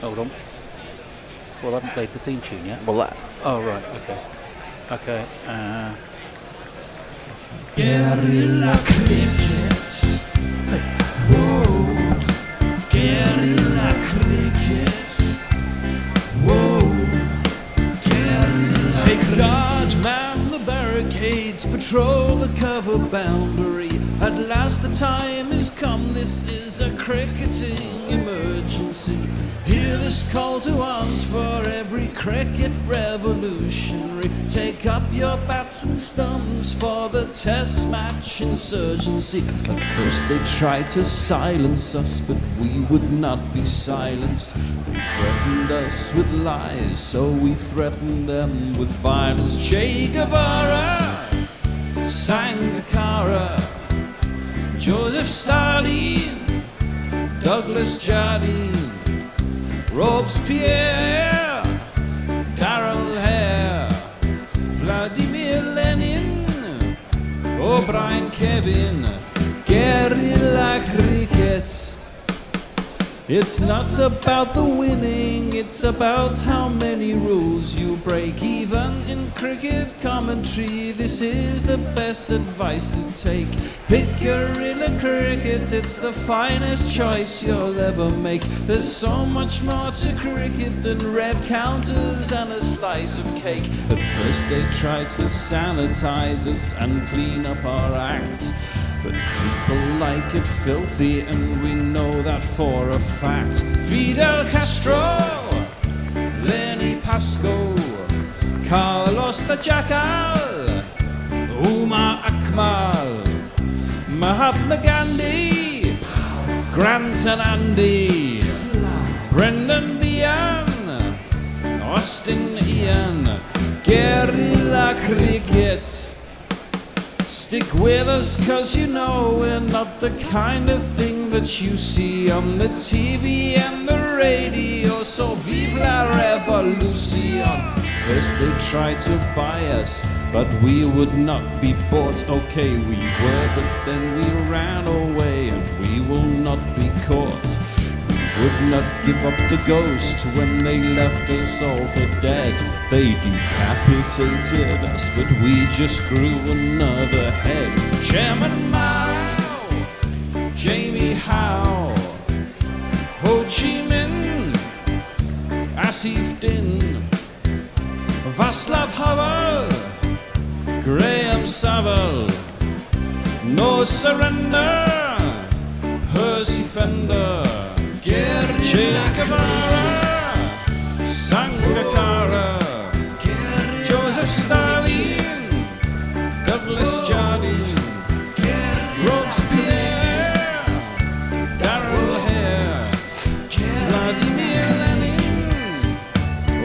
Hold on. Well, I haven't played the theme tune yet. Well, that. Oh, right, okay. Okay, Guerrilla cricket. Whoa. Guerrilla cricket. Whoa. Guerrilla. Take guard, man the barricades, patrol the cover boundary. At last the time is come, this is a cricketing emergency. Hear this call to arms for every cricket revolutionary. Take up your bats and stumps for the test match insurgency. At first they tried to silence us, but we would not be silenced. They threatened us with lies, so we threatened them with violence. Che Guevara, Sangakkara, Joseph Stalin, Douglas Jardine, Robespierre, Darrell Hare, Vladimir Lenin, O'Brien Kevin, guerrilla cricket. It's not about the winning, it's about how many rules you break. Even in cricket commentary, this is the best advice to take. Pick guerrilla cricket, it's the finest choice you'll ever make. There's so much more to cricket than rev counters and a slice of cake. At first they tried to sanitize us and clean up our act, but people like it filthy, and we know that for a fact. Fidel Castro, Lenny Pascoe, Carlos the Jackal, Umar Akmal, Mahatma Gandhi, Grant and Andy, Brendan Behan, Austin Ian, guerrilla cricket. Stick with us, cause you know we're not the kind of thing that you see on the TV and the radio. So vive la revolution. First they tried to buy us, but we would not be bought. Okay, we were, but then we ran away, and we will not be caught. Would not give up the ghost when they left us all for dead. They decapitated us, but we just grew another head. Chairman Mao, Jamie Howe, Ho Chi Minh, Asif Din, Václav Havel, Graham Saville, No Surrender, Percy Fender, Che Guevara, Sangakkara, Joseph Stalin, Douglas Jardine, Robespierre, Darrell Hare, Vladimir Lenin,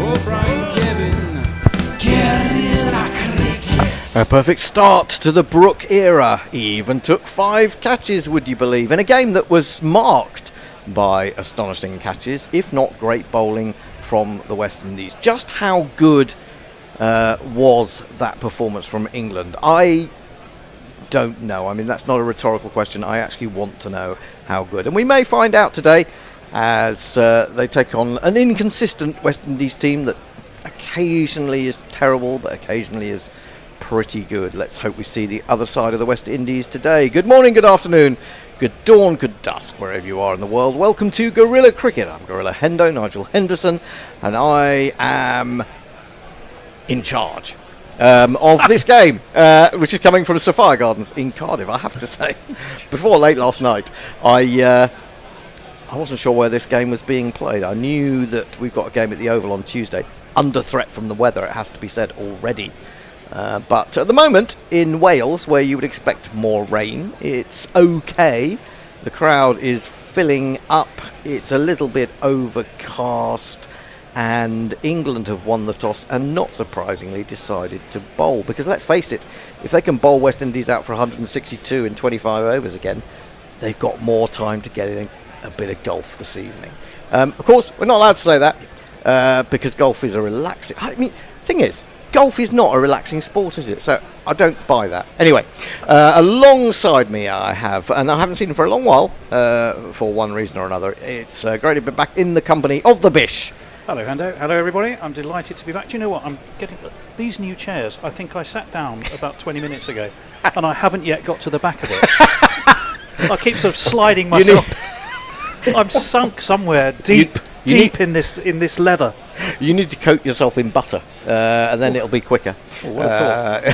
O'Brien Kevin, guerrilla cricket. A perfect start to the Brook era. He even took 5 catches, would you believe, in a game that was marked by astonishing catches, if not great bowling from the West Indies. Just how good was that performance from England? I don't know. I mean, that's not a rhetorical question. I actually want to know how good. And we may find out today as they take on an inconsistent West Indies team that occasionally is terrible, but occasionally is pretty good. Let's hope we see the other side of the West Indies today. Good morning, good afternoon, good dawn, good dusk, wherever you are in the world. Welcome to Guerrilla Cricket. I'm Gorilla Hendo, Nigel Henderson, and I am in charge of this game, which is coming from the Sophia Gardens in Cardiff, I have to say. Before late last night, I wasn't sure where this game was being played. I knew that we've got a game at the Oval on Tuesday, under threat from the weather, it has to be said already. But at the moment, in Wales, where you would expect more rain, it's okay. The crowd is filling up. It's a little bit overcast. And England have won the toss and, not surprisingly, decided to bowl. Because let's face it, if they can bowl West Indies out for 162 in 25 overs again, they've got more time to get in a bit of golf this evening. Of course, we're not allowed to say that because golf is a relaxing... I mean, the thing is, golf is not a relaxing sport, is it? So I don't buy that. Anyway, alongside me I have, and I haven't seen him for a long while, for one reason or another. It's great to be back in the company of the Bish. Hello, Hando. Hello, everybody. I'm delighted to be back. Do you know what? I'm getting these new chairs. I think I sat down about 20 minutes ago, and I haven't yet got to the back of it. I keep sort of sliding myself. I'm sunk somewhere deep in this leather. You need to coat yourself in butter, and then it'll be quicker. Oh, what a thought.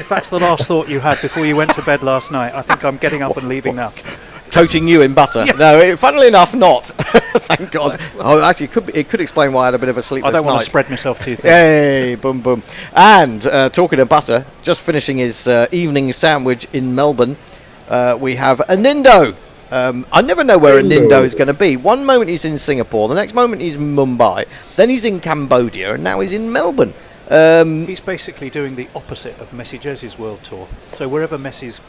If that's the last thought you had before you went to bed last night, I think I'm getting up and leaving now. Coating you in butter? Yes. No, funnily enough, not. Thank God. Oh, actually, it could explain why I had a bit of a sleepless night. I don't want to spread myself too thin. Hey, boom, boom. And talking of butter, just finishing his evening sandwich in Melbourne, we have Anindo. I never know where Anindo is going to be. One moment he's in Singapore, the next moment he's in Mumbai, then he's in Cambodia, and now he's in Melbourne. He's basically doing the opposite of Messi Jersey's World Tour. So wherever Messi's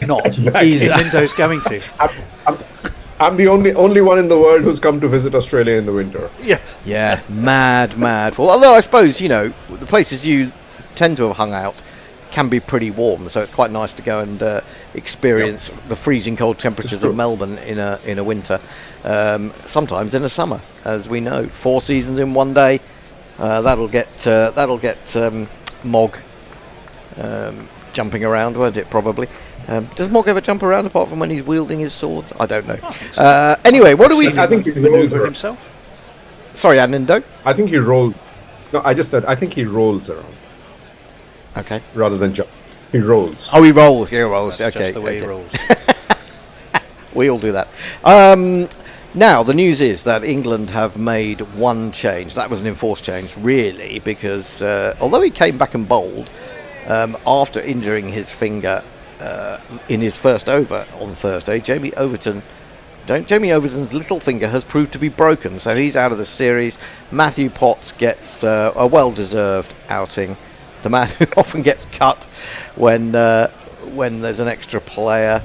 not, Exactly. Anindo's going to. I'm the only one in the world who's come to visit Australia in the winter. Yes. Yeah, mad. Well, although I suppose, the places you tend to have hung out can be pretty warm, so it's quite nice to go and experience the freezing cold temperatures of Melbourne in a winter, sometimes in a summer, as we know. 4 seasons in one day. That'll get Mog jumping around, won't it? Probably. Does Mog ever jump around apart from when he's wielding his swords? I don't know. Anyway, what do we? I think he Maneuver rolls himself. Sorry, Anindo. I think he rolls. No, I just said I think he rolls around Okay. rather than jump. He rolls. Oh, he rolls. He rolls. That's Okay. just the way okay. he rolls. We all do that. Now, the news is that England have made one change. That was an enforced change, really, because although he came back and bowled after injuring his finger in his first over on Thursday, Jamie Overton's little finger has proved to be broken, so he's out of the series. Matthew Potts gets a well-deserved outing. The man who often gets cut when there's an extra player.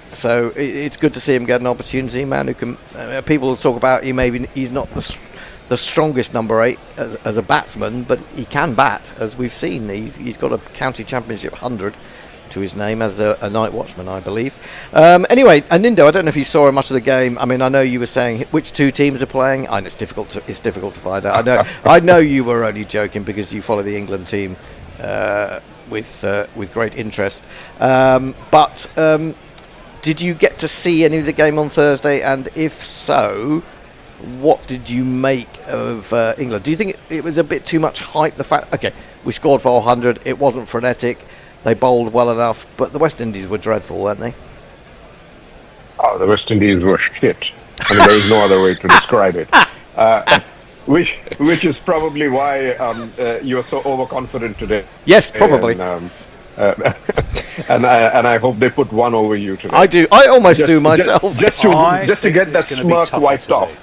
So it's good to see him get an opportunity. Man who can. People will talk about he's not the strongest number 8 as a batsman, but he can bat, as we've seen. He's got a county championship 100 to his name as a night watchman, I believe. Anyway, Anindo, I don't know if you saw much of the game. I mean, I know you were saying which two teams are playing. I know it's difficult to find out. I know you were only joking because you follow the England team with great interest. But did you get to see any of the game on Thursday? And if so, what did you make of England? Do you think it was a bit too much hype? The fact, okay, we scored 400. It wasn't frenetic. They bowled well enough, but the West Indies were dreadful, weren't they? Oh, the West Indies were shit. I mean, there is no other way to describe it. Which is probably why you're so overconfident today. Yes, probably. And I hope they put one over you today. I do. I almost do myself. Just to get that smirk wiped off.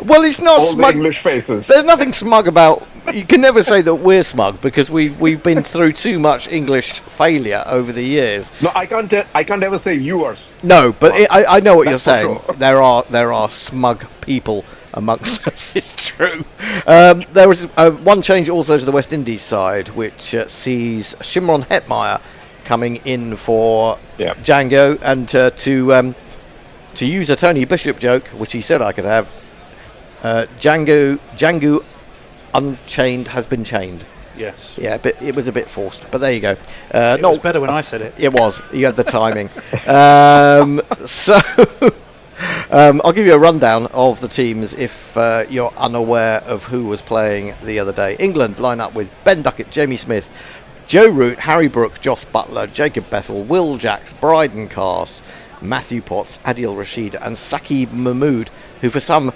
Well, it's not All smug. the English faces. There's nothing smug about. You can never say that we're smug because we've been through too much English failure over the years. No, I can't ever say you are. No, but I know what you're That's for saying. sure. There are smug people amongst us. It's true. There was one change also to the West Indies side, which sees Shimron Hetmeyer coming in for Django, and to use a Tony Bishop joke, which he said I could have. Django Unchained has been chained. Yes. Yeah, but it was a bit forced. But there you go. It was better when I said it. It was. You had the timing. So I'll give you a rundown of the teams if you're unaware of who was playing the other day. England line up with Ben Duckett, Jamie Smith, Joe Root, Harry Brook, Joss Butler, Jacob Bethel, Will Jacks, Bryden Carse, Matthew Potts, Adil Rashid and Saqib Mahmood, who for some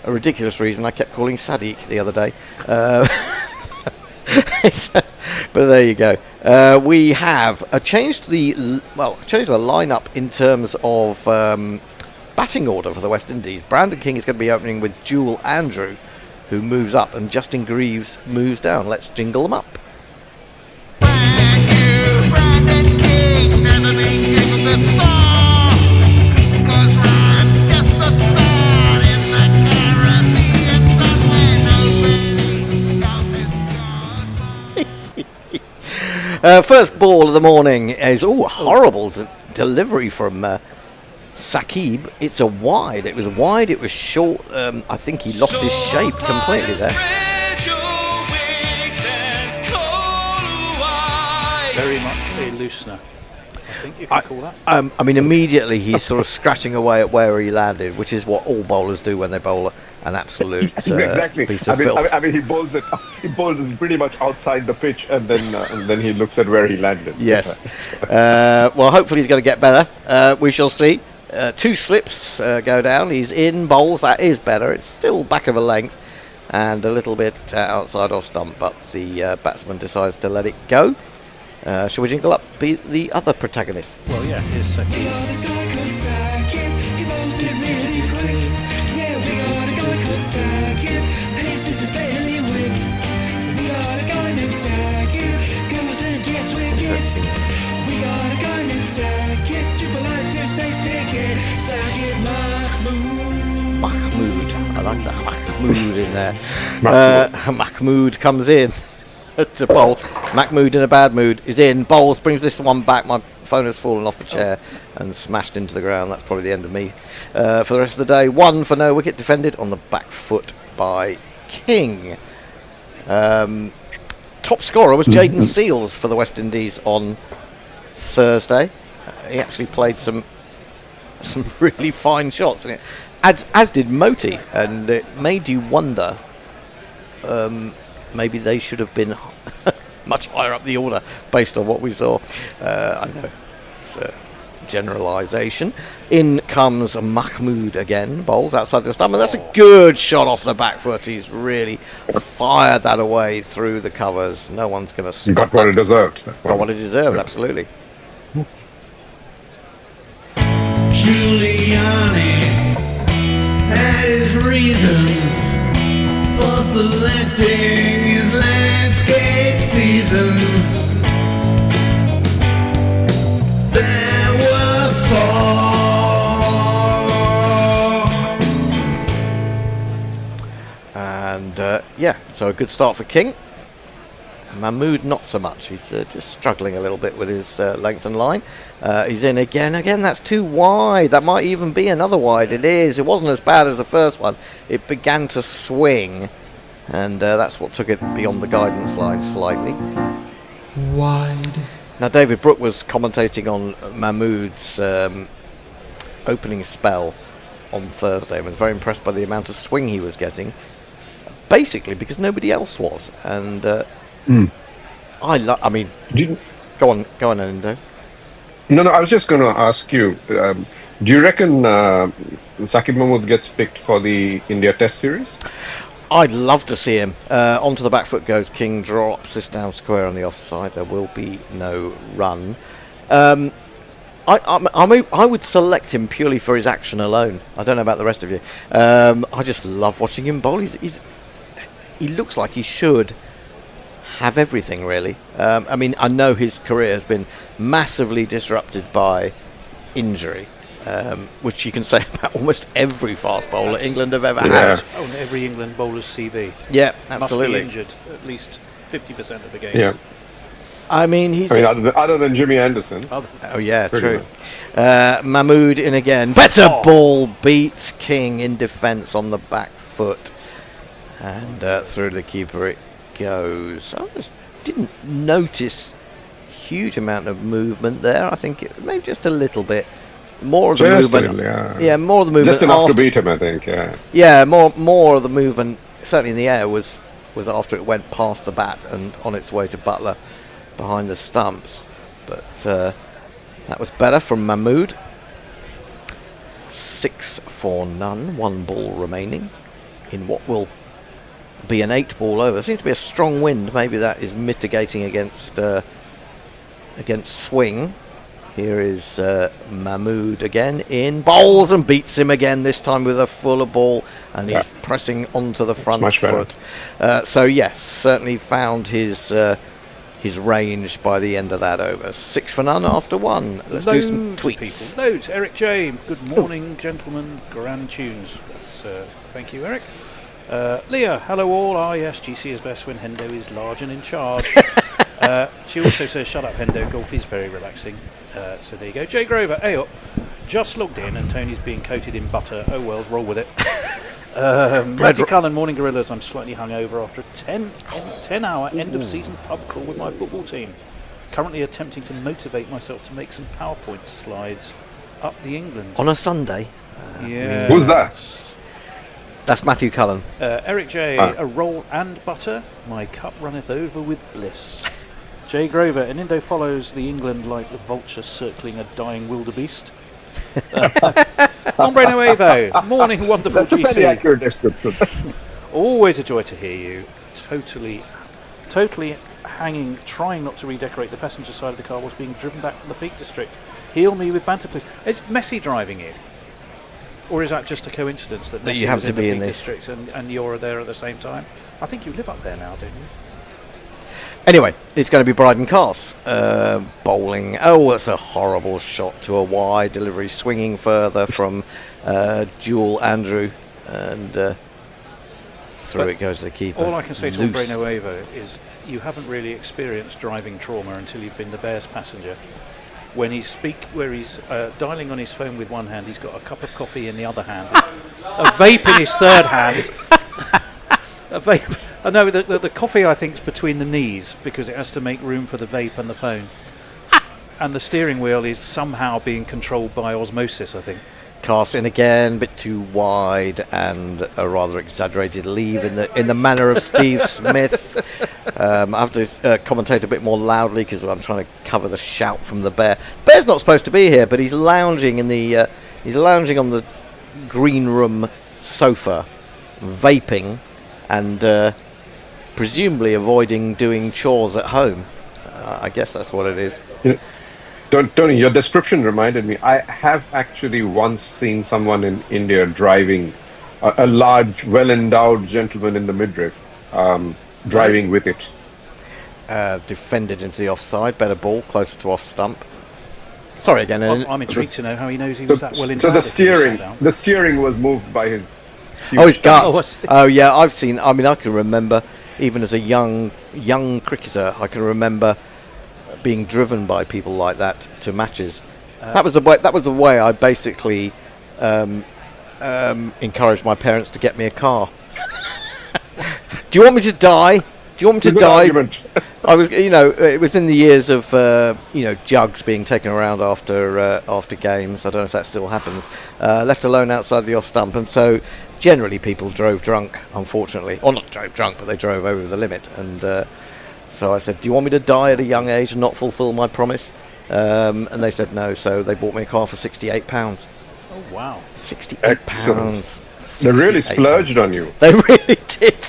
ridiculous reason I kept calling Sadiq the other day. But there you go. We have changed the lineup in terms of batting order for the West Indies. Brandon King is going to be opening with Jewel Andrew, who moves up, and Justin Greaves moves down. Let's jingle them up. Brandon King, never been given before. He scores runs just for fun in the Caribbean sun where nobody else has scored. First ball of the morning is horrible delivery from Saqib. It's a wide. It was wide. It was short. I think he lost his shape completely there. Very much a loosener, I think you can call that. I mean, immediately he's sort of scratching away at where he landed, which is what all bowlers do when they bowl an absolute Exactly. piece of filth. I mean, he bowls it pretty much outside the pitch, and then he looks at where he landed. Yes. Well, hopefully he's going to get better. We shall see. 2 slips go down. He's in, bowls. That is better. It's still back of a length and a little bit outside off stump, but the batsman decides to let it go. Shall we jingle up the other protagonists? Well, yeah, here's Saqib. Mahmood. I like that Mahmood in there. Mahmood comes in to bowl. Mahmood in a bad mood is in, bowls, brings this one back. My phone has fallen off the chair and smashed into the ground. That's probably the end of me for the rest of the day. 1 for no wicket, defended on the back foot by King. Top scorer was Jayden Seales for the West Indies on Thursday. He actually played some really fine shots, and as did Moti, and it made you wonder. Maybe they should have been much higher up the order based on what we saw. I know it's a generalisation. In comes Mahmood again, bowls outside the stump, and that's a good shot off the back foot. He's really fired that away through the covers. No one's going to stop Got what it deserved. Got what it deserved, absolutely. Giuliani had his reasons for selecting his landscape seasons. There were 4. And so a good start for King. Mahmood not so much. He's just struggling a little bit with his length and line. He's in again. That's too wide. That might even be another wide. It is. It wasn't as bad as the first one. It began to swing, and that's what took it beyond the guidance line slightly. Wide. Now, David Brook was commentating on Mahmood's opening spell on Thursday and was very impressed by the amount of swing he was getting, basically because nobody else was. And I mean, go on, Anindo. No, I was just going to ask you, do you reckon Saqib Mahmood gets picked for the India Test series? I'd love to see him. Onto the back foot goes King, drops this down square on the offside. There will be no run. I would select him purely for his action alone. I don't know about the rest of you. I just love watching him bowl. He looks like he should have everything, really. I mean, I know his career has been massively disrupted by injury, which you can say about almost every fast bowler England have ever had. Oh, and every England bowler's CV. Yeah, absolutely. Must be injured at least 50% of the games. Yeah. I mean, other than Jimmy Anderson. Oh yeah, Pretty true. Mahmood in again. Better ball beats King in defence on the back foot, and through the keeper it goes. I just didn't notice huge amount of movement there. I think maybe just a little bit more of the movement. More of the movement. Just enough to beat him, I think. Yeah, more of the movement, certainly in the air, was after it went past the bat and on its way to Butler behind the stumps. But that was better from Mahmood. 6 for none, 1 ball remaining in what will be an 8 ball over. There seems to be a strong wind. Maybe that is mitigating against swing. Here is Mahmood again in, bowls and beats him again, this time with a fuller ball, and he's pressing onto the front foot. So yes, certainly found his range by the end of that over. 6 for none after 1. Let's do some tweets. Loads. Eric J. Good morning, gentlemen. Grand tunes. Thank you, Eric. Leah, hello all. Yes, GC is best when Hendo is large and in charge. She also says, shut up, Hendo, golf is very relaxing. So there you go. Jay Grover, hey up. Just logged in and Tony's being coated in butter. Oh well, roll with it. Matthew Cullen, morning gorillas. I'm slightly hungover after a 10-hour end-of-season pub crawl with my football team. Currently attempting to motivate myself to make some PowerPoint slides up the England. On a Sunday. Yeah. Who's that? That's Matthew Cullen. Eric J, a roll and butter. My cup runneth over with bliss. Jay Grover, an Indo follows the England like the vulture circling a dying wildebeest. Hombre Nuevo, morning wonderful That's a GC. very accurate description. Always a joy to hear you. Totally hanging, trying not to redecorate the passenger side of the car was being driven back from the Peak District. Heal me with banter, please. Is Messi driving you? Or is that just a coincidence that That Messi you have was to in the be Peak in there? District and you're there at the same time? I think you live up there now, don't you? Anyway, it's going to be Bryden Cass bowling. Oh, that's a horrible shot to a wide delivery, swinging further from Jewel Andrew, and through But it goes the keeper. All I can say to Loose. Hombre Nuevo is you haven't really experienced driving trauma until you've been the Bears passenger. When he's dialing on his phone with one hand, he's got a cup of coffee in the other hand, a vape in his third hand. A vape. I know the coffee I think is between the knees because it has to make room for the vape and the phone. And the steering wheel is somehow being controlled by osmosis, I think. Cast in again, a bit too wide, and a rather exaggerated leave in the manner of Steve Smith. I have to commentate a bit more loudly because I'm trying to cover the shout from the bear. Bear's not supposed to be here, but he's lounging on the green room sofa, vaping, and presumably avoiding doing chores at home. I guess that's what it is. Tony, your description reminded me. I have actually once seen someone in India driving a large, well-endowed gentleman in the midriff, driving with it. Defended into the offside, better ball, closer to off stump. Sorry again. I'm intrigued to know how he knows he was that well in. So the steering was moved by his. His guts. Oh, was it? Oh yeah, I've seen. I mean, I can remember, even as a young cricketer, I can remember being driven by people like that to matches. That was the way I basically encouraged my parents to get me a car. Do you want me to die? Do you want me to Good die? argument. I was, it was in the years of, jugs being taken around after games. I don't know if that still happens. Left alone outside the off stump, and so generally people drove drunk, unfortunately, or not drove drunk, but they drove over the limit. And so I said, "Do you want me to die at a young age and not fulfil my promise?" And they said no, so they bought me a car for £68. Oh wow! £68. They really splurged on you. They really did.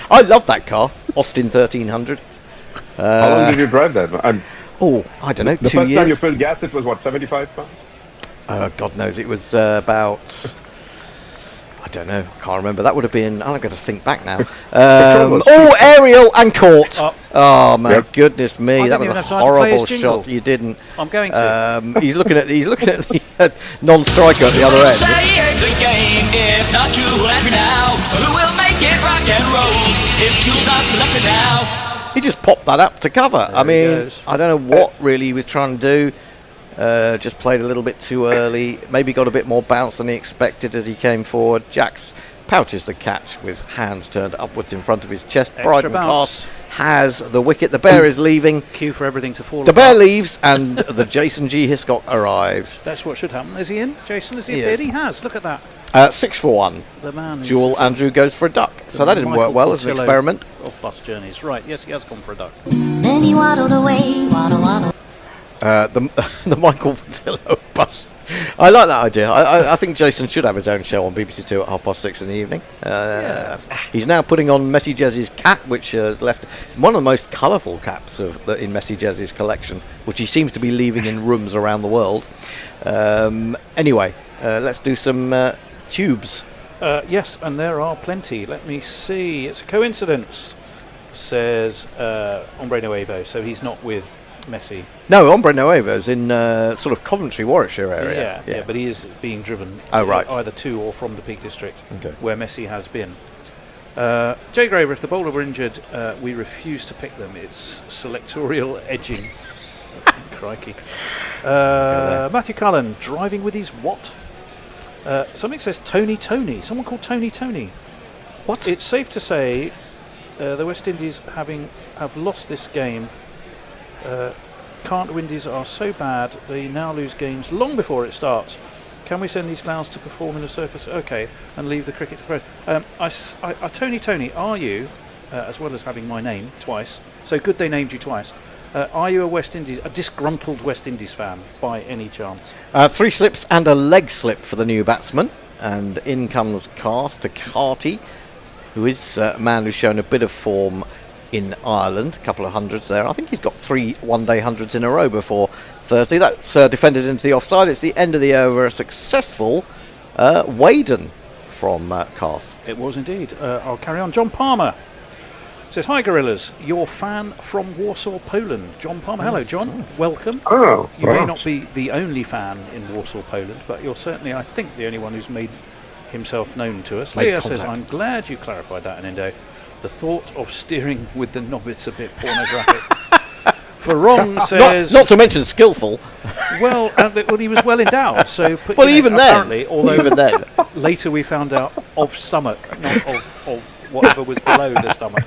I love that car, Austin 1300. How long did you drive that? I don't know, The 2 first years. time you filled gas, it was what, £75? God knows, it was about, I don't know, can't remember. That would have been, I'm going to think back now. Aerial and caught. Oh my goodness me, I that didn't was a even have time to play his horrible jingle. shot. You didn't. I'm going to. He's looking at the non-striker at the other end. Say a good game, if not Jewel Andrew now. Who will make it rock and roll if Jewel's not selected now? He just popped that up to cover. I he mean, goes. I don't know what really he was trying to do. Just played a little bit too early. Maybe got a bit more bounce than he expected as he came forward. Jax pouches the catch with hands turned upwards in front of his chest. Extra Bryden bounce. Cass has the wicket. The bear is leaving. Cue for everything to fall. The bear apart. leaves and the Jason G. Hiscock arrives. That's what should happen. Is he in, Jason? Is he He appeared? is. He has. Look at that. 6 for 1. The man. is- Jewel Andrew goes for a duck. So that didn't Michael work well as an Portillo experiment. Of bus journeys, right? Yes, he has gone for a duck. Then he waddled away, waddle, waddle. The Michael Portillo bus. I like that idea. I think Jason should have his own show on BBC Two at 6:30 in the evening. He's now putting on Messi Jez's cap, which has left. It's one of the most colourful caps in Messi Jez's collection, which he seems to be leaving in rooms around the world. Anyway, let's do some tubes. Yes, and there are plenty. Let me see. It's a coincidence, says Hombre Nuevo. So he's not with Messi. No, Hombre Nuevo's in sort of Coventry, Warwickshire area. Yeah, but he is being driven Oh, right. either to or from the Peak District, Okay. where Messi has been. Jay Graver, if the bowler were injured, we refuse to pick them. It's selectorial edging. Crikey. Matthew Cullen, driving with his what? Something says Tony. Someone called Tony. What? It's safe to say the West Indies have lost this game. Can't Windies are so bad they now lose games long before it starts. Can we send these clowns to perform in a circus? Okay, and leave the cricket to the press. Tony, are you, as well as having my name twice, so good they named you twice, are you a disgruntled West Indies fan by any chance? 3 slips and a leg slip for the new batsman. And in comes Carty, who is a man who's shown a bit of form in Ireland, a couple of hundreds there. I think he's got 3 one-day hundreds in a row before Thursday. That's defended into the offside. It's the end of the over. A successful Waden from Cars. It was indeed. I'll carry on. John Palmer says, hi Gorillas, your fan from Warsaw, Poland. John Palmer. Hello, John. Welcome. Oh, You wow. may not be the only fan in Warsaw, Poland, but you're certainly, I think, the only one who's made himself known to us. Made Leah says, contact. I'm glad you clarified that in Indo. The thought of steering with the knobbits a bit pornographic. Farong says... Not to mention skillful. Well, he was well endowed, so... Well, even then. Apparently, although Even then. later we found out of stomach, not of whatever was below the stomach.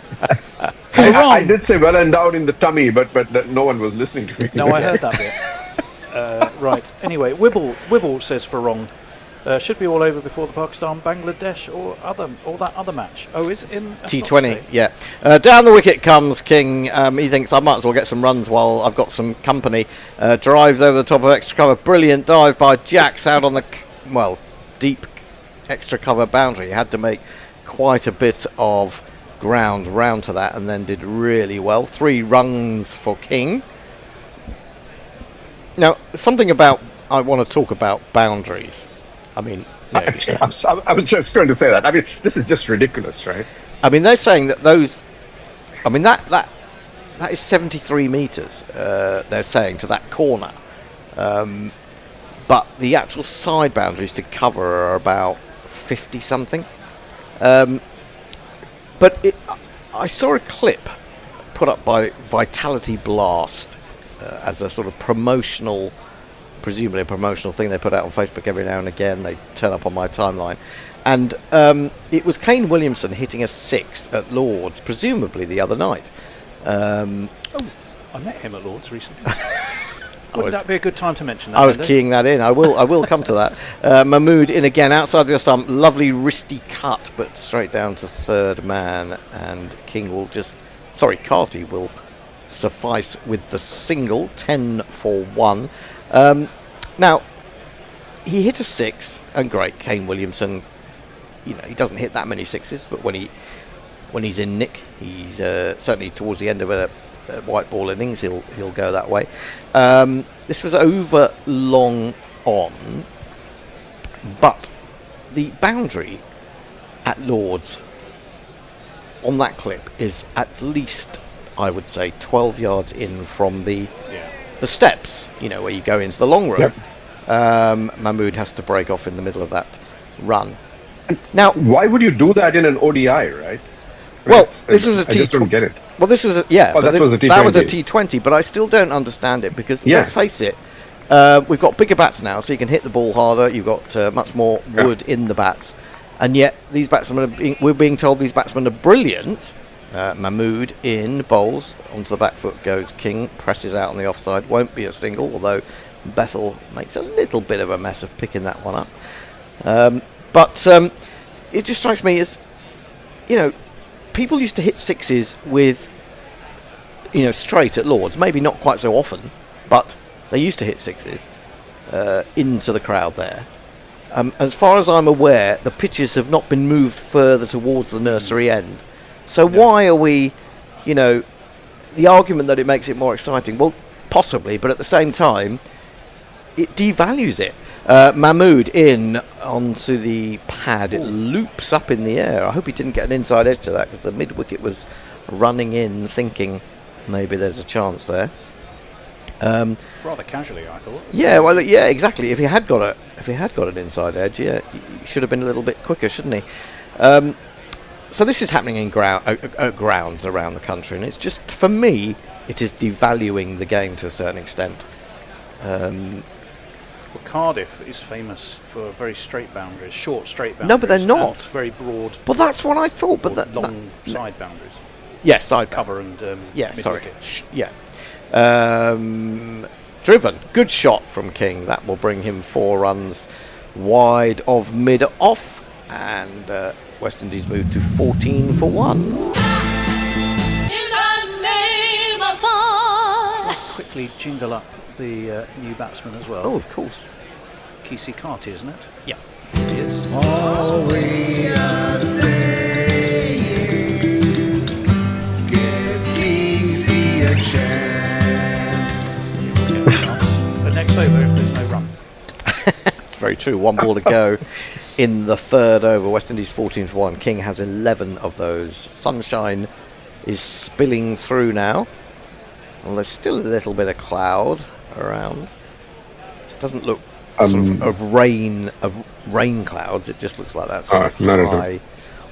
I did say well endowed in the tummy, but no one was listening to me. No, I heard that bit. Right. Anyway, Wibble says Farong. Should be all over before the Pakistan-Bangladesh or that other match. Oh, is it in T20, yeah. Down the wicket comes King. He thinks I might as well get some runs while I've got some company. Drives over the top of extra cover. Brilliant dive by Jacks out on the deep extra cover boundary. He had to make quite a bit of ground round to that and then did really well. 3 runs for King. Now, something about I want to talk about boundaries. I mean, you know, I was just going to say that. I mean, this is just ridiculous, right? I mean, they're saying that those. I mean, that is 73 metres. They're saying to that corner, but the actual side boundaries to cover are about 50 something. But I saw a clip put up by Vitality Blast as a sort of promotional. Presumably a promotional thing they put out on Facebook every now and again. They turn up on my timeline. And it was Kane Williamson hitting a 6 at Lord's, presumably the other night. I met him at Lord's recently. Would that be a good time to mention that? I was keying that in. I will come to that. Mahmood in again, outside the stump. Lovely wristy cut, but straight down to third man. And King will Carty will suffice with the single, 10 for 1. Now, he hit a 6, and great, Kane Williamson, you know, he doesn't hit that many 6s, but when he's in nick, he's certainly towards the end of a white ball innings, he'll go that way. This was over long on, but the boundary at Lord's on that clip is at least, I would say, 12 yards in from the steps, you know, where you go into the long room. Yep. Mahmood has to break off in the middle of that run. Now, why would you do that in an ODI, right? Well, this was a T20. I just don't get it. Well, this was that was a T20. That was a T20, but I still don't understand it because let's face it, we've got bigger bats now, so you can hit the ball harder. You've got much more wood in the bats, and yet these batsmen we're being told these batsmen are brilliant. Mahmood in, bowls onto the back foot goes King, presses out on the offside, won't be a single, although Bethel makes a little bit of a mess of picking that one up. But it just strikes me as, you know, people used to hit 6s with, you know, straight at Lord's, maybe not quite so often, but they used to hit 6s into the crowd there. As far as I'm aware, the pitches have not been moved further towards the nursery end. So why are we, you know, the argument that it makes it more exciting? Well, possibly, but at the same time, it devalues it. Mahmood in onto the pad. It loops up in the air. I hope he didn't get an inside edge to that because the mid-wicket was running in thinking maybe there's a chance there. Rather casually, I thought. Yeah, well, yeah, exactly. If he had got an inside edge, he should have been a little bit quicker, shouldn't he? So this is happening in grounds around the country, and it's just, for me, it is devaluing the game to a certain extent. Well, Cardiff is famous for very straight boundaries, short straight boundaries. No, but they're not. and very broad. Well, that's what I thought. But long side boundaries. Yes, side Cover and yeah, sorry. mid-wicket. Yeah. Driven. Good shot from King. That will bring him 4 runs wide of mid-off. And West Indies move to 14 for 1. Let's quickly jingle up the new batsman as well. Oh, of course. Kesey Carty, isn't it? Yeah. He is. All we are saying is give Kesey a chance. But next over if there's no run. It's very true. 1 ball to go in the 3rd over. West Indies 14 for 1. King has 11 of those. Sunshine is spilling through now. Well, there's still a little bit of cloud around. Doesn't look sort of rain clouds. It just looks like that sort of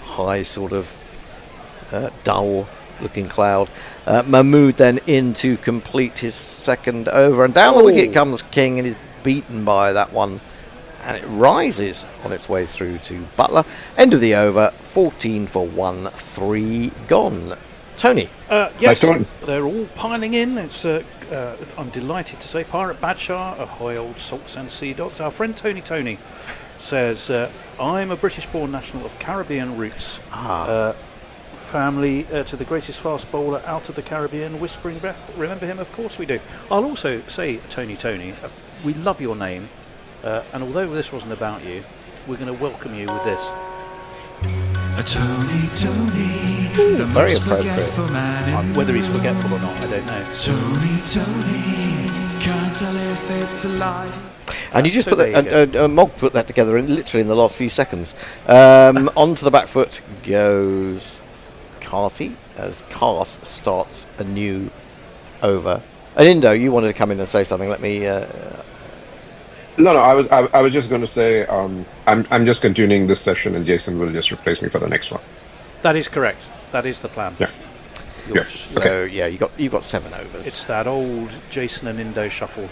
high sort of dull looking cloud. Mahmood then in to complete his 2nd over, and down the wicket comes King, and is beaten by that one, and it rises on its way through to Butler. End of the over. 14 for 1. 3 gone. Tony. Yes, they're all piling in. It's I'm delighted to say Pirate Badshaw, ahoy old salts and sea dogs. Our friend Tony says, I'm a British-born national of Caribbean roots. Family to the greatest fast bowler out of the Caribbean, Whispering Breath. Remember him? Of course we do. I'll also say, Tony, we love your name, and although this wasn't about you, we're going to welcome you with this. Tony, the very most appropriate. forgetful man in Whether he's forgetful or not, I don't know. Tony, can't tell if it's alive. And you just So put there you that, Mog put that together literally in the last few seconds. Onto the back foot goes Carty as Cars starts a new over. And Indo, you wanted to come in and say something. Let me. No, I was just going to say I'm just continuing this session, and Jason will just replace me for the next one. That is correct. That is the plan. Yeah. Yours. So yeah, you've got 7 overs, It's that old Jason and Indo shuffle.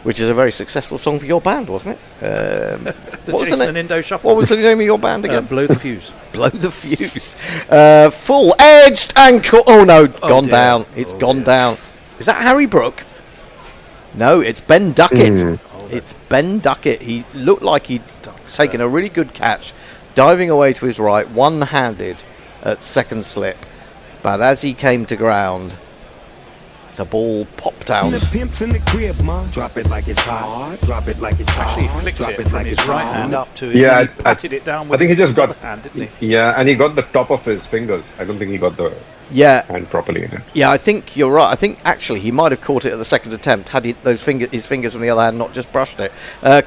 which is a very successful song for your band, wasn't it? The what was Jason the and Indo shuffle. What was the name of your band again? Blow the Fuse. Blow the Fuse. Full edged ankle. Oh no, gone dear. down. It's gone down. Is that Harry Brook? No, it's Ben Duckett. It's Ben Duckett. He looked like he'd taken a really good catch, diving away to his right, one-handed at 2nd slip. But as he came to ground, the ball popped out. The pimps in the crib, ma. Drop it like it's hot. Drop it like it's hot. Actually flicked Drop it it from like his it's right hot. hand up to his Yeah, he patted it down with I think he his just got other hand, didn't he? Yeah, and he got the top of his fingers. I don't think he got the Yeah, hand properly in it. yeah, I think you're right. I think actually he might have caught it at the 2nd attempt had his fingers from the other hand not just brushed it.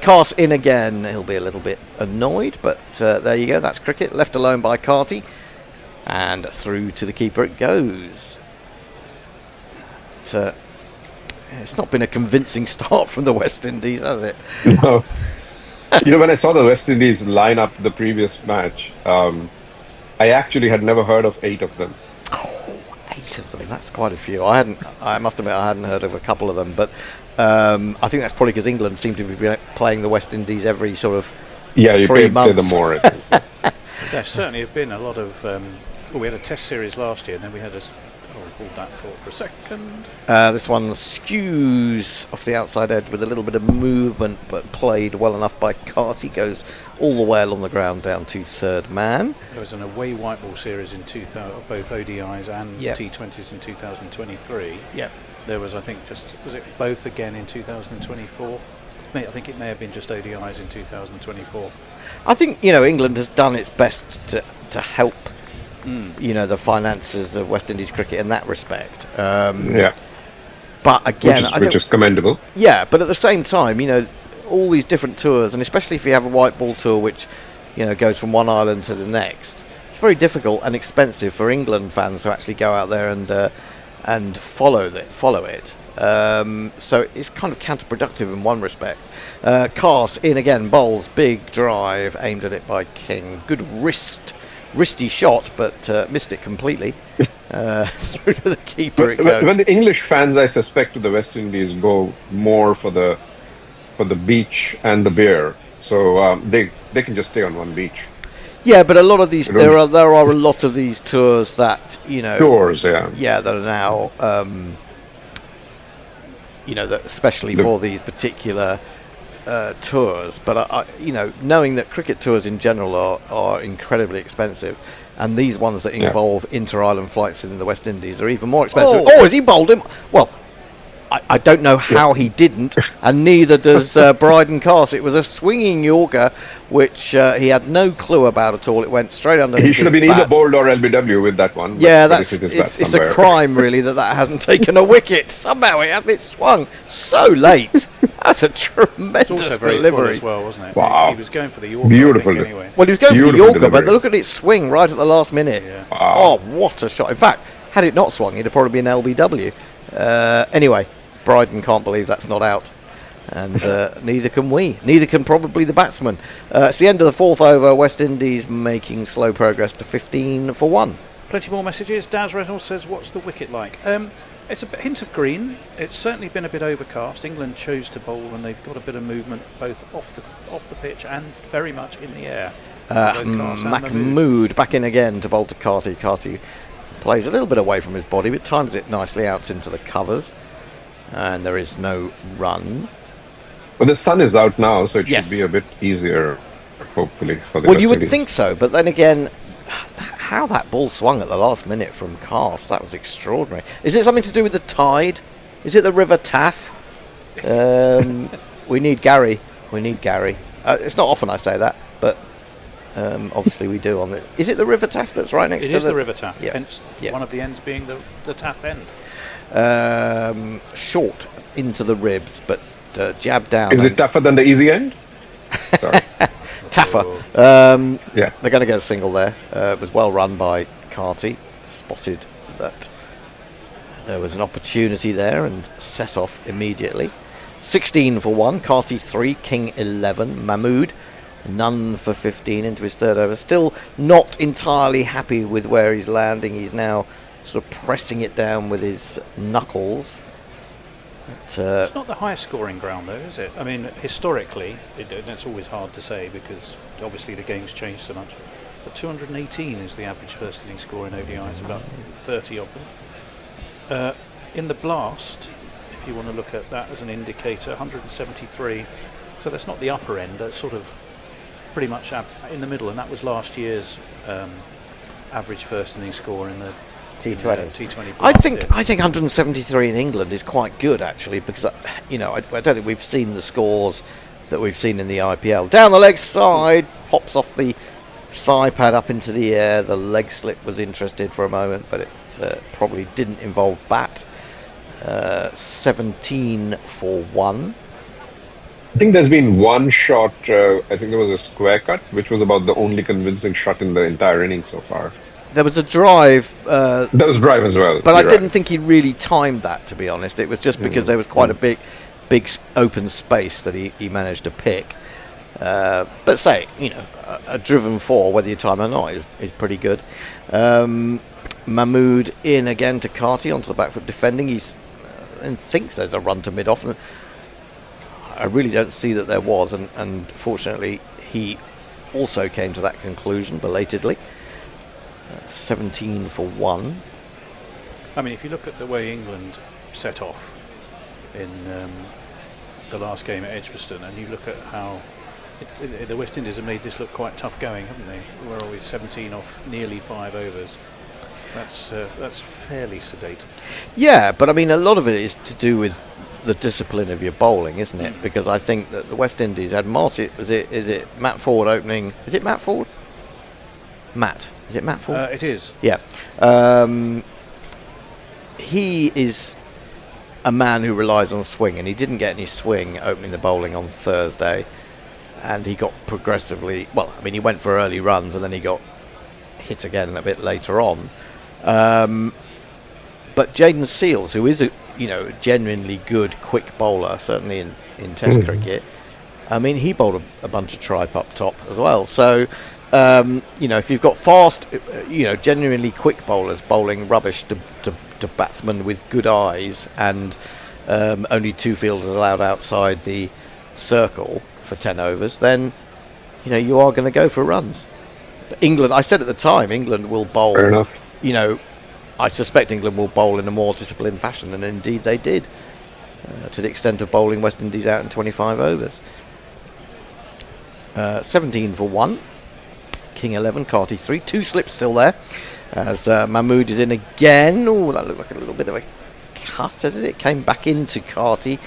Cars in again. He'll be a little bit annoyed, but there you go. That's cricket, left alone by Carty. And through to the keeper it goes. It's not been a convincing start from the West Indies, has it? No. When I saw the West Indies line up the previous match, I actually had never heard of 8 of them. 8 of them. That's quite a few. I must admit I hadn't heard of a couple of them, but I think that's probably because England seem to be playing the West Indies every sort of Yeah, you 3 paid months. them more. There certainly have been a lot of. We had a test series last year, and then we had hold that thought for a second. This one skews off the outside edge with a little bit of movement, but played well enough by Carty. Goes all the way along the ground down to 3rd man. There was an away white ball series in both ODIs and Yep. T20s in 2023. Yep. There was, I think, was it both again in 2024? I think it may have been just ODIs in 2024. I think England has done its best to help the finances of West Indies cricket in that respect. Yeah, But again, which is commendable. Yeah, but at the same time, all these different tours, and especially if you have a white ball tour which goes from one island to the next, it's very difficult and expensive for England fans to actually go out there and and follow it. So it's kind of counterproductive in one respect. Cast in again, bowls, big drive aimed at it by King. Good wristy shot, but missed it completely. Through to the keeper it goes. When the English fans, I suspect, to the West Indies go more for the beach and the beer, so they can just stay on one beach. Yeah, but a lot of these there are a lot of these tours that Tours, that are now that especially for these particular tours. But knowing that cricket tours in general are incredibly expensive, and these ones that involve inter-island flights in the West Indies are even more expensive. Oh, has he bowled him? Well, I don't know how he didn't, and neither does Bryden Cast. It was a swinging Yorker, which he had no clue about at all. It went straight under. He should have been either bowled or LBW with that one. Yeah, it's a crime really that hasn't taken a wicket. Somehow it swung so late. That's a tremendous also very delivery as well, wasn't it? Wow. He was going for the Yorker. Beautiful. Anyway. Well, he was going for the Beautiful Yorker, but delivery. look at it swing right at the last minute. Yeah. Wow. Oh, what a shot! In fact, had it not swung, it'd have probably been LBW. Anyway. Bryden can't believe that's not out, and neither can we. Neither can probably the batsman. It's the end of the fourth over. West Indies making slow progress to 15 for 1. Plenty more messages. Daz Reynolds says, "What's the wicket like?" It's a hint of green. It's certainly been a bit overcast. England chose to bowl, and they've got a bit of movement both off the pitch and very much in the air. Mahmood back in again to bowl to Carty. Carty plays a little bit away from his body, but times it nicely out into the covers. And there is no run. Well, the sun is out now, so it Yes. should be a bit easier, hopefully, for the Well, West you would Indies. think so, but then again, how that ball swung at the last minute from Cast, that was extraordinary. Is it something to do with the tide? Is it the River Taff? We need Gary. It's not often I say that, but obviously we do on the... Is it the River Taff that's right next to It is the River Taff, Yeah. hence Yeah. one of the ends being the Taff end. Short into the ribs, but jab down. Is it tougher than the easy end? Sorry. Taffer. Yeah. They're going to get a single there. It was well run by Carty. Spotted that there was an opportunity there and set off immediately. 16 for 1. Carty 3. King 11. Mahmood none for 15 into his third over. Still not entirely happy with where he's landing. He's now sort of pressing it down with his knuckles. It's not the highest scoring ground though, is it? I mean, historically, it's always hard to say because obviously the game's changed so much. But 218 is the average first inning score in ODIs, about 30 of them. In the blast, if you want to look at that as an indicator, 173. So that's not the upper end, that's sort of pretty much in the middle, and that was last year's average first inning score in the T20. I think 173 in England is quite good actually, because I don't think we've seen the scores that we've seen in the IPL. Down the leg side, pops off the thigh pad up into the air. The leg slip was interested for a moment, but it probably didn't involve bat. 17 for 1. I think there's been one shot, I think there was a square cut, which was about the only convincing shot in the entire inning so far. There was a drive. There was drive as well. But I you're didn't right. think he really timed that, to be honest. It was just because there was quite a big open space that he managed to pick. But say, a driven 4, whether you time or not, is pretty good. Mahmood in again to Carty onto the back foot defending. And thinks there's a run to mid-off. And I really don't see that there was. And fortunately, he also came to that conclusion belatedly. 17 for 1. I mean, if you look at the way England set off in the last game at Edgbaston, and you look at how the West Indies have made this look quite tough going, haven't they? We're always 17 off nearly 5 overs. That's fairly sedate. Yeah, but I mean, a lot of it is to do with the discipline of your bowling, isn't it? Because I think that the West Indies had Marty. Is it Matt Ford opening? Is it Matt Ford? Matt. Is it Matt Ford? It is. Yeah. He is a man who relies on swing, and he didn't get any swing opening the bowling on Thursday, and he got progressively... Well, I mean, he went for early runs, and then he got hit again a bit later on. But Jaden Seals, who is a genuinely good quick bowler, certainly in Test cricket, I mean, he bowled a bunch of tripe up top as well. So, if you've got fast, genuinely quick bowlers bowling rubbish to batsmen with good eyes, and only 2 fielders allowed outside the circle for 10 overs, then you are going to go for runs. But England, I said at the time, England will bowl. Fair enough. I suspect England will bowl in a more disciplined fashion, and indeed they did, to the extent of bowling West Indies out in 25 overs. 17 for 1. King 11, Carty 3. 2 slips still there, as Mahmood is in again. Oh, that looked like a little bit of a cutter, did it? Came back into Carty,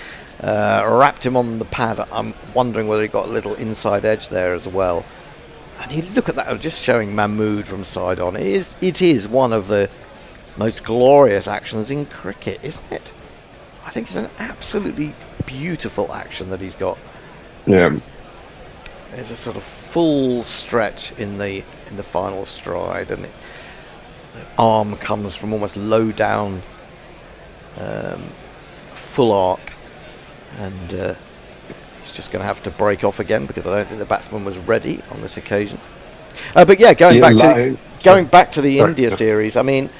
wrapped him on the pad. I'm wondering whether he got a little inside edge there as well. And you look at that, just showing Mahmood from side on. It is one of the most glorious actions in cricket, isn't it? I think it's an absolutely beautiful action that he's got. Yeah. There's a sort of full stretch in the final stride, and the arm comes from almost low down, full arc, and it's just going to have to break off again because I don't think the batsman was ready on this occasion. But yeah, going back to the India series, I mean,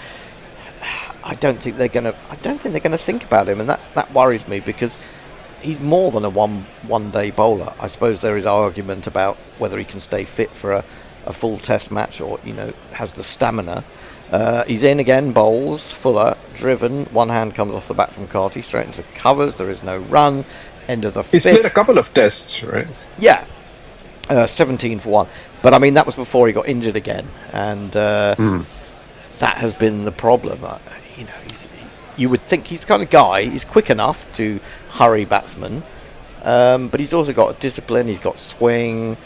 I don't think they're going to think about him, and that worries me because he's more than a one day bowler. I suppose there is argument about whether he can stay fit for a full Test match, or has the stamina. He's in again, bowls, Fuller, driven. One hand comes off the bat from Carty, straight into the covers. There is no run. End of the He's fifth. played a couple of Tests, right? Yeah, 17 for 1. But I mean, that was before he got injured again, and that has been the problem. You would think he's the kind of guy. He's quick enough to hurry batsmen, but he's also got discipline. He's got swing.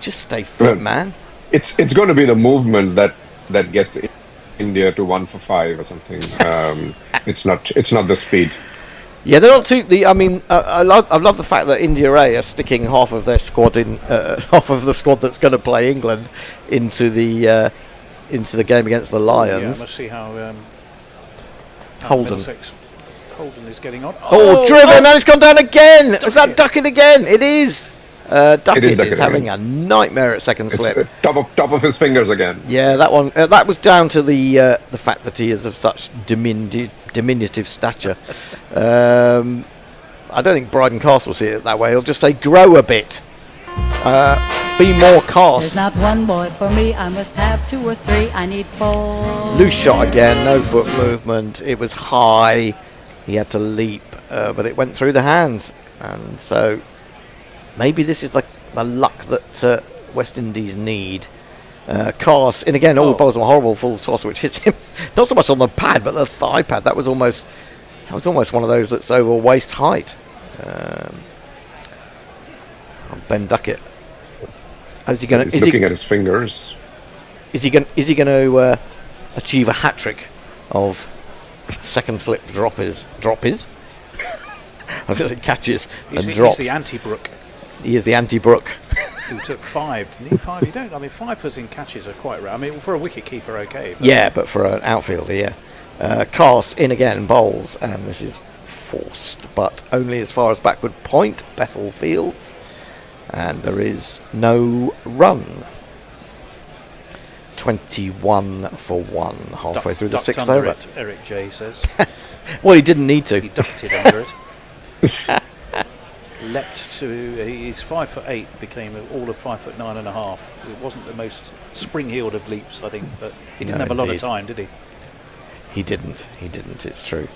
Just stay fit, man. It's going to be the movement that gets India to 1 for 5 or something. It's not the speed. Yeah, they're not too. I love the fact that India A are sticking half of their squad half of the squad that's going to play England into the game against the Lions. Yeah, let's see how Holden is getting on. Driven, and it's gone down again. Is that Duckett again? It is. Duckett is having a nightmare at second slip. Top of his fingers again. Yeah, that one. That was down to the fact that he is of such diminutive stature. I don't think Bryden Castle will see it that way. He'll just say, "Grow a bit, be more cast." There's not one boy for me. I must have 2 or 3. I need 4. Loose shot again. No foot movement. It was high. He had to leap, but it went through the hands, and so maybe this is like the luck that West Indies need. Cars in again. All balls a horrible full toss, which hits him not so much on the pad, but the thigh pad. That was almost one of those that's over waist height. Ben Duckett. Is he going? He's looking at his fingers. Is he going to achieve a hat trick of second slip droppers? I was going to say catches and drops. He's the anti-Brook. He is the anti-Brook. Who took 5, didn't he? 5, you don't. I mean, 5ers in catches are quite rare. I mean, for a wicket keeper, okay. But for an outfielder, yeah. Cast in again, bowls, and this is forced, but only as far as backward point, Bethel Fields, and there is no run. 21 for 1, halfway through the 6th over. It, Eric J says. Well, he didn't need to. He ducked it under it. Leapt to. He's 5'8", became all of 5'9.5". It wasn't the most spring-heeled of leaps, I think, but he didn't have a lot of time, did he? He didn't. It's true.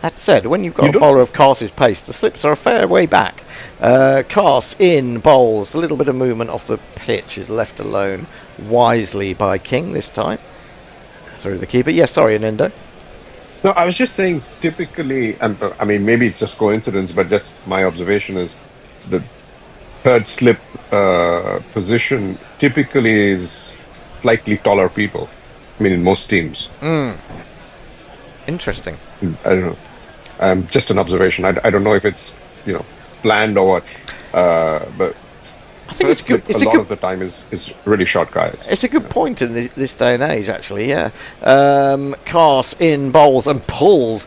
That said, when you've got a bowler of Cars's pace, the slips are a fair way back. Cars in, bowls, a little bit of movement off the pitch, is left alone wisely by King this time. Through the keeper. Yes, sorry, Anendo. No, I was just saying, typically, and I mean, maybe it's just coincidence, but just my observation is the third slip position typically is slightly taller people. I mean, in most teams. Interesting. I don't know. Just an observation. I don't know if it's planned or what, but I think it's good. It's a lot of the time is really short guys. It's a good point in this day and age, actually. Yeah, Cars in bowls and pulled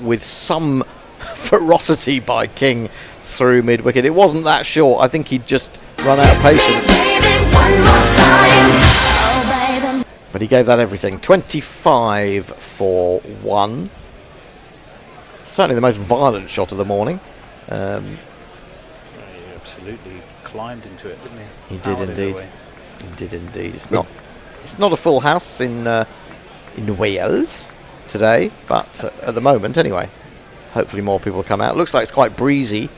with some ferocity by King through mid wicket. It wasn't that short. I think he'd just run out of patience. But he gave that everything. 25 for 1. Certainly the most violent shot of the morning. He absolutely climbed into it, didn't he? He did indeed. He did indeed. It's not a full house in Wales today, but at the moment anyway. Hopefully more people come out. Looks like it's quite breezy.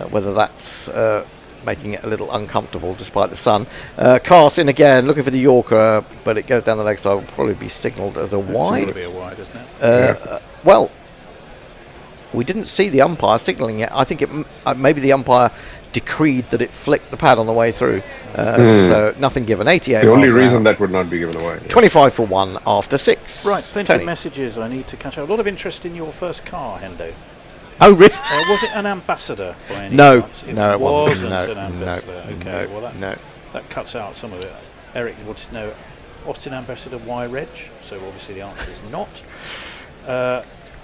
Whether that's making it a little uncomfortable despite the sun. Cars in again, looking for the Yorker, but it goes down the leg side. Will probably be signalled as a wide. It's be a wide, isn't it? Well, we didn't see the umpire signalling it. I think maybe the umpire decreed that it flicked the pad on the way through. So nothing given. 88. The only reason that would not be given away. 25 for 1 after 6. Right, plenty Tony. of messages I need to catch up. A lot of interest in your first car, Hendo. Oh, really? Was it an Ambassador by any No, chance? it wasn't. an Ambassador. Okay, well that cuts out some of it. Eric wanted to know, Austin Ambassador, why Reg? So obviously the answer is not.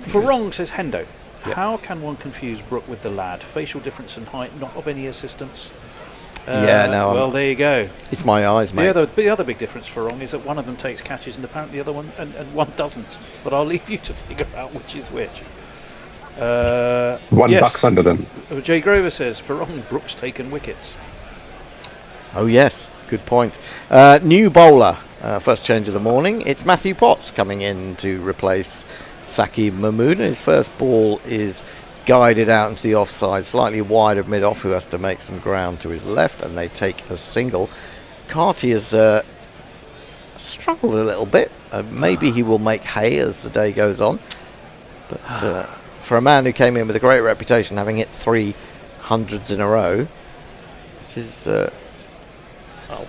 Farong says, Hendo, how can one confuse Brook with the lad? Facial difference and height, not of any assistance. Well, there you go. It's my eyes, mate. The other big difference for Farong is that one of them takes catches and apparently the other one and one doesn't. But I'll leave you to figure out which is which. One bucks under them. Jay Grover says, Farong, Brook's taken wickets. Oh, yes. Good point. New bowler. First change of the morning. It's Matthew Potts coming in to replace Saqib Mahmood. His first ball is guided out into the offside, slightly wide of mid-off, who has to make some ground to his left, and they take a single. Carty has struggled a little bit. Maybe he will make hay as the day goes on. But for a man who came in with a great reputation, having hit 300s in a row, this is,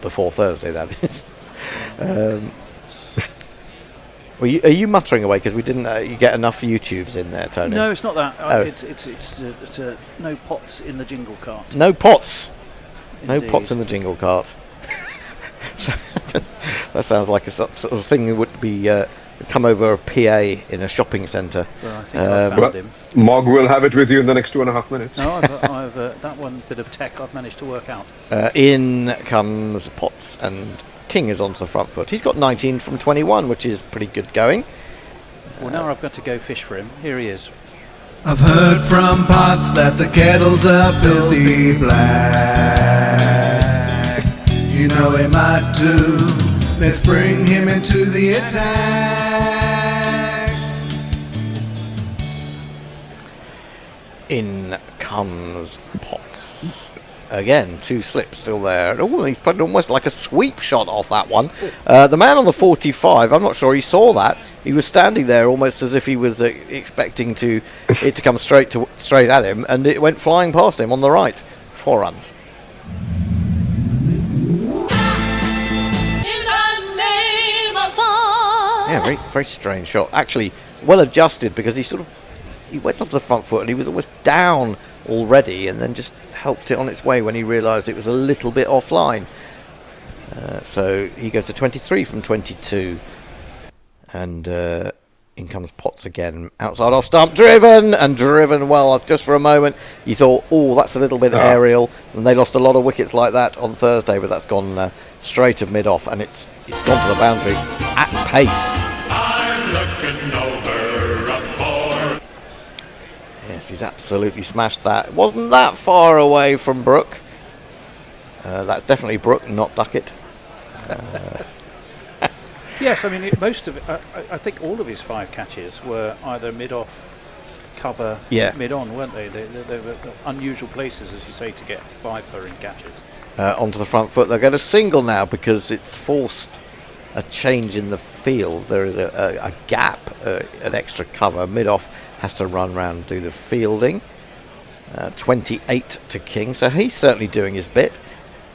before Thursday, that is. Are you muttering away because we didn't you get enough YouTubes in there, Tony? No, it's not that. It's no pots in the jingle cart. No pots. Indeed. No pots in the jingle cart. So, that sounds like a sort of thing that would be come over a PA in a shopping centre. Well, I think I found him. Mog will have it with you in the next 2.5 minutes. No, I've that one bit of tech I've managed to work out. In comes Potts, and King is onto the front foot. He's got 19 from 21, which is pretty good going. Well, now I've got to go fish for him. Here he is. I've heard from Potts that the kettles are filthy black. You know he might do. Let's bring him into the attack. In comes Potts. Again, 2 slips still there. Oh, he's put almost like a sweep shot off that one. The man on the 45, I'm not sure he saw that. He was standing there almost as if he was expecting it to come straight at him, and it went flying past him on the right. 4 runs. Yeah, very, very strange shot. Actually, well adjusted because he went onto the front foot and he was almost down already, and then just helped it on its way when he realised it was a little bit offline. So he goes to 23 from 22, and in comes Potts again, outside off stump, driven well. Just for a moment you thought, oh, that's a little bit aerial, and they lost a lot of wickets like that on Thursday, but that's gone straight of mid off, and it's gone to the boundary at pace. I'm looking over a 4. Yes, he's absolutely smashed that. It wasn't that far away from Brook. That's definitely Brook, not Duckett. Yes, I mean, most of it, I think all of his 5 catches were either mid-off, cover, mid-on, weren't they? They were unusual places, as you say, to get 5 furring catches. Onto the front foot. They'll get a single now because it's forced a change in the field. There is a gap, an extra cover. Mid-off has to run round and do the fielding. 28 to King, so he's certainly doing his bit.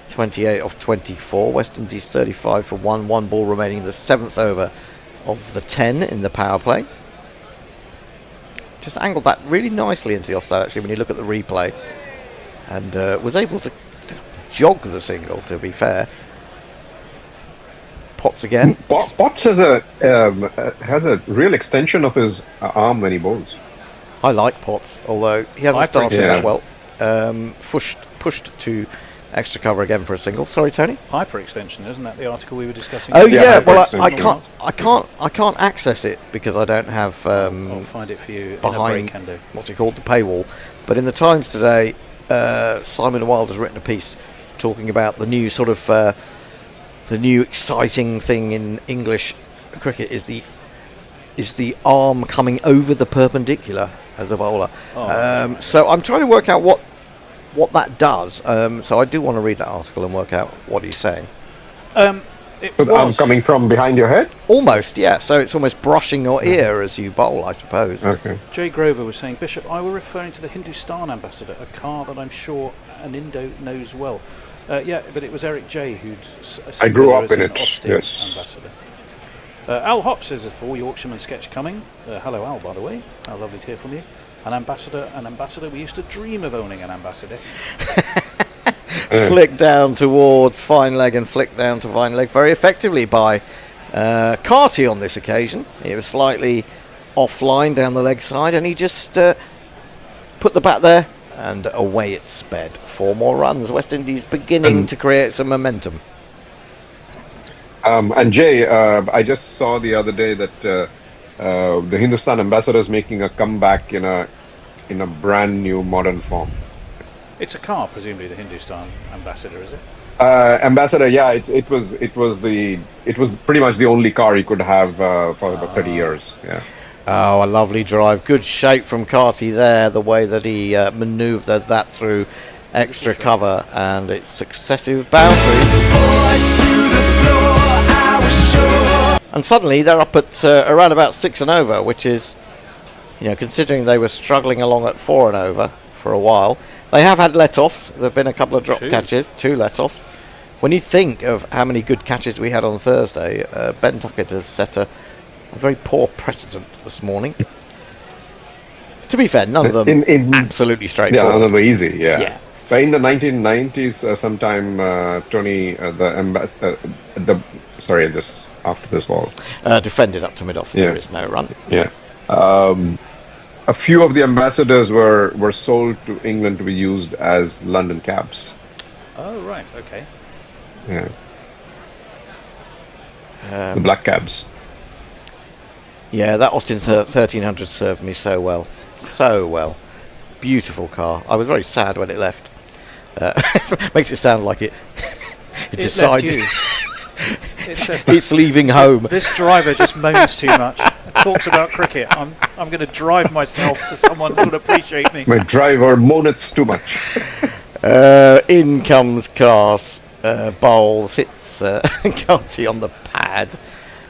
28 off 24. West Indies 35 for 1 ball remaining in the 7th over of the 10 in the power play. Just angled that really nicely into the offside, actually, when you look at the replay, and was able to jog the single, to be fair. Potts again. Potts has a real extension of his arm when he bowls. I like Potts, although he hasn't started that well. Pushed to extra cover again for a single. Sorry, Tony. Hyperextension, isn't that the article we were discussing? Oh Yeah, yeah, well hyperextension. I can't access it because I don't have I'll find it for you behind in a break, Endo. what's it called, the paywall. But in the Times today, Simon Wilde has written a piece talking about the new sort of the new exciting thing in English cricket is the arm coming over the perpendicular as a bowler. So I'm trying to work out what that does. So I do want to read that article and work out what he's saying. So the arm coming from behind your head? Almost, yeah. So it's almost brushing your ear as you bowl, I suppose. Okay. Jay Grover was saying, Bishop, I were referring to the Hindustan ambassador, a car that I'm sure an Indo knows well. Yeah, but it was Eric J. who'd I grew up in an it, Austin yes. ambassador. Al Hop says a full Yorkshireman sketch coming. Hello, Al, by the way. How lovely to hear from you. An ambassador. We used to dream of owning an ambassador. Flick down towards fine leg and flick down to fine leg very effectively by Carty on this occasion. He was slightly offline down the leg side and he just put the bat there and away it sped. 4 more runs. West Indies beginning to create some momentum. And Jay, I just saw the other day that the Hindustan ambassador is making a comeback in a brand new modern form. It's a car, presumably the Hindustan ambassador, is it? Ambassador, yeah, it was pretty much the only car he could have for about 30 years. Yeah. Oh, a lovely drive. Good shape from Carty there, the way that he manoeuvred that through extra cover, and it's successive boundaries. And suddenly they're up at around about 6 and over, which is, considering they were struggling along at 4 and over for a while. They have had let-offs. There have been a couple of drop catches, 2 let-offs. When you think of how many good catches we had on Thursday, Ben Tuckett has set a very poor precedent this morning. To be fair, none of them absolutely straightforward. Yeah, none of them easy, yeah. But in the 1990s, sometime Tony, just after this ball. Defended up to mid-off. There is no run. Yeah. A few of the ambassadors were sold to England to be used as London cabs. Oh, right, okay. Yeah. The black cabs. Yeah, that Austin 1300 served me so well. So well. Beautiful car. I was very sad when it left. Makes it sound like it decided it's leaving home. This driver just moans too much. Talks about cricket. I'm going to drive myself to someone who will appreciate me. My driver moaneth too much. In comes Cars, bowls, hits Carty on the pad,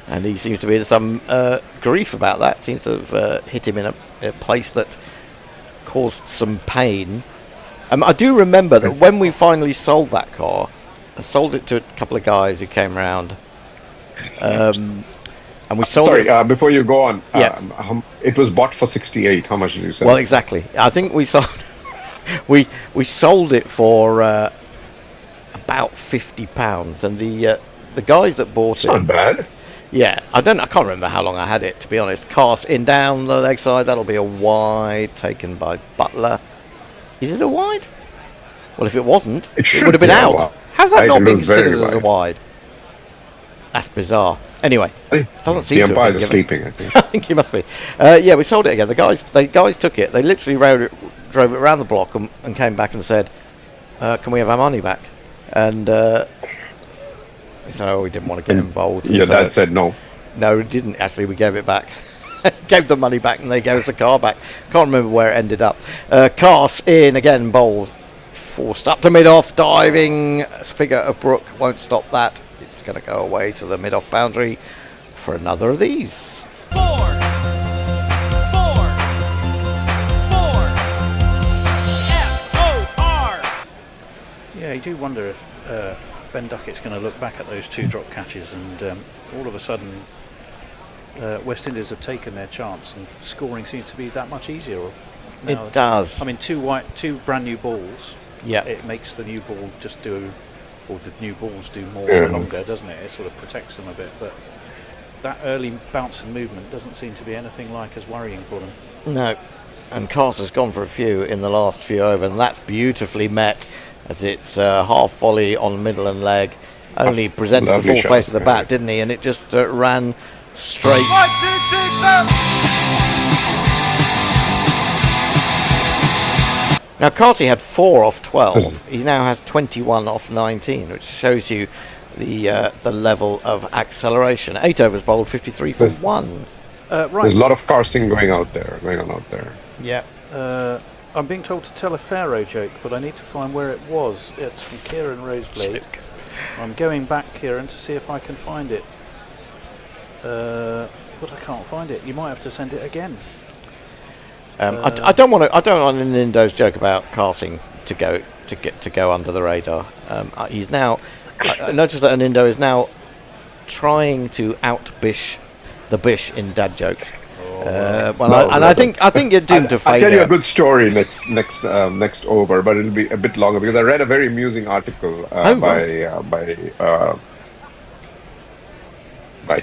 and he seems to be in some grief about that. Seems to have hit him in a place that caused some pain. I do remember that when we finally sold that car, I sold it to a couple of guys who came round. And we sold it. Before you go on, it was bought for 68. How much did you sell? Well, exactly. I think we sold we sold it for about £50, and the guys that bought it. Not bad. Yeah, I can't remember how long I had it, to be honest. Cast in down the leg side. That'll be a wide taken by Butler. Is it a wide? Well, if it wasn't, it would have been out. Well, how's that not been considered as a wide? That's bizarre. Anyway, doesn't seem the to umpires have are sleeping, I think. I think he must be. Yeah, we sold it again. The guys took it. They literally drove it around the block and came back and said, "Can we have our money back?" And they said, "Oh, we didn't want to get involved." Your dad said no. No, we didn't. Actually, we gave it back. Gave the money back, and they gave us the car back. Can't remember where it ended up. Cast in again. Bowls forced up to mid-off. Diving figure of Brook won't stop that. It's going to go away to the mid-off boundary for another of these. 4, 4, 4. F-O-R. Yeah, you do wonder if Ben Duckett's going to look back at those 2 drop catches and all of a sudden West Indies have taken their chance and scoring seems to be that much easier. It does. I mean, 2 brand new balls. Yeah. it makes the new ball just do, or the new balls do more for longer, doesn't it? It sort of protects them a bit, but that early bounce and movement doesn't seem to be anything like as worrying for them. No. And Carter's gone for a few in the last few overs, and that's beautifully met as it's half volley on middle and leg. Only presented the full face of the bat, didn't he? And it just ran straight. Now, Carty had 4 off 12. He now has 21 off 19, which shows you the level of acceleration. 8 overs bowled, 53 for 1. Right. There's a lot of carsing going on out there. Yeah. I'm being told to tell a Pharaoh joke, but I need to find where it was. It's from Kieran Roseblade. I'm going back, Kieran, to see if I can find it. But I can't find it. You might have to send it again. I don't want an Indo's joke about casting to go under the radar. He's now. I noticed that an Indo is now trying to out-bish the bish in dad jokes. I think you're doomed to failure. I'll tell you a good story next over, but it'll be a bit longer because I read a very amusing article by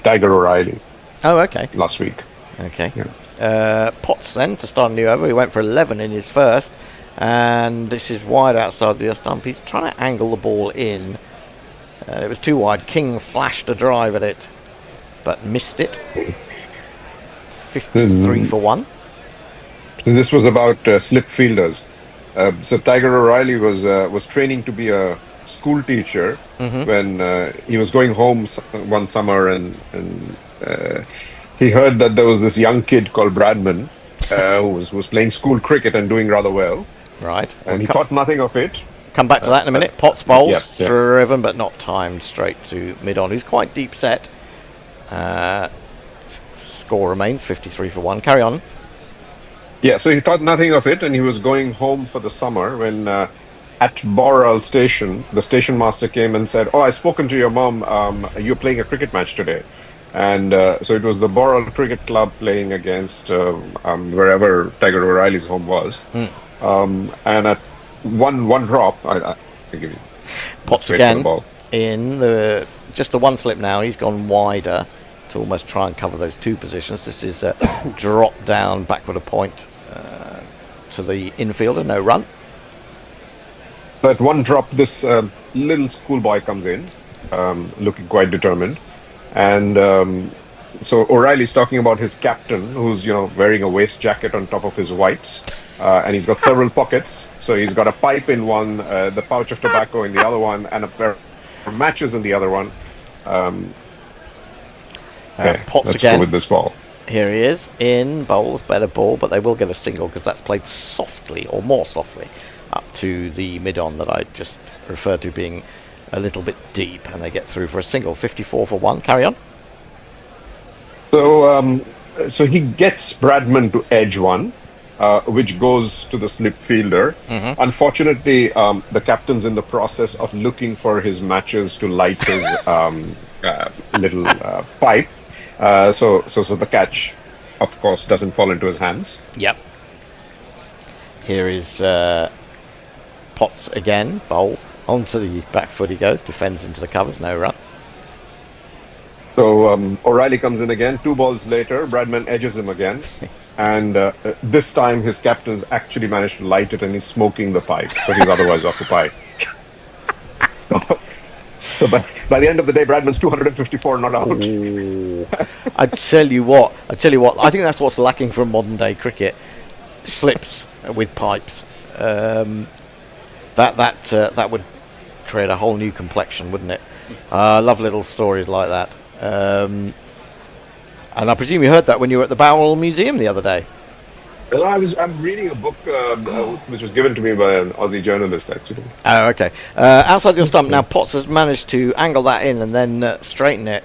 Tiger O'Reilly. Oh, okay. Last week. Okay. Yeah. Potts then to start a new over. He went for 11 in his first, and this is wide outside the stump. He's trying to angle the ball in. It was too wide. King flashed a drive at it, but missed it. 53 for 1. So this was about slip fielders. So Tiger O'Reilly was training to be a school teacher when he was going home one summer, and he heard that there was this young kid called Bradman who was playing school cricket and doing rather well. Right. And he thought nothing of it. Come back to that in a minute. Potts bowls, driven but not timed straight to mid-on. He's quite deep set. Score remains 53 for 1. Carry on. Yeah, so he thought nothing of it, and he was going home for the summer when at Boral station, the station master came and said, "Oh, I've spoken to your mom. You're playing a cricket match today." And so it was the Boral Cricket Club playing against wherever Tiger O'Reilly's home was. And at one drop, I give you Potts again in just the one slip now. He's gone wider to almost try and cover those two positions. This is a drop down backward a point to the infielder, no run. At one drop, this little schoolboy comes in, looking quite determined, and so O'Reilly's talking about his captain, who's wearing a waist jacket on top of his whites, and he's got several pockets. So he's got a pipe in one, the pouch of tobacco in the other one, and a pair of matches in the other one. Potts let's again go with this ball. Here he is in bowls, better ball, but they will get a single because that's played softly or more softly up to the mid-on that I just referred to being a little bit deep, and they get through for a single. 54 for 1. Carry on. So he gets Bradman to edge one, which goes to the slip fielder. Unfortunately, the captain's in the process of looking for his matches to light his little pipe. So the catch, of course, doesn't fall into his hands. Yep. Here is Potts again, bowls onto the back foot. He goes, defends into the covers, no run. So O'Reilly comes in again. 2 balls later, Bradman edges him again, and this time his captain's actually managed to light it, and he's smoking the pipe. So he's otherwise occupied. So by the end of the day, Bradman's 254 not out. I tell you what. I think that's what's lacking from modern day cricket: slips with pipes. That would create a whole new complexion, wouldn't it? I love little stories like that. And I presume you heard that when you were at the Bowral Museum the other day. Well, I'm reading a book which was given to me by an Aussie journalist, actually. Oh, okay. Outside your stump now, Potts has managed to angle that in and then straighten it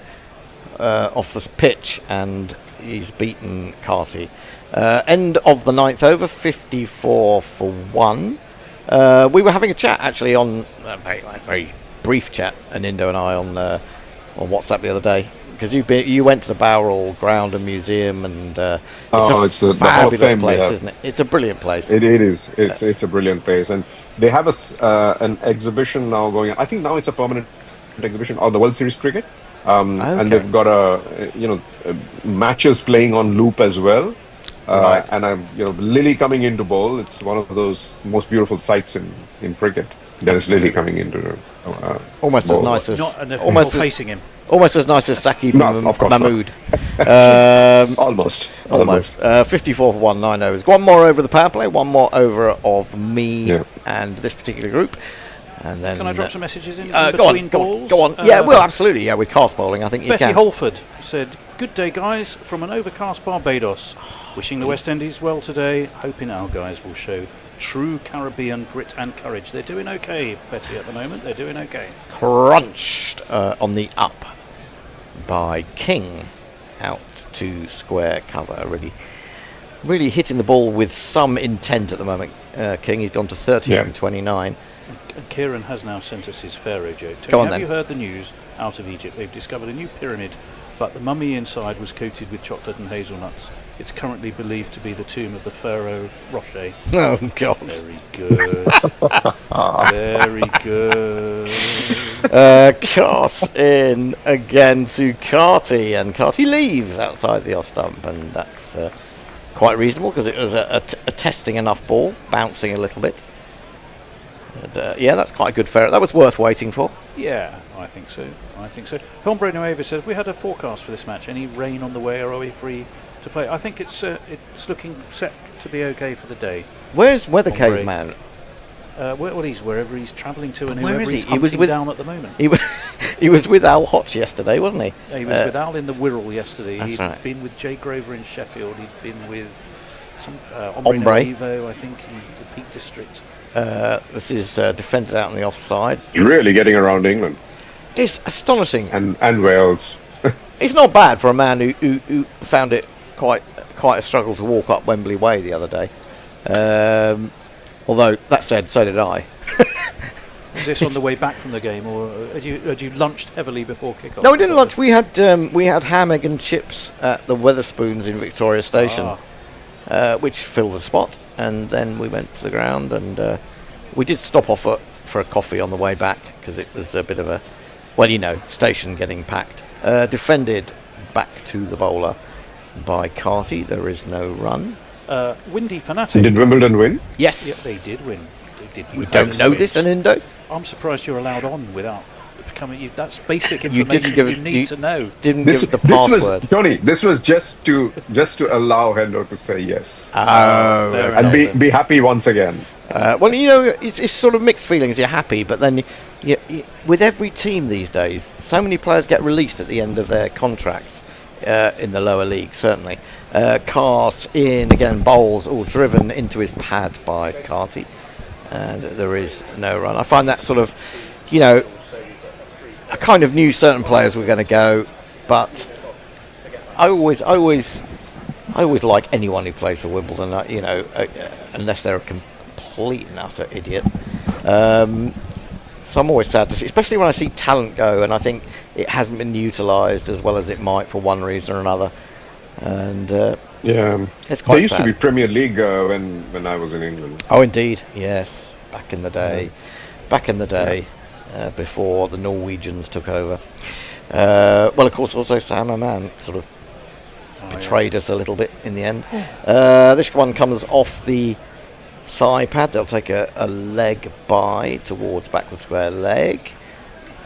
off the pitch, and he's beaten Carty. End of the 9th over, 54 for 1. We were having a chat actually on a very brief chat, an Indo and I on WhatsApp the other day, because you went to the Bowral Ground and Museum, and it's a the Hall of fabulous Fame, place, yeah. isn't it? It's a brilliant place. It is. It's a brilliant place, and they have an exhibition now going on. I think now it's a permanent exhibition of the World Series cricket, and they've got matches playing on loop as well. Right. And Lily coming into bowl. It's one of those most beautiful sights in cricket. There is Lily coming into almost bowl. as nice as Not enough almost people as, facing him. almost as nice as Saqib No, of course not. Mahmood. Almost. 54 for 1 overs. One more over the power play, one more over of me and this particular group. And then Can I drop some messages in go between on, balls? Go on. Yeah, well, absolutely. Yeah, with cast bowling, I think you Betty can. Holford said, "Good day, guys, from an overcast Barbados. Wishing the West Indies well today. Hoping our guys will show true Caribbean grit and courage." They're doing okay, Betty, at the moment. They're doing okay. Crunched on the up by King out to square cover. Really hitting the ball with some intent at the moment. King, he's gone to 30 from 29. And Kieran has now sent us his Pharaoh joke. Go on, Have then. you heard the news out of Egypt? They've discovered a new pyramid, but the mummy inside was coated with chocolate and hazelnuts. It's currently believed to be the tomb of the Pharaoh Rocher. Oh, God. Very good. Very good. Cast in again to Carty, and Carty leaves outside the off stump, and that's quite reasonable because it was a testing enough ball, bouncing a little bit. And, that's quite a good fair. That was worth waiting for. Yeah, I think so. Hombre Nueva says, we had a forecast for this match. Any rain on the way, or are we free to play? I think it's looking set to be okay for the day. Where's Weather Hombre. Cave Man? He's wherever he's travelling to, and Where whoever is he? he's He was hunting with- down at the moment. He was with Al Hodge yesterday, wasn't he? Yeah, he was with Al in the Wirral yesterday. That's He'd right. been with Jay Grover in Sheffield. He'd been with some Hombre Hombre. Nuevo, I think, in the Peak District. This is defended out on the offside. Really getting around England It's astonishing. and Wales. It's not bad for a man who found it quite a struggle to walk up Wembley Way the other day. Although that said, so did I. Was this on the way back from the game, or had you lunched heavily before kick-off? No, we didn't lunch. We had ham, egg, and chips at the Weatherspoons in Victoria Station, which filled the spot. And then we went to the ground, and we did stop off for a coffee on the way back because it was a bit of a, station getting packed. Defended back to the bowler by Carty. There is no run. Windy Fanatic. Did Wimbledon win? Yes. Yeah, they did win. They did. You don't know this, Anindo? I'm surprised you're allowed on without becoming. That's basic You information didn't give you it. need to know. Didn't give it the password. Tony, this was just to allow Hendo to say yes Oh, fair and enough. be happy once again. It's sort of mixed feelings. You're happy, but then with every team these days, so many players get released at the end of their contracts in the lower league, certainly. Cars in, again, bowls all driven into his pad by Carty, and there is no run. I find that sort of, I kind of knew certain players were going to go, but I always like anyone who plays for Wimbledon, unless they're a complete and utter idiot. So I'm always sad to see, especially when I see talent go, and I think it hasn't been utilised as well as it might for one reason or another. And it's quite There used sad. to be Premier League when I was in England. Oh, indeed, yes. Back in the day, before the Norwegians took over. Well, of course, also Sam Aman sort of betrayed us a little bit in the end. This one comes off the thigh pad. They'll take a leg by towards backward square leg.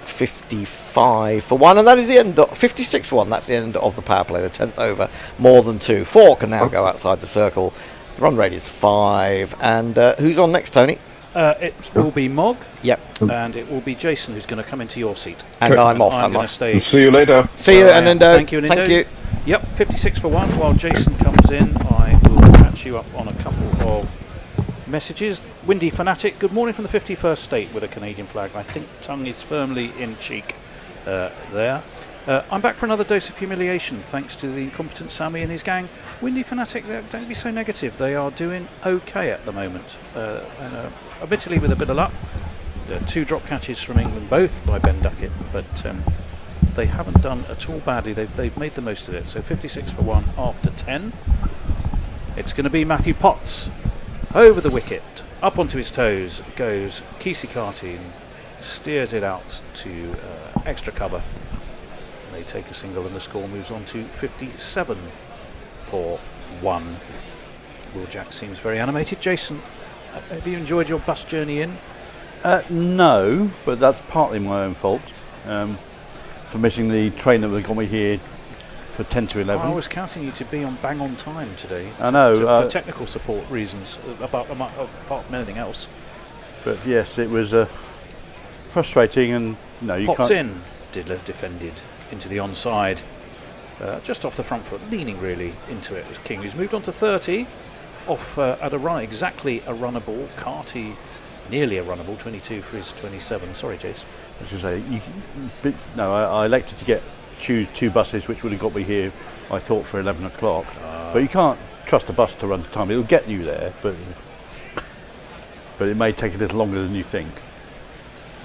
55 for one, and that is the end. 56 for one. That's the end of the power play. The 10th over, more than two. 4 can now go outside the circle. The run rate is 5. And who's on next, Tony? It will be Mog. Yep. And it will be Jason who's going to come into your seat. And I'm off. I'm am going I? to stay. See you later. See you, Anindo. Thank you, Anindo. Thank you. Yep, 56 for one. While Jason comes in, I will catch you up on a couple of messages. Windy Fanatic, good morning from the 51st state with a Canadian flag. I think tongue is firmly in cheek there. I'm back for another dose of humiliation thanks to the incompetent Sammy and his gang. Windy Fanatic, don't be so negative. They are doing okay at the moment. Admittedly with a bit of luck. 2 drop catches from England, both by Ben Duckett, but they haven't done at all badly. They've made the most of it. So 56 for 1 after 10. It's going to be Matthew Potts over the wicket, up onto his toes goes Kisikati, steers it out to extra cover. They take a single and the score moves on to 57 for 1. Will Jack seems very animated. Jason, have you enjoyed your bus journey in? No, but that's partly my own fault for missing the train that got me here for 10 to 11. I was counting you to be on bang on time today. I know. For technical support reasons, apart from anything else. But yes, it was frustrating, and no, you Potts can't. in, Diddler defended into the onside, just off the front foot, leaning really into it was King, who's moved on to 30, off at a run, exactly a runnable. Carty nearly a runnable, 22 for his 27. Sorry, Jace. I was going to say, I elected to choose 2 buses, which would have got me here, I thought, for 11 o'clock. But you can't trust a bus to run to time. It'll get you there, but it may take a little longer than you think.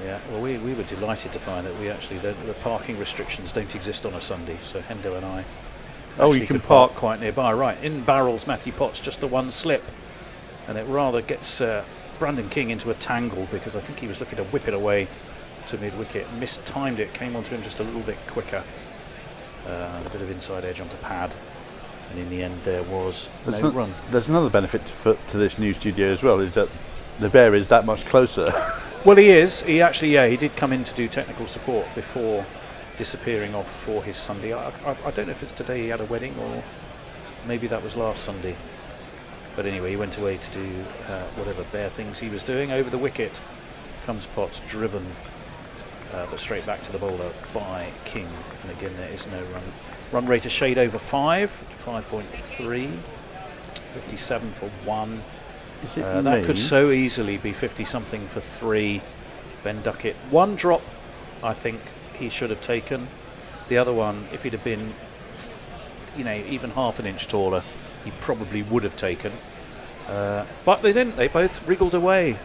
Yeah, well, we were delighted to find that we actually the parking restrictions don't exist on a Sunday. So Hendo and I you can could park quite nearby. Right, in barrels Matthew Potts, just the one slip, and it rather gets Brandon King into a tangle, because I think he was looking to whip it away to mid-wicket, mistimed it, came onto him just a little bit quicker, a bit of inside edge onto pad, and in the end there was no run. There's another benefit to this new studio as well, is that the bear is that much closer. Well, he is. He actually, he did come in to do technical support before disappearing off for his Sunday. I don't know if it's today he had a wedding, or maybe that was last Sunday. But anyway, he went away to do whatever bear things he was doing. Over the wicket comes Potts, driven but straight back to the bowler by King. And again, there is no run. Run rate a shade over 5.3, 57 for 1. That could so easily be 50-something for 3. Ben Duckett, 1 drop, I think he should have taken. The other one, if he'd have been, even half an inch taller, he probably would have taken. But they didn't. They both wriggled away.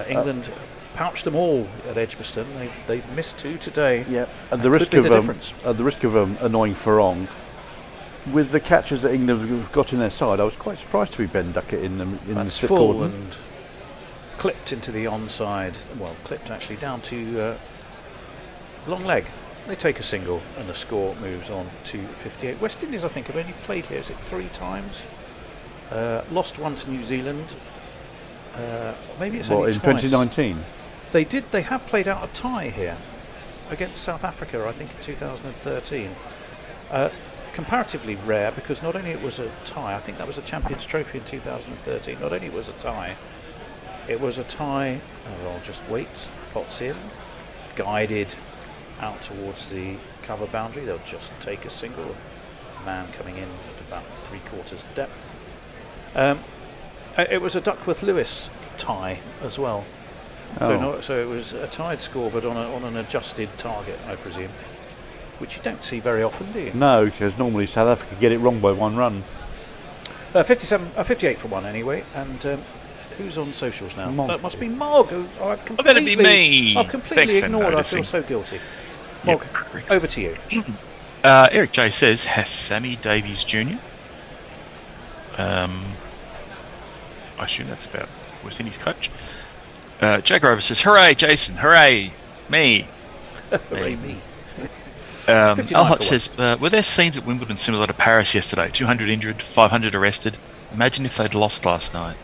England pouched them all at Edgbaston. They missed 2 today. Yeah, at the risk of annoying Farong, with the catches that England have got in their side, I was quite surprised to be Ben Duckett in the slip full cordon. and clipped into the onside. Well, clipped actually down to long leg. They take a single and the score moves on to 58. West Indies, I think, have only played here, is it 3 times? Lost 1 to New Zealand. Maybe it's only in twice. 2019? They have played out a tie here against South Africa, I think, in 2013. Comparatively rare, because not only it was a tie, I think that was a Champions Trophy in 2013, not only was it was a tie, I'll just wait, Potts in, guided out towards the cover boundary. They'll just take a single, man coming in at about 3/4 depth. It was a Duckworth-Lewis tie as well. So it was a tied score, but on an adjusted target, I presume, which you don't see very often, do you? No, because normally South Africa get it wrong by 1 run. 58 for 1 anyway. And who's on socials now? Mog. That must be Mog. I've better be me. I've completely Thanks for ignored. I noticing. feel so guilty. Mog, over to you. Eric J says, has Sammy Davies Jr. I assume that's about West Indies coach. Jack Rover says, hooray, Jason, hooray, me. Hooray, me. Al Hutch says, were there scenes at Wimbledon similar to Paris yesterday? 200 injured, 500 arrested. Imagine if they'd lost last night.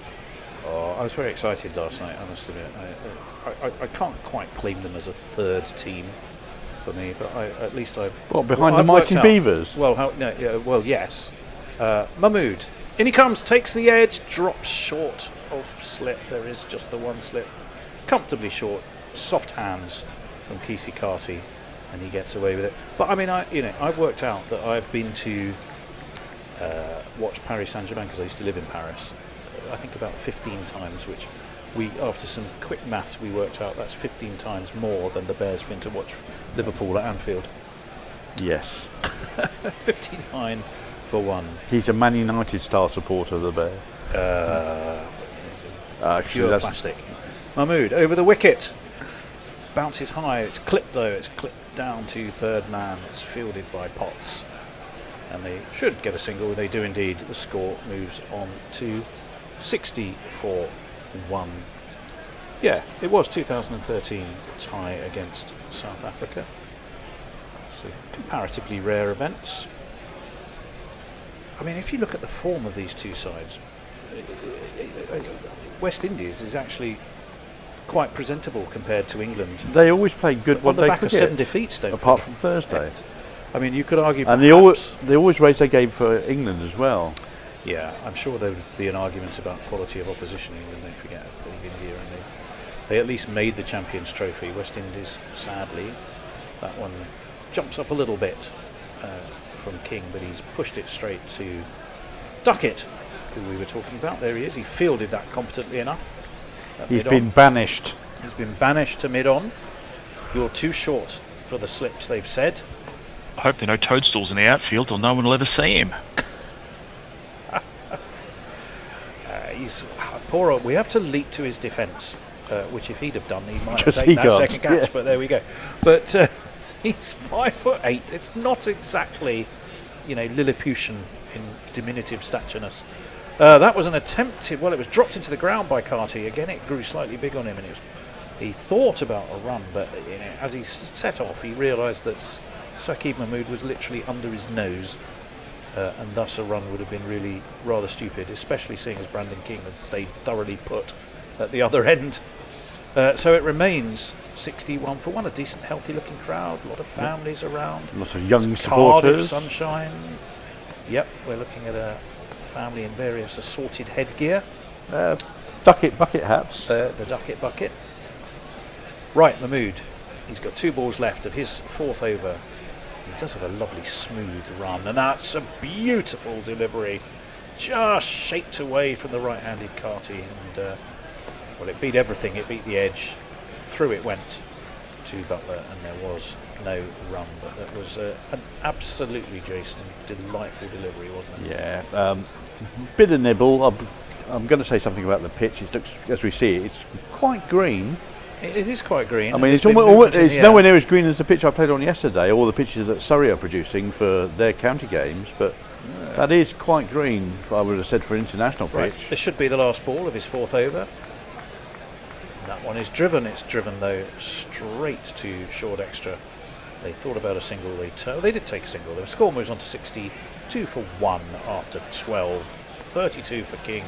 Oh, I was very excited last night, I must admit. I can't quite claim them as a third team for me, but at least I've... What, behind the mighty Beavers? Well, yes. Mahmood. In he comes, takes the edge, drops short of slip. There is just the one slip. Comfortably short, soft hands from Kisikati, and he gets away with it. But I mean, I've worked out that I've been to watch Paris Saint-Germain, because I used to live in Paris, I think about 15 times, which after some quick maths, we worked out that's 15 times more than the Bears been to watch Liverpool at Anfield. Yes. 59 for 1. He's a Man United star supporter, the Bear. Pure plastic. Mahmood over the wicket. bounces high. It's clipped though. It's clipped down to third man. It's fielded by Potts, and they should get a single. They do indeed. The score moves on to 60 for 1. Yeah, it was 2013 tie against South Africa. So comparatively rare events. I mean, if you look at the form of these two sides, West Indies is actually quite presentable compared to England. They always play good on the one-day back cricket. of 7 defeats, don't apart they? from Thursday. I mean, you could argue, and they always raise their game for England as well. Yeah, I'm sure there would be an argument about quality of opposition. Don't forget, India, and they at least made the Champions Trophy. West Indies, sadly, that one jumps up a little bit from King, but he's pushed it straight to Duckett, who we were talking about. There he is. He fielded that competently enough. He's been banished. He's been banished to mid-on. You're too short for the slips, they've said. I hope there are no toadstools in the outfield, or no one will ever see him. He's poor old. We have to leap to his defence, which if he'd have done, he might have Because taken he that can't, second catch. yeah. But there we go. But he's 5'8". It's not exactly, Lilliputian in diminutive statureness. That was an attempted. Well, it was dropped into the ground by Carty. Again, it grew slightly big on him, and he thought about a run, but as he set off, he realised that Saqib Mahmood was literally under his nose. And thus a run would have been really rather stupid, especially seeing as Brandon King had stayed thoroughly put at the other end. So it remains 61 for 1, a decent, healthy-looking crowd, a lot of families around. Lots of young Cardiff supporters. sunshine. Yep, we're looking at a family in various assorted headgear. Bucket hats. The Duckett bucket. Right, Mahmood. He's got 2 balls left of his 4th over. He does have a lovely smooth run, and that's a beautiful delivery, just shaped away from the right-handed Carty, and well, it beat everything. It beat the edge, through it went to Butler, and there was no run. But that was an absolutely, Jason, delightful delivery, wasn't it? Yeah, bit of nibble. I'm going to say something about the pitch. It looks, as we see it, it's quite green. It is quite green. I mean, it's nowhere near as green as the pitch I played on yesterday, or the pitches that Surrey are producing for their county games, but that is quite green, I would have said, for an international pitch. This should be the last ball of his 4th over. That one is driven. It's driven, though, straight to short extra. They thought about a single. They did take a single. The score moves on to 62 for 1 after 12. 32 for King,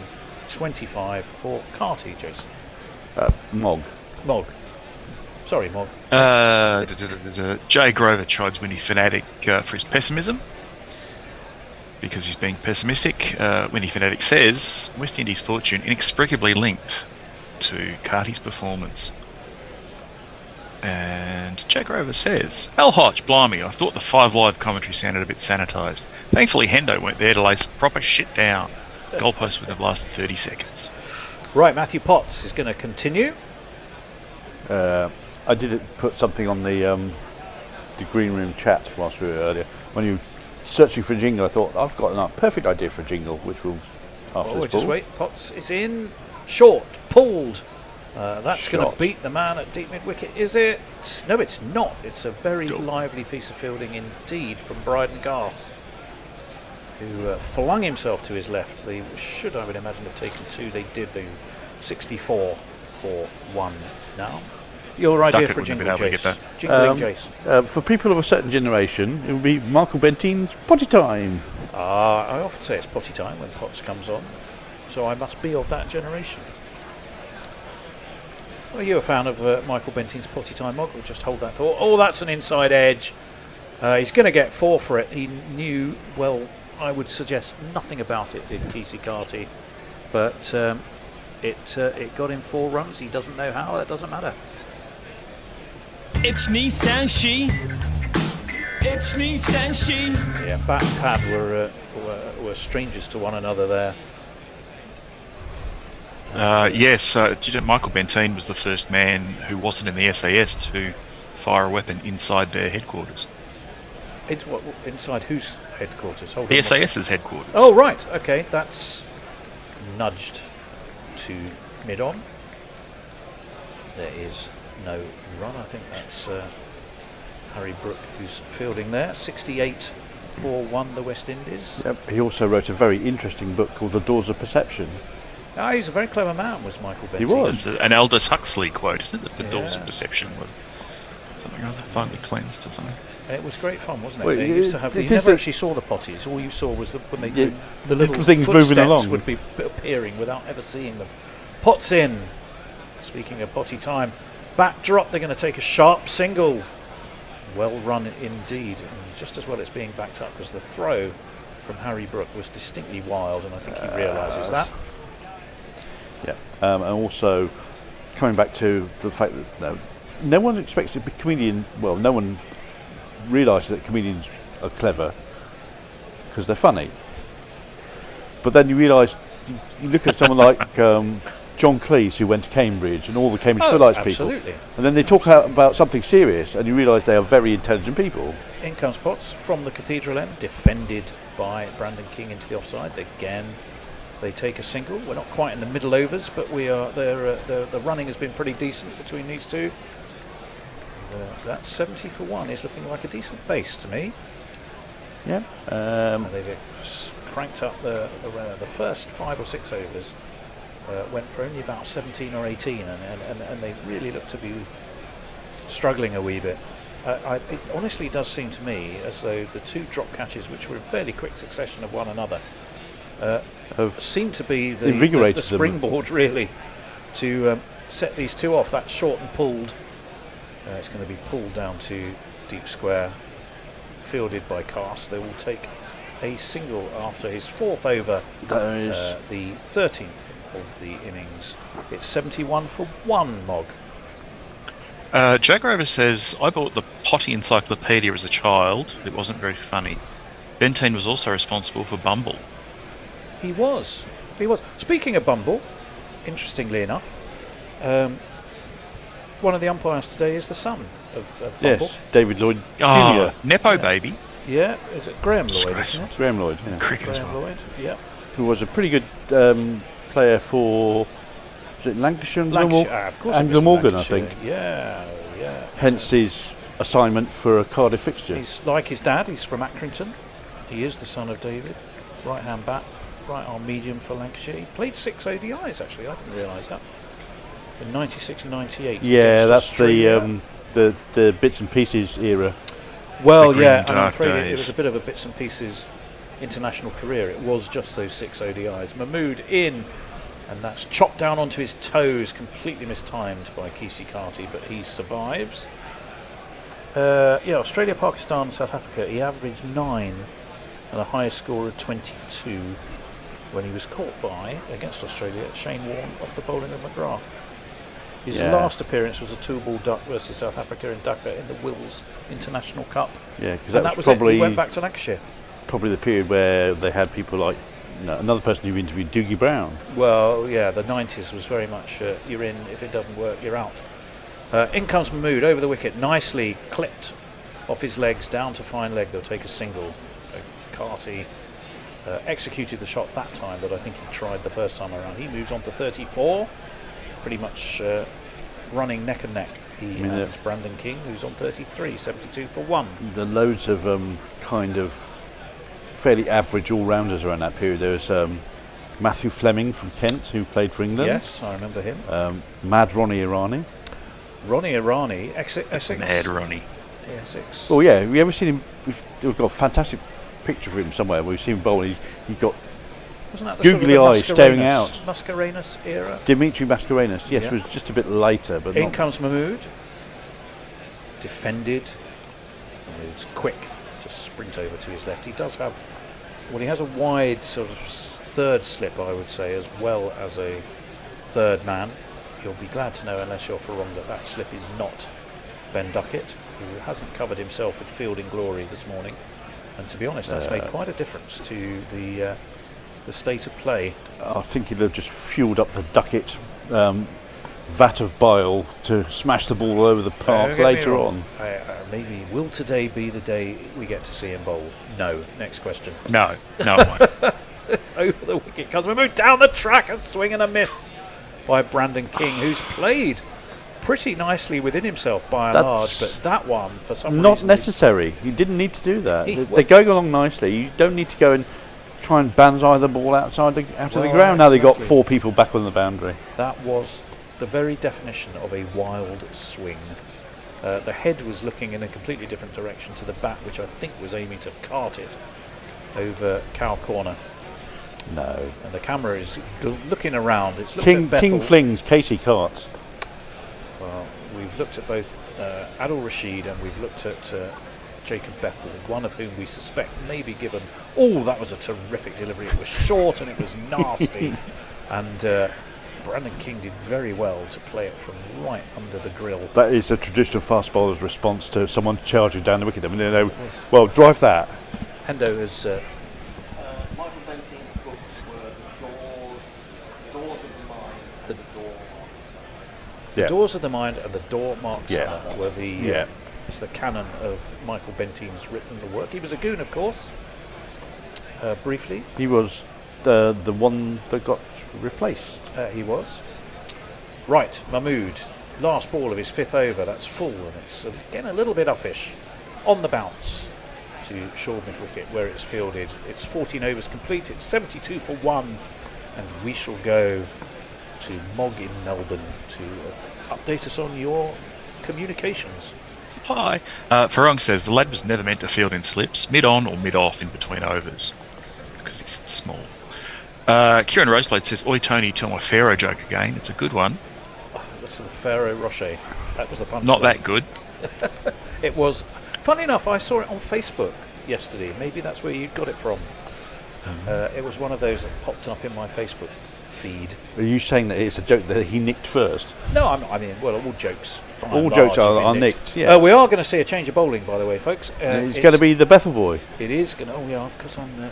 25 for Carty, Jason. Mog. Sorry, Mog. Jay Grover chides Winnie Fanatic for his pessimism, because he's being pessimistic. Winnie Fanatic says West Indies' fortune inextricably linked to Carty's performance. And Jay Grover says, Al Hodge, blimey, I thought the 5 Live commentary sounded a bit sanitised. Thankfully Hendo weren't there to lay some proper shit down. Goalpost would have lasted 30 seconds. Right, Matthew Potts is going to continue. I did put something on the green room chat whilst we were earlier. When you were searching for a jingle, I thought, I've got a perfect idea for a jingle, which will, after this ball. Just wait. Potts is in. Short. Pulled. That's going to beat the man at deep mid-wicket, is it? No, it's not. It's a very lively piece of fielding indeed from Bryden Garth, who flung himself to his left. They should, I would imagine, have taken 2. They did. They 64 for 1 now. Your idea for a jingle, Jace? Jingling Jace. For people of a certain generation, it would be Michael Bentine's Potty Time. I often say it's potty time when Potts comes on, so I must be of that generation. Are you a fan of Michael Bentine's Potty Time, Mog? We'll just hold that thought. Oh, that's an inside edge. He's going to get 4 for it. He knew, well, I would suggest nothing about it, did Kesey Carty. But it got him 4 runs. He doesn't know how. That doesn't matter. It's Nissan She. It's Nissan She. Yeah, bat and pad were strangers to one another there. Yes, do you know Michael Bentine was the first man who wasn't in the SAS to fire a weapon inside their headquarters. Inside whose headquarters? Hold the on, SAS's headquarters. Oh, right. Okay, that's nudged to mid-on. There is no run. I think that's Harry Brook who's fielding there. 68 for 1 the West Indies. Yep. He also wrote a very interesting book called The Doors of Perception. He's a very clever man, was Michael Benty. He was. It's an Aldous Huxley quote, isn't it? The doors of perception were something rather finely cleansed or something. It was great fun, wasn't it? Well, they used to have. You never actually saw the potties. All you saw was when they the little things moving along would be appearing without ever seeing them. Pots in. Speaking of potty time, back drop. They're going to take a sharp single. Well run indeed, and just as well it's being backed up because the throw from Harry Brook was distinctly wild, and I think he realises that. Yeah, and also coming back to the fact that no one expects a comedian. Well, no one realises that comedians are clever because they're funny. But then you realise, you look at someone like John Cleese, who went to Cambridge, and all the Cambridge Phillies people, and then they talk about something serious, and you realise they are very intelligent people. In comes Potts from the cathedral end, defended by Brandon King into the offside. Again, they take a single. We're not quite in the middle overs, but we are there. The running has been pretty decent between these two. That 70 for 1 is looking like a decent base to me. Yeah. They've cranked up the first 5 or 6 overs. Went for only about 17 or 18, and they really look to be struggling a wee bit. It honestly does seem to me as though the 2 drop catches, which were in fairly quick succession of one another, seem to be the springboard really to set these 2 off. That short and pulled. It's going to be pulled down to deep square, fielded by Cast. They will take a single after his 4th over, the 13th of the innings. It's 71 for 1, Mog. Jack Rover says, I bought the Potty Encyclopedia as a child. It wasn't very funny. Benteen was also responsible for Bumble. He was. Speaking of Bumble, interestingly enough, one of the umpires today is the son of Bumble. Yes, David Lloyd Jr. Nepo baby. Yeah, is it Graham Lloyd, isn't it? Graham Lloyd, yeah. Cricket as Graham well. Lloyd, yeah. Who was a pretty good player for Lancashire of course, and Glamorgan, I think. Yeah. Hence his assignment for a Cardiff fixture. He's like his dad, he's from Accrington. He is the son of David. Right hand bat, right arm medium for Lancashire. He played 6 ODIs actually, I didn't realise that. In 96 and 98. Yeah, that's the bits and pieces era. Well, yeah, and I'm afraid it was a bit of a bits and pieces international career. It was just those 6 ODIs. Mahmood in, and that's chopped down onto his toes, completely mistimed by Kesey Carty, but he survives. Australia, Pakistan, South Africa. He averaged 9 and a highest score of 22 when he was caught by, against Australia, Shane Warne off the bowling of McGrath. His last appearance was a 2-ball duck versus South Africa in Dhaka in the Wills International Cup. Yeah, because that was probably it. He went back to Lancashire. Probably the period where they had people like another person who interviewed, Doogie Brown. Well, yeah, the 90s was very much you're in, if it doesn't work, you're out. In comes Mahmood over the wicket, nicely clipped off his legs down to fine leg. They'll take a single. So Carty executed the shot that time that I think he tried the first time around. He moves on to 34. Pretty much running neck and neck, and Brandon King, who's on 33, 72 for 1. There are loads of kind of fairly average all-rounders around that period. There was Matthew Fleming from Kent, who played for England. Yes, I remember him. Mad Ronnie Irani. Ronnie Irani, Essex. Mad Ronnie. Essex. Oh yeah, have you ever seen him? We've got a fantastic picture of him somewhere. We've seen him bowling. He's got wasn't that the googly sort of eyes staring out. Mascarenhas era? Dimitri Mascarenhas, yes, was just a bit later. But in comes Mahmood. Defended. Mahmood's quick to sprint over to his left. He does have, he has a wide sort of third slip, I would say, as well as a third man. You'll be glad to know, unless you're for wrong, that slip is not Ben Duckett, who hasn't covered himself with fielding glory this morning. And to be honest, that's made quite a difference to the state of play. I think he'll have just fueled up the Duckett vat of bile to smash the ball all over the park later on. Maybe will today be the day we get to see him bowl? No. Next question. No, it won't. Over the wicket comes Mahmood down the track, a swing and a miss by Brandon King, who's played pretty nicely within himself by and That's large, but that one, for some not reason... necessary. You didn't need to do that. He- They're going along nicely. You don't need to go and try and banzai the ball out of the ground. Now they've got exactly. 4 people back on the boundary. That was the very definition of a wild swing. The head was looking in a completely different direction to the bat, which I think was aiming to cart it over cow corner. No. And the camera is looking around. It's looked at Bethel. King flings, Casey carts. Well, we've looked at both Adil Rashid and we've looked at Jacob Bethel, one of whom we suspect may be given... Oh, that was a terrific delivery. It was short and it was nasty. And Brandon King did very well to play it from right under the grill. That is a traditional fast bowler's response to someone charging down the wicket. I mean, you know, well, drive that. Hendo has... Michael Benting's books were the doors of the mind and the door marks. The Doors of the Mind and the Door Mark Summer were the... It's the canon of Michael Benting's written work. He was a goon, of course, briefly. He was the one that got replaced. He was. Right, Mahmood. Last ball of his 5th over. That's full, and it's again a little bit uppish. On the bounce to short mid-wicket, where it's fielded. It's 14 overs complete. It's 72 for 1. And we shall go to Mog in Melbourne to update us on your communications. Hi. Farong says the lad was never meant to field in slips, mid-on or mid-off in between overs. It's because he's small. Kieran Roseblade says, Oi Tony, tell my Pharaoh joke again. It's a good one. That's the Pharaoh Rocher. That was the punch. Not that good. It was. Funny enough, I saw it on Facebook yesterday. Maybe that's where you got it from. It was one of those that popped up in my Facebook feed. Are you saying that it's a joke that he nicked first? No, I'm not. I mean, well, all jokes. by All and jokes large have are been nicked, yes. We are going to see a change of bowling, by the way, folks. It's going to be the Bethel boy. It is going to. Oh, yeah, because I'm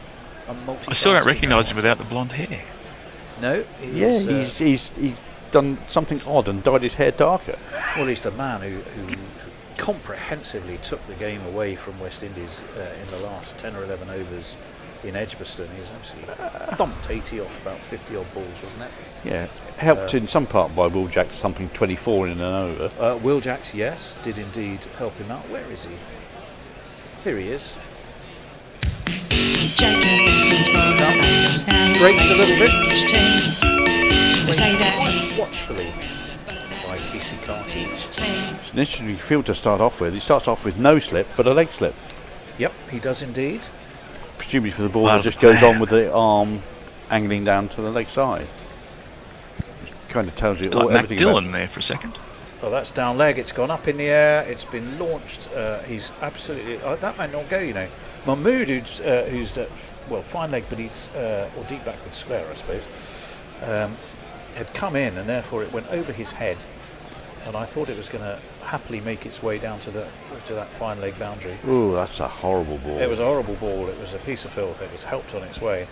multitasking. I still don't recognise him without the blonde hair. No. Yeah, he's done something odd and dyed his hair darker. Well, he's the man who comprehensively took the game away from West Indies in the last 10 or 11 overs in Edgbaston. He's absolutely thumped 80 off about 50 odd balls, wasn't it? Yeah, helped in some part by Will Jacks thumping 24 in an over. Will Jacks, yes, did indeed help him out. Where is he? Here he is. Breaks a little bit. Watchfully by Casey Carty. It's an interesting field to start off with. He starts off with no slip, but a leg slip. Yep, he does indeed. Presumably for the ball that just goes on with the arm angling down to the leg side. Which kind of tells you Like Mac everything Dillon about there for a second. Well, that's down leg. It's gone up in the air. It's been launched. He's absolutely... that might not go, you know. Mahmood, who's fine leg, but he's... or deep backward square, I suppose, had come in, and therefore it went over his head. And I thought it was going to happily make its way down to that fine leg boundary. Ooh, that's a horrible ball. It was a horrible ball. It was a piece of filth. It was helped on its way.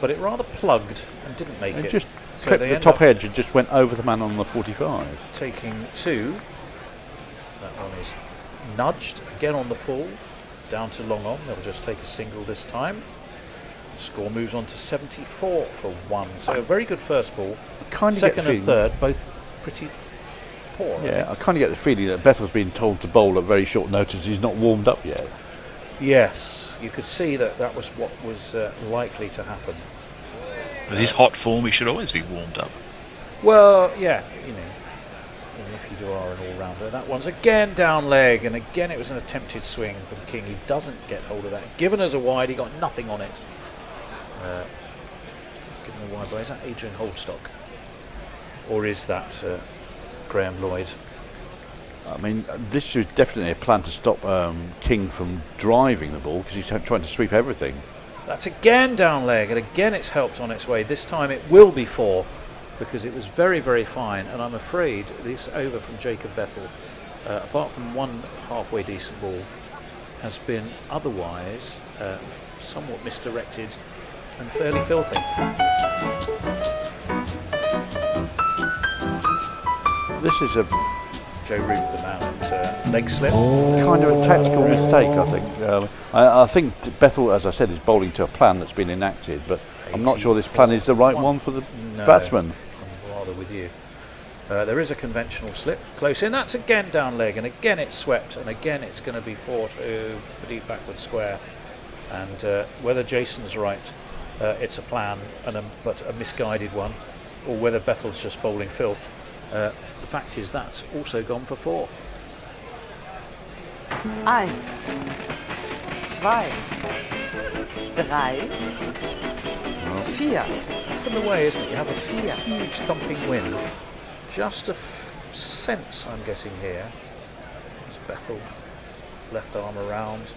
But it rather plugged and didn't make it. It just So clipped they the end top up edge and just went over the man on the 45. taking 2. That one is nudged again on the full, down to long on. They'll just take a single this time. Score moves on to 74 for 1. So a very good first ball. Second and third, both pretty poor. Yeah, I kind of get the feeling that Bethel's been told to bowl at very short notice. He's not warmed up yet. Yes, you could see that was what was likely to happen. With his hot form, he should always be warmed up. Well, yeah, you know, if you are an all-rounder. That one's again down leg, and again it was an attempted swing from King. He doesn't get hold of that. Given as a wide, he got nothing on it. Given a wide, but is that Adrian Holdstock? Or is that Graham Lloyd? I mean, this is definitely a plan to stop King from driving the ball because he's trying to sweep everything. That's again down leg, and again it's helped on its way. This time it will be 4 because it was very, very fine, and I'm afraid this over from Jacob Bethel, apart from one halfway decent ball, has been otherwise somewhat misdirected and fairly filthy. This is a Joe Root, the man at leg slip. kind of a tactical mistake, I think. I think Bethel, as I said, is bowling to a plan that's been enacted, but I'm not sure this plan is the right one for the batsman. I'm rather with you. There is a conventional slip close in. That's again down leg, and again it's swept, and again it's going to be 4 to the deep backward square. And whether Jason's right, it's a plan, but a misguided one, or whether Bethel's just bowling filth. The fact is that's also gone for 4. 1, 2, 3, 4. From the way, isn't it? You have a huge thumping wind. Just a sense I'm getting here. As Bethel left arm around.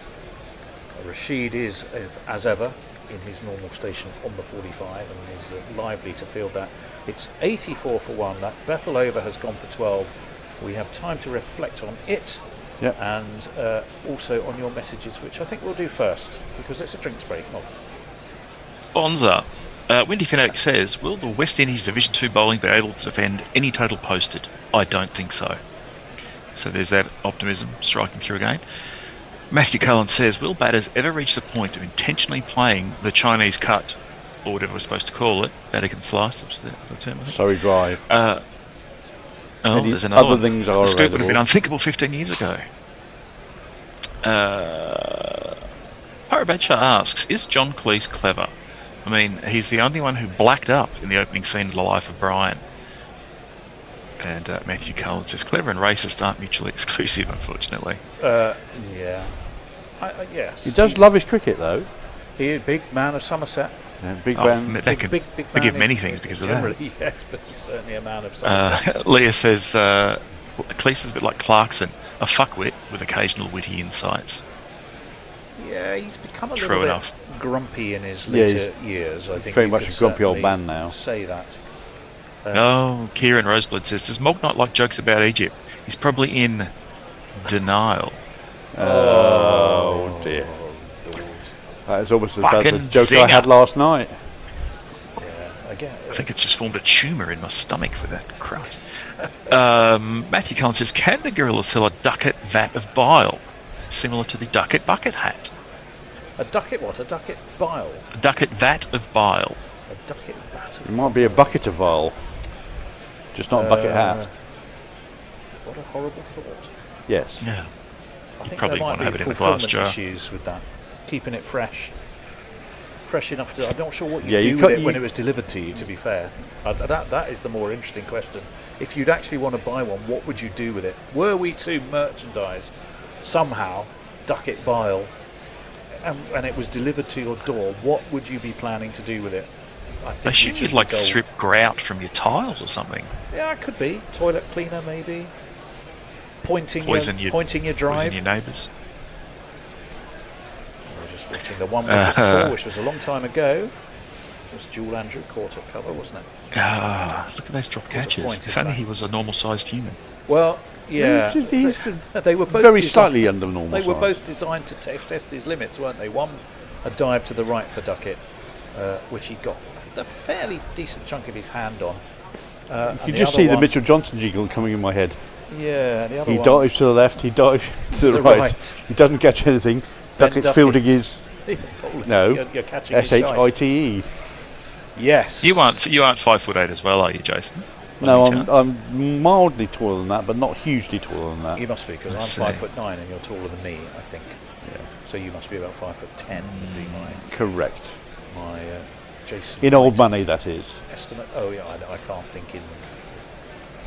Rashid is, as ever, in his normal station on the 45 and is lively to field that. It's 84 for 1. That Bethel over has gone for 12. We have time to reflect on it. Yep. And also on your messages, which I think we'll do first because it's a drinks break. Bonza. Windy Fanatic says, will the West Indies Division 2 bowling be able to defend any total posted? I don't think so. So there's that optimism striking through again. Matthew Cullen says, will batters ever reach the point of intentionally playing the Chinese cut, or whatever we're supposed to call it, batter can slice, that's the term. Sorry, drive. There's another other one. things are The scoop available. would have been unthinkable 15 years ago. Parabacha asks, is John Cleese clever? I mean, he's the only one who blacked up in the opening scene of The Life of Brian. And Matthew Cullen says, clever and racist aren't mutually exclusive, unfortunately. Yeah. Yes. He does love his cricket, though. He's a big man of Somerset. Yeah, big man. That can forgive many things because of that. Yes, but he's certainly a man of Somerset. Leah says, Cleese is a bit like Clarkson, a fuckwit with occasional witty insights. Yeah, he's become a True little enough. bit grumpy in his later years. I think very you much could a grumpy old certainly man now. Say that. Kieran Roseblood says, does Mog not like jokes about Egypt? He's probably in denial. Oh dear. That is almost as bad as the joke Zinger. I had last night. Again, I think it's just formed a tumour in my stomach for that. Christ. Matthew Cullen says, can the gorilla sell a ducat vat of bile, similar to the ducat bucket hat? a ducat what? A ducat bile? A ducat vat of bile. A ducat vat of It might be a bucket of vile, just not a bucket hat. What a horrible thought. Yes. Yeah. I think probably there want might to be have it in a glass fulfillment jar. issues with that, keeping it fresh enough to. I'm not sure what you Yeah, do you with cut- it when it was delivered to you. To be fair, that is the more interesting question. If you'd actually want to buy one, what would you do with it? Were we to merchandise somehow ducat bile, and it was delivered to your door, what would you be planning to do with it? I think They should you'd like go- strip grout from your tiles or something. Yeah, it could be toilet cleaner, maybe. Pointing Poison your drive. Poison your neighbours. I was just watching the one week before, which was a long time ago. It was Jewel Andrew quartet cover, wasn't it? Look at those drop catches. Disappointed If only that. he was a normal-sized human. Well, yeah. He's They were both very slightly under normal They were size. both designed to test his limits, weren't they? One, a dive to the right for Duckett, which he got a fairly decent chunk of his hand on. You could just see the Mitchell Johnson jiggle coming in my head. Yeah, the other He one. dives to the left, he dives to the right. He doesn't catch anything. Duckett's Duckett. fielding is No, you're catching his shite. SHITE. Yes. You aren't 5'8" as well, are you, Jason? By No, any chance? I'm mildly taller than that, but not hugely taller than that. You must be, because Let's I'm see. 5'9" and you're taller than me, I think. Yeah. So you must be about 5'10" would be Correct. my Jason. In old Wright money, that is. estimate. Oh yeah, I can't think in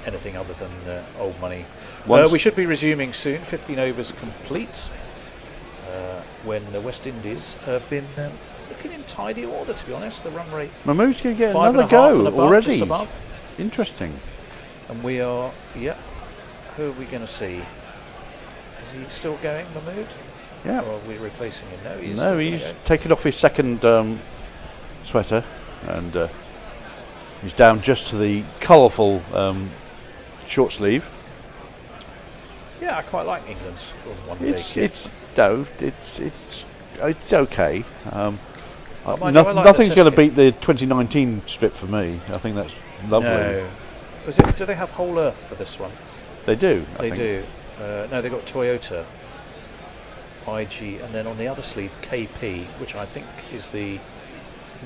anything other than old money. Once- We should be resuming soon. 15 overs complete. When the West Indies have been looking in tidy order, to be honest. The run rate Mahmood's going to get 5.5 another go and above, already. just above. Interesting. And we are, yeah. Who are we going to see? Is he still going, Mahmood? Yeah. Or are we replacing him? No, he's No, still he's gonna go. taken off his second sweater, and he's down just to the colourful short sleeve. Yeah, I quite like England's one-day kit. It's okay. Mind you, I like the Nothing's going to test beat the 2019 strip for me. I think that's lovely. No. Do they have Whole Earth for this one? They do. I They think. do. No, they've got Toyota, IG, and then on the other sleeve KP, which I think is the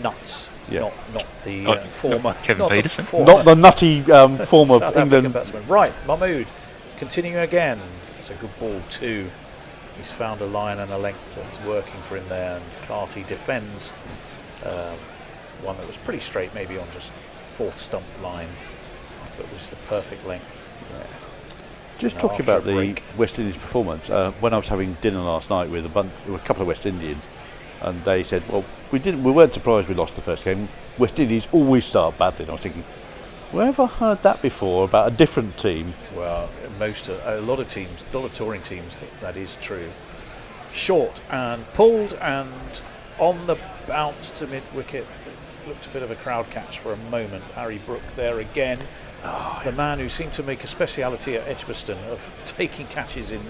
nuts, Yeah. not the former Kevin not the Peterson. former Not the nutty former South England. African batsman. Right, Mahmood continuing again. It's a good ball too. He's found a line and a length that's working for him there, and Carty defends one that was pretty straight, maybe on just fourth stump line, but was the perfect length. Just Now, talking after about a the break. West Indies performance, when I was having dinner last night with a couple of West Indians, and they said, "Well, we weren't surprised we lost the first game. West Indies always start badly." And I was thinking, where have I heard that before about a different team? Well, a lot of teams, a lot of touring teams think that is true. Short and pulled and on the bounce to mid-wicket. Looked a bit of a crowd catch for a moment. Harry Brook there again. The man who seemed to make a speciality at Edgbaston of taking catches in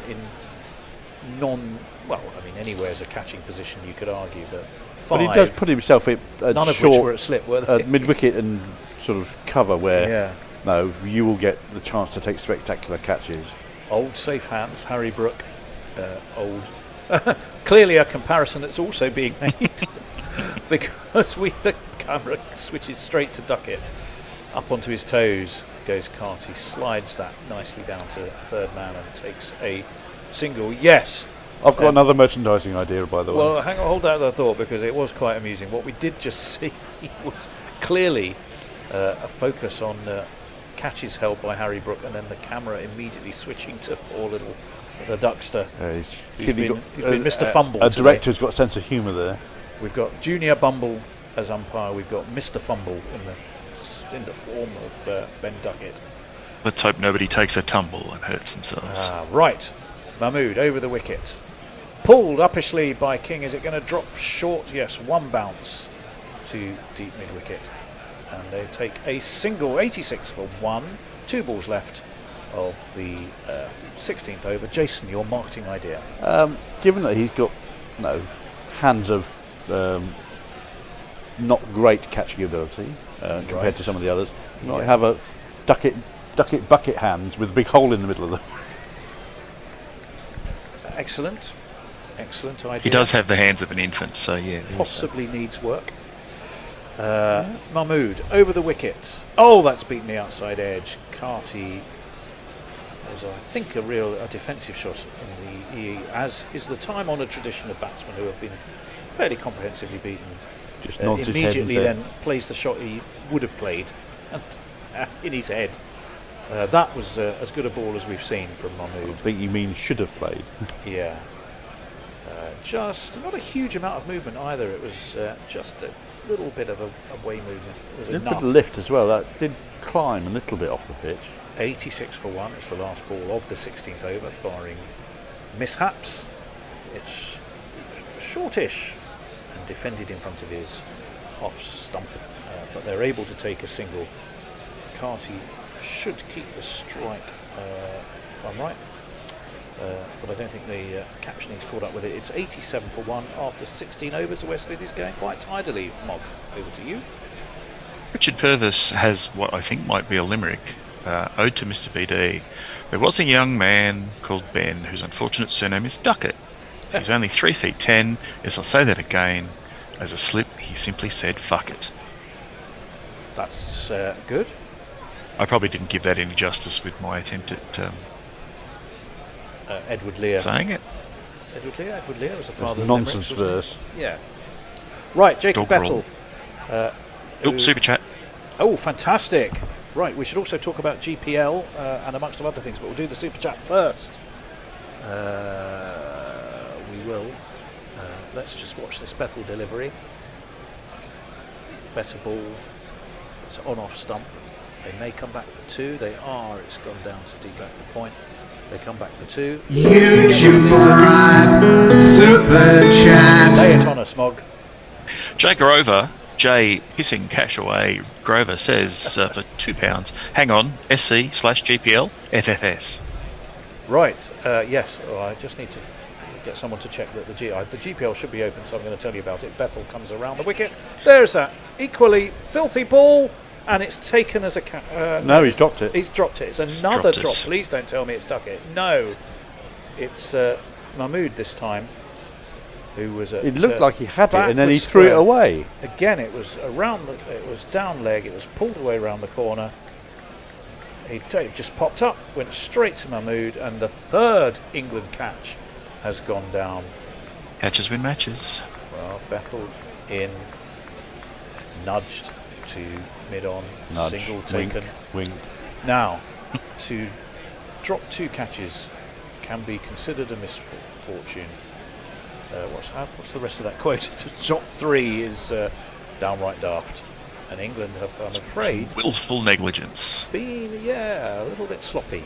anywhere is a catching position, you could argue, but But he does put himself at none of short, which were at slip, were they? at mid-wicket and sort of cover where, Yeah. no, you will get the chance to take spectacular catches. Old safe hands, Harry Brook. Old. Clearly a comparison that's also being made because the camera switches straight to Duckett. Up onto his toes goes Carty, slides that nicely down to third man and takes a single. Yes. I've got another merchandising idea, by the way. Well, hang on, hold that other thought, because it was quite amusing. What we did just see was clearly a focus on catches held by Harry Brook, and then the camera immediately switching to poor little the Duckster. He's been Mr. Fumble. A today. director's got a sense of humour there. We've got Junior Bumble as umpire. We've got Mr. Fumble in the form of Ben Duckett. Let's hope nobody takes a tumble and hurts themselves. Right, Mahmood over the wicket. Pulled uppishly by King. Is it going to drop short? Yes, one bounce to deep mid-wicket. And they take a single, 86 for 1. 2 balls left of the 16th over. Jason, your marketing idea? Given that he's got hands of not great catching ability compared to some of the others, you might have a ducket bucket hands with a big hole in the middle of them. Excellent idea. He does have the hands of an infant, so yeah. Possibly needs work. Mahmood over the wicket. Oh, that's beaten the outside edge. Carty was, I think, a defensive shot in the as is the time-honoured tradition of batsmen who have been fairly comprehensively beaten. Just nods his head and immediately then plays the shot he would have played and, in his head. That was as good a ball as we've seen from Mahmood. I think you mean should have played. Yeah. Just not a huge amount of movement either. It was just a little bit of a way movement. It was A little enough. bit of lift as well. That did climb a little bit off the pitch. 86 for 1. It's the last ball of the 16th over, barring mishaps. It's shortish and defended in front of his off stump, but they're able to take a single. Carty should keep the strike, if I'm right. But I don't think the captioning's caught up with it. It's 87 for 1 after 16 overs. The West Indies going quite tidily. Mog, over to you. Richard Purvis has what I think might be a limerick. Ode to Mr. BD. There was a young man called Ben whose unfortunate surname is Duckett. He's only 3 feet 10. Yes, I'll say that again. As a slip, he simply said, fuck it. That's good. I probably didn't give that any justice with my attempt at Edward Lear. saying it. Edward Lear was the It's father of nonsense limericks, wasn't verse. he? Yeah. Right, Jacob Doggerel. Bethel. Super chat. Oh, fantastic. Right, we should also talk about GPL and amongst other things, but we'll do the super chat first. We will. Let's just watch this Bethel delivery. Better ball. It's on off stump. They may come back for 2. They are. It's gone down to deep back for point. They come back for 2. YouTube Prime Super Chat. Lay it on us, Mog. Jay Grover, Jay hissing cash away. Grover says for £2. Hang on, SC/GPL FFS. Right. Yes. Oh, I just need to get someone to check that the GPL should be open, so I'm going to tell you about it. Bethel comes around the wicket. There's that equally filthy ball, and it's taken as a No, he's dropped it. He's dropped it. It's another dropped it. drop. Please don't tell me it's Duckett. No, it's Mahmood this time. who was at. It looked like he had it, and then he backward threw it square. away. Again, it was it was down leg. It was pulled away around the corner. He just popped up, went straight to Mahmood, and the third England catch has gone down. Catches win matches. Well, Bethel in, nudged to mid-on, Nudge, single wink, taken. wink. Now, to drop 2 catches can be considered a misfortune. What's the rest of that quote? To drop 3 is downright daft. And England have, I'm afraid, willful negligence. Been, a little bit sloppy.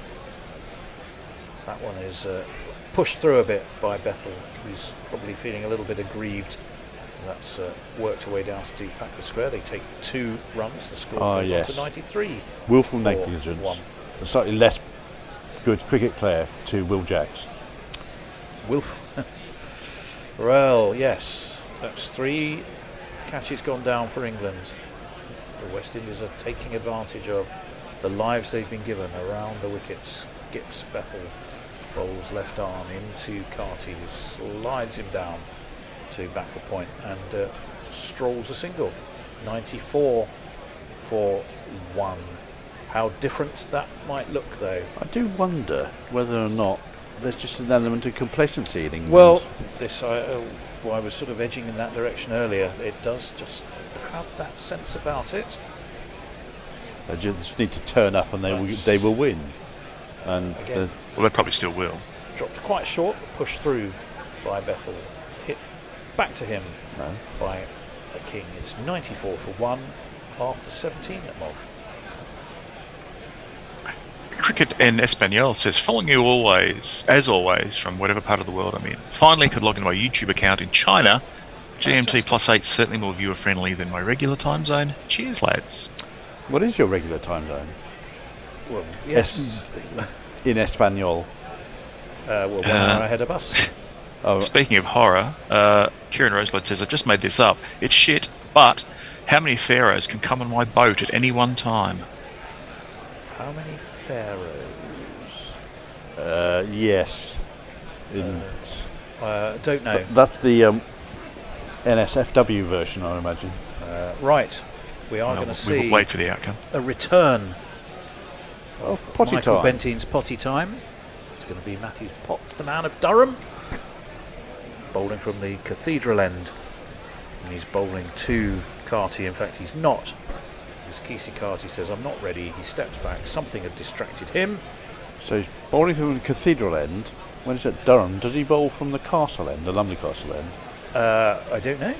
That one is pushed through a bit by Bethel, who's probably feeling a little bit aggrieved. That's worked her way down to deep backward square. They take 2 runs. The score goes on to 93. Willful negligence. A slightly less good cricket player to Will Jacks. Willful. Well, yes. That's 3 catches gone down for England. The West Indies are taking advantage of the lives they've been given around the wickets. Gibbs, Bethel bowls left arm into Carty, who slides him down to backward point and strolls a single. 94 for 1. How different that might look, though. I do wonder whether or not there's just an element of complacency in England. Well, this I was sort of edging in that direction earlier. It does just have that sense about it. They just need to turn up and they will win. And again, well, they probably still will. Dropped quite short, but pushed through by Bethel. Hit back to him by a King. It's 94 for 1 after 17 at Mog. Cricket in Espanol says, following you always, as always, from whatever part of the world I'm in. Finally could log into my YouTube account in China. GMT +8 certainly more viewer friendly than my regular time zone. Cheers, lads. What is your regular time zone? Well, yes. In Espanol. Well, 1 hour ahead of us. Speaking of horror, Kieran Rosebud says, I've just made this up. It's shit, but how many pharaohs can come on my boat at any one time? How many pharaohs? Yes. Don't know. That's the NSFW version, I imagine. Right. We are going to see we will wait for the outcome. A return of potty Michael time. Bentine's potty time. It's going to be Matthew Potts, the man of Durham, bowling from the cathedral end. And he's bowling to Carty. In fact, he's not. As Kesey Carty says, I'm not ready. He steps back. Something had distracted him. So he's bowling from the cathedral end. When he's at Durham, does he bowl from the castle end, the Lumley Castle end? I don't know.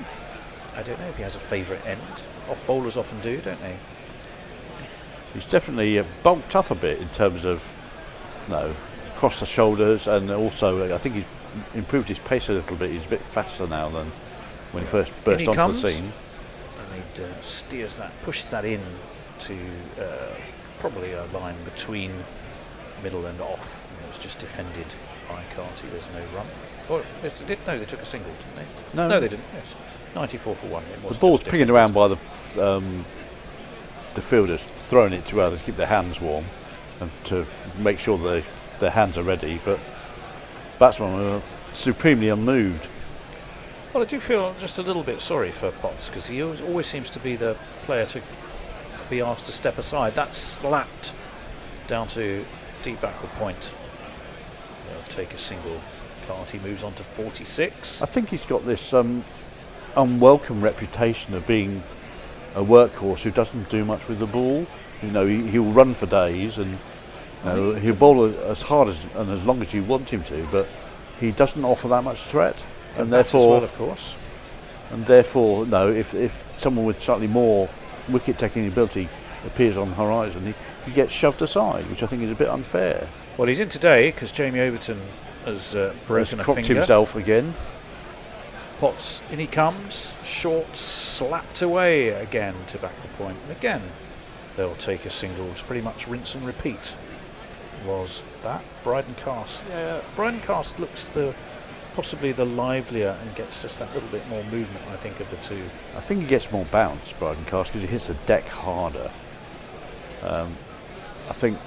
I don't know if he has a favourite end. Off bowlers often do, don't they? He's definitely bulked up a bit in terms of, across the shoulders, and also I think he's improved his pace a little bit. He's a bit faster now than when he first burst onto the scene. And he steers that, pushes that in to probably a line between middle and off. And it was just defended by Carty. There's no run. No, they took a single, didn't they? No, they didn't. Yes. 94 for 1. The ball's pinging around by the fielders, throwing it to others to keep their hands warm and to make sure their hands are ready. But batsmen were supremely unmoved. Well, I do feel just a little bit sorry for Potts because he always seems to be the player to be asked to step aside. That's slapped down to deep backward point. They'll take a single. Carty moves on to 46. I think he's got this unwelcome reputation of being a workhorse who doesn't do much with the ball. He'll run for days and he'll bowl as hard and as long as you want him to, but he doesn't offer that much threat. And therefore, well, of course. And therefore, if someone with slightly more wicket-taking ability appears on the horizon, he gets shoved aside, which I think is a bit unfair. Well, he's in today because Jamie Overton has broken a crocked finger. himself again. Potts, in he comes, short, slapped away again to backward point. And again, they'll take a single. It's pretty much rinse and repeat. Was that Bryden Cast? Yeah, Bryden Cast looks possibly the livelier and gets just that little bit more movement, I think, of the two. I think he gets more bounce, Bryden Cast, because he hits the deck harder. I think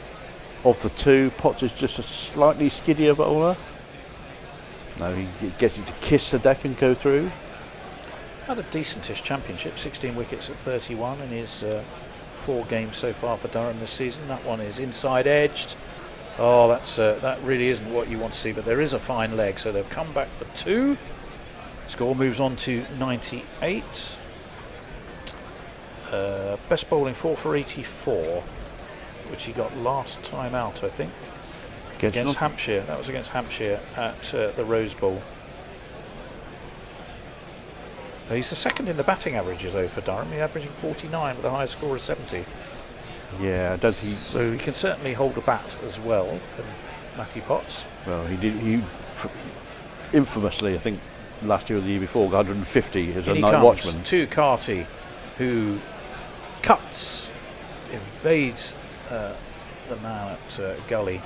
of the two, Potts is just a slightly skiddier bowler. No, he gets it to kiss the deck and go through. Had a decentish championship, 16 wickets at 31 in his 4 games so far for Durham this season. That one is inside edged. Oh, that really isn't what you want to see, but there is a fine leg, so they've come back for 2. Score moves on to 98. Best bowling 4 for 84, which he got last time out, I think, against Hampshire. That was against Hampshire at the Rose Bowl. He's the second in the batting averages though for Durham. He's averaging 49 with the highest score of 70. Yeah, I don't think so. He can certainly hold a bat as well, can Matthew Potts. Well, he did. He infamously, I think, last year or the year before, got 150 as a night watchman. To Carty, who cuts, evades the man at Gully,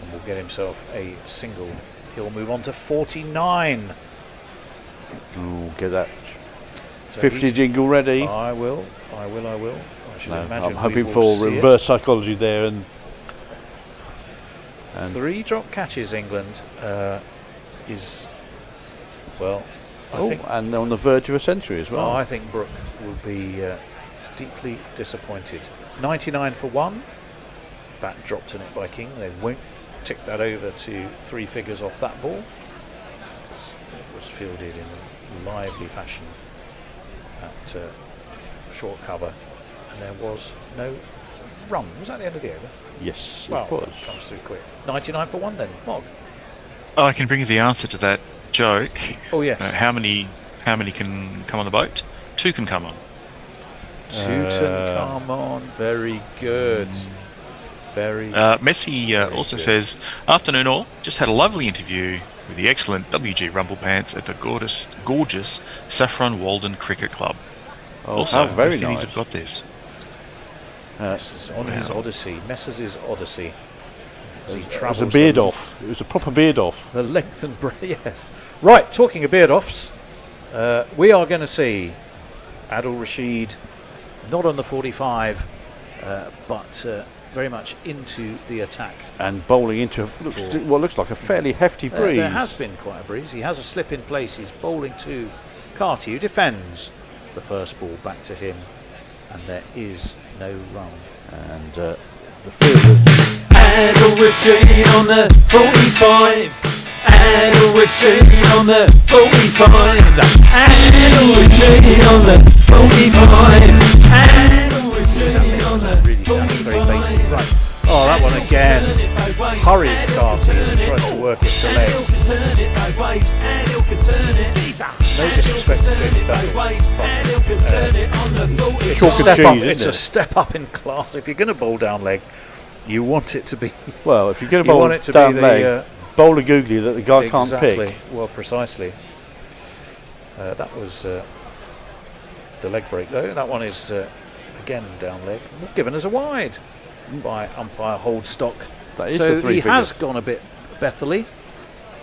and will get himself a single. He'll move on to 49. Oh, get that 50 jingle ready. I will. I should imagine. I'm hoping for reverse psychology there, and 3 drop catches. England is well. I think, and on the verge of a century as well. I think Brook will be deeply disappointed. 99 for 1. Bat dropped in it by King. They won't tick that over to 3 figures off that ball. It was fielded in lively fashion at short cover, and there was no run. Was that the end of the over? Yes, well, it was. That comes through quick. 99 for 1 then, Mog. Oh, I can bring you the answer to that joke. Oh yeah. How many can come on the boat? 2 can come on. 2 can come on. Very good. Very. Messi also says, "Afternoon all. Just had a lovely interview with the excellent WG Rumblepants at the gorgeous Saffron Walden Cricket Club." Oh, also, very nice. nice. Have got this. On his Odyssey, Messrs' Odyssey. It was a beard off. It was a proper beard off. The length and breadth, yes. Right, talking of beard offs, we are going to see Adil Rashid not on the 45, but very much into the attack. And bowling into what looks like a fairly hefty breeze. There has been quite a breeze. He has a slip in place. He's bowling to Carty, who defends the first ball back to him, and there is no run. And the fielder. Adil Rashid on the 45. Adil Rashid on the 45. Adil Rashid on the 45. Adil Rashid on the 45. Very basic. Right. Oh, that one again. Hurries Carty as he tries to work it to leg. No disrespect to Jamie Buffett. It's a step up in class. If you're going to bowl down leg, you want it to be. Well, if you're going to bowl down leg, bowl a googly that the guy can't pick. Well, precisely. That was the leg break, though. That one is again down leg, given as a wide by umpire Holdstock. That is so the 3 he figure. has gone a bit Bethely,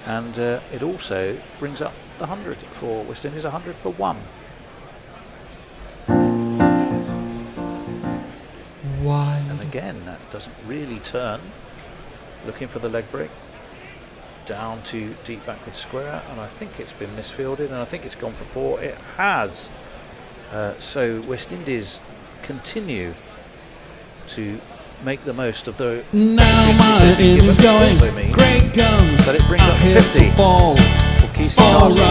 and it also brings up the 100 for West Indies. 100 for 1. Why? And again, that doesn't really turn. Looking for the leg break. Down to deep backward square, and I think it's been misfielded, and I think it's gone for 4. It has. So West Indies continue to make the most of the. Now my innings going, great guns. But it brings up 50. Ball.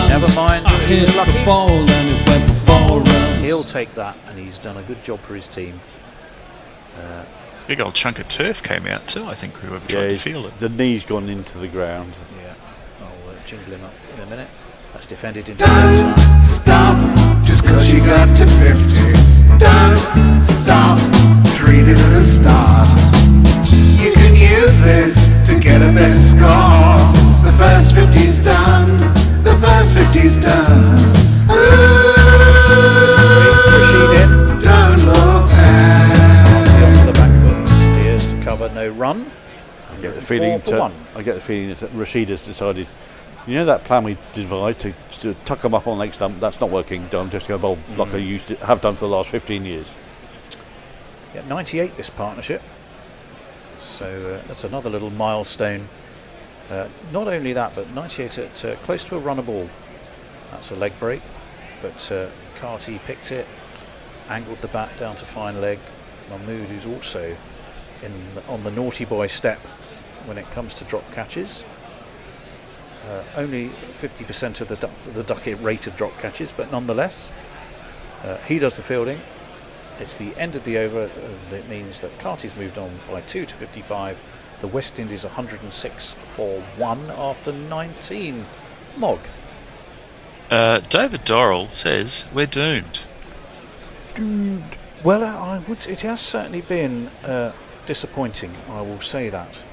Never mind. I hit the ball and it went for 4 runs. He'll take that, and he's done a good job for his team. Big old chunk of turf came out too, I think, whoever tried to field it. The knee's gone into the ground. Yeah, I'll jingle him up in a minute. That's defended into the outside. Stop, just cause you got to 50. Don't stop, treat it as a start. You can use this to get a better score. The first 50's done, the first 50's done. Rashid in. Don't look back. The back foot steers to cover, no run. I get the feeling that Rashid has decided, you know, that plan we devised to tuck them up on leg stump, that's not working. I'm just going to bowl like I used to have done for the last 15 years. Yeah, 98 this partnership. So that's another little milestone Not only that, but 98 at close to a runner ball. That's a leg break, but Carty picked it, angled the bat down to fine leg. Mahmood, who's also on the naughty boy step when it comes to drop catches. Only 50% of the Duckett rate of drop catches, but nonetheless, he does the fielding. It's the end of the over. It means that Carty's moved on by 2 to 55. The West Indies 106 for 1 after 19. Mog. David Dorrell says we're doomed. Well, it has certainly been disappointing, I will say that.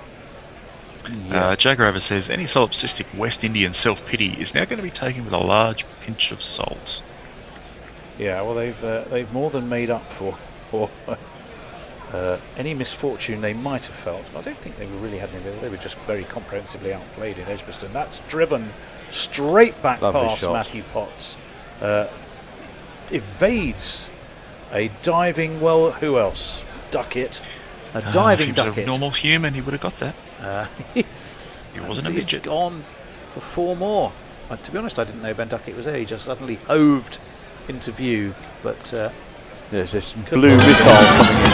Jack Rover says any solipsistic West Indian self-pity is now going to be taken with a large pinch of salt. Yeah, well, they've more than made up for any misfortune they might have felt. I don't think they really had any. They were just very comprehensively outplayed in Edgbaston. That's driven straight back past shot. Matthew Potts. Evades a diving, well, who else? Duckett. A diving if he was Duckett. a normal human, he would have got that. He wasn't a midget. He's gone for 4 more. To be honest, I didn't know Ben Duckett was there. He just suddenly hoved into view, but there's this blue missile coming in.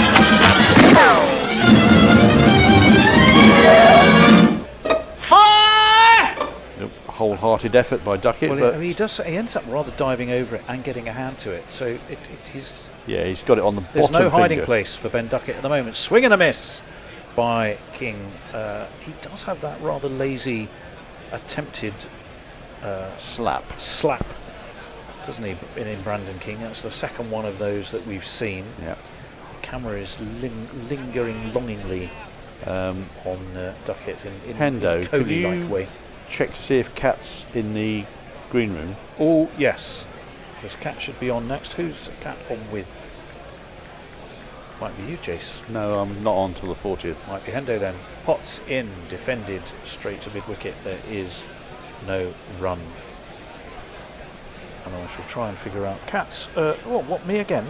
A wholehearted effort by Duckett. Well, but I mean, he ends up rather diving over it and getting a hand to it. So it is. Yeah, he's got it on the bottom. There's no hiding finger. place for Ben Duckett at the moment. Swing and a miss by King. He does have that rather lazy attempted slap, doesn't he, in Brandon King? That's the second one of those that we've seen. Yeah. The camera is lingering longingly on Duckett in Hendo, a Kohli-like way. Check to see if Cat's in the green room. Oh, yes. Because Cat should be on next. Who's Cat on with? Might be you, Jace. No, I'm not on till the 40th. Might be Hendo then. Potts in, defended straight to mid-wicket. There is no run. And I shall try and figure out Cat's. What, me again?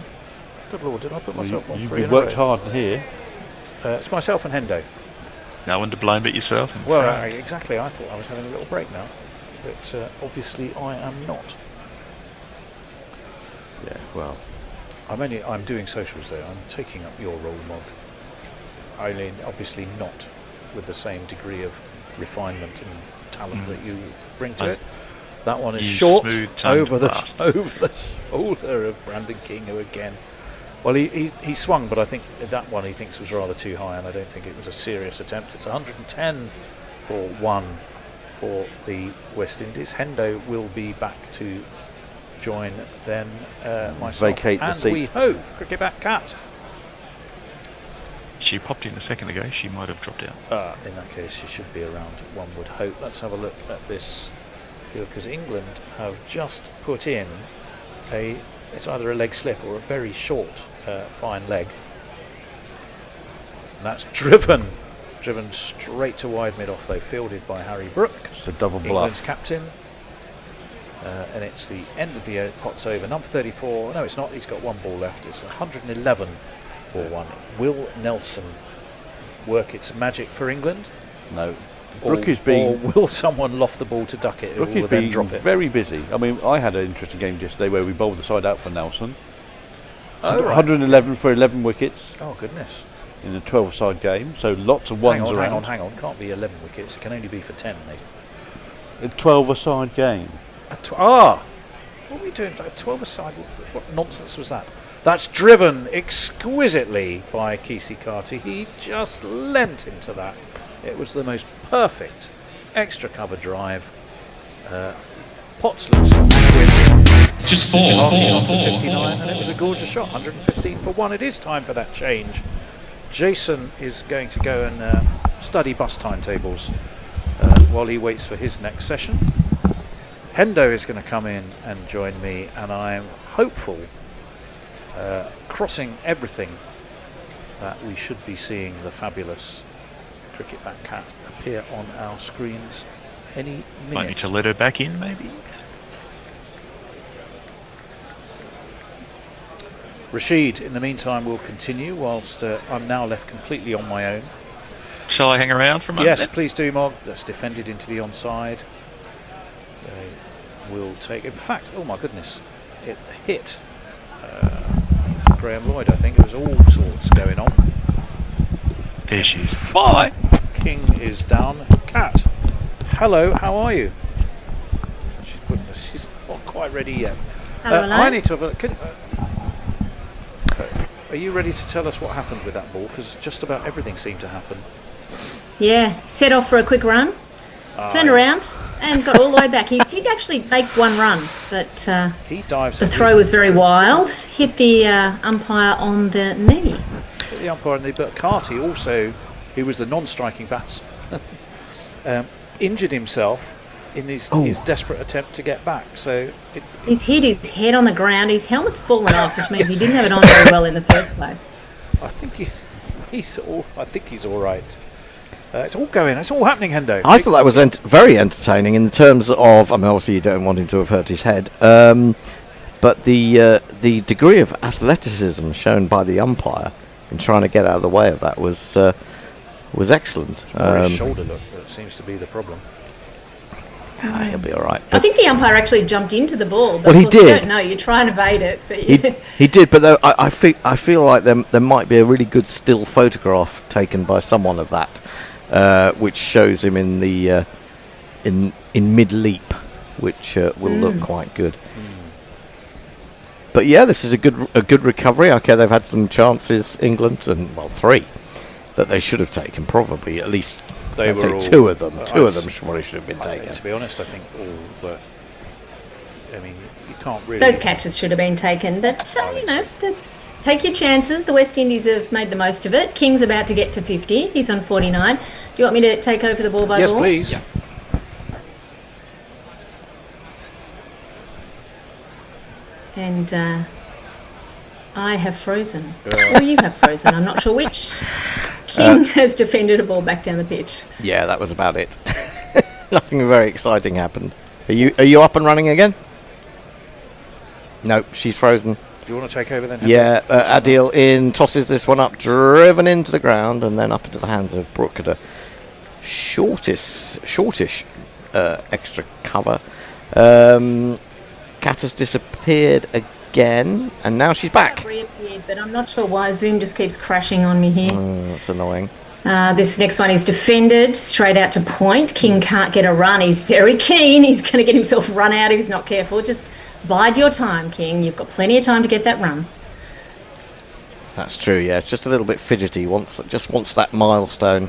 Good Lord, did I put myself on 3 in a row? You worked hard here. It's myself and Hendo. No one to blame but yourself. Well, exactly. I thought I was having a little break now. But obviously I am not. Yeah, well. I'm doing socials though. I'm taking up your role, Mog. Eileen, obviously not with the same degree of refinement and talent that you bring to it. That one is short over the shoulder of Brandon King, who again, well, he swung, but I think that one he thinks was rather too high, and I don't think it was a serious attempt. It's 110 for 1 for the West Indies. Hendo will be back to join then myself vacate the and seat. we hope Cricket Bat Cat. She popped in a second ago. She might have dropped out. In that case, she should be around, one would hope. Let's have a look at this field, because England have just put in it's either a leg slip or a very short fine leg. And that's driven straight to wide mid-off, though, fielded by Harry Brook. It's a double bluff. England's captain. And it's the end of the Potts over. Number 34, no it's not, he's got 1 ball left. It's 111 for 1. Will Nelson work its magic for England? No. Brook is being... Or will someone loft the ball to Duckett, who will then drop it? Very busy. I mean, I had an interesting game yesterday where we bowled the side out for Nelson. Oh, right. 111 for 11 wickets. Oh, goodness. In a 12-side game, so lots of ones around. Hang on. Can't be 11 wickets. It can only be for 10, mate. A 12-a-side game. What were we doing? 12-a-side? What nonsense was that? That's driven exquisitely by Kesey Carty. He just leant into that. It was the most perfect extra cover drive. Potts looks just 4. 59, and it was a gorgeous shot. 115 for 1. It is time for that change. Jason is going to go and study bus timetables while he waits for his next session. Hendo is going to come in and join me, and I'm hopeful, crossing everything, that we should be seeing the fabulous Cricket Bat Cat appear on our screens any minute. Might need to let her back in, maybe. Rashid, in the meantime, will continue whilst I'm now left completely on my own. Shall I hang around for a moment? Yes, please do, Mog. That's defended into the onside. They will take... In fact, oh my goodness, it hit Graham Lloyd, I think. There was all sorts going on. There she is. Fine. King is down. Cat, hello, how are you? She's not quite ready yet. Hello. I need to have a look. Are you ready to tell us what happened with that ball? Because just about everything seemed to happen. Yeah, set off for a quick run, turned around and got all the way back. He did actually make one run, but he dives. The throw was very wild, hit the umpire on the knee. Hit the umpire on the knee, but Carty also, who was the non-striking batsman, injured himself in his desperate attempt to get back. So He's hit his head on the ground, his helmet's fallen off, which means he didn't have it on very well in the first place. I think he's all right. It's all going. It's all happening, Hendo. I thought that was very entertaining in terms of. I mean, obviously you don't want him to have hurt his head, but the degree of athleticism shown by the umpire in trying to get out of the way of that was excellent. His shoulder look that seems to be the problem. He'll be all right. I think the umpire actually jumped into the ball. But well, he of course did. You don't know. You try and evade it, but he did. But though I feel like there might be a really good still photograph taken by someone of that. Which shows him in the in mid leap, which will look quite good. But yeah, this is a good recovery. Okay, they've had some chances, England, and three that they should have taken. Probably at least two of them. Two of them should have been taken. To be honest, I think all. But I mean, you can't really. those catches should have been taken. But let's take your chances. The West Indies have made the most of it. King's about to get to 50. He's on 49. Do you want me to take over the ball by ball? Yes, please. Yeah. And I have frozen. Or you have frozen. I'm not sure which. King has defended a ball back down the pitch. Yeah, that was about it. Nothing very exciting happened. Are you up and running again? No, she's frozen. Do you want to take over then? Yeah, Adil tosses this one up, driven into the ground, and then up into the hands of Brook at a shortish extra cover. Cat has disappeared again, and now she's back. Reappeared, but I'm not sure why Zoom just keeps crashing on me here. That's annoying. This next one is defended straight out to point. King can't get a run. He's very keen. He's going to get himself run out if he's not careful. Just bide your time, King. You've got plenty of time to get that run. That's true, yeah. It's just a little bit fidgety. Just wants that milestone.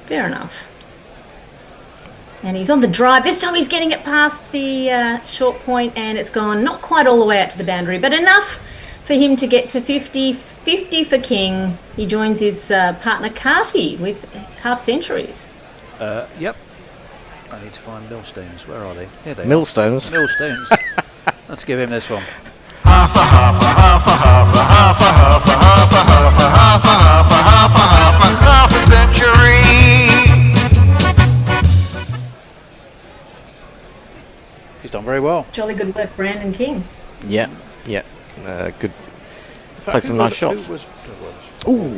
Fair enough. And he's on the drive. This time he's getting it past the short point, and it's gone not quite all the way out to the boundary, but enough for him to get to 50. 50 for King. He joins his partner Carty with half centuries. Yep. I need to find millstones. Where are they? Here they Millstones? are. Millstones. Let's give him this one. Half a half a half a half a half a half a half a half a half a half a half a half a half a century. He's done very well. Jolly good work, Brandon King. Yeah. Good. Played some nice shots. Ooh.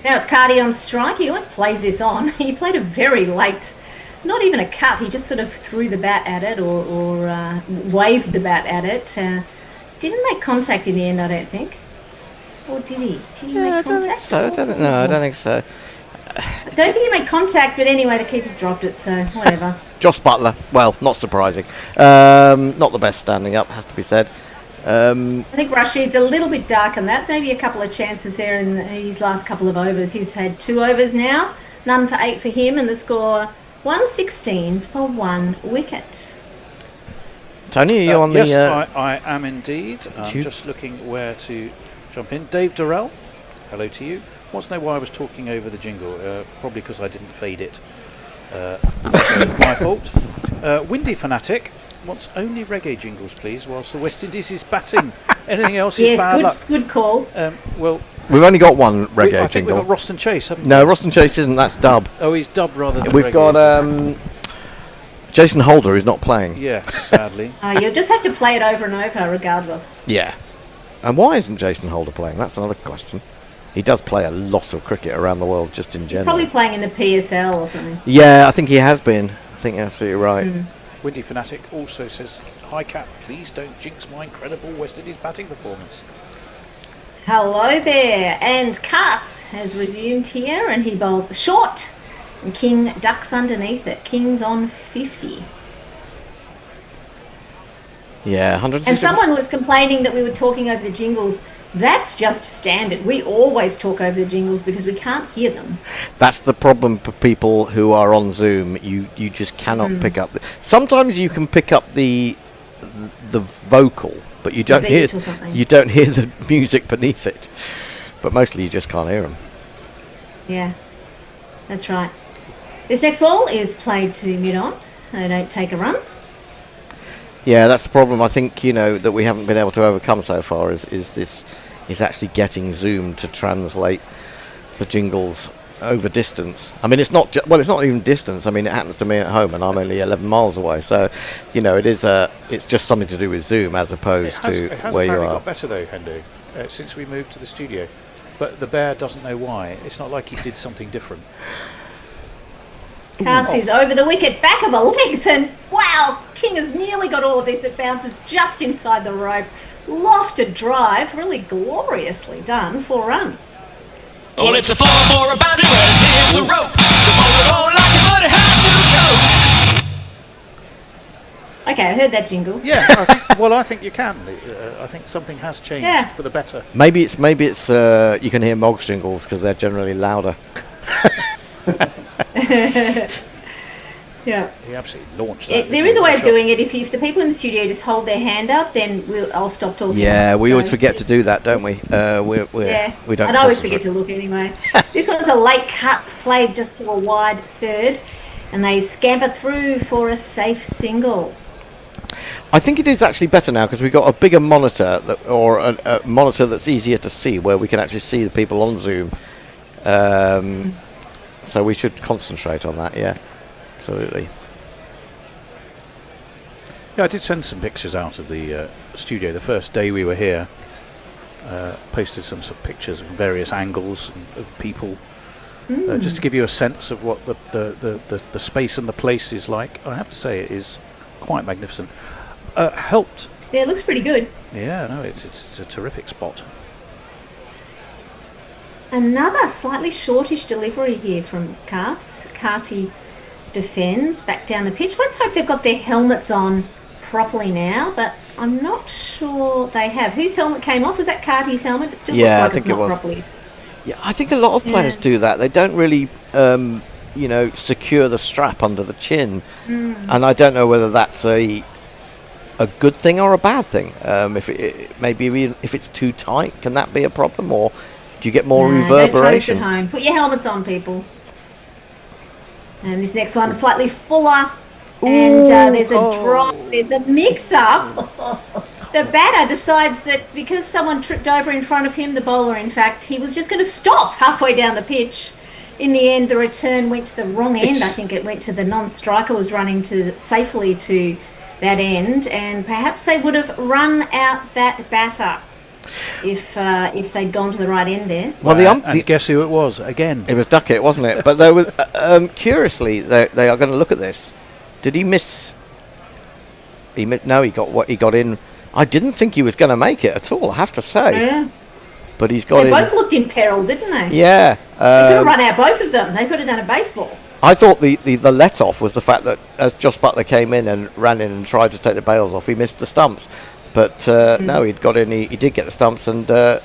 Now it's Carty on strike. He always plays this on. He played a very late, not even a cut. He just sort of threw the bat at it or waved the bat at it. Didn't make contact in the end, I don't think. Or did he? Did he make contact? I don't think so. I don't think he made contact, but anyway, the keeper's dropped it, so whatever. Joss Butler, well, not surprising. Not the best standing up, has to be said. I think Rashid's a little bit dark on that. Maybe a couple of chances there in his last couple of overs. He's had 2 overs now, none for 8 for him, and the score 116 for 1 wicket. Tony, are you on the... Yes, I am indeed. I'm just looking where to jump in. Dave Durrell, hello to you. Wants to know why I was talking over the jingle. Probably because I didn't fade it. My fault. Windy Fanatic wants only reggae jingles, please, whilst the West Indies is batting. Anything else is bad luck. Yes, good call. Well, we've only got one reggae I think jingle. we've got Roston Chase, haven't we? No, Roston Chase isn't. That's dub. Oh, he's dub rather than We've reggae, got Jason Holder, who's not playing. Yes, sadly. You'll just have to play it over and over, regardless. Yeah. And why isn't Jason Holder playing? That's another question. He does play a lot of cricket around the world, just in He's general. probably playing in the PSL or something. Yeah, I think he has been. I think you're absolutely right. Windy Fanatic also says, "Hi Cap, please don't jinx my incredible West Indies batting performance." Hello there, and Cass has resumed here, and he bowls short, and King ducks underneath it. King's on 50. Yeah, 100. And someone was complaining that we were talking over the jingles. That's just standard. We always talk over the jingles because we can't hear them. That's the problem for people who are on Zoom. You just cannot pick up. Sometimes you can pick up the vocal, but you don't hear the music beneath it. But mostly you just can't hear them. Yeah, that's right. This next ball is played to mid-on. They don't take a run. Yeah, that's the problem. I think that we haven't been able to overcome so far is actually getting Zoom to translate the jingles over distance. I mean, it's not even distance. I mean, it happens to me at home, and I'm only 11 miles away. So, it's just something to do with Zoom as opposed to where you are. It has got better though, Hendo, since we moved to the studio. But the bear doesn't know why. It's not like he did something different. Cassie's over the wicket, back of a length, and wow, King has nearly got all of this. It bounces just inside the rope. Lofted drive, really gloriously done. 4 runs. Well, it's a 4 for a boundary, well, here's a rope. The bowler won't like it, but it has to go. Okay, I heard that jingle. Yeah, I think you can. I think something has changed for the better. Maybe it's you can hear Mog's jingles because they're generally louder. Yeah. He absolutely launched that. There is a way of doing it. If the people in the studio just hold their hand up, then I'll stop talking. Yeah, we always forget to do that, don't we? We don't. And I always forget to look anyway. This one's a late cut, played just to a wide third, and they scamper through for a safe single. I think it is actually better now because we've got a bigger monitor or a monitor that's easier to see, where we can actually see the people on Zoom. So we should concentrate on that, yeah, absolutely. Yeah, I did send some pictures out of the studio the first day we were here. Posted some pictures from various angles of people, just to give you a sense of what the space and the place is like. I have to say it is quite magnificent. Helped. Yeah, it looks pretty good. Yeah, no, it's a terrific spot. Another slightly shortish delivery here from Cass. Carty defends back down the pitch. Let's hope they've got their helmets on properly now, but I'm not sure they have. Whose helmet came off? Was that Carty's helmet? It still looks like it's not properly. Yeah, I think a lot of players do that. They don't really, secure the strap under the chin, and I don't know whether that's a good thing or a bad thing. If it's too tight, can that be a problem, or do you get more reverberation? Don't try this at home. Put your helmets on, people. And this next one is slightly fuller. And there's a mix-up. The batter decides that because someone tripped over in front of him, the bowler, in fact, he was just going to stop halfway down the pitch. In the end, the return went to the wrong end. I think it went to the non-striker, was running safely to that end, and perhaps they would have run out that batter if they'd gone to the right end there. Well, and guess who it was again? It was Duckett, wasn't it? But there was curiously, they are going to look at this. Did he miss? No, he got in. I didn't think he was going to make it at all, I have to say. Yeah. But he's got in. They both looked in peril, didn't they? Yeah. They could have run out both of them. They could have done a baseball. I thought the let-off was the fact that as Josh Buttler came in and ran in and tried to take the bails off, he missed the stumps. But no, he'd got in. He did get the stumps, and the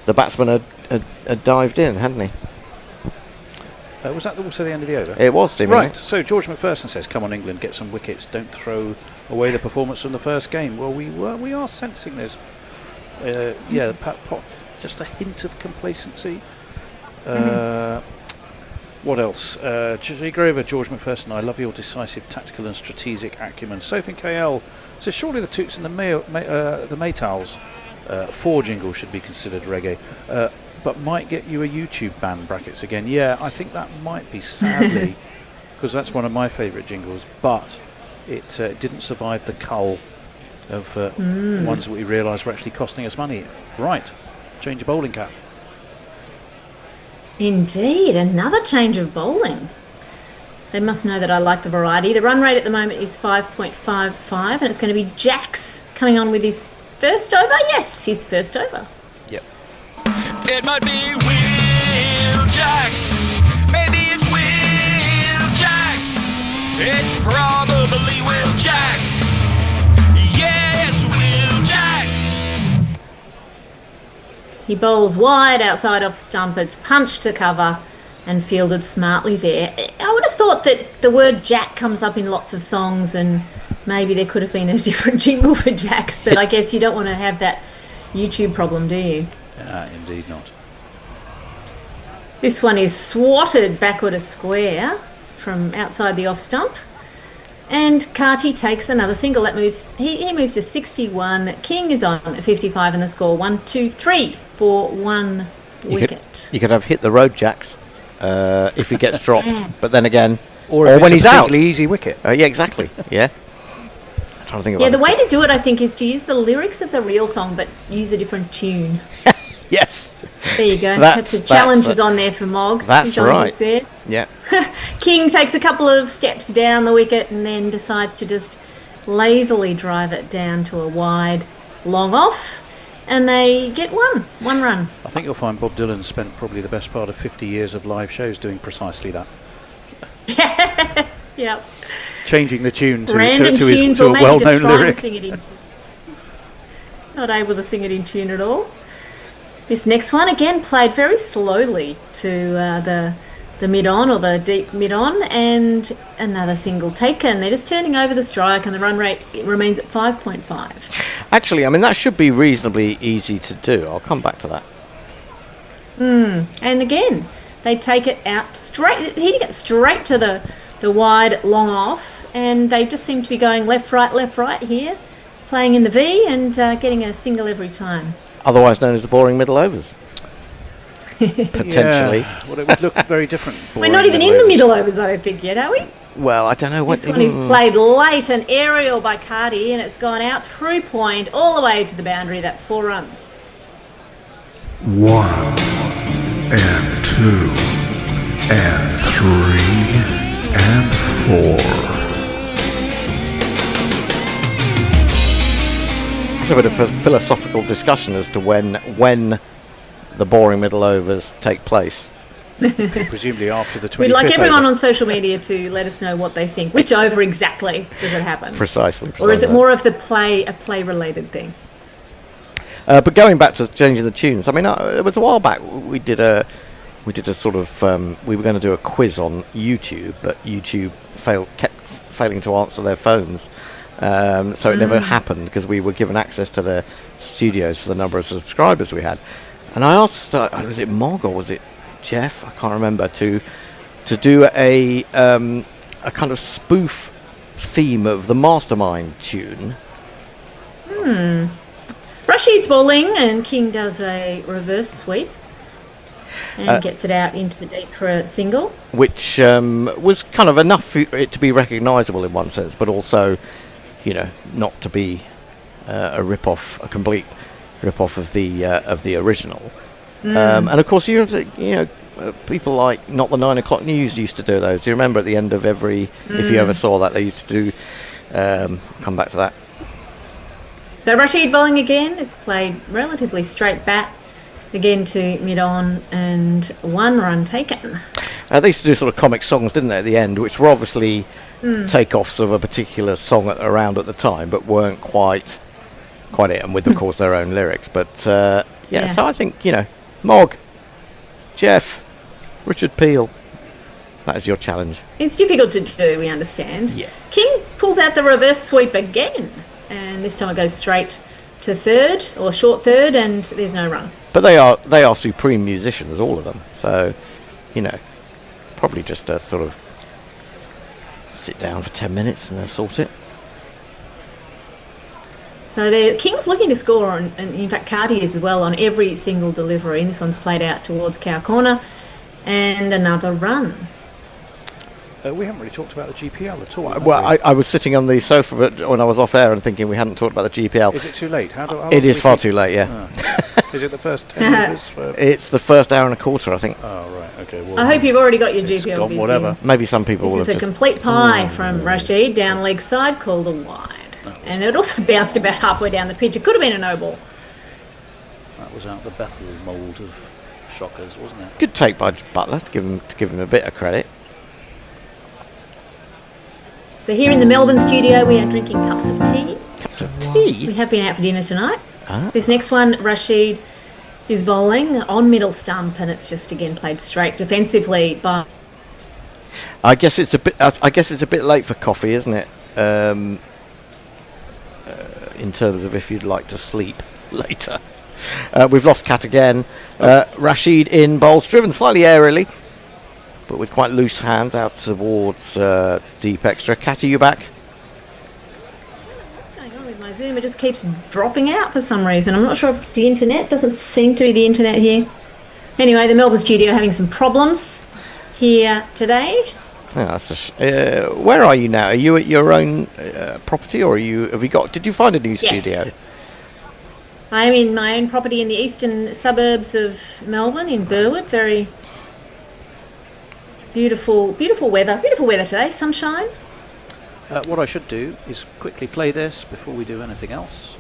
batsman had dived in, hadn't he? Was that also the end of the over? It was, seemingly. Right, so George McPherson says, come on England, get some wickets, don't throw away the performance from the first game. Well, we are sensing there's just a hint of complacency. What else? J. Grover, George McPherson, I love your decisive tactical and strategic acumen. Sophie KL says, surely the Toots and the Maytals 4 jingle should be considered reggae. But might get you a YouTube ban, brackets again. Yeah, I think that might be, sadly, because that's one of my favourite jingles, but it didn't survive the cull of ones that we realised were actually costing us money. Right, change your bowling cap. Indeed, another change of bowling. They must know that I like the variety. The run rate at the moment is 5.55, and it's going to be Jax coming on with his first over. Yes, his first over. Yep. It might be Will Jacks. Maybe it's Will Jacks. It's probably Will Jacks. Yeah, it's Will Jacks. He bowls wide outside off stump. It's punched to cover and fielded smartly there. I would have thought that the word Jack comes up in lots of songs, and maybe there could have been a different jingle for Jacks, but I guess you don't want to have that YouTube problem, do you? Indeed not. This one is swatted backward a square from outside the off stump, and Carty takes another single. That moves. He moves to 61. King is on at 55, and the score 1-2-3 for one wicket. You could have hit the road, Jacks, if he gets dropped. But then again, or when he's out, easy wicket. Yeah, exactly. Yeah. I'm trying to think about. Yeah, the way to do it, I think, is to use the lyrics of the real song, but use a different tune. Yes. There you go. That's a challenge is on there for Mog. That's right. There. Yeah. King takes a couple of steps down the wicket and then decides to just lazily drive it down to a wide, long off, and they get one run. I think you'll find Bob Dylan spent probably the best part of 50 years of live shows doing precisely that. Yep. Changing the tune to Random tunes, to or a maybe well-known just trying lyric. to sing it in tune. Not able to sing it in tune at all. This next one, again, played very slowly to the mid-on, or the deep mid-on, and another single taken. They're just turning over the strike, and the run rate remains at 5.5. Actually, I mean, that should be reasonably easy to do. I'll come back to that. And again, they take it out straight, hitting it straight to the wide, long off, and they just seem to be going left, right here, playing in the V and getting a single every time. Otherwise known as the boring middle overs. Potentially. Yeah. Well, it would look very different. We're not even in the middle overs, I don't think, yet, are we? Well, I don't know what... This one is played late, an aerial by Cardi, and it's gone out through point all the way to the boundary. That's 4 runs. 1 and 2 and 3 and 4. It's a bit of a philosophical discussion as to when the boring middle overs take place. Presumably after the 25th. We'd like everyone over. on social media to let us know what they think. Which over exactly does it happen? Precisely. Or is it more of a play-related thing? But going back to changing the tunes, I mean, it was a while back we did a sort of we were going to do a quiz on YouTube, but YouTube kept failing to answer their phones. So it never happened because we were given access to the studios for the number of subscribers we had. And I asked, was it Mog or was it Jeff? I can't remember, to do a kind of spoof theme of the Mastermind tune. Rashid's bowling, and King does a reverse sweep and gets it out into the deep for a single. Which was kind of enough for it to be recognisable in one sense, but also, you know, not to be a complete rip-off of the original. And of course, you know, people like Not the 9 O'Clock News used to do those. Do you remember at the end of every, if you ever saw that, they used to do, come back to that. So Rashid bowling again. It's played relatively straight bat, again to mid-on, and 1 run taken. They used to do sort of comic songs, didn't they, at the end, which were obviously take-offs of a particular song around at the time, but weren't quite it, and with, of course, their own lyrics. But, so I think, you know, Mog, Jeff, Richard Peel, that is your challenge. It's difficult to do, we understand. Yeah. King pulls out the reverse sweep again, and this time it goes straight to third, or short third, and there's no run. But they are supreme musicians, all of them. So, you know, it's probably just a sort of sit down for 10 minutes and they'll sort it. So the King's looking to score, and in fact Cardi is as well, on every single delivery. And this one's played out towards cow corner, and another run. We haven't really talked about the GPL at all. Well, I was sitting on the sofa when I was off air and thinking we hadn't talked about the GPL. Is it too late? How It is far too late, yeah. Is it the first 10 overs? It's the first hour and a quarter, I think. Oh, right, okay. Well, I hope you've already got your GPL gone, bids whatever. in. Maybe some people will This have is a just... complete pie from Rashid, down leg side, called a wide. And it also bounced about halfway down the pitch. It could have been a no ball. That was out the Bethel mould of shockers, wasn't it? Good take by Butler to give him a bit of credit. So here in the Melbourne studio, we are drinking cups of tea. Cups of tea? We have been out for dinner tonight. Ah. This next one, Rashid is bowling on middle stump, and it's just again played straight defensively by... I guess it's a bit late for coffee, isn't it? In terms of if you'd like to sleep later. We've lost Cat again. Rashid in bowls, driven slightly airily, but with quite loose hands out towards deep extra. Cat, are you back? What's going on with my Zoom? It just keeps dropping out for some reason. I'm not sure if it's the internet. Doesn't seem to be the internet here. Anyway, the Melbourne studio having some problems here today. Oh, that's where are you now? Are you at your own property, or did you find a new studio? Yes. I am in my own property in the eastern suburbs of Melbourne, in Burwood. Very beautiful weather. Beautiful weather today, sunshine. What I should do is quickly play this before we do anything else.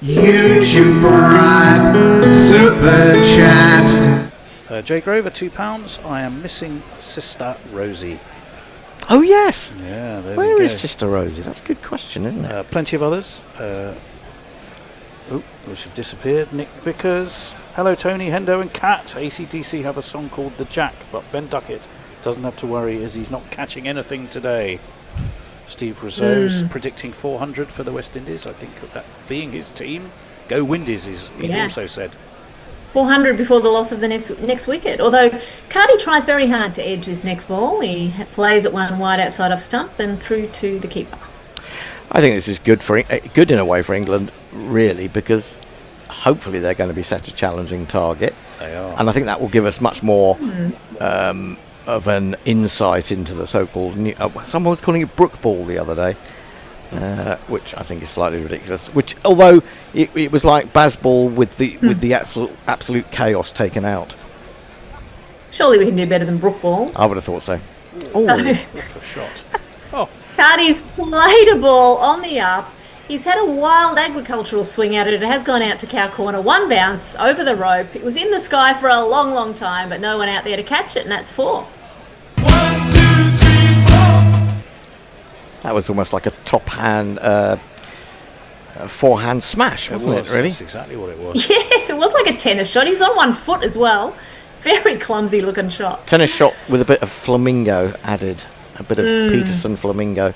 YouTube Prime Super Chat. Jay Grover, £2. I am missing Sister Rosie. Oh, yes. Yeah, there Where we go. is Sister Rosie? That's a good question, isn't it? Plenty of others. Which have disappeared. Nick Vickers. Hello, Tony, Hendo and Cat. ACDC have a song called The Jack, but Ben Duckett doesn't have to worry as he's not catching anything today. Steve Rizzo's predicting 400 for the West Indies. I think of that being his team. Go Windies, he also said. 400 before the loss of the next wicket. Although Cardi tries very hard to edge his next ball. He plays at one wide outside off stump and through to the keeper. I think this is good in a way for England, really, because hopefully they're going to be set a challenging target. They are. And I think that will give us much more of an insight into the so-called someone was calling it Brook ball the other day, which I think is slightly ridiculous. Which, although it was like Bazball with the absolute chaos taken out. Surely we can do better than Brook ball. I would have thought so. Oh, what a shot! Oh, Cardi's played a ball on the up. He's had a wild agricultural swing at it. It has gone out to cow corner. One bounce over the rope. It was in the sky for a long, long time, but no one out there to catch it, and that's 4. 1, 2, 3, 4. That was almost like a top hand, forehand smash, wasn't it? Really? That's exactly what it was. Yes, it was like a tennis shot. He was on one foot as well. Very clumsy looking shot. Tennis shot with a bit of flamingo added. A bit of Peterson flamingo.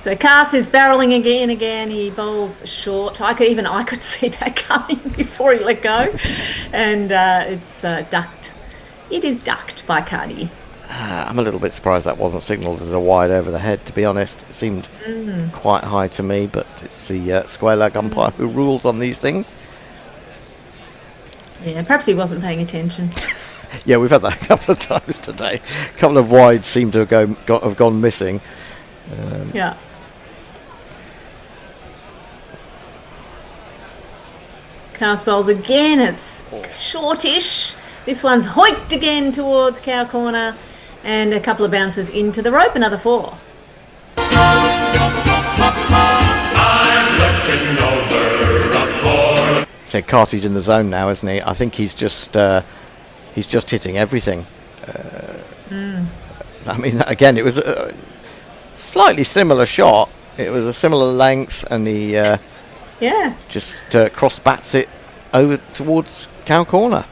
So Cass is barrelling again. He bowls short. I could see that coming before he let go. And it's ducked. It is ducked by Cardi. I'm a little bit surprised that wasn't signalled as a wide over the head, to be honest. It seemed quite high to me, but it's the square leg umpire who rules on these things. Yeah, perhaps he wasn't paying attention. Yeah, we've had that a couple of times today. A couple of wides seem to have gone missing. Yeah. Cast bowls again. It's shortish. This one's hoiked again towards cow corner, and a couple of bounces into the rope. Another 4. So Carty's in the zone now, isn't he? I think he's just hitting everything. I mean, again, it was a slightly similar shot. It was a similar length, and he just cross bats it over towards cow corner.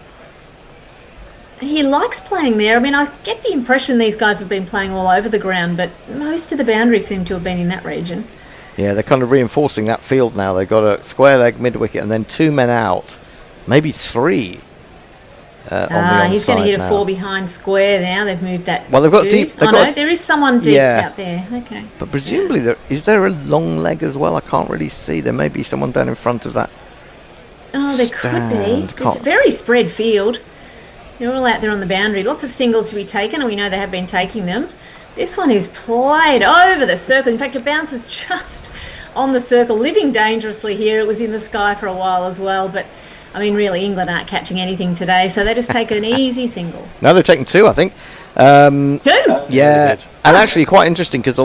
He likes playing there. I mean, I get the impression these guys have been playing all over the ground, but most of the boundaries seem to have been in that region. Yeah, they're kind of reinforcing that field now. They've got a square leg mid-wicket and then 2 men out, maybe 3 on the onside. He's going to hit now. a 4 behind square now. They've moved that. Well, they've got dude. deep. There is someone deep out there. Okay. But presumably, is there a long leg as well? I can't really see. There may be someone down in front of that. Oh, there could be. It's a very spread field. They're all out there on the boundary. Lots of singles to be taken, and we know they have been taking them. This one is played over the circle. In fact, it bounces just on the circle, living dangerously here. It was in the sky for a while as well, but I mean, really, England aren't catching anything today, so they just take an easy single. No, they're taking 2, I think. 2? Yeah, and actually quite interesting because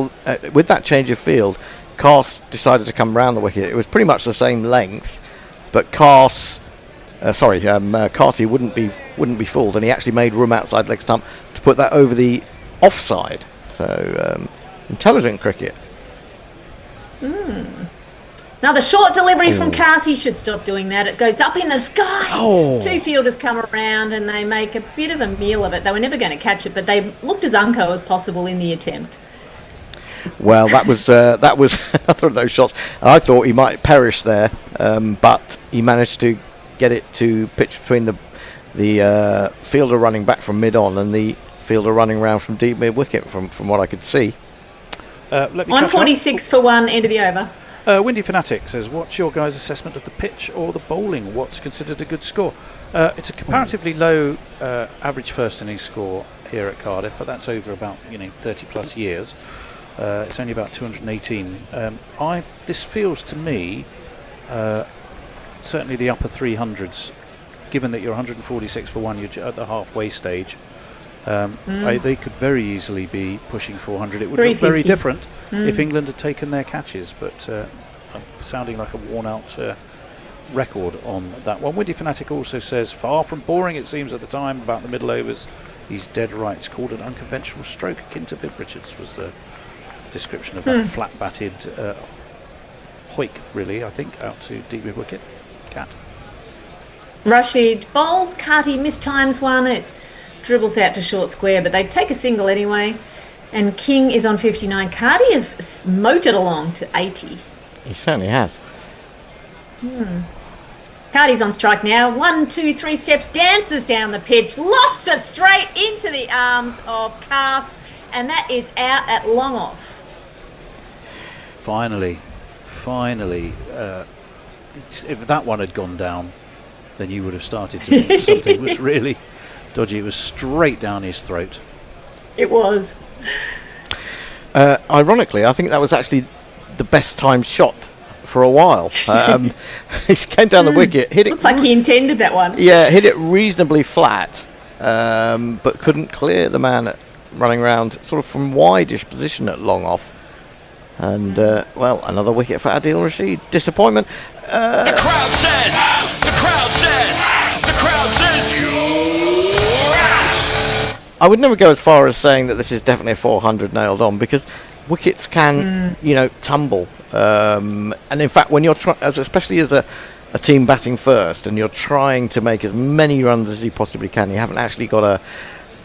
with that change of field, Carse decided to come round the wicket. It was pretty much the same length, but Carty wouldn't be fooled, and he actually made room outside leg stump to put that over the offside. So intelligent cricket. Now the short delivery from Carse, he should stop doing that. It goes up in the sky. Oh. 2 fielders come around and they make a bit of a meal of it. They were never going to catch it, but they looked as unco as possible in the attempt. Well, that was another of those shots. I thought he might perish there, but he managed to get it to pitch between the fielder running back from mid-on and the fielder running round from deep mid-wicket from what I could see. 146 for 1, end of the over. Windy Fanatic says, what's your guys' assessment of the pitch or the bowling? What's considered a good score? It's a comparatively low average first innings score here at Cardiff, but that's over about 30 plus years. It's only about 218. This feels to me certainly the upper 300s, given that you're 146 for 1, you're at the halfway stage. They could very easily be pushing 400. It would look very different if England had taken their catches, but I'm sounding like a worn-out record on that one. Windy Fanatic also says, far from boring it seems at the time about the middle overs. He's dead right. It's called an unconventional stroke akin to Viv Richards was the description of that flat-batted hoik, really, I think, out to deep mid-wicket. Cat. Rashid bowls, Carty mistimes one. It dribbles out to short square, but they take a single anyway. And King is on 59. Carty has motored along to 80. He certainly has. Carty's on strike now. 1, 2, 3 steps, dances down the pitch, lofts it straight into the arms of Carse, and that is out at long off. Finally. If that one had gone down, then you would have started to think something was really dodgy. It was straight down his throat. It was. Ironically, I think that was actually the best timed shot for a while. He came down the wicket, hit it. Looks like he intended that one. Yeah, hit it reasonably flat, but couldn't clear the man running around sort of from wide-ish position at long off. And, another wicket for Adil Rashid. Disappointment. The crowd says you're out. I would never go as far as saying that this is definitely a 400 nailed on, because wickets can, tumble. And in fact, when you're especially as a team batting first, and you're trying to make as many runs as you possibly can, you haven't actually got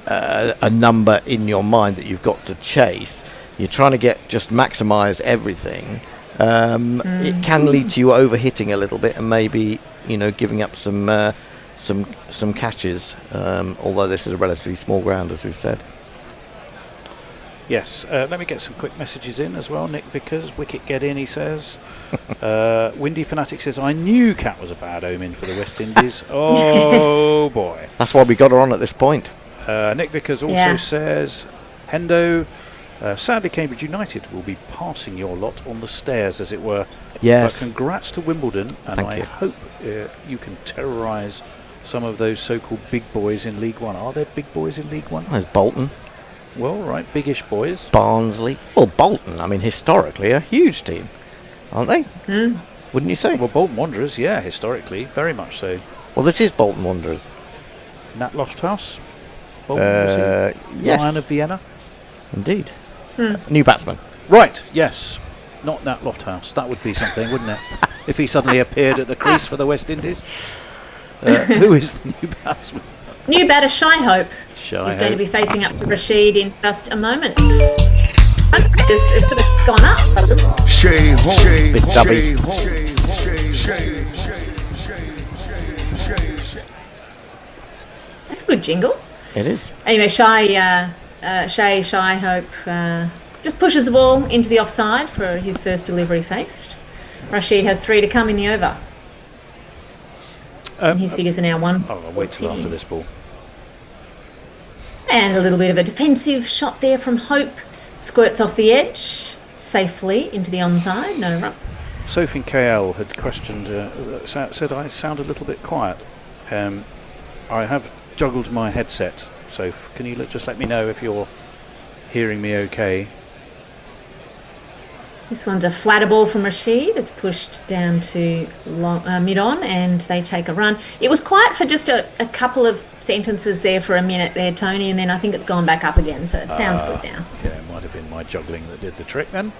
a number in your mind that you've got to chase. You're trying to just maximise everything. It can lead to you overhitting a little bit and maybe giving up some catches. Although this is a relatively small ground, as we've said. Yes, let me get some quick messages in as well. Nick Vickers, wicket get in, he says. Windy Fanatic says, I knew Cat was a bad omen for the West Indies. Oh boy. That's why we got her on at this point. Nick Vickers also says, Hendo, sadly Cambridge United will be passing your lot on the stairs, as it were. Yes. But congrats to Wimbledon, and I hope you can terrorise some of those so-called big boys in League One. Are there big boys in League One? There's Bolton. Well, right, biggish boys. Barnsley. Well, Bolton, I mean, historically, a huge team, aren't they? Wouldn't you say? Well, Bolton Wanderers, yeah, historically, very much so. Well, this is Bolton Wanderers. Nat Lofthouse? Bolton, yes. Lion of Vienna? Indeed. New batsman. Right, yes. Not Nat Lofthouse. That would be something, wouldn't it? If he suddenly appeared at the crease for the West Indies. Who is the new batsman? New batter, Shy Hope. He's going to be facing up to Rashid in just a moment. It's sort of gone up a little. Bit dubby. That's a good jingle. It is. Anyway, Shy Hope just pushes the ball into the offside for his first delivery faced. Rashid has 3 to come in the over. And his figures are now 1. I'll wait till after this ball. And a little bit of a defensive shot there from Hope. Squirts off the edge safely into the onside. No run. Sophie KL had questioned, said I sound a little bit quiet. I have juggled my headset, Soph. Can you just let me know if you're hearing me okay? This one's a flatter ball from Rashid. It's pushed down to mid-on and they take a run. It was quiet for just a couple of sentences there for a minute there, Tony, and then I think it's gone back up again, so it sounds good now. Yeah, it might have been my juggling that did the trick then.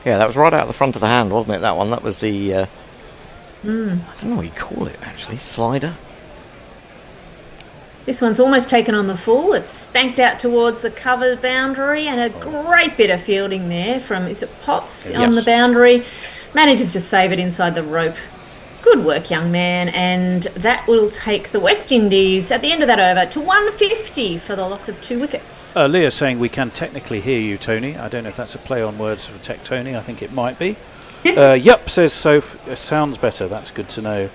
Yeah, that was right out the front of the hand, wasn't it, that one? That was the, I don't know what you call it, actually, slider. This one's almost taken on the full. It's spanked out towards the cover boundary and a great bit of fielding there from, is it Potts on the boundary? Manages to save it inside the rope. Good work, young man. And that will take the West Indies at the end of that over to 150 for the loss of 2 wickets. Leah's saying we can technically hear you, Tony. I don't know if that's a play on words for Tech Tony. I think it might be. Yep, says Soph. Sounds better. That's good to know.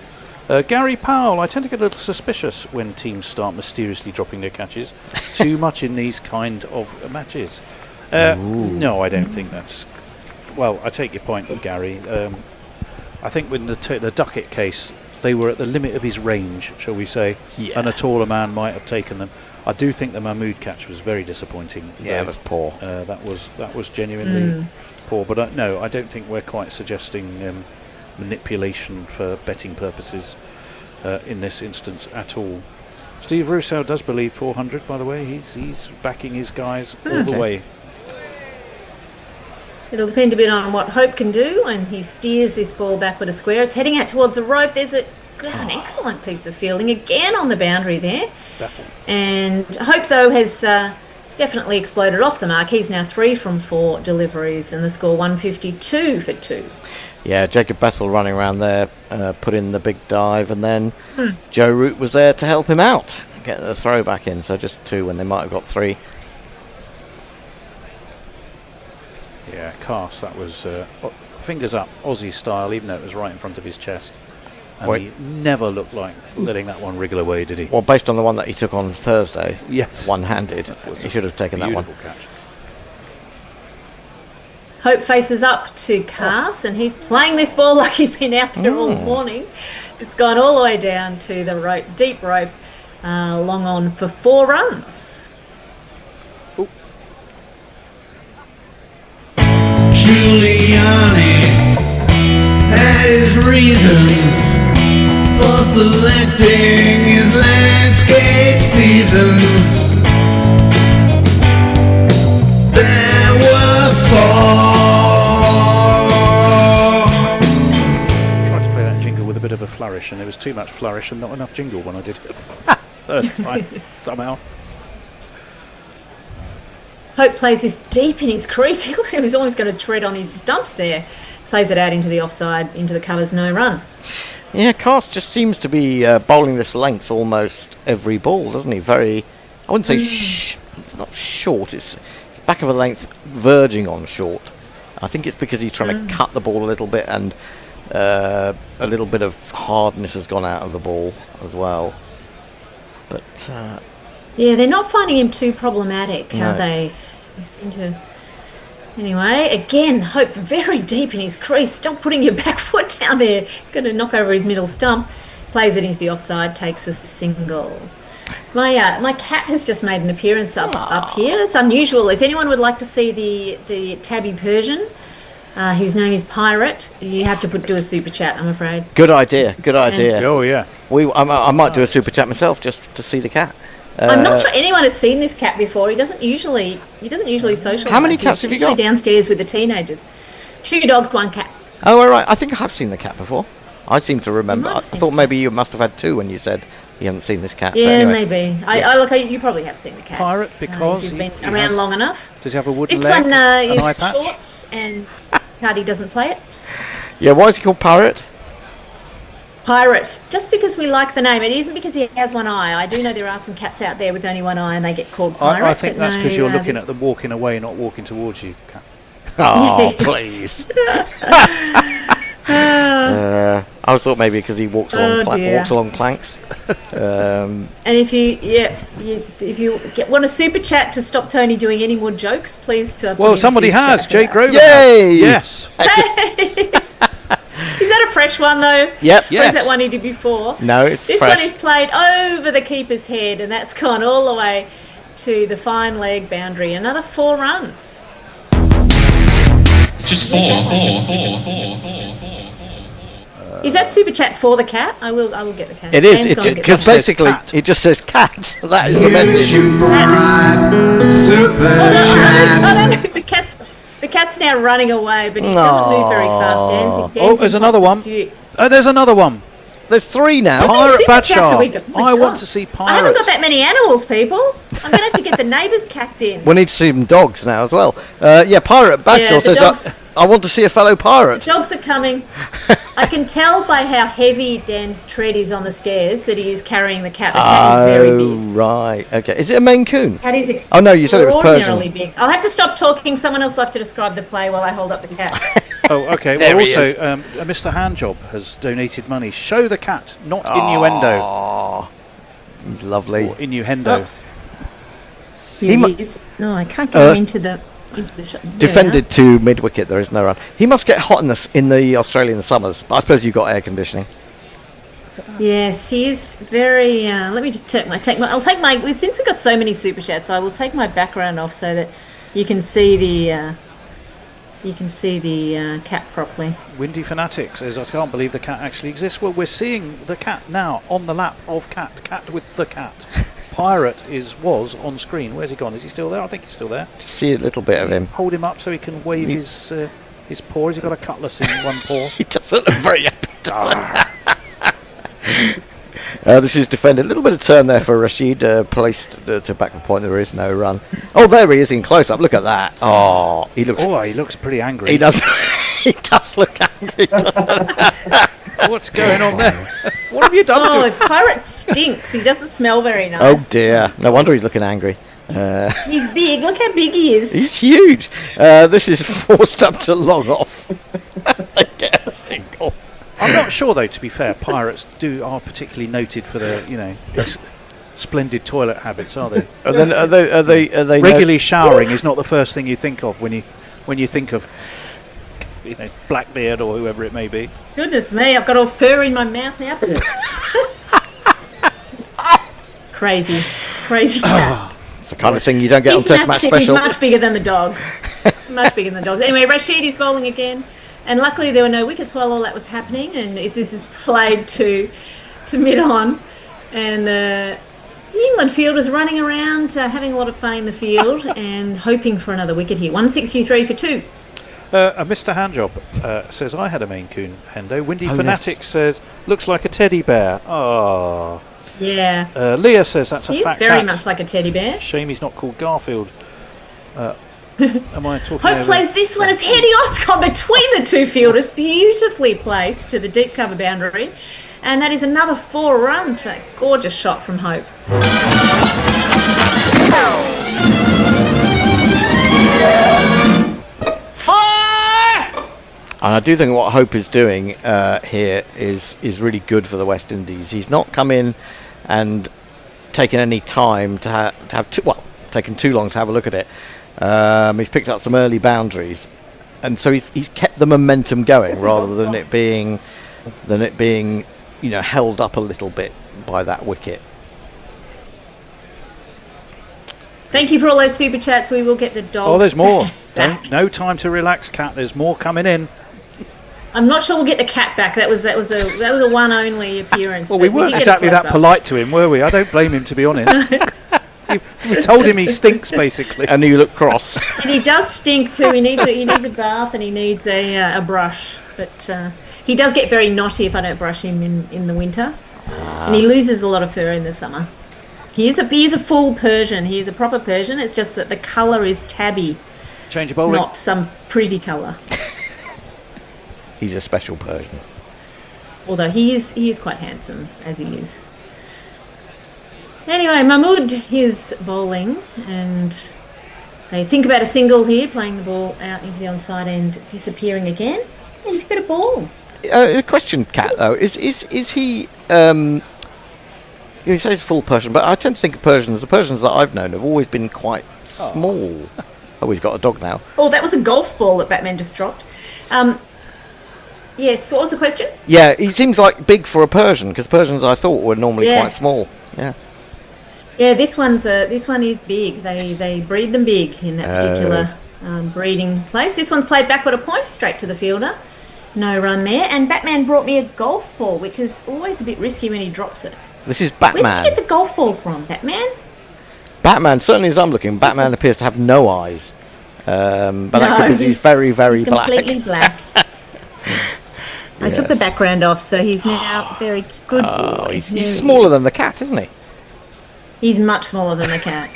Gary Powell, I tend to get a little suspicious when teams start mysteriously dropping their catches. Too much in these kind of matches. No, I don't think that's... Well, I take your point, Gary. I think with the Duckett case, they were at the limit of his range, shall we say, and a taller man might have taken them. I do think the Mahmood catch was very disappointing. Yeah, it was poor. That was genuinely poor. But no, I don't think we're quite suggesting... manipulation for betting purposes in this instance at all. Steve Russo does believe 400, by the way. He's backing his guys all the way. It'll depend a bit on what Hope can do, and he steers this ball back with a square. It's heading out towards the rope. There's an excellent piece of fielding again on the boundary there. Battle. And Hope, though, has definitely exploded off the mark. He's now 3 from 4 deliveries, and the score 152 for 2. Yeah, Jacob Bethel running around there, put in the big dive, and then Joe Root was there to help him out, get the throw back in, so just 2 when they might have got 3. Yeah, Cast, that was fingers up, Aussie style, even though it was right in front of his chest. And he never looked like letting that one wriggle away, did he? Well, based on the one that he took on Thursday, yes, one-handed, he should have taken that one. Catch. Hope faces up to Cast, and he's playing this ball like he's been out there all morning. It's gone all the way down to the rope, deep rope, long on for 4 runs. Giuliani had his reasons for selecting his landscape seasons. There were 4. Tried to play that jingle with a bit of a flourish, and there was too much flourish and not enough jingle when I did it first time somehow. Hope plays this deep in his crease. He was almost going to tread on his stumps there. Plays it out into the offside, into the covers, no run. Yeah, Cast just seems to be bowling this length almost every ball, doesn't he? Very, I wouldn't say it's not short. It's back of a length, verging on short. I think it's because he's trying to cut the ball a little bit, and a little bit of hardness has gone out of the ball as well. But yeah, they're not finding him too problematic, are they? They seem to. Anyway, again, Hope very deep in his crease. Stop putting your back foot down there. He's going to knock over his middle stump. Plays it into the offside, takes a single. My cat has just made an appearance up here. It's unusual. If anyone would like to see the tabby Persian, whose name is Pirate, you have to do a super chat, I'm afraid. Good idea. Good idea. Oh yeah. I might do a super chat myself just to see the cat. I'm not sure anyone has seen this cat before. He doesn't usually socialise. How many cats have you got? He's usually downstairs with the teenagers. 2 dogs, 1 cat. Oh, all right. I think I have seen the cat before. I seem to remember. I thought maybe you must have had 2 when you said you haven't seen this cat. Yeah, but anyway. maybe. Yeah. You probably have seen the cat. Pirate, because he's been around long enough. Does he have a wooden this leg? This one an is eye patch? short, and Cardi doesn't play it. Yeah, why is he called Pirate? Pirate, just because we like the name. It isn't because he has 1 eye. I do know there are some cats out there with only 1 eye and they get called Pirate. I think that's because you're looking at them walking away, not walking towards you. Oh, please. I always thought maybe because he walks along, walks along planks. And if you want a super chat to stop Tony doing any more jokes, please. Well, somebody has. Jay Grover. Yay! Yes. Is that a fresh one though? Yep. Or is that one he did before? No, it's this fresh. one is played over the keeper's head, and that's gone all the way to the fine leg boundary. Another 4 runs. Just four. Is that super chat for the cat? I will get the cat. It is, because basically it just says cat. That is the message. Super chat. The cat's now running away, but he doesn't move very fast. There's another one. There's another one. There's 3 now. Pirate Badshaw. I want to see pirates. I haven't got that many animals, people. I'm going to have to get the neighbours' cats in. We need to see some dogs now as well. Pirate Badshaw says, I want to see a fellow pirate. Dogs are coming. I can tell by how heavy Dan's tread is on the stairs that he is carrying the cat. The cat is very big. Right. Okay. Is it a Maine Coon? Cat is oh, no, you said it was extraordinarily Persian. big. I'll have to stop talking. Someone else will have to describe the play while I hold up the cat. Oh, okay. Well, also, Mr. Handjob has donated money. Show the cat, not innuendo. Oh, he's lovely. Or innuendo. Oops. No, I can't get into the shot. Defended to mid-wicket, there is no run. He must get hot in the Australian summers, but I suppose you've got air conditioning. Yes, he is very. Let me just I'll take my. Since we've got so many super chats, I will take my background off so that you can see the. Cat properly. Windy Fanatic says, I can't believe the cat actually exists. Well, we're seeing the cat now on the lap of cat. Cat with the cat. Pirate was on screen. Where's he gone? Is he still there? I think he's still there. Just see a little bit of him. Hold him up so he can wave his paw. Has he got a cutlass in one paw? He doesn't look very happy. This is defended. A little bit of turn there for Rashid, placed to back the point. There is no run. Oh, there he is in close up. Look at that. Oh, he looks pretty angry. He does. He does look angry. What's going on there? What have you done to him? Pirate stinks. He doesn't smell very nice. Oh dear. No wonder he's looking angry. He's big. Look how big he is. He's huge. This is forced up to long off. They get a single. I'm not sure, though. To be fair, pirates are particularly noted for their, splendid toilet habits, are they? Are they regularly showering is not the first thing you think of when you think of, Blackbeard or whoever it may be. Goodness me! I've got all fur in my mouth now. Crazy cat. It's the kind of thing you don't get on Test Match Special. He's much bigger than the dogs. Much bigger than the dogs. Anyway, Rashid is bowling again. And luckily there were no wickets while all that was happening, and this is played to mid-on. And the England field was running around, having a lot of fun in the field and hoping for another wicket here. 163 for 2. Mr. Handjob says, I had a Maine Coon, Hendo. Windy Fanatic says, looks like a teddy bear. Oh. Yeah. Leah says, that's a He's fat cat. He's very much like a teddy bear. Shame he's not called Garfield. Am I talking Hope plays this one as heading on. It's gone between the two fielders, beautifully placed to the deep cover boundary, and that is another 4 runs for that gorgeous shot from Hope. And I do think what Hope is doing here is really good for the West Indies. He's not come in and taken any time to have taken too long to have a look at it. He's picked up some early boundaries, and so he's kept the momentum going rather than it being held up a little bit by that wicket. Thank you for all those super chats. We will get the dogs. Oh, there's more. Back. No time to relax, cat. There's more coming in. I'm not sure we'll get the cat back. That was a one only appearance. Well, we weren't exactly that polite to him, were we? I don't blame him, to be honest. We told him he stinks, basically. And you look cross. And he does stink too. He needs a bath and he needs a brush. But he does get very knotty if I don't brush him in the winter. And he loses a lot of fur in the summer. He is a full Persian. He is a proper Persian. It's just that the colour is tabby. Change of bowling. Not some pretty colour. He's a special Persian. Although he is quite handsome, as he is. Anyway, Mahmood is bowling, and they think about a single here, playing the ball out into the onside end, disappearing again. And you've got a ball. A question, Cat, though, is he? You say he's full Persian, but I tend to think of Persians. The Persians that I've known have always been quite small. Oh, he's got a dog now. Oh, that was a golf ball that Batman just dropped. Yes. What was the question? Yeah, he seems like big for a Persian because Persians I thought were normally quite small. Yeah. Yeah, this one is big. They breed them big in that particular breeding place. This one's played backward a point, straight to the fielder. No run there. And Batman brought me a golf ball, which is always a bit risky when he drops it. This is Batman. Where did you get the golf ball from, Batman? Batman, certainly as I'm looking, Batman appears to have no eyes. But that's because he's very, very black. Completely black. I took the background off, so he's now very good boy. He's smaller than the cat, isn't he? He's much smaller than the cat.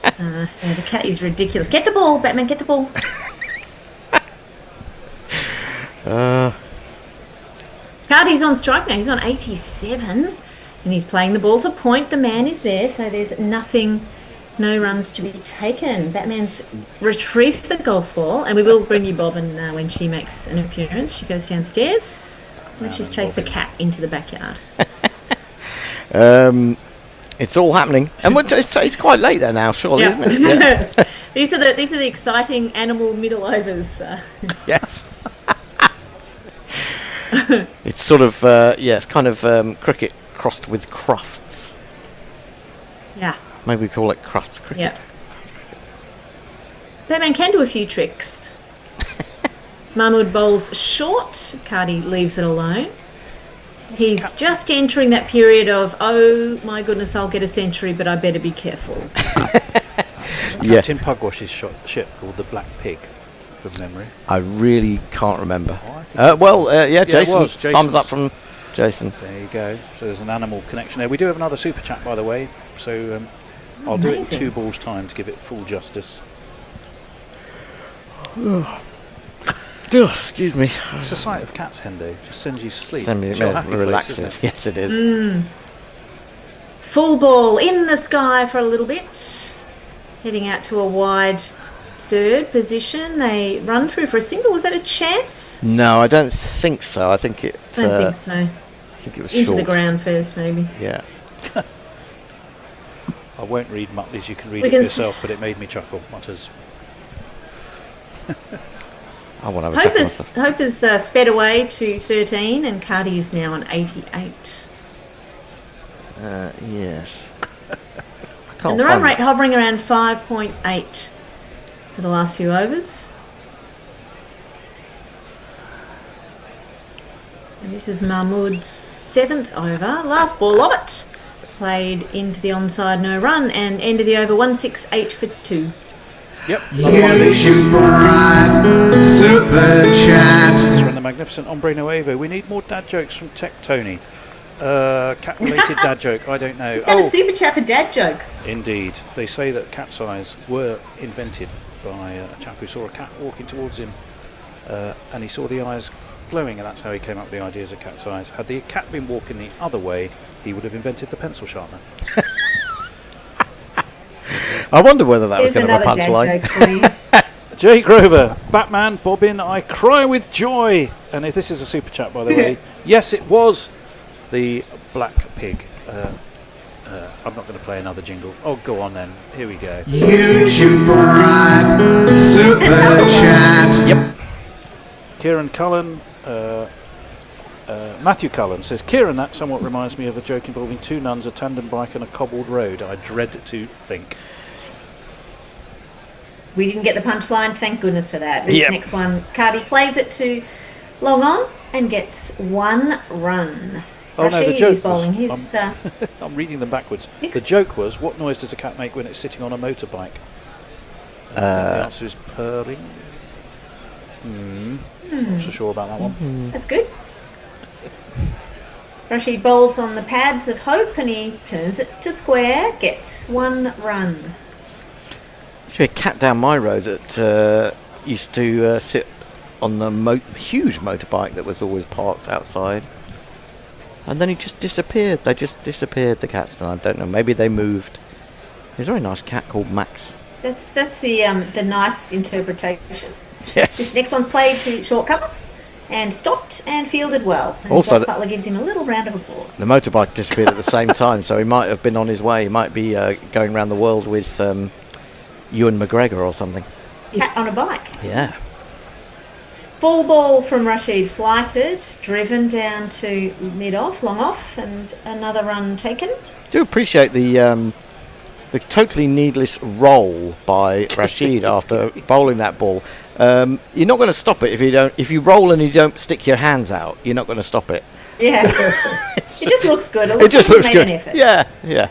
The cat is ridiculous. Get the ball, Batman, get the ball. Cardi's on strike now. He's on 87. And he's playing the ball to point. The man is there, so there's no runs to be taken. Batman's retrieved the golf ball, and we will bring you Bobbin when she makes an appearance. She goes downstairs, and she's chased the cat into the backyard. It's all happening, and it's quite late there now, surely, isn't it? Yeah. These are the exciting animal middle overs. Yes. It's sort of it's kind of cricket crossed with crufts. Yeah. Maybe we call it crufts cricket. Yeah. Batman can do a few tricks. Mahmood bowls short. Cardi leaves it alone. He's just entering that period of, oh my goodness, I'll get a century, but I better be careful. Captain Pugwash's ship called the Black Pig, from memory. I really can't remember. Jason. Thumbs up from Jason. There you go. So there's an animal connection there. We do have another super chat, by the way. So I'll do it in 2 balls' time to give it full justice. Excuse me. It's a sight of cats, Hendo. Just sends you to sleep. Relaxes. Yes, it is. Full ball in the sky for a little bit. Heading out to a wide third position. They run through for a single. Was that a chance? No, I don't think so. I think it. I don't think so. I think it was into short. the ground first, maybe. Yeah. I won't read Muttley's. You can read it yourself, but it made me chuckle. Mutters. I want to have a check. Hope has sped away to 13, and Cardi is now on 88. Yes. And the run rate hovering around 5.8 for the last few overs. And this is Mahmood's 7th over. Last ball of it. Played into the onside, no run, and end of the over 168 for 2. Yep. YouTube Bright Super Chat. Let's run the magnificent Ombre Nuevo. We need more dad jokes from Tech Tony. Cat-related dad joke, I don't know. He's got a super chat for dad jokes. Indeed. They say that cat's eyes were invented by a chap who saw a cat walking towards him, and he saw the eyes glowing, and that's how he came up with the ideas of cat's eyes. Had the cat been walking the other way, he would have invented the pencil sharpener. I wonder whether that was going to be a punchline. Jay Grover, Batman, Bobbin, I cry with joy. And if this is a super chat, by the way, yes, it was the Black Pig. I'm not going to play another jingle. Oh, go on then. Here we go. YouTube Bright Super Chat. Yep. Kieran Cullen, Matthew Cullen says, Kieran, that somewhat reminds me of a joke involving 2 nuns, a tandem bike and a cobbled road. I dread to think. We didn't get the punchline, thank goodness for that. This next one, Cardi plays it to long on and gets 1 run. Oh no, the joke is bowling his... I'm reading them backwards. The joke was, what noise does a cat make when it's sitting on a motorbike? The answer is purring. Not so sure about that one. That's good. Rashid bowls on the pads of hope and he turns it to square, gets 1 run. Used to be a cat down my road that used to sit on the huge motorbike that was always parked outside. And then he just disappeared. They just disappeared, the cats. And I don't know, maybe they moved. There's a very nice cat called Max. That's the nice interpretation. Yes. This next one's played to short cover. and stopped and fielded well. And Also, Ross Butler gives him a little round of applause. The motorbike disappeared at the same time, so he might have been on his way. He might be going around the world with Ewan McGregor or something. Cat on a bike. Yeah. Full ball from Rashid, flighted, driven down to mid-off, long off, and another run taken. I do appreciate the totally needless roll by Rashid after bowling that ball. You're not going to stop it if you roll and you don't stick your hands out. You're not going to stop it. Yeah, it just looks good. It just like looks he good. made an effort. Yeah.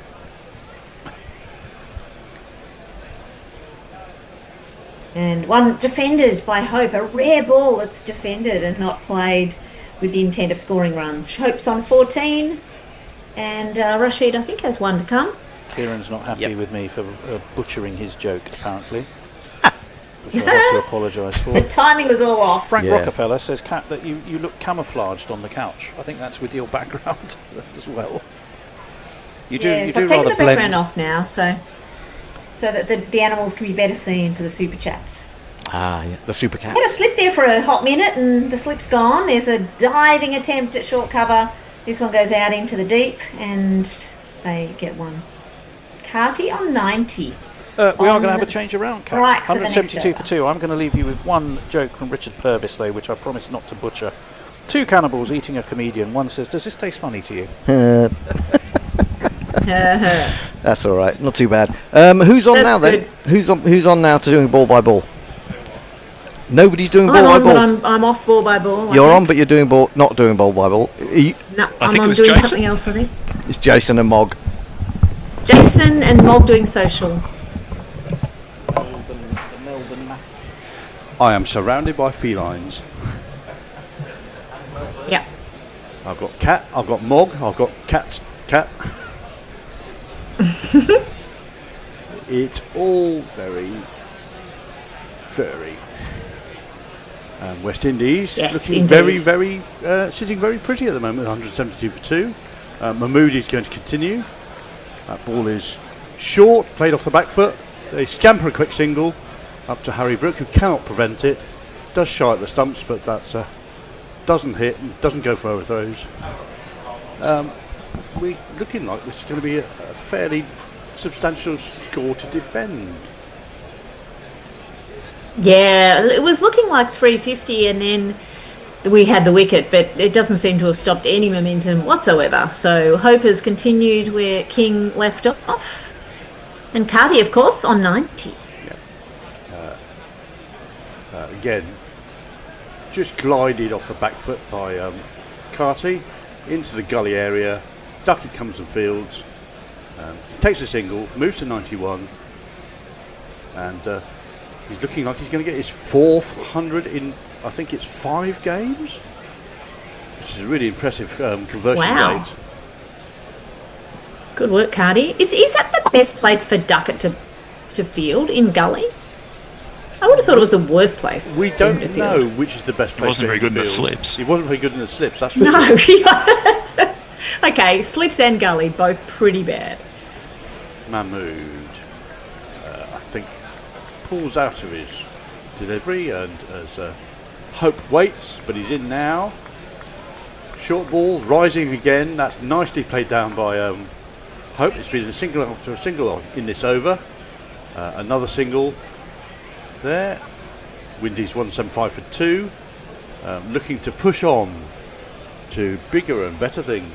And one defended by Hope, a rare ball that's defended and not played with the intent of scoring runs. Hope's on 14, and Rashid, I think, has one to come. Kieran's not happy with me for butchering his joke, apparently, which I have to apologise for. The timing was all off. Frank Rockefeller says, Kat, that you look camouflaged on the couch. I think that's with your background as well. You do, yes, you do I've taken rather the background blend. off now, so that the animals can be better seen for the super chats. Yeah, the super cat. Had a slip there for a hot minute, and the slip's gone. There's a diving attempt at short cover. This one goes out into the deep, and they get one. Carty on 90. We are going to have a change around, Kat. Right, for the next 172 for over. 2. I'm going to leave you with one joke from Richard Purvis, though, which I promise not to butcher. Two cannibals eating a comedian. One says, "Does this taste funny to you?" That's all right. Not too bad. Who's on now then? Who's on now to doing ball by ball? Nobody's doing ball by ball. I'm off ball by ball. You're on, but you're not doing ball by ball. No, I'm on doing something else, I think. It's Jason and Mog. Jason and Mog doing social. I am surrounded by felines. Yeah. I've got cat, I've got Mog, I've got cat. It's all very furry. West Indies looking indeed. very, sitting very pretty at the moment, 172 for 2. Mahmood is going to continue. That ball is short, played off the back foot. They scamper a quick single up to Harry Brook, who cannot prevent it. Does shy at the stumps, but that's doesn't hit and doesn't go for overthrows. We're looking like this is going to be a fairly substantial score to defend. Yeah, it was looking like 350, and then we had the wicket, but it doesn't seem to have stopped any momentum whatsoever. So Hope has continued where King left off, and Cardi, of course, on 90. Again, just glided off the back foot by Carty into the gully area. Ducky comes and fields. Takes a single, moves to 91, and he's looking like he's going to get his 4th 100 in, I think it's 5 games, which is a really impressive conversion rate. Good work, Cardi. Is that the best place for Duckett to field, in gully? I would have thought it was the worst place. We don't know which is the best place. He wasn't for very him to good in the field. slips. He wasn't very good in the slips, that's for No. sure. Okay, slips and gully, both pretty bad. Mahmood, I think, pulls out of his delivery, and as Hope waits, but he's in now. Short ball, rising again. That's nicely played down by Hope. It's been a single after a single in this over. Another single there. Windies 175 for 2. Looking to push on to bigger and better things.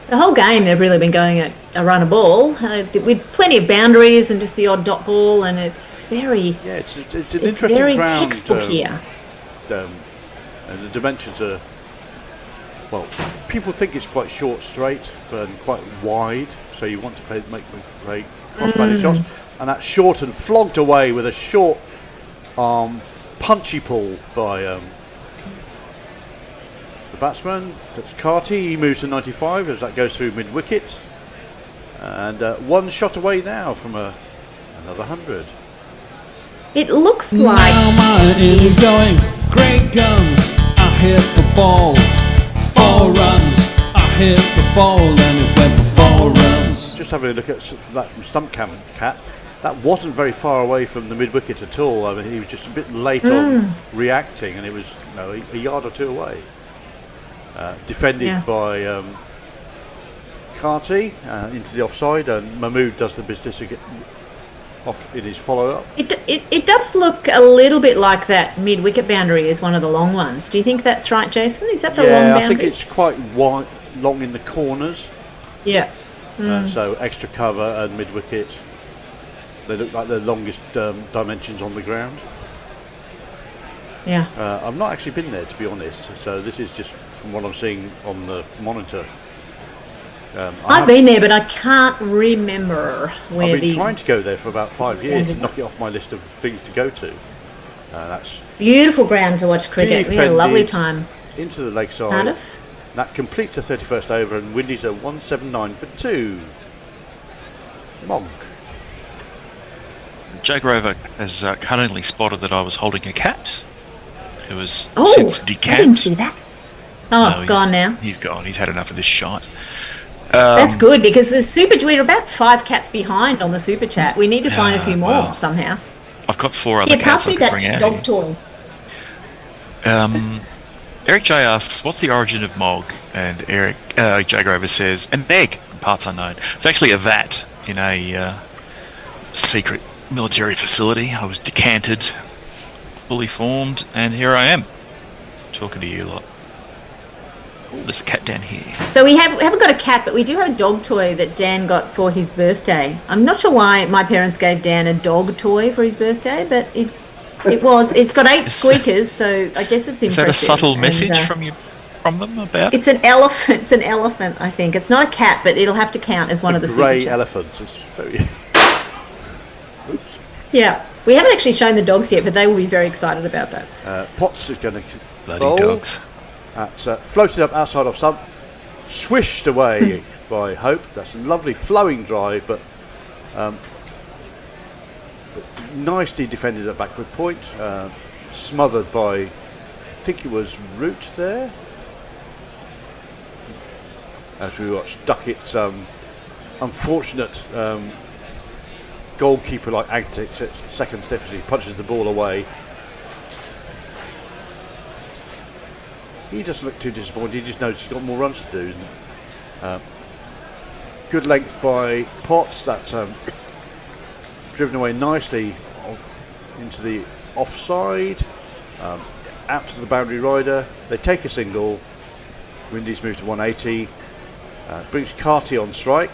The whole game they've really been going at a run a ball with plenty of boundaries and just the odd dot ball, and it's very it's an interesting very ground, textbook here. And the dimensions are, well, people think it's quite short, straight, but quite wide. So you want to play cross-banded shots, and that's short and flogged away with a short punchy pull by the batsman. That's Carty. He moves to 95 as that goes through mid-wicket, and one shot away now from another 100. It looks like Now my innings going, great guns, I hit the ball, 4 runs, I hit the ball and it went for 4 runs. Just having a look at that from Stump Cat. that wasn't very far away from the mid-wicket at all. I mean, he was just a bit late on reacting, and it was a yard or two away. Defended by Carty into the offside, and Mahmood does the business again off in his follow-up. It does look a little bit like that mid-wicket boundary is one of the long ones. Do you think that's right, Jason? Is that the long boundary? Yeah, I think it's quite wide, long in the corners. Yeah. So extra cover and mid-wicket. They look like the longest dimensions on the ground. Yeah. I've not actually been there, to be honest. So this is just from what I'm seeing on the monitor. I've been there, but I can't remember where I've been trying to go there for about 5 years to knock it off my list of things to go to. That's beautiful ground to watch cricket. We had a lovely time. Into the lakeside. Cardiff. That completes the 31st over, and Windies are 179 for 2. Monk. Jay Grover has cunningly spotted that I was holding a cat who was since decamped. I didn't see that. Oh, No, gone now. He's gone. He's had enough of this shite. That's good, because with we're about 5 cats behind on the super chat. We need to find a few more somehow. I've got 4 other cats pass I me could that bring out. dog toy. Eric J asks, what's the origin of Mog? And Eric J Grover says, an egg, in parts unknown. It's actually a vat in a secret military facility. I was decanted, fully formed, and here I am, talking to you lot. Oh, there's a cat down here. So we haven't got a cat, but we do have a dog toy that Dan got for his birthday. I'm not sure why my parents gave Dan a dog toy for his birthday, but it's got 8 squeakers, so I guess it's impressive. Is that a subtle message from them about It's an elephant. It's an elephant, I think. It's not a cat, but it'll have to count as one of the grey super elephants. It's very. Yeah, we haven't actually shown the dogs yet, but they will be very excited about that. Potts is going to bloody bowl. dogs. That's floated up outside of stump, swished away by Hope. That's a lovely flowing drive, but nicely defended at backward point. Smothered by, I think it was Root there. As we watch Duckett's unfortunate goalkeeper-like antics at second step as he punches the ball away. He doesn't look too disappointed. He just knows he's got more runs to do. Good length by Potts. That's driven away nicely into the offside. Out to the boundary rider. They take a single. Windies move to 180. Brings Carty on strike.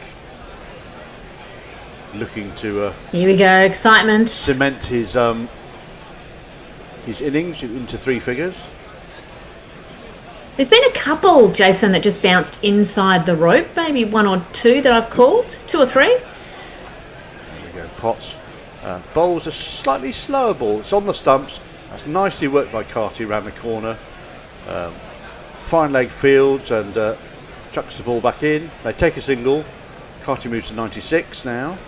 Looking to here we go, excitement. Cement his innings into 3 figures. There's been a couple, Jason, that just bounced inside the rope. Maybe 1 or 2 that I've called. 2 or 3. There we go. Potts bowls a slightly slower ball. It's on the stumps. That's nicely worked by Carty around the corner. Fine leg fields and chucks the ball back in. They take a single. Carty moves to 96 now.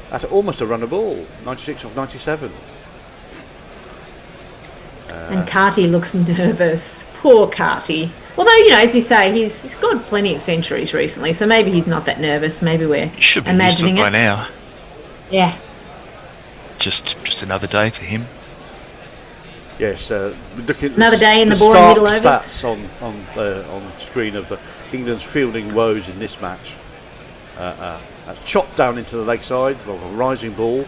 That's almost a runner ball. 96 off 97. And Carty looks nervous. Poor Carty. Although, as you say, he's scored plenty of centuries recently, so maybe he's not that nervous. Maybe we're Should be imagining used to it by it. now. Yeah. Just another day for him. Yes, looking at Another day in the boring start middle overs. stats on screen of England's fielding woes in this match. That's chopped down into the leg side of a rising ball,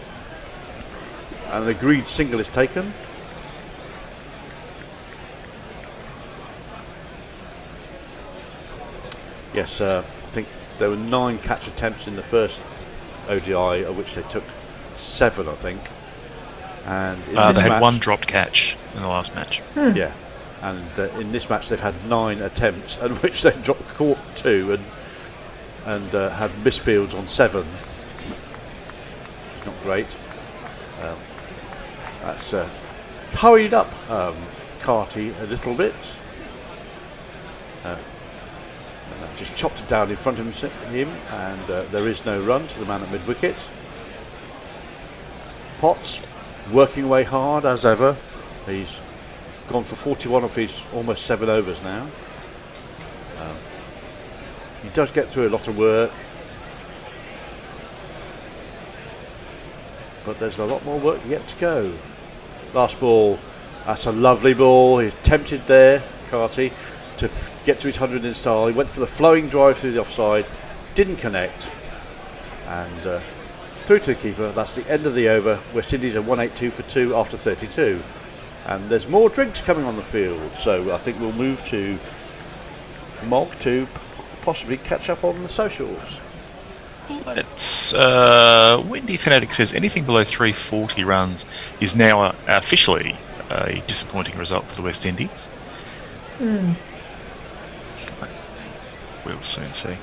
and an agreed single is taken. Yes, I think there were 9 catch attempts in the first ODI, of which they took 7, I think. And in this they had match, 1 dropped catch in the last match. Yeah, and in this match they've had 9 attempts, and which they caught 2 and had misfields on 7. Not great. That's hurried up Carty a little bit. Just chopped it down in front of him, and there is no run to the man at mid-wicket. Potts working away hard as ever. He's gone for 41 of his almost 7 overs now. He does get through a lot of work, but there's a lot more work yet to go. Last ball, that's a lovely ball. He's tempted there, Carty, to get to his 100 in style. He went for the flowing drive through the offside, didn't connect, and through to the keeper. That's the end of the over. West Indies are 182 for 2 after 32. And there's more drinks coming on the field, so I think we'll move to Mog to possibly catch up on the socials. It's Windy Fanatic says anything below 340 runs is now officially a disappointing result for the West Indies. We'll soon see.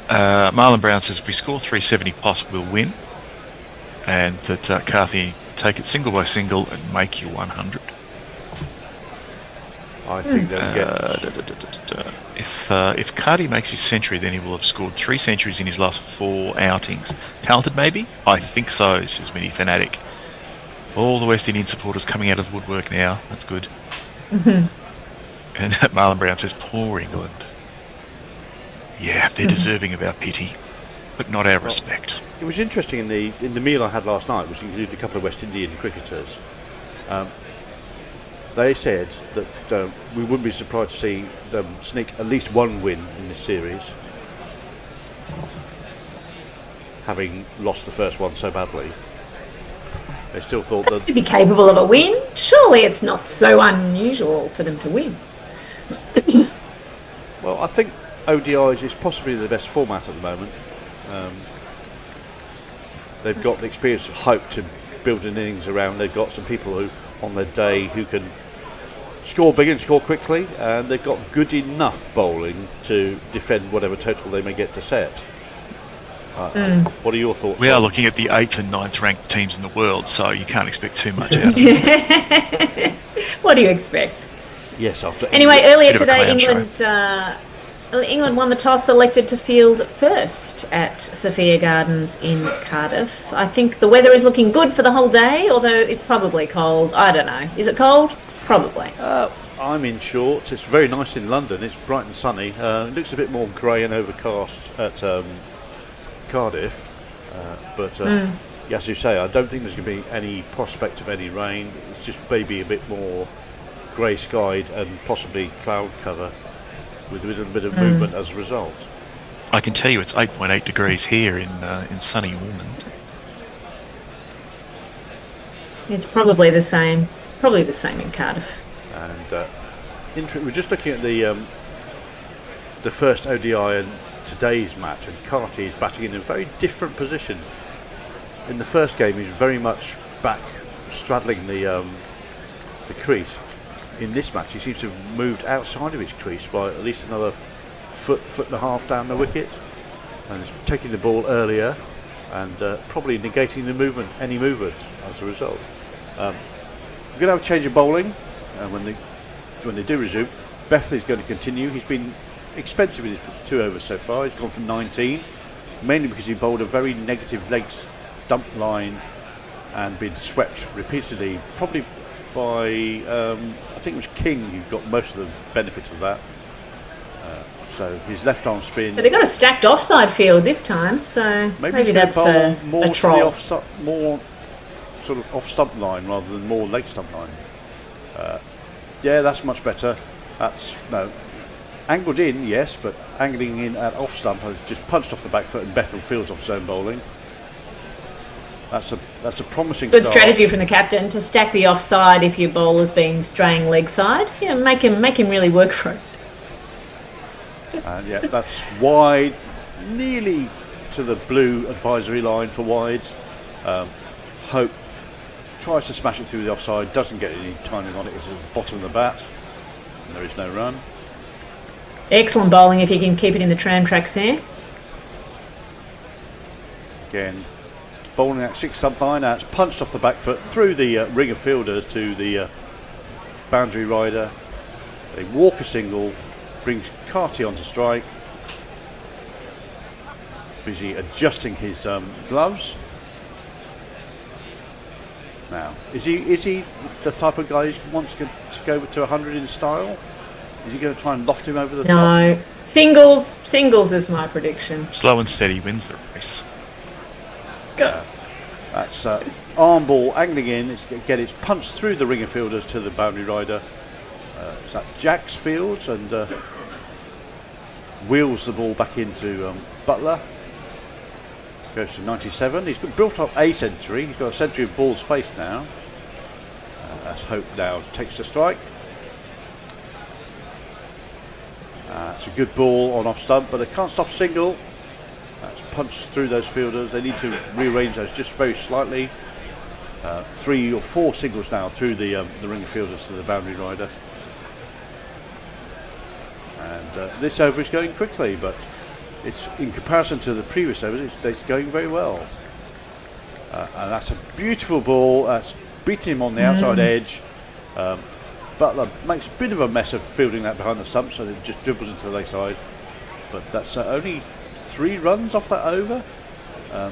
Marlon Brown says if we score 370 plus, we'll win. And that Carthy, take it single by single and make you 100. I think they'll get... If Carty makes his century, then he will have scored 3 centuries in his last 4 outings. Talented, maybe? I think so, says Mini Fanatic. All the West Indian supporters coming out of the woodwork now. That's good. And Marlon Brown says, poor England. Yeah, they're deserving of our pity, but not our respect. It was interesting in the meal I had last night, which included a couple of West Indian cricketers. They said that we wouldn't be surprised to see them sneak at least one win in this series, having lost the first one so badly. They still thought that to be capable of a win. Surely it's not so unusual for them to win. Well, I think ODIs is possibly the best format at the moment. They've got the experience of hope to build an innings around. They've got some people who, on their day, who can score big and score quickly, and they've got good enough bowling to defend whatever total they may get to set. What are your thoughts? We are looking at the 8th and 9th ranked teams in the world, so you can't expect too much out of them. What do you expect? Yes, after anyway, earlier today, England won the toss, elected to field first at Sophia Gardens in Cardiff. I think the weather is looking good for the whole day, although it's probably cold. I don't know. Is it cold? Probably. I'm in shorts. It's very nice in London. It's bright and sunny. It looks a bit more grey and overcast at Cardiff. But as you say, I don't think there's going to be any prospect of any rain. It's just maybe a bit more grey skied and possibly cloud cover, with a little bit of movement as a result. I can tell you it's 8.8 degrees here in sunny Ormond. It's probably the same. Probably the same in Cardiff. And we're just looking at the first ODI and today's match, and Carty is batting in a very different position. In the first game, he's very much back, straddling the crease. In this match, he seems to have moved outside of his crease by at least another foot and a half down the wicket, and is taking the ball earlier and probably negating the movement, any movement as a result. We're going to have a change of bowling, and when they do resume, Bethley's going to continue. He's been expensive with his 2 overs so far. He's gone for 19, mainly because he bowled a very negative leg stump line and been swept repeatedly, probably by I think it was King who got most of the benefit of that. So his left arm spin. But they've got a stacked offside field this time, so maybe that's a troll. More sort of off stump line rather than more leg stump line. Yeah, that's much better. That's angled in, yes, but angling in at off stump has just punched off the back foot, and Bethel fields off his own bowling. That's a promising good start. Strategy from the captain to stack the offside if your bowler's been straying leg side. Yeah, make him really work for it. And yeah, that's wide, nearly to the blue advisory line for wides. Hope tries to smash it through the offside, doesn't get any timing on it. It's at the bottom of the bat, and there is no run. Excellent bowling if you can keep it in the tram tracks there. Again, bowling that 6 stump line, now it's punched off the back foot through the ring of fielders to the boundary rider. They walk a single, brings Carty onto strike. Busy adjusting his gloves. Now, is he the type of guy who wants to go to 100 in style? Is he going to try and loft him over the top? No, singles is my prediction. Slow and steady wins the race. Go. That's arm ball angling in. It's punched through the ringer fielders to the boundary rider. It's at Jack's fields and wheels the ball back into Butler. Goes to 97. He's built up a century. He's got a century of ball's face now. That's Hope now takes the strike. It's a good ball on off stump, but they can't stop a single. That's punched through those fielders. They need to rearrange those just very slightly. 3 or 4 singles now through the ringer fielders to the boundary rider. And this over is going quickly, but it's in comparison to the previous overs, it's going very well. And that's a beautiful ball. That's beating him on the outside edge. Butler makes a bit of a mess of fielding that behind the stump, so it just dribbles into the leg side. But that's only 3 runs off that over.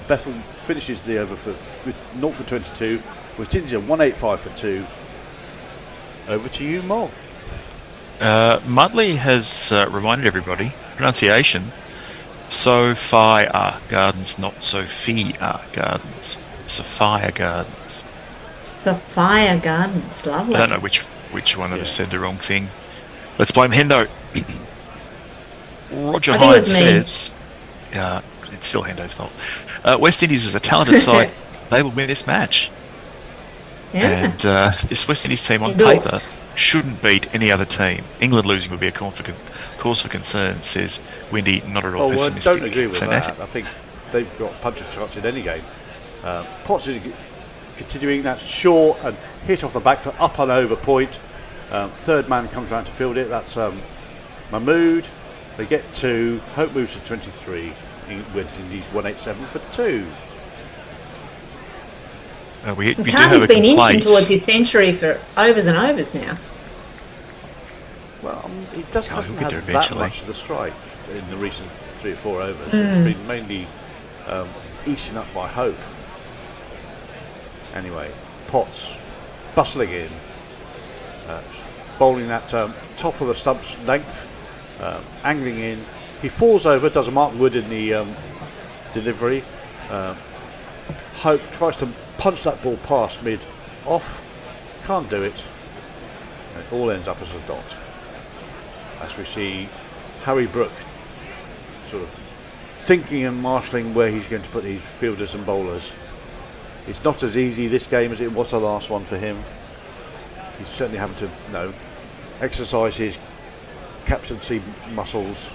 Bethel finishes the over with 0 for 22. West Indies are 185 for 2. Over to you, Mo. Mudley has reminded everybody, pronunciation, Sophia Gardens, not Sophia Gardens. Sophia Gardens. Sophia Gardens, lovely. I don't know which one of us said the wrong thing. Let's blame Hendo. Roger Hyde says, it's still Hendo's fault. West Indies is a talented side. They will win this match. Yeah. And this West Indies team on paper shouldn't beat any other team. England losing would be a cause for concern, says Windy, not at all pessimistic. I don't agree with that. I think they've got puncher's chance in any game. Potts is continuing that short and hit off the back for up and over point. Third man comes around to field it. That's Mahmood. They get 2. Hope moves to 23. West Indies 187 for 2. Cardiff's been inching towards his century for overs and overs now. Well, he hasn't had that much of the strike in the recent 3 or 4 overs. It's been mainly eaten up by Hope. Anyway, Potts bustling in, bowling that top of the stump's length, angling in. He falls over, does a Mark Wood in the delivery. Hope tries to punch that ball past mid off, can't do it. It all ends up as a dot. As we see Harry Brook sort of thinking and marshalling where he's going to put these fielders and bowlers. It's not as easy this game as it was the last one for him. He's certainly having to exercise his captaincy muscles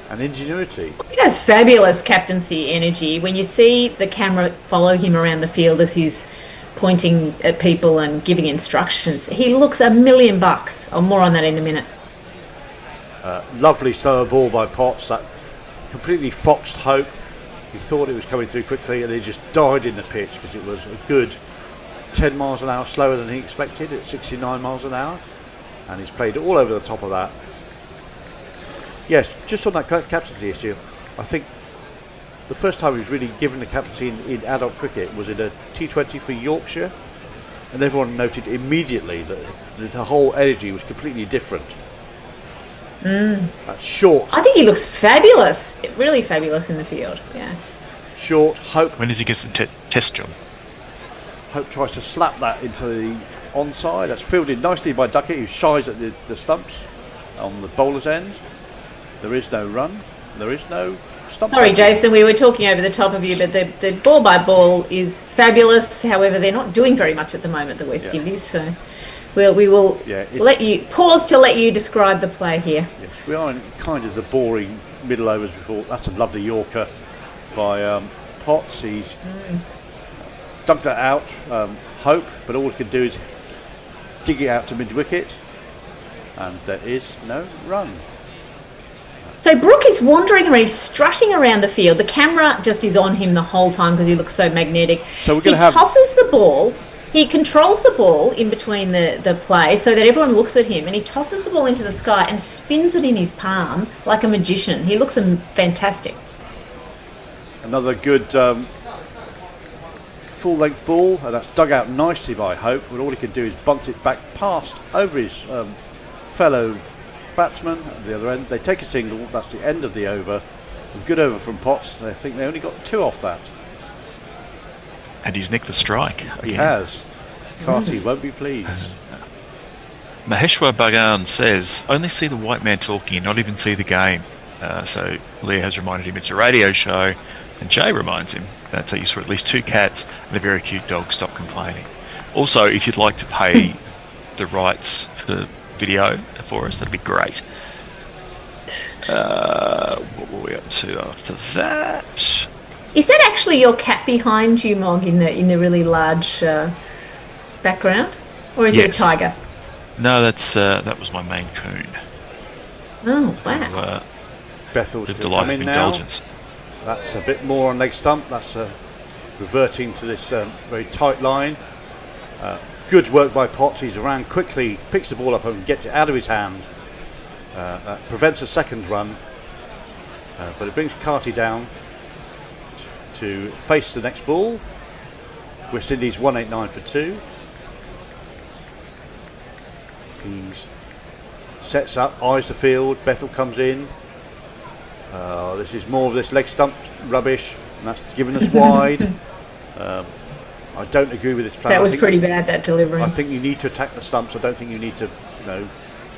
and ingenuity. He has fabulous captaincy energy. When you see the camera follow him around the field as he's pointing at people and giving instructions, he looks $1,000,000. I'll more on that in a minute. Lovely slower ball by Potts that completely foxed Hope. He thought it was coming through quickly and he just died in the pitch because it was a good 10 miles an hour slower than he expected at 69 miles an hour, and he's played all over the top of that. Yes, just on that captaincy issue, I think the first time he was really given the captaincy in adult cricket was in a T20 for Yorkshire, and everyone noted immediately that the whole energy was completely different. That's short. I think he looks fabulous, really fabulous in the field. Yeah. Short. Hope. When does he get the test job? Hope tries to slap that into the onside. That's fielded nicely by Duckett, who shies at the stumps on the bowler's end. There is no run. There is no stump. Sorry, Jason, we were talking over the top of you, but the ball by ball is fabulous. However, they're not doing very much at the moment, the West Indies. So we will let you pause to let you describe the play here. Yes, we are in kind of the boring middle overs before. That's a lovely Yorker by Potts. He's dug that out. Hope, but all he can do is dig it out to mid wicket, and there is no run. So Brook is wandering around, he's strutting around the field. The camera just is on him the whole time because he looks so magnetic. So he tosses the ball. He controls the ball in between the play so that everyone looks at him, and he tosses the ball into the sky and spins it in his palm like a magician. He looks fantastic. Another good full-length ball, and that's dug out nicely by Hope, but all he can do is bunt it back past over his fellow batsman at the other end. They take a single. That's the end of the over. A good over from Potts. I think they only got 2 off that. And he's nicked the strike. He again. has. Carty won't be pleased. Maheshwar Bhagan says, only see the white man talking and not even see the game. So Leah has reminded him it's a radio show, and Jay reminds him that you saw at least 2 cats and a very cute dog. Stop complaining. Also, if you'd like to pay the rights for video for us, that'd be great. What were we up to after that? Is that actually your cat behind you, Mog, in the really large background, or is it a tiger? No, that was my Maine Coon. Oh wow! Bethel's lived a life of indulgence. That's a bit more on leg stump. That's reverting to this very tight line. Good work by Potts. He's around quickly, picks the ball up and gets it out of his hand. That prevents a second run, but it brings Carty down to face the next ball. West Indies 189 for 2. Kings sets up, eyes the field. Bethel comes in. This is more of this leg stump rubbish, and that's given us wide. I don't agree with this plan. That was pretty bad, that delivery. I think you need to attack the stumps. I don't think you need to,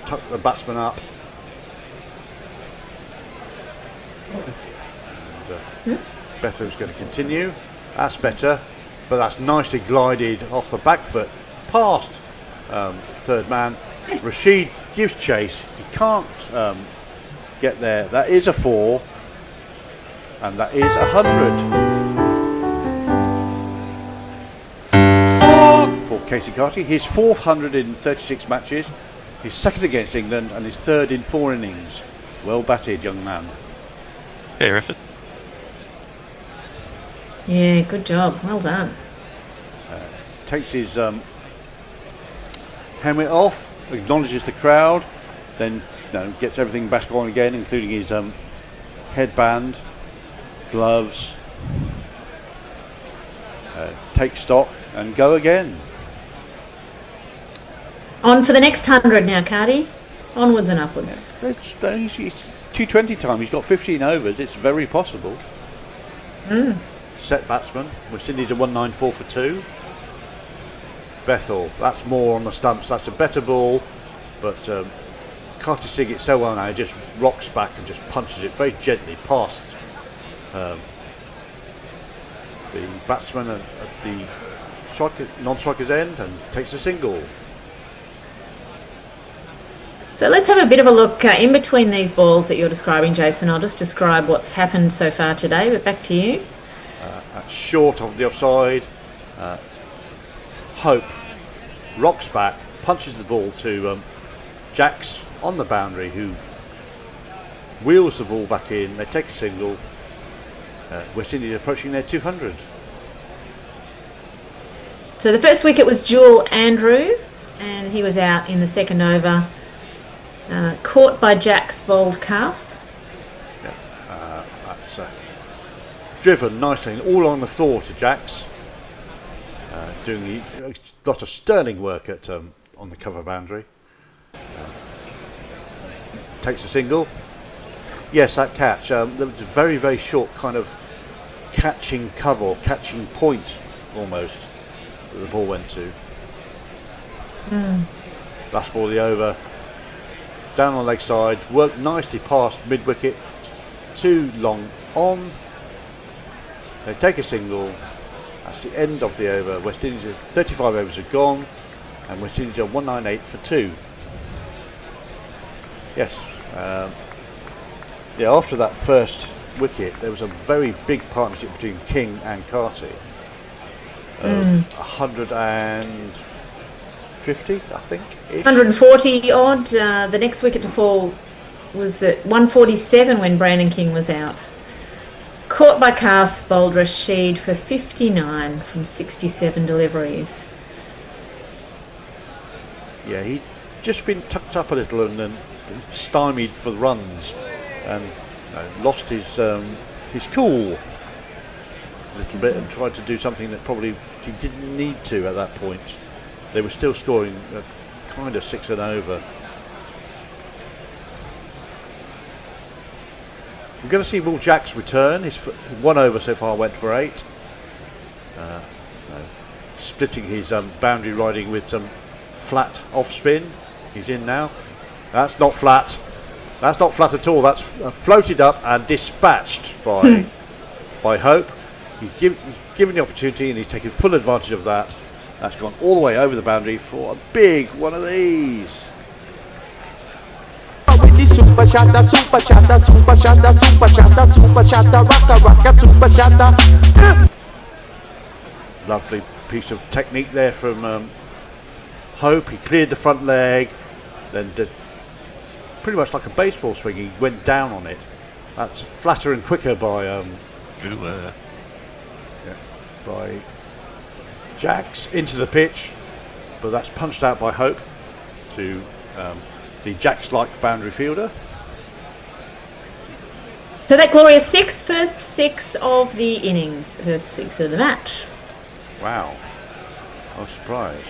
tuck the batsman up. And, Bethel's going to continue. That's better, but that's nicely glided off the back foot past third man. Rashid gives chase. He can't get there. That is a 4, and that is 100 for Casey Carty. His 4th 100 in 36 matches. His 2nd against England, and his 3rd in 4 innings. Well batted, young man. Fair effort. Yeah, good job. Well done. Takes his helmet off, acknowledges the crowd, then gets everything back on again, including his headband, gloves, take stock and go again. On for the next 100 now, Cardi. Onwards and upwards. Yeah, it's 220 time. He's got 15 overs. It's very possible. Set batsman. West Indies are 194 for 2. Bethel. That's more on the stumps. That's a better ball, but Carty Sig it so well now. He just rocks back and just punches it very gently past the batsman at the non-striker's end and takes a single. So let's have a bit of a look in between these balls that you're describing, Jason. I'll just describe what's happened so far today, but back to you. Short of the offside. Hope rocks back, punches the ball to Jacks on the boundary, who wheels the ball back in. They take a single. West Indies approaching their 200. So the first wicket was Jewel Andrew, and he was out in the second over. Caught by Jacks bowled Cass. That's driven nicely, all on the floor to Jacks. Doing a lot of sterling work at on the cover boundary. Takes a single. Yes, that catch. There was a very, very short kind of catching cover, or catching point almost, that the ball went to. Last ball of the over. Down on the leg side, worked nicely past mid-wicket. Too long on. They take a single. That's the end of the over. West Indies, 35 overs are gone, and West Indies are 198 for 2. Yes. After that first wicket, there was a very big partnership between King and Carty. 150, I think. 140 odd. The next wicket to fall was at 147 when Brandon King was out. Caught by Cass, bowled Rashid for 59 from 67 deliveries. Yeah, he'd just been tucked up a little and then stymied for the runs, and lost his cool a little bit and tried to do something that probably he didn't need to at that point. They were still scoring kind of 6 and over. We're going to see Will Jacks return. His 1 over so far went for 8. splitting his boundary riding with some flat off spin. He's in now. That's not flat. That's not flat at all. That's floated up and dispatched by Hope. He's given the opportunity and he's taken full advantage of that. That's gone all the way over the boundary for a big one of these. Super shatter, super shatter, super shatter, super shatter, super shatter, rocka, rocka, super shatter. Lovely piece of technique there from Hope. He cleared the front leg, then did pretty much like a baseball swing. He went down on it. That's flatter and quicker by by Jax into the pitch, but that's punched out by Hope to the Jax-like boundary fielder. So that glorious first six of the innings, first six of the match. Wow, I was surprised.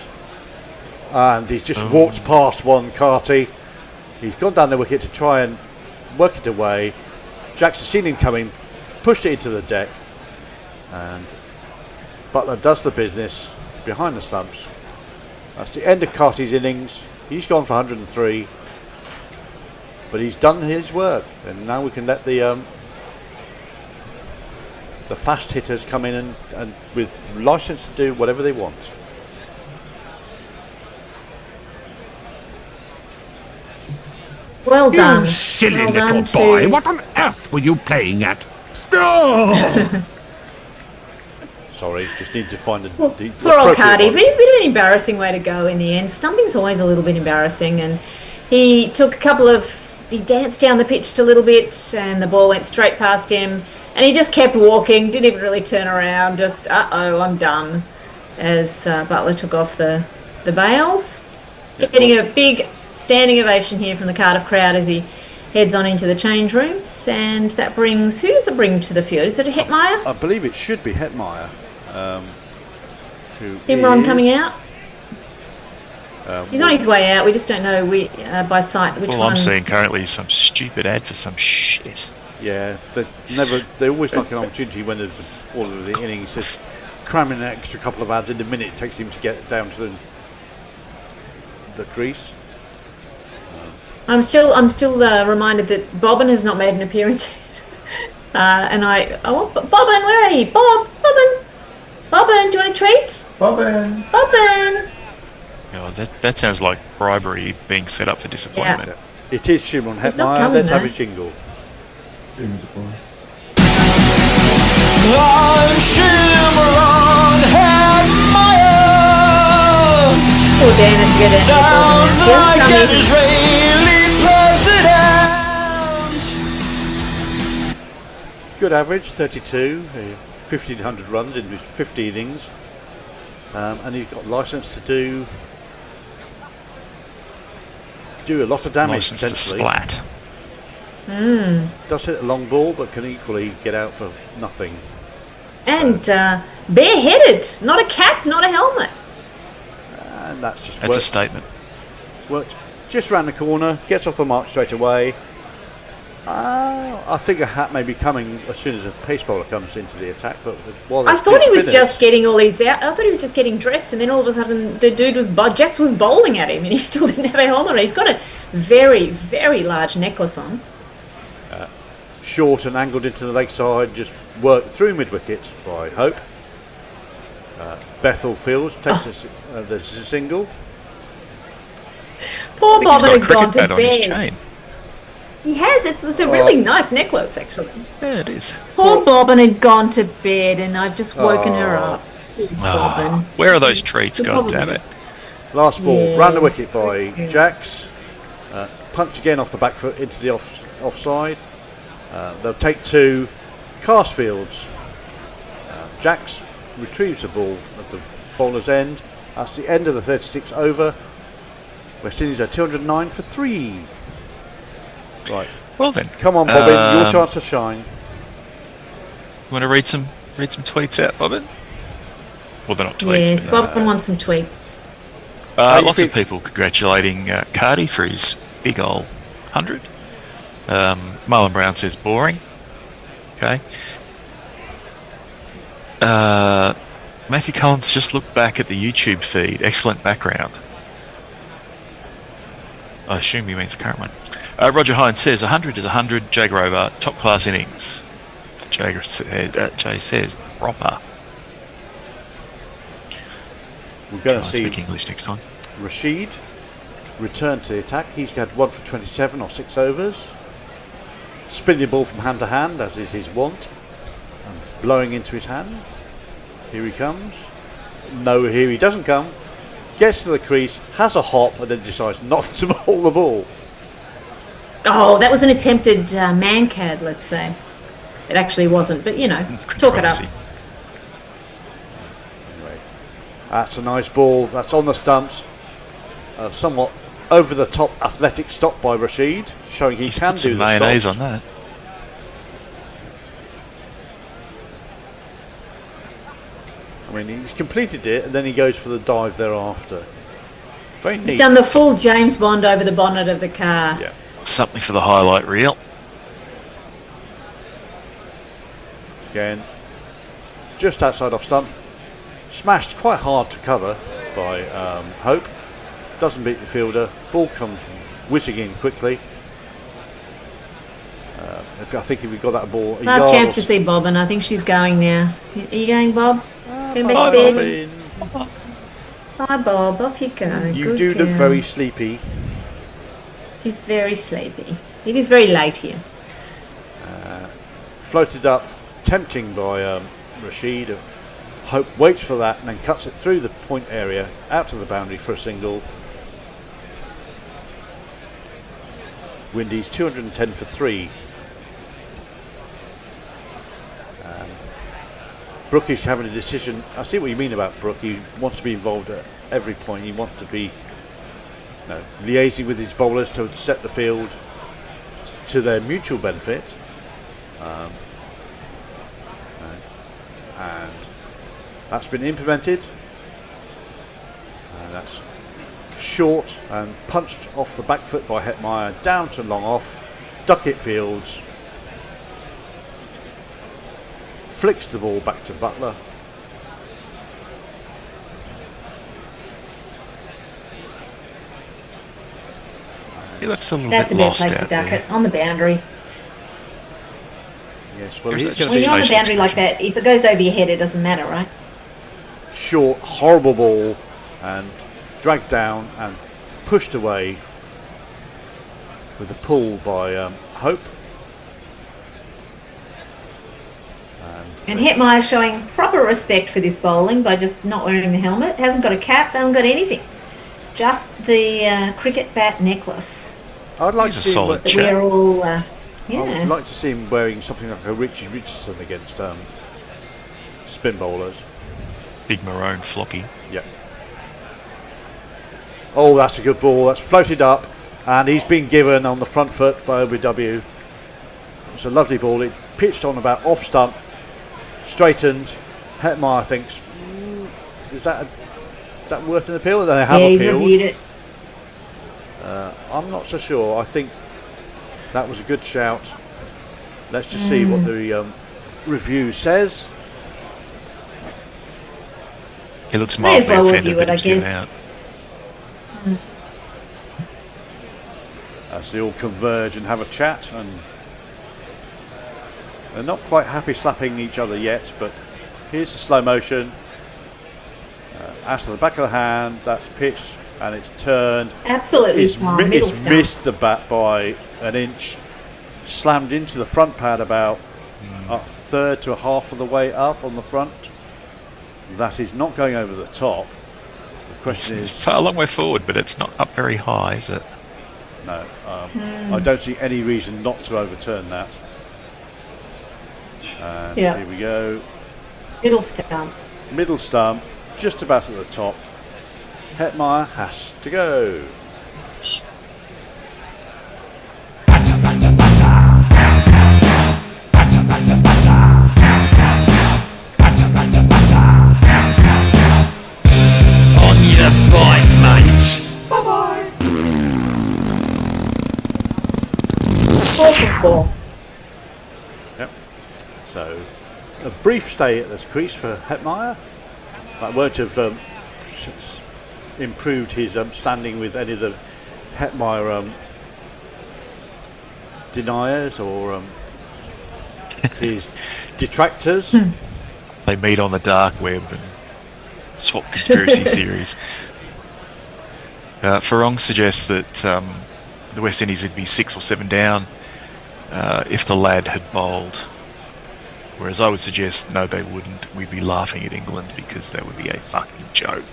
And he's just walked past one Carty. He's gone down the wicket to try and work it away. Jax has seen him coming, pushed it into the deck, and Butler does the business behind the stumps. That's the end of Carty's innings. He's gone for 103, but he's done his work, and now we can let the fast hitters come in and with license to do whatever they want. Well done. You silly Well little done boy. to- What on earth were you playing at? Oh! Sorry, just need to find the Well, the poor old appropriate Cardiff. one. A bit of an embarrassing way to go in the end. Stumping's always a little bit embarrassing, and he took a couple of. He danced down the pitch a little bit, and the ball went straight past him, and he just kept walking. Didn't even really turn around. Just I'm done. As Butler took off the bails, getting a big standing ovation here from the Cardiff crowd as he heads on into the change rooms, and that brings. Who does it bring to the field? Is it a Hetmeyer? I believe it should be Hetmeyer. Who Imran is- coming out. He's on his way out. We just don't know by sight which All one. I'm seeing currently is some stupid ad for some shit. Yeah, they always like an opportunity when there's all of the innings, just cramming an extra couple of ads in the minute it takes him to get down to the crease. I'm still reminded that Bobbin has not made an appearance yet. And I want Bobbin. Where are you, Bobbin? Do you want a treat? Bobbin. Oh, that sounds like bribery being set up for disappointment. It is Shimon He's not Hetmeyer. coming, Let's have though. a jingle. I'm Shimron Hetmeyer. Oh, Dan has to go down. Sounds like an Yes, Israeli president. Good average, 32, 1,500 runs in his 50 innings. And he's got license to do a lot of damage License to potentially. splat. Does hit a long ball, but can equally get out for nothing. And bareheaded, not a cap, not a helmet. And that's just That's a statement. worked just round the corner, gets off the mark straight away. I think a hat may be coming as soon as a pace bowler comes into the attack. But while I there's thought he good was spinners- just getting all these out. I thought he was just getting dressed, and then all of a sudden the dude Jax was bowling at him, and he still didn't have a helmet on. He's got a very, very large necklace on. short and angled into the leg side, just worked through mid-wicket by Hope. Bethel Fields takes the single. Poor I think he's Bobbin got a had gone cricket to bat on his bed. chain. He has. It's a really nice necklace, actually. Yeah, it is. Poor Bobbin had gone to bed, and I've just woken her up. Poor Bobbin. Where are those treats? Good God problem. damn it. Last ball, Yes, round the wicket by very good. Jax. Punched again off the back foot into the offside. They'll take two. Castfields. Jax retrieves the ball at the bowler's end. That's the end of the 36 over. West Indies are 209 for 3. Right. Well then. Come on, Bobbin, your chance to shine. You want to read some tweets out, Bobbin? Well, they're not tweets. Yes, but, Bobbin wants some tweets. lots of people congratulating Cardi for his big old 100. Marlon Brown says boring. Okay. Matthew Collins just looked back at the YouTube feed. Excellent background. I assume he means the current one. Roger Hines says 100 is 100. Jagger over. Top class innings. Jay says proper. We're going to see speak English next time. Rashid return to the attack. He's had 1 for 27 or 6 overs. Spinning the ball from hand to hand, as is his wont, and blowing into his hand. Here he comes. No, here he doesn't come. Gets to the crease, has a hop, and then decides not to bowl the ball. Oh, that was an attempted man-cad, let's say. It actually wasn't, but talk it up. Anyway, that's a nice ball. That's on the stumps. Somewhat over the top athletic stop by Rashid, showing he can do the mayonnaise stops. on that. I mean, he's completed it, and then he goes for the dive thereafter. Very neat. He's done the full James Bond over the bonnet of the car. Yeah. Something for the highlight reel. Again, just outside off stump. Smashed quite hard to cover by Hope. Doesn't beat the fielder. Ball comes whizzing in quickly. I think if we got that ball... Last chance to see Bob, and I think she's going now. Are you going, Bob? Going back to bed? Bye, Bob. Off you go. You Good do girl. look very sleepy. She's very sleepy. It is very late here. Floated up, tempting by Rashid. Hope waits for that and then cuts it through the point area, out to the boundary for a single. Windy's 210 for 3. And Brook is having a decision. I see what you mean about Brook. He wants to be involved at every point. He wants to be liaising with his bowlers to set the field to their mutual benefit. And that's been implemented. And that's short and punched off the back foot by Hetmeyer, down to long off. Duckett fields. Flicks the ball back to Butler. He looks a little That's a bit bad lost place for out there. Duckett, on the boundary. Yes, well, Or is he's that just When you're on the facial boundary like that, if it goes over your head, it doesn't matter, right? short, horrible ball, and dragged down and pushed away with a pull by Hope. And Hetmeyer showing proper respect for this bowling by just not wearing the helmet. Hasn't got a cap, hasn't got anything. Just the cricket bat necklace. I'd like to see him that we're all, I would like to see him wearing something like a Richie Richardson against spin bowlers. Big maroon floppy. Yeah. Oh, that's a good ball. That's floated up, and he's been given on the front foot by OBW. It's a lovely ball. It pitched on about off stump, straightened. Hetmeyer thinks, is that worth an appeal? They have he's appealed. reviewed it. I'm not so sure. I think that was a good shout. Let's just see what the review says. He looks May as mildly well offended review it, that I he's given guess. out. As they all converge and have a chat, and they're not quite happy slapping each other yet, but here's the slow motion. Out to the back of the hand, that's pitched and it's turned. Absolutely It's, fine, middle it's stump. missed the bat by an inch, slammed into the front pad about a third to a half of the way up on the front. That is not going over the top. The question It's is, far a long way forward, but it's not up very high, is it? no, I don't see any reason not to overturn that. And Yeah. here we go. Middle stump. Middle stump, just about at the top. Hetmeyer has to go. On your bike, mate. 4 from 4. Yep. So a brief stay at this crease for Hetmeyer. That won't have improved his standing with any of the Hetmeyer deniers or his detractors. They meet on the dark web and swap conspiracy theories. Farong suggests that the West Indies would be 6 or 7 down if the lad had bowled. Whereas I would suggest, no, they wouldn't. We'd be laughing at England because that would be a fucking joke.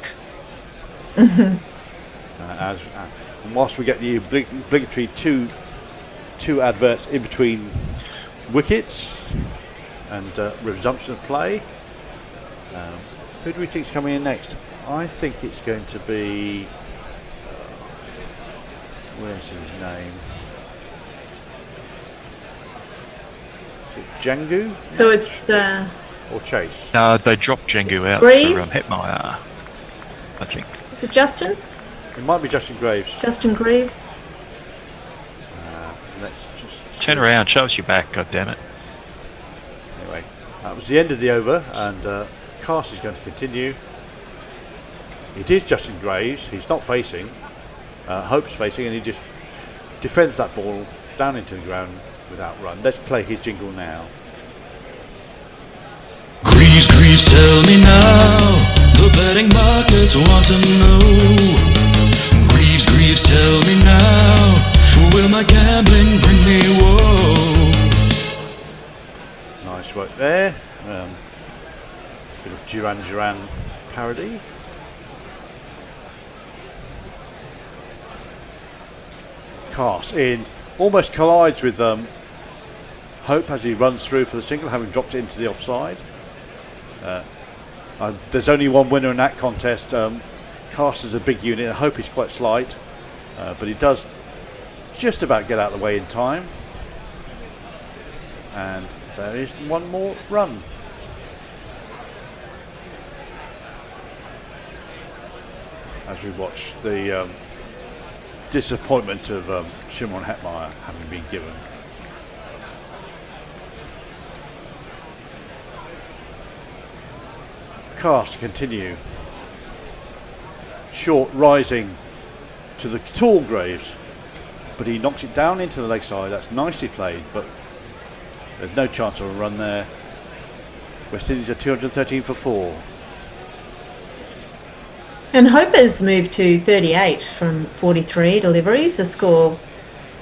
And whilst we get the obligatory two adverts in between wickets and resumption of play, who do we think is coming in next? I think it's going to be where's his name? Is it Django? So it's or Chase? No, they dropped Django out Greaves? for Hetmeyer, I think. Is it Justin? It might be Justin Graves. Justin Greaves. Let's just Turn around, show us your back, god damn it. Anyway, that was the end of the over, and Cast is going to continue. It is Justin Graves. He's not facing. Hope's facing, and he just defends that ball down into the ground without run. Let's play his jingle now. Grease, grease, tell me now. The betting markets want to know. Grease, grease, tell me now. Will my gambling bring me woe? Nice work there. Bit of Duran Duran parody. Cast in, almost collides with Hope as he runs through for the single, having dropped it into the offside. There's only one winner in that contest. Cast is a big unit, and Hope is quite slight, but he does just about get out of the way in time. And there is one more run. As we watch the disappointment of Shimon Hetmeyer having been given. Cast to continue. Short rising to the tall Graves, but he knocks it down into the leg side. That's nicely played, but there's no chance of a run there. West Indies are 213 for 4. And Hope has moved to 38 from 43 deliveries. The score,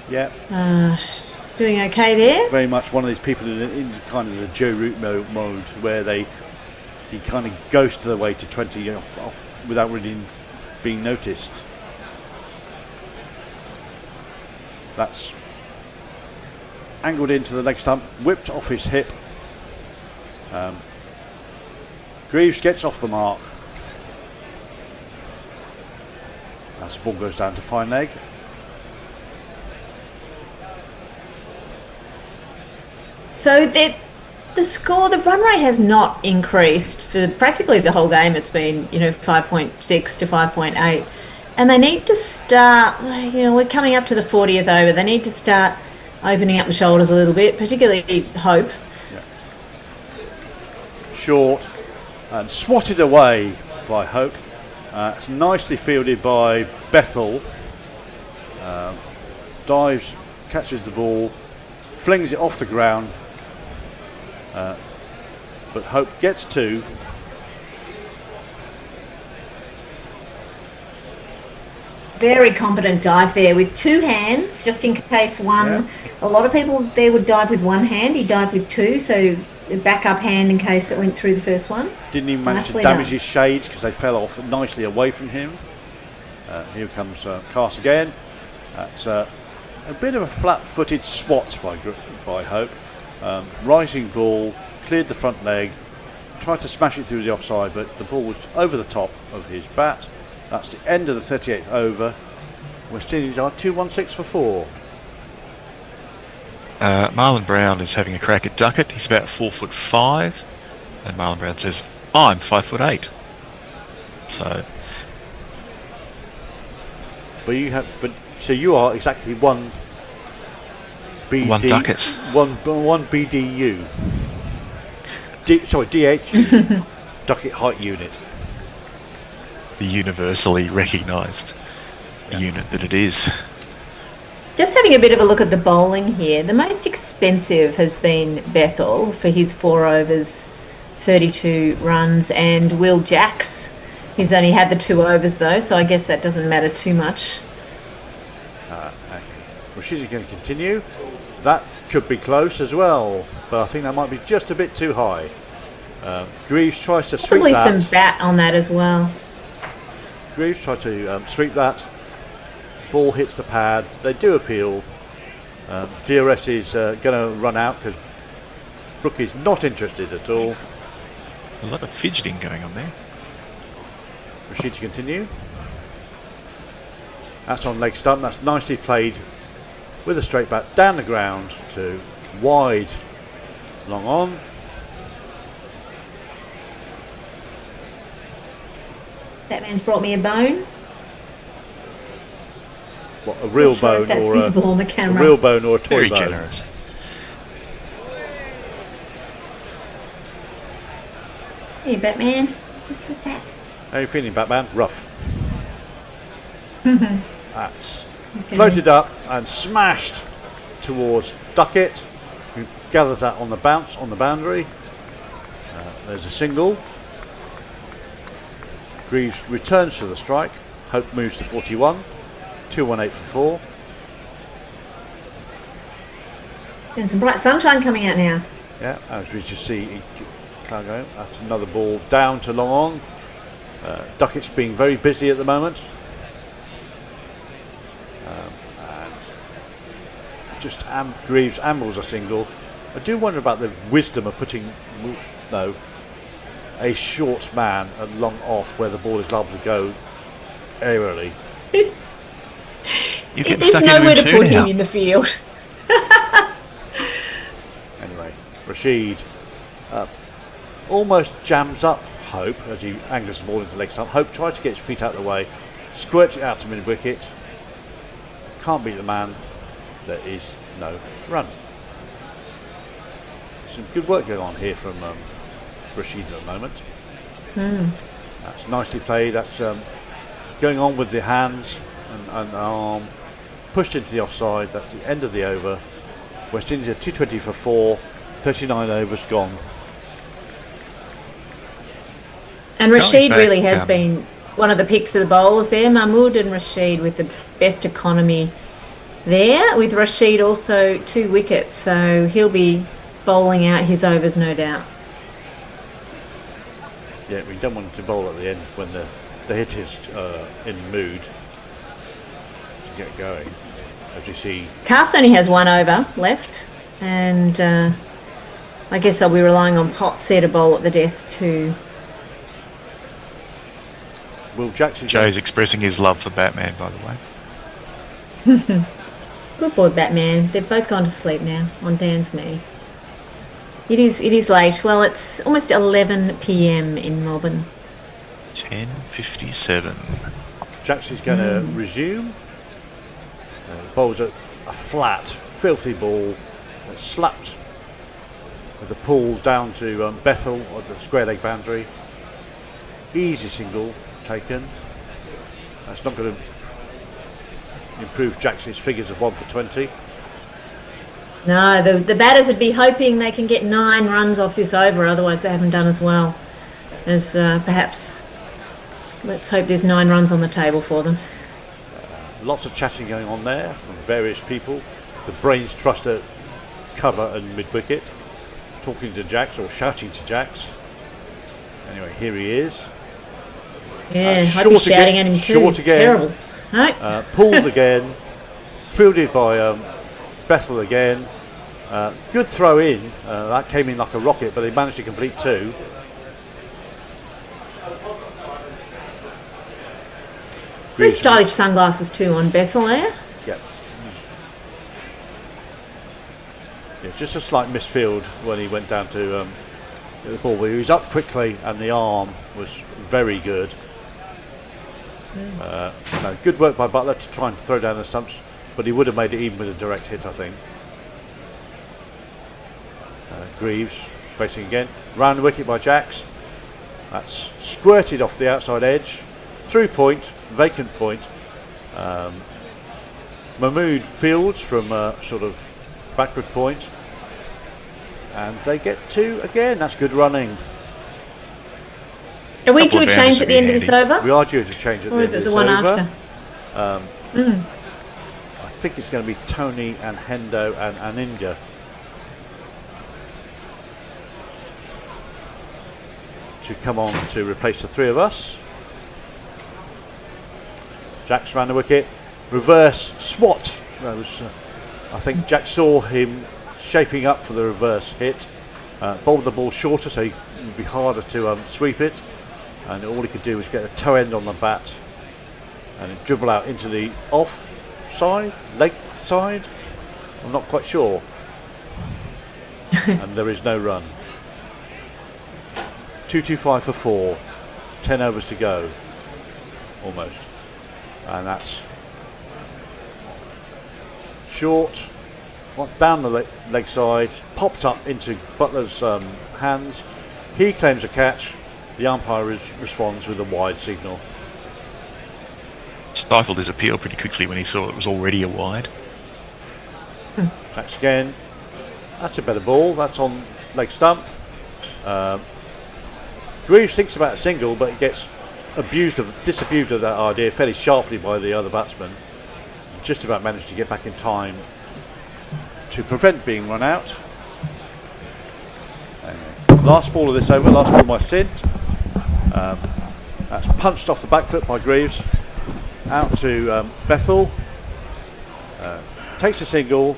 doing okay there. Very much one of these people in kind of the Joe Root mode where he kind of ghosts their way to 20 off without really being noticed. That's angled into the leg stump, whipped off his hip. Greaves gets off the mark. As the ball goes down to fine leg. So the score, the run rate has not increased for practically the whole game. It's been 5.6 to 5.8, and they need to start. We're coming up to the 40th over. They need to start opening up the shoulders a little bit, particularly Hope. Short and swatted away by Hope. It's nicely fielded by Bethel. Dives, catches the ball, flings it off the ground. But Hope gets 2. Very competent dive there with 2 hands, just in case one. Yeah. A lot of people there would dive with 1 hand. He dived with 2, so a backup hand in case it went through the first one. Didn't even manage Nicely to damage done. his shades because they fell off nicely away from him. Here comes Cast again. That's a bit of a flat-footed swat by Hope. Rising ball, cleared the front leg, tried to smash it through the offside, but the ball was over the top of his bat. That's the end of the 38th over. West Indies are 216 for 4. Marlon Brown is having a crack at Duckett. He's about 4'5", and Marlon Brown says, "I'm 5'8". So, so you are exactly one BD, one Duckett, one BDU. DHU, Duckett height unit. the universally recognised unit that it is. Just having a bit of a look at the bowling here. The most expensive has been Bethel for his 4 overs, 32 runs, and Will Jacks. He's only had the 2 overs though, so I guess that doesn't matter too much. Rashidi's going to continue. That could be close as well, but I think that might be just a bit too high. Greaves tries to sweep Possibly that. some bat on that as well. Greaves tries to sweep that. Ball hits the pad. They do appeal. DRS is going to run out because Brook is not interested at all. A lot of fidgeting going on there. Rashid to continue. That's on leg stump. That's nicely played with a straight bat down the ground to wide, long on. Batman's brought me a bone. What, a real Not sure if bone that's or visible on the camera. a real bone or a toy Very bone? generous. Hey, Batman. What's that? How are you feeling, Batman? Rough. That's He's gonna- floated up and smashed towards Duckett, who gathers that on the bounce on the boundary. There's a single. Greaves returns to the strike. Hope moves to 41. 218 for 4. And some bright sunshine coming out now. Yeah, as we just see, can't go. That's another ball down to long on. Duckett's being very busy at the moment. And just Greaves ambles a single. I do wonder about the wisdom of putting a short man at long off where the ball is liable to go aerially. You get There's stuck into nowhere him to too put now. him in the field. Anyway, Rashid almost jams up Hope as he angles the ball into leg stump. Hope tries to get his feet out of the way, squirts it out to mid wicket. Can't beat the man. There is no run. Some good work going on here from Rashid at the moment. That's nicely played. That's going on with the hands and arm. Pushed into the offside. That's the end of the over. West Indies are 220 for 4. 39 overs gone. And Rashid back, really has been one of the picks of the bowlers there. Mahmood and Rashid with the best economy there. With Rashid also 2 wickets, so he'll be bowling out his overs, no doubt. Yeah, we don't want him to bowl at the end when the hit is in the mood to get going. As you see, Cass only has 1 over left, and I guess they'll be relying on Potts there to bowl at the death too. Will Jackson. Joe's expressing his love for Batman, by the way. Good boy, Batman. They've both gone to sleep now on Dan's knee. It is late. Well, it's almost 11 p.m. in Melbourne. 10:57. Jackson's going to resume. Bowls a flat, filthy ball that's slapped with a pull down to Bethel on the square leg boundary. Easy single taken. That's not going to improve Jackson's figures of 1 for 20. No, the batters would be hoping they can get 9 runs off this over, otherwise they haven't done as well as perhaps. Let's hope there's 9 runs on the table for them. Lots of chatting going on there from various people. The Brains trust at cover and mid-wicket, talking to Jacks or shouting to Jacks. Anyway, here he is. Yeah, I'd be shouting again, at him too. short It's again. terrible. No. Pulled again, fielded by Bethel again. Good throw in. That came in like a rocket, but they managed to complete 2. Very stylish sunglasses too on Bethel there. Yep. Yeah, just a slight misfield when he went down to get the ball. He was up quickly and the arm was very good. No, good work by Butler to try and throw down the stumps, but he would have made it even with a direct hit, I think. Greaves facing again. Round the wicket by Jacks. That's squirted off the outside edge. through point, vacant point. Mahmood fields from a sort of backward point, and they get 2 again. That's good running. Are we due a change at the end of this over? We are due to change at the end of this over. Or is it the one after? I think it's going to be Tony and Hendo and Aninja. To come on to replace the 3 of us. Jack's ran the wicket. Reverse swat. That was, I think Jack saw him shaping up for the reverse hit. Bowled the ball shorter, so it would be harder to sweep it. And all he could do was get a toe end on the bat and then dribble out into the off side, leg side. I'm not quite sure. And there is no run. 225 for 4. 10 overs to go. Almost. And that's short. Down the leg side. Popped up into Butler's hands. He claims a catch. The umpire responds with a wide signal. Stifled his appeal pretty quickly when he saw it was already a wide. Tracks again. That's a better ball. That's on leg stump. Greaves thinks about a single, but he gets disabused of that idea fairly sharply by the other batsman. Just about managed to get back in time to prevent being run out. Anyway, last ball of this over, last ball by Sint. That's punched off the back foot by Greaves. Out to Bethel. Takes a single.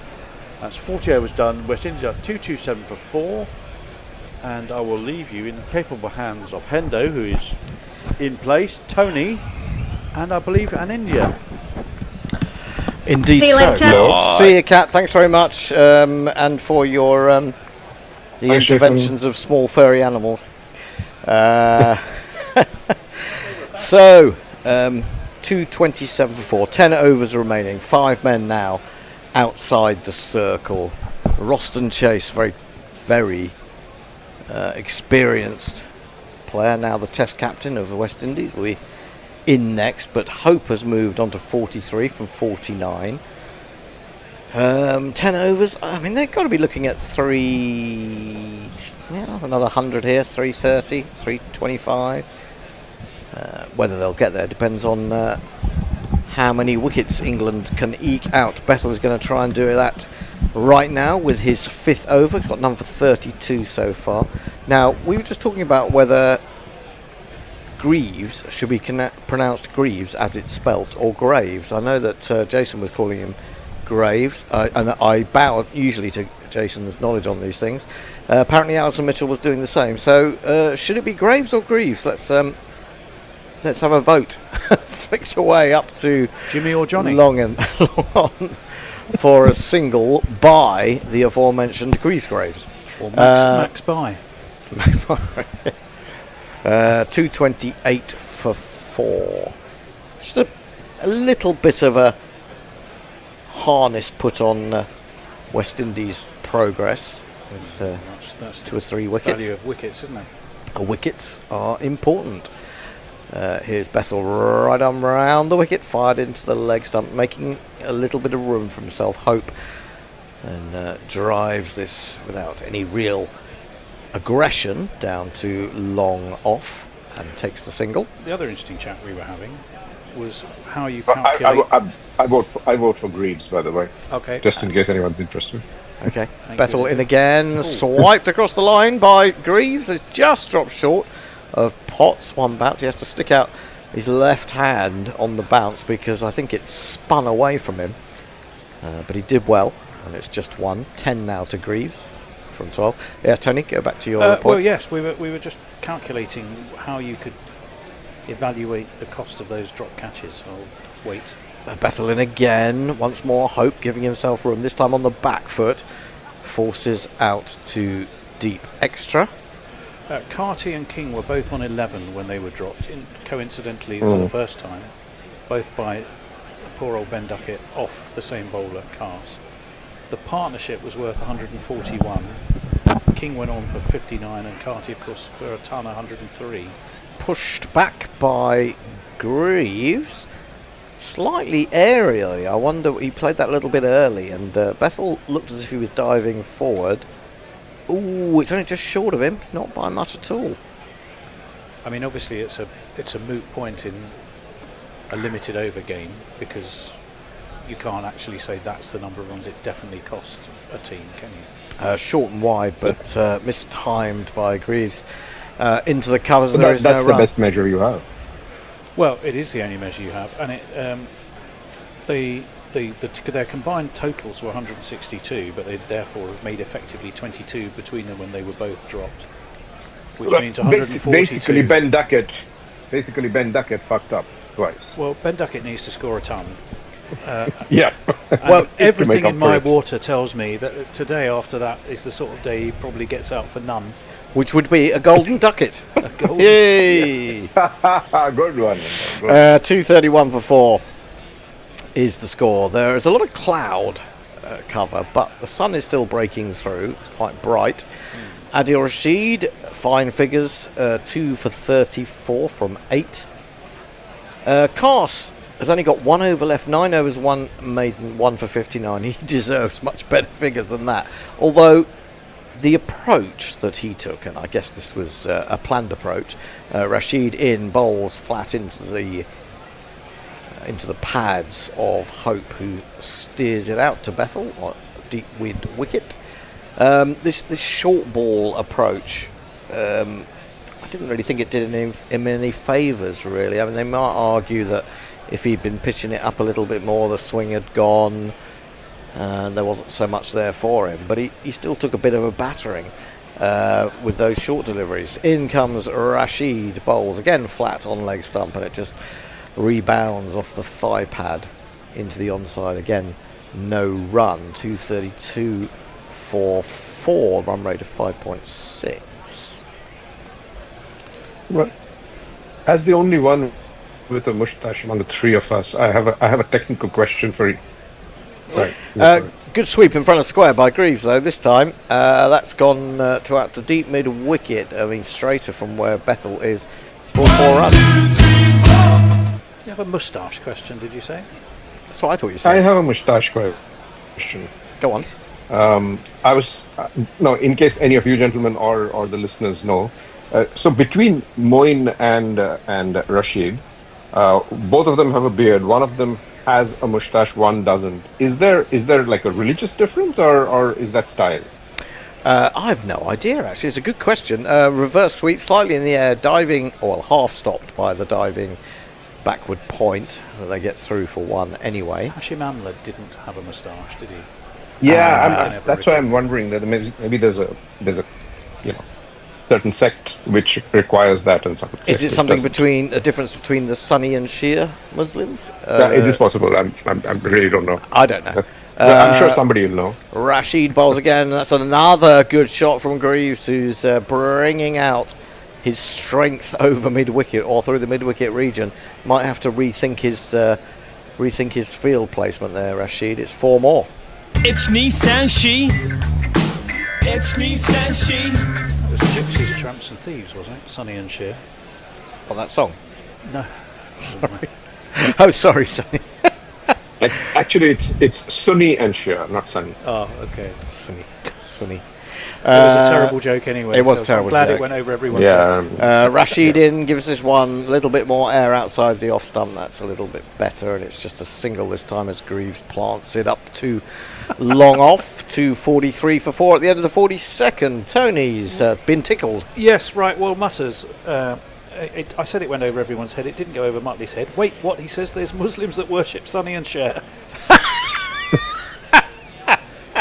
That's 40 overs done. West Indies are 227 for 4. And I will leave you in the capable hands of Hendo, who is in place, Tony, and I believe Aninja. Indeed. See you later, chaps. See you, Kat. Thanks very much, and for your the interventions of small furry animals. So, 227 for 4. 10 overs remaining. 5 men now outside the circle. Roston Chase, very experienced player, now the Test captain of the West Indies, will be in next, but Hope has moved on to 43 from 49. 10 overs, I mean, they've got to be looking at another 100 here, 330, 325. Whether they'll get there depends on how many wickets England can eke out. Bethel is going to try and do that right now with his 5th over. He's got number 32 so far. Now, we were just talking about whether Greaves should be pronounced Greaves as it's spelt, or Graves. I know that Jason was calling him Graves, and I bow usually to Jason's knowledge on these things. Apparently Alison Mitchell was doing the same. So should it be Graves or Greaves? Let's have a vote. Flicks away up to Jimmy or Johnny. Long on for a single by the aforementioned Graves. Or Max by. 228 for 4. Just a little bit of a harness put on West Indies' progress with that's 2 or 3 wickets. Value of wickets, isn't it? Wickets are important. Here's Bethel right on round the wicket, fired into the leg stump, making a little bit of room for himself. Hope, and drives this without any real aggression down to long off and takes the single. The other interesting chat we were having was how you calculate. I vote for Greaves, by the way. Okay. Just in case anyone's interested. Okay. Bethel in again, swiped across the line by Greaves. It's just dropped short of Potts. One bounce. He has to stick out his left hand on the bounce because I think it spun away from him. But he did well, and it's just 1. 10 now to Greaves from 12. Yeah, Tony, go back to your report. Well, yes, we were just calculating how you could evaluate the cost of those drop catches. I'll wait. Bethel in again. Once more, Hope giving himself room. This time on the back foot. Forces out to deep extra. Carty and King were both on 11 when they were dropped, coincidentally for the first time, both by poor old Ben Duckett off the same bowler, Cars. The partnership was worth 141. King went on for 59 and Carty, of course, for a ton, 103. pushed back by Greaves. Slightly aerially. I wonder, he played that a little bit early, and Bethel looked as if he was diving forward. Ooh, it's only just short of him, not by much at all. I mean, obviously it's a moot point in a limited over game, because you can't actually say that's the number of runs it definitely cost a team, can you? Short and wide, but mistimed by Greaves. Into the covers, But there is that's no the run. best measure you have. Well, it is the only measure you have, and their combined totals were 162, but they therefore have made effectively 22 between them when they were both dropped, which means 142. Basically, Ben Duckett fucked up twice. Well, Ben Duckett needs to score a ton. Yeah. Well, everything in my water tells me that today, after that, is the sort of day he probably gets out for none. Which would be a golden ducket. A golden Yay! Good one. 231 for 4 is the score. There is a lot of cloud cover, but the sun is still breaking through. It's quite bright. Adil Rashid, fine figures, 2 for 34 from 8. Kars has only got 1 over left, 9 overs, 1 maiden, 1 for 59. He deserves much better figures than that. Although the approach that he took, and I guess this was a planned approach, Rashid in, bowls flat into the pads of Hope, who steers it out to Bethel, deep mid wicket. This short ball approach, I didn't really think it did him any favours, really. I mean, they might argue that if he'd been pitching it up a little bit more, the swing had gone, and there wasn't so much there for him, but he still took a bit of a battering with those short deliveries. In comes Rashid, bowls again flat on leg stump, and it just rebounds off the thigh pad into the onside. Again, no run. 232 for 4, run rate of 5.6. Well, as the only one with a moustache among the three of us, I have a technical question for you. Right. Good sweep in front of square by Greaves, though, this time. That's gone out to deep mid wicket. I mean, straighter from where Bethel is. It's ball 4 runs. You have a moustache question, did you say? That's what I thought you said. I have a moustache question. Go on. I was no, in case any of you gentlemen or the listeners know. So between Moin and Rashid, both of them have a beard. One of them has a moustache, one doesn't. Is there like a religious difference, or is that style? I have no idea, actually. It's a good question. Reverse sweep, slightly in the air, diving, or half stopped by the diving backward point. They get through for 1 anyway. Hashim Amla didn't have a moustache, did he? Yeah, that's why I'm wondering that maybe there's a certain sect which requires that, and some is it something between a difference between the Sunni and Shia Muslims? It is possible. I really don't know. I don't know. I'm sure somebody will know. Rashid bowls again. That's another good shot from Greaves, who's bringing out his strength over mid wicket or through the mid wicket region. Might have to rethink his field placement there, Rashid. It's 4 more. It's Nissan She. It's Nissan She. It was Gypsies, Tramps and Thieves, wasn't it? Sonny and Cher. Oh, that song? No. Sorry. Oh, sorry, Sonny. Actually, it's Sunny and Shia, not Sunny. Oh, okay. Sunny. It was a terrible joke anyway. It was so a terrible I'm glad joke. it went over everyone's head. Rashid in gives this one a little bit more air outside the off stump. That's a little bit better, and it's just a single this time as Greaves plants it up to long off. 243 for 4 at the end of the 42nd. Tony's been tickled. Yes, right. Well, Mutters, I said it went over everyone's head. It didn't go over Muttley's head. Wait, what? He says there's Muslims that worship Sonny and Cher.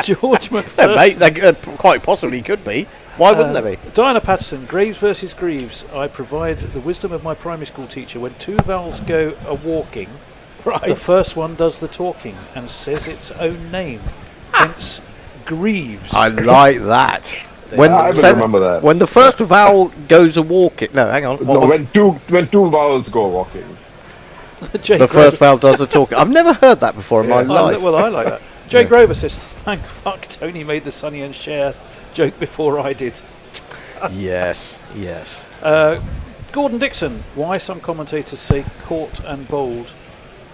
George McPherson. Yeah, mate, they quite possibly could be. Why wouldn't they be? Diana Patterson, Greaves versus Greaves. I provide the wisdom of my primary school teacher. When 2 vowels go a walking, the first one does the talking and says its own name. Hence, Greaves. I like that. I remember that. When the first vowel goes a walking. No, hang on. When two vowels go walking. The first vowel does the talking. I've never heard that before in my life. Well, I like that. Jay Grover says, thank fuck Tony made the Sonny and Cher joke before I did. Yes. Gordon Dixon, why some commentators say caught and bowled,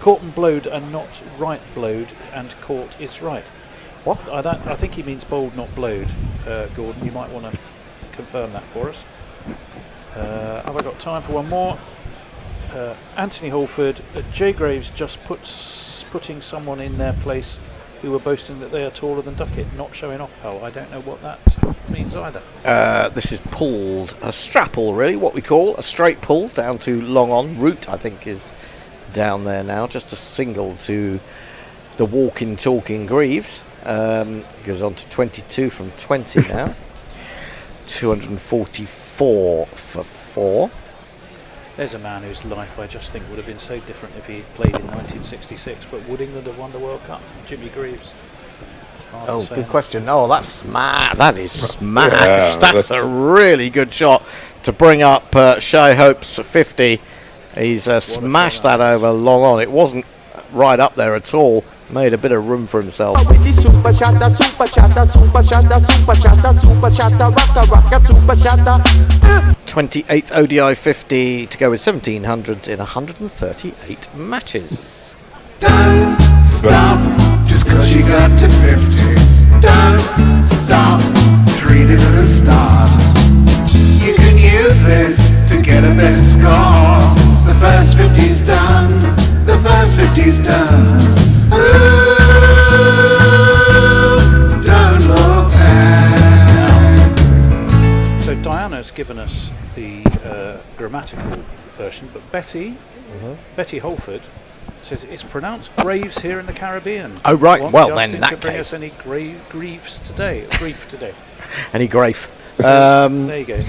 caught and blowed and not right blowed, and caught is right. What? I think he means bowled, not blowed. Gordon, you might want to confirm that for us. Have I got time for one more? Anthony Holford, Jay Graves just putting someone in their place who were boasting that they are taller than Duckett, not showing off, pal. I don't know what that means either. This is pulled, a strap pull really, what we call a straight pull down to long on. Root, I think, is down there now, just a single to the walking, talking Greaves. Goes on to 22 from 20 now. 244 for 4. There's a man whose life I just think would have been so different if he had played in 1966, but would England have won the World Cup? Jimmy Greaves. Good question. Oh, that's smash. That is smash. Yeah, that's a really good shot to bring up Shai Hope's 50. He's smashed that over long on. It wasn't right up there at all. Made a bit of room for himself. 28th ODI 50 to go with 1700s in 138 matches. Don't stop just cause you got to 50. Don't stop, treat it as a start. You can use this to get a better score. The first 50's done, the first 50's done. Don't look back. So Diana's given us the grammatical version, but Betty Holford says it's pronounced Graves here in the Caribbean. Oh right, well then in to that bring case. us any Greaves today. Grief today. Any Grafe. There you go.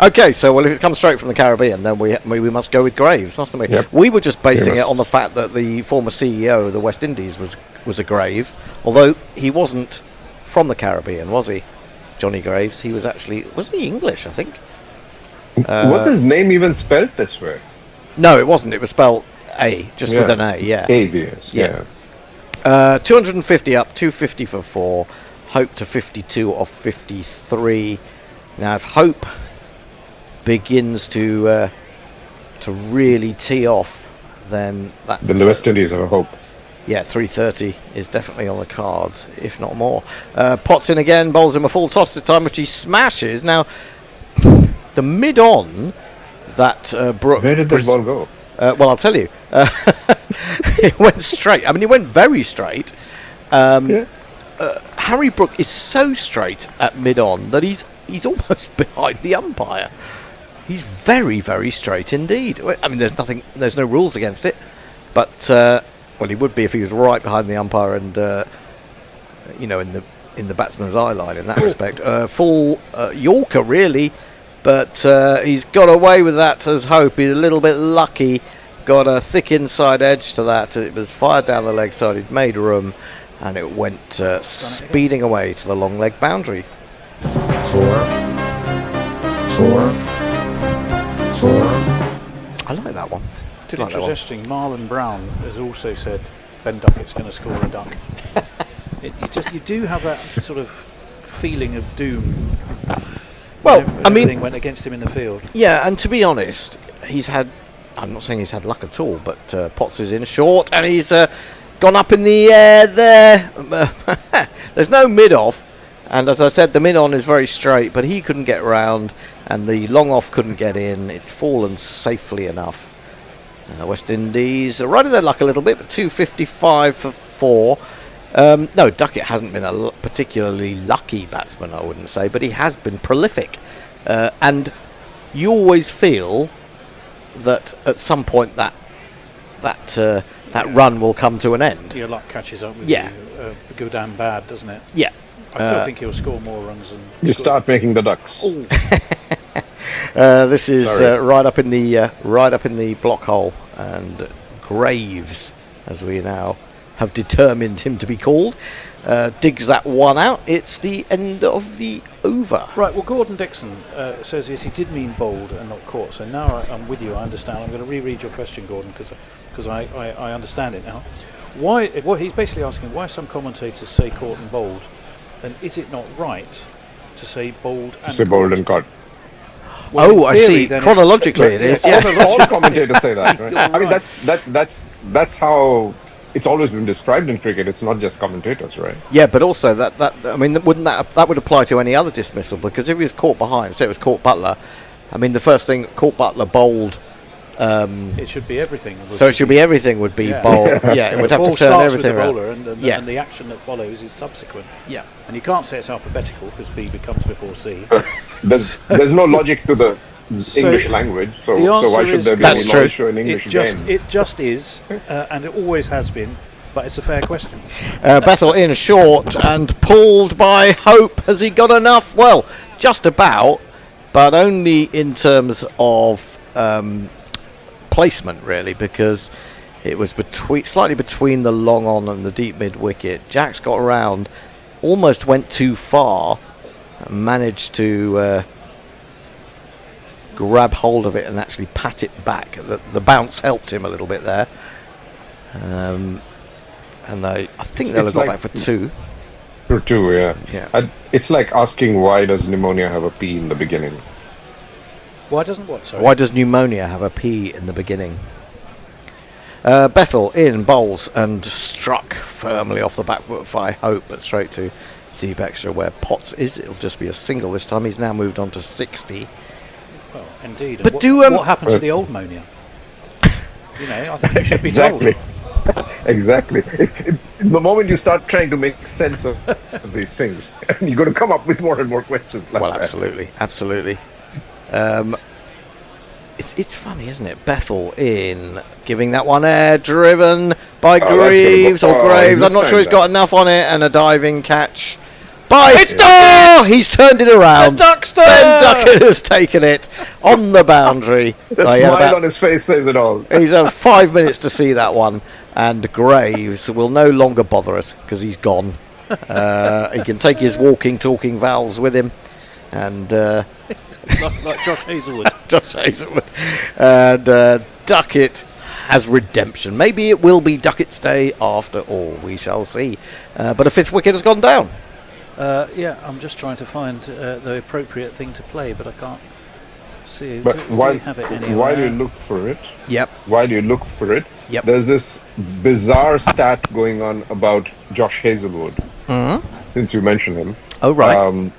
Okay, so well, if it comes straight from the Caribbean, then we must go with Graves, mustn't we? Yep. We were just basing it on the fact that the former CEO of the West Indies was a Graves, although he wasn't from the Caribbean, was he? Johnny Graves. He was actually, wasn't he English? I think. Was his name even spelled this way? No, it wasn't. It was spelled A, just with an A. Yeah. AVS. Yeah. 250 up, 250 for 4. Hope to 52 off 53. Now, if Hope begins to really tee off, then the West Indies have a hope. Yeah, 330 is definitely on the cards, if not more. Potts in again, bowls him a full toss this time, which he smashes. Now, the mid-on that Brook... Where did this ball go? Well, I'll tell you. It went straight. I mean, it went very straight. Harry Brook is so straight at mid-on that he's almost behind the umpire. He's very, very straight indeed. I mean, there's no rules against it, but well, he would be if he was right behind the umpire and in the batsman's eye line in that respect. Full Yorker really, but he's got away with that as Hope. He's a little bit lucky. Got a thick inside edge to that. It was fired down the leg side. He'd made room, and it went speeding away to the long leg boundary. 4. I like that one. It's interesting. Marlon Brown has also said Ben Duckett's going to score a duck. You do have that sort of feeling of doom. Well, everything went against him in the field. Yeah, and to be honest, he's had. I'm not saying he's had luck at all, but Potts is in short, and he's gone up in the air there. There's no mid-off, and as I said, the mid-on is very straight, but he couldn't get round, and the long-off couldn't get in. It's fallen safely enough. West Indies are riding their luck a little bit, but 255 for 4. No, Duckett hasn't been a particularly lucky batsman, I wouldn't say, but he has been prolific. And you always feel that at some point that run will come to an end. Your luck catches up with you, good and bad, doesn't it? Yeah. I still think he'll score more runs than you start making the ducks. This is right up in the block hole, and Graves, as we now have determined him to be called, digs that one out. It's the end of the over. Right, well, Gordon Dixon says yes, he did mean bowled and not caught. So now I'm with you, I understand. I'm going to reread your question, Gordon, because I understand it now. Why? Well, he's basically asking why some commentators say caught and bowled, and is it not right to say bowled and caught? Say bowled and caught. Well, I in theory, see. then Chronologically, it is. Yeah. All commentators say that, right? I mean, that's how it's always been described in cricket. It's not just commentators, right? Yeah, but also that I mean, wouldn't that would apply to any other dismissal? Because if he was caught behind, say it was Court Butler, I mean, the first thing Court Butler bowled. It should be everything. So it should be everything would be bowled. Yeah, it would have to turn starts everything with the around. bowler, and the action that follows is subsequent. Yeah, and you can't say it's alphabetical because B becomes before C. There's no logic to the English language, so why should there be any knowledge to an English game? It just is, and it always has been. But it's a fair question. Bethel in short and pulled by Hope. Has he got enough? Well, just about, but only in terms of placement, really, because it was slightly between the long on and the deep mid wicket. Jack's got around, almost went too far, and managed to grab hold of it and actually pat it back. The bounce helped him a little bit there. And I think they'll have got back for 2. For 2, yeah. It's like asking, why does pneumonia have a P in the beginning? Why doesn't what, sorry? Why does pneumonia have a P in the beginning? Bethel in bowls and struck firmly off the back foot by Hope, but straight to Steve Extra where Potts is. It'll just be a single this time. He's now moved on to 60. Well, indeed. But what happened to the old monia? I think you should be told. Exactly. The moment you start trying to make sense of these things, you're going to come up with more and more questions. Absolutely. It's funny, isn't it? Bethel in giving that one air, driven by Greaves or Graves. I'm not sure he's got enough on it, and a diving catch. He's turned it around. Ben Duckett has taken it on the boundary. The smile on his face says it all. He's had 5 minutes to see that one, and Graves will no longer bother us because he's gone. He can take his walking, talking vowels with him, and like Josh Hazelwood. And Duckett has redemption. Maybe it will be Duckett's day after all. We shall see. But a 5th wicket has gone down. I'm just trying to find the appropriate thing to play, but I can't see. But do we have it anywhere? Why do you look for it? Yep. Why do you look for it? Yep. There's this bizarre stat going on about Josh Hazelwood. Since you mentioned him. Oh, right.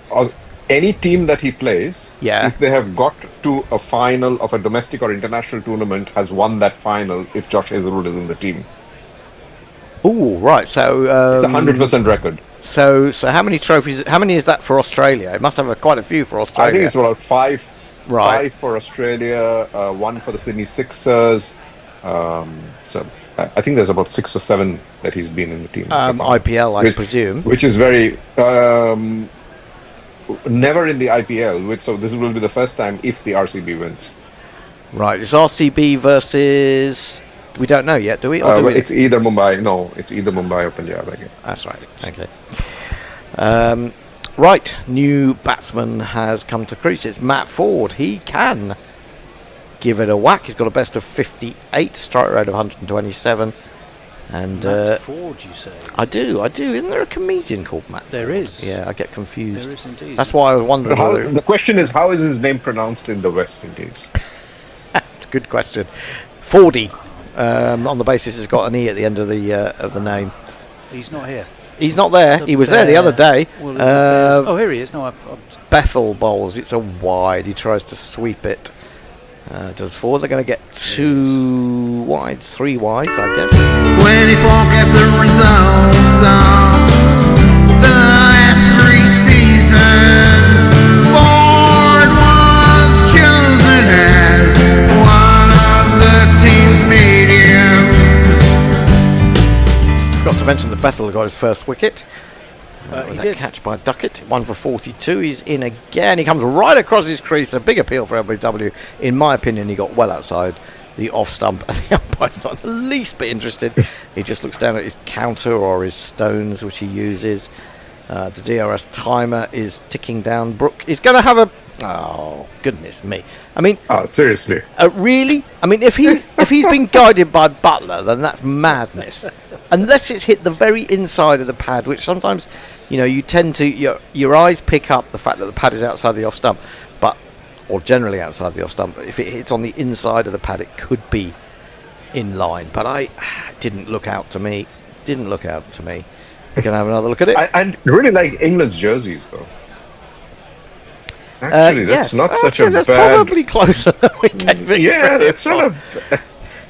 Any team that he plays, yeah, if they have got to a final of a domestic or international tournament, has won that final if Josh Hazelwood is in the team. Oh, right. So it's a 100% record. So how many trophies? How many is that for Australia? It must have quite a few for Australia. I think it's about 5. Right. 5 for Australia, 1 for the Sydney Sixers. So I think there's about 6 or 7 that he's been in the team. IPL, I presume. Which is very never in the IPL. So this will be the first time if the RCB wins. Right. It's RCB versus. We don't know yet, do we? Or do we? It's either Mumbai. No, it's either Mumbai or Punjab. I guess. That's right. Okay. Right. New batsman has come to crease. It's Matt Ford. He can give it a whack. He's got a best of 58, strike rate of 127. And Matt Ford, you say? I do. Isn't there a comedian called Matt? There Ford? is. Yeah, I get confused. There is indeed. That's why I was wondering whether. The question is, how is his name pronounced in the West Indies? That's a good question. Fordy. On the basis it's got an E at the end of the name. He's not here. He's not there. He was there the other day. Well, here he is. No, Bethel bowls. It's a wide. He tries to sweep it. Does Ford? They're going to get 2 wides, 3 wides, I guess. When he forecasts the results of the last 3 seasons, Ford was chosen as one of the team's mediums. Got to mention that Bethel got his first wicket. He that did. Catch by Duckett, 1 for 42. He's in again. He comes right across his crease. A big appeal for LBW. In my opinion, he got well outside the off stump, and the umpire's not the least bit interested. He just looks down at his counter or his stones, which he uses. The DRS timer is ticking down. Brook is going to have a. Oh, goodness me! I mean, seriously, really? I mean, if he's been guided by Butler, then that's madness. Unless it's hit the very inside of the pad, which sometimes, you tend to your eyes pick up the fact that the pad is outside the off stump. But or generally outside the off stump. If it hits on the inside of the pad, it could be in line, but I didn't look out to me. Didn't look out to me. We can have another look at it. I really like England's jerseys, though. Actually, that's not such a that's bad... probably closer than we gave it. Yeah, that's not a...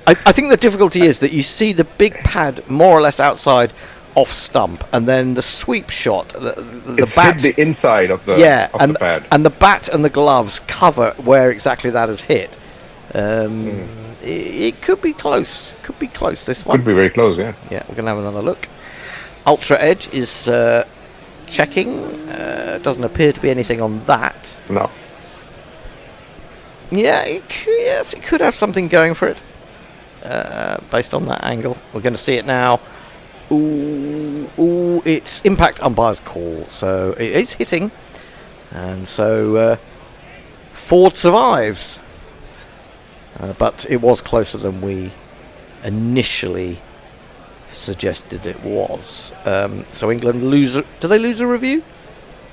I think the difficulty is that you see the big pad more or less outside off stump, and then the sweep shot, the bat, hit the inside of the the pad, and the bat and the gloves cover where exactly that has hit. It could be close. Could be close. This one could be very close. Yeah. Yeah, we're gonna have another look. Ultra Edge is checking. Doesn't appear to be anything on that. No. Yeah, yes, it could have something going for it. Based on that angle, we're going to see it now. Ooh, it's impact umpire's call, so it is hitting, and so Ford survives, but it was closer than we initially suggested it was. So England lose. Do they lose a review?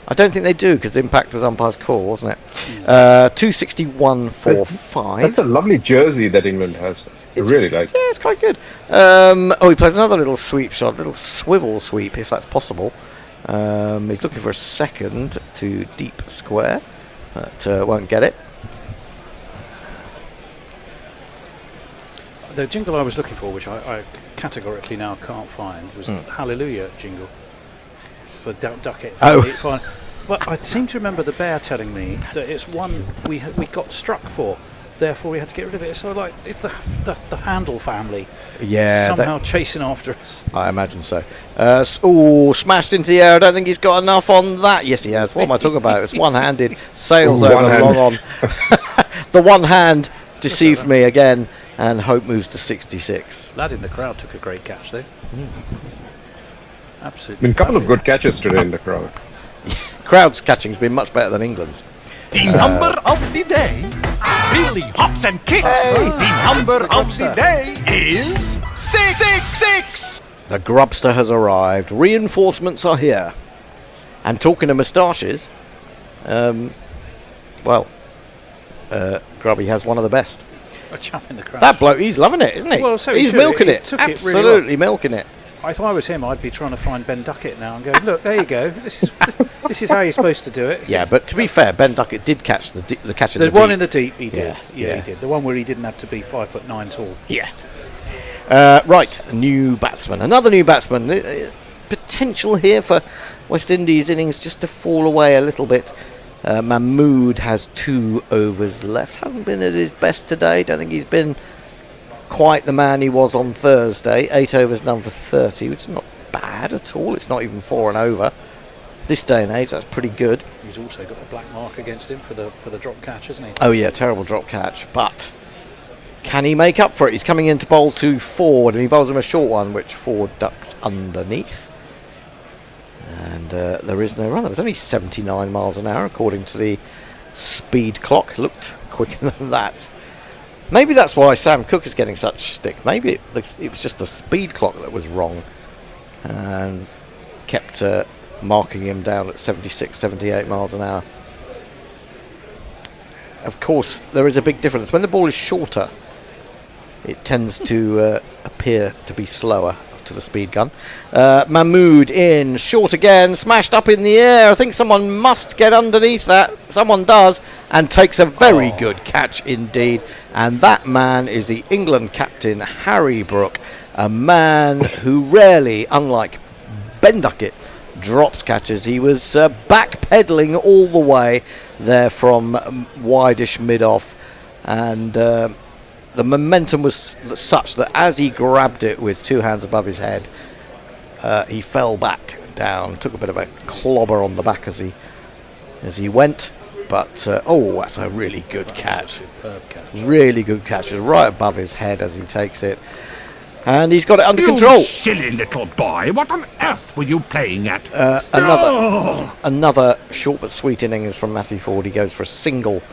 I don't think they do, because impact was umpire's call, wasn't it? 261.45. That's a lovely jersey that England has. I really like. Yeah, it's quite good. He plays another little sweep shot, little swivel sweep, if that's possible. He's looking for a second to deep square, but won't get it. The jingle I was looking for, which I categorically now can't find, was the Hallelujah jingle for Duckett. Oh. But I seem to remember the bear telling me that it's one we got struck for. Therefore, we had to get rid of it. So, like, it's the Handel family. Yeah, somehow chasing after us. I imagine so. Smashed into the air. I don't think he's got enough on that. Yes, he has. What am I talking about? It's one-handed. Sails over long on. The one hand deceived me again, and Hope moves to 66. Lad in the crowd took a great catch there. Absolutely. Been a couple of good catches today in the crowd. Crowd's catching's been much better than England's. The number of the day really hops and kicks. Hey. The number of the day is 666. The grubster has arrived. Reinforcements are here. And talking of moustaches, Grubby has one of the best. A chap in the crowd. That bloke, he's loving it, isn't he? Well, so he's milking it. Absolutely milking it. If I was him, I'd be trying to find Ben Duckett now and go, look, there you go. This is how you're supposed to do it. Yeah, but to be fair, Ben Duckett did catch the catch in the deep. The one in the deep, he did. Yeah, he did. The one where he didn't have to be 5'9" tall. Yeah. Right, new batsman. Another new batsman. Potential here for West Indies innings just to fall away a little bit. Mahmood has 2 overs left. Hasn't been at his best today. Don't think he's been quite the man he was on Thursday. 8 overs, none for 30, which is not bad at all. It's not even 4 and over. This day and age, that's pretty good. He's also got a black mark against him for the drop catch, hasn't he? Oh yeah, terrible drop catch. But can he make up for it? He's coming in to bowl to Ford, and he bowls him a short one, which Ford ducks underneath. And there is no run. There was only 79 miles an hour, according to the speed clock. Looked quicker than that. Maybe that's why Sam Cook is getting such stick. Maybe it was just the speed clock that was wrong and kept marking him down at 76, 78 miles an hour. Of course, there is a big difference. When the ball is shorter, it tends to appear to be slower to the speed gun. Mahmood in, short again, smashed up in the air. I think someone must get underneath that. Someone does, and takes a very good catch indeed. And that man is the England captain, Harry Brook, a man who rarely, unlike Ben Duckett, drops catches. He was backpedaling all the way there from wideish mid-off, and the momentum was such that as he grabbed it with 2 hands above his head, he fell back down, took a bit of a clobber on the back as he went. But that's a really good catch. Really good catch. It's right above his head as he takes it, and he's got it under control. You silly little boy! What on earth were you playing at? Another short but sweet innings from Matthew Ford. He goes for a single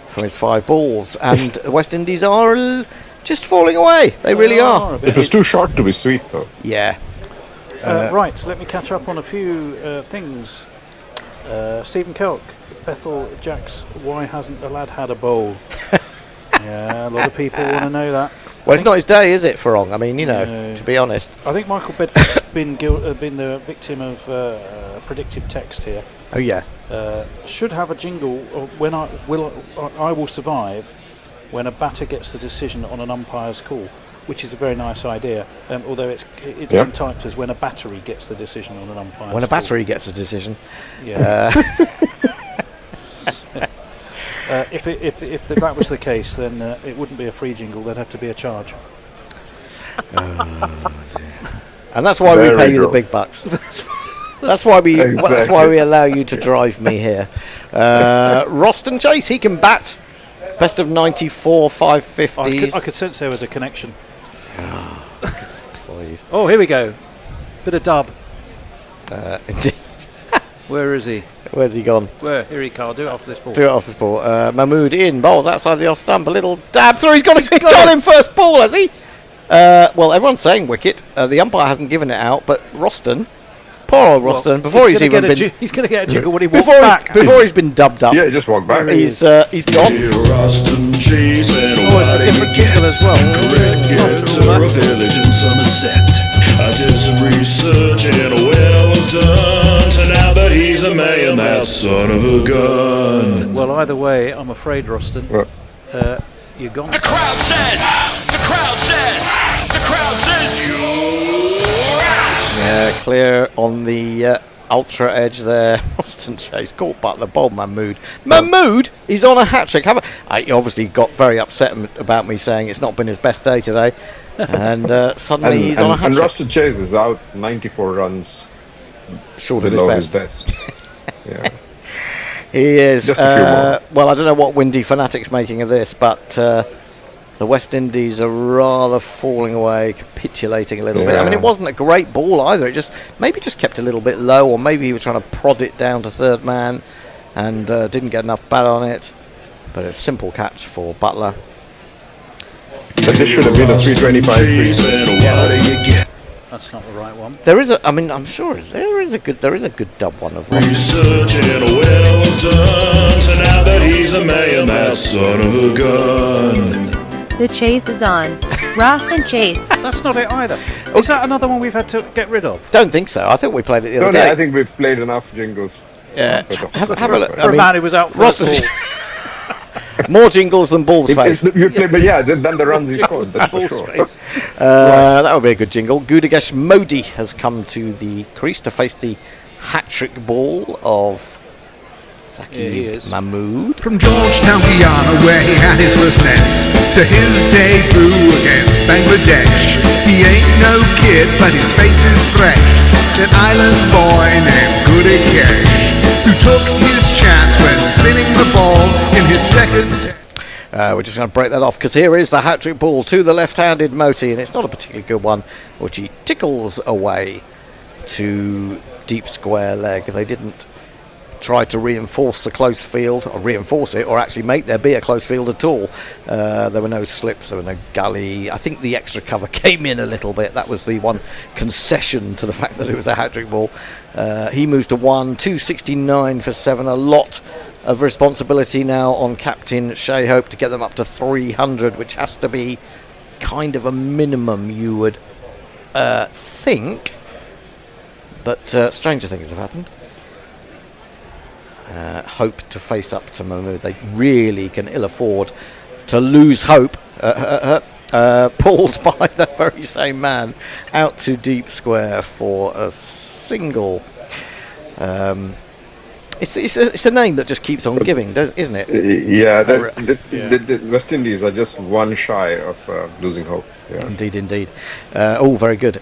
from his 5 balls, and West Indies are just falling away. They really are. It was too short to be sweet, though. Yeah. Right, let me catch up on a few things. Stephen Kelk, Bethel Jacks, why hasn't the lad had a bowl? Yeah, a lot of people want to know that. Well, it's not his day, is it, Farong? I mean, to be honest. I think Michael Bedford's been the victim of predictive text here. Oh, yeah. Should have a jingle of when I will survive when a batter gets the decision on an umpire's call, which is a very nice idea, although it's been typed as when a battery gets the decision on an umpire's call. When a battery gets a decision. Yeah. If that was the case, then it wouldn't be a free jingle. There'd have to be a charge. And that's why we pay you the big bucks. That's why we allow you to drive me here. Roston Chase, he can bat. Best of 94, 550s. I could sense there was a connection. Please. Oh, here we go. Bit of dub. Indeed. Where is he? Where's he gone? Where? Here he can't do it after this ball. Do it off this ball. Mahmood in, bowls outside the off stump. A little dab through. He's got him first ball, has he? Well, everyone's saying wicket. The umpire hasn't given it out, but Roston, poor old Roston, before he's even been... he's going to get a jingle when he walks back. Before he's been dubbed up. Yeah, he just walked back. He's gone. Oh, it's a different jingle as well. A village in Somerset. I did some research and when I was done, turned out that he's a man, that son of a gun. Well, either way, I'm afraid, Roston, you're gone. The crowd says you're out. Yeah, clear on the ultra edge there. Roston Chase caught Butler, bowled Mahmood. Mahmood, he's on a hat trick. He obviously got very upset about me saying it's not been his best day today. And suddenly he's on a hat trick. And Roston Chase is out 94 runs short of his best. Yeah. He is. Just a few more. Well, I don't know what Windy Fanatic's making of this, but the West Indies are rather falling away, capitulating a little bit. I mean, it wasn't a great ball either. It just kept a little bit low, or maybe he was trying to prod it down to third man and didn't get enough bat on it. But a simple catch for Butler. But this should have been a 325. That's not the right one. There is I'm sure there is a good dub one of Research and when I was done, turned out that he's a man, that son of a gun. The chase is on. Roston Chase. That's not it either. Is that another one we've had to get rid of? Don't think so. I think we played it the other day. I think we've played enough jingles. Yeah, have a look. For a man who was out for Roston. More jingles than balls face. But then the runs he scores, that's for sure. That would be a good jingle. Gudagesh Modi has come to the crease to face the hat-trick ball of Saqib Mahmood. From Georgetown, Guyana, where he had his first nets, to his debut against Bangladesh. He ain't no kid, but his face is fresh. An island boy named Gudagesh, who took his chance when spinning the ball in his second. We're just going to break that off because here is the hat-trick ball to the left-handed Moti, and it's not a particularly good one, which he tickles away to deep square leg. They didn't try to reinforce the close field, or reinforce it, or actually make there be a close field at all. There were no slips, there were no gully. I think the extra cover came in a little bit. That was the one concession to the fact that it was a hat-trick ball. He moves to 269 for 7. A lot of responsibility now on captain Shea Hope to get them up to 300, which has to be kind of a minimum, you would think. But stranger things have happened. Hope to face up to Mahmood. They really can ill afford to lose Hope. Pulled by the very same man out to deep square for a single. It's a name that just keeps on giving, isn't it? Yeah, the West Indies are just one shy of losing Hope. Yeah. Indeed. Very good.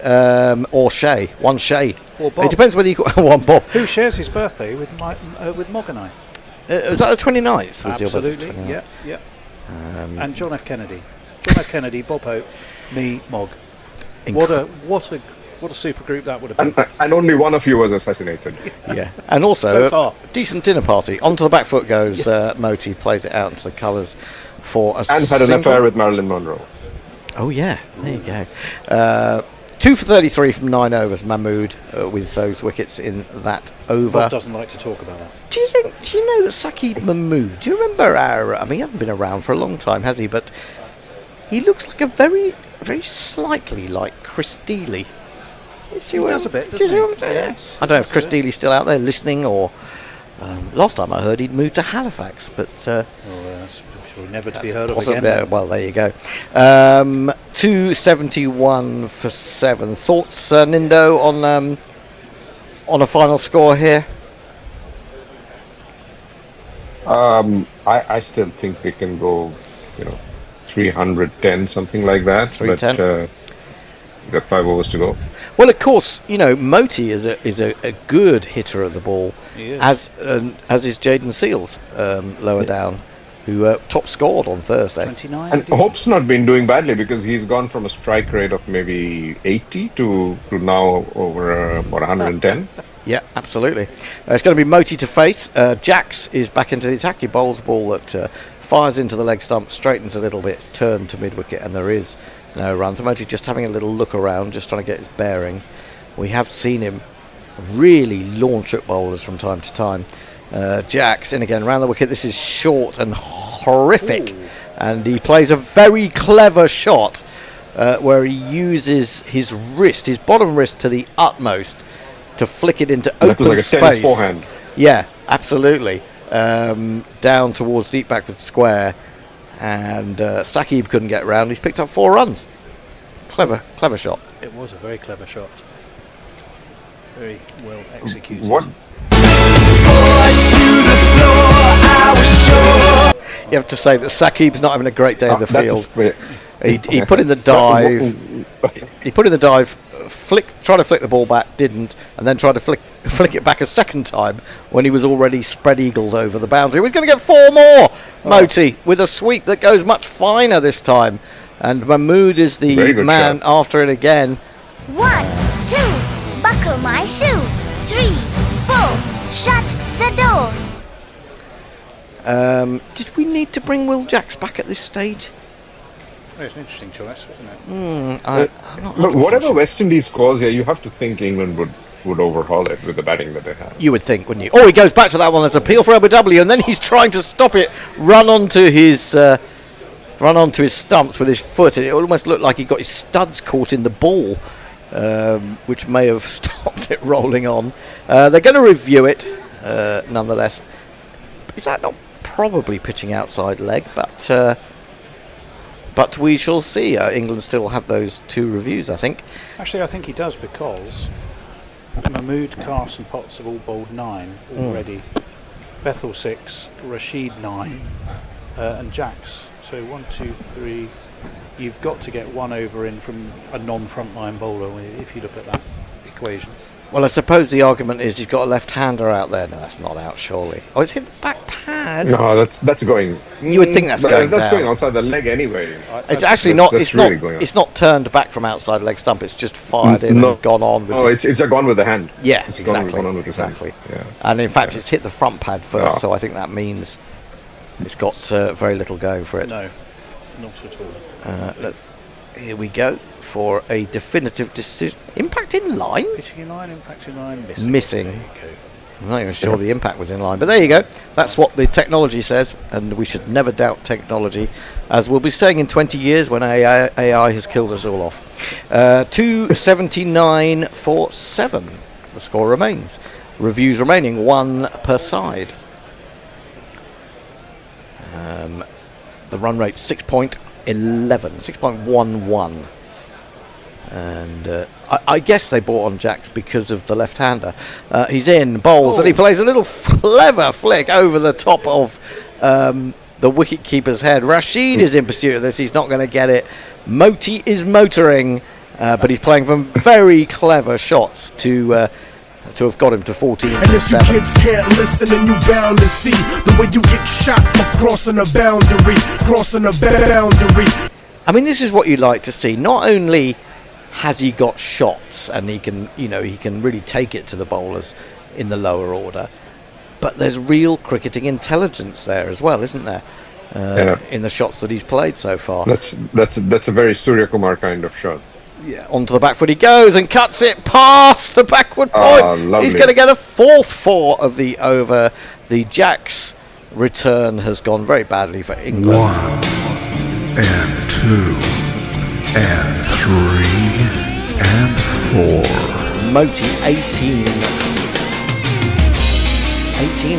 Or Shea, one Shea. Or Bob. It depends whether you call one Bob. Who shares his birthday with Mog and I? Was that the 29th? Was Absolutely. Your birthday? Yeah. And John F. Kennedy. John F. Kennedy, Bob Hope, me, Mog. What a super group that would have been. And only one of you was assassinated. Yeah. And also so far. Decent dinner party. Onto the back foot goes Moti, plays it out into the colours for a and had an affair with Marilyn Monroe. Oh yeah, there you go. 2 for 33 from 9 overs, Mahmood, with those wickets in that over. Bob doesn't like to talk about that. Do you know that Saqib Mahmood, do you remember he hasn't been around for a long time, has he? But he looks like a very, very slightly like Chris Deely. He does a bit, do you see what I'm saying? Yes, I don't know if Chris Deely's still out there listening, or last time I heard he'd moved to Halifax, but that's never to be heard of possibly, again. well, there you go. 271 for 7. Thoughts, Nindo, on a final score here? I still think they can go, 310, something like that. 310. But we've got 5 overs to go. Well, of course, Moti is a good hitter of the ball, as is Jaden Seals lower down, who top scored on Thursday. 29. And Hope's not been doing badly, because he's gone from a strike rate of maybe 80 to now over 110. Yeah, absolutely. It's going to be Moti to face. Jax is back into the attack. He bowls a ball that fires into the leg stump, straightens a little bit, it's turned to mid-wicket, and there is no runs. So Moti just having a little look around, just trying to get his bearings. We have seen him really launch at bowlers from time to time. Jax in again, round the wicket. This is short and horrific. Ooh. And he plays a very clever shot where he uses his wrist, his bottom wrist, to the utmost to flick it into open like a space. tennis forehand. Yeah, absolutely. Down towards deep backward square, and Saqib couldn't get round. He's picked up 4 runs. Clever shot. It was a very clever shot. Very well executed. What? You have to say that Saqib's not having a great day in the field. He put in the dive. He put in the dive. Tried to flick the ball back, didn't, and then tried to flick it back a second time when he was already spread-eagled over the boundary. He was going to get 4 more, Moti, with a sweep that goes much finer this time. And Mahmood is the man after it again. 1, 2, buckle my shoe. 3, 4, shut the door. Did we need to bring Will Jacks back at this stage? Oh, it's an interesting choice, wasn't it? Look, whatever West Indies scores here, you have to think England would overhaul it with the batting that they have. You would think, wouldn't you? Oh, he goes back to that one. There's an appeal for ODI, and then he's trying to stop it. Run onto his stumps with his foot. It almost looked like he got his studs caught in the ball, which may have stopped it rolling on. They're going to review it, nonetheless. Is that not probably pitching outside leg? But we shall see. England still have those 2 reviews, I think. Actually, I think he does, because Mahmood, Carson, Potts have all bowled 9 already. Bethel 6, Rashid 9, and Jacks. So 1, 2, 3. You've got to get 1 over in from a non-frontline bowler if you look at that equation. Well, I suppose the argument is he's got a left-hander out there. No, that's not out, surely. Oh, it's hit the back pad. No, that's going. You would think that's going down. That's going outside the leg anyway. It's actually not. It's not turned back from outside the leg stump. It's just fired in and gone on. With it's gone with the hand. Yeah, it's exactly. Gone on with exactly. Yeah. And in fact, it's hit the front pad first, so I think that means it's got very little going for it. No, not at all. Here we go for a definitive decision. Impact in line? Pitching in line, impact in line, missing. I'm not even sure the impact was in line, but there you go. That's what the technology says, and we should never doubt technology, as we'll be saying in 20 years when AI has killed us all off. 279 for 7. The score remains. Reviews remaining, 1 per side. The run rate 6.11, 6.11. And I guess they bought on Jacks because of the left-hander. He's in, bowls, and he plays a little clever flick over the top of the wicket-keeper's head. Rashid is in pursuit of this. He's not going to get it. Moti is motoring, but he's playing some very clever shots to have got him to 14 and if you kids can't listen, then you bound to see the way you get shot for crossing a boundary. I mean, this is what you like to see. Not only has he got shots and he can really take it to the bowlers in the lower order, but there's real cricketing intelligence there as well, isn't there? In the shots that he's played so far. That's a very Surya Kumar kind of shot. Yeah, onto the back foot he goes and cuts it past the backward point. Lovely. He's going to get a fourth 4 of the over. The Jacks return has gone very badly for England. 1 and 2 and 3 and 4. Moti 18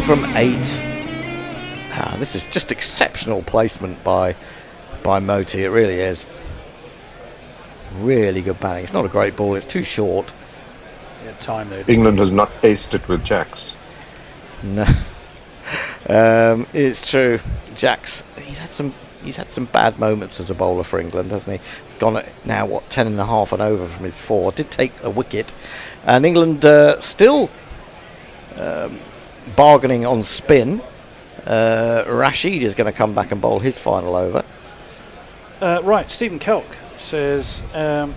from 8. This is just exceptional placement by Moti. It really is. Really good batting. It's not a great ball. It's too short. Yeah, time though. England has not aced it with Jacks. No. It's true. Jacks. He's had some bad moments as a bowler for England, hasn't he? He's gone at now 10.5 and over from his 4. Did take a wicket, and England still bargaining on spin. Rashid is going to come back and bowl his final over. Right, Stephen Kelk says, I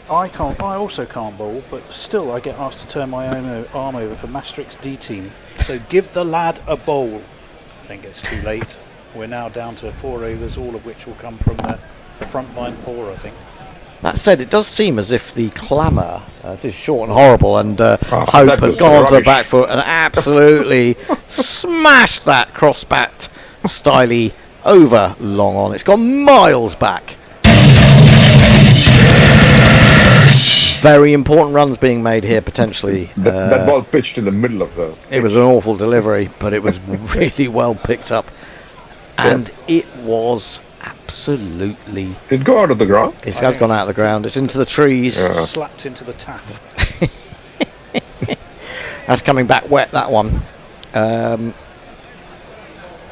also can't bowl, but still I get asked to turn my own arm over for Maastricht's D team. So give the lad a bowl. I think it's too late. We're now down to 4 overs, all of which will come from the front line 4, I think. That said, it does seem as if the clamour, it is short and horrible, and Hope has was gone onto the rubbish. back foot and absolutely smashed that cross-bat styly over long on. It's gone miles back. Very important runs being made here, potentially. That ball pitched in the middle of the... It was an awful delivery, but it was really well picked up. And it was absolutely... Did it go out of the ground? It has gone out of the ground. It's into the trees. Slapped into the taff. That's coming back wet, that one.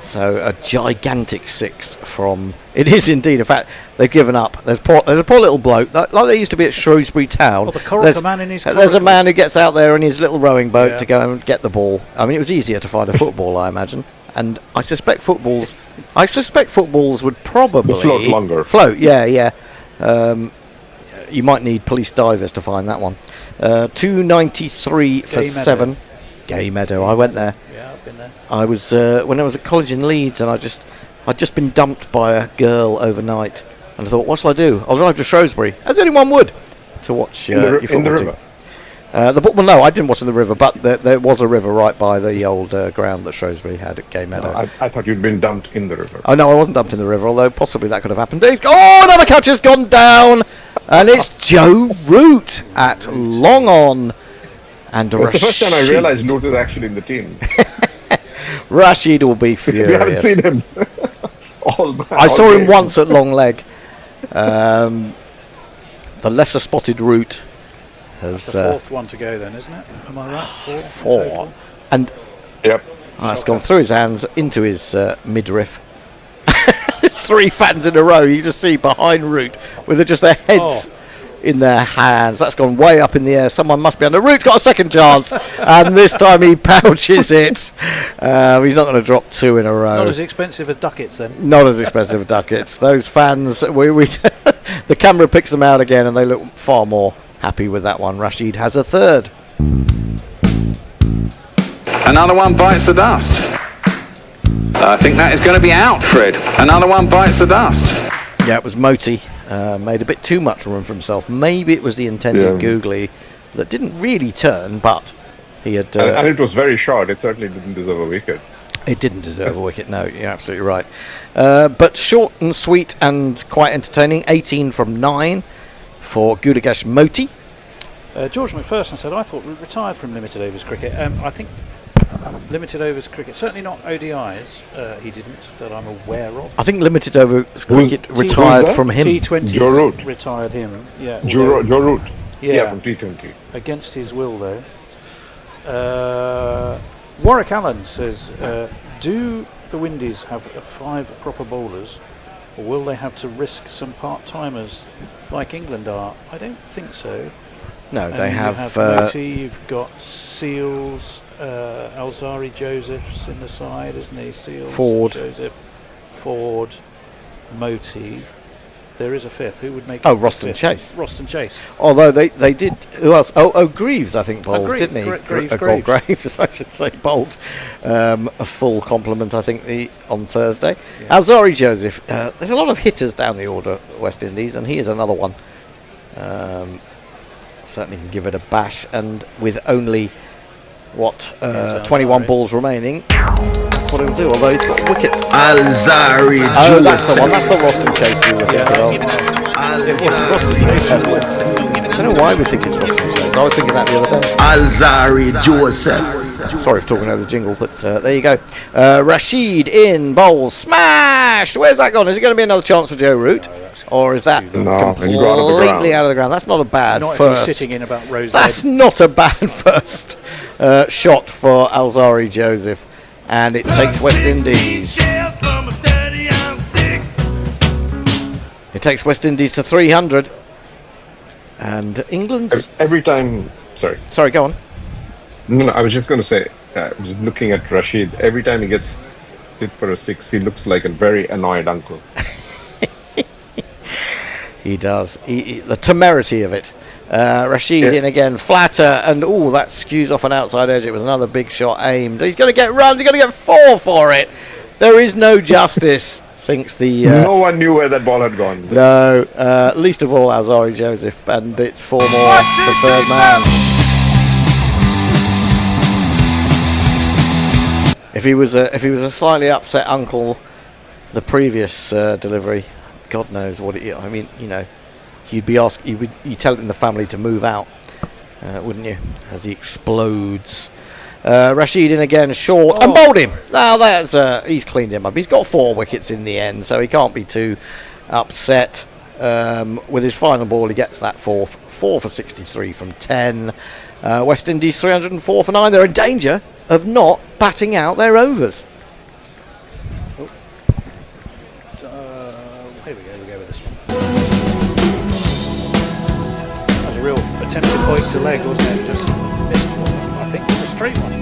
So a gigantic 6 from... It is indeed. In fact, they've given up. There's a poor little bloke, like they used to be at Shrewsbury Town. Well, the man in his there's a man who gets out there in his little rowing boat to go and get the ball. I mean, it was easier to find a football, I imagine. And I suspect footballs would probably float longer. Float, yeah. You might need police divers to find that one. 293 for 7. Gay Meadow. I went there. Yeah, I've been there. I was when I was at college in Leeds, and I'd just been dumped by a girl overnight, and I thought, what shall I do? I'll drive to Shrewsbury, as anyone would, to watch your football in the team. river. Well, no, I didn't watch in the river, but there was a river right by the old ground that Shrewsbury had at Gay Meadow. No, I thought you'd been dumped in the river. Oh no, I wasn't dumped in the river, although possibly that could have happened. Another catch has gone down, and it's Joe Root at long on. And It's the first time I Rashid. realised Root is actually in the team. Rashid will be furious. We haven't seen him. I saw him once at long leg. The lesser spotted Root has... That's the 4th one to go then, isn't it? Am I right? 4. And yep. It's gone through his hands into his midriff. There's 3 fans in a row. You just see behind Root with just their heads in their hands. That's gone way up in the air. Someone must be under. Root's got a second chance, and this time he pouches it. He's not going to drop 2 in a row. Not as expensive as ducats then. Not as expensive as ducats. Those fans, the camera picks them out again, and they look far more happy with that one. Rashid has a 3rd. Another one bites the dust. I think that is going to be out, Fred. Another one bites the dust. Yeah, it was Moti. Made a bit too much room for himself. Maybe it was the intended googly that didn't really turn, but he had... and it was very short. It certainly didn't deserve a wicket. It didn't deserve a wicket, no, you're absolutely right. But short and sweet and quite entertaining. 18 from 9 for Gudagesh Moti. George McPherson said, I thought we retired from limited overs cricket. I think limited overs cricket, certainly not ODIs, he didn't, that I'm aware of. I think limited overs cricket retired from him. T20 Joe Root. retired him. Yeah, Joe Root. Yeah, from T20. Against his will, though. Warwick Allen says, do the Windies have 5 proper bowlers, or will they have to risk some part-timers like England are? I don't think so. No, they have... You have Moti, you've got Seals, Alzari Joseph's in the side, isn't he? Seals, Ford. Joseph, Ford, Moti. There is a 5th. Who would make Oh, it Roston 5th? Chase. Roston Chase. Although they did... Who else? Oh, Greaves, I think, bowled, Greaves, didn't he? Greaves. I should say, bowled. A full complement, I think, on Thursday. Yeah. Alzari Joseph. There's a lot of hitters down the order, West Indies, and he is another one. Certainly can give it a bash, and with only 21 balls remaining, that's what he'll do. Although he's got wickets. Alzari Oh, that's the one. That's the Roston Chase we were thinking of. I don't know why we think it's Roston Chase. I was thinking that the other day. Alzari Joseph. Sorry for talking over the jingle, but there you go. Rashid in, bowls, smashed. Where's that gone? Is it going to be another chance for Joe Root? Or is that completely out of the ground? That's not a bad Not first. if he's sitting in about Rose That's not a bad first shot for Alzari Joseph. And it takes West Indies. It takes West Indies to 300. And England's... Every time... Sorry, go on. No, I was just going to say, I was looking at Rashid. Every time he gets hit for a 6, he looks like a very annoyed uncle. He does. The temerity of it. Rashid in again, flatter, and that skews off an outside edge. It was another big shot aimed. He's going to get runs. He's going to get 4 for it. There is no justice, thinks the... no one knew where that ball had gone. No, least of all Alzari Joseph, and it's 4 more for third man. If he was a slightly upset uncle, the previous delivery, God knows what it. I mean, you'd be asked. You'd tell him in the family to move out, wouldn't you? As he explodes. Rashid in again, short, and bowled him. Now he's cleaned him up. He's got 4 wickets in the end, so he can't be too upset. With his final ball, he gets that 4th. 4 for 63 from 10. West Indies 304 for 9. They're in danger of not batting out their overs. Here we go with this one. That was a real attempted point to leg, wasn't it? Just missed one. I think it was a straight one.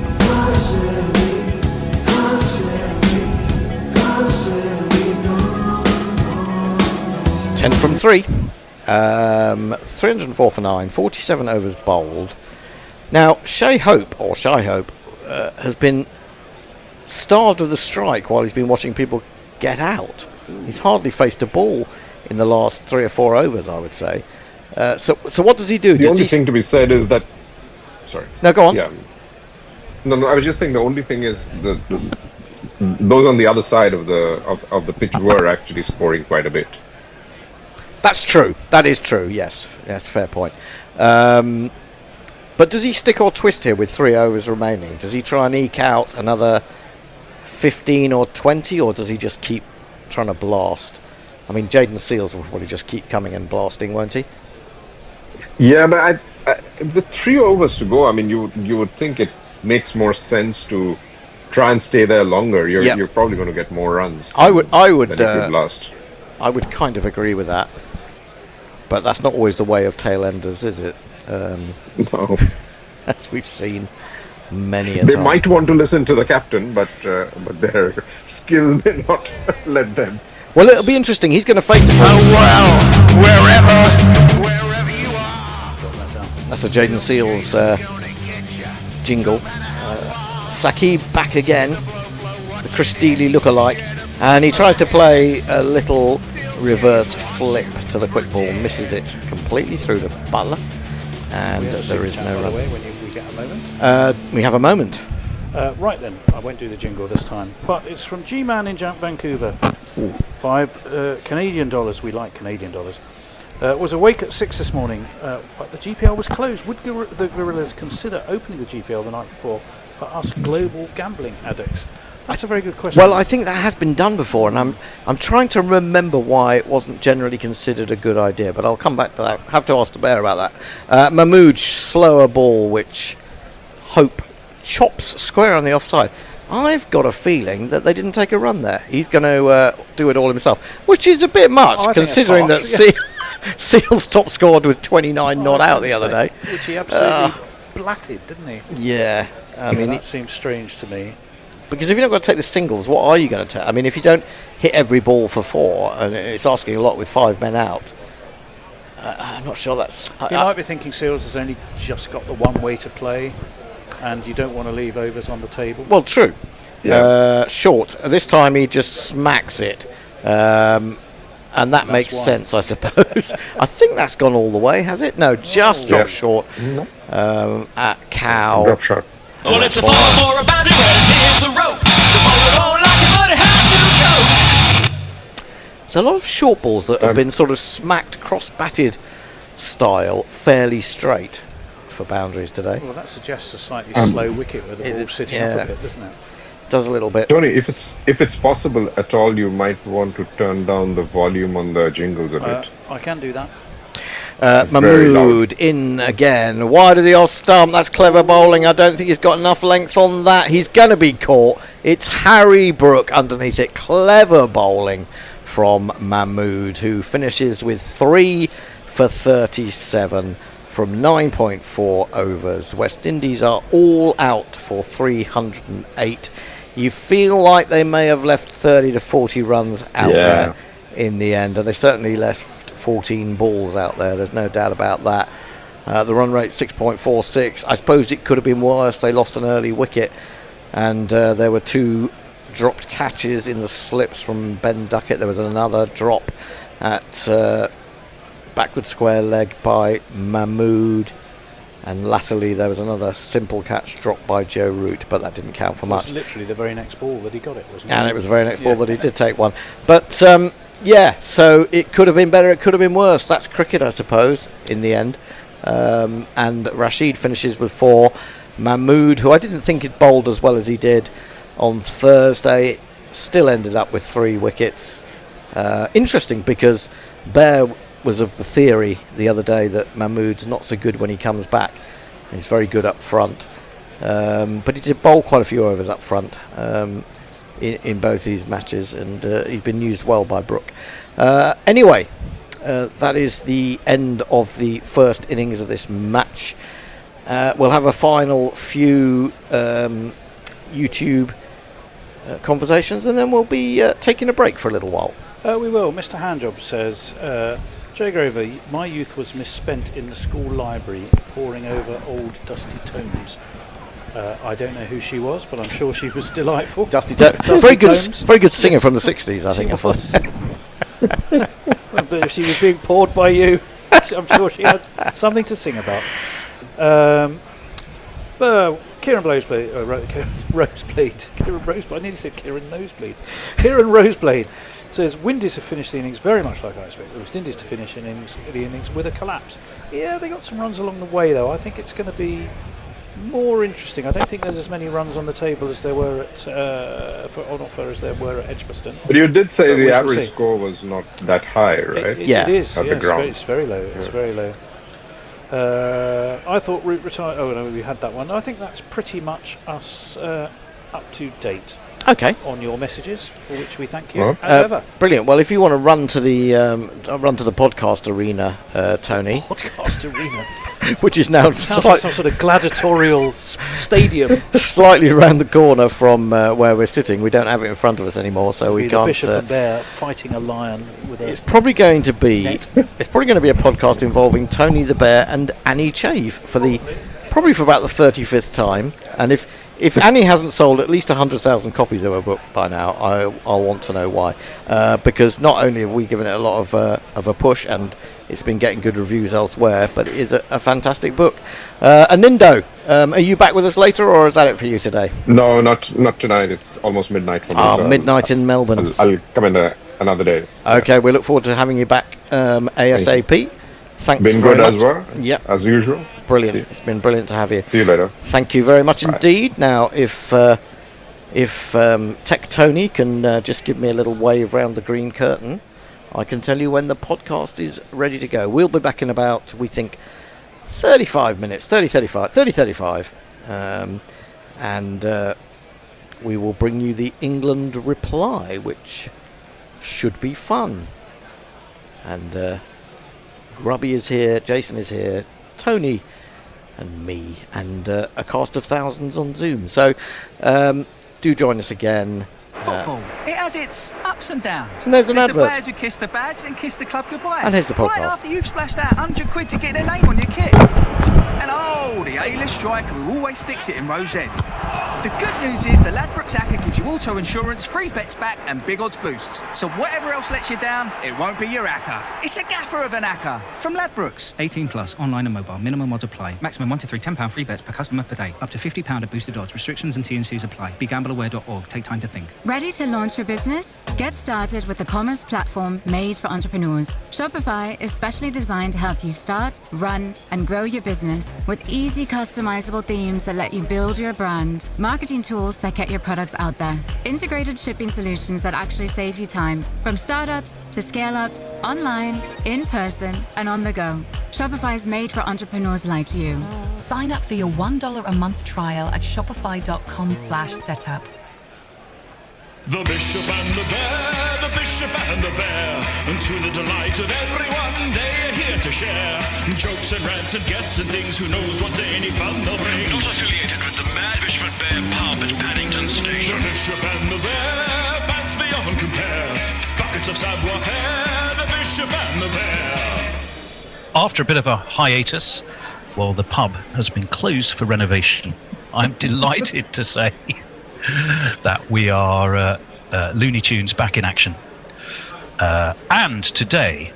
10 from 3. 304 for 9. 47 overs bowled. Now, Shy Hope has been starved of the strike while he's been watching people get out. He's hardly faced a ball in the last 3 or 4 overs, I would say. So what does he do? The only thing to be said is that... Sorry. No, go on. Yeah. No, I was just saying the only thing is those on the other side of the pitch were actually scoring quite a bit. That's true. That is true, yes. Fair point. But does he stick or twist here with 3 overs remaining? Does he try and eke out another 15 or 20, or does he just keep trying to blast? I mean, Jaden Seals will probably just keep coming and blasting, won't he? Yeah, but the 3 overs to go, I mean, you would think it makes more sense to try and stay there longer. You're probably going to get more runs. I would than if you blast. I would kind of agree with that. But that's not always the way of tail enders, is it? No. As we've seen many a time. They might want to listen to the captain, but their skill may not let them. Well, it'll be interesting. He's going to face him. Wherever you are. That's a Jaden Seals jingle. Saqib back again. The Chris Dealey lookalike. And he tried to play a little reverse flip to the quick ball. Misses it completely through the butler. And there is no run. We get a moment. We have a moment. Right then, I won't do the jingle this time, but it's from G-Man in Vancouver. $5 Canadian dollars. We like Canadian dollars. Was awake at 6 this morning, but the GPL was closed. Would the Gorillas consider opening the GPL the night before for us global gambling addicts? That's a very good question. Well, I think that has been done before, and I'm trying to remember why it wasn't generally considered a good idea, but I'll come back to that. Have to ask the Bear about that. Mahmood, slower ball, which Hope chops square on the offside. I've got a feeling that they didn't take a run there. He's going to do it all himself, which is a bit much, considering that Seals top scored with 29 not out the other day. Which he absolutely blatted, didn't he? Yeah. I mean, that seems strange to me. Because if you're not going to take the singles, what are you going to take? I mean, if you don't hit every ball for 4, and it's asking a lot with 5 men out, I'm not sure that's... You might be thinking Seals has only just got the one way to play, and you don't want to leave overs on the table. Well, true. Yeah. Short. This time he just smacks it. And that makes sense, I suppose. I think that's gone all the way, has it? No, just dropped short at Cow. Drop short. Well, it's a 4 for a boundary, well, here's a rope. The bowler won't like it, but it has to go. There's a lot of short balls that have been sort of smacked, cross-batted style, fairly straight for boundaries today. Well, that suggests a slightly slow wicket with the ball sitting up a bit, doesn't it? Does a little bit. Tony, if it's possible at all, you might want to turn down the volume on the jingles a bit. I can do that. Mahmood in again. Wide of the off stump. That's clever bowling. I don't think he's got enough length on that. He's going to be caught. It's Harry Brook underneath it. Clever bowling from Mahmood, who finishes with 3 for 37 from 9.4 overs. West Indies are all out for 308. You feel like they may have left 30 to 40 runs out there in the end, and they certainly left 14 balls out there. There's no doubt about that. The run rate 6.46. I suppose it could have been worse. They lost an early wicket, and there were 2 dropped catches in the slips from Ben Duckett. There was another drop at backward square leg by Mahmood, and latterly there was another simple catch dropped by Joe Root, but that didn't count for much. It was literally the very next ball that he got it, wasn't it? And it was the very next ball that he did take one. But so it could have been better, it could have been worse. That's cricket, I suppose, in the end. And Rashid finishes with 4. Mahmood, who I didn't think had bowled as well as he did on Thursday, still ended up with 3 wickets. Interesting, because Bear was of the theory the other day that Mahmood's not so good when he comes back. He's very good up front. But he did bowl quite a few overs up front in both these matches, and he's been used well by Brook. Anyway, that is the end of the first innings of this match. We'll have a final few YouTube conversations, and then we'll be taking a break for a little while. We will. Mr. Handjob says, Jay Grover, my youth was misspent in the school library poring over old dusty tomes. I don't know who she was, but I'm sure she was delightful. Dusty very good singer from the 60s, I think. But if she was being poured by you, I'm sure she had something to sing about. Kieran Rosebleed. I nearly said Kieran Nosebleed. Kieran Rosebleed says Windies have finished the innings very much like I expected the West Indies to finish the innings with a collapse. Yeah, they got some runs along the way though. I think it's going to be more interesting. I don't think there's as many runs on the table as there were at Edgbaston. But you did say the average score was not that high, right? It is. At the ground. It's very low. It's very low. I thought Root retired. Oh no, we had that one. I think that's pretty much us up to date. Okay. On your messages, for which we thank you as ever. Brilliant. Well, if you want to run to the podcast arena, Tony. Podcast arena, which is now sounds like some sort of gladiatorial stadium, slightly around the corner from where we're sitting. We don't have it in front of us anymore, so we can't. The Bishop and Bear fighting a lion with a. It's probably going to be. It's probably going to be a podcast involving Tony the Bear and Annie Chave for about the 35th time, and if Annie hasn't sold at least 100,000 copies of her book by now, I'll want to know why. Because not only have we given it a lot of a push, and it's been getting good reviews elsewhere, but it is a fantastic book. Anindo, are you back with us later, or is that it for you today? No, not tonight. It's almost midnight for me. So midnight in Melbourne. I'll come in another day. Okay, we look forward to having you back ASAP. Thanks. Been very good much. as well. Yep. As usual. Brilliant. It's been brilliant to have you. See you later. Thank you very much indeed. Now, if Tech Tony can just give me a little wave round the green curtain, I can tell you when the podcast is ready to go. We'll be back in about, we think, 35 minutes, 35. And we will bring you the England reply, which should be fun. And Grubby is here, Jason is here, Tony and me, and a cast of thousands on Zoom. So do join us again. Football, it has its ups and downs. And there's an advert. The players who kiss the badge and kiss the club goodbye. And here's the podcast. Right after you've splashed out £100 to get their name on your kit. And the A-list striker who always sticks it in Rose Ed. The good news is the Ladbrokes Acca gives you auto insurance, free bets back and big odds boosts. So whatever else lets you down, it won't be your Acca. It's a gaffer of an Acca from Ladbrokes. 18 plus, online and mobile. Minimum odds apply. Maximum 1 to 3 £10 free bets per customer per day. Up to £50 of boosted odds. Restrictions and T&Cs apply. BeGambleAware.org. Take time to think. Ready to launch your business? Get started with the commerce platform made for entrepreneurs. Shopify is specially designed to help you start, run, and grow your business with easy customizable themes that let you build your brand, marketing tools that get your products out there, integrated shipping solutions that actually save you time, from startups to scale-ups, online, in person, and on the go. Shopify is made for entrepreneurs like you. Sign up for your $1 a month trial at shopify.com/setup. The Bishop and the Bear, the Bishop and the Bear, and to the delight of everyone, they are here to share jokes and rants and guests and things. Who knows what any fun they'll bring? Not affiliated with the Mad Bishop and Bear pub at Paddington Station. The Bishop and the Bear, bands beyond compare, buckets of savoir-faire. The Bishop and the Bear. After a bit of a hiatus, well, the pub has been closed for renovation. I'm delighted to say that we are Looney Tunes back in action. And today,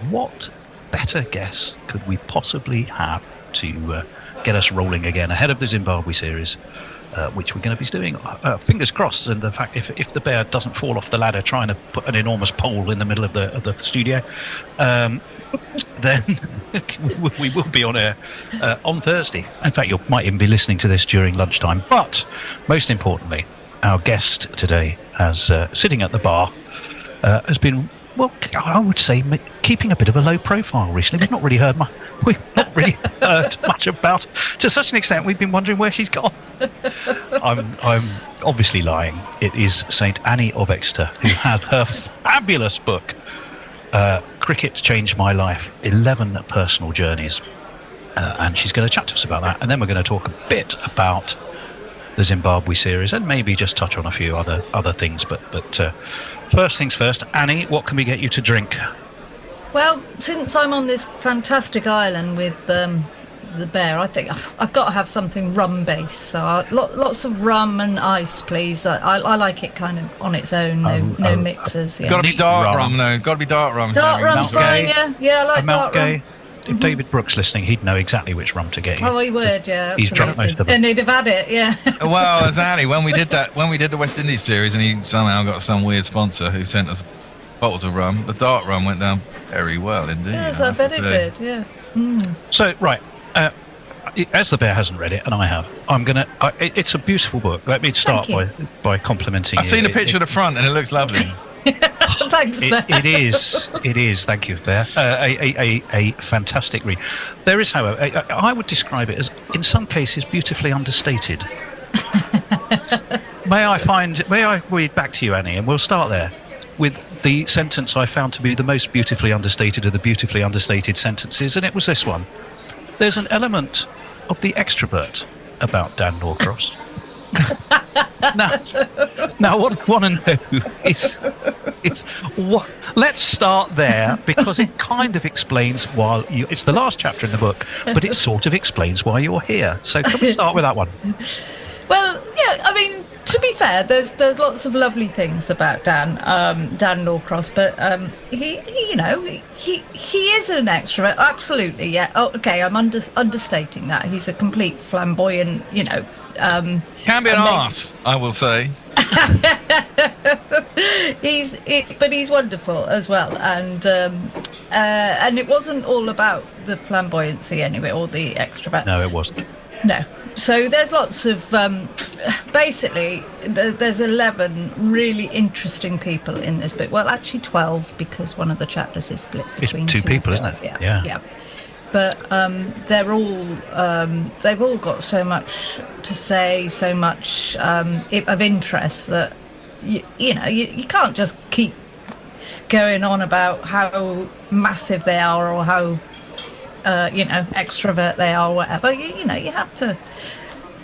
what better guest could we possibly have to get us rolling again ahead of the Zimbabwe series, which we're going to be doing, fingers crossed, and the fact if the bear doesn't fall off the ladder trying to put an enormous pole in the middle of the studio, then we will be on air on Thursday. In fact, you might even be listening to this during lunchtime. But most importantly, our guest today, as sitting at the bar, has been, well, I would say, keeping a bit of a low profile recently. We've not really heard much about, to such an extent we've been wondering where she's gone. I'm obviously lying. It is Saint Annie of Exeter, who had her fabulous book, Cricket Changed My Life, 11 Personal Journeys, and she's going to chat to us about that, and then we're going to talk a bit about the Zimbabwe series and maybe just touch on a few other things, but first things first. Annie, what can we get you to drink? Well, since I'm on this fantastic island with the bear, I think I've got to have something rum based, so lots of rum and ice, please. I like it kind of on its own, no mixers. Yeah. Got to be dark rum, though. Got to be dark rum. Dark rum's fine, yeah. I like dark rum. If David Brook's listening, he'd know exactly which rum to get you. Oh, he would, yeah. He's drunk most of it. And he'd have had it, yeah. Well, exactly. When we did the West Indies series, and he somehow got some weird sponsor who sent us bottles of rum, the dark rum went down very well indeed. Yes, I bet it did, yeah. Mm. So, right, as the bear hasn't read it, and I have, I'm going to... it's a beautiful book. Let me start by complimenting you. I've seen a picture of the front, and it looks lovely. Thanks, Bear. It is. Thank you, Bear. A fantastic read. There is, however, I would describe it as, in some cases, beautifully understated. May I read back to you, Annie, and we'll start there with the sentence I found to be the most beautifully understated of the beautifully understated sentences, and it was this one. There's an element of the extrovert about Dan Norcross. Now, what I want to know is what. Let's start there, because it kind of explains why it's the last chapter in the book, but it sort of explains why you're here. So can we start with that one? Well, yeah. I mean, to be fair, there's lots of lovely things about Dan Norcross, but he is an extrovert, absolutely. Yeah. Oh, okay, I'm understating that. He's a complete flamboyant, can be an arse, I will say. But he's wonderful as well, and it wasn't all about the flamboyancy anyway, or the extrovert. No, it wasn't. No. So there's lots of basically there's 11 really interesting people in this book. Well, actually 12, because one of the chapters is split between two people, isn't it? Yeah. But they're all they've all got so much to say, so much of interest that you can't just keep going on about how massive they are or how extrovert they are or whatever. You have to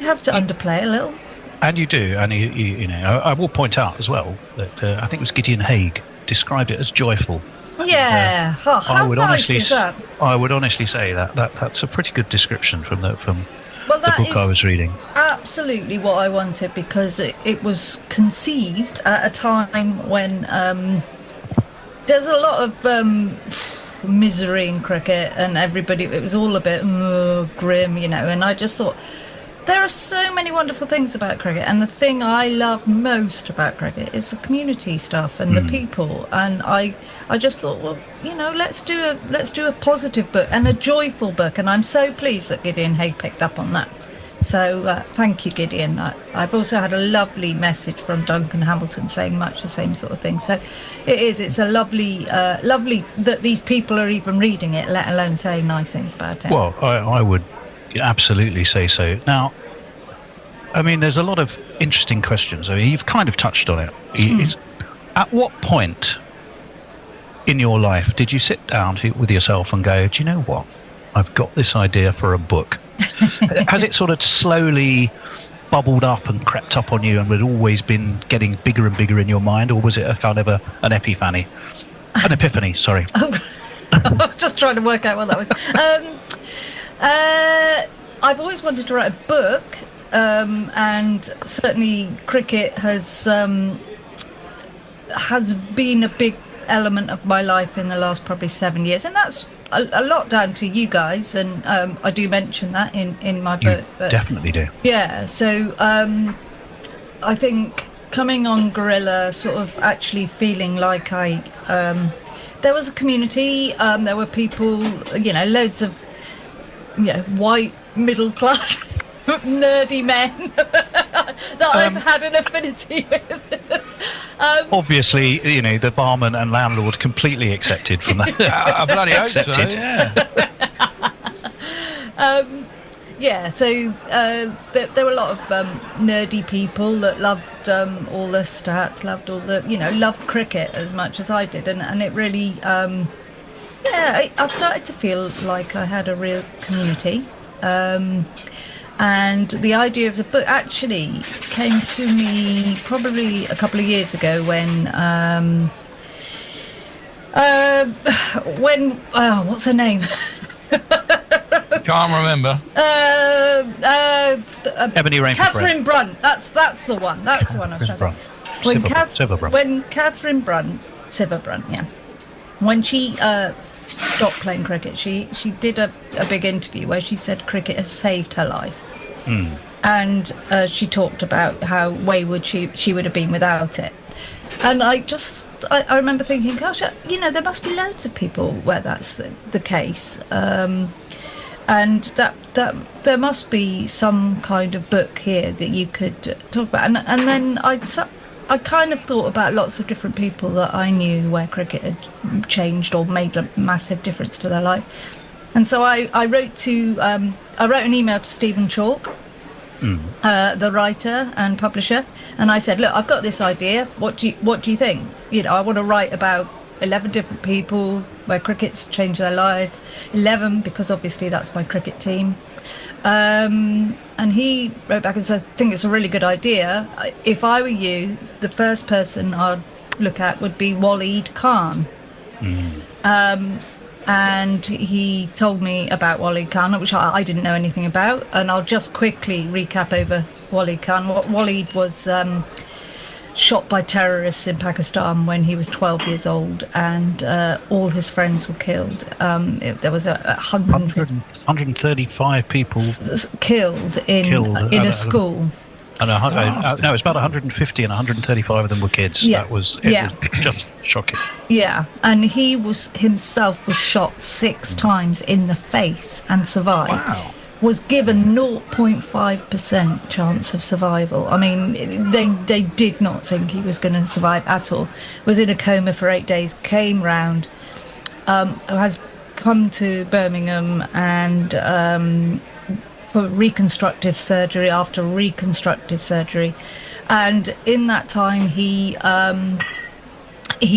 underplay a little. And you do, and I will point out as well that I think it was Gideon Haigh described it as joyful. Yeah, how nice is that? I would honestly say that's a pretty good description from the book I was reading. absolutely what I wanted, because it was conceived at a time when there's a lot of misery in cricket, and it was all a bit grim, and I just thought, there are so many wonderful things about cricket, and the thing I love most about cricket is the community stuff and the people. And I just thought, well, let's do a positive book and a joyful book. And I'm so pleased that Gideon Haigh picked up on that. So thank you, Gideon. I've also had a lovely message from Duncan Hamilton saying much the same sort of thing. So it's a lovely that these people are even reading it, let alone saying nice things about it. Well, I would absolutely say so. Now, I mean, there's a lot of interesting questions. I mean, you've kind of touched on it. At what point in your life did you sit down with yourself and go, do you know what? I've got this idea for a book. Has it sort of slowly bubbled up and crept up on you, and had always been getting bigger and bigger in your mind, or was it a kind of an epiphany? An epiphany, sorry. I was just trying to work out what that was. I've always wanted to write a book, and certainly cricket has been a big element of my life in the last probably 7 years, and that's a lot down to you guys, and I do mention that in my book. Definitely do. Yeah, so I think coming on Guerrilla, sort of actually feeling like there was a community, there were people, loads of white middle class nerdy men that I've had an affinity with. Obviously, the barman and landlord completely accepted from that. I bloody hope so, yeah. So there were a lot of nerdy people that loved all the stats, loved all the, loved cricket as much as I did, and it really, I started to feel like I had a real community. And the idea of the book actually came to me probably a couple of years ago when what's her name? Can't remember. Ebony Rainbow. Catherine Brunt. That's the one. That's the one I was trying to say. When Catherine Brunt, Siva Brunt, yeah. When she stopped playing cricket, she did a big interview where she said cricket has saved her life. And she talked about how wayward she would have been without it. And I remember thinking, gosh, there must be loads of people where that's the case, and that there must be some kind of book here that you could talk about. And then I kind of thought about lots of different people that I knew where cricket had changed or made a massive difference to their life. And so I wrote an email to Stephen Chalk, the writer and publisher, and I said, look, I've got this idea. What do you think? I want to write about 11 different people where cricket's changed their life. 11 because obviously that's my cricket team. And he wrote back and said, I think it's a really good idea. If I were you, the first person I'd look at would be Waleed Khan. And he told me about Waleed Khan, which I didn't know anything about. And I'll just quickly recap over Waleed Khan. Waleed was shot by terrorists in Pakistan when he was 12 years old, and all his friends were killed. There was 135 people killed in a school. And no, it's about 150, and 135 of them were kids. Yeah. It was just shocking. Yeah, and he himself was shot 6 times in the face and survived. Wow. Was given 0.5% chance of survival. I mean, they did not think he was going to survive at all. Was in a coma for 8 days, came round, has come to Birmingham and for reconstructive surgery after reconstructive surgery. And in that time, he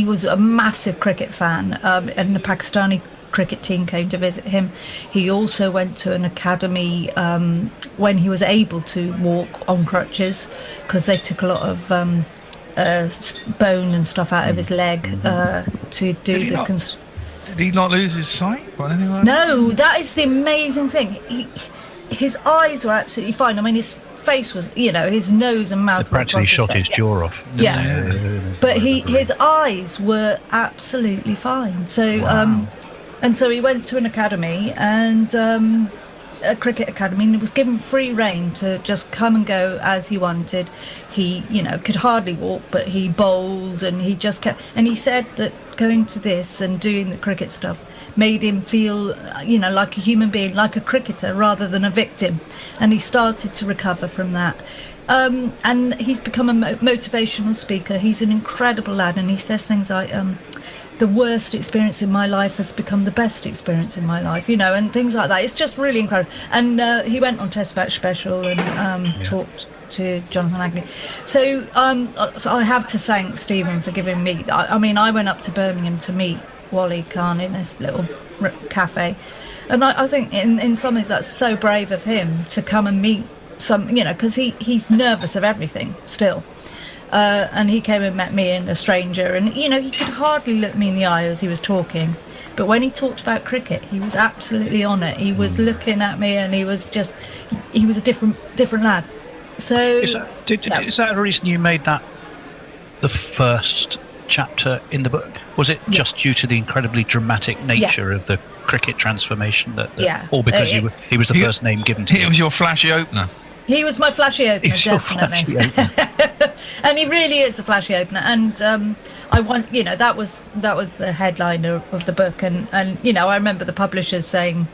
was a massive cricket fan, and the Pakistani cricket team came to visit him. He also went to an academy when he was able to walk on crutches, because they took a lot of bone and stuff out of his leg to do the did he not lose his sight or anything like No, that is the amazing thing. His eyes were absolutely fine. I mean, his face was, his nose and mouth They practically shot his jaw off. didn't Yeah. they? But his eyes were absolutely fine. So, and so he went to an academy and a cricket academy, and was given free rein to just come and go as he wanted. He, could hardly walk, but he bowled, and he just kept. And he said that going to this and doing the cricket stuff made him feel, like a human being, like a cricketer rather than a victim. And he started to recover from that. And he's become a motivational speaker. He's an incredible lad, and he says things like, the worst experience in my life has become the best experience in my life, and things like that. It's just really incredible. And he went on Test Match Special and talked to Jonathan Agnew. So I have to thank Stephen for giving me. I went up to Birmingham to meet Wally Khan in this little cafe, and I think in some ways that's so brave of him to come and meet some, because he's nervous of everything still. And he came and met me and a stranger, and he could hardly look me in the eye as he was talking, but when he talked about cricket, he was absolutely on it. He was looking at me, and he was a different lad. So is that the reason you made that the first chapter in the book? Was it just due to the incredibly dramatic nature of the cricket transformation or because he was the first name given to you? It was your flashy opener. He was my flashy opener, definitely. And he really is a flashy opener. And I want, that was the headline of the book. And I remember the publishers saying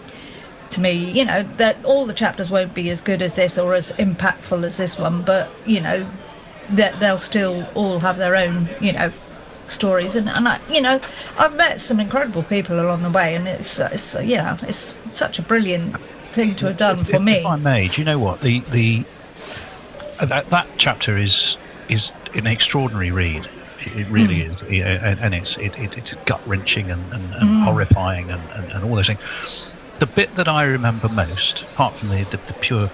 to me, that all the chapters won't be as good as this or as impactful as this one, but that they'll still all have their own, stories. And I, I've met some incredible people along the way, and it's such a brilliant thing to have done for me. If I may, do you know what that chapter is an extraordinary read. It really is, and it's gut wrenching and horrifying and all those things. The bit that I remember most, apart from the pure,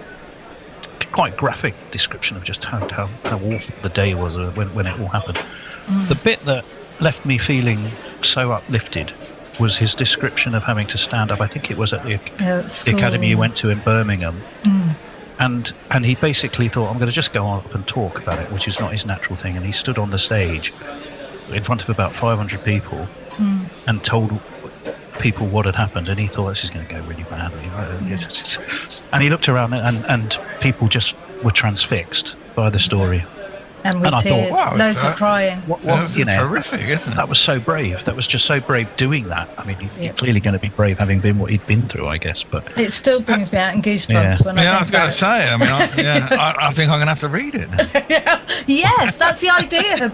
quite graphic description of just how awful the day was when it all happened, the bit that left me feeling so uplifted was his description of having to stand up. I think it was at the academy he went to in Birmingham. And he basically thought, I'm going to just go up and talk about it, which is not his natural thing. And he stood on the stage in front of about 500 people and told people what had happened. And he thought, this is going to go really badly. And he looked around and people just were transfixed by the story. And with tears, thought, wow, loads of crying. That's terrific, isn't it? That was so brave. That was just so brave doing that. I mean, you're clearly going to be brave having been what he'd been through, I guess. But it still brings me out in goosebumps when I think I was going to say. I mean, I think I'm going to have to read it now. Yes, that's the idea.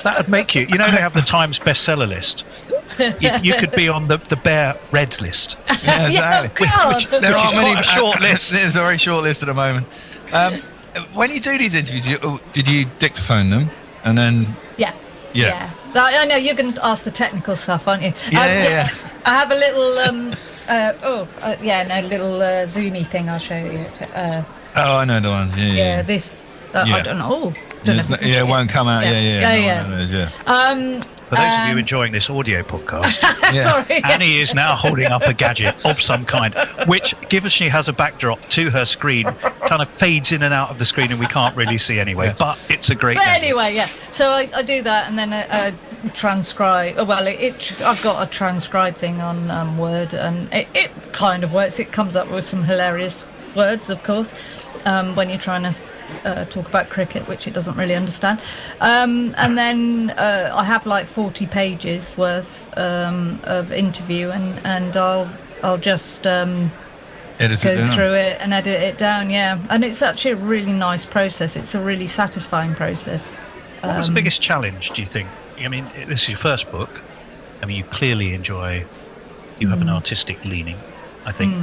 That would make you. They have the Times bestseller list. You could be on the Bear Reds list. Yeah, exactly. God. There are many short lists. There's a very short list at the moment. When you do these interviews, did you dictaphone them and then? Yeah. I know you're going to ask the technical stuff, aren't you? Yeah. I have a little little zoomy thing. I'll show you. I know the one. Yeah. This I don't know. It won't come out. Yeah. For those of you enjoying this audio podcast, Sorry. Annie is now holding up a gadget of some kind, which, given she has a backdrop to her screen, kind of fades in and out of the screen, and we can't really see anyway. But it's a great. But anyway, so I do that, and then transcribe. Well, I've got a transcribe thing on Word, and it kind of works. It comes up with some hilarious words, of course, when you're trying to talk about cricket, which it doesn't really understand, and then I have like 40 pages worth of interview, and I'll just go through it and edit it down. And it's actually a really nice process. It's a really satisfying process. What was the biggest challenge, do you think? I mean, this is your first book. I mean, you clearly you have an artistic leaning, I think.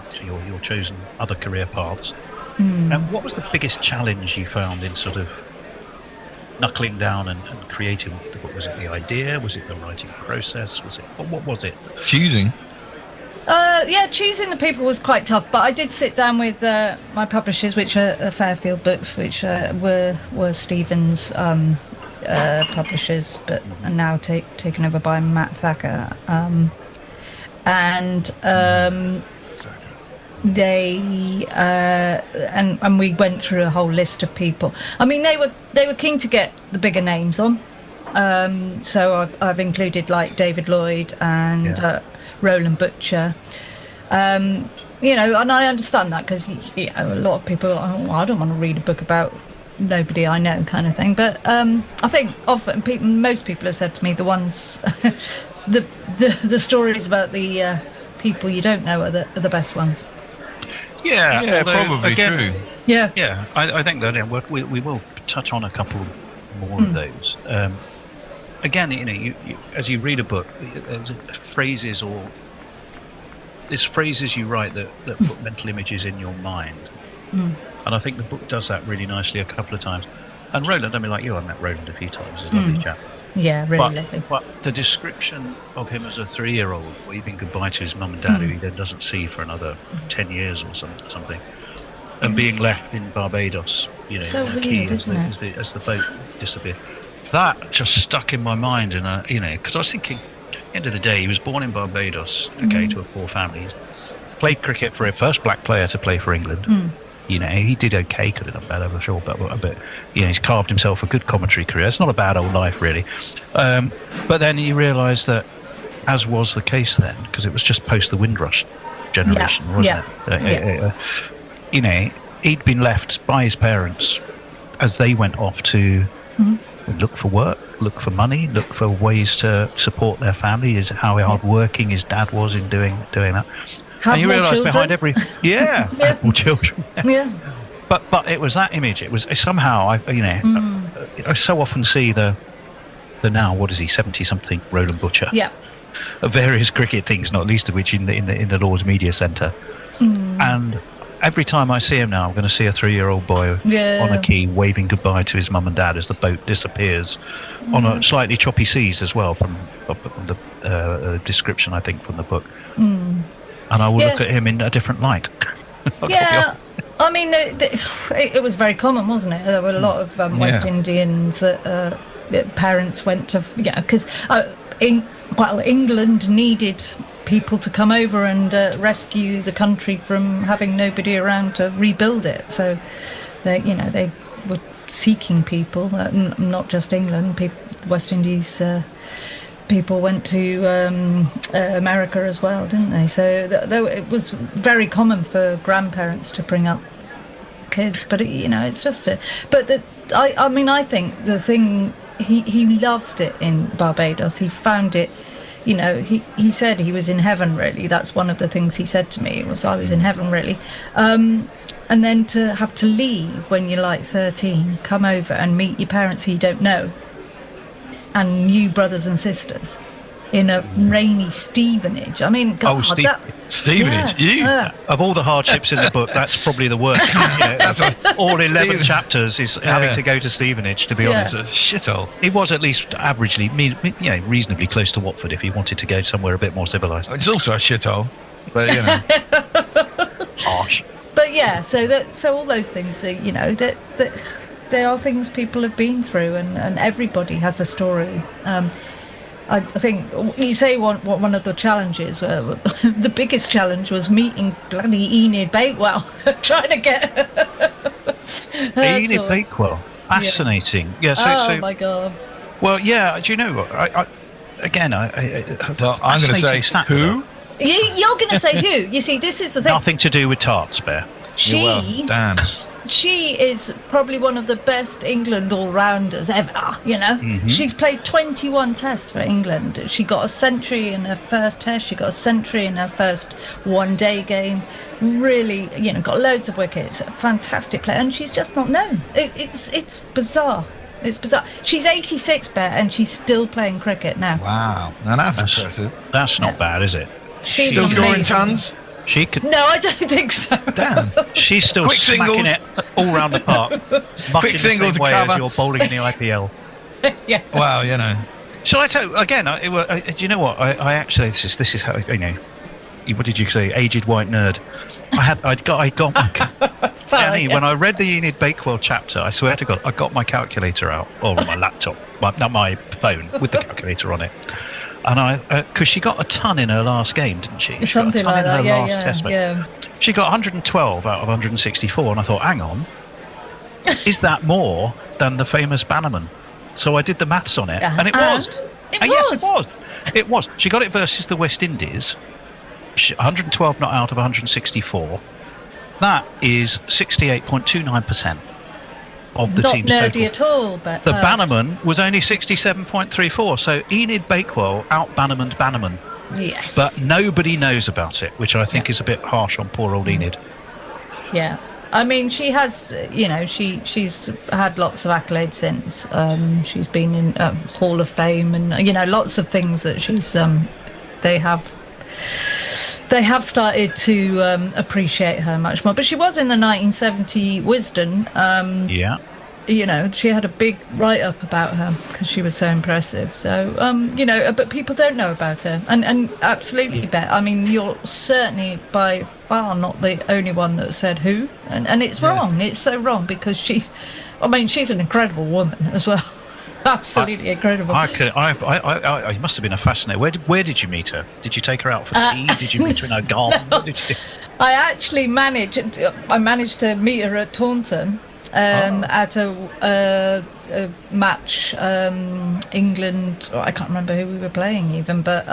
So you're chosen other career paths. And what was the biggest challenge you found in sort of knuckling down and creating the book? Was it the idea? Was it the writing process? What was it? Choosing? Choosing the people was quite tough, but I did sit down with my publishers, which are Fairfield Books, which were Stephen's publishers, but are now taken over by Matt Thacker. they and we went through a whole list of people. I mean, they were keen to get the bigger names on. So I've included like David Lloyd and Roland Butcher. You know, and I understand that because a lot of people, I don't want to read a book about nobody I know, kind of thing. But I think often most people have said to me the ones, the stories about the people you don't know are the best ones. Yeah, probably again, true. Yeah, I think that we will touch on a couple more of those. Again, you know, you as you read a book, there's phrases you write that put mental images in your mind. And I think the book does that really nicely a couple of times. And Roland, I mean, like you, I met Roland a few times. He's a lovely chap. Yeah, really lovely. But the description of him as a 3-year-old, waving goodbye to his mum and dad, who he then doesn't see for another 10 years or something, and being left in Barbados, you know, so weird, isn't it? As the boat disappeared. That just stuck in my mind, and you know, because I was thinking, at the end of the day, he was born in Barbados, to a poor family. He's played cricket for a first black player to play for England. You know, he did okay, could have done better, I'm sure, but you know, he's carved himself a good commentary career. It's not a bad old life, really. But then he realised that, as was the case then, because it was just post the Windrush generation, wasn't it? You know, he'd been left by his parents as they went off to look for work, look for money, look for ways to support their family. Is how hard working his dad was in doing that. And you realise behind every have more children. But it was that image. It was somehow I so often see the now, what is he, 70-something Roland Butcher? Of various cricket things, not least of which in the Lord's Media Centre. And every time I see him now, I'm going to see a 3-year-old boy on a quay waving goodbye to his mum and dad as the boat disappears on a slightly choppy seas as well, from the description, I think, from the book. And I will look at him in a different light. I mean, it was very common, wasn't it? There were a lot of West Indians that parents went to, because England needed people to come over and rescue the country from having nobody around to rebuild it. So, they were seeking people, not just England. West Indies people went to America as well, didn't they? So it was very common for grandparents to bring up kids, but it's just I think the thing he loved it in Barbados. He found it. He said he was in heaven, really. That's one of the things he said to me, was I was in heaven, really. And then to have to leave when you're like 13, come over and meet your parents who you don't know, and new brothers and sisters in a rainy Stevenage. I mean, God, Stevenage. Of all the hardships in the book, that's probably the worst. All 11 chapters is having to go to Stevenage, to be honest. It's a shithole. He was at least averagely, reasonably close to Watford if he wanted to go somewhere a bit more civilised. It's also a shithole, but harsh. But so all those things are, that they are things people have been through, and everybody has a story. I think you say one of the challenges, the biggest challenge was meeting bloody Enid Bakewell, trying to get Enid Bakewell. Fascinating. Oh my God. Well, do you know what? I'm going to say who? You're going to say who? You see, this is the thing. Nothing to do with tarts, Bear. Dan. She is probably one of the best England all-rounders ever, She's played 21 tests for England. She got a century in her first test. She got a century in her first one-day game. Really, got loads of wickets. A fantastic player. And she's just not known. It's bizarre. It's bizarre. She's 86, Bear, and she's still playing cricket now. Wow. Now that's impressive. That's not bad, is it? She's still scoring tons? She could. No, I don't think so. Damn. She's still smacking it all round the park. Much in the same way as you're bowling in the IPL. Wow, Shall I tell you, again, do you know what? I actually, this is how, what did you say? Aged white nerd. I got my... Danny, when I read the Enid Bakewell chapter, I swear to God, I got my calculator out, or my laptop, not my phone, with the calculator on it. And because she got a ton in her last game, didn't she? Something like that, yeah. She got 112 out of 164, and I thought, hang on, is that more than the famous Bannerman? So I did the maths on it, and it was. Yes, it was. It was. She got it versus the West Indies. 112 not out of 164. That is 68.29% of the team's not nerdy total. at all, but The Bannerman was only 67.34. So Enid Bakewell out-Bannermaned Bannerman. Yes. But nobody knows about it, which I think is a bit harsh on poor old Enid. Yeah. I mean, she has, she's had lots of accolades since. She's been in Hall of Fame and, lots of things that she's, they have started to appreciate her much more. But she was in the 1970 Wisden. Yeah. She had a big write-up about her because she was so impressive. So, but people don't know about her. And absolutely, Bet. I mean, you're certainly by far not the only one that said who. And it's wrong. It's so wrong because she's an incredible woman as well. Absolutely incredible. I must have been a fascinator. Where did you meet her? Did you take her out for tea? Did you meet her in a garden? No, I actually managed to meet her at Taunton. At a match, England, I can't remember who we were playing even, but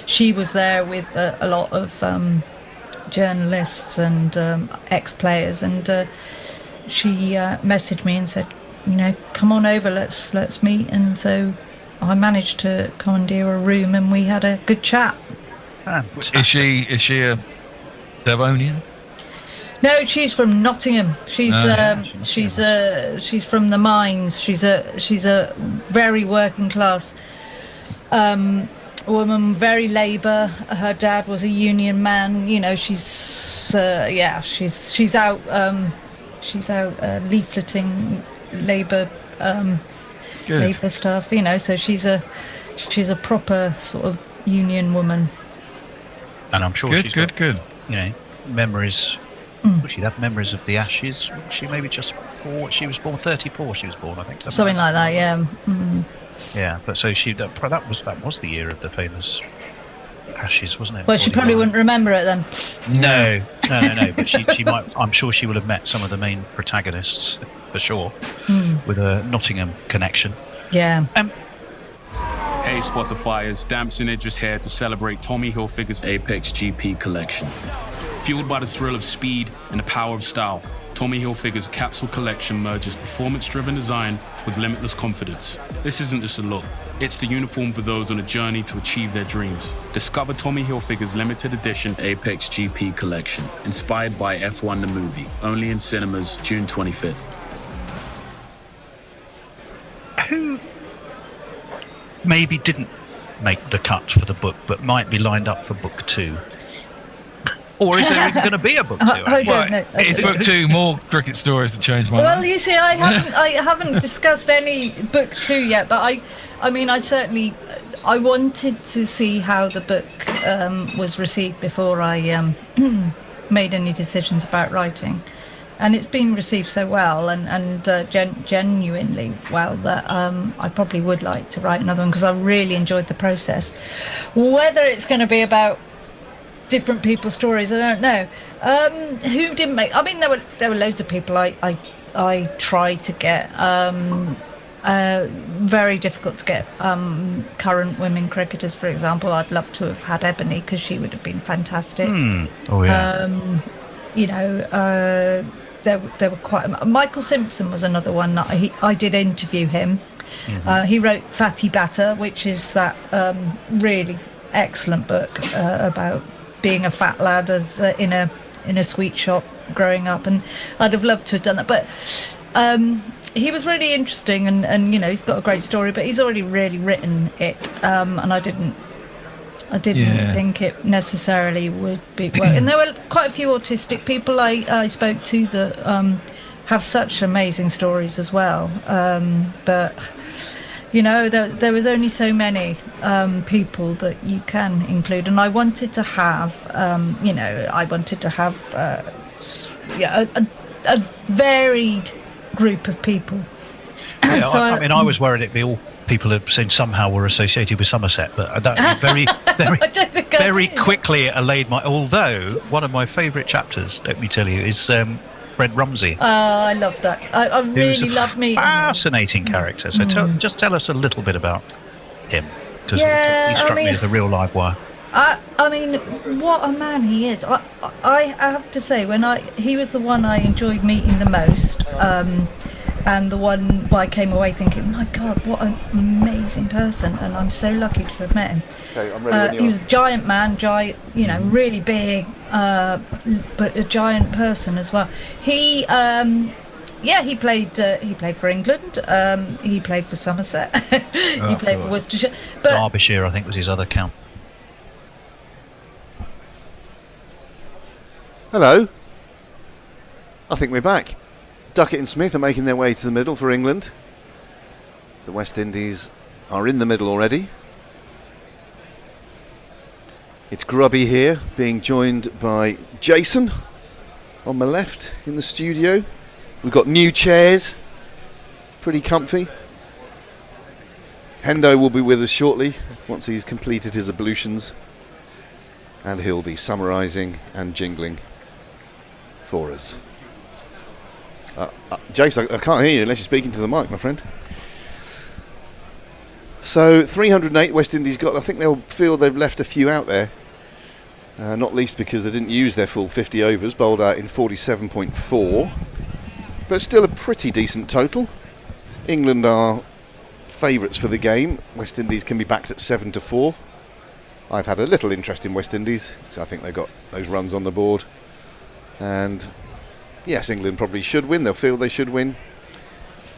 she was there with a lot of journalists and ex-players, and she messaged me and said, come on over, let's meet. And so I managed to commandeer a room and we had a good chat. Is she a Devonian? No, she's from Nottingham. She's from the mines. She's a very working class woman, very Labour. Her dad was a union man. She's out leafleting Labour stuff. So she's a proper sort of union woman. And I'm sure she's good. Memories. Would she have memories of the Ashes? She maybe just before she was born, 34. She was born, I think. Something like that, yeah. Mm. Yeah, but so that was the year of the famous Ashes, wasn't it? Well, she probably wouldn't remember it then. No. But she might. I'm sure she will have met some of the main protagonists for sure, with a Nottingham connection. Yeah. Hey Spotifyers, Damson Idris here to celebrate Tommy Hilfiger's Apex GP collection. Fueled by the thrill of speed and the power of style, Tommy Hilfiger's capsule collection merges performance-driven design with limitless confidence. This isn't just a look, it's the uniform for those on a journey to achieve their dreams. Discover Tommy Hilfiger's limited edition Apex GP collection, inspired by F1 the movie, only in cinemas June 25th. Who maybe didn't make the cut for the book, but might be lined up for book 2? Or is there even going to be a book 2? I don't know. Is book 2 more cricket stories to change my mind? Well, you see, I haven't discussed any book 2 yet, but I certainly wanted to see how the book was received before I made any decisions about writing. And it's been received so well and genuinely well that I probably would like to write another one because I really enjoyed the process. Whether it's going to be about different people's stories, I don't know. Who didn't make? I mean, there were loads of people I tried to get. Very difficult to get current women cricketers, for example. I'd love to have had Ebony because she would have been fantastic. Oh yeah. There were quite. Michael Simpson was another one that I did interview him. Mm-hmm. He wrote Fatty Batter, which is that really excellent book about being a fat lad as in a sweet shop growing up, and I'd have loved to have done that. But he was really interesting, and he's got a great story, but he's already really written it, and I didn't think it necessarily would be well. And there were quite a few autistic people I spoke to that have such amazing stories as well. But there was only so many people that you can include, and I wanted to have, a varied group of people. Yeah, So I mean, I was worried it'd be all people have said somehow were associated with Somerset, but that very quickly allayed my. Although one of my favourite chapters, let me tell you, is Fred Rumsey. Oh, I love that. I really love meeting him. Fascinating character. So just tell us a little bit about him, because Yeah, he struck I mean- me as a real live wire. I mean, what a man he is. I have to say, he was the one I enjoyed meeting the most, and the one I came away thinking, my God, what an amazing person, and I'm so lucky to have met him. Okay, I'm ready when you He are. was a giant man, really big, but a giant person as well. He played for England. He played for Somerset. He played for Worcestershire. But Derbyshire, I think, was his other count. Hello. I think we're back. Duckett and Smith are making their way to the middle for England. The West Indies are in the middle already. It's Grubby here, being joined by Jason on my left in the studio. We've got new chairs, pretty comfy. Hendo will be with us shortly once he's completed his ablutions, and he'll be summarising and jingling for us. Jason, I can't hear you unless you're speaking to the mic, my friend. So 308 West Indies got. I think they'll feel they've left a few out there, not least because they didn't use their full 50 overs, bowled out in 47.4, but still a pretty decent total. England are favourites for the game. West Indies can be backed at 7-4. I've had a little interest in West Indies, so I think they've got those runs on the board. And yes, England probably should win. They'll feel they should win.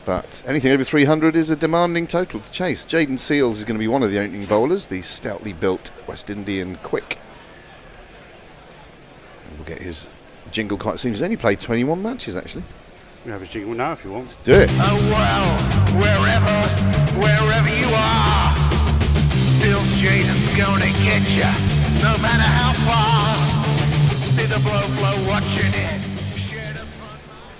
But anything over 300 is a demanding total to chase. Jayden Seales is going to be one of the opening bowlers, the stoutly built West Indian quick. And we'll get his jingle quite soon. He's only played 21 matches, actually. You have a jingle now if you want. Let's do it. Oh well, wherever you are, Seals Jaden's gonna get ya, no matter how far. See the blow, watching it.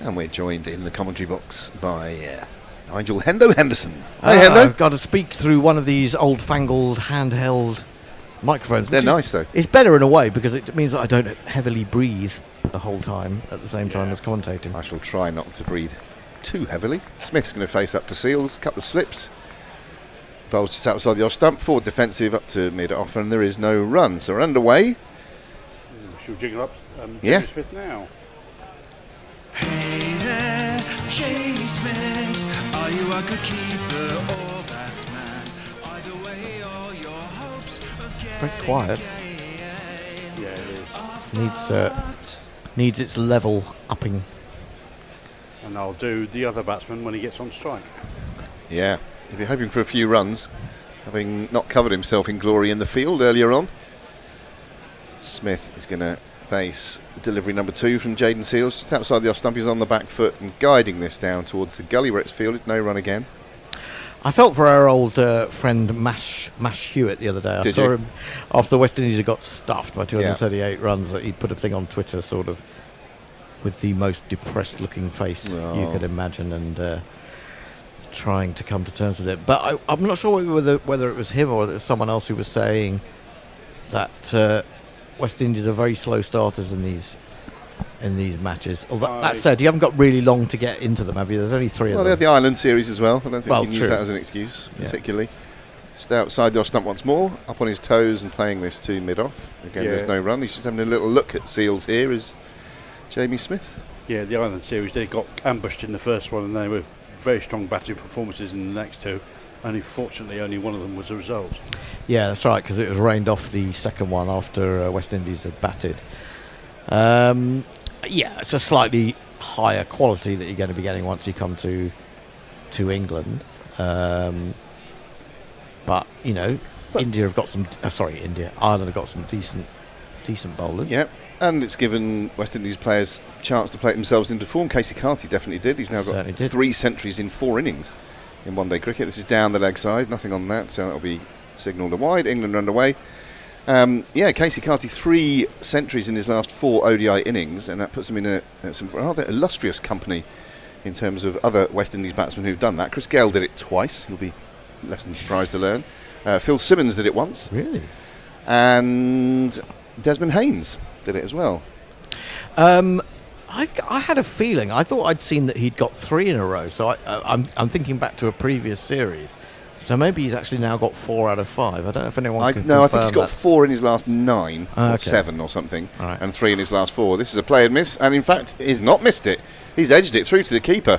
And we're joined in the commentary box by Nigel Hendo Henderson. Hey, Hendo. I've got to speak through one of these old-fangled handheld microphones. They're nice, though. It's better in a way because it means that I don't heavily breathe the whole time at the same time as commentating. I shall try not to breathe too heavily. Smith's going to face up to Seales, a couple of slips. Bowls just outside the off stump, forward defensive up to mid-off, and there is no run. So we're underway. Shall we jingle up Yeah. Jamie Smith now? Hey there, Jamie Smith. Are you a good keeper or batsman? Either way, all your hopes of Very quiet. Yeah, it is. Needs its level upping. And I'll do the other batsman when he gets on strike. Yeah, he'll be hoping for a few runs, having not covered himself in glory in the field earlier on. Smith is going to face delivery number 2 from Jayden Seales, just outside the off stump. He's on the back foot and guiding this down towards the gully where it's fielded. No run again. I felt for our old friend Mash Hewitt the other day. I saw him after the West Indies had got stuffed by 238 runs, that he'd put a thing on Twitter sort of with the most depressed looking face you could imagine, and trying to come to terms with it. But I'm not sure whether it was him or whether someone else who was saying that West Indies are very slow starters in these matches. Although that said, you haven't got really long to get into them, have you? There's only 3 of them. Well, they had the Island series as well. I don't think you can true. use that as an excuse, particularly. Just outside the off stump once more, up on his toes and playing this to mid-off. Again, there's no run. He's just having a little look at Seales here, is Jamie Smith. Yeah, the Island series, they got ambushed in the first one and they were very strong batting performances in the next 2. Fortunately, only one of them was a result. Yeah, that's right, because it was rained off the second one after West Indies had batted. Yeah, it's a slightly higher quality that you're going to be getting once you come to England. But, you know, Ireland have got some decent bowlers. Yep, and it's given West Indies players a chance to play themselves into form. Casey Carty definitely did. He's now got 3 centuries in 4 innings in one-day cricket. This is down the leg side, nothing on that, so that'll be signalled a wide. England are underway. Casey Carty 3 centuries in his last 4 ODI innings, and that puts him in some rather illustrious company in terms of other West Indies batsmen who've done that. Chris Gale did it twice. He'll be lesson surprised to learn. Phil Simmons did it once. Really? And Desmond Haynes did it as well. I had a feeling. I thought I'd seen that he'd got 3 in a row. So I'm thinking back to a previous series. So maybe he's actually now got 4 out of 5. I don't know if anyone can No, I think confirm he's got that. 4 in his last 9 or Okay. 7 or something, Right. and 3 in his last 4. This is a play and miss, and in fact, he's not missed it. He's edged it through to the keeper.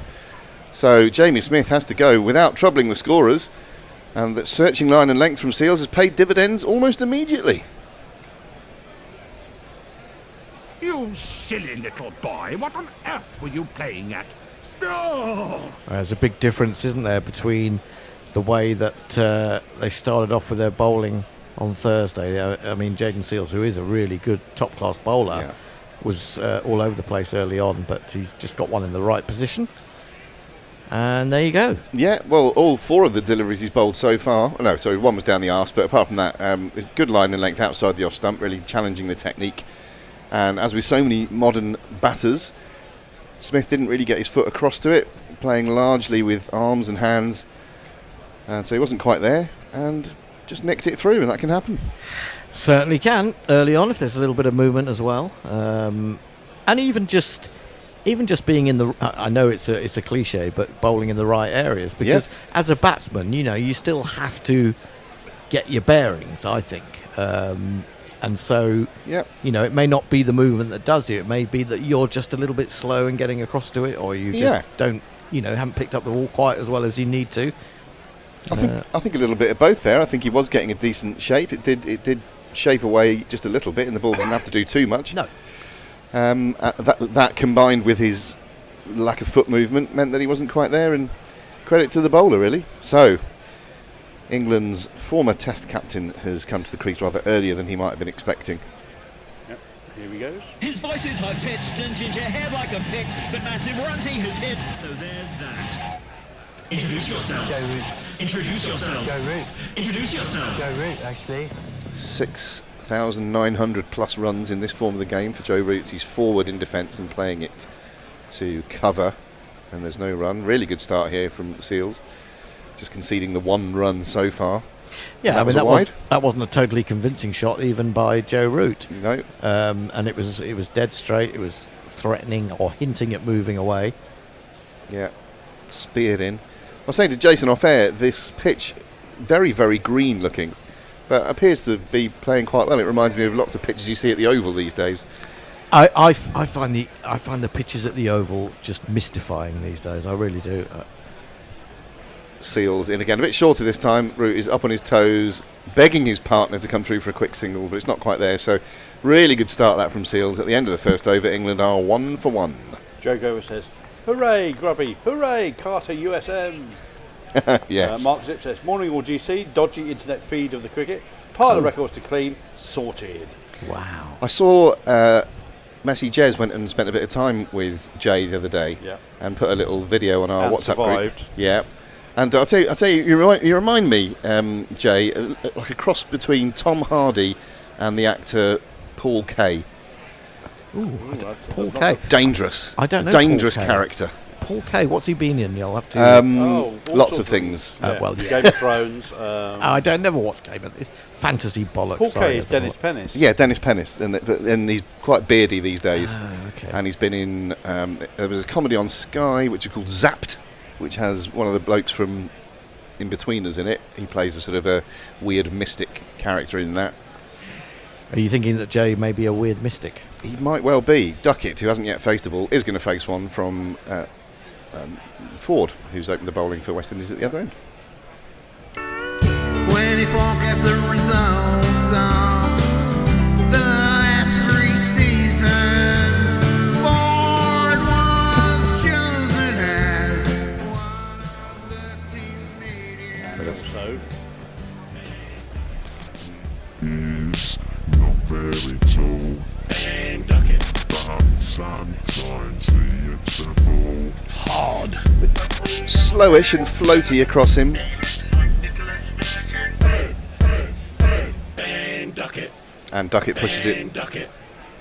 So Jamie Smith has to go without troubling the scorers, and that searching line and length from Seals has paid dividends almost immediately. You silly little boy, what on earth were you playing at? Oh! There's a big difference, isn't there, between the way that they started off with their bowling on Thursday. I mean, Jaden Seals, who is a really good top-class bowler, was all over the place early on, but he's just got one in the right position. And there you go. Yeah, well, all 4 of the deliveries he's bowled so far. No, sorry, one was down the arse, but apart from that, it's good line and length outside the off stump, really challenging the technique. And as with so many modern batters, Smith didn't really get his foot across to it, playing largely with arms and hands. And so he wasn't quite there, and just nicked it through, and that can happen. Certainly can, early on, if there's a little bit of movement as well. And even just being in the, I know it's a cliche, but bowling in the right areas, because as a batsman, you still have to get your bearings, I think. And so, it may not be the movement that does you. It may be that you're just a little bit slow in getting across to it, or you just don't, haven't picked up the ball quite as well as you need to. I think a little bit of both there. I think he was getting a decent shape. It did shape away just a little bit, and the ball doesn't have to do too much. No. That combined with his lack of foot movement meant that he wasn't quite there, and credit to the bowler, really. So, England's former Test captain has come to the crease rather earlier than he might have been expecting. Yep, here he goes. His voice is high-pitched and ginger hair like a pick, but massive runs he has hit. So there's that. Introduce yourself. Joe Root. Introduce yourself. Joe Root. Introduce yourself. Joe Root, actually. 6,900 plus runs in this form of the game for Joe Root. He's forward in defence and playing it to cover, and there's no run. Really good start here from Seals, just conceding the 1 run so far. Yeah, and that wide. that wasn't a totally convincing shot even by Joe Root. No. And it was dead straight. It was threatening or hinting at moving away. Yeah, speared in. I was saying to Jason off air, this pitch very, very green looking, but appears to be playing quite well. It reminds me of lots of pitches you see at the Oval these days. I find the pitches at the Oval just mystifying these days. I really do. Seals in again, a bit shorter this time. Root is up on his toes, begging his partner to come through for a quick single, but it's not quite there. So, really good start that from Seals. At the end of the first over, England are 1 for 1. Joe Gower says, "Hooray, Grubby! Hooray, Carter USM!" Yes. Mark Zip says, "Morning all GC. Dodgy internet feed of the cricket. Pile of records to clean. Sorted." Wow. I saw Messi Jez went and spent a bit of time with Jay the other day, and put a little video on our And WhatsApp survived. group. Yeah. And I'll tell you, you remind me, Jay, like a cross between Tom Hardy and the actor Paul Kay. Paul Kay. Dangerous. I don't know. Dangerous Paul Kay. character. Paul Kay, what's he been in? You'll have to. Lots of things. Well, Game of Thrones. I don't never watch Game of It's fantasy bollocks. Paul sorry, Kay is Dennis Pennis. Yeah, Dennis Pennis, and he's quite beardy these days. Okay. And he's been in. There was a comedy on Sky which is called Zapped, which has one of the blokes from In-Betweeners in it. He plays a sort of a weird mystic character in that. Are you thinking that Jay may be a weird mystic? He might well be. Duckett, who hasn't yet faced a ball, is going to face one from Ford, who's opened the bowling for West Indies at the other end. When he forecasts the results of the last 3 seasons, Ford was chosen as one of the team's media. And also, He's not very tall. And duck it. But sometimes he hits the ball hard. Slowish and floaty across him. And duck it. And Duckett pushes it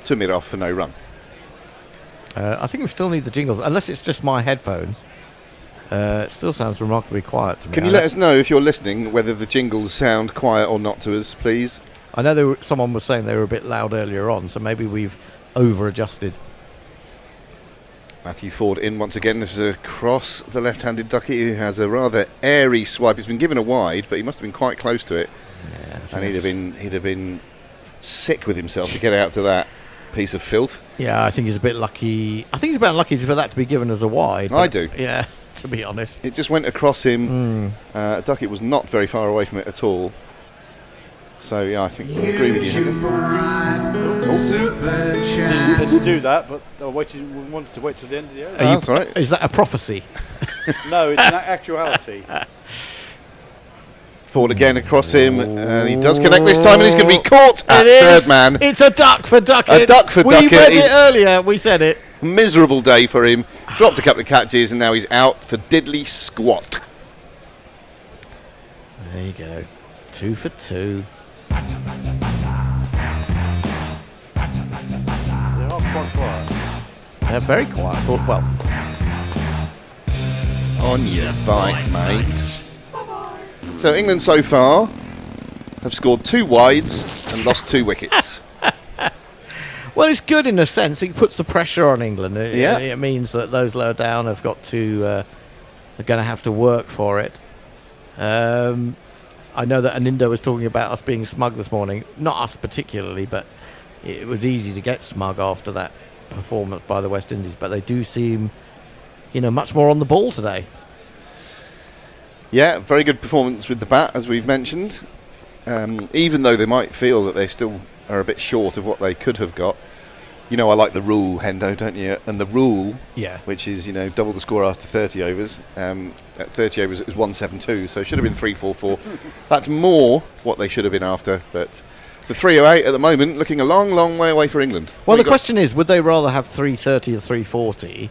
to mid-off for no run. I think we still need the jingles, unless it's just my headphones. It still sounds remarkably quiet to me. Can you let us know if you're listening whether the jingles sound quiet or not to us, please? I know someone was saying they were a bit loud earlier on, so maybe we've over-adjusted. Matthew Ford in once again. This is across the left-handed ducky who has a rather airy swipe. He's been given a wide, but he must have been quite close to it. Yeah, and he'd have been sick with himself to get out to that piece of filth. Yeah, I think he's a bit lucky. I think he's a bit unlucky for that to be given as a wide. I do. Yeah, to be honest. It just went across him. Duckett was not very far away from it at all. So, yeah, I think I agree with you. Didn't intend to do that, but I wanted to wait till the end of the over. That's right. Is that a prophecy? No, it's an actuality. Ford again across him, and he does connect this time, and he's going to be caught at third man. It's a duck for Duckett. A duck for Duckett. We read it earlier. We said it. Miserable day for him. Dropped a couple of catches, and now he's out for diddly squat. There you go. 2 for 2. They are quite quiet. They're very quiet. Well, on your bike, mate. So England so far have scored 2 wides and lost 2 wickets. well, it's good in a sense. It puts the pressure on England. Yeah. It means that those lower down have got to, are going to have to work for it. I know that Anindo was talking about us being smug this morning. Not us particularly, but it was easy to get smug after that performance by the West Indies. But they do seem, much more on the ball today. Yeah, very good performance with the bat, as we've mentioned. Even though they might feel that they still are a bit short of what they could have got. I like the rule, Hendo, don't you? And the rule, which is, double the score after 30 overs. At 30 overs, it was 172, so it should have been 344. That's more what they should have been after, but the 308 at the moment looking a long, long way away for England. Well, the question is, would they rather have 330 or 340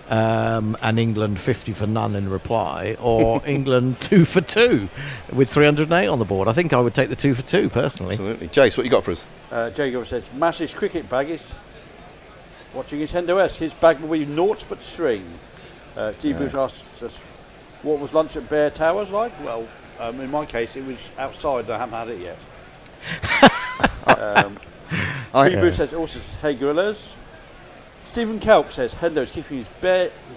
and England 50 for none in reply, or England 2 for 2 with 308 on the board? I think I would take the 2 for 2 personally. Absolutely. Jace, what you got for us? Jacob says, Mass's cricket bag is watching his Hendo-esque. His bag will be naught but string. Bush asked us, what was lunch at Bear Towers like? Well, in my case, it was outside. I haven't had it yet. Bush says, also says, hey gorillas. Stephen Kelk says, Hendo's keeping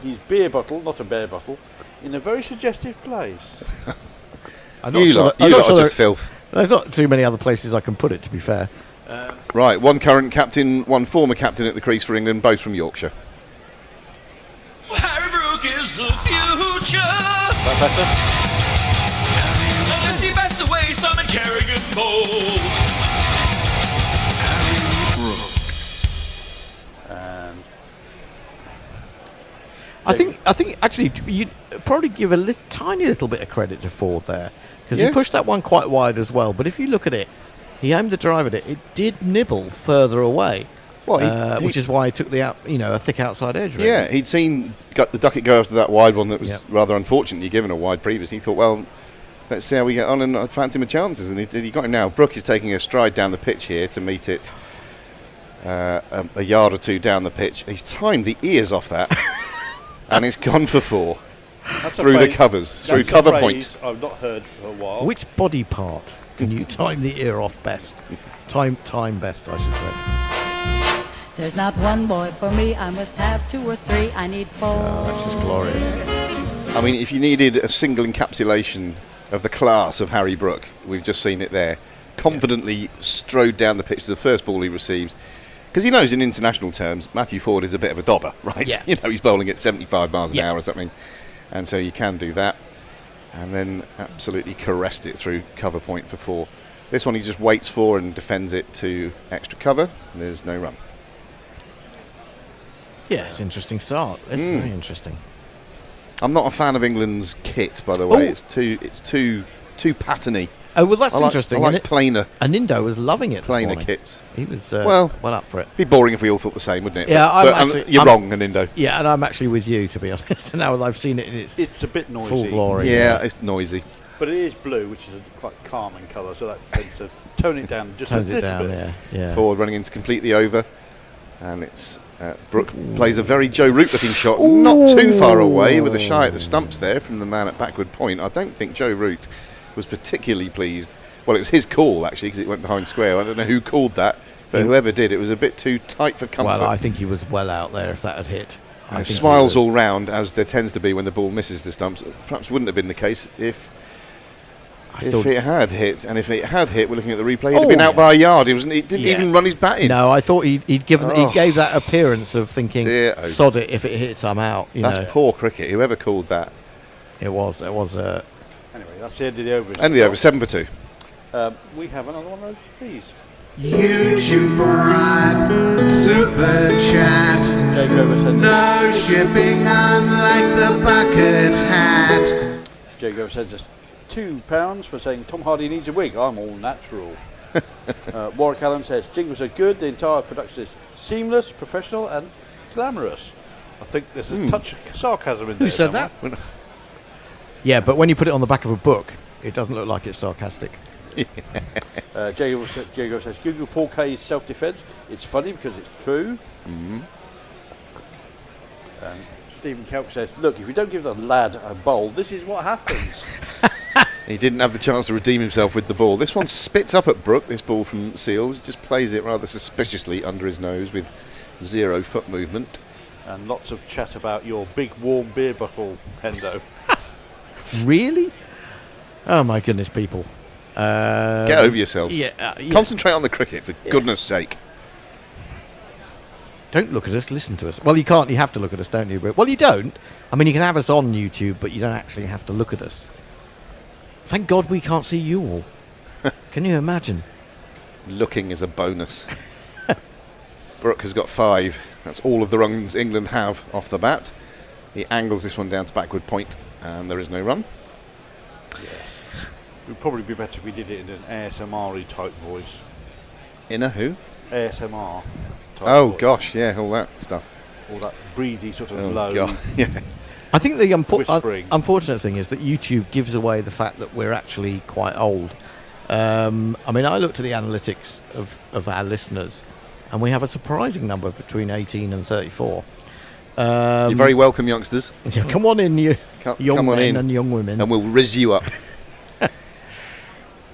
his beer bottle, not a bear bottle, in a very suggestive place. You lot are just filth. There's not too many other places I can put it, to be fair. Right, one current captain, one former captain at the crease for England, both from Yorkshire. Harry Brook is the future. That better? Unless he bats the way Simon Carrigan bowls. I think actually you'd probably give a tiny little bit of credit to Ford there, because he pushed that one quite wide as well. But if you look at it, he aimed the drive at it. It did nibble further away, which is why he took a thick outside edge. Really. Yeah, he'd seen the Duckett go after that wide one that was rather unfortunately given a wide previously. He thought, well, let's see how we get on, and I fancy my chances, and he got him now. Brook is taking a stride down the pitch here to meet it a yard or two down the pitch. He's timed the ears off that. And it's gone for 4 through the covers, through cover point. I've not heard for a while. Which body part can you time the ear off best? Time best, I should say. There's not one boy for me. I must have 2 or 3. I need 4. Oh, that's just glorious. I mean, if you needed a single encapsulation of the class of Harry Brook, we've just seen it there. Confidently strode down the pitch to the first ball he receives. Because he knows in international terms, Matthew Ford is a bit of a dobber, right? Yeah. He's bowling at 75 miles an hour or something. And so you can do that. And then absolutely caressed it through cover point for 4. This one he just waits for and defends it to extra cover. There's no run. Yeah, it's an interesting start. It's very interesting. I'm not a fan of England's kit, by the way. It's too patterny. Oh, well, that's interesting. I like plainer. Anindo was loving it. Plainer kits. He was well up for it. It'd be boring if we all thought the same, wouldn't it? Yeah, but you're wrong, Anindo. Yeah, and I'm actually with you, to be honest. Now I've seen it in its a bit noisy. full glory. Yeah, it's noisy. But it is blue, which is a quite calming colour, so that tends to tone it down just Tones a it little down, bit. yeah. Ford running in to complete the over, and it's Brook plays a very Joe Root looking shot, not too far away, with a shy at the stumps there from the man at backward point. I don't think Joe Root was particularly pleased. Well, it was his call, actually, because it went behind square. I don't know who called that, but whoever did, it was a bit too tight for comfort. Well, I think he was well out there if that had hit. Smiles all round, as there tends to be when the ball misses the stumps. Perhaps wouldn't have been the case if it had hit. And if it had hit, we're looking at the replay, he'd have been out by a yard. He didn't even run his bat in. No, I thought he gave that appearance of thinking, sod it, if it hits, I'm out. That's poor cricket, whoever called that. It was. Anyway, that's the end of the over. End of the over, 7 for 2. We have another one of those, please. YouTube Prime Super Chat. No shipping, unlike the bucket hat. Jacob sends us £2 for saying Tom Hardy needs a wig. I'm all natural. Warwick Allen says jingles are good. The entire production is seamless, professional, and glamorous. I think there's a touch of sarcasm in there. Who said that? Yeah, but when you put it on the back of a book, it doesn't look like it's sarcastic. Jago says Google Paul K's self-defense. It's funny because it's true. Stephen Kelk says, look, if you don't give the lad a bowl, this is what happens. He didn't have the chance to redeem himself with the ball. This one spits up at Brook, this ball from Seals, just plays it rather suspiciously under his nose with 0 foot movement. And lots of chat about your big warm beer bottle, Hendo. Really? Oh my goodness, people. Get over yourselves. Yeah. Concentrate on the cricket, for goodness sake. Don't look at us, listen to us. Well, you can't, you have to look at us, don't you? Well, you don't. I mean, you can have us on YouTube, but you don't actually have to look at us. Thank God we can't see you all. Can you imagine? Looking is a bonus. Brook has got 5. That's all of the runs England have off the bat. He angles this one down to backward point, and there is no run. Yes. It would probably be better if we did it in an ASMR-y type voice. In a who? ASMR type voice. Gosh, yeah, all that stuff. All that breathy sort of low. God. Yeah. I think the unfortunate thing is that YouTube gives away the fact that we're actually quite old. I mean, I looked at the analytics of our listeners, and we have a surprising number between 18 and 34. You're very welcome, youngsters. Yeah, come on in, you young men and young women. And we'll rizz you up.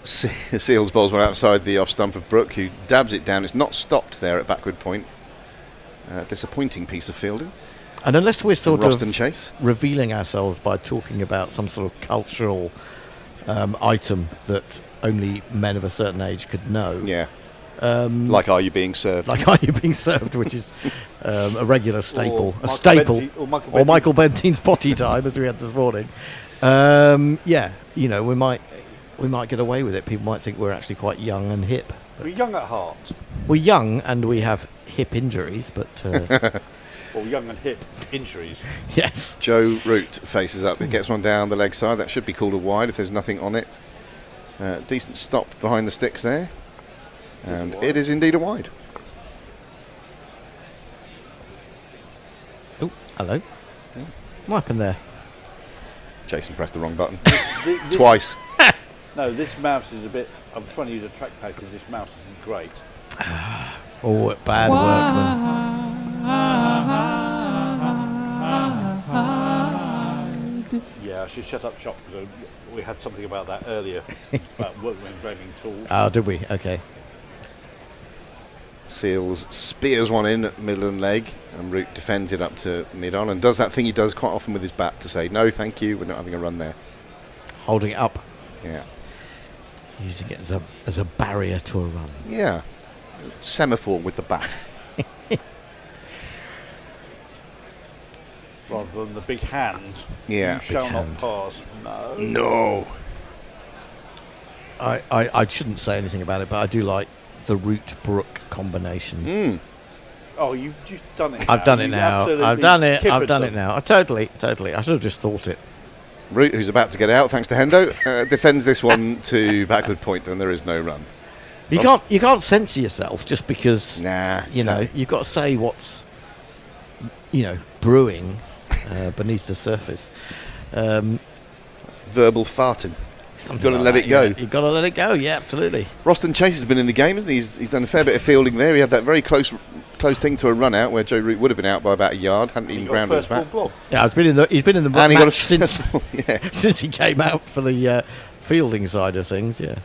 Seals bowls one outside the off stump of Brook, who dabs it down. It's not stopped there at backward point. Disappointing piece of fielding. And unless we're sort of Chase. revealing ourselves by talking about some sort of cultural item that only men of a certain age could know. Yeah. Like Are You Being Served? Like Are You Being Served, which is a regular staple. Or Michael Bentine's potty time, as we had this morning. Yeah, you know, we might get away with it. People might think we're actually quite young and hip. We're young at heart. We're young and we have hip injuries, but... Or young and hip injuries. Yes. Joe Root faces up. It gets one down the leg side. That should be called a wide if there's nothing on it. Decent stop behind the sticks there. And it is indeed a wide. Oh, hello. What happened there? Jason pressed the wrong button. Twice. No, this mouse is a bit... I'm trying to use a trackpad because this mouse isn't great. Oh, bad workman. Yeah, I should shut up shop because we had something about that earlier. About workmen blaming tools. Oh, did we? Okay. Seals spears one in at middle and leg, and Root defends it up to mid-on and does that thing he does quite often with his bat to say, no, thank you, we're not having a run there. Holding it up. Yeah. Using it as a barrier to a run. Yeah. Semaphore with the bat. Rather than the big hand. Yeah. You shall not pass. No. No. I shouldn't say anything about it, but I do like the Root Brook combination. Oh, you've done it. I've done it now. I've done it. I've done it now. Totally. I should have just thought it. Root, who's about to get out, thanks to Hendo, defends this one to backward point, and there is no run. You can't censor yourself just because. Nah. You know, you've got to say what's, brewing beneath the surface. Verbal farting. You've got to let it go. Yeah. You've got to let it go. Yeah, absolutely. Roston Chase has been in the game, hasn't he? He's done a fair bit of fielding there. He had that very close close thing to a run out where Joe Root would have been out by about a yard, hadn't even grounded his bat. Yeah, he's been in the And he got a match since he came out for the fielding side of things. Yeah.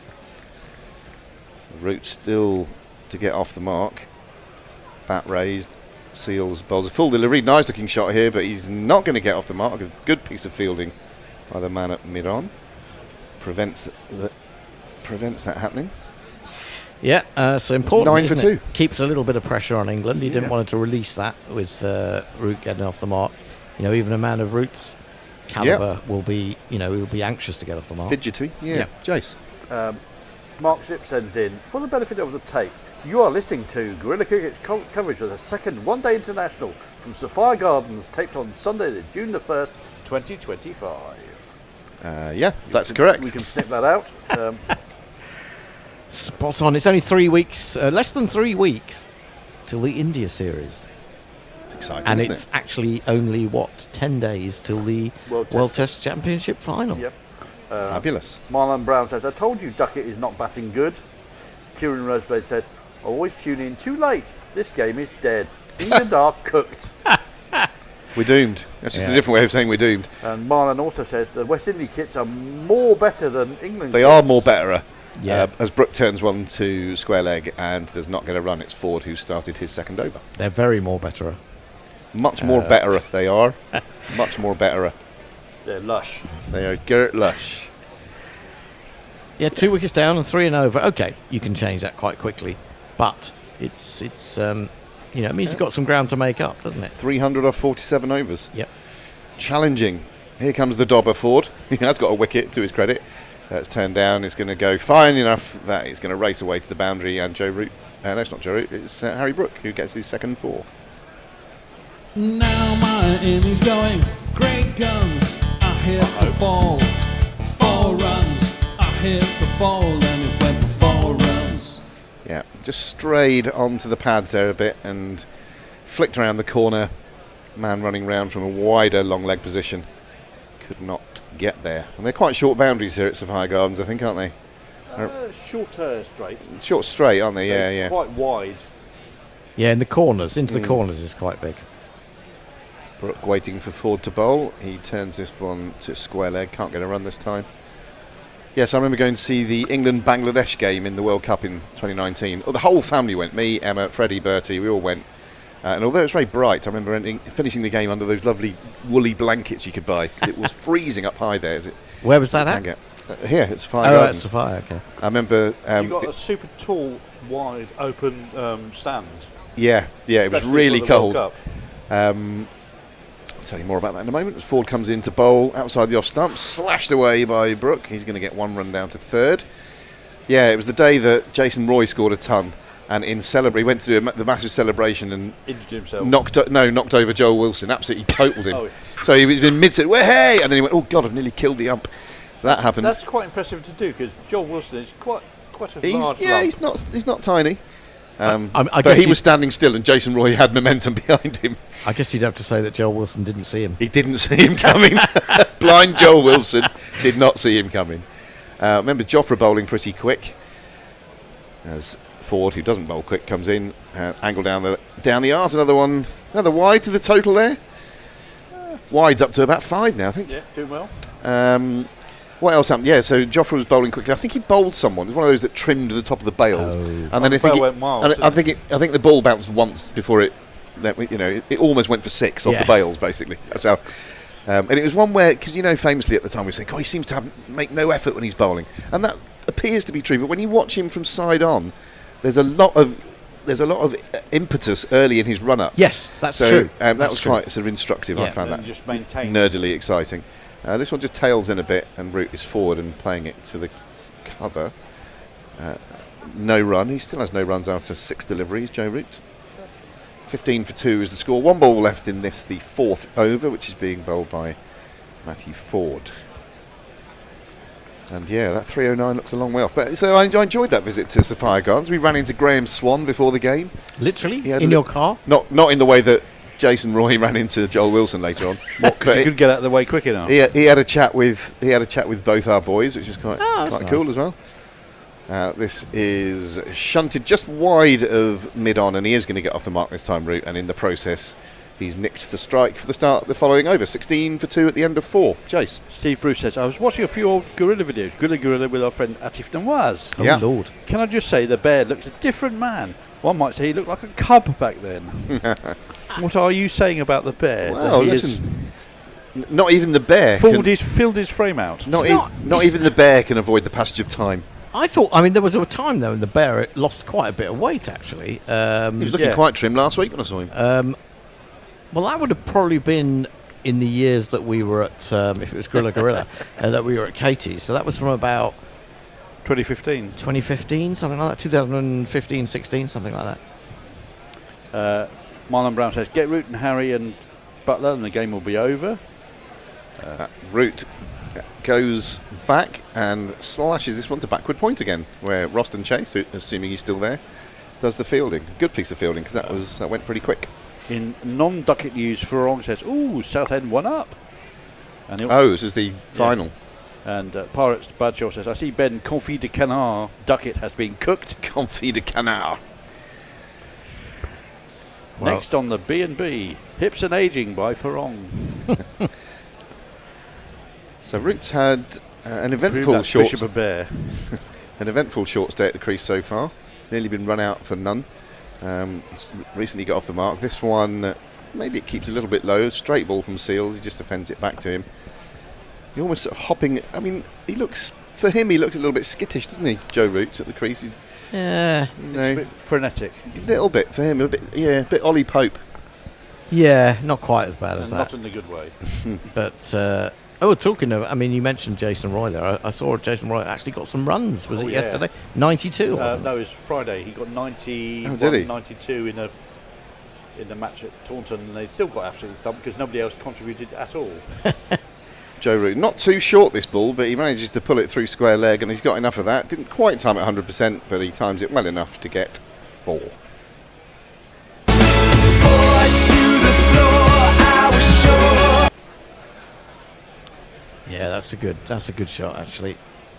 Root still to get off the mark. Bat raised. Seals bowls a full delivery. Nice looking shot here, but he's not going to get off the mark. A good piece of fielding by the man at mid-on. Prevents that happening. Yeah, so important. 9 for 2. It? Keeps a little bit of pressure on England. He didn't want to release that with Root getting off the mark. Even a man of Root's calibre will be, will be anxious to get off the mark. Fidgety, Jace. Mark Zip sends in, for the benefit of the tape, you are listening to Guerrilla Cricket's coverage of the second one-day international from Sapphire Gardens, taped on Sunday, June the 1st, 2025. That's correct. We can snip that out. Spot on. It's only 3 weeks, less than 3 weeks, till the India series. It's exciting, and isn't it's actually only, 10 days till the World Test Championship final. Yep. Fabulous. Marlon Brown says, I told you Duckett is not batting good. Kieran Roseblade says, always tune in too late. This game is dead. England are cooked. We're doomed. That's just a different way of saying we're doomed. And Marlon also says the West Indies kits are more better than England They kits. are more better. Yeah. As Brook turns one to square leg and does not get a run, it's Ford who started his second over. They're very more better. Much more better they are. Much more better. They're lush. They are Gert lush. Yeah, 2 wickets down and 3 and over. Okay, you can change that quite quickly, but it means you've got some ground to make up, doesn't it? 300 off 47 overs. Yep. Challenging. Here comes the dobber Ford. He has got a wicket to his credit. It's turned down. It's going to go fine enough that it's going to race away to the boundary. And Joe Root. No, it's not Joe Root. It's Harry Brook who gets his second 4. Now my innings going, great guns, I hit the ball, 4 runs, I hit the ball and it went for 4 runs. Yeah, just strayed onto the pads there a bit and flicked around the corner. Man running round from a wider long leg position. Could not get there. And they're quite short boundaries here at Sapphire Gardens, I think, aren't they? Shorter straight. Short straight, aren't they? They're Yeah. quite wide. Yeah, in the corners, into the corners is quite big. Brook waiting for Ford to bowl. He turns this one to square leg. Can't get a run this time. Yes, I remember going to see the England-Bangladesh game in the World Cup in 2019. The whole family went. Me, Emma, Freddie, Bertie, we all went. And although it was very bright, I remember finishing the game under those lovely woolly blankets you could buy. 'Cause it was freezing up high there. Where was that at? Here, it's Sapphire Oh, Gardens. at Sapphire, okay. I remember... you got a super tall, wide, open stand. Yeah, it was Especially really for the World cold. Cup. I'll tell you more about that in a moment. As Ford comes in to bowl outside the off stump, slashed away by Brook. He's going to get 1 run down to third. Yeah, it was the day that Jason Roy scored a ton, and he went to do the massive celebration and Injured himself. knocked over Joel Wilson, absolutely totaled him. Oh, yeah. So he was in mid-set, hey, and then he went, oh God, I've nearly killed the ump. So that happened. That's quite impressive to do because Joel Wilson is quite a large lump. He's not tiny. I But guess he was standing still and Jason Roy had momentum behind him. I guess you'd have to say that Joel Wilson didn't see him. He didn't see him coming. Blind Joel Wilson did not see him coming. Remember Joffre bowling pretty quick. As Ford, who doesn't bowl quick, comes in. Angle down the arse. Another wide to the total there. Wide's up to about 5 now, I think. Yeah, doing well. What else happened? Yeah, so Joffre was bowling quickly. I think he bowled someone. It was one of those that trimmed the top of the bails, and then I think the ball bounced once before it. It almost went for 6 off the bails. Basically, that's how. And it was one where, because famously at the time we were saying, he seems to make no effort when he's bowling, and that appears to be true. But when you watch him from side on, there's a lot of impetus early in his run up. Yes, that's true. That was quite sort of instructive. I found that just maintain nerdily exciting. This one just tails in a bit and Root is forward and playing it to the cover. No run. He still has no runs after 6 deliveries, Joe Root. 15 for 2 is the score. 1 ball left in this, the 4th over, which is being bowled by Matthew Ford. And yeah, that 309 looks a long way off. But so I enjoyed that visit to Sapphire Gardens. We ran into Graham Swan before the game. Literally? In your car? Not in the way that Jason Roy ran into Joel Wilson later on. Because he couldn't get out of the way quick enough. He had a chat with both our boys, which is quite nice. cool as well. This is shunted just wide of mid-on, and he is going to get off the mark this time, Root, and in the process he's nicked the strike for the start of the following over. 16 for 2 at the end of 4. Jace. Steve Bruce says, I was watching a few old gorilla videos, Gorilla with our friend Atif Noise. Oh, yeah. Lord. Can I just say the bear looks a different man? One might say he looked like a cub back then. What are you saying about the bear? Well, listen, not even the bear filled his frame out. Not even the bear can avoid the passage of time. I thought, there was a time though, when the bear lost quite a bit of weight actually. He was looking quite trim last week when I saw him. Well, that would have probably been in the years that we were at, if it was Gorilla, that we were at Katie's. So that was from about 2015, something like that. 2015, 16, something like that. Marlon Brown says, get Root and Harry and Butler and the game will be over. Root goes back and slashes this one to backward point again, where Roston Chase, assuming he's still there, does the fielding. Good piece of fielding, because that went pretty quick. In non-Duckett news, Farong says, ooh, Southend 1 up. And this is the final. And Pirates Bradshaw says, I see Ben Confit de Canard. Duckett has been cooked. Confit de Canard. Next on the B&B, Hips and Aging by Farong. So Root's had an eventful short Bishop of Bear. an eventful short stay at the crease so far. Nearly been run out for none. He's recently got off the mark. This one, maybe it keeps a little bit low. Straight ball from Seals. He just defends it back to him. He almost sort of hopping. He looks a little bit skittish, doesn't he, Joe Root at the crease? He's, it's a bit frenetic. A little bit for him. A bit Ollie Pope. Yeah, not quite as bad as that. Not in the good way. But talking of, you mentioned Jason Roy there. I saw Jason Roy actually got some runs. Was it yesterday? 92. No, it was Friday. He got 91, 92 in the match at Taunton, and they still got absolutely thumped because nobody else contributed at all. Joe Root, not too short this ball, but he manages to pull it through square leg, and he's got enough of that. Didn't quite time it 100%, but he times it well enough to get 4. Yeah, that's a good shot actually.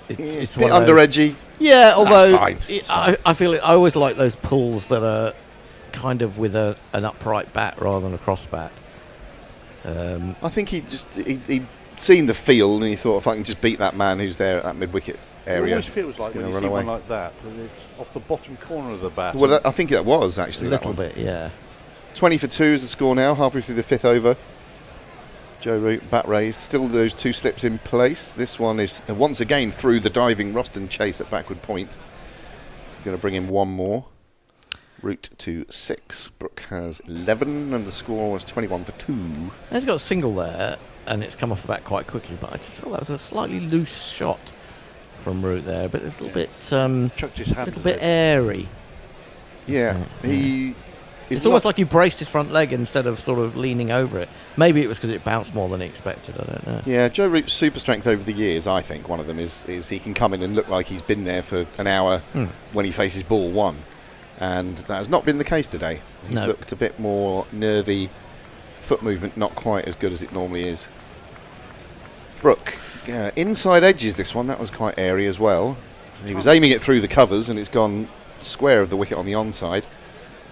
It's a bit under edgy. Yeah, although that's fine. I feel I always like those pulls that are kind of with an upright bat rather than a cross bat. I think he'd seen the field and he thought, if I can just beat that man who's there at that mid-wicket area, it always feels like when you see one like that it's off the bottom corner of the bat. Well, I think that was actually a little bit, yeah. 20 for 2 is the score now, halfway through the 5th over. Joe Root, bat raised, still those 2 slips in place. This one is once again through the diving Roston Chase at backward point. Going to bring in one more. Root to 6. Brook has 11, and the score was 21 for 2. He's got a single there, and it's come off the bat quite quickly. But I just feel that was a slightly loose shot from Root there, but a little bit, chucked his hand little bit airy. Yeah, It's almost like he braced his front leg instead of sort of leaning over it. Maybe it was because it bounced more than he expected. I don't know. Yeah, Joe Root's super strength over the years, I think, one of them is he can come in and look like he's been there for an hour when he faces ball 1. And that has not been the case today. He's looked a bit more nervy, foot movement not quite as good as it normally is. Brook, inside edges this one, that was quite airy as well. He was aiming it through the covers and it's gone square of the wicket on the onside.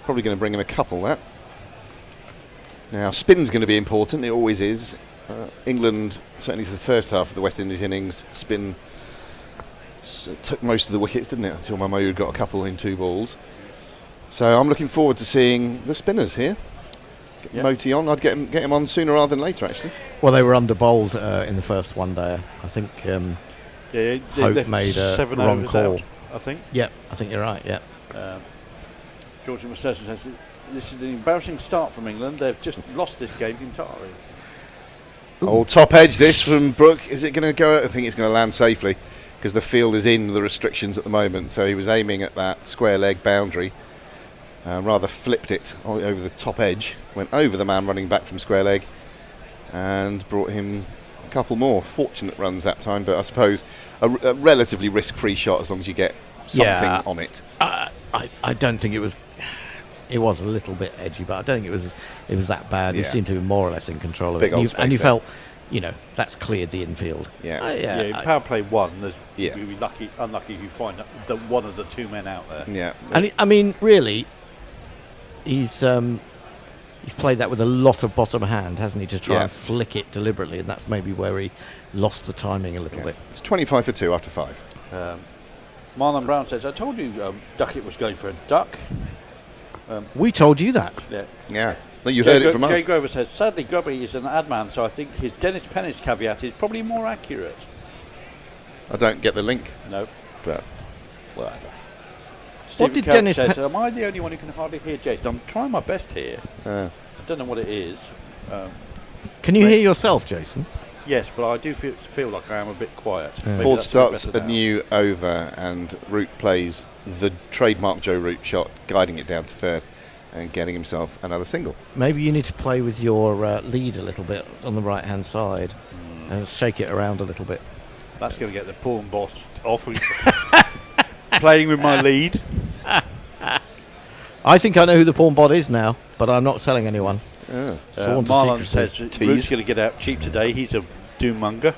Probably going to bring him a couple, that. Now, spin's going to be important, it always is. England, certainly for the first half of the West Indies innings, spin took most of the wickets, didn't it, until Mahmood got a couple in 2 balls. So I'm looking forward to seeing the spinners here. Get Moti on. I'd get him on sooner rather than later, actually. Well, they were under bowled in the first one day. I think Hope made a wrong call. Out, I think. Yep, I think you're right, yeah. George Mercer says this is an embarrassing start from England. They've just lost this game entirely. Top edge this from Brook. Is it going to go? I think it's going to land safely because the field is in the restrictions at the moment. So he was aiming at that square leg boundary. Rather flipped it over the top edge. Went over the man running back from square leg and brought him a couple more fortunate runs that time. But I suppose a relatively risk-free shot as long as you get something on it. I don't think it was. It was a little bit edgy, but I don't think it was that bad. He seemed to be more or less in control of it. And you felt that's cleared the infield. In power play 1, there's Yeah. you'll be unlucky if you find that one of the 2 men out there. Yeah. And really, he's played that with a lot of bottom hand, hasn't he, to try and flick it deliberately, and that's maybe where he lost the timing a little bit. It's 25 for 2 after 5. Marlon Brown says, I told you Duckett was going for a duck. We told you that. Yeah. No, you heard it from us. Jay Grover says, sadly, Grubby is an ad man, so I think his Dennis Pennis caveat is probably more accurate. I don't get the link. No. But, whatever. What did Dennis says, am I the only one who can hardly hear Jason? I'm trying my best here. I don't know what it is. Can you hear yourself, Jason? Yes, but I do feel like I am a bit quiet. Ford starts a new over, and Root plays the trademark Joe Root shot, guiding it down to third and getting himself another single. Maybe you need to play with your lead a little bit on the right-hand side and shake it around a little bit. That's going to get the pawn boss off. Playing with my lead. I think I know who the pawn bot is now, but I'm not telling anyone. Marlon says Root's going to get out cheap today. He's a doom-monger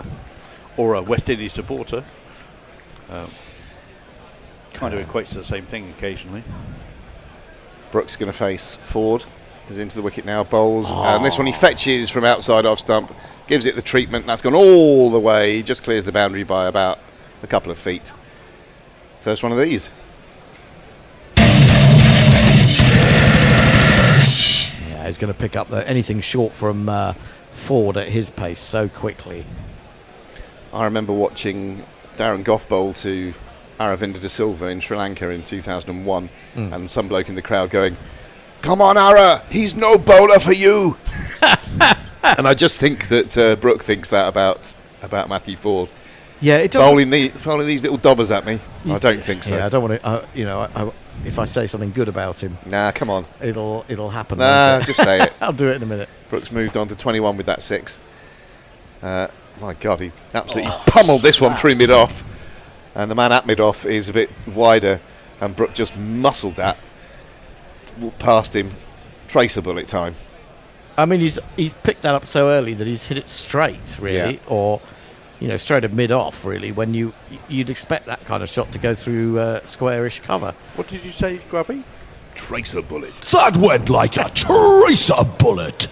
or a West Indies supporter. Kind of equates to the same thing occasionally. Brook's going to face Ford. He's into the wicket now, bowls. And this one he fetches from outside off stump, gives it the treatment. That's gone all the way. He just clears the boundary by about a couple of feet. First one of these. Yeah, he's going to pick up anything short from Ford at his pace so quickly. I remember watching Darren Gough bowl to Aravinda de Silva in Sri Lanka in 2001, and some bloke in the crowd going, "Come on, Ara, he's no bowler for you." And I just think that Brook thinks that about Matthew Ford. Yeah, it does. Bowling these little dobbers at me. I don't think so. Yeah, I don't want to. If I say something good about him, nah, come on, it'll happen. Nah, just say it. I'll do it in a minute. Brooks moved on to 21 with that 6. My God, he absolutely pummeled this one through mid-off. And the man at mid-off is a bit wider, and Brook just muscled that past him. Tracer bullet time. I mean, he's picked that up so early that he's hit it straight, really, or straight at mid-off, really, when you'd expect that kind of shot to go through squarish cover. What did you say, Grubby? Tracer bullet. That went like a tracer bullet.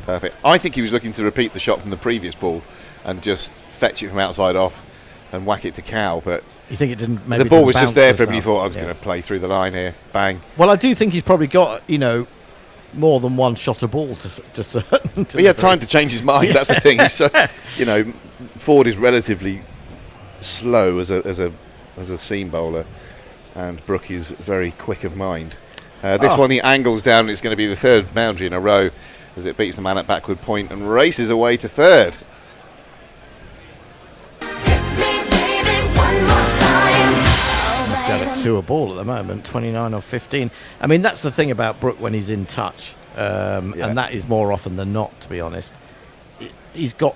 Perfect. I think he was looking to repeat the shot from the previous ball and just fetch it from outside off and whack it to Cow, but you think it didn't? Maybe the ball was just there for him, and enough. he thought I was going to play through the line here. Bang. Well, I do think he's probably got more than one shot a ball to certain. But he had time to change his mind. That's the thing. He's so, Ford is relatively slow as a seam bowler, and Brook is very quick of mind. This one he angles down, and it's going to be the third boundary in a row as it beats the man at backward point and races away to third. He's got it to a ball at the moment, 29 or 15. I mean, that's the thing about Brook when he's in touch, and that is more often than not, to be honest. He's got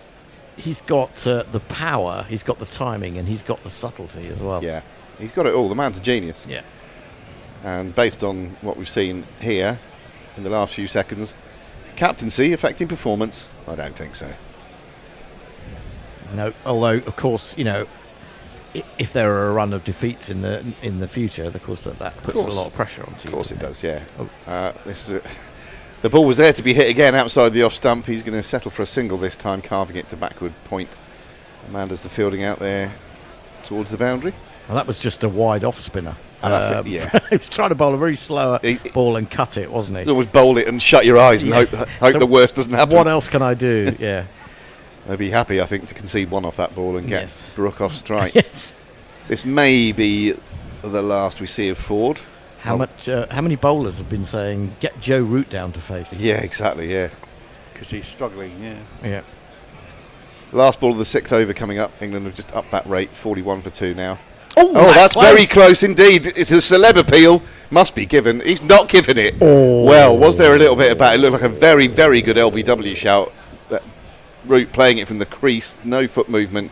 the power, he's got the timing, and he's got the subtlety as well. Yeah, he's got it all. The man's a genius. Yeah. And based on what we've seen here in the last few seconds, captaincy affecting performance? I don't think so. No, although of course if there are a run of defeats in the future, of course that puts a lot of pressure onto you. Of course it does. Yeah. This is the ball was there to be hit again outside the off stump. He's going to settle for a single this time, carving it to backward point. Amanda's the fielding out there towards the boundary. Well, that was just a wide off spinner. And he was trying to bowl a very slow ball and cut it, wasn't he? You always bowl it and shut your eyes and hope So the worst doesn't happen. What else can I do? Yeah. They'll be happy, I think, to concede one off that ball and get Brook off strike. Yes. This may be the last we see of Ford. How many bowlers have been saying, get Joe Root down to face? Yeah, exactly, yeah. Because he's struggling, yeah. Yeah. Last ball of the 6th over coming up. England have just upped that rate, 41 for 2 now. Oh, that's very close indeed. It's a celeb appeal. Must be given. He's not given it. Oh. Well, was there a little bit about it? It looked like a very, very good LBW shout. That Root playing it from the crease, no foot movement.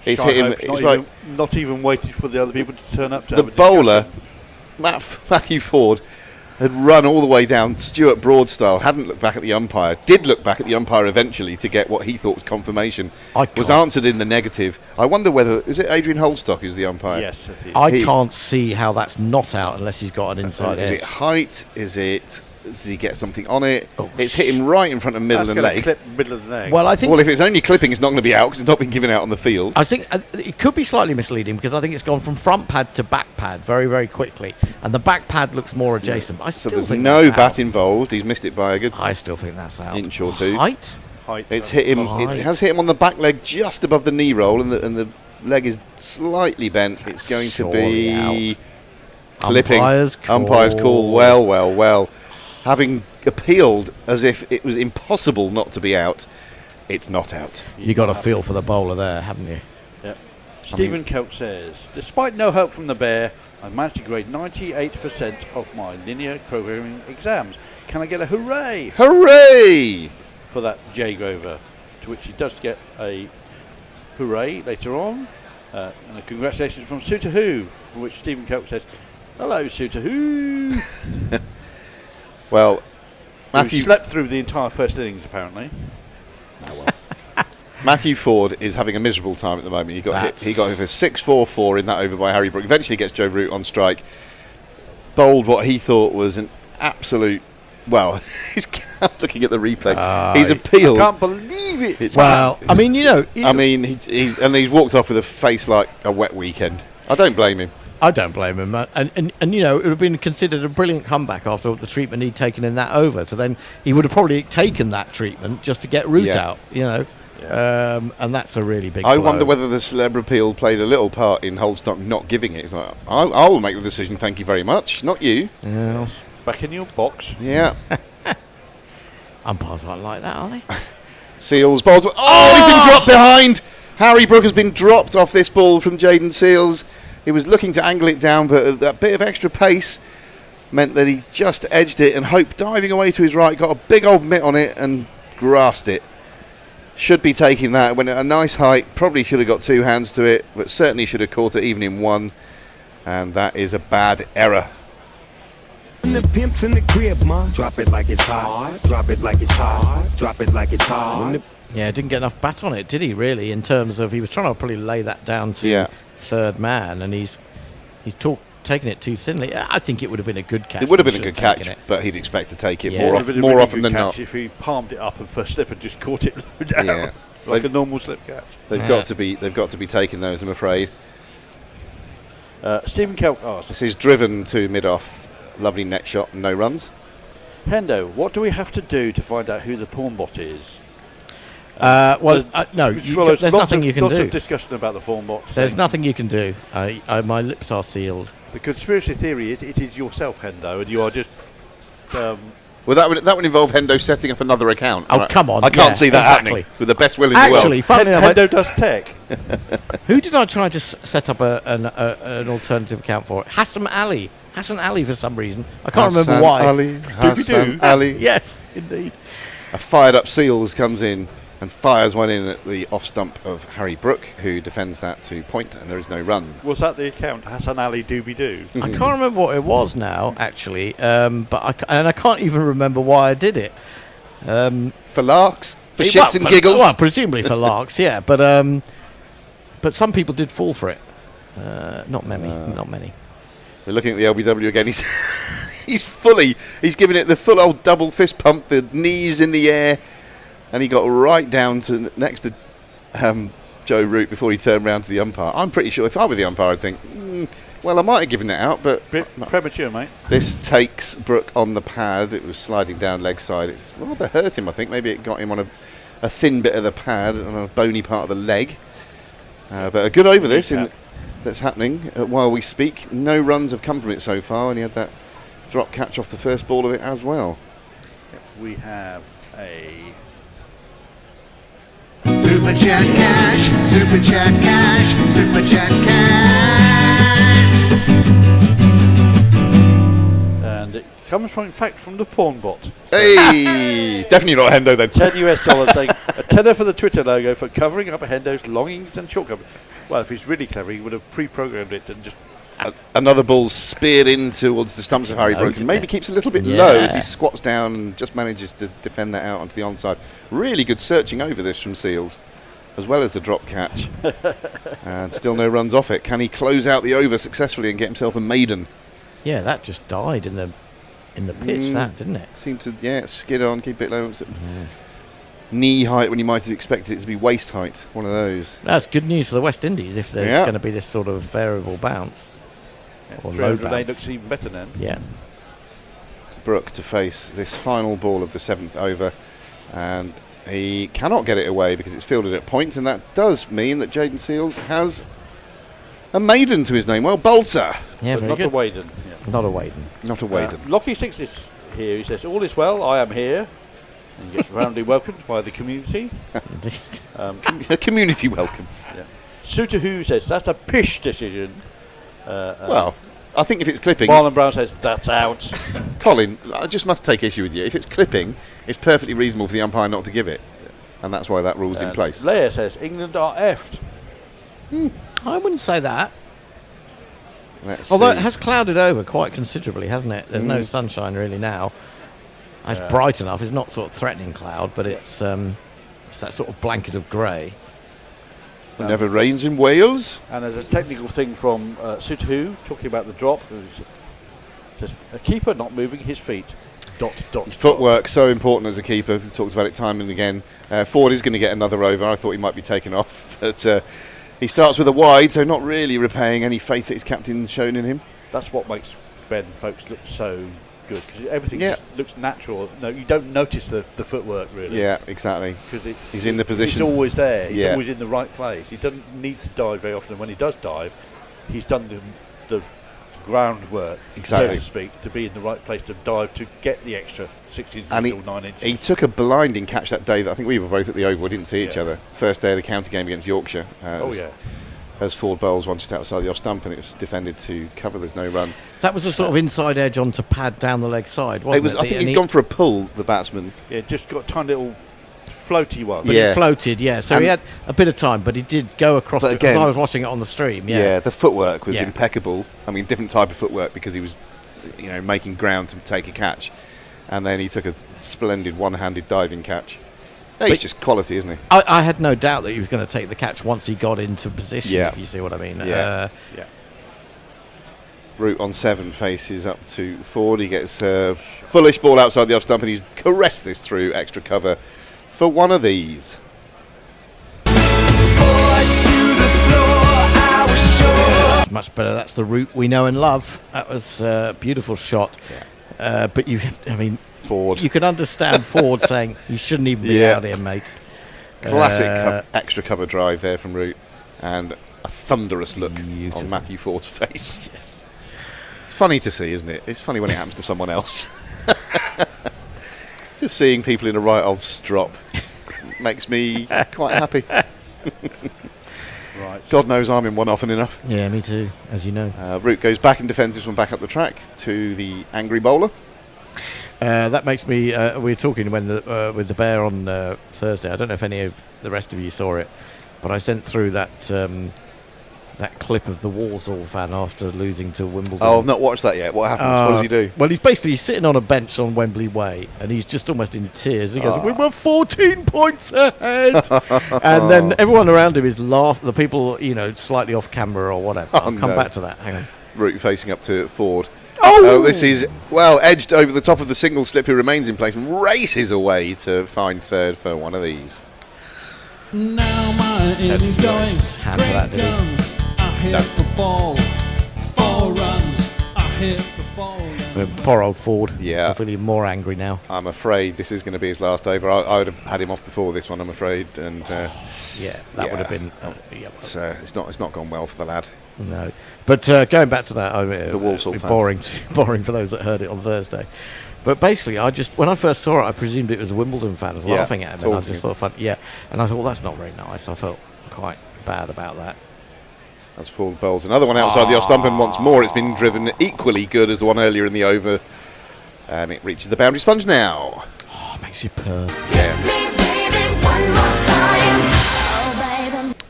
It's hit him. It's not even waited for the other people to turn up. The bowler, Matthew Ford, had run all the way down Stuart Broad style, hadn't looked back at the umpire, did look back at the umpire eventually to get what he thought was confirmation, was answered in the negative. I wonder whether, is it Adrian Holdstock who's the umpire? Yes. I can't see how that's not out unless he's got an inside Is edge. it height? Does he get something on it? It's hit him right in front of middle and leg. Clip middle of the leg. Well, I think. Well, if it's only clipping, it's not going to be out because it's not been given out on the field. I think it could be slightly misleading because I think it's gone from front pad to back pad very, very quickly, and the back pad looks more adjacent. I So still there's think no that's bat out. involved. He's missed it by a good. I still think that's out. Inch or two. Height. It's hit him. It has hit him on the back leg just above the knee roll, and the leg is slightly bent. It's going to be clipping. Umpire's call. Well. Having appealed as if it was impossible not to be out, it's not out. You got a feel for the bowler there, haven't you? Yep. Stephen Kelch says, despite no help from the bear, I managed to grade 98% of my linear programming exams. Can I get a hooray? Hooray! For that J Grover, to which he does get a hooray later on. And a congratulations from Suter Who, for which Stephen Kelch says, hello Suter Who. Well, Matthew slept through the entire first innings, apparently. Matthew Ford is having a miserable time at the moment. He got hit for 6-4-4 in that over by Harry Brook. Eventually gets Joe Root on strike. Bowled what he thought was an absolute. Well, he's looking at the replay. He's appealed. I can't believe it. He's walked off with a face like a wet weekend. I don't blame him. I don't blame him, and you know, it would have been considered a brilliant comeback after the treatment he'd taken in that over. So then he would have probably taken that treatment just to get Root out, you know, and that's a really big. I blow. wonder whether the celeb appeal played a little part in Holdstock not giving it. It's like, I will make the decision. Thank you very much, not you. Yeah. Back in your box. Yeah. Umpires aren't like that, are they? Seals bowls. Oh, he's been dropped behind. Harry Brook has been dropped off this ball from Jaden Seals. He was looking to angle it down, but that bit of extra pace meant that he just edged it, and Hope, diving away to his right, got a big old mitt on it and grasped it. Should be taking that. Went at a nice height. Probably should have got two hands to it, but certainly should have caught it even in one. And that is a bad error. The pimps in the crib, ma. Drop it like it's hot. Drop it like it's hot. Drop it like it's hot. Yeah, didn't get enough bat on it, did he? Really, in terms of he was trying to probably lay that down to third man, and he's taken it too thinly. I think it would have been a good catch. It would have been a good catch, but he'd expect to take it more often than not. If he palmed it up and first slip and just caught it low down, like a normal slip catch. They've got to be taking those, I'm afraid. Stephen Kelk asks, this is driven to mid off, lovely net shot, no runs. Hendo, what do we have to do to find out who the pawn bot is? No, there's nothing you can do. Lots of discussion about the pawn bot. There's nothing you can do. My lips are sealed. The conspiracy theory is it is yourself, Hendo, and you are just. Well, that would involve Hendo setting up another account. Oh, come on. I can't see that happening with the best will in the world. Funnily enough, Hendo does tech. Who did I try to set up an alternative account for? Hassan Ali, for some reason. I can't remember why. Hassan Ali. Yes, indeed. A fired up Seals comes in and fires one in at the off stump of Harry Brook, who defends that to point, and there is no run. Was that the account, Hassan Ali Doobie-Doo? I can't remember what it was now, actually, but I can't even remember why I did it. For larks? For shits and giggles? Well, presumably for larks, yeah, but some people did fall for it. Not many. We're looking at the LBW again. He's giving it the full old double fist pump, the knees in the air, and he got right down to next to Joe Root before he turned round to the umpire. I'm pretty sure if I were the umpire, I'd think, well, I might have given that out, but premature, mate. This takes Brook on the pad. It was sliding down leg side. It's rather hurt him, I think. Maybe it got him on a thin bit of the pad, on a bony part of the leg. But a good over this that's happening while we speak. No runs have come from it so far, and he had that drop catch off the first ball of it as well. We have a Super Chat Cash, Super Chat Cash, Super Chat Cash. And it comes from, in fact, from the pawn bot. Hey, definitely not Hendo then. $10 US saying a tenner for the Twitter logo for covering up Hendo's longings and shortcomings. Well, if he's really clever, he would have pre-programmed it and just Another ball speared in towards the stumps of Harry Brook, and maybe keeps a little bit low as he squats down and just manages to defend that out onto the onside. Really good searching over this from Seals, as well as the drop catch. And still no runs off it. Can he close out the over successfully and get himself a maiden? Yeah, that just died in the pitch, that, didn't it? Seemed to, skid on, keep it low. Knee height when you might have expected it to be waist height. One of those. That's good news for the West Indies if there's going to be this sort of variable bounce. Or low bounce. Looks even better then. Yeah. Brook to face this final ball of the 7th over, and he cannot get it away because it's fielded at point, and that does mean that Jaden Seals has a maiden to his name. Well, Bolter. Yeah, but very not good. a Waden. Yeah. Not a Waden. Not a Waden. Lockie Six is here. He says, "All is well. I am here." And gets roundly welcomed by the community. Indeed. A community welcome. Yeah. Suter Who says, "That's a pish decision." Well, I think if it's clipping... Marlon Brown says, "That's out." Colin, I just must take issue with you. If it's clipping, it's perfectly reasonable for the umpire not to give it. And that's why that rule's in place. Leia says, "England are effed." I wouldn't say that. Let's Although see. it has clouded over quite considerably, hasn't it? There's no sunshine really now. It's bright enough. It's not sort of threatening cloud, but it's that sort of blanket of grey. It never rains in Wales. And there's a technical thing from Suter Who talking about the drop. It says, "A keeper not moving his feet." ... His footwork so important as a keeper. He talks about it time and again. Ford is going to get another over. I thought he might be taken off, but he starts with a wide, so not really repaying any faith that his captain's shown in him. That's what makes Ben Folks look so good, because everything just looks natural. No, you don't notice the footwork really. Yeah, exactly. Because he's in the position. He's always there. He's always in the right place. He doesn't need to dive very often. And when he does dive, he's done the groundwork, so to speak, to be in the right place to dive to get the extra 6 inches or 9 inches. He took a blinding catch that day. That I think we were both at the Oval. We didn't see each other. First day of the county game against Yorkshire. As Ford bowls one just outside the off stump, and it's defended to cover. There's no run. That was a sort of inside edge on to pad down the leg side, wasn't it? I think he'd gone for a pull, the batsman. Yeah, just got a tiny little floaty one. But he floated, so he had a bit of time, but he did go across it, because I was watching it on the stream. Yeah, the footwork was impeccable. I mean, different type of footwork, because he was, making ground to take a catch, and then he took a splendid one-handed diving catch. He's just quality, isn't he? I had no doubt that he was going to take the catch once he got into position, if you see what I mean. Root on 7 faces up to Ford. He gets a foolish ball outside the off stump, and he's caressed this through extra cover for one of these. Much better. That's the Root we know and love. That was a beautiful shot. But Ford. You can understand Ford saying, "You shouldn't even be out here, mate." Classic extra cover drive there from Root, and a thunderous look on Matthew Ford's face. Yes. Funny to see, isn't it? It's funny when it happens to someone else. Just seeing people in a right old strop makes me quite happy. Right. God knows I'm in one often enough. Yeah, me too, as you know. Root goes back and defends this one back up the track to the angry bowler. That makes me... we were talking with the Bear on Thursday. I don't know if any of the rest of you saw it, but I sent through that clip of the Walsall fan after losing to Wimbledon. Oh, I've not watched that yet. What happens? What does he do? Well, he's basically sitting on a bench on Wembley Way, and he's just almost in tears. He goes, "We were 14 points ahead!" And then everyone around him is laughing. The people, slightly off camera or whatever. I'll come back to that. Hang on. Root facing up to Ford. This is, edged over the top of the single slip, who remains in place and races away to find third for one of these. Now my innings going. Hand for that, did he? Guns, I hit the ball. 4 runs, I hit the ball. Poor old Ford. Yeah. I'm feeling more angry now. I'm afraid this is going to be his last over. I would have had him off before this one, I'm afraid. And that would have been... it's not gone well for the lad. No. But going back to that, the Walsall fan. boring for those that heard it on Thursday. But basically, when I first saw it, I presumed it was a Wimbledon fan. I was laughing at him, and I just thought, and I thought, that's not very nice. I felt quite bad about that. As Ford bowls another one outside the off stump, and once more it's been driven equally good as the one earlier in the over, and it reaches the boundary sponge now. Makes you purr. Yeah.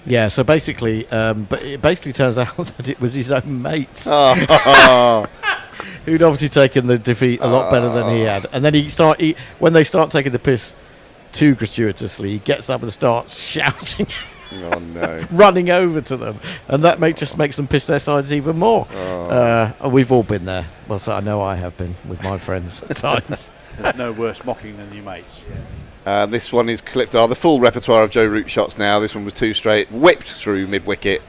Yeah, so basically, but it basically turns out that it was his own mates who'd obviously taken the defeat a lot better than he had. And then when they start taking the piss too gratuitously, he gets up and starts shouting. Oh no! Running over to them, and that just makes them piss their sides even more. We've all been there. Well, so I know I have been with my friends at times. There's no worse mocking than your mates. This one is clipped. The full repertoire of Joe Root shots now. This one was 2 straight, whipped through mid-wicket,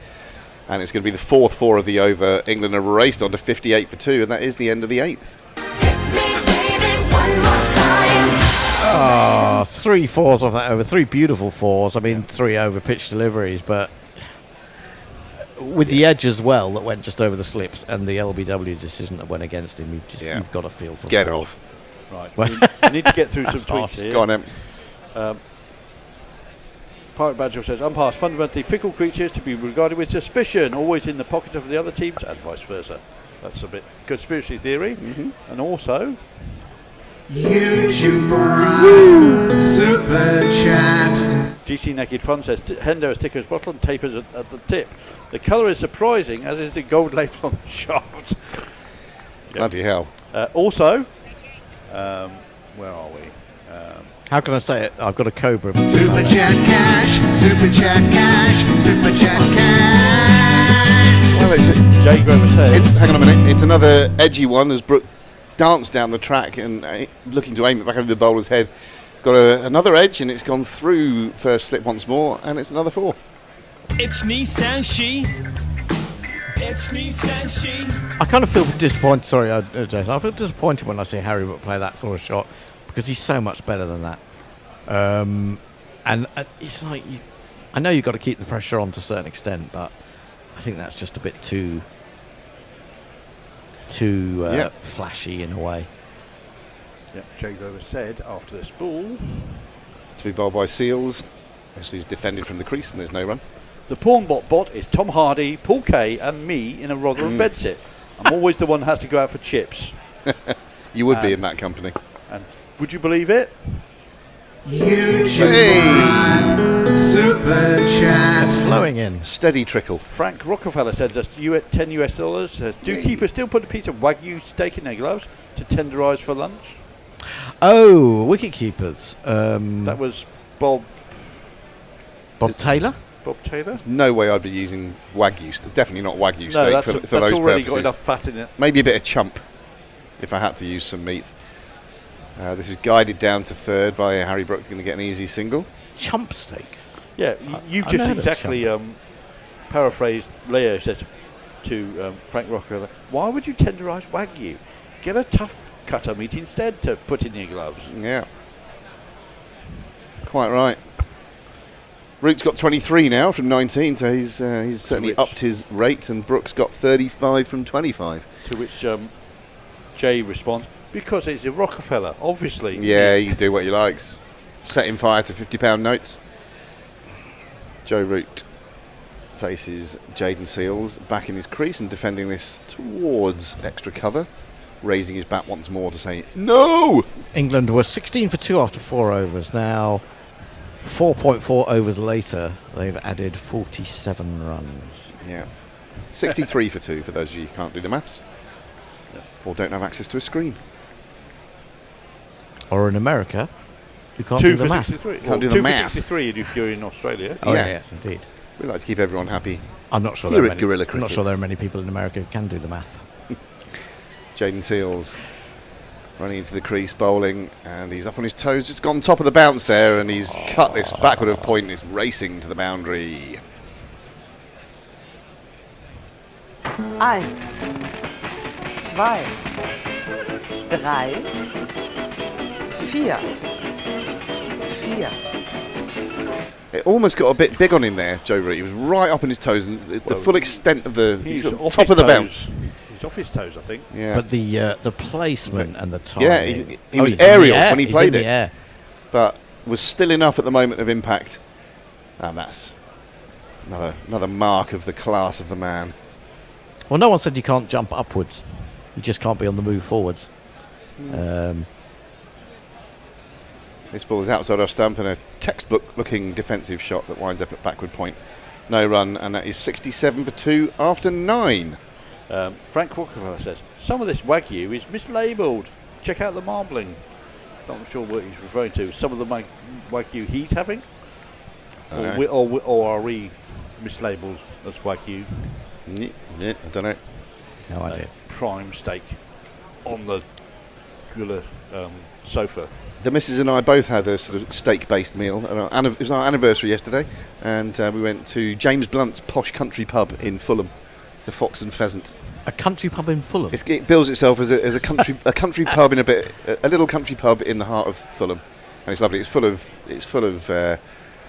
and it's going to be the 4th 4 of the over. England are raced on to 58 for 2, and that is the end of the 8th. 3 4s off that over, 3 beautiful 4s. I mean, 3 over pitch deliveries, but with the edge as well that went just over the slips and the LBW decision that went against him, you've got to feel for Get 4. off. Right, we need to get through some tweets here. Go on, Em. Pirate Badger says, umpires fundamentally fickle creatures to be regarded with suspicion, always in the pocket of the other teams, and vice versa. That's a bit conspiracy theory. And also, YouTube Super Chat. GC Naked Fun says, Hendo has Sticker's bottle and tapers at the tip. The colour is surprising, as is the gold label on the shaft. Bloody hell. Also, where are we? How can I say it? I've got a cobra. Super Chat cash, Super Chat cash, Super Chat cash. Well, Jay Grover says, hang on a minute. It's another edgy one as Brook danced down the track and looking to aim it back over the bowler's head. Got another edge, and it's gone through first slip once more, and it's another 4. It's Nissan She. It's Nissan She. I kind of feel disappointed. Sorry, Jason. I feel disappointed when I see Harry Brook play that sort of shot because he's so much better than that. And it's like, I know you've got to keep the pressure on to a certain extent, but I think that's just a bit too flashy in a way. Yeah, Jay Grover said after this ball to be bowled by Seals. As he's defended from the crease and there's no run. The pawn bot is Tom Hardy, Paul Kay and me in a Rotherham bedsit. I'm always the one who has to go out for chips. You would be in that company. And would you believe it? YouTube Super Chat. Flowing in. Steady trickle. Frank Rockefeller says that's $10 US. Says, do keepers still put a piece of Wagyu steak in their gloves to tenderise for lunch? Oh, wicket keepers. That was Bob Taylor? Bob Taylor? There's no way I'd be using Wagyu. Definitely not Wagyu No, steak for that's those already purposes. got enough fat in it. Maybe a bit of chump if I had to use some meat. This is guided down to 3rd by Harry Brook. Going to get an easy single. Chump steak? Yeah, you've just exactly paraphrased Leo says to Frank Rockefeller, why would you tenderise Wagyu? Get a tough cutter meat instead to put in your gloves. Yeah. Quite right. Root's got 23 now from 19, so he's certainly upped his rate, and Brook's got 35 from 25. To which Jay responds, because it's a Rockefeller, obviously. Yeah, you can do what you likes. Setting fire to £50 notes. Joe Root faces Jaden Seals back in his crease and defending this towards extra cover, raising his bat once more to say no. England were 16 for 2 after 4 overs. Now 4.4 overs later, they've added 47 runs. Yeah, 63 for 2 for those of you who can't do the maths or don't have access to a screen. Or in America, you can't 2 do the for math. 63. Can't do the 2 math. for 63 if you're in Australia. Oh yes, indeed. We like to keep everyone happy. I'm not sure. Here There at are Guerrilla many, I'm not Cricket. sure there are many people in America who can do the math. Jaden Seals running into the crease, bowling, and he's up on his toes. Just gone top of the bounce there, and he's cut this backward of point and is racing to the boundary. 1, 2, 3, 4. It almost got a bit big on him there, Joe Root. He was right up on his toes, and the full extent of the He's sort of off top his of the toes. bounce. He's off his toes, I think. Yeah. But the placement and the timing. Yeah, he was he's in the aerial air. when he He's played in it, the air. but was still enough at the moment of impact, and that's another mark of the class of the man. Well, no one said you can't jump upwards. You just can't be on the move forwards. This ball is outside our stump and a textbook-looking defensive shot that winds up at backward point no run, and that is 67 for 2 after 9. Frank Walker says, some of this Wagyu is mislabelled. Check out the marbling. Not sure what he's referring to. Some of the Wagyu he's having? Or are we mislabelled as Wagyu? Yeah, I don't know. No idea. Prime steak on the cooler sofa. The missus and I both had a sort of steak-based meal. It was our anniversary yesterday, and we went to James Blunt's posh country pub in Fulham, the Fox and Pheasant. A country pub in Fulham? It bills itself as a country a country pub in a little country pub in the heart of Fulham, and it's lovely. It's full of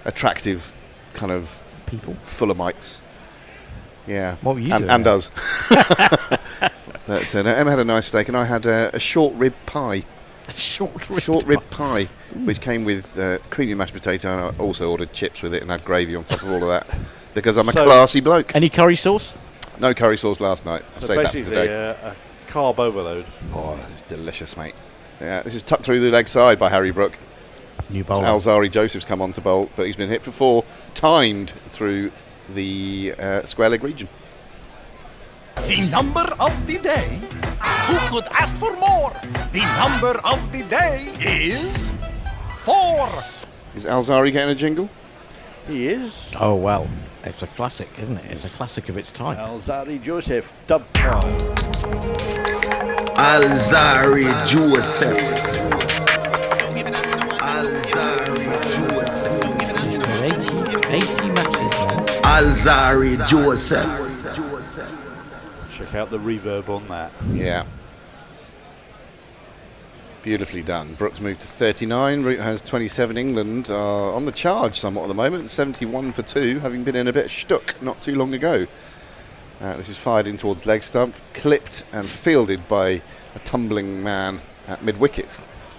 attractive kind of people, Fulhamites. Yeah. What were you doing? And us. But Emma had a nice steak, and I had a short rib pie. Short rib pie, which came with creamy mashed potato, and I also ordered chips with it and had gravy on top of all of that because I'm a classy bloke. Any curry sauce? No curry sauce last night. I'll say that for today. A carb overload. Oh, it's delicious, mate. Yeah, this is tucked through the leg side by Harry Brook. New bowler. Alzari Joseph's come on to bowl, but he's been hit for 4, timed through the square leg region. The number of the day. Who could ask for more? The number of the day is 4. Is Alzari getting a jingle? He is. Oh, well. It's a classic, isn't it? It's a classic of its time. Alzari Joseph, dub time. Alzari Joseph. Alzari Joseph. 80 matches now. Alzari Joseph. Check out the reverb on that. Yeah. Beautifully done. Brooks moved to 39. Root has 27. England are on the charge somewhat at the moment. 71 for 2, having been in a bit of shtuck not too long ago. This is fired in towards leg stump, clipped and fielded by a tumbling man at mid-wicket.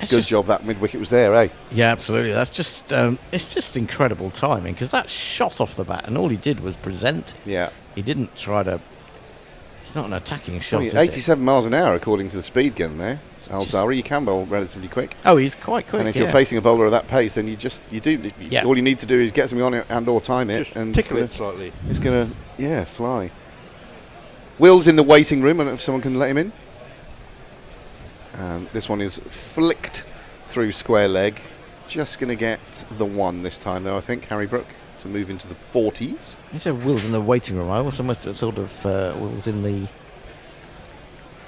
Good job that mid-wicket was there, eh? Yeah, absolutely. That's just it's just incredible timing, because that shot off the bat, and all he did was present. Yeah. He didn't try to... It's not an attacking shot, is 87 miles an hour according to the speed gun there. Alzari, you can bowl relatively quick. Oh, he's quite quick. And if you're facing a bowler of that pace, then all you need to do is get something on it and or time it. Just and tickle it slightly. It's going to, fly. Will's in the waiting room. I don't know if someone can let him in. This one is flicked through square leg. Just going to get the 1 this time, though, I think, Harry Brook, to move into the 40s. You said Will's in the waiting room. I also must have thought of Will's in the...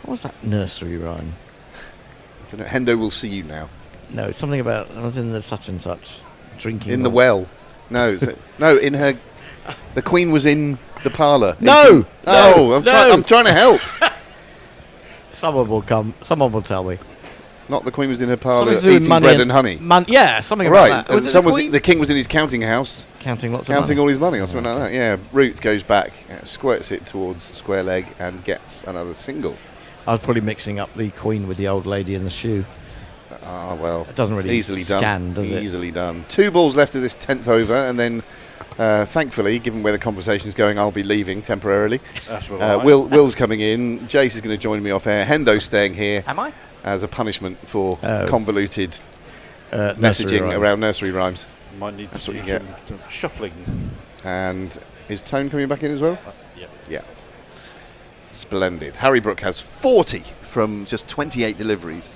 What was that nursery rhyme? I don't know. Hendo will see you now. No, something about... I was in the such and such drinking... In the well. No, no, in her... The Queen was in the parlour. No! I'm trying to help. Someone will come. Someone will tell me. Not the Queen was in her parlour Something to do with eating money bread and honey. Yeah, something right. about that. And the King was in his counting house. Counting lots of Counting money. all his money or something like that. Yeah, Root goes back, squirts it towards square leg and gets another single. I was probably mixing up the Queen with the old lady in the shoe. Ah, well. It doesn't really easily scan, done. does it? Easily done. 2 balls left of this 10th over, and then, thankfully, given where the conversation is going, I'll be leaving temporarily. That's right. Will's coming in. Jace is going to join me off air. Hendo's staying here. Am I? As a punishment for convoluted nursery messaging around nursery rhymes. Might need That's to what you do get. some shuffling. And is Tone coming back in as well? Yep. Yeah. Splendid. Harry Brook has 40 from just 28 deliveries.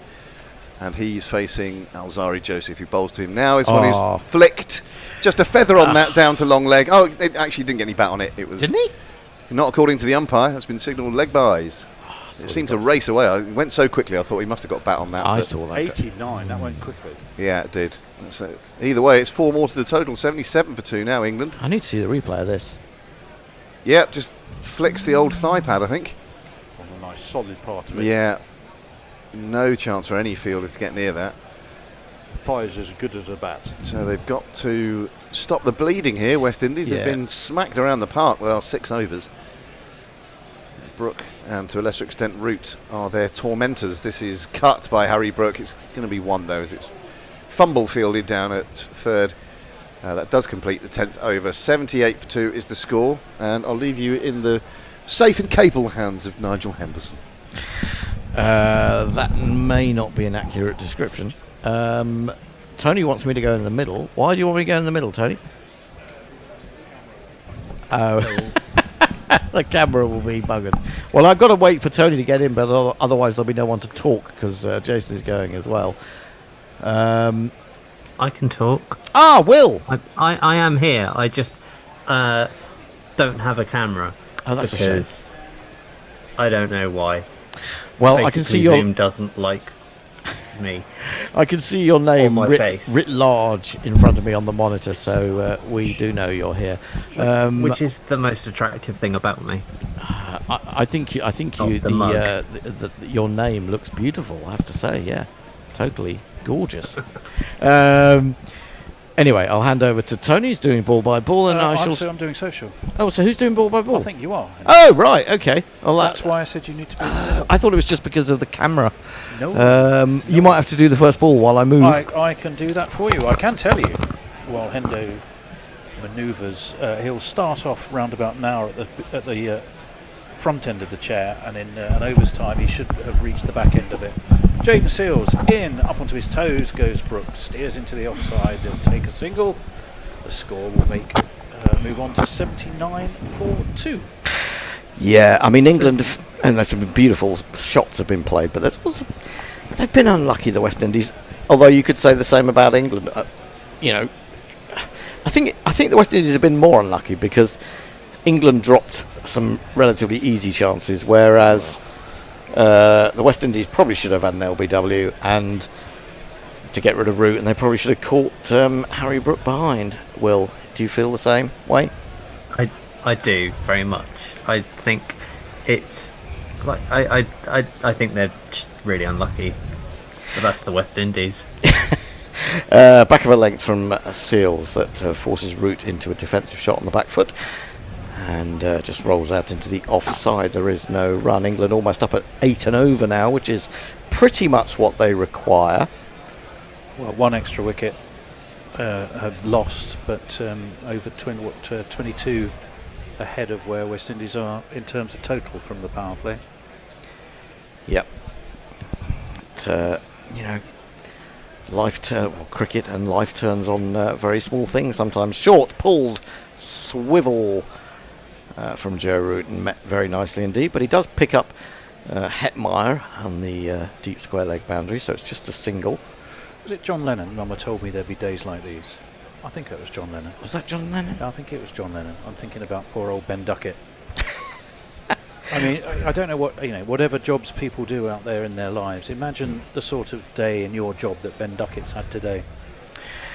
And he's facing Alzari Joseph, who bowls to him now. This one is flicked. Just a feather on that down to long leg. Oh, it actually didn't get any bat on it. It was Didn't he? Not according to the umpire. That's been signalled leg bys. It seemed to race away. It went so quickly, I thought he must have got bat on that. I thought that. 89, that went quickly. Yeah, it did. So either way, it's 4 more to the total. 77 for 2 now, England. I need to see the replay of this. Yep, just flicks the old thigh pad, I think. On a nice solid part of it. Yeah. No chance for any fielder to get near that. The thigh is as good as a bat. So they've got to stop the bleeding here, West Indies. Yeah. They've been smacked around the park the last 6 overs. Brook and to a lesser extent Root are their tormentors. This is cut by Harry Brook. It's going to be 1 though, as it's fumble fielded down at 3rd. That does complete the 10th over. 78 for 2 is the score, and I'll leave you in the safe and capable hands of Nigel Henderson. That may not be an accurate description. Tony wants me to go in the middle. Why do you want me to go in the middle, Tony? Oh. The camera will be buggered. Well, I've got to wait for Tony to get in, but otherwise there'll be no one to talk because Jason is going as well. I can talk. Ah, Will! I am here. I just don't have a camera. Oh, that's a because I don't know why. Well, basically, I can see your Zoom doesn't like me. I can see your name face. writ large in front of me on the monitor, so we do know you're here. Which is the most attractive thing about me. I think your name looks beautiful. I have to say, yeah, totally gorgeous. Anyway, I'll hand over to Tony. He's doing ball by ball, and I'm doing social. Oh, so who's doing ball by ball? I think you are. Oh, right, okay. Well, that's why I said you need to be. I thought it was just because of the camera. No. You might have to do the first ball while I move. I can do that for you. I can tell you while Hendo manoeuvres. He'll start off round about now at the front end of the chair, and in an overs time he should have reached the back end of it. Jaden Seals in, up onto his toes goes Brook, steers into the offside, he'll take a single. The score will move on to 79-4-2. Yeah, I mean England, and there's some beautiful shots have been played, but there's also they've been unlucky, the West Indies. Although you could say the same about England. I think the West Indies have been more unlucky because England dropped some relatively easy chances, whereas the West Indies probably should have had an LBW and to get rid of Root, and they probably should have caught Harry Brook behind. Will, do you feel the same way? I do very much. I think it's like I think they're just really unlucky, but that's the West Indies. Back of a length from Seals that forces Root into a defensive shot on the back foot. And just rolls out into the offside. There is no run. England almost up at 8 and over now, which is pretty much what they require. Well, one extra wicket had lost, but over 22 ahead of where West Indies are in terms of total from the power play. Yep. But, cricket and life turns on very small things sometimes. Short, pulled, swivel from Joe Root and met very nicely indeed, but he does pick up Hetmeyer on the deep square leg boundary, so it's just a single. Was it John Lennon? Mama told me there'd be days like these. I think it was John Lennon. Was that John Lennon? I think it was John Lennon. I'm thinking about poor old Ben Duckett. I mean, I don't know whatever jobs people do out there in their lives. Imagine the sort of day in your job that Ben Duckett's had today.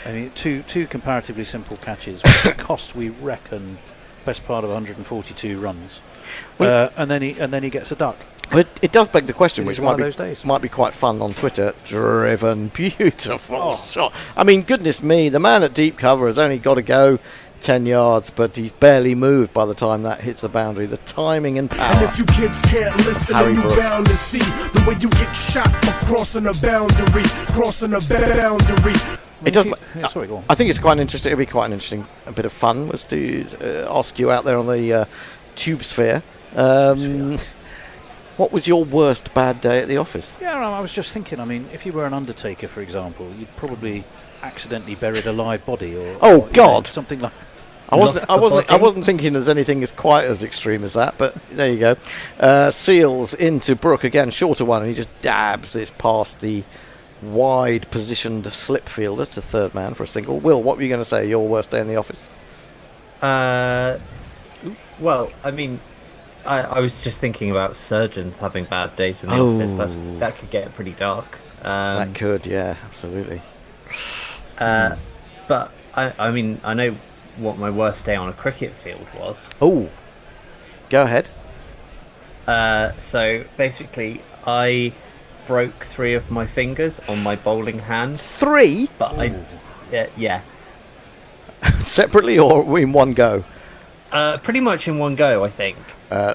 I mean, two comparatively simple catches, which cost, we reckon, best part of 142 runs, and then he gets a duck. But it does beg the question, which might be quite fun on Twitter. Driven, beautiful shot. I mean, goodness me, the man at deep cover has only got to go 10 yards, but he's barely moved by the time that hits the boundary. The timing and power. And if you kids can't listen, then you bound to see the way you get shot for crossing a boundary. It does. Sorry, go on. I think it's quite interesting. It'll be quite an interesting bit of fun was to ask you out there on the Tube Sphere. What was your worst bad day at the office? Yeah, I was just thinking. I mean, if you were an undertaker, for example, you'd probably accidentally buried a live body, or God, something like. I wasn't thinking there's anything as quite as extreme as that, but there you go. Seals into Brook again, shorter one, and he just dabs this past the wide positioned slip fielder to third man for a single. Will, what were you going to say? Your worst day in the office? Well, I mean, I was just thinking about surgeons having bad days in the office. That could get pretty dark. That could, yeah, absolutely. But I mean, I know what my worst day on a cricket field was. Oh, go ahead. So basically, I broke 3 of my fingers on my bowling hand. 3? But yeah. Separately or in one go? Pretty much in one go, I think.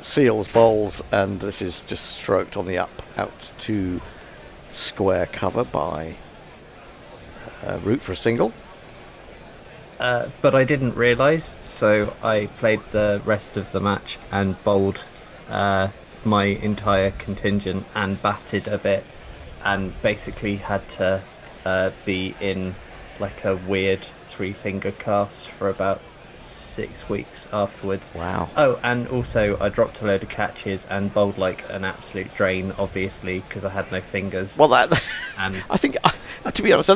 Seals bowls, and this is just stroked on the out to square cover by Root for a single. But I didn't realise, so I played the rest of the match and bowled my entire contingent and batted a bit, and basically had to be in like a weird 3-finger cast for about 6 weeks afterwards. Wow. Oh, and also I dropped a load of catches and bowled like an absolute drain, obviously, because I had no fingers. Well, that and I think, to be honest, I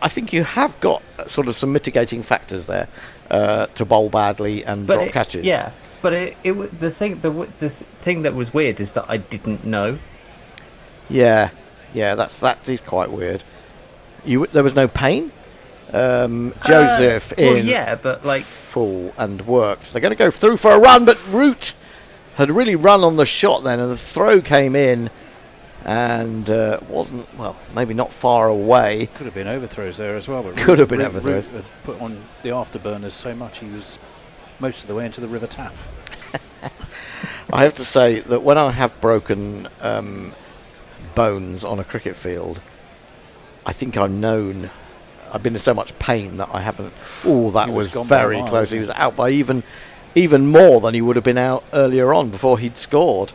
think you have got sort of some mitigating factors there to bowl badly and drop catches. Yeah, but the thing that was weird is that I didn't know. Yeah, that is quite weird. There was no pain. Joseph but like full and worked. They're going to go through for a run, but Root had really run on the shot then, and the throw came in and wasn't, well, maybe not far away. Could have been overthrows there as well, but could have been overthrows. Root had put on the afterburners so much he was most of the way into the River Taff. I have to say that when I have broken bones on a cricket field, I think I've been in so much pain that I haven't. Oh, that was very close. He was out by even more than he would have been out earlier on before he'd scored,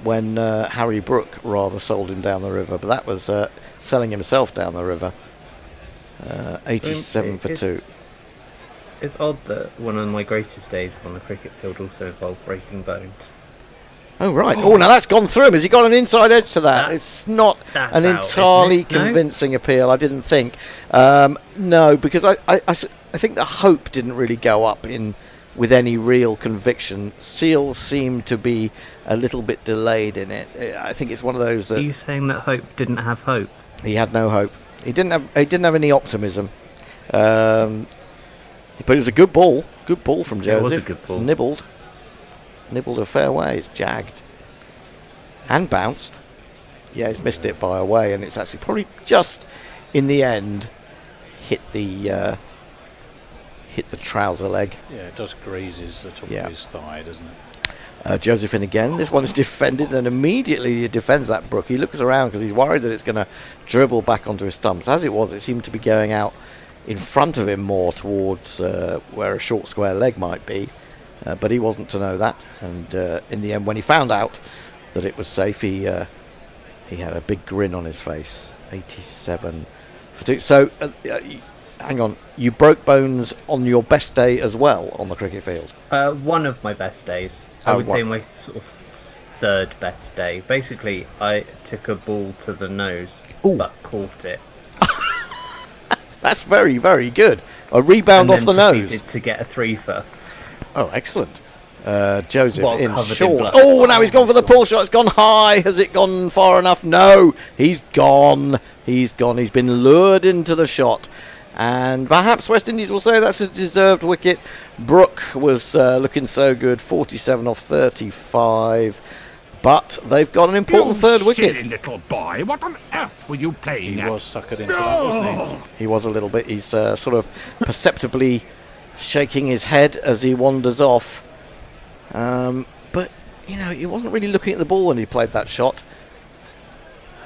when Harry Brook rather sold him down the river. But that was selling himself down the river. 87 for 2. It's odd that one of my greatest days on the cricket field also involved breaking bones. Oh, right. Oh, now that's gone through him. Has he got an inside edge to that? It's not an entirely convincing appeal, I didn't think. No, because I think the hope didn't really go up with any real conviction. Seals seemed to be a little bit delayed in it. I think it's one of those that... Are you saying that Hope didn't have hope? He had no hope. He didn't have any optimism. But it was a good ball. Good ball from Joseph. It was a good ball. It's nibbled a fair way. It's jagged and bounced. Yeah, he's missed it by a way, and it's actually probably just in the end hit the trouser leg. Yeah, it does grazes the top of his thigh, doesn't it? Joseph in again. This one is defended, and immediately he defends that Brook. He looks around because he's worried that it's going to dribble back onto his stumps. As it was, it seemed to be going out in front of him more towards where a short square leg might be. But he wasn't to know that, and in the end, when he found out that it was safe, he had a big grin on his face. 87 for 2. So, hang on, you broke bones on your best day as well on the cricket field? One of my best days. I would say my sort of third best day. Basically, I took a ball to the nose, but caught it. That's very, very good. A rebound off the nose. To get a 3-for. Oh, excellent. Joseph in short. Oh, now he's gone for the pull shot. It's gone high. Has it gone far enough? No. He's gone. He's been lured into the shot. And perhaps West Indies will say that's a deserved wicket. Brook was looking so good. 47 off 35. But they've got an important third wicket. Silly little boy. What on earth were you playing at? He was suckered into that, wasn't he? He was a little bit. He's sort of perceptibly shaking his head as he wanders off. But, he wasn't really looking at the ball when he played that shot.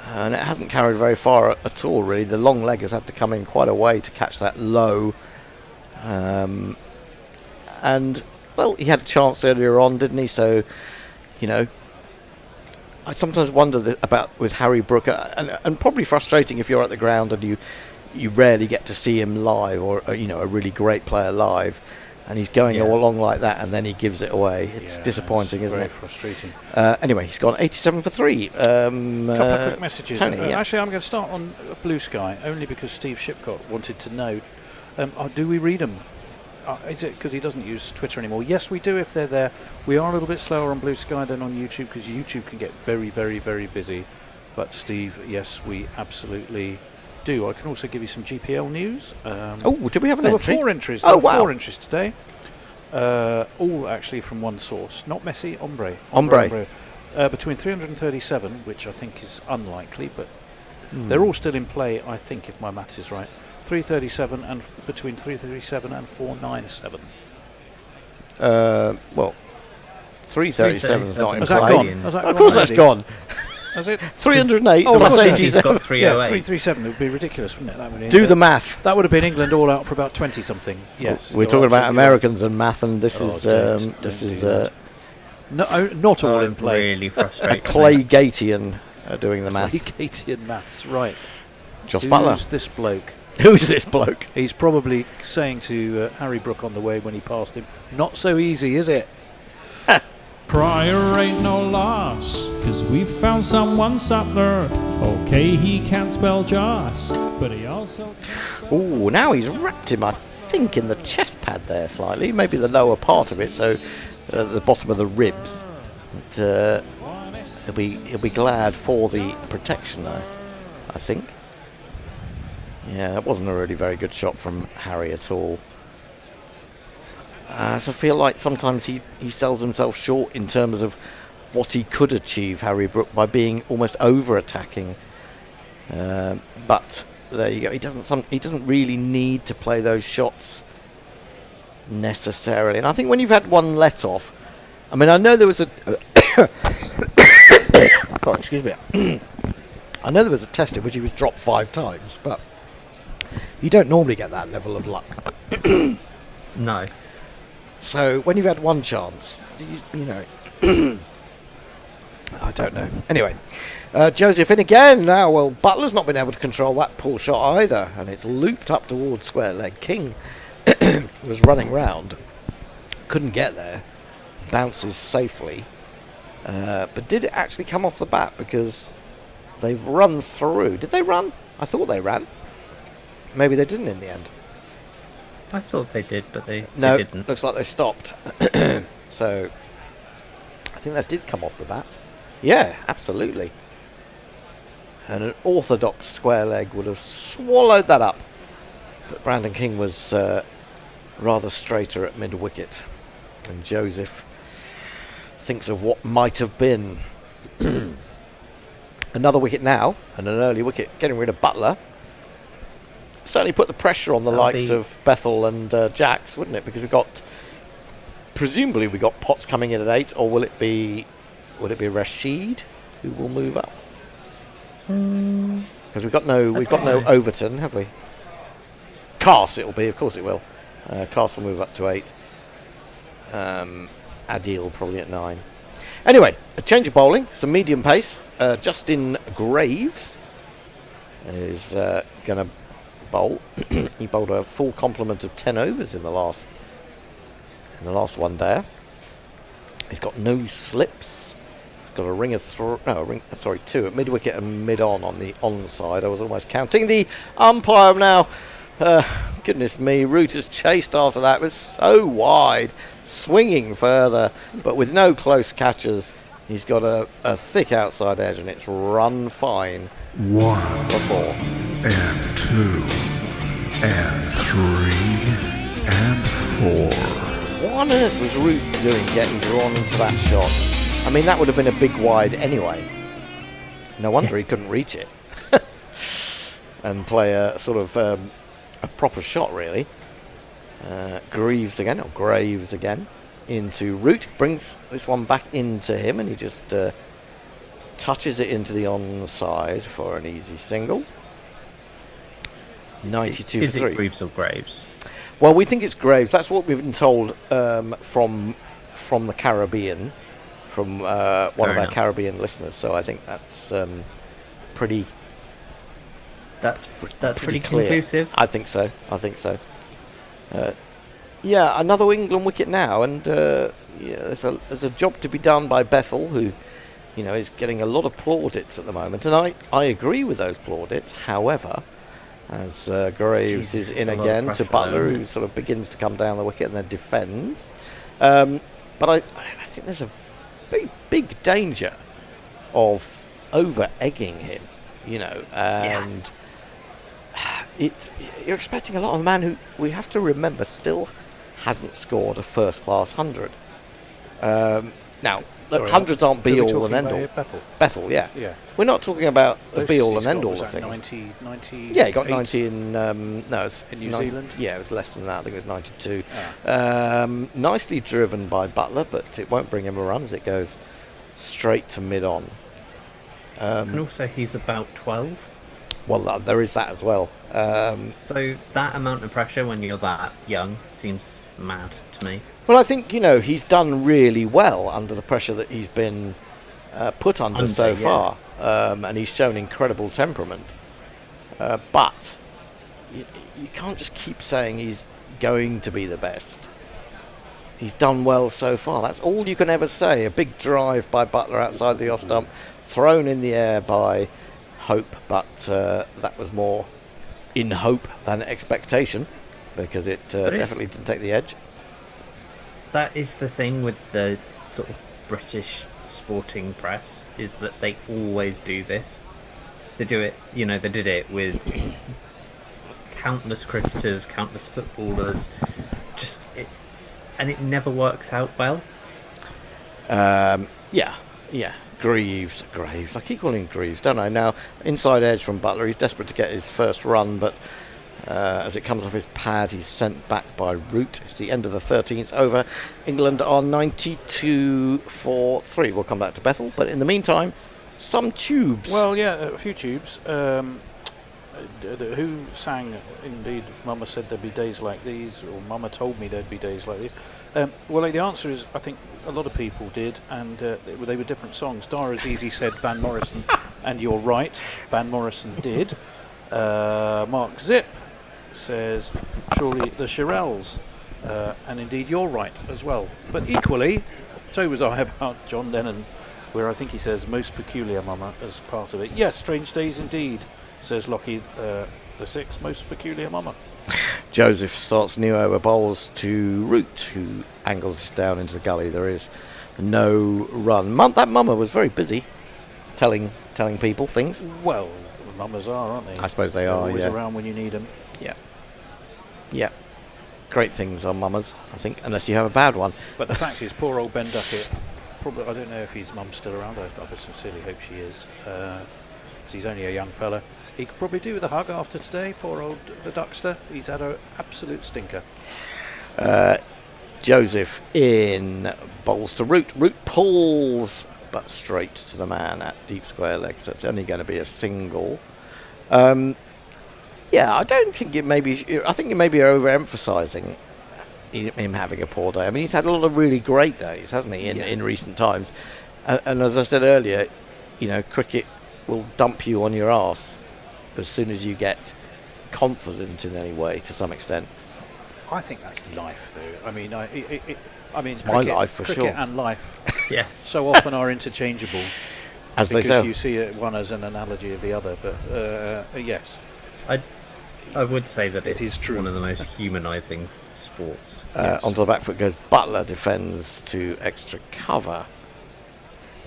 And it hasn't carried very far at all, really. The long leg has had to come in quite a way to catch that low. And, well, he had a chance earlier on, didn't he? So, I sometimes wonder about with Harry Brook, and probably frustrating if you're at the ground and you rarely get to see him live, or a really great player live, and he's going along like that, and then he gives it away. It's disappointing, isn't it? Frustrating. Anyway, he's gone 87 for 3. Couple of quick messages. Tony, Actually, I'm going to start on Blue Sky only because Steve Shipcott wanted to know: do we read them? Is it because he doesn't use Twitter anymore? Yes, we do if they're there. We are a little bit slower on Blue Sky than on YouTube because YouTube can get very, very, very busy. But Steve, yes, we absolutely do. I can also give you some GPL news. Did we have an there entry? There were 4 entries. There were 4 entries today. All actually from one source. Not Messi, Ombre. Between 337, which I think is unlikely, but they're all still in play, I think, if my maths is right. 337 and between 337 and 497. Well, 337 is not in Has play. that gone? Of course that's gone. Has it? 308 plus plus 87. He's got 308. 337 would be ridiculous, wouldn't it? That would Do the math. That would have been England all out for about 20 something. Yes. We're talking about Americans and math, and this is not all in play. Really frustrating. Clay Gatian doing the math. Clay Gatian maths, right? Joss Butler. Who's this bloke? Who's this bloke? He's probably saying to Harry Brook on the way when he passed him, "Not so easy, is it?" Pryor ain't no loss, 'cause we found someone subtler. Okay, he can't spell Joss, but he also... Oh, now he's wrapped him, I think, in the chest pad there slightly. Maybe the lower part of it, so the bottom of the ribs. But, he'll be glad for the protection there, I think. Yeah, that wasn't a really very good shot from Harry at all. So I feel like sometimes he sells himself short in terms of what he could achieve, Harry Brook, by being almost over-attacking. But there you go. He doesn't really need to play those shots necessarily. And I think when you've had one let off, I mean, I know there was a sorry, excuse me. I know there was a test in which he was dropped 5 times, but you don't normally get that level of luck. No. So when you've had one chance, you know, I don't know. Anyway, Joseph in again now. Well, Butler's not been able to control that pull shot either, and it's looped up towards square leg. King was running round, couldn't get there, bounces safely, but did it actually come off the bat? Because they've run through. Did they run? I thought they ran. Maybe they didn't in the end. I thought they did, but they No, didn't. looks like they stopped. So, I think that did come off the bat. Yeah, absolutely. And an orthodox square leg would have swallowed that up. But Brandon King was rather straighter at mid-wicket. And Joseph thinks of what might have been. Another wicket now, and an early wicket, getting rid of Butler. Certainly put the pressure on the likes of Bethel and Jacks, wouldn't it? Because presumably we got Potts coming in at 8, or will it be Rashid who will move up? Because we've got no Overton, have we? Cars it'll be, of course it will. Cars will move up to 8. Adil probably at 9. Anyway, a change of bowling, some medium pace. Justin Graves is going to bowl. He bowled a full complement of 10 overs in the last one there. He's got no slips. He's got a ring of 2 at mid wicket and mid on the onside. I was almost counting the umpire now. Goodness me, Root has chased after that. It was so wide, swinging further, but with no close catches. He's got a thick outside edge, and it's run fine. 1 before. and 2 and 3 and 4. What on earth was Root doing getting drawn into that shot? I mean, that would have been a big wide anyway. No wonder he couldn't reach it. And play a sort of a proper shot, really. Graves again into Root, brings this one back into him, and he just touches it into the onside for an easy single. 92 Is for 3. it Greaves or Graves? Well, we think it's Graves. That's what we've been told from the Caribbean, from one of our Caribbean listeners. So I think that's pretty. That's pretty clear. conclusive. I think so. Yeah, another England wicket now, and there's a job to be done by Bethel, who, is getting a lot of plaudits at the moment, and I agree with those plaudits. However, as Graves is in again to Butler, who sort of begins to come down the wicket and then defends, but I think there's a big danger of over egging him, and. You're expecting a lot of a man who, we have to remember, still hasn't scored a first-class 100. Now, hundreds aren't be-all and end-all. Bethel, yeah. We're not talking about the be-all and end-all of things. 90, yeah, he got 90 in... in New Zealand? Yeah, it was less than that. I think it was 92. Nicely driven by Butler, but it won't bring him a run as it goes straight to mid-on. And also, he's about 12. Well, there is that as well. So that amount of pressure when you're that young seems mad to me. Well, I think, he's done really well under the pressure that he's been put under so far. And he's shown incredible temperament. But you can't just keep saying he's going to be the best. He's done well so far. That's all you can ever say. A big drive by Buttler outside the off stump, thrown in the air by Hope, but that was more in hope than expectation, because it definitely didn't take the edge. That is the thing with the sort of British sporting press, is that they always do this. They do it, they did it with countless cricketers, countless footballers, and it never works out well. Yeah. Graves. I keep calling him Greaves, don't I? Now, inside edge from Buttler. He's desperate to get his first run, but as it comes off his pad, he's sent back by Root. It's the end of the 13th over. England are 92 for 3. We'll come back to Bethel, but in the meantime, some tubes. Well, yeah, a few tubes. Who sang, indeed, Mama said there'd be days like these, or Mama told me there'd be days like these. Well, the answer is, I think a lot of people did, and they were different songs. Dara Azizi said Van Morrison, and you're right, Van Morrison did. Mark Zip says surely the Shirelles, and indeed you're right as well. But equally, so was I about John Lennon, where I think he says Most Peculiar Mama as part of it. Yes, Strange Days indeed, says Lockie the Six, Most Peculiar Mama. Joseph starts new over, bowls to Root, who angles down into the gully. There is no run. That Mama was very busy telling people things. Well, Mamas are, aren't they? I suppose they They're are, always yeah. around when you need them. Yeah. Great things on Mamas, I think, unless you have a bad one. But the fact is, poor old Ben Duckett, probably, I don't know if his mum's still around. I sincerely hope she is, because he's only a young fella. He could probably do with a hug after today, poor old the Duckster. He's had an absolute stinker. Joseph in, bowls to Root. Root pulls, but straight to the man at deep square leg, so it's only going to be a single. I don't think I think you may be overemphasising him having a poor day. I mean, he's had a lot of really great days, hasn't he, in recent times? And as I said earlier, cricket will dump you on your arse as soon as you get confident in any way, to some extent. I think that's life, though. I mean, It's cricket, my life for cricket sure. and life Yeah. so often are interchangeable. As they because say. you see one as an analogy of the other, but yes. I would say that It is true. one of the most humanising sports. Onto the back foot goes Buttler, defends to extra cover.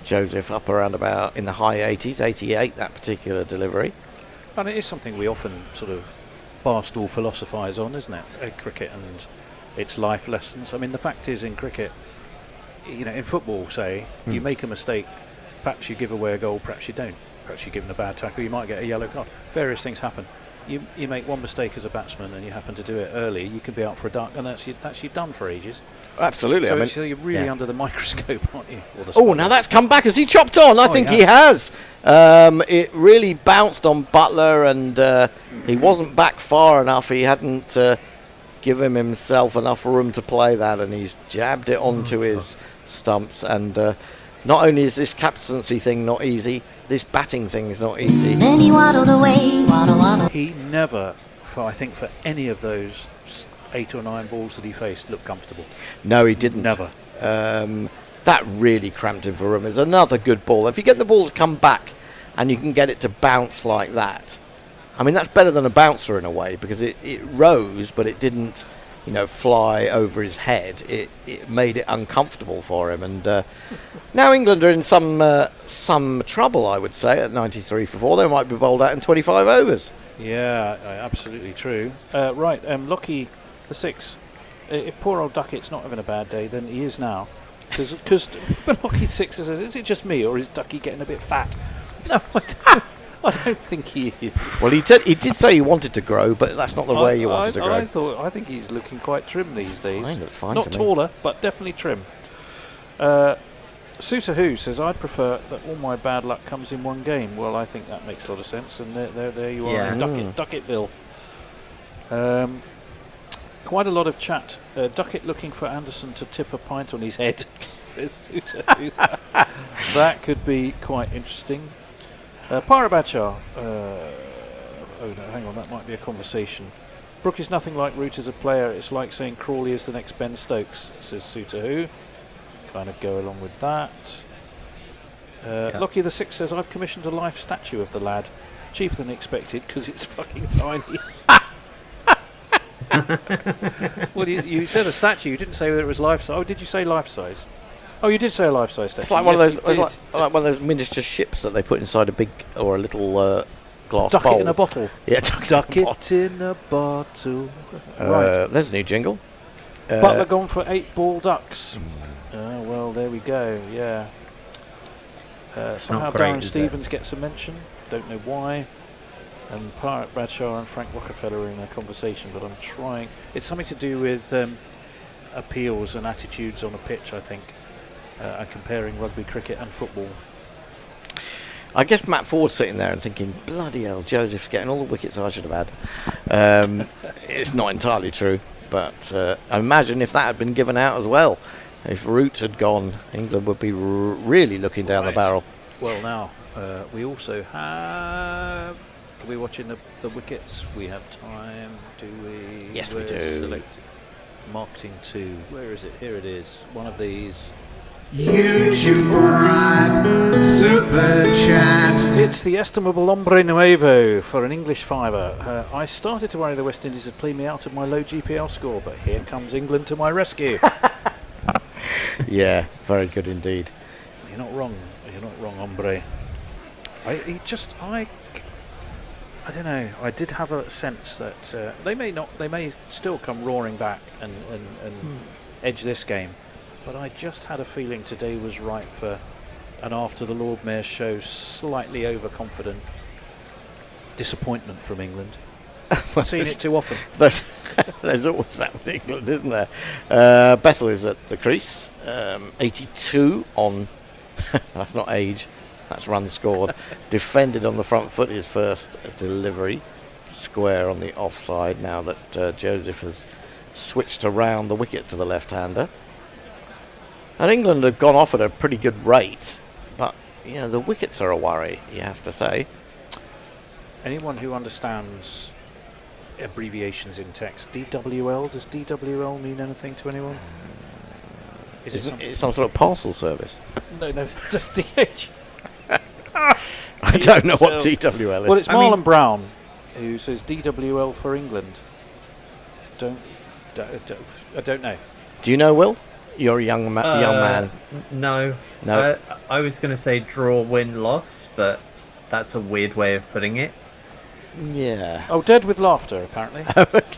Joseph up around about in the high 80s, 88, that particular delivery. And it is something we often sort of barstool philosophise on, isn't it? Cricket and its life lessons. I mean, the fact is, in cricket, in football, say, you make a mistake, perhaps you give away a goal, perhaps you don't. Perhaps you're given a bad tackle, you might get a yellow card. Various things happen. You make one mistake as a batsman and you happen to do it early, you can be out for a duck, and that's you done for ages. Absolutely. So you're really under the microscope, aren't you? Oh, now that's come back. Has he chopped on? I think he has. It really bounced on Buttler, and he wasn't back far enough. He hadn't given himself enough room to play that, and he's jabbed it onto his stumps. And not only is this captaincy thing not easy, this batting thing is not easy. Then he waddled away, waddle. He never, for any of those 8 or 9 balls that he faced, looked comfortable. No, he didn't. Never. That really cramped him for room. It's another good ball. If you get the ball to come back and you can get it to bounce like that, I mean, that's better than a bouncer in a way, because it rose, but it didn't, fly over his head. It made it uncomfortable for him. And now England are in some trouble, I would say, at 93 for 4. They might be bowled out in 25 overs. Yeah, absolutely true. Right, Lockie the 6. If poor old Duckett's not having a bad day, then he is now. Because when Lockie 6 says, is it just me, or is Ducky getting a bit fat? No, I don't think he is. Well, he did say he wanted to grow, but that's not the way he wanted to grow. I think he's looking quite trim these days. It's fine Not to me. taller, but definitely trim. Suitor Who says, I'd prefer that all my bad luck comes in one game. Well, I think that makes a lot of sense, and there you are in Duckettville. Quite a lot of chat. Duckett looking for Anderson to tip a pint on his head. Says Suitor Who. That could be quite interesting. Pirabachar Oh no, hang on, that might be a conversation. Brook is nothing like Root as a player. It's like saying Crawley is the next Ben Stokes, says Suter. Kind of go along with that. Lockie the Six says, I've commissioned a life statue of the lad. Cheaper than expected because it's fucking tiny. Well, you said a statue. You didn't say whether it was life size. Oh, did you say life size? Oh, you did say a life size statue. It's like one of those. It's like one of those miniature ships that they put inside a big or a little glass Duck bowl. it in a bottle. Yeah, duck it in a bottle. Right. There's a new jingle. Butler gone for 8 ball ducks. Well, there we go. Yeah. Somehow not great, Darren is Stevens gets a mention. Don't know why. And Pirate Bradshaw and Frank Rockefeller are in a conversation, but I'm trying. It's something to do with appeals and attitudes on a pitch, I think. And comparing rugby, cricket and football. I guess Matt Ford's sitting there and thinking, bloody hell, Joseph's getting all the wickets I should have had. It's not entirely true, but I imagine if that had been given out as well, if Root had gone, England would be really looking down the barrel. Well, now, we also have... Are we watching the wickets? We have time, do we? Yes, we do. Select marketing 2. Where is it? Here it is. One of these. YouTube Prime Super Chat. It's the estimable Hombre Nuevo for an English fiver. I started to worry the West Indies had played me out of my low GPL score, but here comes England to my rescue. Yeah, very good indeed. You're not wrong. You're not wrong, Hombre. I don't know. I did have a sense that they may still come roaring back and edge this game. But I just had a feeling today was ripe for an after the Lord Mayor's show slightly overconfident disappointment from England. I've seen it too often. There's always that with England, isn't there? Bethel is at the crease. 82 on... that's not age. That's runs scored. Defended on the front foot, his first delivery. Square on the offside now that Joseph has switched around the wicket to the left-hander. And England have gone off at a pretty good rate, but the wickets are a worry, you have to say. Anyone who understands abbreviations in text, DWL, does DWL mean anything to anyone? Is it some sort of parcel service? No, just DH. I don't know what DWL is. Well, it's Marlon Brown who says DWL for England. I don't know. Do you know, Will? You're a young man. No. I was going to say draw, win, loss, but that's a weird way of putting it. Yeah. Oh, dead with laughter, apparently.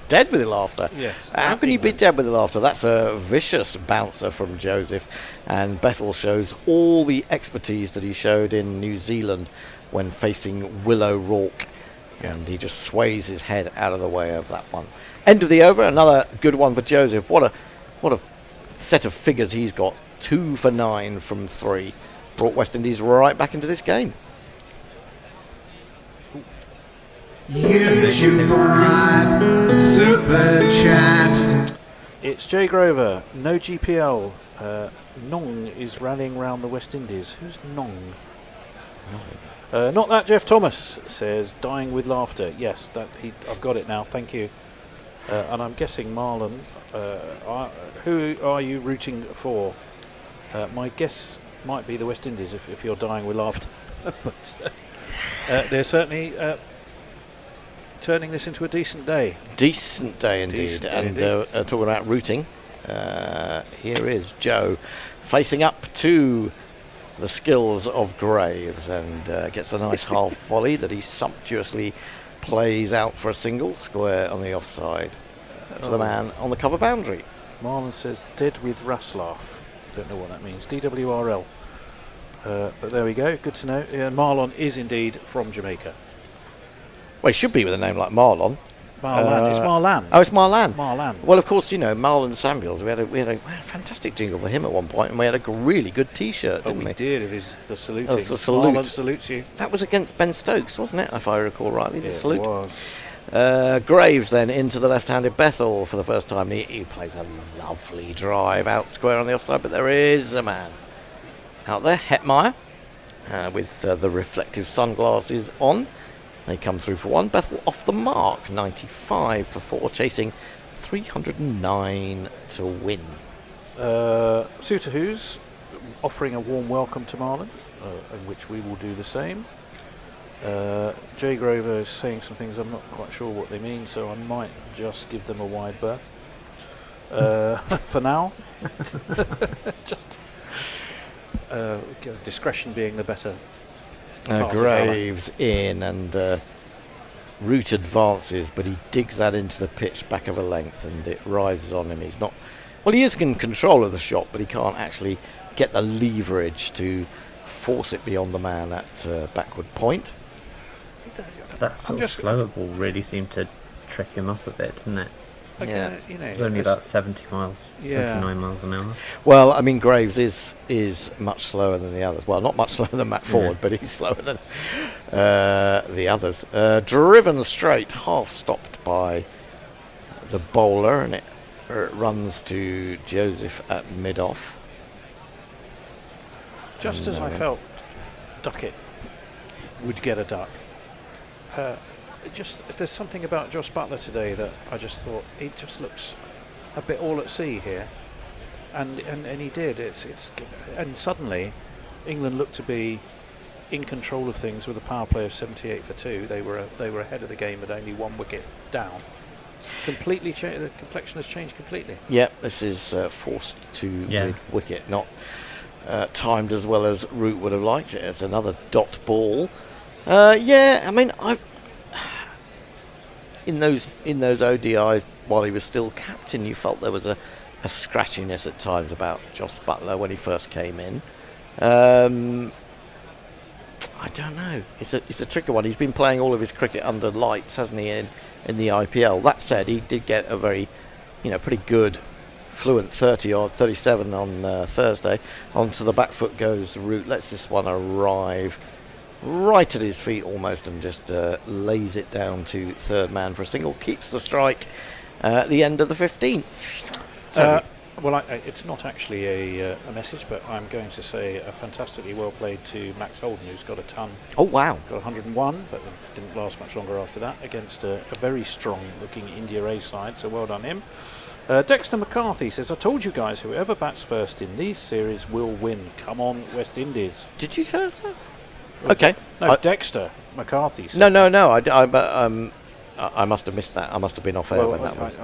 Dead with laughter? Yes. How can you be dead with laughter? That's a vicious bouncer from Joseph. And Bethel shows all the expertise that he showed in New Zealand when facing Willow Rourke. And he just sways his head out of the way of that one. End of the over, another good one for Joseph. What a set of figures he's got. 2 for 9 from 3. Brought West Indies right back into this game. YouTube Prime Super Chat. It's Jay Grover. No GPL. Nong is rallying round the West Indies. Who's Nong? Not that Jeff Thomas says dying with laughter. Yes, I've got it now. Thank you. And I'm guessing Marlon. Who are you rooting for? My guess might be the West Indies if you're dying with laughter. But they're certainly turning this into a decent day. Decent day indeed. Talking about rooting, here is Joe facing up to the skills of Graves and gets a nice half volley that he sumptuously plays out for a single square on the offside to the man on the cover boundary. Marlon says dead with Raslaff. Don't know what that means. DWRL. But there we go. Good to know. Marlon is indeed from Jamaica. Well, he should be with a name like Marlon. Marlan. It's Marlan. Oh, it's Marlan. Marlan. Well, of course, Marlon Samuels. We had a fantastic jingle for him at one point, and we had a really good T-shirt, didn't we? We did. It was the saluting. The salute. Marlon salutes you. That was against Ben Stokes, wasn't it? If I recall rightly, the salute. It was. Graves then into the left-handed Bethel for the first time. He plays a lovely drive out square on the offside, but there is a man out there, Hetmeyer, with the reflective sunglasses on. They come through for 1. Bethel off the mark, 95 for 4, chasing 309 to win. Suter Who's offering a warm welcome to Marlon, in which we will do the same. Jay Grover is saying some things I'm not quite sure what they mean, so I might just give them a wide berth for now. Just discretion being the better. Graves in, and Root advances, but he digs that into the pitch back of a length, and it rises on him. He's not, well, he is in control of the shot, but he can't actually get the leverage to force it beyond the man at backward point. That sort of slower ball really seemed to trick him up a bit, didn't it? Yeah, you know, it was only about 70 miles, 79 miles an hour. Well, I mean, Graves is much slower than the others. Well, not much slower than Matt Ford, but he's slower than the others. Driven straight, half stopped by the bowler, and it runs to Joseph at mid-off. Just as I felt Duckett would get a duck. There's something about Josh Butler today that I just thought he just looks a bit all at sea here, and he did. And suddenly England looked to be in control of things with a power play of 78 for 2. They were ahead of the game at only 1 wicket down. Completely the complexion has changed completely. Yeah, this is forced to mid-wicket, not timed as well as Root would have liked it. It's another dot ball. I mean, in those ODIs, while he was still captain, you felt there was a scratchiness at times about Josh Butler when he first came in. I don't know. It's a tricky one. He's been playing all of his cricket under lights, hasn't he, in the IPL. That said, he did get a very, pretty good, fluent 37 on Thursday. Onto the back foot goes Root. Lets this one arrive right at his feet almost, and just lays it down to third man for a single. Keeps the strike at the end of the 15th. It's not actually a message, but I'm going to say a fantastically well played to Max Holden, who's got a ton. Oh, wow. Got 101, but it didn't last much longer after that, against a very strong-looking India A side, so well done him. Dexter McCarthy says, I told you guys, whoever bats first in these series will win. Come on, West Indies. Did you tell us that? Okay. No, Dexter McCarthy said No. I must have missed that. I must have been off air when that was.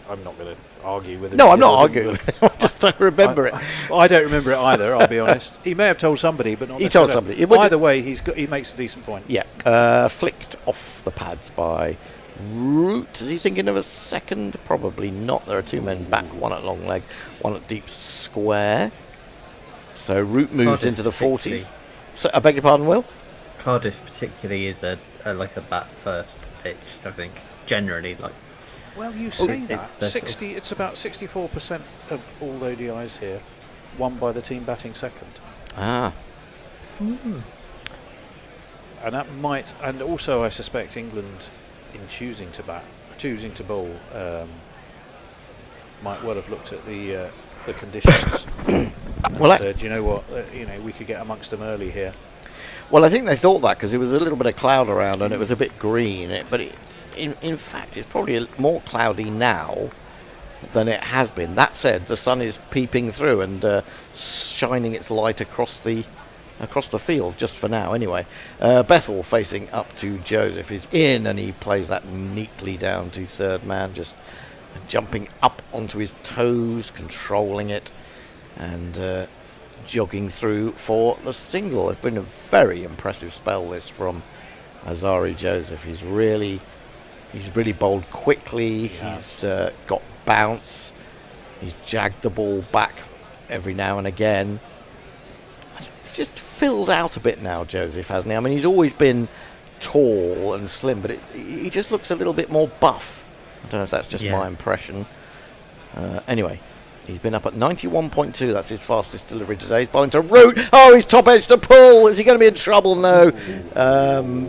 I'm not going to argue with him. No, I'm not arguing. I just don't remember it. I don't remember it either, I'll be honest. He may have told somebody, but not he told somebody. Either way, he makes a decent point. Yeah. Flicked off the pads by Root. Is he thinking of a second? Probably not. There are two men back, one at long leg, one at deep square. So Root moves into the 40s. So, I beg your pardon, Will? Cardiff particularly is a bat first pitch, I think. Generally, Well, you say that. It's about 64% of all ODIs here won by the team batting second. Ah. And that might, and also I suspect England, in choosing to bowl, might well have looked at the conditions. Well, said, you know what, we could get amongst them early here. Well, I think they thought that because it was a little bit of cloud around and it was a bit green. In fact, it's probably more cloudy now than it has been. That said, the sun is peeping through and shining its light across the field, just for now anyway. Bethel facing up to Joseph is in, and he plays that neatly down to third man, just jumping up onto his toes, controlling it, and jogging through for the single. It's been a very impressive spell this from Azari Joseph. He's really bowled quickly. Yeah. He's got bounce. He's jagged the ball back every now and again. It's just filled out a bit now, Joseph, hasn't he? I mean, he's always been tall and slim, but he just looks a little bit more buff. I don't know if that's just my impression. Anyway, he's been up at 91.2. That's his fastest delivery today. He's bowling to Root. Oh, he's top edge to pull. Is he going to be in trouble? No.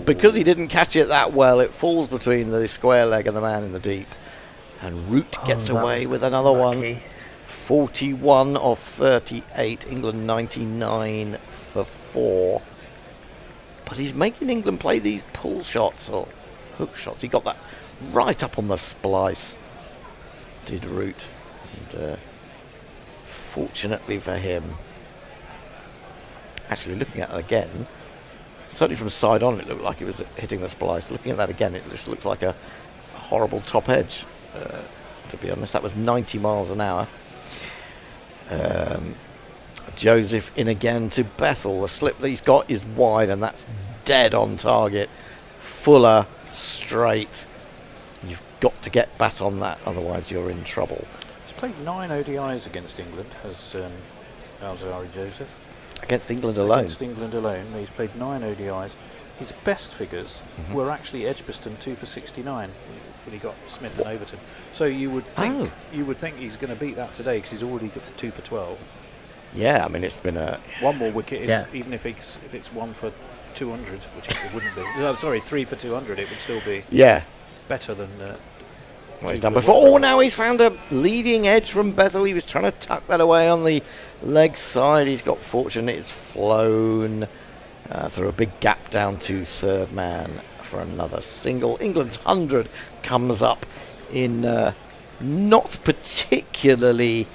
Because he didn't catch it that well, it falls between the square leg and the man in the deep. And Root gets away with another one. 41 of 38. England 99 for 4. But he's making England play these pull shots or hook shots. He got that right up on the splice, did Root. And fortunately for him, actually looking at it again, certainly from side on it looked like it was hitting the splice. Looking at that again, it just looks like a horrible top edge, to be honest. That was 90 miles an hour. Joseph in again to Bethel. The slip that he's got is wide, and that's dead on target. Fuller, straight. You've got to get bat on that, otherwise you're in trouble. He's played 9 ODIs against England, has Alzari Joseph. Against England alone? Against England alone. He's played 9 ODIs. His best figures were actually Edgbaston 2 for 69 when he got Smith and Overton. So you would think he's going to beat that today because he's already got 2 for 12. Yeah, I mean it's been a one more wicket. Even if it's 1 for 200, which it wouldn't be. No, sorry, 3 for 200. It would still be better than what he's done before. Oh, now he's found a leading edge from Bethel. He was trying to tuck that away on the leg side. He's got fortune. It's flown through a big gap down to third man for another single. England's 100 comes up in not particularly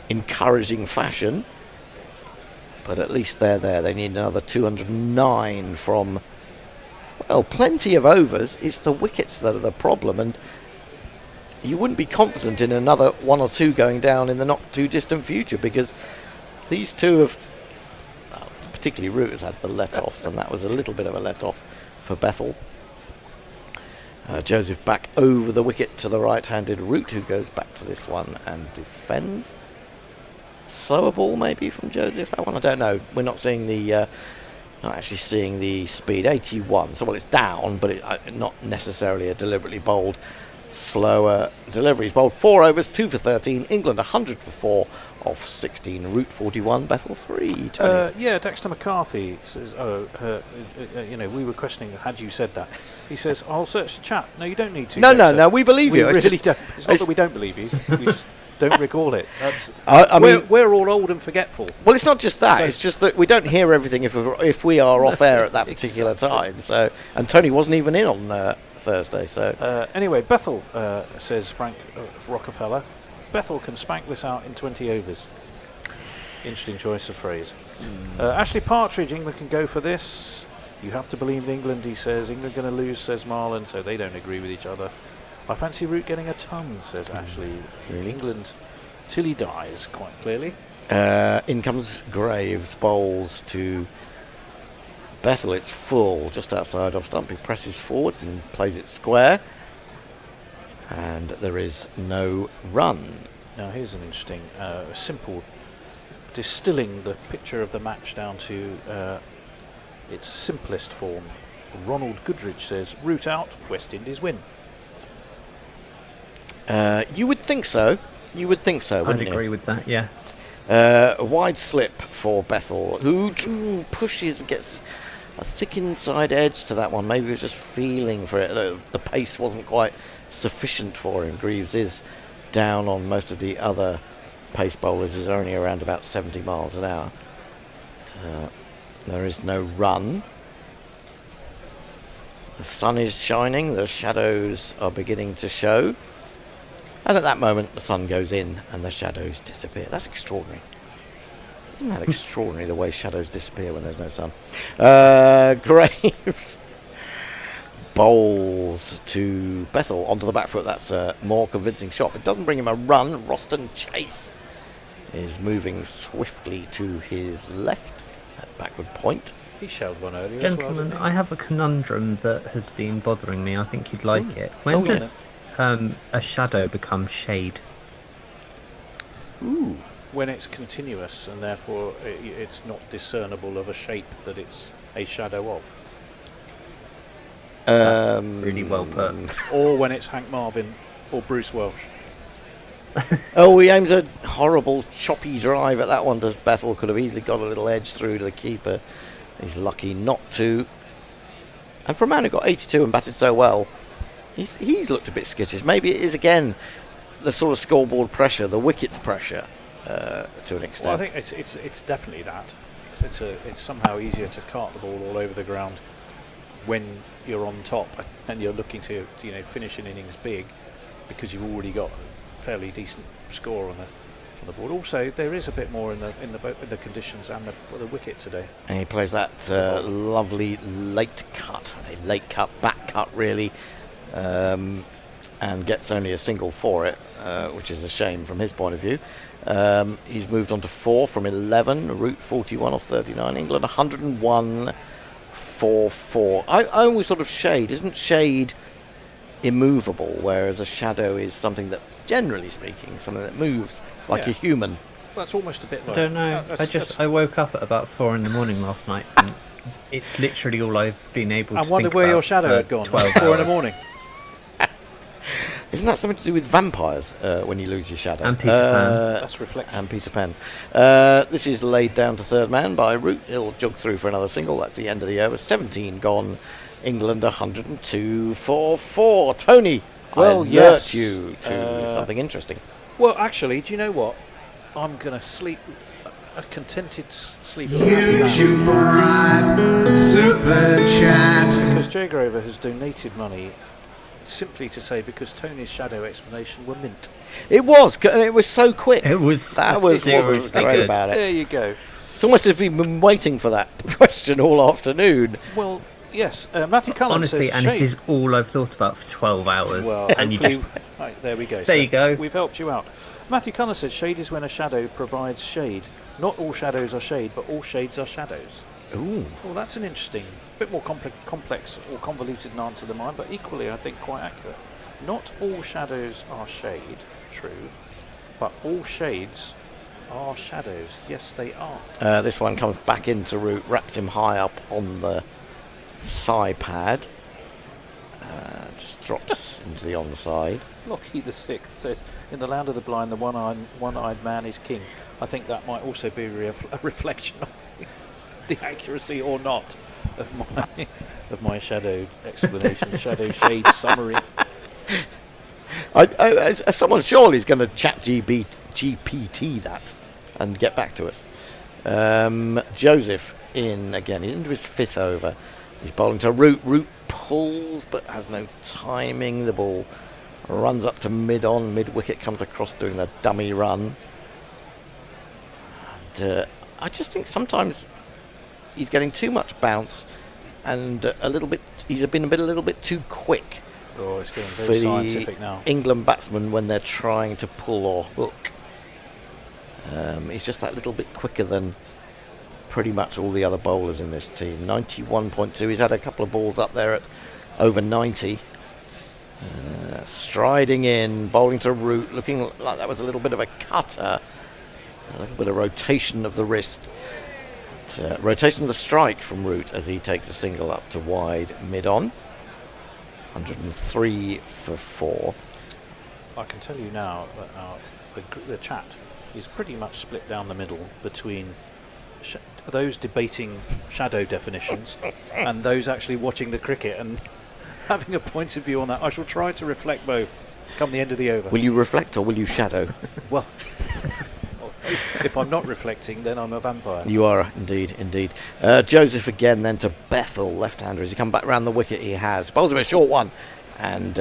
encouraging fashion, but at least they're there. They need another 209 from, well, plenty of overs. It's the wickets that are the problem, and you wouldn't be confident in another 1 or 2 going down in the not too distant future, because these two have, particularly Root has had the let-offs, and that was a little bit of a let-off for Bethel. Joseph back over the wicket to the right-handed Root, who goes back to this one and defends. Slower ball maybe from Joseph. That one I don't know. We're not seeing the not actually seeing the speed. 81. So well, it's down, but not necessarily a deliberately bowled slower delivery. He's bowled 4 overs, 2 for 13. England 100 for 4 off 16. Root 41, Bethel 3. Yeah, Dexter McCarthy says, we were questioning, had you said that? He says, I'll search the chat. No, you don't need to. No, we believe you. We really don't. It's not that we don't believe you. We just don't recall it. We're all old and forgetful. Well, it's not just that. It's just that we don't hear everything if we are off air at that particular time. So, and Tony wasn't even in on Thursday. So anyway, Bethel says Frank Rockefeller. Bethel can spank this out in 20 overs. Interesting choice of phrase. Ashley Partridge, England can go for this. You have to believe England, he says. England going to lose, says Marlon, so they don't agree with each other. I fancy Root getting a ton, says Ashley. Really? England till he dies, quite clearly. In comes Graves, bowls to Bethel. It's full, just outside off stump. He presses forward and plays it square. And there is no run. Now here's an interesting, simple, distilling the picture of the match down to its simplest form. Ronald Goodrich says, Root out, West Indies win. You would think so. I'd agree with that, yeah. A wide slip for Bethel, who pushes, gets a thick inside edge to that one. Maybe he was just feeling for it. The pace wasn't quite sufficient for him. Greaves is down on most of the other pace bowlers. Is only around about 70 miles an hour. There is no run. The sun is shining. The shadows are beginning to show. And at that moment, the sun goes in and the shadows disappear. That's extraordinary. Isn't that extraordinary, the way shadows disappear when there's no sun? Graves bowls to Bethel onto the back foot. That's a more convincing shot. It doesn't bring him a run. Roston Chase is moving swiftly to his left at backward point. He shelled one earlier Gentlemen, as well, I have a conundrum that has been bothering me. I think you'd like it. When does a shadow become shade? Ooh. When it's continuous and therefore it's not discernible of a shape that it's a shadow of. That's really well put. Or when it's Hank Marvin or Bruce Welsh. Oh, he aims a horrible choppy drive at that one. Does Bethel? Could have easily got a little edge through to the keeper. He's lucky not to. And for a man who got 82 and batted so well, he's looked a bit skittish. Maybe it is again the sort of scoreboard pressure, the wickets pressure, to an extent. Well, I think it's definitely that. It's somehow easier to cart the ball all over the ground when you're on top and you're looking to finish an innings big because you've already got a fairly decent score on the board. Also, there is a bit more in the conditions and the wicket today. And he plays that lovely late cut back cut really, and gets only a single for it, which is a shame from his point of view. He's moved on to 4 from 11. Root 41 off 39. England 101 for 4. I always sort of isn't shade immovable, whereas a shadow is something that, generally speaking, something that moves like a human. That's almost a bit like... I don't know. I woke up at about 4 in the morning last night, and it's literally all I've been able to think about. I wondered where your shadow had gone. 12 4 in the hours. morning. Isn't that something to do with vampires when you lose your shadow? And Peter Pan. That's reflection. And Peter Pan. This is laid down to third man by Root. He'll jog through for another single. That's the end of the over. 17 gone. England 102 for 4. Tony, Well, I alert yes. you to something interesting. Well, actually, do you know what? I'm going to sleep a contented sleep. YouTube Ride Super Chat. Because Jay Grover has donated money simply to say because Tony's shadow explanation were mint. It was so quick. It was. That was what was great good. about it. There you go. It's almost as if we've been waiting for that question all afternoon. Well, yes. Matthew Cullen Honestly, says and shade. it is all I've thought about for 12 hours. Well, and you hopefully, just, right, there we go. There you go. We've helped you out. Matthew Cullen says shade is when a shadow provides shade. Not all shadows are shade, but all shades are shadows. Ooh. Well, that's an interesting, bit more complex or convoluted an answer than mine, but equally, I think, quite accurate. Not all shadows are shade, true, but all shades are shadows. Yes, they are. This one comes back into Root, wraps him high up on the thigh pad. Just drops into the onside. Lockie the Sixth says, in the land of the blind, the one-eyed man is king. I think that might also be a reflection on the accuracy or not of my shadow explanation, shadow shade summary. Someone surely is going to chat GPT that and get back to us. Joseph in again. He's into his 5th over. He's bowling to Root. Root pulls but has no timing. The ball runs up to mid-on. Mid-wicket comes across doing the dummy run. And, I just think sometimes he's getting too much bounce and a little bit. He's been a little bit too quick. Oh, it's getting for very the scientific now. England batsmen when they're trying to pull or hook. He's just that little bit quicker than pretty much all the other bowlers in this team. 91.2. He's had a couple of balls up there at over 90. Striding in, bowling to Root, looking like that was a little bit of a cutter. A little bit of rotation of the wrist. Rotation of the strike from Root as he takes a single up to wide mid-on. 103 for 4. I can tell you now that the chat is pretty much split down the middle between those debating shadow definitions and those actually watching the cricket and having a point of view on that. I shall try to reflect both come the end of the over. Will you reflect or will you shadow? Well, if I'm not reflecting, then I'm a vampire. You are, indeed. Joseph again, then to Bethel, left-hander. As he come back round the wicket, he has. Bowls him a short one. And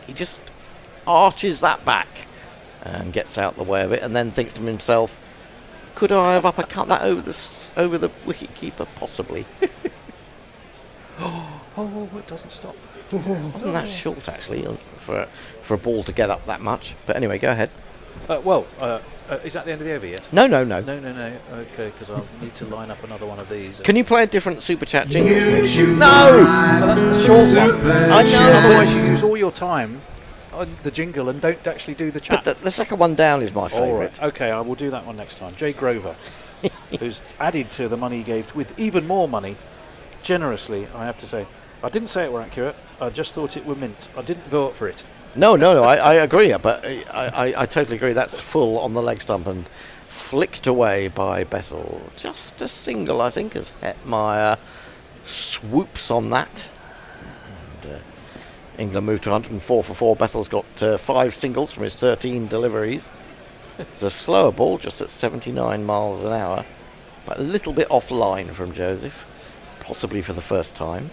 he just arches that back and gets out the way of it and then thinks to himself, could I have uppercut that over the wicket-keeper? Possibly. Oh, it doesn't stop. Wasn't that short, actually, for a ball to get up that much? But anyway, go ahead. Is that the end of the over yet? No. No. Okay, because I'll need to line up another one of these. Can you play a different super chat jingle? No! Oh, that's the short one. I know. Otherwise, you use all your time on the jingle and don't actually do the chat. But the second one down is my favourite. All right. Okay, I will do that one next time. Jay Grover, who's added to the money he gave with even more money, generously, I have to say. I didn't say it were accurate. I just thought it were mint. I didn't vote for it. No, I agree, but I totally agree. That's full on the leg stump and flicked away by Bethel. Just a single, I think, as Hetmeyer swoops on that. And England moved to 104 for 4. Bethel's got 5 singles from his 13 deliveries. It's a slower ball, just at 79 miles an hour, but a little bit offline from Joseph, possibly for the first time.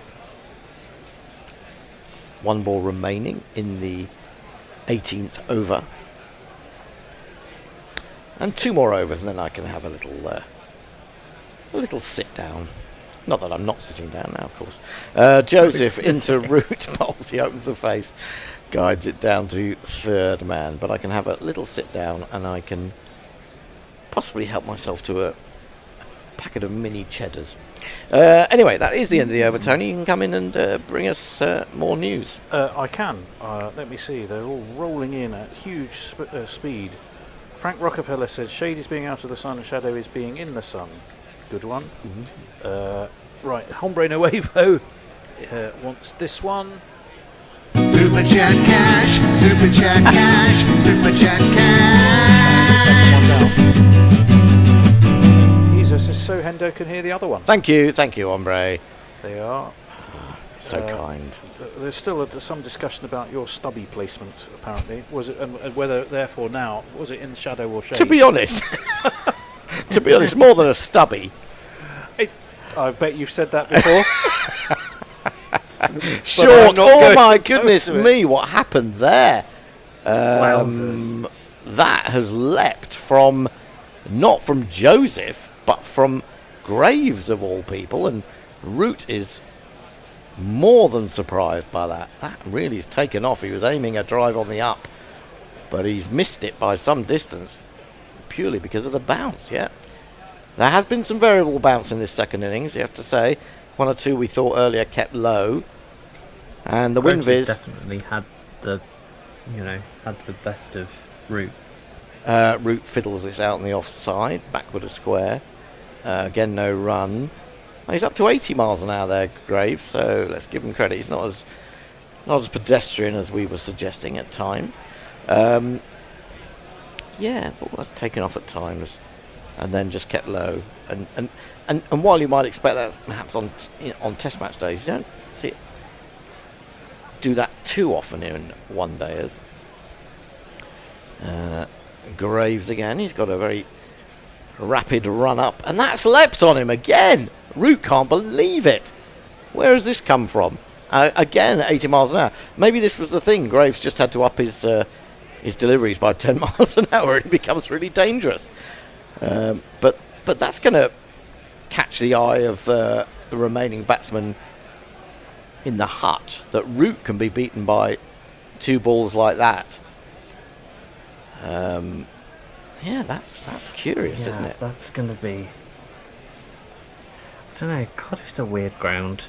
1 ball remaining in the 18th over. And 2 more overs, and then I can have a little sit down. Not that I'm not sitting down now, of course. Joseph into root bowls. He opens the face, guides it down to third man. But I can have a little sit down, and I can possibly help myself to a packet of mini cheddars. Anyway, that is the end of the over, Tony. You can come in and bring us more news. I can. Let me see. They're all rolling in at huge speed. Frank Rockefeller says shade is being out of the sun and shadow is being in the sun. Good one. Right, Hombre Nuevo wants this one. Super Chat Cash, Super Chat Cash, Super Chat Cash. He says so Hendo can hear the other one. Thank you, Hombre. They are. So kind. There's still some discussion about your stubby placement, apparently. Was it, and whether, therefore, now, was it in shadow or shade? To be honest, more than a stubby. I bet you've said that before. Short. Oh my goodness me! What happened there? That has leapt from, not from Joseph, but from Graves of all people, and Root is more than surprised by that. That really has taken off. He was aiming a drive on the up, but he's missed it by some distance, purely because of the bounce. Yeah, there has been some variable bounce in this second innings, you have to say. 1 or 2 we thought earlier kept low, and the wind viz definitely had the best of Root. Root fiddles this out on the offside, backward a square. Again, no run. He's up to 80 miles an hour there, Graves, so let's give him credit. He's not as pedestrian as we were suggesting at times. Yeah, the ball was taken off at times and then just kept low. And while you might expect that perhaps on test match days, you don't see it do that too often in one dayers. Graves again, he's got a very rapid run up, and that's leapt on him again. Root can't believe it. Where has this come from? Again, 80 miles an hour. Maybe this was the thing. Graves just had to up his deliveries by 10 miles an hour. It becomes really dangerous. But that's going to catch the eye of the remaining batsmen in the hut. That Root can be beaten by 2 balls like that. Yeah, that's curious, isn't it? That's going to be... I don't know. Cardiff's a weird ground.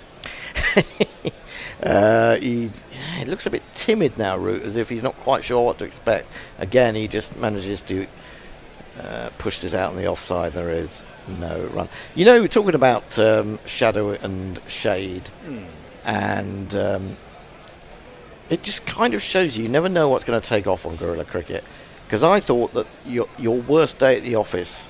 It looks a bit timid now, Root, as if he's not quite sure what to expect. Again, he just manages to push this out on the offside. There is no run. You know, we're talking about shadow and shade, and it just kind of shows you never know what's going to take off on guerrilla cricket. Because I thought that your worst day at the office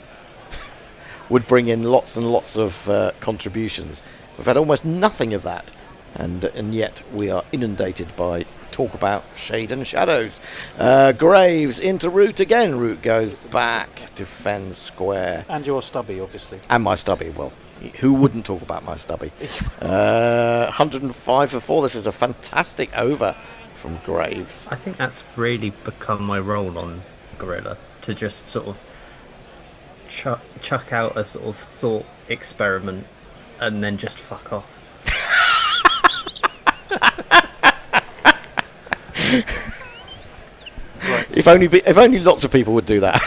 would bring in lots and lots of contributions. We've had almost nothing of that, and yet we are inundated by talk about shade and shadows. Graves into Root again. Root goes back, defends square. And your stubby, obviously. And my stubby, well, who wouldn't talk about my stubby? 105 for 4. This is a fantastic over from Graves. I think that's really become my role on Gorilla, to just sort of chuck out a sort of thought experiment and then just fuck off. If only lots of people would do that.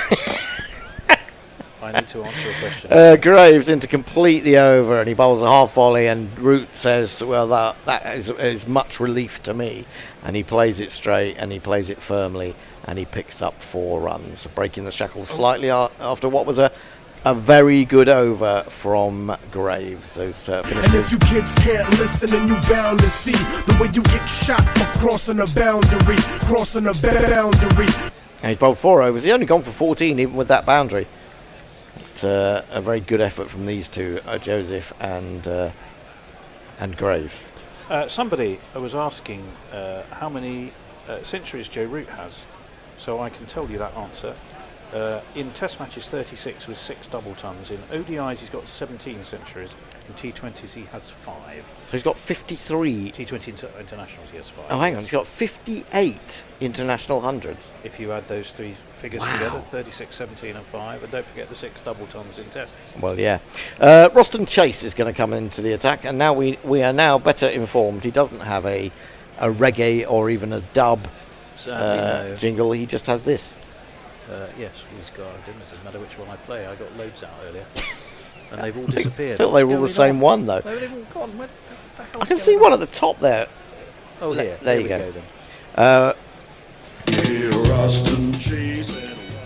I need to answer a question. Graves in to complete the over, and he bowls a half volley, and Root says, well, that is much relief to me. And he plays it straight, and he plays it firmly, and he picks up 4 runs, breaking the shackles slightly after what was a very good over from Graves. And if you kids can't listen, then you bound to see the way you get shot for crossing a boundary. And he's bowled 4 overs. He's only gone for 14, even with that boundary. A very good effort from these two, Joseph and Graves. Somebody was asking how many centuries Joe Root has, so I can tell you that answer. In Test matches, 36 with 6 double tons. In ODIs, he's got 17 centuries. In T20s, he has 5. So he's got 53. T20 internationals, he has 5. Oh, hang on, he's got 58 international hundreds. If you add those 3 figures together, 36, 17 and 5. And don't forget the 6 double tons in tests. Well, yeah. Roston Chase is going to come into the attack, and now we are now better informed. He doesn't have a reggae or even a dub jingle. He just has this. Yes, he's got. It doesn't matter which one I play. I got loads out earlier, and they've all disappeared. I thought they were all the same one, though. No, they've all gone. Where the hell's I can see one at the top there. Oh, here. There you go.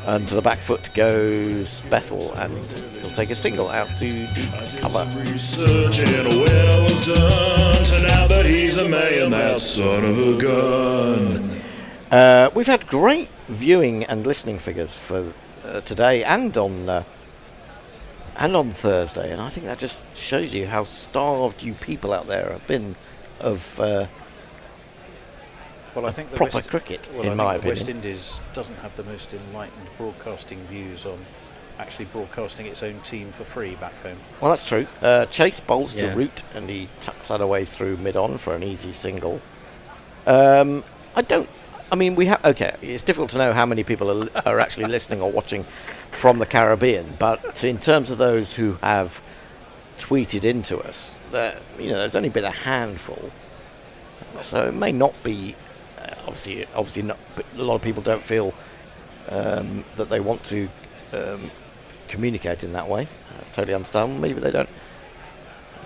And to the back foot goes Bethel, and he'll take a single out to deep cover. Where was done to now that he's a man, that son of a gun. We've had great viewing and listening figures for today and on Thursday, and I think that just shows you how starved you people out there have been of I think proper cricket, in my opinion. West Indies doesn't have the most enlightened broadcasting views on actually broadcasting its own team for free back home. Well, that's true. Chase bowls to Root, and he tucks that away through mid-on for an easy single. We have. Okay, it's difficult to know how many people are actually listening or watching from the Caribbean, but in terms of those who have tweeted into us, there's only been a handful. So it may not be. Obviously not. But a lot of people don't feel that they want to communicate in that way. That's totally understandable. Maybe they don't.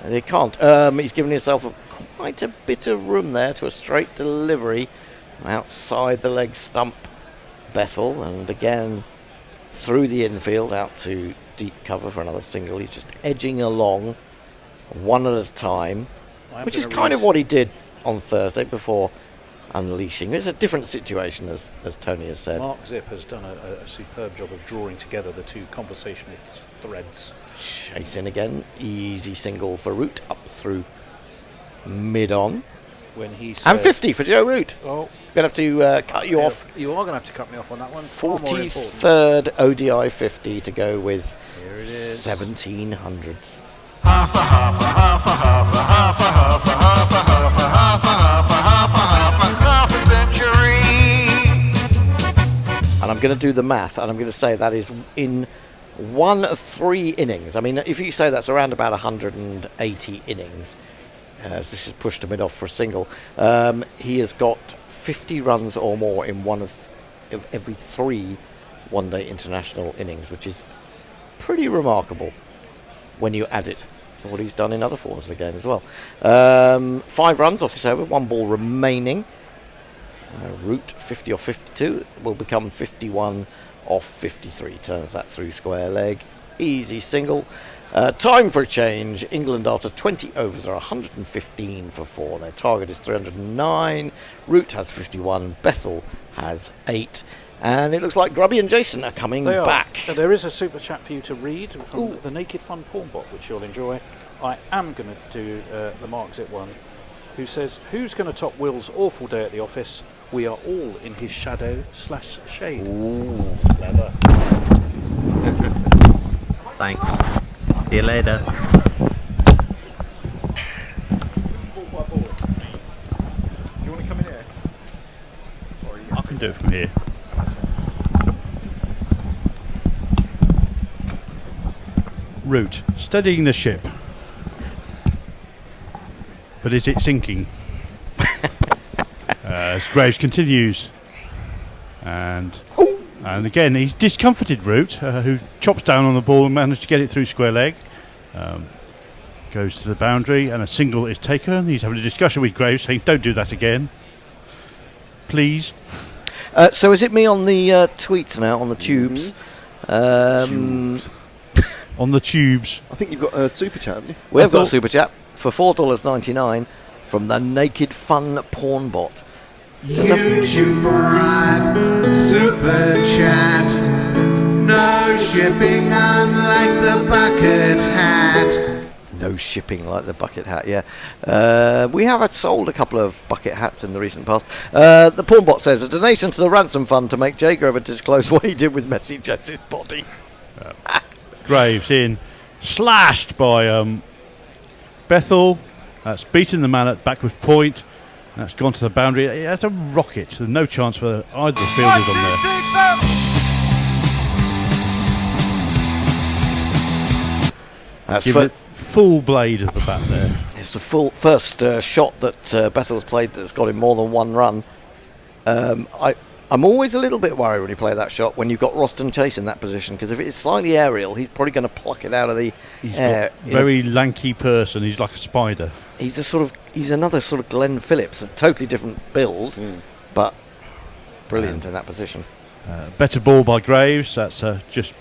They can't. He's given himself quite a bit of room there to a straight delivery outside the leg stump, Bethel, and again through the infield out to deep cover for another single. He's just edging along one at a time, which is kind of what he did on Thursday before unleashing. It's a different situation, as Tony has said. Mark Zipp has done a superb job of drawing together the two conversational threads. Chasing again, easy single for Root up through mid-on. When he and 50 for Joe Root. Oh, going to have to cut you off. You are going to have to cut me off on that one. 43rd ODI 50 to go with. Here it is. 1700s. Half a half a half a half a half a half a half a half a half a half a half a half a half a century. And I'm going to do the math, and I'm going to say that is in one of 3 innings. I mean, if you say that's around about 180 innings, as this is pushed to mid-off for a single, he has got 50 runs or more in one of every 3 one-day international innings, which is pretty remarkable when you add it to what he's done in other forms of the game as well. 5 runs off this over, 1 ball remaining. Root 50 off 52 will become 51 off 53. Turns that through square leg. Easy single. Time for a change. England after 20 overs are 115 for 4. Their target is 309. Root has 51. Bethel has 8. And it looks like Grubby and Jason are coming back. There is a super chat for you to read from the Naked Fun Porn Bot, which you'll enjoy. I am going to do the Mark Zipp one, who says, who's going to top Will's awful day at the office? We are all in his shadow/shade. Ooh. Clever. Thanks. See you later. Do you want to come in here? I can do it from here. Root, steadying the ship. But is it sinking? As Graves continues. And again, he's discomforted Root, who chops down on the ball and managed to get it through square leg. Goes to the boundary and a single is taken. He's having a discussion with Graves saying, don't do that again. Please. So is it me on the tweets now, on the tubes? On the tubes. I think you've got a super chat, haven't you? We've got a super chat for $4.99 from the Naked Fun Porn Bot. YouTube Bribe, super chat, no shipping unlike the bucket hat. No shipping like the bucket hat, yeah. We have sold a couple of bucket hats in the recent past. The Pawnbot says, a donation to the ransom fund to make Jay Grover disclose what he did with Messi Jess's body. Graves in, slashed by Bethel. That's beaten the man at backwards point. That's gone to the boundary. That's a rocket. There's no chance for either of the fielders on there. That's Give it full blade of the bat there. It's the first shot that Bethel's played that's got him more than one run. I'm always a little bit worried when you play that shot when you've got Roston Chase in that position, because if it's slightly aerial, he's probably going to pluck it out of the air. Very lanky person. He's like a spider. He's another sort of Glenn Phillips, a totally different build, but brilliant in that position. Better ball by Graves. That's just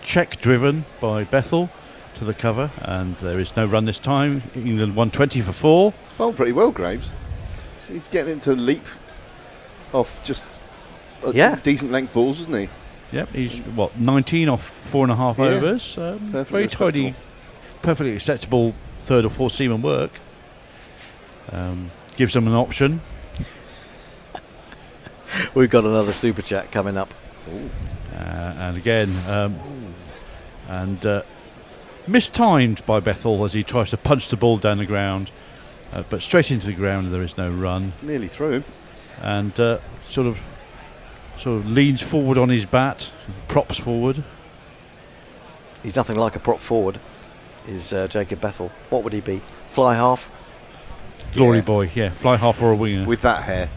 check driven by Bethel to the cover, and there is no run this time. England 120 for 4. Bowled pretty well, Graves. So he's getting into leap off just decent length balls, wasn't he? Yep, he's 19 off 4.5 overs. Very tidy, perfectly acceptable third or fourth seaman work. Gives them an option. We've got another super chat coming up. And again, mistimed by Bethel as he tries to punch the ball down the ground, but straight into the ground, and there is no run. Nearly through him. And sort of leans forward on his bat, props forward. He's nothing like a prop forward, is Jacob Bethel. What would he be? Fly half? Glory boy, yeah. Fly half or a winger. With that hair.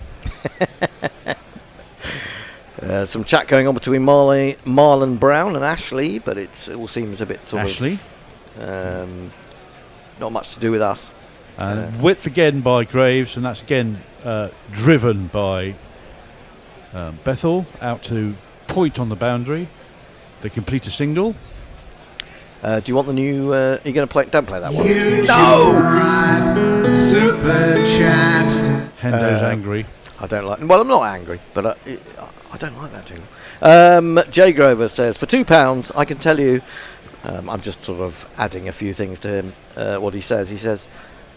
Some chat going on between Marlon Brown and Ashley, but it all seems a bit sort Ashley? of... not much to do with us. And width again by Graves, and that's again driven by Bethel out to point on the boundary. They complete a single. Do you want the new... are you going to play... Don't play that one. No! Super chat. Hendo's angry. I don't like... Well, I'm not angry, but I don't like that jingle. Jay Grover says, for £2, I can tell you... I'm just sort of adding a few things to him. What he says. He says,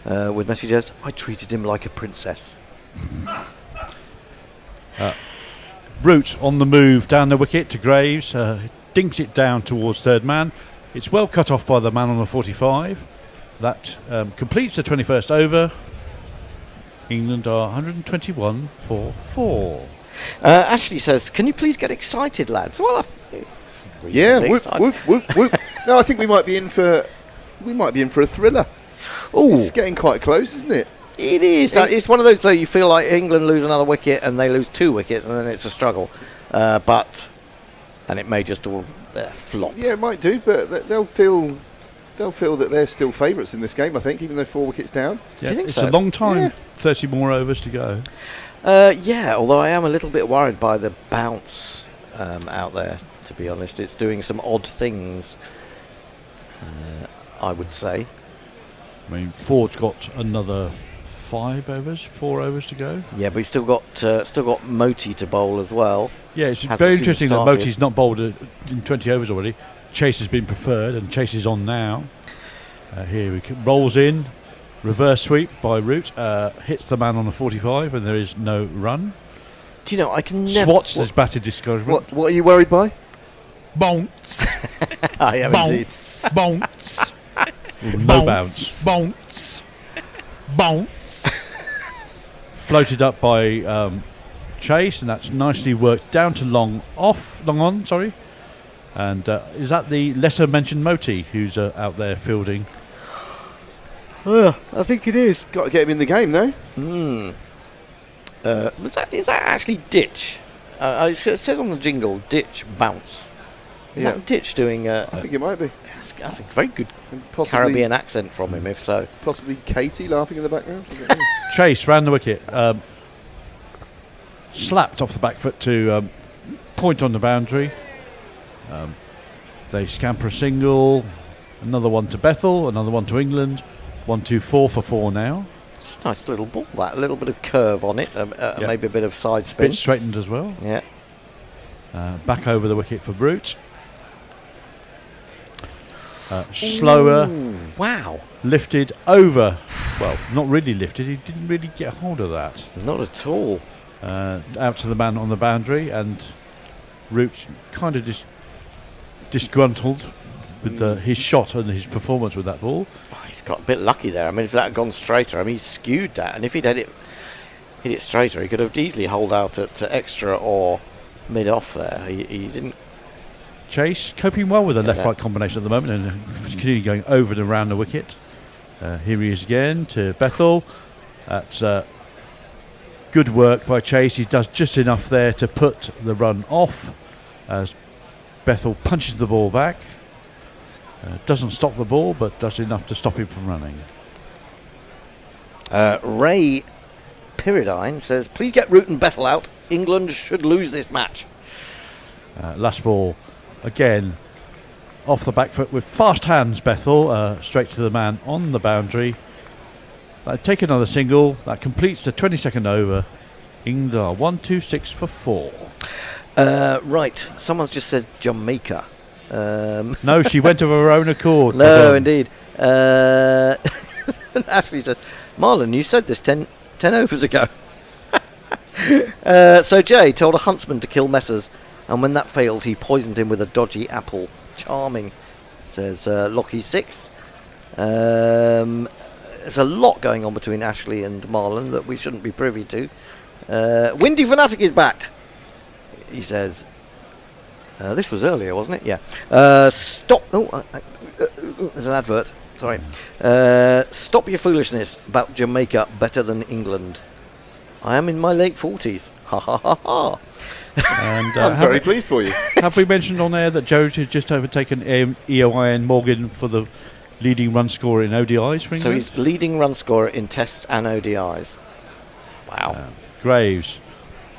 with messages, I treated him like a princess. Root on the move down the wicket to Graves. Dinks it down towards third man. It's well cut off by the man on the 45. That completes the 21st over. England are 121 for 4. Ashley says, can you please get excited, lads? Well, yeah, whoop, whoop, whoop. No, I think we might be in for a thriller. Oh, it's getting quite close, isn't it? It is. It's one of those though. You feel like England lose another wicket and they lose 2 wickets, and then it's a struggle. And it may just all flop. Yeah, it might do, but they'll feel that they're still favourites in this game. I think, even though 4 wickets down. Yeah, do you think it's so? a long time. Yeah. 30 more overs to go. Yeah, although I am a little bit worried by the bounce out there. To be honest, it's doing some odd things. I would say. I mean, Ford's got another 4 overs to go. Yeah, but he's still got Moti to bowl as well. Yeah, it's very interesting that Moti's not bowled in 20 overs already. Chase has been preferred, and Chase is on now. Here we rolls in, reverse sweep by Root, hits the man on the 45, and there is no run. Do you know, I can never... Swats has batted discouragement. What are you worried by? Bounce. I am indeed. Bounce. No bounce. Bounce. Bounce. Floated up by Chase, and that's nicely worked down to long on, sorry. And is that the lesser mentioned Moti who's out there fielding? I think it is. Got to get him in the game, no? Is that actually Ditch? It says on the jingle, Ditch bounce. Is that Ditch doing... I think it might be. That's a very good Caribbean accent from him, if so. Possibly Katie laughing in the background. Chase ran the wicket. Slapped off the back foot to point on the boundary. They scamper a single. Another one to Bethel. Another one to England. 1-2-4 for 4 now. It's a nice little ball, that. A little bit of curve on it. Maybe a bit of side spin. Bit straightened as well. Yeah. Back over the wicket for Brute. Slower. Wow. Lifted over. Well, not really lifted. He didn't really get hold of that. Not at all. Out to the man on the boundary, and Root kind of disgruntled with his shot and his performance with that ball. Oh, he's got a bit lucky there. I mean, if that had gone straighter, I mean, he's skewed that, and if he'd hit it straighter, he could have easily holed out at extra or mid-off there. He didn't. Chase coping well with the left-right combination at the moment, and continuing going over and around the wicket. Here he is again to Bethel. That's good work by Chase. He does just enough there to put the run off as Bethel punches the ball back. Doesn't stop the ball, but does enough to stop him from running. Ray Pyridine says, please get Root and Bethel out. England should lose this match. Last ball, again, off the back foot with fast hands, Bethel, straight to the man on the boundary. Take another single. That completes the 22nd over. England are 1-2-6 for 4. Right, someone's just said Jamaica. No, she went of her own accord. No, indeed. Ashley said, Marlon, you said this 10 overs ago. So Jay told a huntsman to kill Messers, and when that failed, he poisoned him with a dodgy apple. Charming, says Lockie 6. There's a lot going on between Ashley and Marlon that we shouldn't be privy to. Windy Fanatic is back, he says. This was earlier, wasn't it? Yeah. Stop. There's an advert. Sorry. Stop your foolishness about Jamaica better than England. I am in my late 40s. Ha ha ha ha. And, I'm very pleased for you. Have we mentioned on air that Joe has just overtaken EOIN Morgan for the leading run scorer in ODIs for England? So he's leading run scorer in tests and ODIs. Wow. Graves.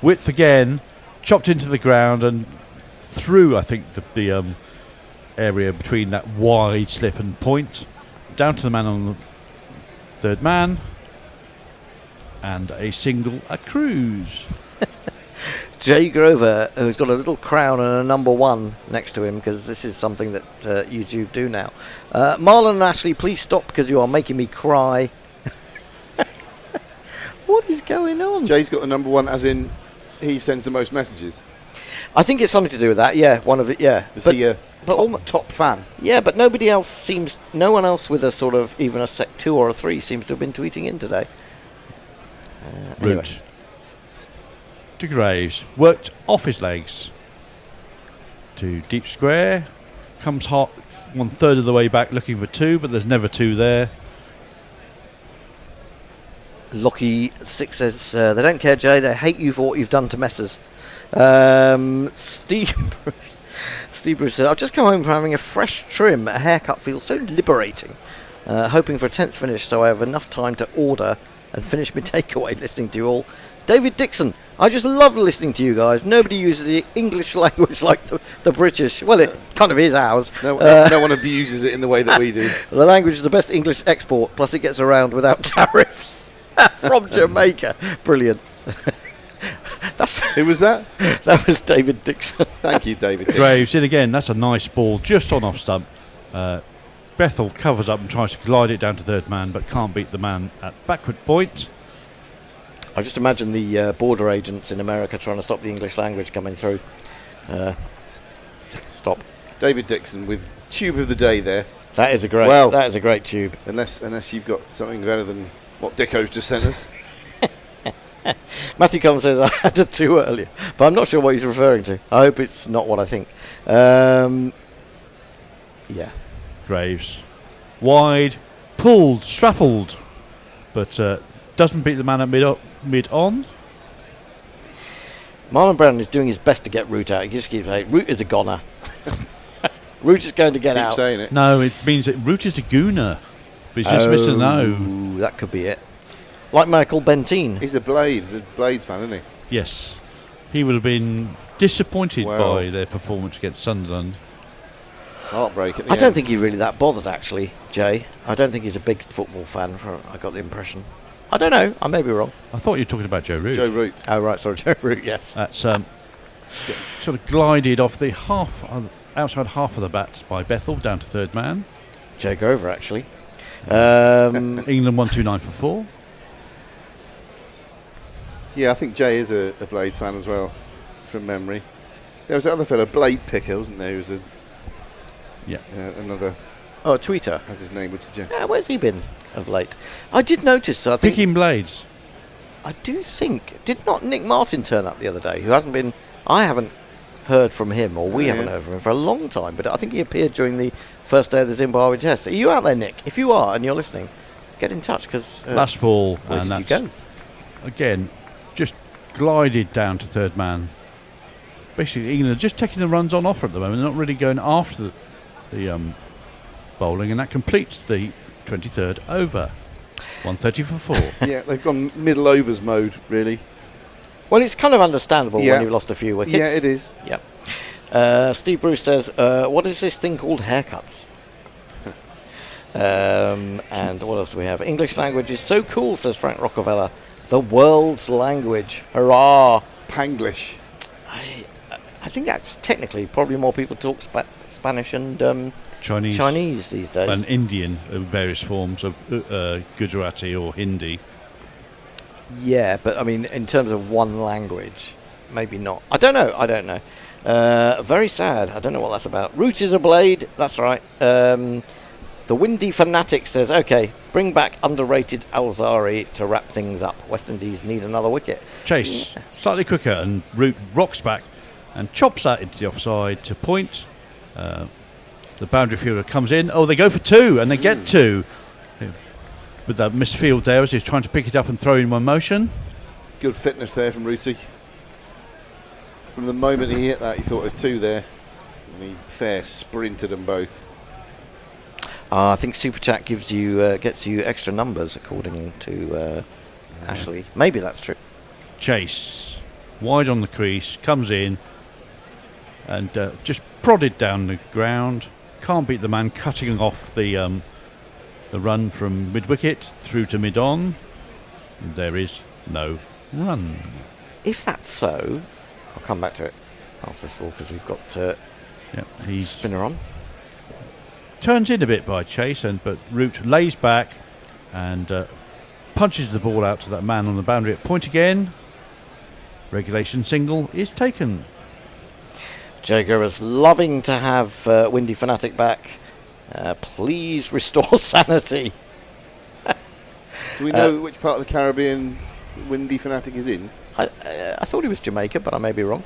Width again. Chopped into the ground and through, I think, the area between that wide slip and point. Down to the man on the third man. And a single accrues. Jay Grover, who's got a little crown and a number 1 next to him, because this is something that YouTube do now. Marlon and Ashley, please stop because you are making me cry. What is going on? Jay's got the number 1, as in he sends the most messages. I think it's something to do with that. Yeah, one of it. Yeah, is he a top fan? Yeah, but no one else with a sort of even a 2 or a 3 seems to have been tweeting in today. Anyway. Root to Graves, worked off his legs to deep square, comes hot 1/3 of the way back looking for 2, but there's never 2 there. Lockie 6 says they don't care, Jay, they hate you for what you've done to Messers. Steve Bruce said, I've just come home from having a fresh trim. A haircut feels so liberating. Hoping for a 10th finish so I have enough time to order and finish my takeaway listening to you all. David Dixon, I just love listening to you guys. Nobody uses the English language like the British. Well, it kind of is ours. No one abuses it in the way that we do. The language is the best English export, plus it gets around without tariffs. From Jamaica. Brilliant. Who was that? That was David Dixon. Thank you, David Dixon. Graves in again. That's a nice ball just on off stump. Bethel covers up and tries to glide it down to third man, but can't beat the man at backward point. I just imagine the border agents in America trying to stop the English language coming through. Stop. David Dixon with tube of the day there. That is a great tube. Unless you've got something better than what Dicko's just sent us. Matthew Collins says I had a 2 earlier, but I'm not sure what he's referring to. I hope it's not what I think. Yeah. Graves. Wide, pulled, strappled, but doesn't beat the man at mid-on. Marlon Brown is doing his best to get Root out. He just keeps saying, Root is a goner. Root is going to get out. Saying it. No, it means that Root is a gooner. But he's just missing a no. That could be it. Like Michael Benteen. He's a Blades fan, isn't he? Yes. He would have been disappointed by their performance against Sunderland. Heartbreak at the I end. don't think he's really that bothered, actually, Jay. I don't think he's a big football fan, I got the impression. I don't know. I may be wrong. I thought you were talking about Joe Root. Joe Root. Oh, right. Sorry, Joe Root, yes. That's sort of glided off the outside half of the bat by Bethel down to third man. Jay Grover, actually. England 129 for 4. Yeah, I think Jay is a Blades fan as well, from memory. There was that other fellow, Blade Picker, wasn't there? Who was another. Oh, a tweeter, as his name would suggest. Yeah, where's he been of late? I did notice. I think Picking Blades. I do think. Did not Nick Martin turn up the other day? Who hasn't been? I haven't heard from him, or we haven't heard from him for a long time. But I think he appeared during the first day of the Zimbabwe Test. Are you out there, Nick? If you are and you're listening, get in touch because last ball. Where and did you go? Again, just glided down to third man. Basically, England are just taking the runs on offer at the moment. They're not really going after the bowling, and that completes the 23rd over. 130 for 4. Yeah, they've gone middle overs mode, really. Well, it's kind of understandable when you've lost a few wickets. Yeah, it is. Yep. Steve Bruce says, what is this thing called haircuts? And what else do we have? English language is so cool, says Frank Rockefeller. The world's language. Hurrah. Panglish. I think that's technically probably more people talk Spanish and Chinese these days. And Indian of various forms of Gujarati or Hindi. Yeah, but I mean, in terms of one language, maybe not. I don't know. Very sad. I don't know what that's about. Root is a blade. That's right. The Windy Fanatic says, okay, bring back underrated Alzari to wrap things up. West Indies need another wicket. Chase, slightly quicker, and Root rocks back and chops that into the offside to point. The boundary fielder comes in. Oh, they go for 2, and they get 2. With that misfield there as he's trying to pick it up and throw in one motion. Good fitness there from Rooty. From the moment he hit that, he thought there was 2 there. And he fair sprinted them both. I think Super Chat gets you extra numbers according to Ashley. Maybe that's true. Chase, wide on the crease, comes in and just prodded down the ground. Can't beat the man cutting off the run from mid-wicket through to mid-on. There is no run. If that's so, I'll come back to it after this ball because we've got he's spinner on. Turns in a bit by Chase, but Root lays back and punches the ball out to that man on the boundary at point again. Regulation single is taken. Jager is loving to have Windy Fanatic back. Please restore sanity. Do we know which part of the Caribbean Windy Fanatic is in? I thought he was Jamaica, but I may be wrong.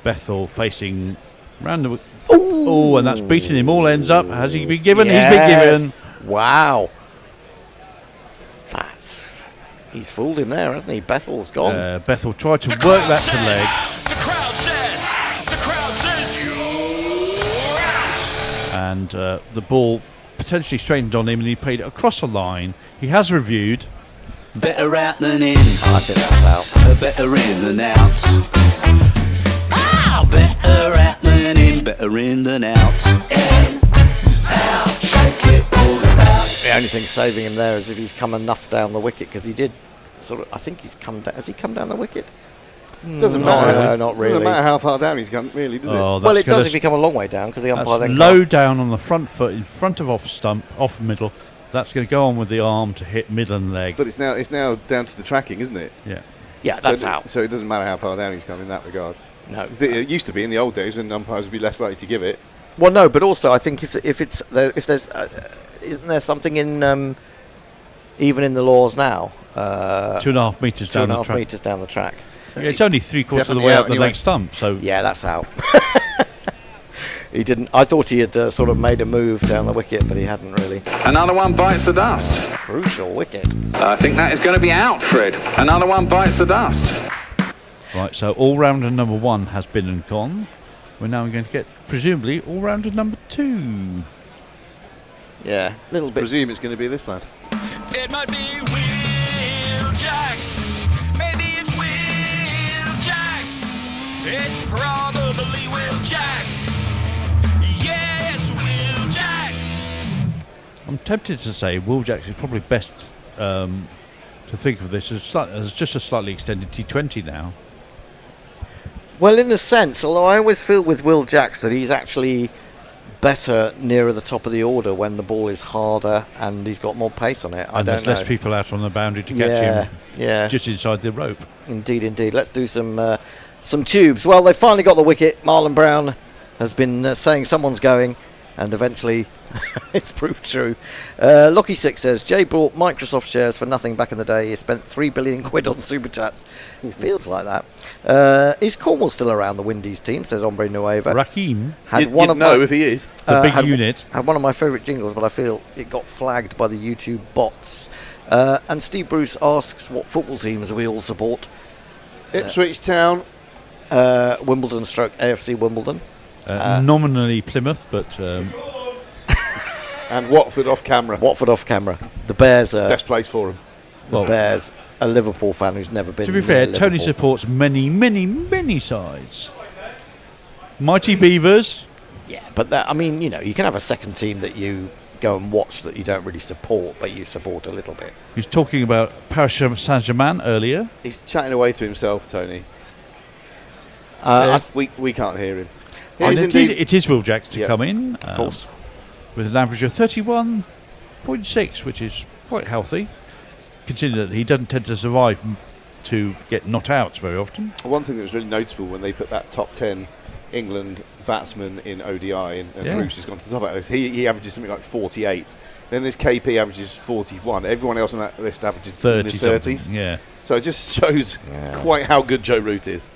Bethel facing round the... Oh, and that's beating him all ends up. Has he been given? Yes. He's been given. Wow. He's fooled him there, hasn't he? Bethel's gone. Bethel tried to work that to leg. The crowd says you're out. And the ball potentially straightened on him, and he played it across the line. He has reviewed. Better out than in. I think that's out. Better in than out. Better out than in. Better in than out. In, out, shake it all about. The only thing saving him there is if he's come enough down the wicket, because he did sort of. I think he's come down. Has he come down the wicket? Doesn't matter. No, not really. Doesn't matter how far down he's gone, really, does it? Well, it does if you come a long way down, because the umpire then low down on the front foot, in front of off stump, off middle. That's going to go on with the arm to hit mid and leg. But it's now down to the tracking, isn't it? Yeah. Yeah, that's out. So it doesn't matter how far down he's come in that regard. No. It used to be in the old days when umpires would be less likely to give it. Well, no, but also I think if there's isn't there something in even in the laws now? 2.5 metres down the track. 2.5 metres down the track. Yeah, it's only 3/4 of the way up the leg stump. So yeah, that's out. He didn't. I thought he had sort of made a move down the wicket, but he hadn't really. Another one bites the dust. Crucial wicket. I think that is going to be out, Fred. Another one bites the dust. Right, so all-rounder number 1 has been and gone. We're now going to get, presumably, all-rounder number 2. Yeah, a little bit. Presume it's going to be this lad. It might be Will Jacks. Maybe it's Will Jacks. It's probably Will Jacks. Yeah, it's Will Jacks. I'm tempted to say Will Jacks is probably best to think of this as just a slightly extended T20 now. Well, in the sense, although I always feel with Will Jacks that he's actually better nearer the top of the order when the ball is harder and he's got more pace on it. I And don't there's know. less people out on the boundary to catch him just inside the rope. Indeed. Let's do some tubes. Well, they finally got the wicket. Marlon Brown has been saying someone's going, and eventually it's proved true. Lucky Six says, Jay bought Microsoft shares for nothing back in the day. He spent £3 billion on Super Chats. It feels like that. Is Cornwall still around the Windies team, says Ombre Nueva. Raheem? You'd know if he is. The big unit. Had one of my favourite jingles, but I feel it got flagged by the YouTube bots. And Steve Bruce asks what football teams we all support. Ipswich Town. Wimbledon / AFC Wimbledon. Nominally Plymouth, but... and Watford off camera. The Bears best place for him. The Bears, a Liverpool fan who's never been. To be fair, near Tony Liverpool. supports many sides. Mighty Beavers. Yeah, but that, I mean, you can have a second team that you go and watch that you don't really support, but you support a little bit. He was talking about Paris Saint-Germain earlier. He's chatting away to himself, Tony. We can't hear him. It is Will Jacks to come in, of course, with an average of 31.6, which is quite healthy, considering that he doesn't tend to survive to get not out very often. One thing that was really noticeable when they put that top 10 England batsman in ODI, and Bruce has gone to the top of this, he averages something like 48. Then this KP averages 41. Everyone else on that list averages 30 in the 30s. something, yeah. So it just shows quite how good Joe Root is.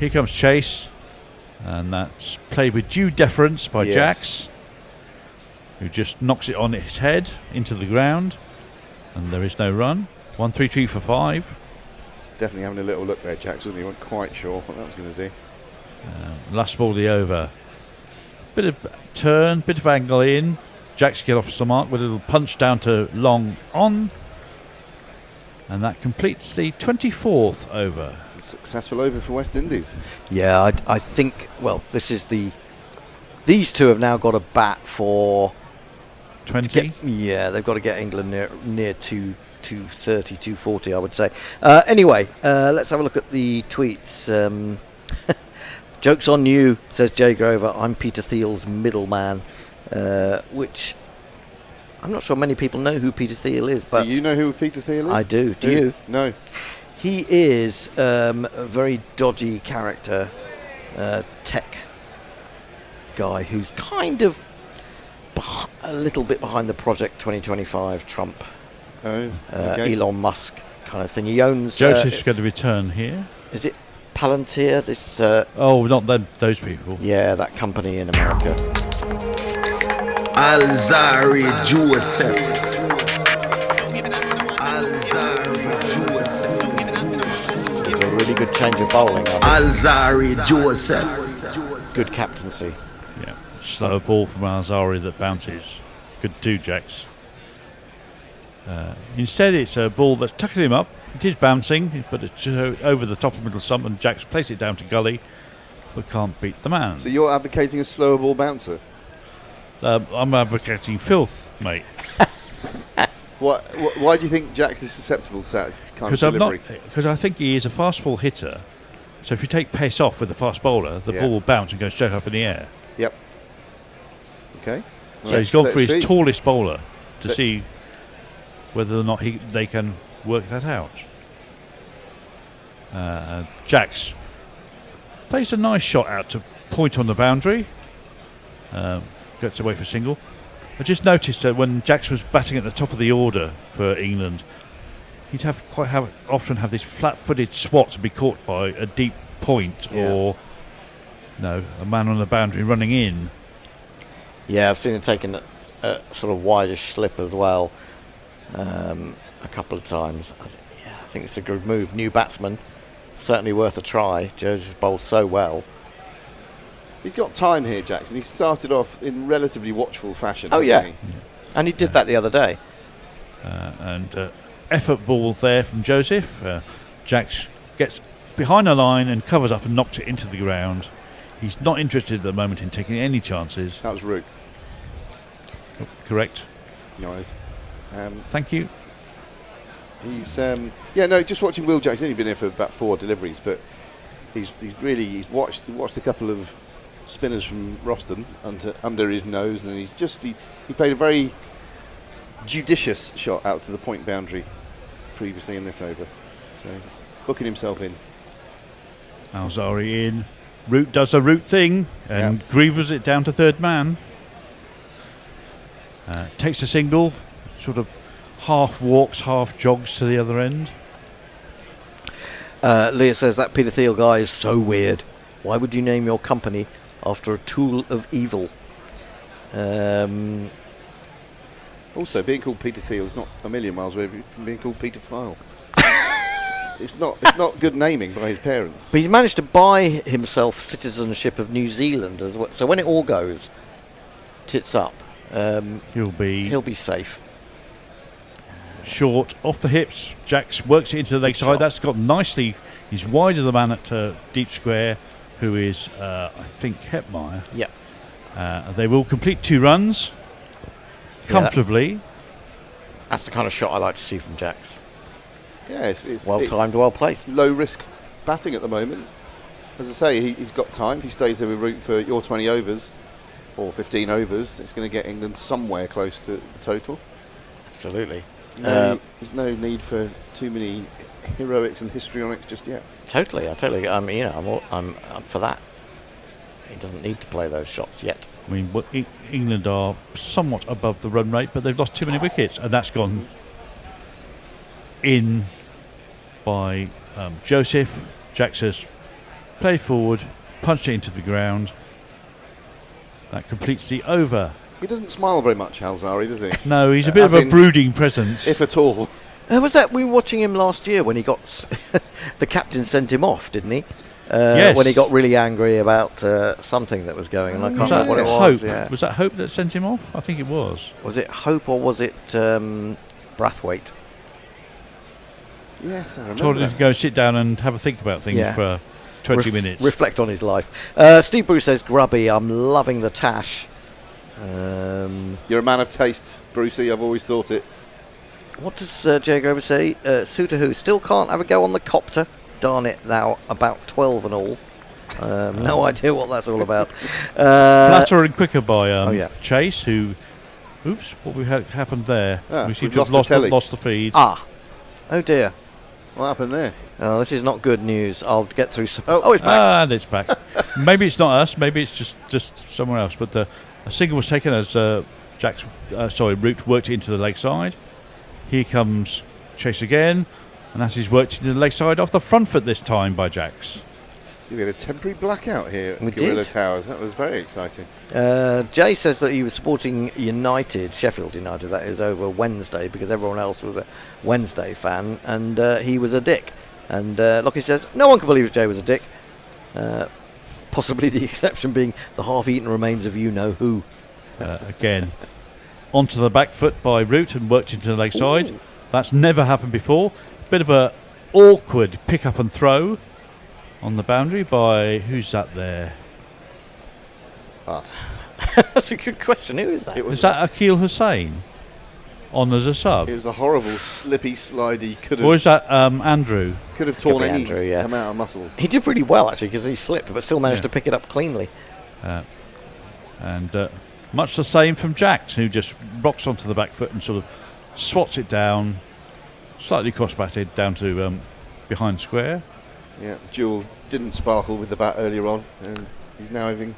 Here comes Chase, and that's played with due deference by Jacks, who just knocks it on his head into the ground, and there is no run. 1-3-3 for 5. Definitely having a little look there, Jacks, wasn't he? Wasn't quite sure what that was going to do. Last ball of the over. Bit of turn, bit of angle in. Jacks get off the mark with a little punch down to long on. And that completes the 24th over. A successful over for West Indies. Yeah, I think, well, this is these two have now got a bat for 20. They've got to get England near 230, 240, I would say. Anyway, let's have a look at the tweets. Joke's on you, says Jay Grover. I'm Peter Thiel's middleman, which I'm not sure many people know who Peter Thiel is. But do you know who Peter Thiel is? I do. Do you? No. He is a very dodgy character, tech guy who's kind of a little bit behind the Project 2025 Trump, Elon Musk kind of thing. He owns... Joseph's going to return here. Is it Palantir? This? Not those people. Yeah, that company in America. Alzari Joseph. It's a really good change of bowling. Alzari Joseph. Good captaincy. Yeah, slow ball from Alzari that bounces. Good too, Jacks. Instead, it's a ball that's tucking him up. It is bouncing, but it's over the top of the middle stump, and Jacks plays it down to gully, but can't beat the man. So you're advocating a slower ball bouncer? I'm advocating filth, mate. Why do you think Jacks is susceptible to that kind of delivery? Because I think he is a fast ball hitter. So if you take pace off with the fast bowler, the ball will bounce and go straight up in the air. Yep. Okay. So he's gone for his tallest bowler to see whether or not they can work that out. Jacks plays a nice shot out to point on the boundary. Gets away for single. I just noticed that when Jacks was batting at the top of the order for England, he'd often have this flat-footed swat to be caught by a deep point or a man on the boundary running in. Yeah, I've seen him taking a sort of wideish slip as well a couple of times. I think it's a good move. New batsman, certainly worth a try. Joseph bowled so well. He's got time here, Jackson. He started off in relatively watchful fashion. Oh, yeah. And he did that the other day. Effort ball there from Joseph. Jacks gets behind the line and covers up and knocks it into the ground. He's not interested at the moment in taking any chances. That was Rook. Correct. Nice. Thank you. He's just watching Will Jacks. He's only been here for about 4 deliveries, but he's watched a couple of spinners from Roston under his nose, and he played a very judicious shot out to the point boundary previously in this over. So he's hooking himself in. Alzari in. Root does a Root thing and Grievers it down to third man. Takes a single, sort of half walks, half jogs to the other end. Leah says that Peter Thiel guy is so weird. Why would you name your company after a tool of evil? Also, being called Peter Thiel is not a million miles away from being called Peter File. It's not good naming by his parents. But he's managed to buy himself citizenship of New Zealand as well. So when it all goes tits up, he'll be safe. Short off the hips. Jacks works it into the leg side. That's got nicely. He's wide of the man at deep square, who is I think Hepmeyer. Yeah. They will complete 2 runs comfortably. That's the kind of shot I like to see from Jacks. Yeah, it's well timed, well placed. Low risk batting at the moment. As I say, he's got time. If he stays there with Root for your 20 overs or 15 overs, it's going to get England somewhere close to the total. Absolutely. There's no need for too many heroics and histrionics just yet. Totally. I'm up for that. He doesn't need to play those shots yet. I mean, England are somewhat above the run rate, but they've lost too many wickets, and that's gone in by Joseph. Jack says, play forward, punched it into the ground. That completes the over. He doesn't smile very much, Alzari, does he? No, he's a bit of a brooding presence. If at all. Was that we were watching him last year when he got the captain sent him off, didn't he? Yes. When he got really angry about something that was going, and I can't remember what it was. Hope? Yeah. Was that Hope that sent him off? I think it was. Was it Hope or was it Brathwaite? Yes, I remember. Told him to go sit down and have a think about things for 20 minutes. Reflect on his life. Steve Bruce says, Grubby, I'm loving the tash. You're a man of taste, Brucey. I've always thought it. What does Jay Grover say? Suter who still can't have a go on the copter. Darn it, thou about 12 and all. No idea what that's all about. Flatter and quicker by Chase, who... Oops, what happened there? We seem to have lost the feed. Oh dear. What happened there? Oh, this is not good news. I'll get through some... Oh, it's back. And it's back. Maybe it's not us. Maybe it's just somewhere else. But a single was taken as Root worked it into the leg side. Here comes Chase again. And as he's worked into the leg side off the front foot this time by Jacks. We had a temporary blackout here We at Gorilla did. Towers. That was very exciting. Jay says that he was supporting Sheffield United, that is, over Wednesday, because everyone else was a Wednesday fan, and he was a dick. And Lockie says, no one can believe Jay was a dick. Possibly the exception being the half-eaten remains of you-know-who. Again, onto the back foot by Root and worked into the leg side. That's never happened before. Bit of a awkward pick-up and throw on the boundary by... Who's that there? That's a good question. Who is that? Is that Akil Hussain on as a sub? It was a horrible, slippy, slidey. Or is that Andrew? Could have torn any Andrew, yeah. amount of muscles. He did pretty well, actually, because he slipped, but still managed to pick it up cleanly. And much the same from Jacks, who just rocks onto the back foot and sort of swats it down, slightly cross-batted down to behind square. Yeah, Jewel didn't sparkle with the bat earlier on, and he's now having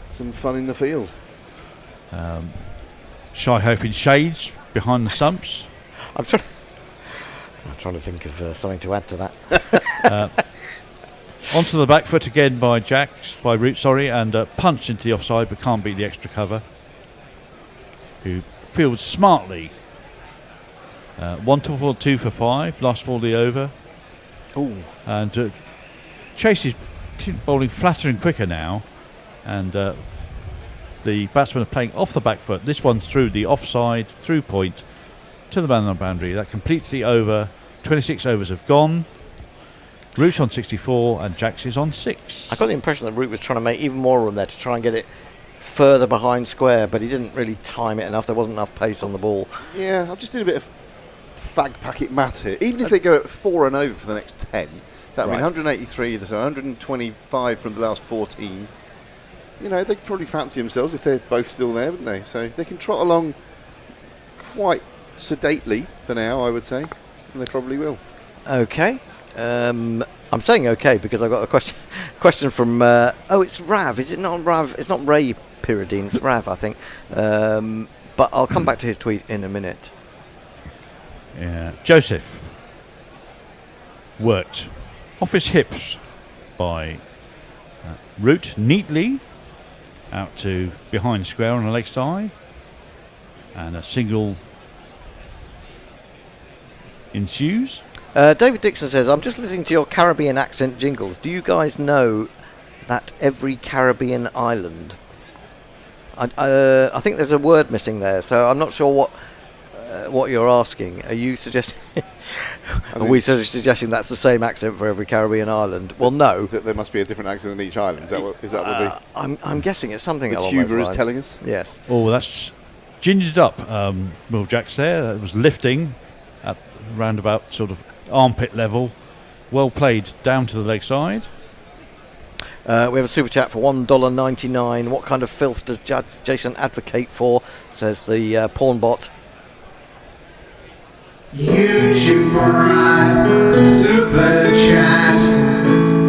some fun in the field. Shy Hope in shades behind the stumps. I'm trying to think of something to add to that. Onto the back foot again by Root, and punched into the offside, but can't beat the extra cover. Who fields smartly. 1 for 2 for 5, last for the over. Ooh. And Chase is bowling flatter and quicker now, and the batsmen are playing off the back foot. This one through the offside, through point to the man on the boundary. That completes the over. 26 overs have gone. Root's on 64 and Jacks is on 6. I got the impression that Root was trying to make even more room there to try and get it further behind square, but he didn't really time it enough. There wasn't enough pace on the ball. Yeah, I've just did a bit of fag packet math here. Even if they go at 4 and over for the next 10, that would mean 183, so 125 from the last 14. you know, they'd probably fancy themselves if they're both still there, wouldn't they? So they can trot along quite sedately for now, I would say, and they probably will. Okay. I'm saying okay because I've got a question from... it's Rav. Is it not Rav? It's not Ray Pyridine. It's Rav, I think. But I'll come back to his tweet in a minute. Yeah. Joseph worked off his hips by Root neatly out to behind square on the leg side, and a single ensues. David Dixon says, I'm just listening to your Caribbean accent jingles. Do you guys know that every Caribbean island... I think there's a word missing there, so I'm not sure what you're asking. Are you suggesting... Are we sort of suggesting that's the same accent for every Caribbean island? Well, no. There must be a different accent in each island. Is that what I'm guessing it's something the along those tuber lines. is telling us? Yes. Oh, that's gingered up. Will Jacks there. That was lifting at roundabout sort of armpit level. Well played down to the leg side. We have a super chat for $1.99. What kind of filth does Jason advocate for? Says the porn bot. YouTube Prime Super Chat.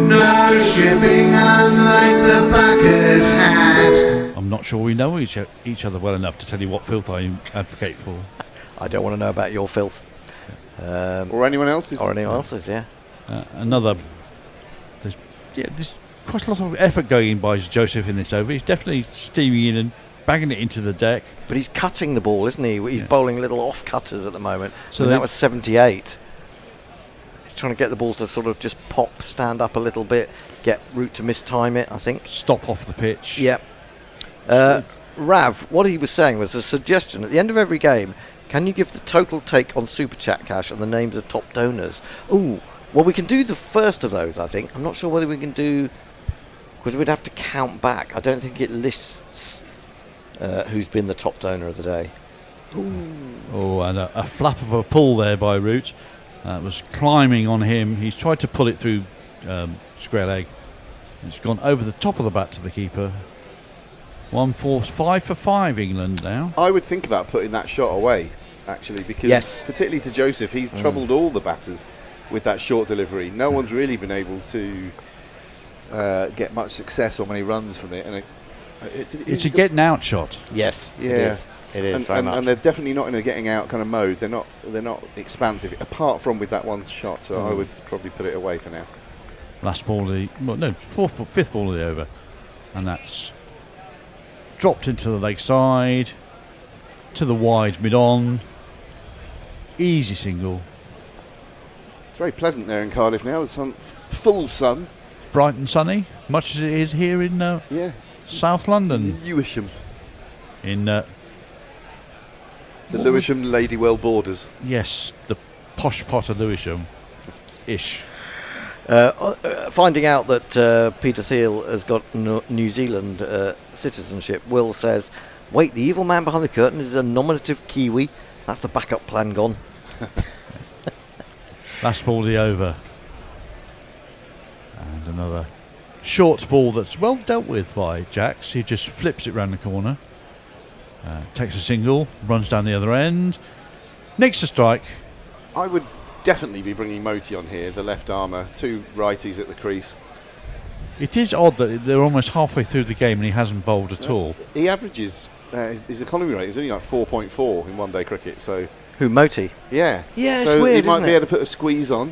No shipping unlike the Bacchus hat. I'm not sure we know each other well enough to tell you what filth I advocate for. I don't want to know about your filth. Or anyone else's. Or anyone else's, yeah. There's quite a lot of effort going in by Joseph in this over. He's definitely steaming in and banging it into the deck. But he's cutting the ball, isn't he? He's bowling little off-cutters at the moment. So that was 78. He's trying to get the ball to sort of just pop, stand up a little bit, get Root to mistime it, I think. Stop off the pitch. Yep. Rav, what he was saying was a suggestion. At the end of every game, can you give the total take on Super Chat cash and the names of top donors? Ooh, well, we can do the first of those, I think. I'm not sure whether we can do... Because we'd have to count back. I don't think it lists who's been the top donor of the day. Ooh. Oh, and a flap of a pull there by Root. Was climbing on him. He's tried to pull it through square leg. It's gone over the top of the bat to the keeper. 5 for 5 England now. I would think about putting that shot away, actually, because particularly to Joseph, he's troubled all the batters with that short delivery. No one's really been able to get much success or many runs from it. And it's a getting out shot. Yes, yeah, it is very much. And they're definitely not in a getting out kind of mode. They're not expansive, apart from with that one shot. So I would probably put it away for now. Last ball of the fifth ball of the over, and that's dropped into the leg side to the wide mid-on. Easy single. It's very pleasant there in Cardiff now. There's some full sun. Bright and sunny, much as it is here in South London. Lewisham. In the Lewisham Ladywell borders. Yes, the posh pot of Lewisham-ish. Finding out that Peter Thiel has got New Zealand citizenship, Will says, wait, the evil man behind the curtain is a nominative Kiwi. That's the backup plan gone. Last ball of the over. And another short ball that's well dealt with by Jacks. He just flips it round the corner. Takes a single, runs down the other end. Next to strike. I would definitely be bringing Moti on here, the left armour. 2 righties at the crease. It is odd that they're almost halfway through the game and he hasn't bowled at all. He averages, his economy rate is only like 4.4 in one-day cricket. So who, Moti? Yeah. Yeah, it's so weird, he might isn't be it? able to put a squeeze on,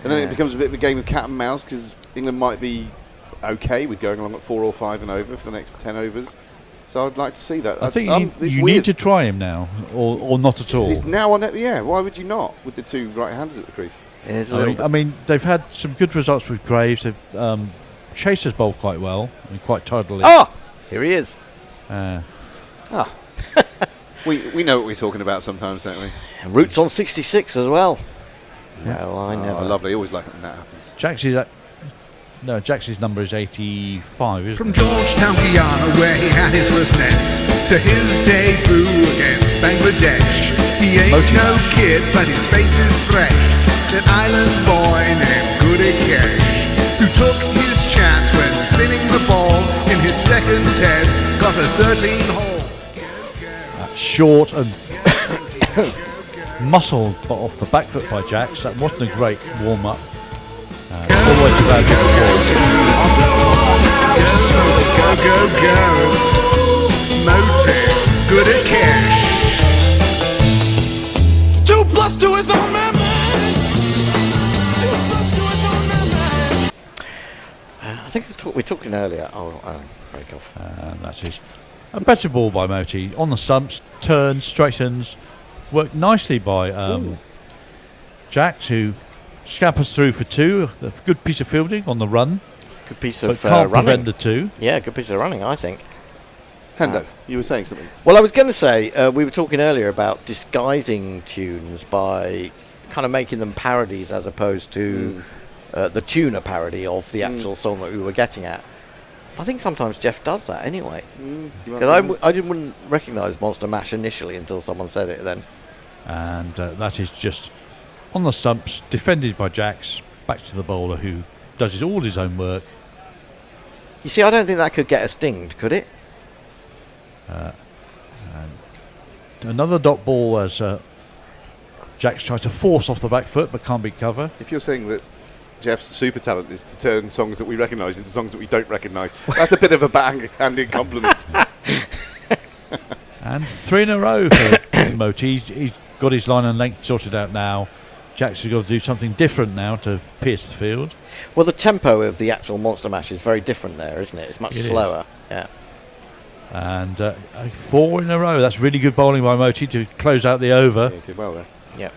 and then it becomes a bit of a game of cat and mouse because England might be okay with going along at 4 or 5 and over for the next 10 overs. So I'd like to see that. I think you need to try him now, or not at all. He's now on it, yeah. Why would you not with the 2 right-handers at the crease? I mean, they've had some good results with Graves. Chaser's bowled quite well, and quite tidily. Ah! Here he is. We know what we're talking about sometimes, don't we? And Root's on 66 as well. Yeah. Well, I never. Lovely. Always like it when that happens. Jacksy's number is 85, isn't From it? Georgetown, Guyana, where he had his first nets, to his debut against Bangladesh. He ain't no kid, but his face is fresh. An island boy named Goody Cash, who took his chance when spinning the ball in his second test, got a 13-hole. Short and muscled but off the back foot by Jax. That wasn't a great warm-up. Always about to Go, Moti, good at cash. 2 plus 2 is the remember. I think we were talking earlier. Break off. That's his. A better ball by Moti on the stumps, turns, straightens, worked nicely by Jax, who scampers through for 2. A good piece of fielding on the run. Good piece but of can't running. prevent the 2. Yeah, good piece of running, I think. Hendo, you were saying something. Well, I was going to say, we were talking earlier about disguising tunes by kind of making them parodies as opposed to the tuner parody of the actual song that we were getting at. I think sometimes Jeff does that anyway. Because I wouldn't recognise Monster Mash initially until someone said it then. And that is just on the stumps, defended by Jax, back to the bowler who does all his own work. You see, I don't think that could get us dinged, could it? And another dot ball as Jax tries to force off the back foot but can't beat cover. If you're saying that Jeff's super talent is to turn songs that we recognise into songs that we don't recognise, that's a bit of a back-handed compliment. And 3 in a row for Moti. He's got his line and length sorted out now. Jax has got to do something different now to pierce the field. Well, the tempo of the actual Monster Mash is very different there, isn't it? It's much slower. Yeah. And 4 in a row. That's really good bowling by Moti to close out the over. Yeah, he did well there. Yeah.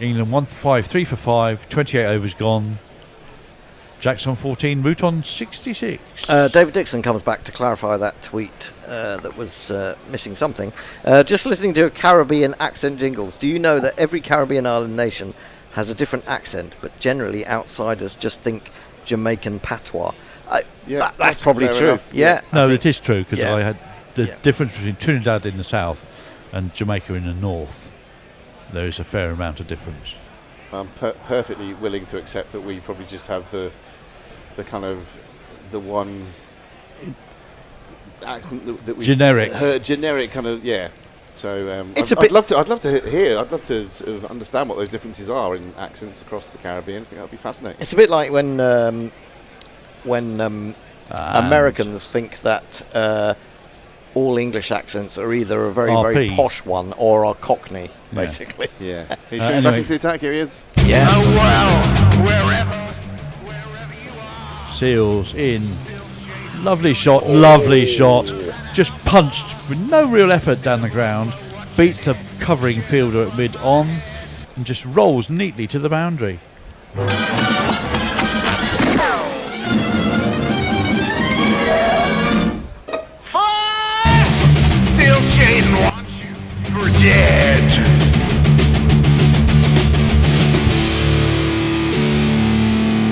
England 1 for 5, 3 for 5, 28 overs gone. Jax on 14, Root on 66. David Dixon comes back to clarify that tweet that was missing something. Just listening to Caribbean accent jingles, do you know that every Caribbean island nation has a different accent, but generally outsiders just think Jamaican patois? That's probably true. Enough. Yeah. No, it is true, because Yeah. I had the difference between Trinidad in the south and Jamaica in the north. There is a fair amount of difference. I'm perfectly willing to accept that we probably just have the kind of the one accent that we Generic. generic kind of So It's I'd love to hear. I'd love to sort of understand what those differences are in accents across the Caribbean. I think that'd be fascinating. It's a bit like when Americans think that all English accents are either a very, very RP. posh one or a Cockney, basically. Yeah. He's going back into the attack. Here he is. Yeah. Oh well, wherever. Seals in. Lovely shot, lovely shot. Just punched with no real effort down the ground. Beats the covering fielder at mid-on and just rolls neatly to the boundary. Seals Jaden wants you for dead.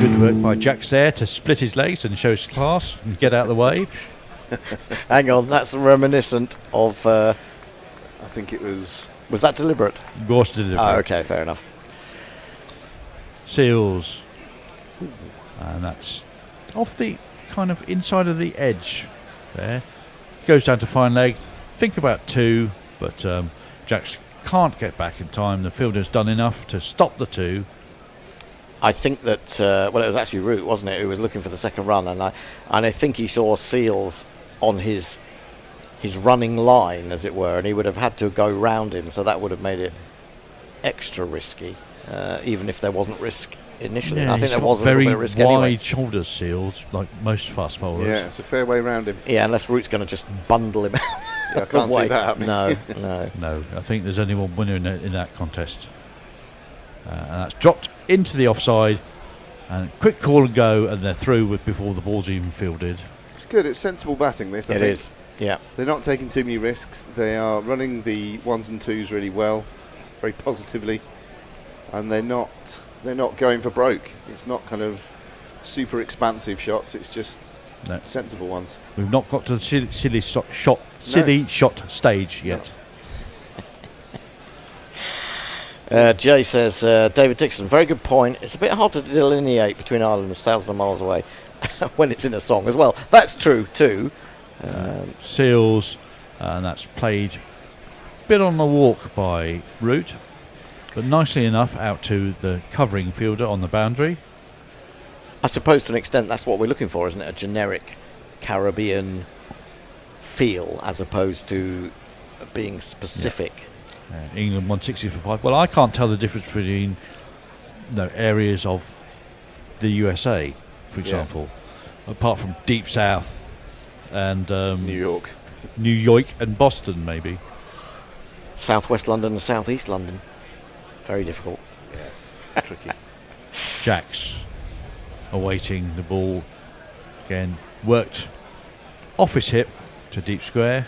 Good work by Jax there to split his legs and show his class and get out of the way. Hang on, that's reminiscent of... I think it was... Was that deliberate? Was deliberate. Oh, okay, fair enough. Seals. And that's off the kind of inside of the edge there. Goes down to fine leg. Think about 2, but Jax can't get back in time. The fielder's done enough to stop the 2. I think that it was actually Root, wasn't it, who was looking for the second run, and I think he saw Seals on his running line, as it were, and he would have had to go round him, so that would have made it extra risky, even if there wasn't risk initially. Yeah, I think there was a very little bit of risk wide anyway. shoulders, Seals, like most fast bowlers. Yeah, it's a fair way round him. Yeah, unless Root's going to just bundle him out. Yeah, I can't see that happening. No. No, I think there's only one winner in that contest. And that's dropped into the offside, and quick call and go, and they're through before the ball's even fielded. It's good. It's sensible batting, this, I think. It is, yeah. They're not taking too many risks. They are running the 1s and 2s really well, very positively, and they're not going for broke. It's not kind of super expansive shots. It's just sensible ones. We've not got to the silly shot stage yet. Jay says, David Dixon, very good point. It's a bit hard to delineate between islands thousands of miles away. when it's in a song as well. That's true too. Seals, and that's played a bit on the walk by Root, but nicely enough out to the covering fielder on the boundary. I suppose to an extent that's what we're looking for, isn't it? A generic Caribbean feel as opposed to being specific. England 160 for 5. Well, I can't tell the difference between areas of the USA, for example, apart from Deep South and New York and Boston, maybe. Southwest London and Southeast London. Very difficult. Yeah, tricky. Jacks awaiting the ball. Again, worked off his hip to deep square.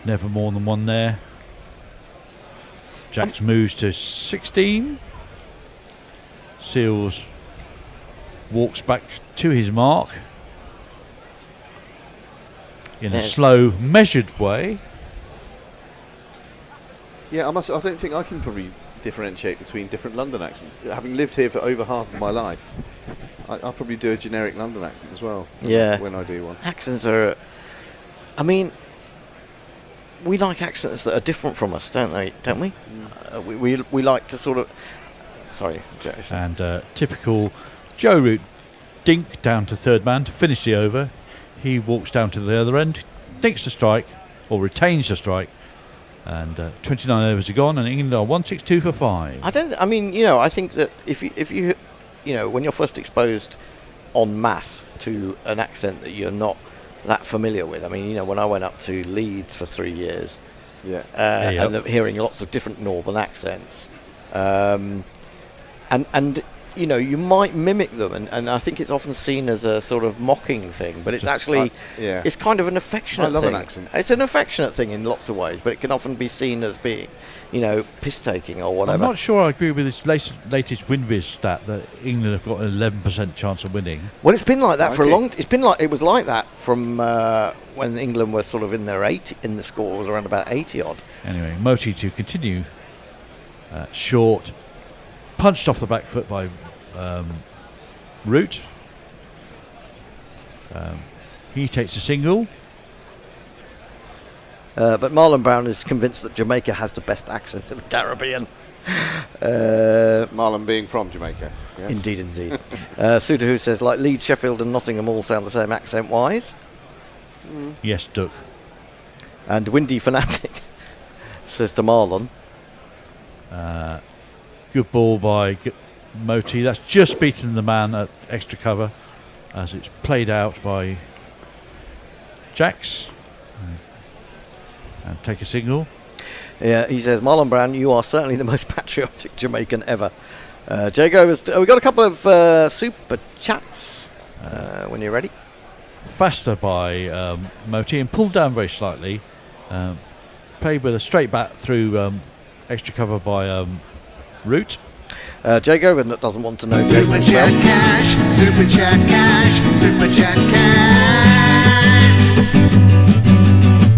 Never more than one there. Jacks moves to 16. Seals walks back to his mark in a slow, measured way. Yeah, I don't think I can probably differentiate between different London accents. Having lived here for over half of my life, I'll probably do a generic London accent as well. Yeah. When I do one. Accents are... I mean, we like accents that are different from us, don't we? We like to sort of... Sorry, Jason. And typical Joe Root dink down to third man to finish the over. He walks down to the other end, dinks the strike, or retains the strike. And 29 overs are gone, and England are 162 for 5. I think that if you when you're first exposed en masse to an accent that you're not that familiar with. I mean, when I went up to Leeds for 3 years, and hearing lots of different northern accents, and you might mimic them, and I think it's often seen as a sort of mocking thing, but it's actually it's kind of an affectionate thing. I love an accent. It's an affectionate thing in lots of ways, but it can often be seen as being, piss-taking or whatever. I'm not sure I agree with this latest WinViz stat that England have got an 11% chance of winning. Well, it's been like that for a long. It was like that from when England were sort of in the score was around about 80 odd. Anyway, Moti to continue short. Punched off the back foot by Root. He takes a single. But Marlon Brown is convinced that Jamaica has the best accent in the Caribbean. Marlon being from Jamaica. Yes. Indeed. Suter, who says, like Leeds, Sheffield and Nottingham all sound the same accent-wise. Yes, Duck. And Windy Fanatic says to Marlon. Good ball by Moti. That's just beaten the man at extra cover as it's played out by Jacks. And take a single. Yeah, he says, Marlon Brown, you are certainly the most patriotic Jamaican ever. Jago, we got a couple of super chats when you're ready. Faster by Moti and pulled down very slightly. Played with a straight bat through extra cover by Root. Jago doesn't want to know. Super chat cash, super chat cash, super chat cash.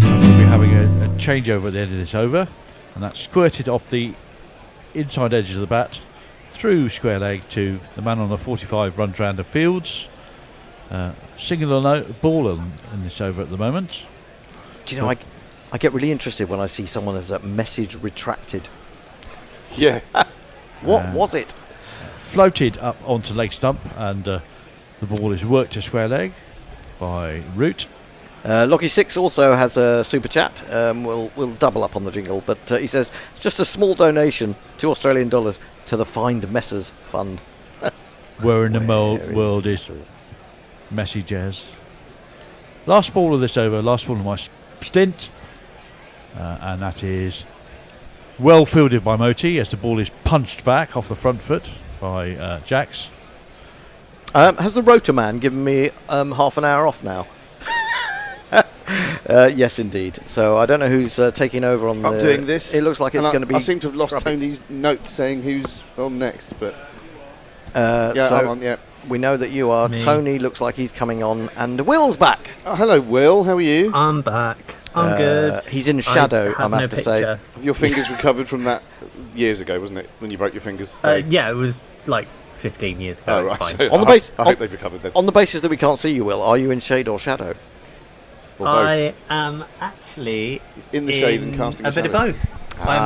We'll be having a changeover at the end of this over, and that's squirted off the inside edge of the bat through square leg to the man on the 45 runs round the fields. Singular ball in this over at the moment. Do you know, I get really interested when I see someone as a message retracted. Yeah. What was it? Floated up onto leg stump, and the ball is worked to square leg by Root. Lockie 6 also has a super chat. We'll double up on the jingle, but he says it's just a small donation, $2 Australian to the Find Messers Fund. Where in the world is Messi Jazz? Last ball of this over, last ball of my stint, and that is well fielded by Moti as the ball is punched back off the front foot by Jacks. Has the rotor man given me half an hour off now? Yes, indeed. So I don't know who's taking over on I'm doing this. It looks like it's going to be... I seem to have lost Tony's note saying who's on next, but... I'm on, yeah. We know that you are. Me. Tony looks like he's coming on, and Will's back. Oh, hello, Will. How are you? I'm back. I'm good. He's in shadow, I have to say. Have your fingers recovered from that years ago, wasn't it, when you broke your fingers? Yeah, it was like 15 years ago. Oh, It's right. fine. So On the base, I hope they've recovered then. On the basis that we can't see you, Will, are you in shade or shadow? Or both? I am actually It's in the shade and casting a a bit of shadow. both.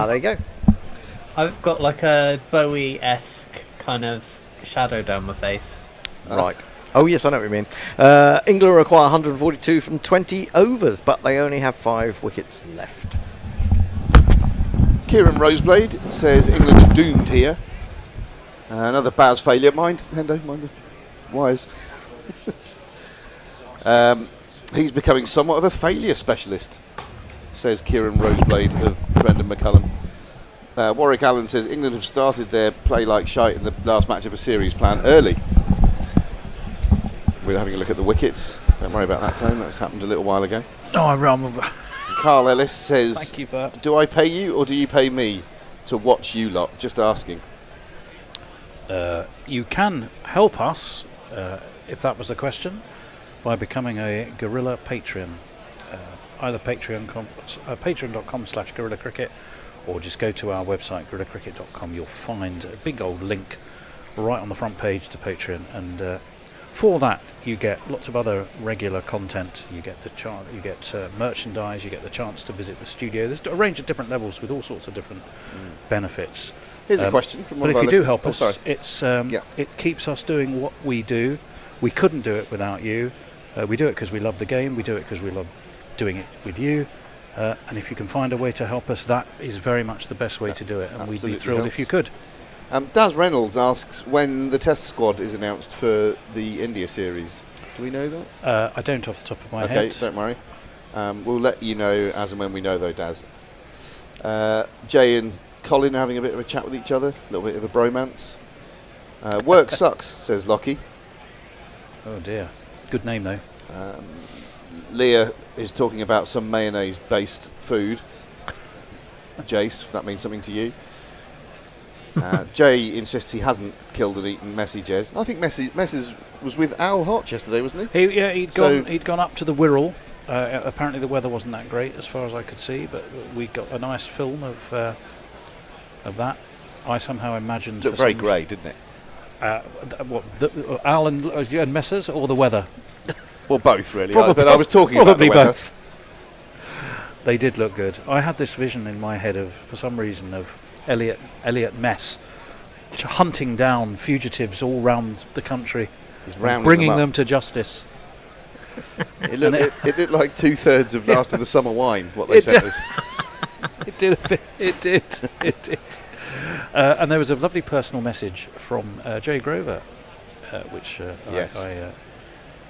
There you go. I've got like a Bowie-esque kind of shadow down my face. Right. Oh, yes, I know what you mean. England require 142 from 20 overs, but they only have 5 wickets left. Kieran Roseblade says England are doomed here. Another Baz failure. Mind, Hendo, mind the wires. He's becoming somewhat of a failure specialist, says Kieran Roseblade of Brendan McCullum. Warwick Allen says England have started their play like shite in the last match of a series plan early. We're having a look at the wickets. Don't worry about that, Tone. That's happened a little while ago. No, I remember. Carl Ellis says, Thank you for that. Do I pay you or do you pay me to watch you lot? Just asking. You can help us, if that was the question, by becoming a Gorilla Patreon. Either patreon.com/Gorilla Cricket, or just go to our website, gorillacricket.com. You'll find a big old link right on the front page to Patreon, and for that you get lots of other regular content. You get the you get merchandise, you get the chance to visit the studio. There's a range of different levels with all sorts of different benefits. Here's a question from one but of if our you do listeners. help us, it keeps us doing what we do. We couldn't do it without you. We do it because we love the game. We do it because we love doing it with you. And if you can find a way to help us, that is very much the best way to do it. And we'd be thrilled if you could. Daz Reynolds asks when the test squad is announced for the India series. Do we know that? I don't off the top of my Okay, head. don't worry. We'll let you know as and when we know, though, Daz. Jay and Colin are having a bit of a chat with each other, a little bit of a bromance. Work sucks, says Lockie. Oh dear. Good name, though. Leah is talking about some mayonnaise-based food. Jace, if that means something to you. Jay insists he hasn't killed and eaten Messi, Jez. I think Messi was with Al Hotch yesterday, wasn't he? He'd gone up to the Wirral. Apparently the weather wasn't that great as far as I could see, but we got a nice film of that. I somehow imagined... It looked very grey, didn't it? Al and Messers, or the weather? Well, both, really. But I was talking about the probably weather. both. They did look good. I had this vision in my head for some reason, of Elliot Mess hunting down fugitives all round the country, bringing them to justice. It looked like 2/3 of Last of the Summer Wine, what they sent us. It did a bit. It did. And there was a lovely personal message from Jay Grover, which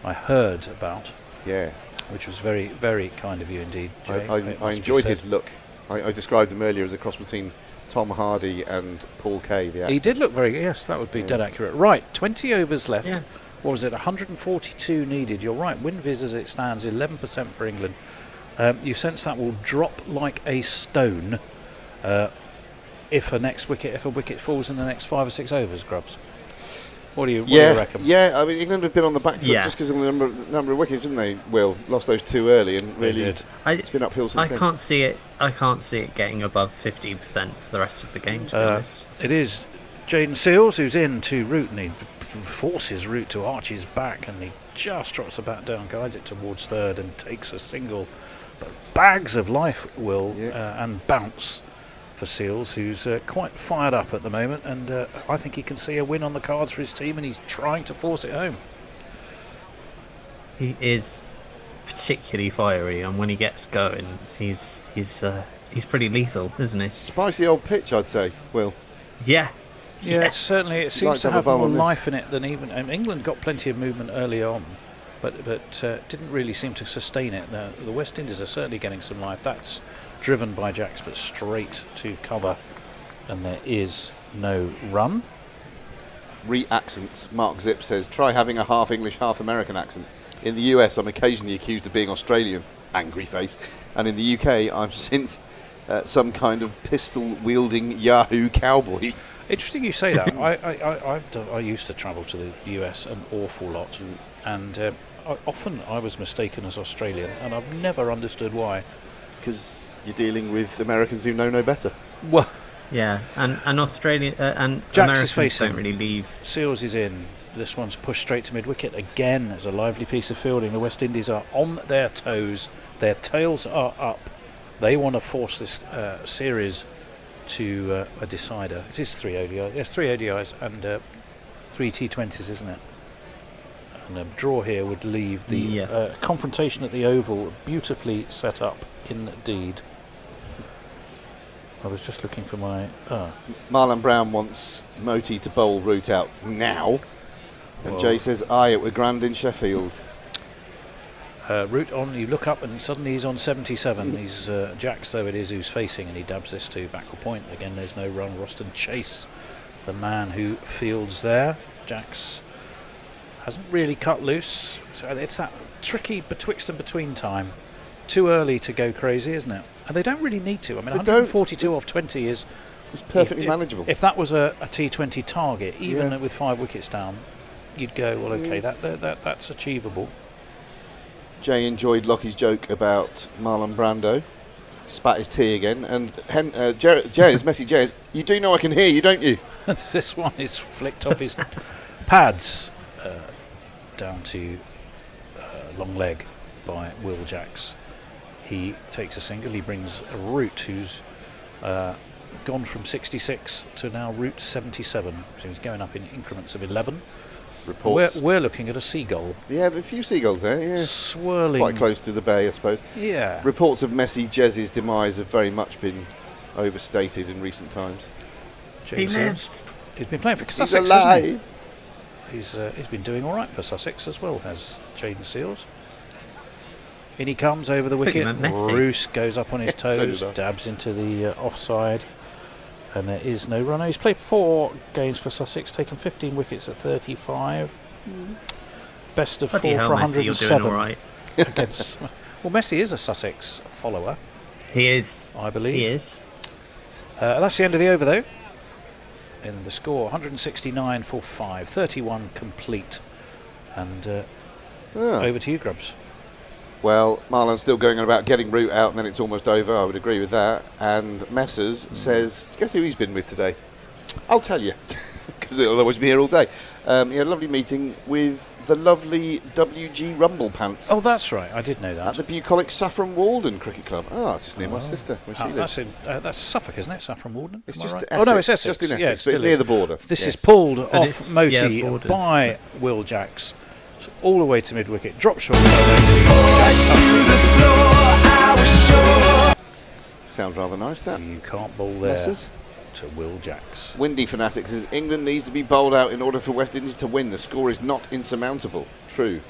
I heard about. Yeah. Which was very, very kind of you indeed, Jay. I enjoyed his look. I described him earlier as a cross between Tom Hardy and Paul Kay, the actor. He did look very... Yes, that would be dead accurate. Right, 20 overs left. Yeah. What was it? 142 needed. You're right. Win viz as it stands, 11% for England. You sense that will drop like a stone if a wicket falls in the next 5 or 6 overs, Grubbs. What do you reckon? Yeah, I mean, England have been on the back foot just because of the number of wickets, haven't they? Will lost those 2 early, and really it's been uphill since then. I can't see it getting above 15% for the rest of the game, to be honest. It is Jaden Seals who's in to Root, and he forces Root to Archie's back, and he just drops the bat down, guides it towards third, and takes a single. But bags of life, Will, and bounce for Seals, who's quite fired up at the moment, and I think he can see a win on the cards for his team, and he's trying to force it home. He is particularly fiery, and when he gets going, he's pretty lethal, isn't he? Spicy old pitch, I'd say. Will. Yeah. Yeah, certainly it seems to have more life in it than even... England got plenty of movement early on, but didn't really seem to sustain it. The West Indies are certainly getting some life. That's driven by Jacks, but straight to cover, and there is no run. Re-accents. Mark Zip says, try having a half English, half American accent. In the US, I'm occasionally accused of being Australian. Angry face. And in the UK, I'm since some kind of pistol-wielding Yahoo cowboy. Interesting you say that. I used to travel to the US an awful lot, and often I was mistaken as Australian, and I've never understood why. Because you're dealing with Americans who know no better. Well, Yeah, and Australia and Jacks Americans is facing. don't really leave. Seals is in. This one's pushed straight to mid-wicket. Again, it's a lively piece of fielding. The West Indies are on their toes. Their tails are up. They want to force this series to a decider. It is 3 ODIs. Yes, 3 ODIs and 3 T20s, isn't it? And a draw here would leave the confrontation at the Oval beautifully set up indeed. I was just looking for my... Marlon Brown wants Moti to bowl Root out now. And Whoa. Jay says, aye, it were grand in Sheffield. Root on, you look up and suddenly he's on 77. He's Jacks, though it is, who's facing, and he dabs this to backward point. Again, there's no run. Roston Chase, the man who fields there. Jacks hasn't really cut loose. So it's that tricky betwixt and between time. Too early to go crazy, isn't it? And they don't really need to. I mean, 142 off 20 is... It's perfectly manageable. If that was a T20 target, even with 5 wickets down, you'd go, well, okay, that's achievable. Jay enjoyed Lockie's joke about Marlon Brando. Spat his tea again. And Jay's message is, you do know I can hear you, don't you? This one is flicked off his pads down to long leg by Will Jacks. He takes a single. He brings a Root who's gone from 66 to now Root 77. So he's going up in increments of 11. Reports. We're looking at a seagull. Yeah, there are a few seagulls there, yeah. Swirling. Quite close to the bay, I suppose. Yeah. Reports of Messi Jez's demise have very much been overstated in recent times. He lives. He's been playing for He's Sussex, alive. Hasn't he? He's been doing all right for Sussex as well, has Jaden Seals. In he comes over the wicket. Roos goes up on his toes, dabs into the offside, and there is no runner. He's played 4 games for Sussex, taken 15 wickets at 35. Best of 4 for 107. Messi, you're doing all right. Against, well, Messi is a Sussex follower. He is. I believe. He is. That's the end of the over, though. In the score, 169 for 5, 31 complete. And over to you, Grubbs. Well, Marlon's still going on about getting Root out and then it's almost over. I would agree with that. And Messers says, guess who he's been with today? I'll tell you, because it'll always be here all day. He had a lovely meeting with the lovely WG Rumble Pants. Oh, that's right. I did know that. At the bucolic Saffron Walden Cricket Club. Oh, it's just near my sister, where she lives. That's Suffolk, isn't it? Saffron Walden? It's just right? Oh, no, it's Essex. Just in Essex, yeah, but it's near the border. This is pulled off Moti by Will Jacks. All the way to mid-wicket. Drop shot. Sounds rather nice, that. You can't bowl there. Messers? To Will Jacks. Windy Fanatic says England needs to be bowled out in order for West Indies to win. The score is not insurmountable. True.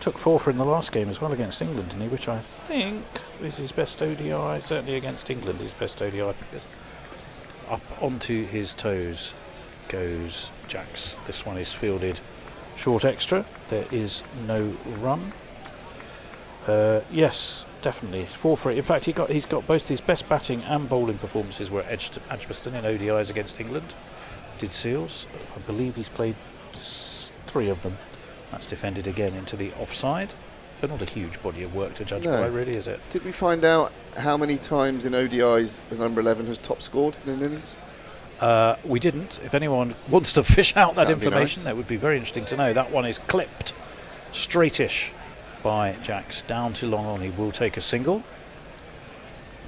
Took 4 for in the last game as well against England, didn't he? Which I think is his best ODI. Certainly against England, his best ODI. Up onto his toes goes Jacks. This one is fielded short extra. There is no run. Yes, definitely 4 for it. In fact, he's got both his best batting and bowling performances were at Edgbaston in ODIs against England. Did Seals. I believe he's played 3 of them. That's defended again into the offside. So not a huge body of work to judge by, really, is it? Did we find out how many times in ODIs the number 11 has top scored in an innings? We didn't. If anyone wants to fish out that That'd be information, nice. that would be very interesting to know. That one is clipped straightish by Jacks down to long on. He will take a single.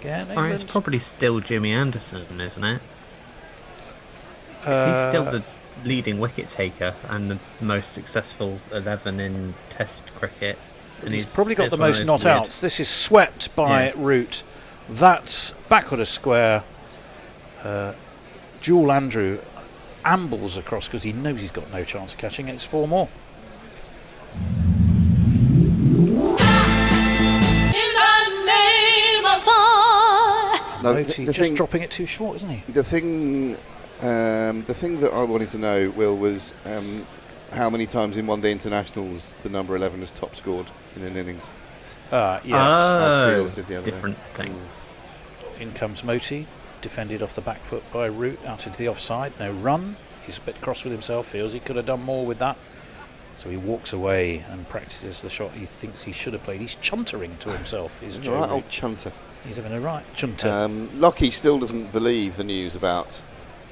Again, Oh, it's probably still Jimmy Anderson, isn't it? 'Cause he's still the leading wicket taker and the most successful 11 in Test cricket. And he's probably got it's the one of most those not weird- outs. This is swept by Root. That's backward a square. Jewel Andrew ambles across because he knows he's got no chance of catching it. It's 4 more. No, Moti just dropping it too short, isn't he? The thing that I wanted to know, Will, was how many times in one-day internationals the number 11 has top scored in an innings. Yes. As Seals did the other different day. thing. In comes Moti, defended off the back foot by Root, out into the offside. No run. He's a bit cross with himself, feels he could have done more with that. So he walks away and practices the shot he thinks he should have played. He's chuntering to himself. He's Right, old chunter. He's having a right chunter. Lockie still doesn't believe the news about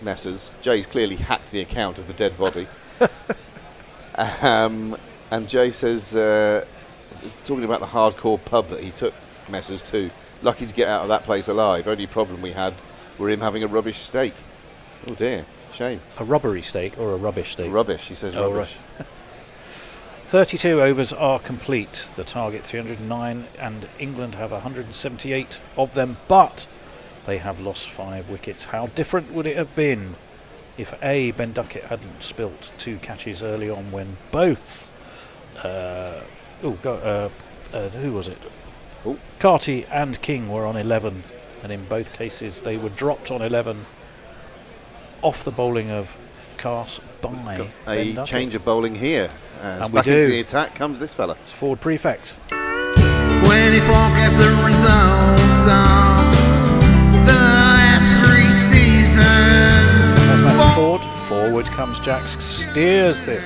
Messers. Jay's clearly hacked the account of the dead body. And Jay says, talking about the hardcore pub that he took Messers to, lucky to get out of that place alive. Only problem we had were him having a rubbish steak. Oh dear, shame. A rubbery steak or a rubbish steak? Rubbish, he says rubbish. Right. 32 overs are complete. The target 309, and England have 178 of them, but they have lost 5 wickets. How different would it have been if A, Ben Duckett hadn't spilt 2 catches early on when both who was it? Carty and King were on 11, and in both cases they were dropped on 11 off the bowling of Cars by a Ben change of bowling here. And back we do. into the attack comes this fella. It's forward prefect. When he forecasts the results of the last 3 seasons. There's Matthew Ford. Forward comes Jacks, steers this.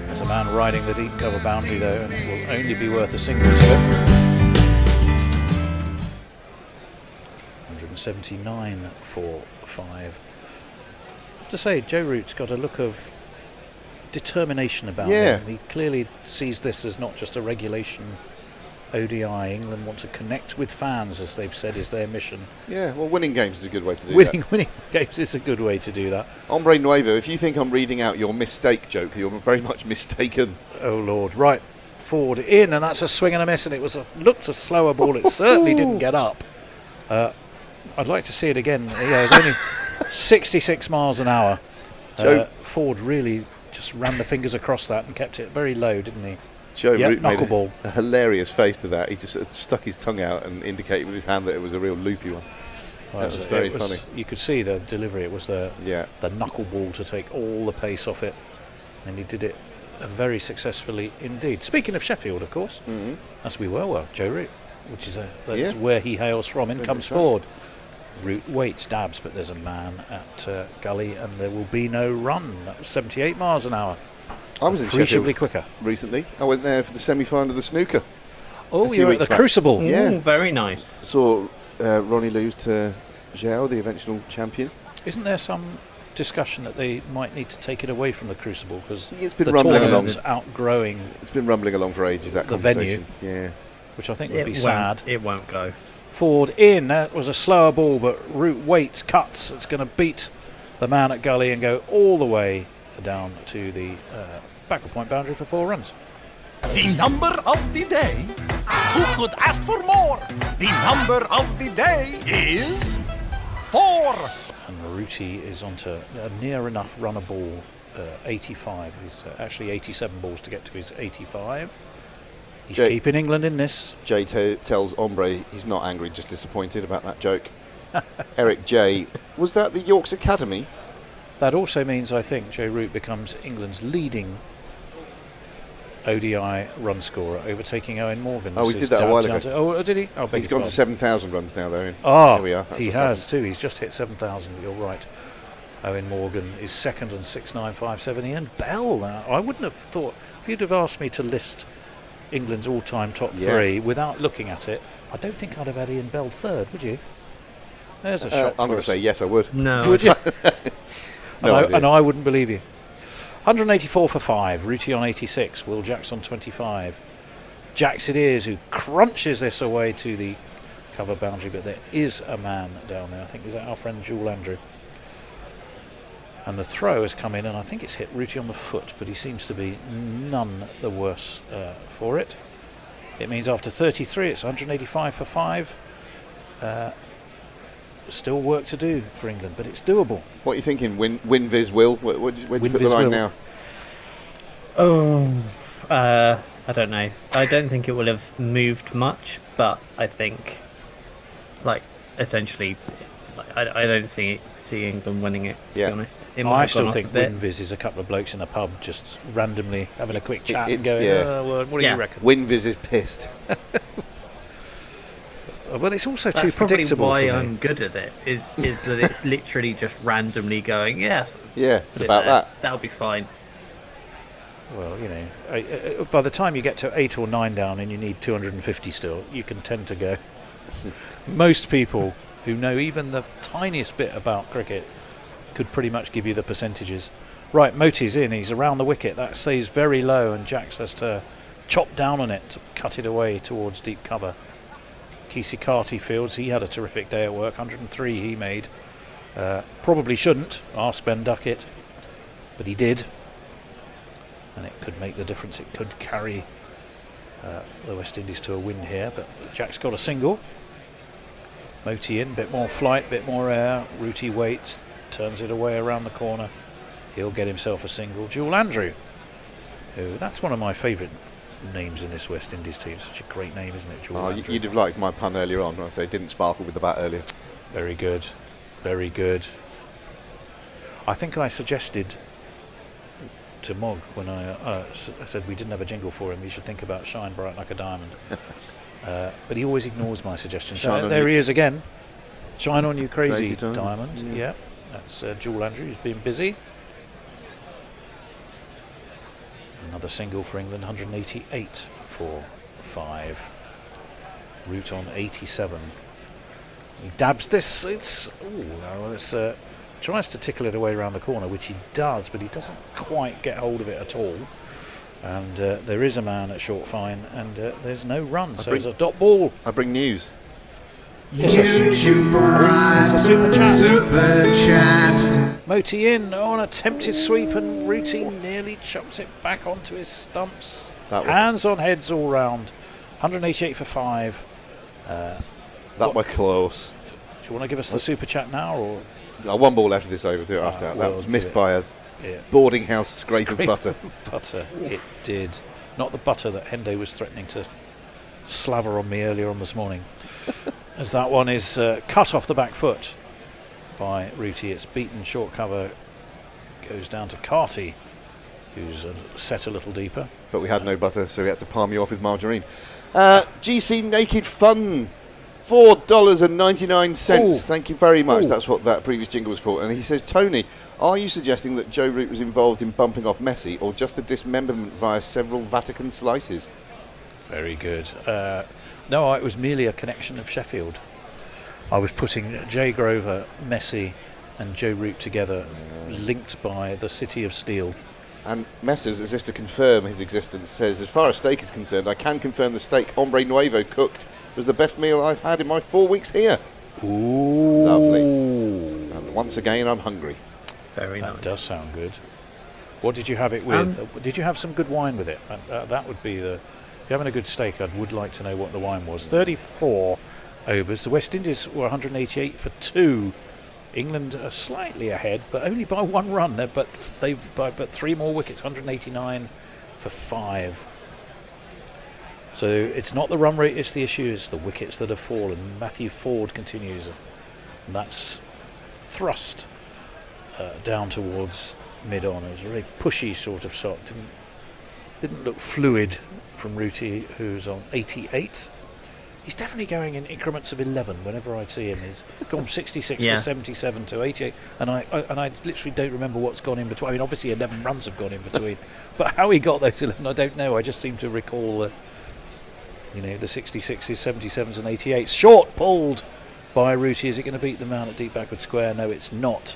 There's a man riding the deep cover boundary though, and it will only be worth a single to it. 179 for 5. I have to say, Joe Root's got a look of determination about him. He clearly sees this as not just a regulation ODI. England want to connect with fans, as they've said is their mission. Yeah, well, winning games is a good way to do Winning that. games is a good way to do that. Hombre Nuevo, if you think I'm reading out your mistake joke, you're very much mistaken. Oh Lord, right, forward in, and that's a swing and a miss, and it was looked a slower ball. It certainly didn't get up. I'd like to see it again. Yeah, it was only 66 miles an hour. Ford really just ran the fingers across that and kept it very low, didn't he? Joe Root made knuckleball. a hilarious face to that. He just stuck his tongue out and indicated with his hand that it was a real loopy one. Well, that was very funny. You could see the delivery. It was the knuckleball to take all the pace off it, and he did it very successfully indeed. Speaking of Sheffield, of course, as we were, well, Joe Root, which is that's where he hails from. In comes Ford. Root waits, dabs, but there's a man at Gully, and there will be no run. That was 78 miles an hour. I was in appreciably Sheffield quicker recently. I went there for the semi-final of the snooker. Oh, you were at the Crucible. Yeah, very nice. Saw Ronnie lose to Zhao, the eventual champion. Isn't there some discussion that they might need to take it away from the Crucible because it's been the rumbling along, outgrowing? It's been rumbling along for ages. That the conversation. venue, yeah, which I think would be sad. It won't go. Ford in. That was a slower ball, but Root waits, cuts. It's going to beat the man at Gully and go all the way down to the backward point boundary for 4 runs. The number of the day. Who could ask for more? The number of the day is 4. And Rooty is onto near enough run a ball, 85. He's actually 87 balls to get to his 85. He's keeping England in this. Jay tells Hombre he's not angry, just disappointed about that joke. Eric J. Was that the Yorks Academy? That also means, I think, Joe Root becomes England's leading ODI run scorer, overtaking Owen Morgan. Oh, he did that a while ago. Did he? Oh, he's gone to 7,000 runs now, though. Here we are. He has too. He's just hit 7,000. You're right. Owen Morgan is second on 6,957. Ian Bell. I wouldn't have thought, if you'd have asked me to list England's all-time top 3 without looking at it, I don't think I'd have had Ian Bell third, would you? There's a shot. I'm going to say yes, I would. No. Would you? No and I wouldn't believe you. 184 for 5. Rooty on 86. Will Jacks on 25. Jacks it is who crunches this away to the cover boundary, but there is a man down there. I think is that our friend Jewel Andrew. And the throw has come in, and I think it's hit Rooty on the foot, but he seems to be none the worse for it. It means after 33, it's 185 for 5. Still work to do for England, but it's doable. What are you thinking? Win Viz Will? Where do you put the line now? Oh, I don't know. I don't think it will have moved much, but I think, essentially, I don't see England winning it, to be honest. I still think Winviz is a couple of blokes in a pub just randomly having a quick chat and going, well, what do you reckon? Winviz is pissed. Well, it's also That's too predictable. Probably why for me. I'm good at it. Is that it's literally just randomly going. Yeah. It's about that. That'll be fine. Well, by the time you get to 8 or 9 down and you need 250 still, you can tend to go, Most people who know even the tiniest bit about cricket could pretty much give you the percentages. Right, Moti's in, he's around the wicket, that stays very low and Jax has to chop down on it to cut it away towards deep cover. Carty fields, he had a terrific day at work, 103 he made. Probably shouldn't, ask Ben Duckett, but he did. And it could make the difference, it could carry the West Indies to a win here, but Jack's got a single. Moti in, bit more flight, bit more air. Rooty waits, turns it away around the corner. He'll get himself a single. Jewel Andrew, who, that's one of my favourite names in this West Indies team. Such a great name, isn't it, Jewel Andrew? You'd have liked my pun earlier on when I say didn't sparkle with the bat earlier. Very good, very good. I think I suggested to Mog when I said we didn't have a jingle for him, he should think about Shine Bright Like a Diamond. But he always ignores my suggestions. There he is again. Shine on you, crazy diamond. Yeah, that's Jewel Andrew, who's been busy. Another single for England, 188 for 5. Root on 87. He dabs this. Tries to tickle it away around the corner, which he does, but he doesn't quite get hold of it at all. And there is a man at short fine, and there's no run, so it's a dot ball. I bring news. It's a super chat. Moti in on a attempted sweep, and Rooty nearly chops it back onto his stumps. Hands on heads all round. 188 for 5. That were close. Do you want to give us the super chat now, or? One ball left of this over to it after that. That was missed by a boarding house scrape of butter. Butter, it did. Not the butter that Hendo was threatening to slaver on me earlier on this morning. As that one is cut off the back foot by Rooty. It's beaten short cover. Goes down to Carty, who's set a little deeper. But we had no butter, so we had to palm you off with margarine. GC Naked Fun. $4.99. Ooh. Thank you very much. Ooh. That's what that previous jingle was for. And he says, Tony, are you suggesting that Joe Root was involved in bumping off Messi, or just a dismemberment via several Vatican slices? Very good. No, it was merely a connection of Sheffield. I was putting Jay Grover, Messi and Joe Root together, linked by the City of Steel. And Messers, as if to confirm his existence, says, as far as steak is concerned, I can confirm the steak Hombre Nuevo cooked was the best meal I've had in my 4 weeks here. Ooh. Lovely. And once again, I'm hungry. Very nice. That does sound good. What did you have it with? Did you have some good wine with it? That would be the... If you're having a good steak, I would like to know what the wine was. 34 overs. The West Indies were 188 for 2. England are slightly ahead, but only by 1 run. But 3 more wickets, 189 for 5. So it's not the run rate, it's the issue, it's the wickets that have fallen. Matthew Ford continues, and that's thrust down towards mid-on. It was a very pushy sort of shot. Didn't look fluid from Rooty, who's on 88. He's definitely going in increments of 11 whenever I see him. He's gone from 66 to 77 to 88, and I literally don't remember what's gone in between. I mean, obviously 11 runs have gone in between, but how he got those 11, I don't know. I just seem to recall the 66s, 77s and 88s. Short pulled by Rooty. Is it going to beat the man at deep backward square? No, it's not.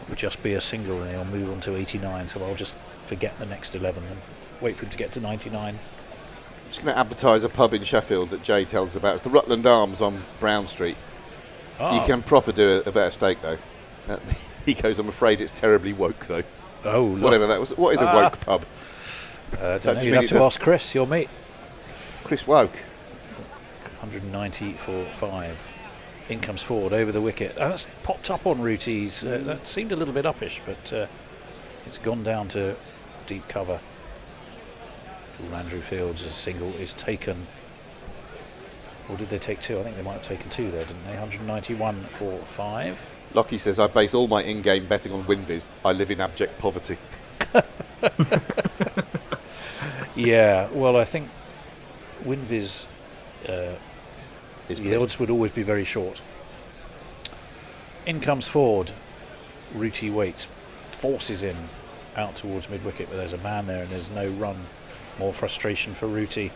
It would just be a single, and he'll move on to 89, so I'll just forget the next 11 and wait for him to get to 99. I'm just going to advertise a pub in Sheffield that Jay tells us about. It's the Rutland Arms on Brown Street. Oh. You can proper do a better steak, though. He goes, I'm afraid it's terribly woke, though. Oh, whatever that was. What is a woke pub? Don't know. You'd have to ask Chris, your mate. Chris Woke. 190 for 5. In comes Ford over the wicket. And that's popped up on Rooty's. That seemed a little bit uppish, but it's gone down to deep cover. Andrew Fields' a single is taken. Or did they take 2? I think they might have taken 2 there, didn't they? 191 for 5. Lockie says, I base all my in-game betting on WinViz. I live in abject poverty. Yeah, well, I think WinViz, the odds would always be very short. In comes Ford. Rooty waits, forces him out towards mid-wicket, but there's a man there and there's no run. More frustration for Rooty.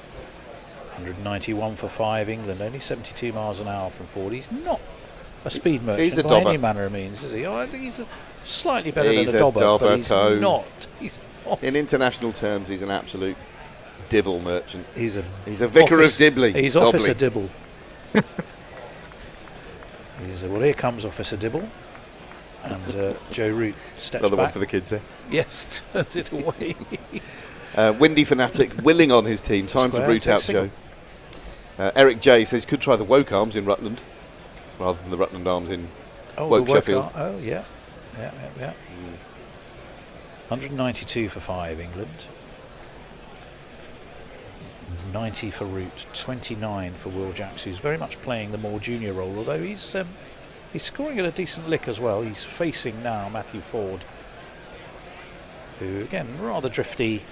191 for 5 England, only 72 miles an hour from forward. He's not a speed merchant He's a by dobber. any manner of means, is he? I think he's slightly better He's than a dobber, but he's Tone. not. He's not. In international terms, he's an absolute dibble merchant. He's a vicar of Dibley. He's Dobley. Officer Dibble. Well, here comes Officer Dibble. And Joe Root steps Another back. one for the kids there. Yes, turns it away. Windy Fanatic willing on his team. Time Square, to root take out single. Joe. Eric J says could try the Woke Arms in Rutland rather than the Rutland Arms in Woke the Sheffield. Oh, yeah. 192 for 5 England. 90 for Root. 29 for Will Jacks, who's very much playing the more junior role, although he's scoring at a decent lick as well. He's facing now Matthew Ford, who again rather drifty.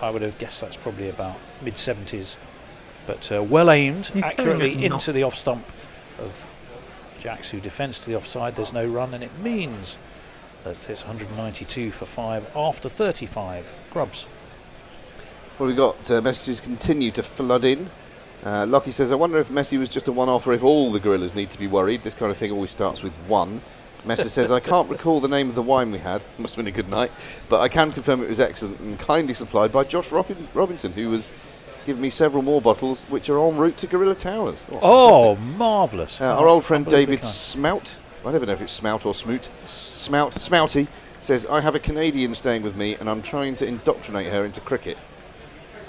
I would have guessed that's probably about mid-70s, but well aimed, He's accurately going into the off stump of Jacks, who defends to the offside. There's no run, and it means that it's 192 for 5 after 35. Grubs. Well, we've got messages continue to flood in. Lockie says, I wonder if Messi was just a one-off or if all the gorillas need to be worried. This kind of thing always starts with one. Messi says, I can't recall the name of the wine we had. Must have been a good night. But I can confirm it was excellent and kindly supplied by Josh Robinson, who was giving me several more bottles, which are en route to Gorilla Towers. Oh, marvellous. Our old friend Unbelievably David kind. Smout, I never know if it's Smout or Smoot, Smouty, says, I have a Canadian staying with me and I'm trying to indoctrinate her into cricket.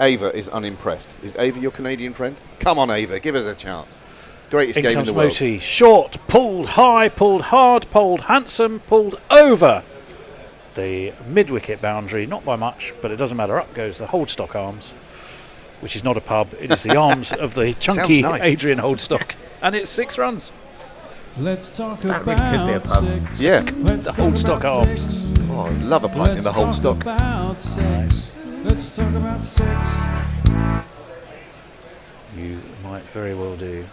Ava is unimpressed. Is Ava your Canadian friend? Come on, Ava, give us a chance. Greatest In game in comes the world. Moti. Short, pulled high, pulled hard, pulled handsome, pulled over the mid-wicket boundary. Not by much, but it doesn't matter. Up goes the Holdstock arms, which is not a pub. It is the arms of the chunky nice. Adrian Holdstock. And it's 6 runs. Let's talk That really could be a about pub. sex. Yeah. Let's The talk Holdstock about arms. sex. Oh, I love a pint in the Let's talk Holdstock. about sex. Let's talk about sex. You might very well do.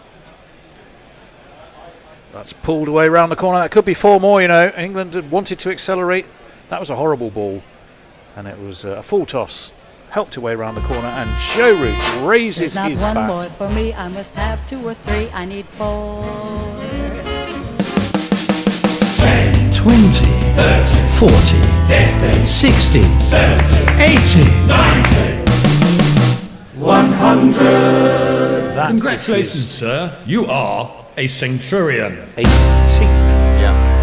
That's pulled away round the corner. That could be 4 more, you know. England had wanted to accelerate. That was a horrible ball. And it was a full toss. Helped away round the corner. And Joe Root raises There's not his one bat. more for me. I must have 2 or 3. I need 4. 10, 20, 30, 40, 50, 60, 70, 80, 90, 100. That Congratulations, is his sir. You are a centurion. 18th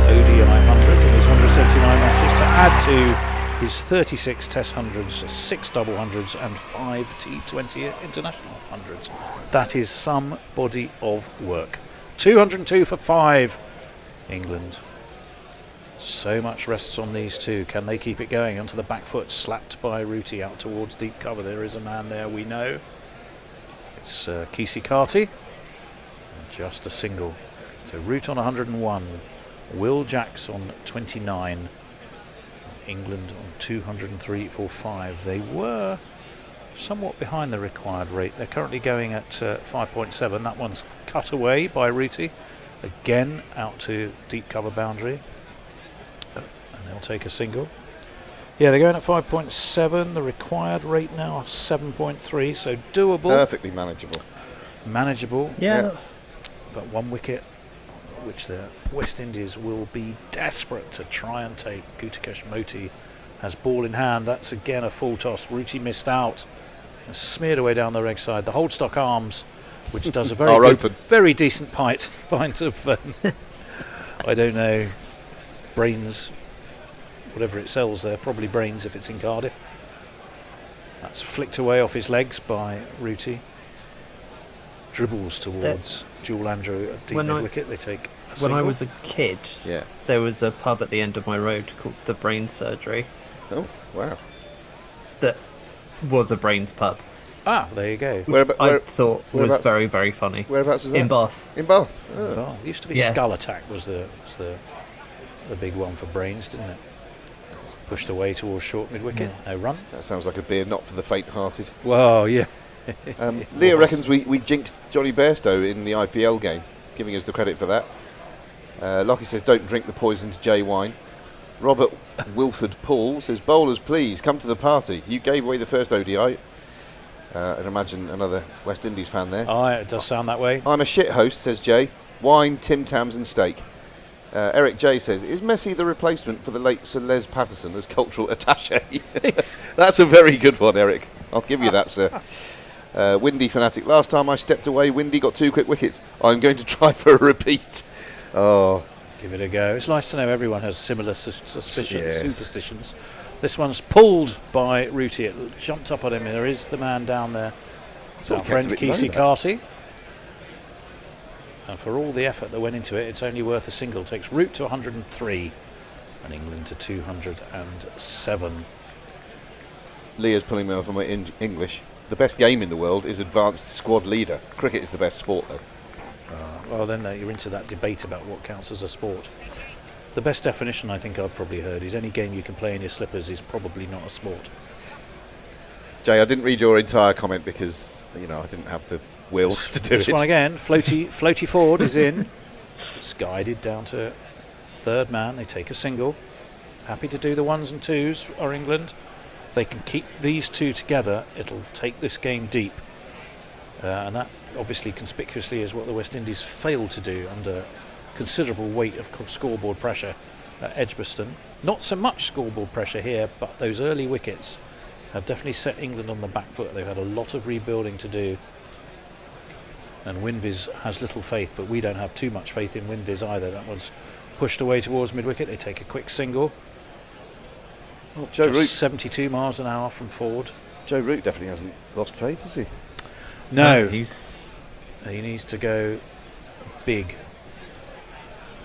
ODI 100 in his 179 matches to add to his 36 Test hundreds, 6 double hundreds, and 5 T20 international hundreds. That is some body of work. 202 for 5, England. So much rests on these two. Can they keep it going? Onto the back foot, slapped by Rooty out towards deep cover. There is a man there, we know. It's Kesey Carty. Just a single. So Root on 101. Will Jacks on 29. England on 203 for 5. They were somewhat behind the required rate. They're currently going at 5.7. That one's cut away by Rooty. Again out to deep cover boundary. And they'll take a single. Yeah, they're going at 5.7. The required rate now 7.3. So doable. Perfectly manageable. Manageable. Yeah, that's But 1 wicket, which the West Indies will be desperate to try and take. Gutikesh Moti has ball in hand. That's again a full toss. Rooty missed out. Smeared away down the reg side. The Holdstock arms, which does a very Are good, open. very decent pint of I don't know, brains, whatever it sells there. Probably brains if it's in Cardiff. That's flicked away off his legs by Rooty. Dribbles towards Jewel Andrew at deep mid-wicket. They take a when I single. was a kid, there was a pub at the end of my road called the Brain Surgery. Oh, wow. That was a brains pub. Ah, there you go. Which I thought was whereabouts? very, very funny. Whereabouts is that? In Bath. In Bath. Oh, it used to be Yeah. Skull Attack was the big one for brains, didn't it? Pushed away towards short mid-wicket. No run. That sounds like a beer not for the faint-hearted. Well, yeah. Leah reckons we jinxed Johnny Bairstow in the IPL game, giving us the credit for that. Lockie says, don't drink the poisoned J wine. Robert Wilford Paul says, bowlers, please come to the party. You gave away the first ODI. And imagine another West Indies fan there. Oh, it does sound that way. I'm a shit host, says Jay. Wine, Tim Tams and steak. Eric J says, is Messi the replacement for the late Sir Les Patterson as cultural attaché? That's a very good one, Eric. I'll give you that, sir. Windy Fanatic. Last time I stepped away, Windy got 2 quick wickets. I'm going to try for a repeat. Oh. Give it a go. It's nice to know everyone has similar suspicions, Yes. superstitions. This one's pulled by Rooty. It jumped up on him. There is the man down there. It's our friend Kesey Carty. And for all the effort that went into it, it's only worth a single. Takes Root to 103 and England to 207. Leah's pulling me off on my English. The best game in the world is advanced squad leader. Cricket is the best sport, though. Well, then you're into that debate about what counts as a sport. The best definition I think I've probably heard is any game you can play in your slippers is probably not a sport. Jay, I didn't read your entire comment because, I didn't have the will to do This it. one again, floaty forward is in. It's guided down to third man. They take a single. Happy to do the ones and twos are England. They can keep these two together. It'll take this game deep. And that obviously conspicuously is what the West Indies failed to do under considerable weight of scoreboard pressure at Edgbaston. Not so much scoreboard pressure here, but those early wickets have definitely set England on the back foot. They've had a lot of rebuilding to do. And Winvis has little faith, but we don't have too much faith in Winvis either. That one's pushed away towards mid-wicket. They take a quick single. Oh, Joe Just Root. 72 miles an hour from forward. Joe Root definitely hasn't lost faith, has he? No. He needs to go big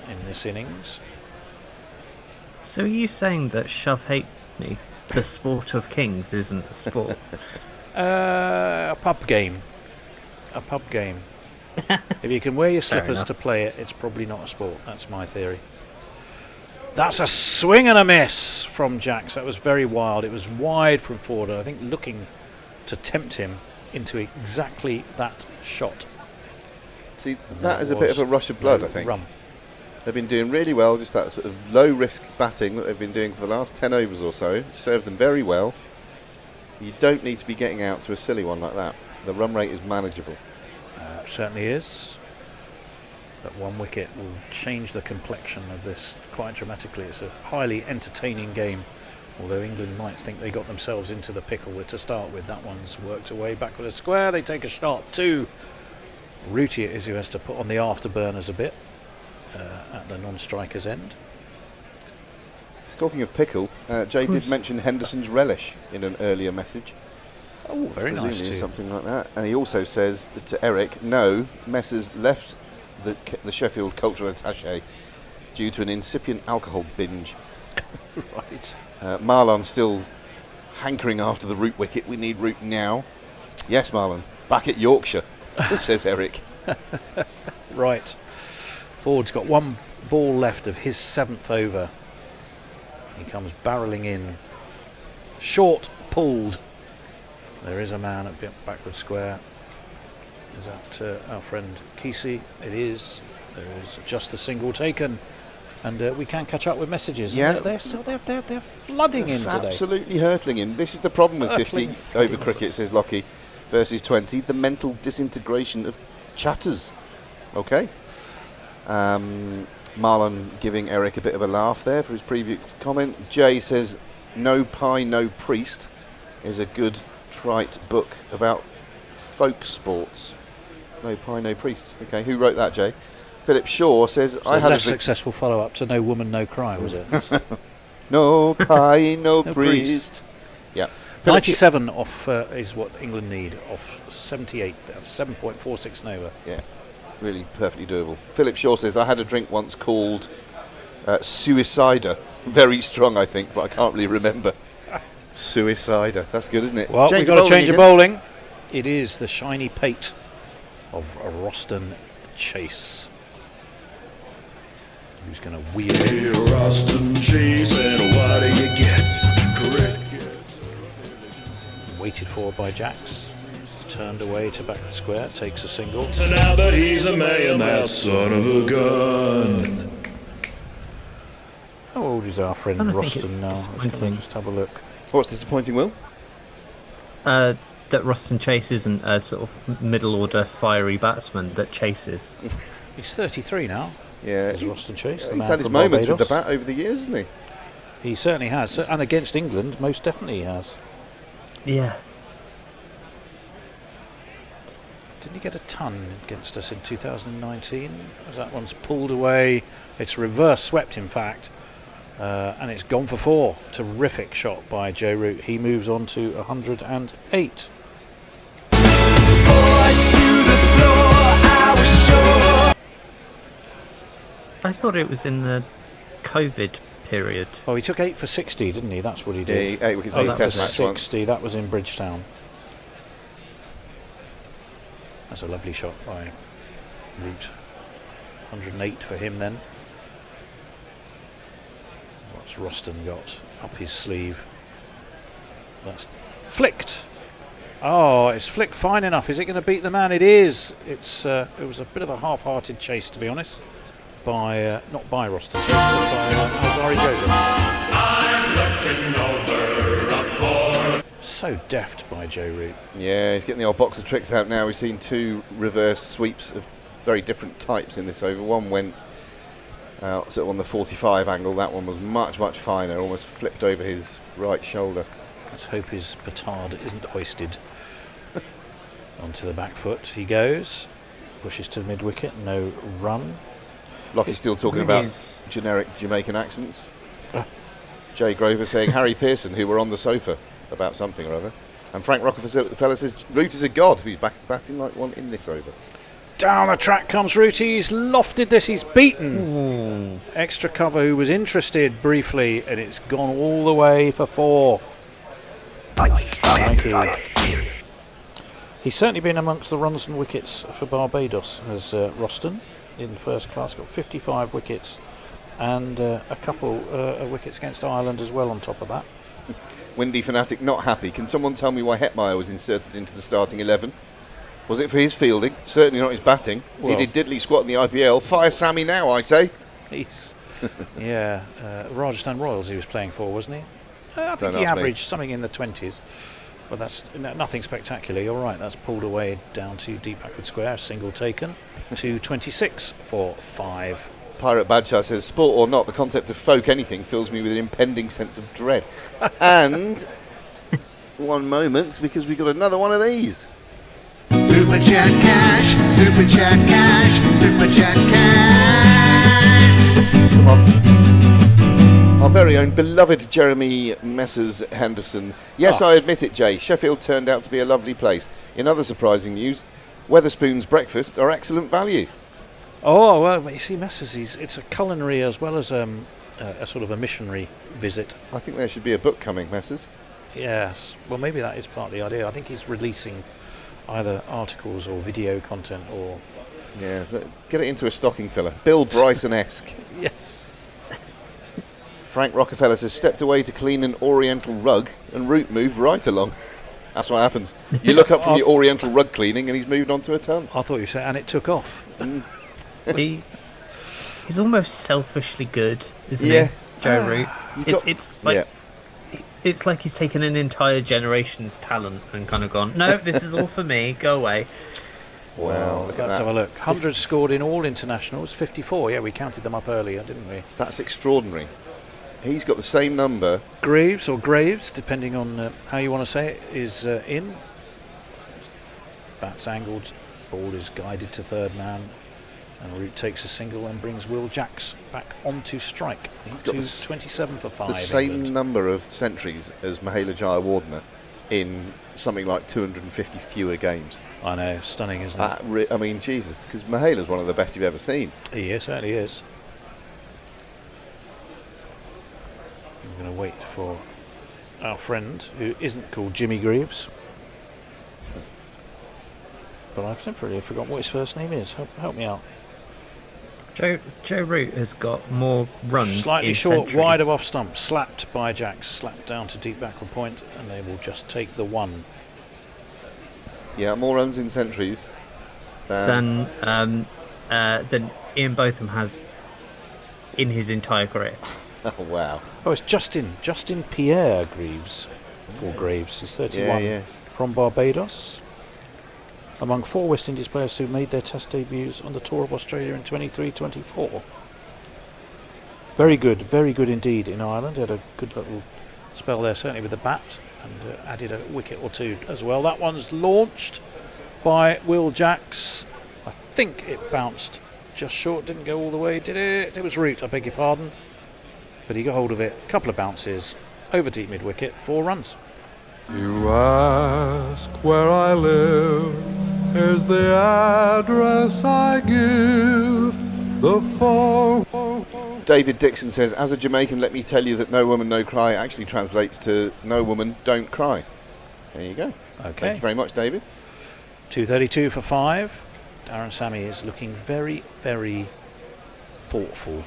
in this innings. So are you saying that Shove Hate Me, the sport of kings, isn't a sport? A pub game. A pub game. If you can wear your Fair slippers enough. to play it, it's probably not a sport. That's my theory. That's a swing and a miss from Jacks. That was very wild. It was wide from forward, I think looking to tempt him into exactly that shot. See, that is a bit of a rush of blood, I think. Rum. They've been doing really well, just that sort of low-risk batting that they've been doing for the last 10 overs or so. Served them very well. You don't need to be getting out to a silly one like that. The run rate is manageable. Certainly is. But one wicket will change the complexion of this quite dramatically. It's a highly entertaining game, although England might think they got themselves into the pickle to start with. That one's worked away back with a square. They take a shot to Rooty. It is who has to put on the afterburners a bit at the non-striker's end. Talking of pickle, Jay did mention Henderson's relish in an earlier message. Oh, very nice Presumably too. something like that. And he also says to Eric, no, Messrs left the Sheffield cultural attaché due to an incipient alcohol binge. Right. Marlon still hankering after the Root wicket. We need Root now. Yes, Marlon. Back at Yorkshire, says Eric. Right. Ford's got one ball left of his 7th over. He comes barrelling in. Short, pulled. There is a man at backward square. Is that our friend Kesey? It is. There is just the single taken. And we can catch up with messages. Yeah. They're flooding in today. Absolutely hurtling in. This is the problem with 50 Hurtling over flooding. cricket, says Lockie, versus 20. The mental disintegration of chatters. Okay. Marlon giving Eric a bit of a laugh there for his previous comment. Jay says, No Pie, No Priest is a good trite book about folk sports. No Pie, No Priest. Okay, who wrote that, Jay? Philip Shaw says, It's I a had less a successful follow-up to No Woman, No Cry, was it? No Pie, No No Priest. Yeah. 97 off is what England need off 78. That's 7.46 over. Yeah, really perfectly doable. Philip Shaw says, I had a drink once called Suicider. Very strong, I think, but I can't really remember. Suicider. That's good, isn't it? Well, we've got to change of bowling. It is the shiny pate of Roston Chase. Who's going to wheel? Hey, Roston Chase, and what do you get? Waited for by Jacks. Turned away to backward square. Takes a single. So now that he's a man, that son of a gun. How old is our friend I don't think it's Roston now? Let's disappointing. just have a look. What's disappointing, Will? that Roston Chase isn't a sort of middle order fiery batsman that chases. He's 33 now. Yeah, Is Roston Chase. the He's man had his from moments with the Barbados. bat over the years, hasn't he? He certainly has, and against England, most definitely he has. Yeah. Didn't he get a ton against us in 2019? As that one's pulled away. It's reverse swept, in fact, and it's gone for 4. Terrific shot by Joe Root. He moves on to 108. I thought it was in the COVID period. Oh, he took 8 for 60, didn't he? That's what he Yeah, did. 8 wickets, Oh, 8 that test was match once. 60. That was in Bridgetown. That's a lovely shot by Root. 108 for him then. What's Roston got up his sleeve? That's flicked. Oh, it's flicked fine enough. Is it going to beat the man? It is. It was a bit of a half-hearted chase, to be honest. By not by Roston Chase, but by Alzari Joseph. So deft by Joe Root. Yeah, he's getting the old box of tricks out now. We've seen 2 reverse sweeps of very different types in this over. One went out sort of on the 45 angle. That one was much, much finer, almost flipped over his right shoulder. Let's hope his petard isn't hoisted. Onto the back foot he goes. Pushes to mid-wicket, no run. Lockie's still talking really about generic Jamaican accents. Jay Grover saying Harry Pearson, who were on the sofa about something or other. And Frank Rockefeller says Root is a god who's batting like one in this over. Down the track comes Root. He's lofted this. He's beaten extra cover who was interested briefly, and it's gone all the way for 4. Thank you. He's certainly been amongst the runs and wickets for Barbados as Roston in first class. Got 55 wickets and a couple of wickets against Ireland as well on top of that. Windy Fanatic not happy. Can someone tell me why Hetmeyer was inserted into the starting 11? Was it for his fielding? Certainly not his batting. Well, he did diddly squat in the IPL. Fire Sammy now, I say. He's Rajasthan Royals he was playing for, wasn't he? I think Don't he ask me. averaged something in the 20s, but that's nothing spectacular. You're right, that's pulled away down to deep backward square, single taken, to 26 for 5. Pirate Badshah says, sport or not, the concept of folk anything fills me with an impending sense of dread. And one moment, because we got another one of these. Super Chat Cash, Super Chat Cash, Super Chat Cash. Come on. Our very own beloved Jeremy Messrs Henderson. Yes, I admit it, Jay. Sheffield turned out to be a lovely place. In other surprising news, Wetherspoon's breakfasts are excellent value. Oh, well, you see, Messrs, it's a culinary as well as a sort of a missionary visit. I think there should be a book coming, Messrs. Yes, well, maybe that is part of the idea. I think he's releasing either articles or video content or... Yeah, get it into a stocking filler. Bill Bryson-esque. Yes. Frank Rockefeller says, stepped away to clean an oriental rug and Root moved right along. That's what happens. You look up from your oriental rug cleaning and he's moved on to a ton. I thought you said, and it took off. He's almost selfishly good, isn't Yeah. he, Joe Root? It's like he's taken an entire generation's talent and kind of gone, no, this is all for me, go away. Wow, look at Let's that. have a look. 100 scored in all internationals, 54. Yeah, we counted them up earlier, didn't we? That's extraordinary. He's got the same number. Greaves, or Graves, depending on how you want to say it, is in. Bat's angled, ball is guided to third man, and Root takes a single and brings Will Jacks back onto strike. He's got to 27 for 5. The same England. number of centuries as Mahela Jayawardene in something like 250 fewer games. I know, stunning, isn't it? I mean, Jesus, because Mahela's one of the best you've ever seen. He is, certainly is. I'm going to wait for our friend, who isn't called Jimmy Greaves. But I've temporarily forgotten what his first name is. Help me out. Joe Root has got more runs. Slightly in short, centuries. wide of off stump, slapped by Jacks, slapped down to deep backward point, and they will just take the 1. Yeah, more runs in centuries than Ian Botham has in his entire career. Oh, wow. Oh, it's Justin Pierre Greaves. Or Graves, he's 31. Yeah. from Barbados. Among 4 West Indies players who made their Test debuts on the tour of Australia in 23-24. Very good indeed in Ireland. Had a good little spell there, certainly with the bat, and added a wicket or two as well. That one's launched by Will Jacks. I think it bounced just short, didn't go all the way, did it? It was Root, I beg your pardon. But he got hold of it, a couple of bounces, over deep mid-wicket, 4 runs. You ask where I live, here's the address I give, the 4... David Dixon says, as a Jamaican, let me tell you that no woman, no cry actually translates to no woman, don't cry. There you go. Okay. Thank you very much, David. 232 for 5. Darren Sammy is looking very, very thoughtful.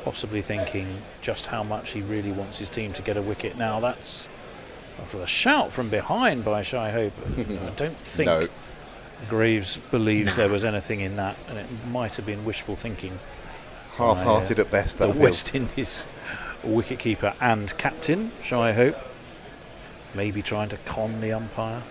Possibly thinking just how much he really wants his team to get a wicket. Now that's after a shout from behind by Shy Hope. I don't think Graves believes there was anything in that, and it might have been wishful thinking. Half-hearted at best. The West Indies wicketkeeper and captain, Shy Hope, maybe trying to con the umpire.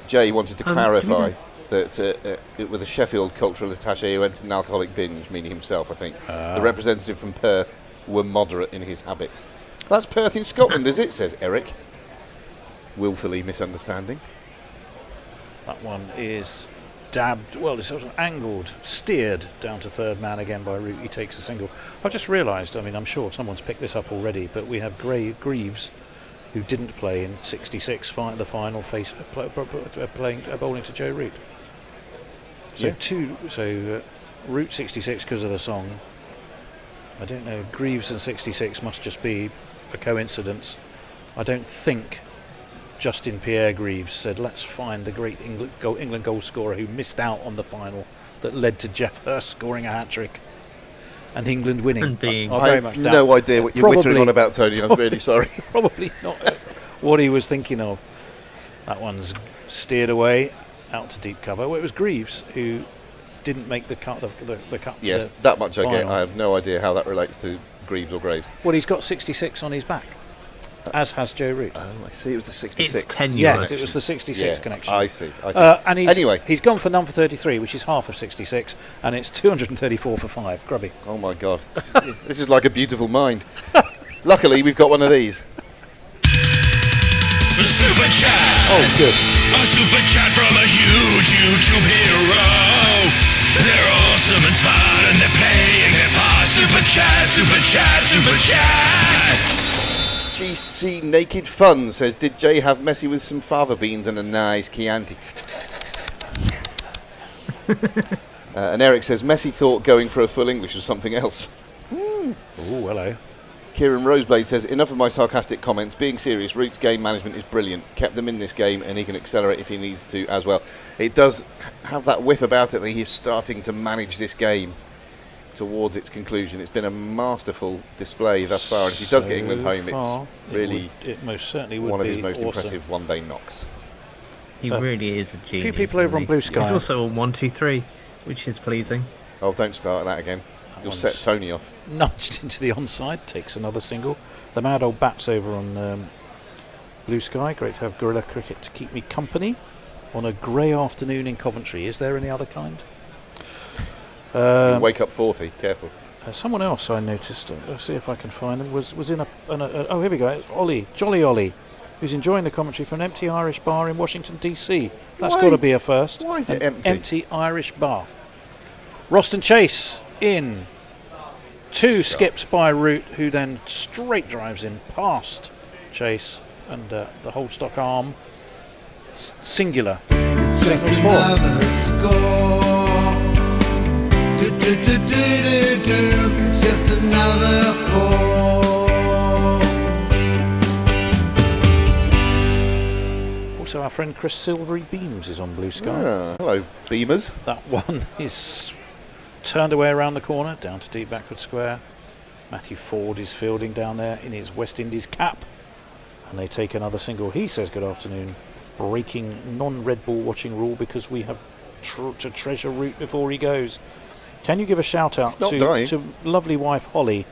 Jay wanted to clarify that with a Sheffield cultural attaché who went to an alcoholic binge, meaning himself, I think, the representative from Perth were moderate in his habits. That's Perth in Scotland, is it? Says Eric, willfully misunderstanding. That one is dabbed, well, it's sort of angled, steered down to third man again by Root. He takes a single. I've just realised, I mean, I'm sure someone's picked this up already, but we have Greaves, who didn't play in 66, the final, bowling to Joe Root. So Root 66 because of the song. I don't know, Greaves and 66 must just be a coincidence. I don't think Justin Pierre Greaves said, let's find the great England goal scorer who missed out on the final that led to Jeff Hurst scoring a hat-trick and England winning. I have no idea what you're wittering on about, Tony. I'm really sorry. Probably not what he was thinking of. That one's steered away out to deep cover. Well, it was Greaves who didn't make the cut. The cut. Yes, that much I get. I have no idea how that relates to Greaves or Graves. Well, he's got 66 on his back, as has Joe Root. Oh, I see. It was the 66. It's tenuous. Yes, it was the 66 connection. I see. And anyway, he's gone for none for 33, which is half of 66, and it's 234 for 5. Grubby. Oh my God, this is like a beautiful mind. Luckily, we've got one of these. Super chat. Oh, good. A super chat from a huge YouTube hero. They're awesome and smart and they're playing their part. Super chat, super chat, super chat. GC Naked Fun says, did Jay have Messi with some fava beans and a nice Chianti? And Eric says, Messi thought going for a full English was something else. Oh, hello. Kieran Roseblade says, enough of my sarcastic comments. Being serious, Root's game management is brilliant. Kept them in this game and he can accelerate if he needs to as well. It does have that whiff about it that he's starting to manage this game towards its conclusion. It's been a masterful display thus far, and if he does get England home, it's really it most certainly would one of be his most awesome. impressive one-day knocks. He really is a genius. A few people over on Blue Sky. He's also on 1, 2, 3, which is pleasing. Oh, don't start that again. You'll set Tony off. Nudged into the onside, takes another single. The mad old bats over on Blue Sky. Great to have Guerrilla Cricket to keep me company on a grey afternoon in Coventry. Is there any other kind? Wake up 40, careful. Someone else I noticed, let's see if I can find them, was in oh, here we go, it's Ollie, Jolly Ollie, who's enjoying the commentary from an empty Irish bar in Washington, D.C. That's got to be a first. Why is it empty? Empty Irish bar. Roston Chase in. 2 skips by Root, who then straight drives in past Chase, and the Holdstock arm, singular. It's just another score. It's just another 4. Also, our friend Chris Silvery Beams is on Blue Sky. Ah, hello, Beamers. That one is turned away around the corner, down to deep backward square. Matthew Ford is fielding down there in his West Indies cap, and they take another single. He says, good afternoon, breaking non-red ball watching rule because we have to treasure Root before he goes. Can you give a shout out to lovely wife Holly,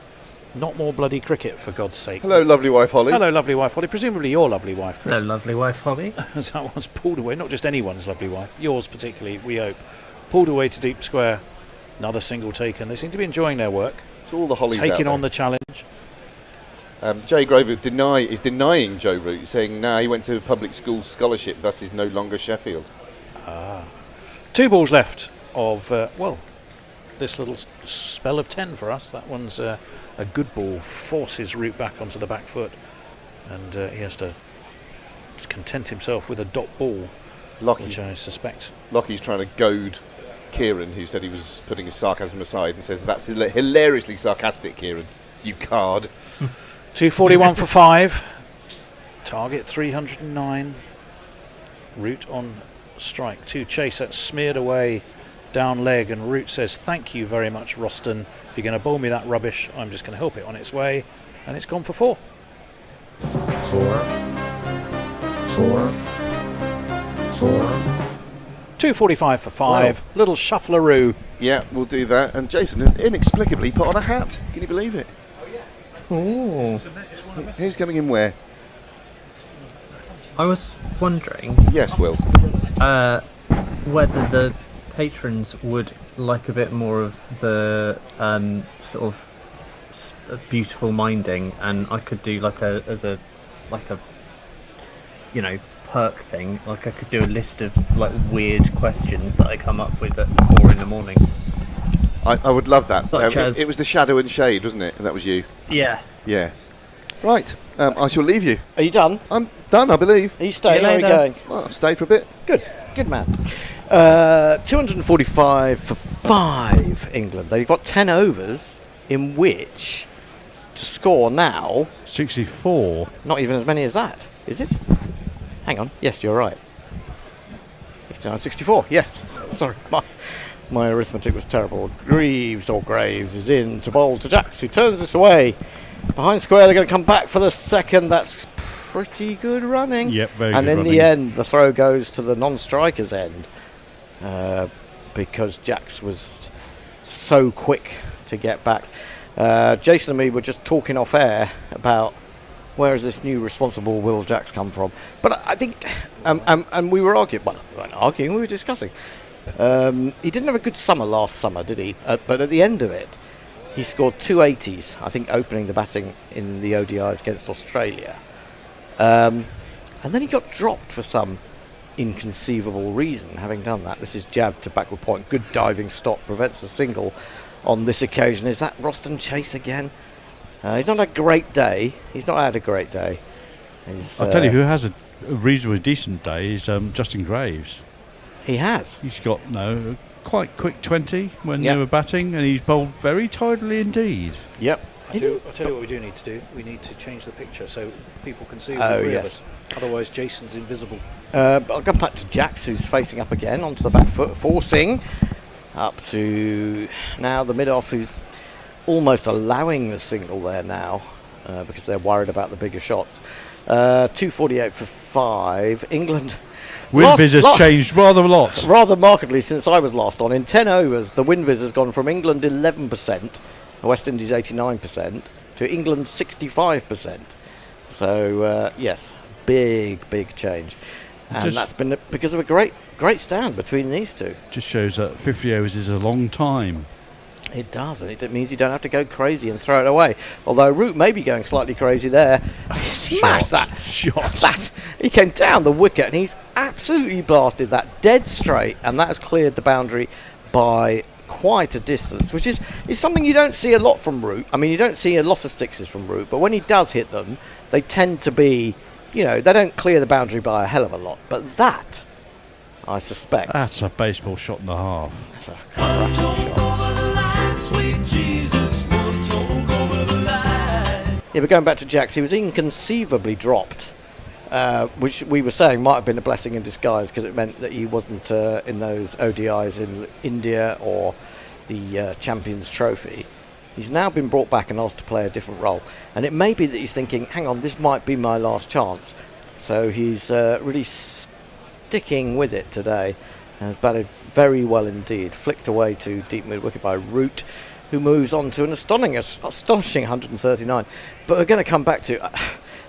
Not more bloody cricket, for God's sake. Hello, lovely wife Holly. Hello, lovely wife Holly. Presumably your lovely wife, Chris. Hello, lovely wife Holly. As that one's pulled away, not just anyone's lovely wife, yours particularly, we hope. Pulled away to deep square. Another single taken. They seem to be enjoying their work. It's all the Hollies taking out on the challenge. Jay Grover is denying Joe Root, saying, nah, he went to a public school scholarship, thus he's no longer Sheffield. 2 balls left of, this little spell of 10 for us. That one's a good ball, forces Root back onto the back foot, and he has to content himself with a dot ball, which I suspect. Lockie's trying to goad Kieran, who said he was putting his sarcasm aside, and says, that's hilariously sarcastic, Kieran, you card. 241 for 5. Target 309. Root on strike. 2 chase, that's smeared away down leg, and Root says, thank you very much, Roston. If you're going to bowl me that rubbish, I'm just going to help it on its way. And it's gone for 4. 245 for 5. Wow. Little shuffleroo. Yeah, we'll do that. And Jason has inexplicably put on a hat. Can you believe it? Oh. Who's coming in where? I was wondering. Yes, Will. Whether the patrons would like a bit more of the sort of beautiful minding, and I could do like a perk thing. Like I could do a list of like weird questions that I come up with at 4 a.m. I would love that. Such it was the shadow and shade, wasn't it? And that was you. Yeah. Yeah. Right. I shall leave you. Are you done? I'm done, I believe. Are you staying? Where are you going? Well, I'll stay for a bit. Good man. 245 for 5, England. They've got 10 overs in which to score now. 64. Not even as many as that, is it? Hang on. Yes, you're right. 64. Yes. Sorry. My arithmetic was terrible. Greaves is in to bowl to Jacks, who turns this away. Behind square, they're going to come back for the second. That's pretty good running. Yep, very and good in running. the end, the throw goes to the non-striker's end because Jacks was so quick to get back. Jason and me were just talking off air about where has this new responsible Will Jacks come from. But I think, and we were arguing, well, we weren't arguing, we were discussing. He didn't have a good summer last summer, did he? But at the end of it, he scored 2 80s, I think, opening the batting in the ODIs against Australia. And then he got dropped for some inconceivable reason, having done that. This is jab to backward point. Good diving stop, prevents the single on this occasion. Is that Roston chase again? He's not had a great day. I'll tell you who has a reasonably decent day is Justin Graves. He has. He's got quite quick 20 when they were batting, and he's bowled very tidily indeed. Yep. I'll tell you what we do need to do. We need to change the picture so people can see all the three of us. Otherwise, Jason's invisible. I'll go back to Jacks, who's facing up again onto the back foot, forcing up to now the mid-off, who's almost allowing the single there now because they're worried about the bigger shots. 248 for 5. England. Wind viz has changed rather a lot. Rather markedly since I was last on. In 10 overs, the wind viz has gone from England 11%, West Indies 89%, to England 65%. So, yes, big change. And that's been because of a great stand between these two. Just shows that 50 overs is a long time. It does, and it means you don't have to go crazy and throw it away. Although Root may be going slightly crazy there. He smashed that shot. He came down the wicket and he's absolutely blasted that dead straight, and that has cleared the boundary by quite a distance, which is something you don't see a lot from Root. I mean, you don't see a lot of sixes from Root, but when he does hit them, they tend to be, they don't clear the boundary by a hell of a lot. But that, I suspect... That's a baseball shot and a half. That's a cracking shot. Sweet Jesus, one talk over the line. Yeah, but going back to Jacks, he was inconceivably dropped, which we were saying might have been a blessing in disguise because it meant that he wasn't in those ODIs in India or the Champions Trophy. He's now been brought back and asked to play a different role. And it may be that he's thinking, hang on, this might be my last chance. So he's really sticking with it today. Has batted very well indeed. Flicked away to deep mid wicket by Root. who moves on to an astonishing 139. But we're going to come back to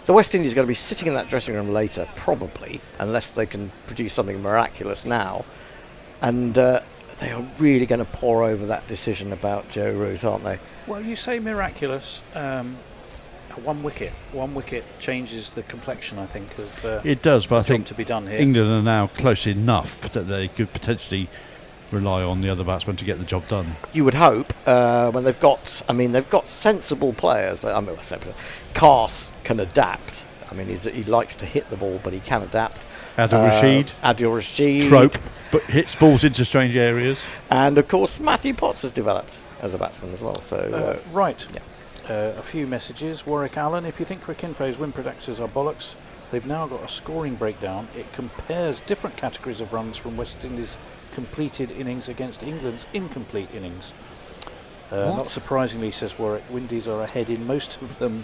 the West Indies are going to be sitting in that dressing room later, probably, unless they can produce something miraculous now. And they are really going to pour over that decision about Joe Root, aren't they? Well, you say miraculous. One wicket changes the complexion, I think, of it does, but I think to be done here. England are now close enough that they could potentially rely on the other batsmen to get the job done. You would hope when they've got sensible players. Cars can adapt. I mean, he likes to hit the ball, but he can adapt. Adil Rashid. Trope, but hits balls into strange areas. And of course, Matthew Potts has developed as a batsman as well. So right. Yeah. A few messages. Warwick Allen, if you think Cricinfo's win predictors are bollocks, they've now got a scoring breakdown. It compares different categories of runs from West Indies' completed innings against England's incomplete innings. Not surprisingly, says Warwick, Windies are ahead in most of them.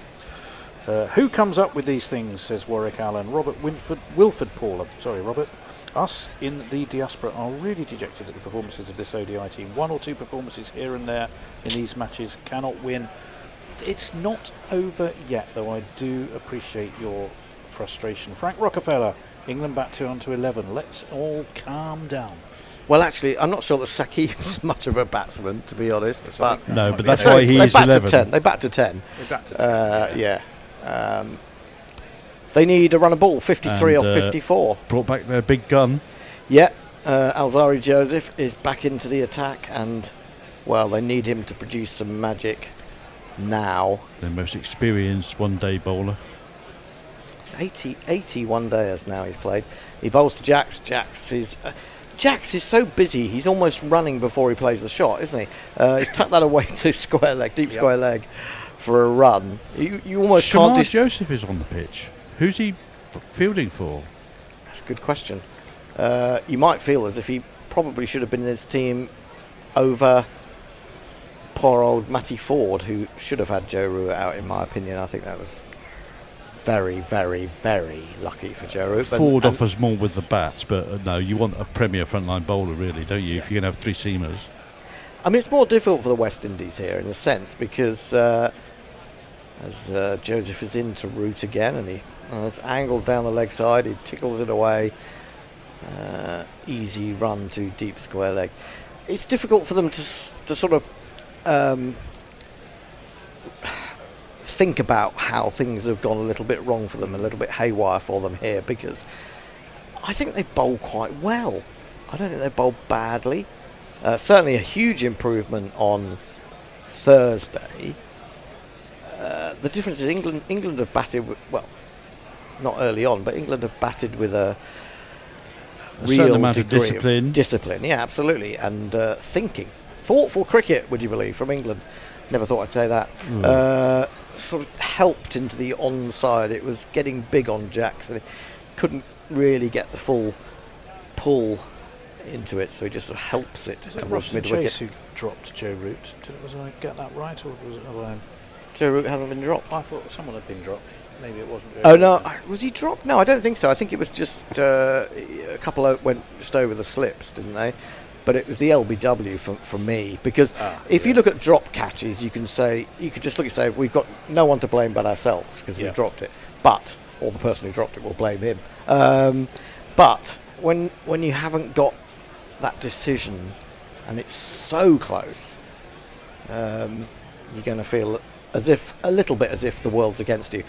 Who comes up with these things, says Warwick Allen. Wilford Paul. Sorry, Robert. Us in the diaspora are really dejected at the performances of this ODI team. One or two performances here and there in these matches cannot win. It's not over yet, though I do appreciate your frustration. Frank Rockefeller, England back 2-11. Let's all calm down. Well, actually, I'm not sure that Sakib's much of a batsman, to be honest. But no, but that's why he is 11. They bat to 10. Yeah. They need a run of ball, 53 or 54. Brought back their big gun. Yeah. Alzari Joseph is back into the attack, and, well, they need him to produce some magic now. Their most experienced one-day bowler. It's 80 one-dayers now he's played. He bowls to Jax. Jax is so busy, he's almost running before he plays the shot, isn't he? He's tucked that away to square leg, deep square leg for a run. You almost can't... Joseph is on the pitch. Who's he fielding for? That's a good question. You might feel as if he probably should have been in his team over poor old Matty Ford, who should have had Joe Root out, in my opinion. I think that was very, very, very lucky for Joe Root. Ford offers more with the bats, but no, you want a premier frontline bowler, really, don't you? If you're going to have three seamers. I mean, it's more difficult for the West Indies here, in a sense, because as Joseph is into Root again, and he's angled down the leg side, he tickles it away. Easy run to deep square leg. It's difficult for them to sort of think about how things have gone a little bit wrong for them, a little bit haywire for them here, because I think they bowl quite well. I don't think they bowl badly. Certainly a huge improvement on Thursday. The difference is England have batted well, not early on, but England have batted with a real amount degree of discipline. Yeah, absolutely, and thinking. Thoughtful cricket, would you believe, from England. Never thought I'd say that. Sort of helped into the onside. It was getting big on Jackson. He couldn't really get the full pull into it, so he just sort of helps it towards mid-wicket. Chase who dropped Joe Root. Was I get that right, or was it? Joe Root hasn't been dropped. I thought someone had been dropped. Maybe it wasn't Joe Oh Root. no, was he dropped? No, I don't think so. I think it was just a couple went just over the slips, didn't they? But it was the LBW for me, because if you look at drop catches, you could just look and say we've got no one to blame but ourselves because we dropped it, or the person who dropped it will blame him. But when you haven't got that decision and it's so close, you're going to feel a little bit as if the world's against you.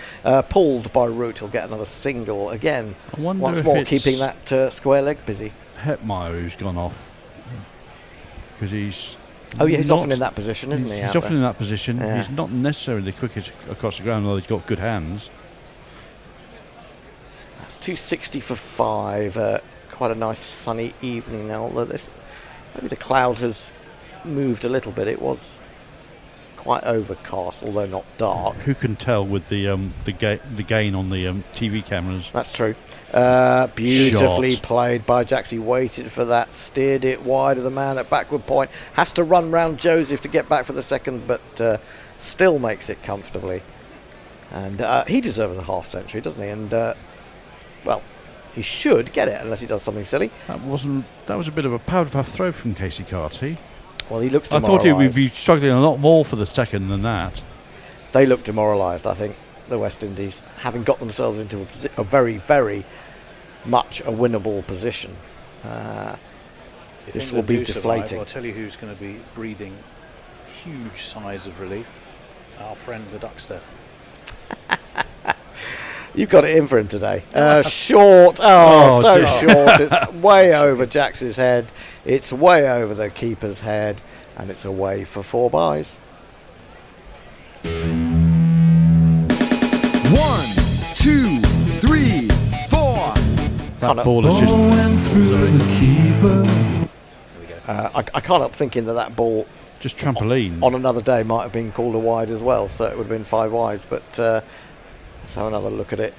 Pulled by Root, he'll get another single again. Once more, keeping that square leg busy. Hetmeyer who's gone off. Because he's he's often in that position, isn't he? He's often in that position. Yeah. He's not necessarily the quickest across the ground, although he's got good hands. That's 260 for 5. Quite a nice sunny evening now. Although maybe the cloud has moved a little bit. It was quite overcast, although not dark. Who can tell with the gain on the TV cameras? That's true. Beautifully played by Jax. He waited for that, steered it wide of the man at backward point. Has to run round Joseph to get back for the second, but still makes it comfortably. And he deserves a half century, doesn't he? And well, he should get it unless he does something silly. That was a bit of a powder puff throw from Casey Carty. Well, he looks I thought demoralised. he would be struggling a lot more for the second than that. They look demoralised, I think, the West Indies, having got themselves into a very, very much a winnable position. This will be deflating. I'll tell you who's going to be breathing huge sighs of relief. Our friend the Duckster. You've got it in for him today. Short. So short. It's way over Jax's head. It's way over the keeper's head. And it's away for 4 byes. 1, 2, 3, 4. That ball is just through the keeper. I can't help thinking that ball just trampoline on another day might have been called a wide as well, so it would have been 5 wides. But let's have another look at it.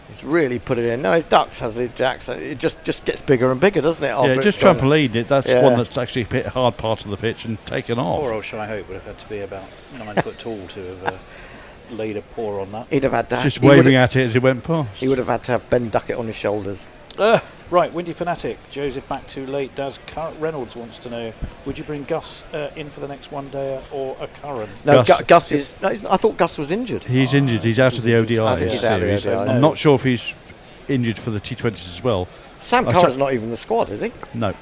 He's really put it in. No, his ducks has it, Jax. It just gets bigger and bigger, doesn't it? Yeah, just trampoline it. That's one that's actually hit a hard part of the pitch and taken off. Poor old Shy Hope would have had to be about 9 foot tall to have laid a paw on that. He'd have had to. Just waving at it as he went past. He would have had to have Ben Duckett on his shoulders. Right, Windy Fanatic. Joseph back too late. Reynolds wants to know, would you bring Gus in for the next one-dayer or a Curran? No, Gus is... No, I thought Gus was injured. He's injured. He's out of the ODI I think he's out of the series. ODI. I'm not sure if he's injured for the T20s as well. Sam Curran's not even in the squad, is he? No.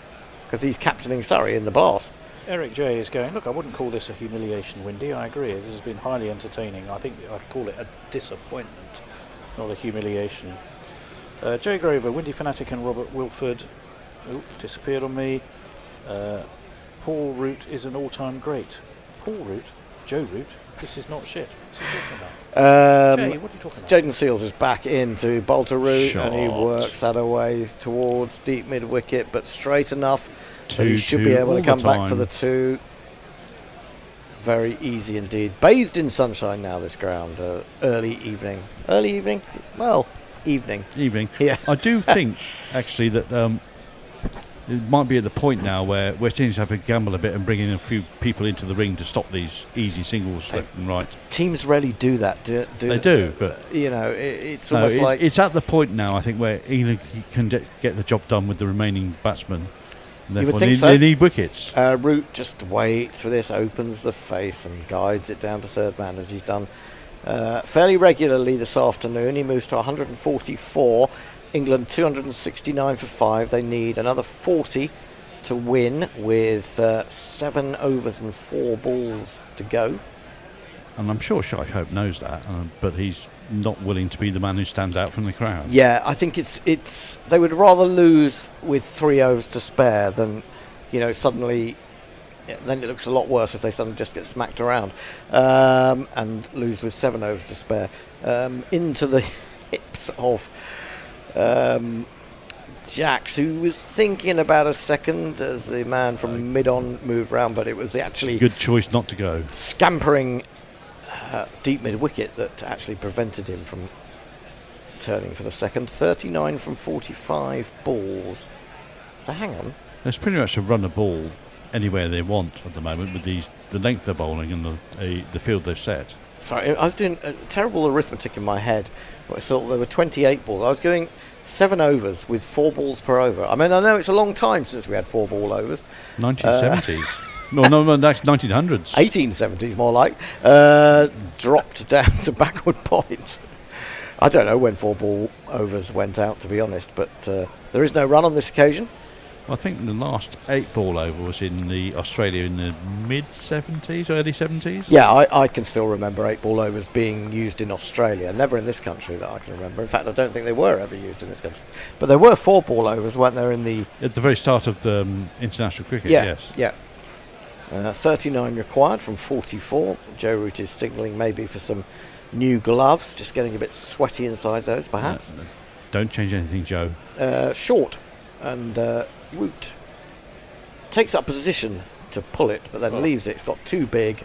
Because he's captaining Surrey in the Blast. Eric J is going, look, I wouldn't call this a humiliation, Windy. I agree. This has been highly entertaining. I think I'd call it a disappointment, not a humiliation. Jay Grover, Windy Fanatic and Robert Wilford. Oh, disappeared on me. Paul Root is an all-time great. Paul Root? Joe Root? This is not shit. What's he talking about? Jay, what are you talking about? Jaden Seals is back into Bolter Root and he works that away towards deep mid-wicket, but straight enough. So he should be able to come back for the 2. Very easy indeed. Bathed in sunshine now, this ground. Early evening. Early evening? Well... Evening. Yeah. I do think actually that it might be at the point now where West Indies have to gamble a bit and bring in a few people into the ring to stop these easy singles left and right. Teams rarely do that. They do, but you know, it's almost like it's at the point now. I think where England can get the job done with the remaining batsmen. You would think so. They need wickets. Root just waits for this, opens the face and guides it down to third man as he's done. Fairly regularly this afternoon. He moves to 144. England 269 for 5. They need another 40 to win with 7 overs and 4 balls to go. And I'm sure Shy Hope knows that, but he's not willing to be the man who stands out from the crowd. Yeah, I think it's they would rather lose with 3 overs to spare than, suddenly. Then it looks a lot worse if they suddenly just get smacked around and lose with 7 overs to spare. Into the hips of Jax, who was thinking about a second as the man from mid-on moved round, but it was actually... Good choice not to go. Scampering deep mid-wicket that actually prevented him from turning for the second. 39 from 45 balls. So hang on. There's pretty much a run of ball anywhere they want at the moment with the length they're bowling and the field they've set. Sorry, I was doing a terrible arithmetic in my head. I thought there were 28 balls. I was going 7 overs with 4 balls per over. I mean, I know it's a long time since we had 4 ball overs. 1970s. No, that's 1900s. 1870s, more like. Dropped down to backward points. I don't know when 4 ball overs went out, to be honest, but there is no run on this occasion. I think the last 8 ball over was in Australia in the mid-70s, early 70s. Yeah, I can still remember 8 ball overs being used in Australia, never in this country that I can remember. In fact, I don't think they were ever used in this country. But there were 4 ball overs, weren't there, at the very start of the international cricket, yeah, yes. Yeah. 39 required from 44. Joe Root is signalling maybe for some new gloves, just getting a bit sweaty inside those, perhaps. No. Don't change anything, Joe. Short and Root takes up position to pull it, but then leaves it. It's got too big.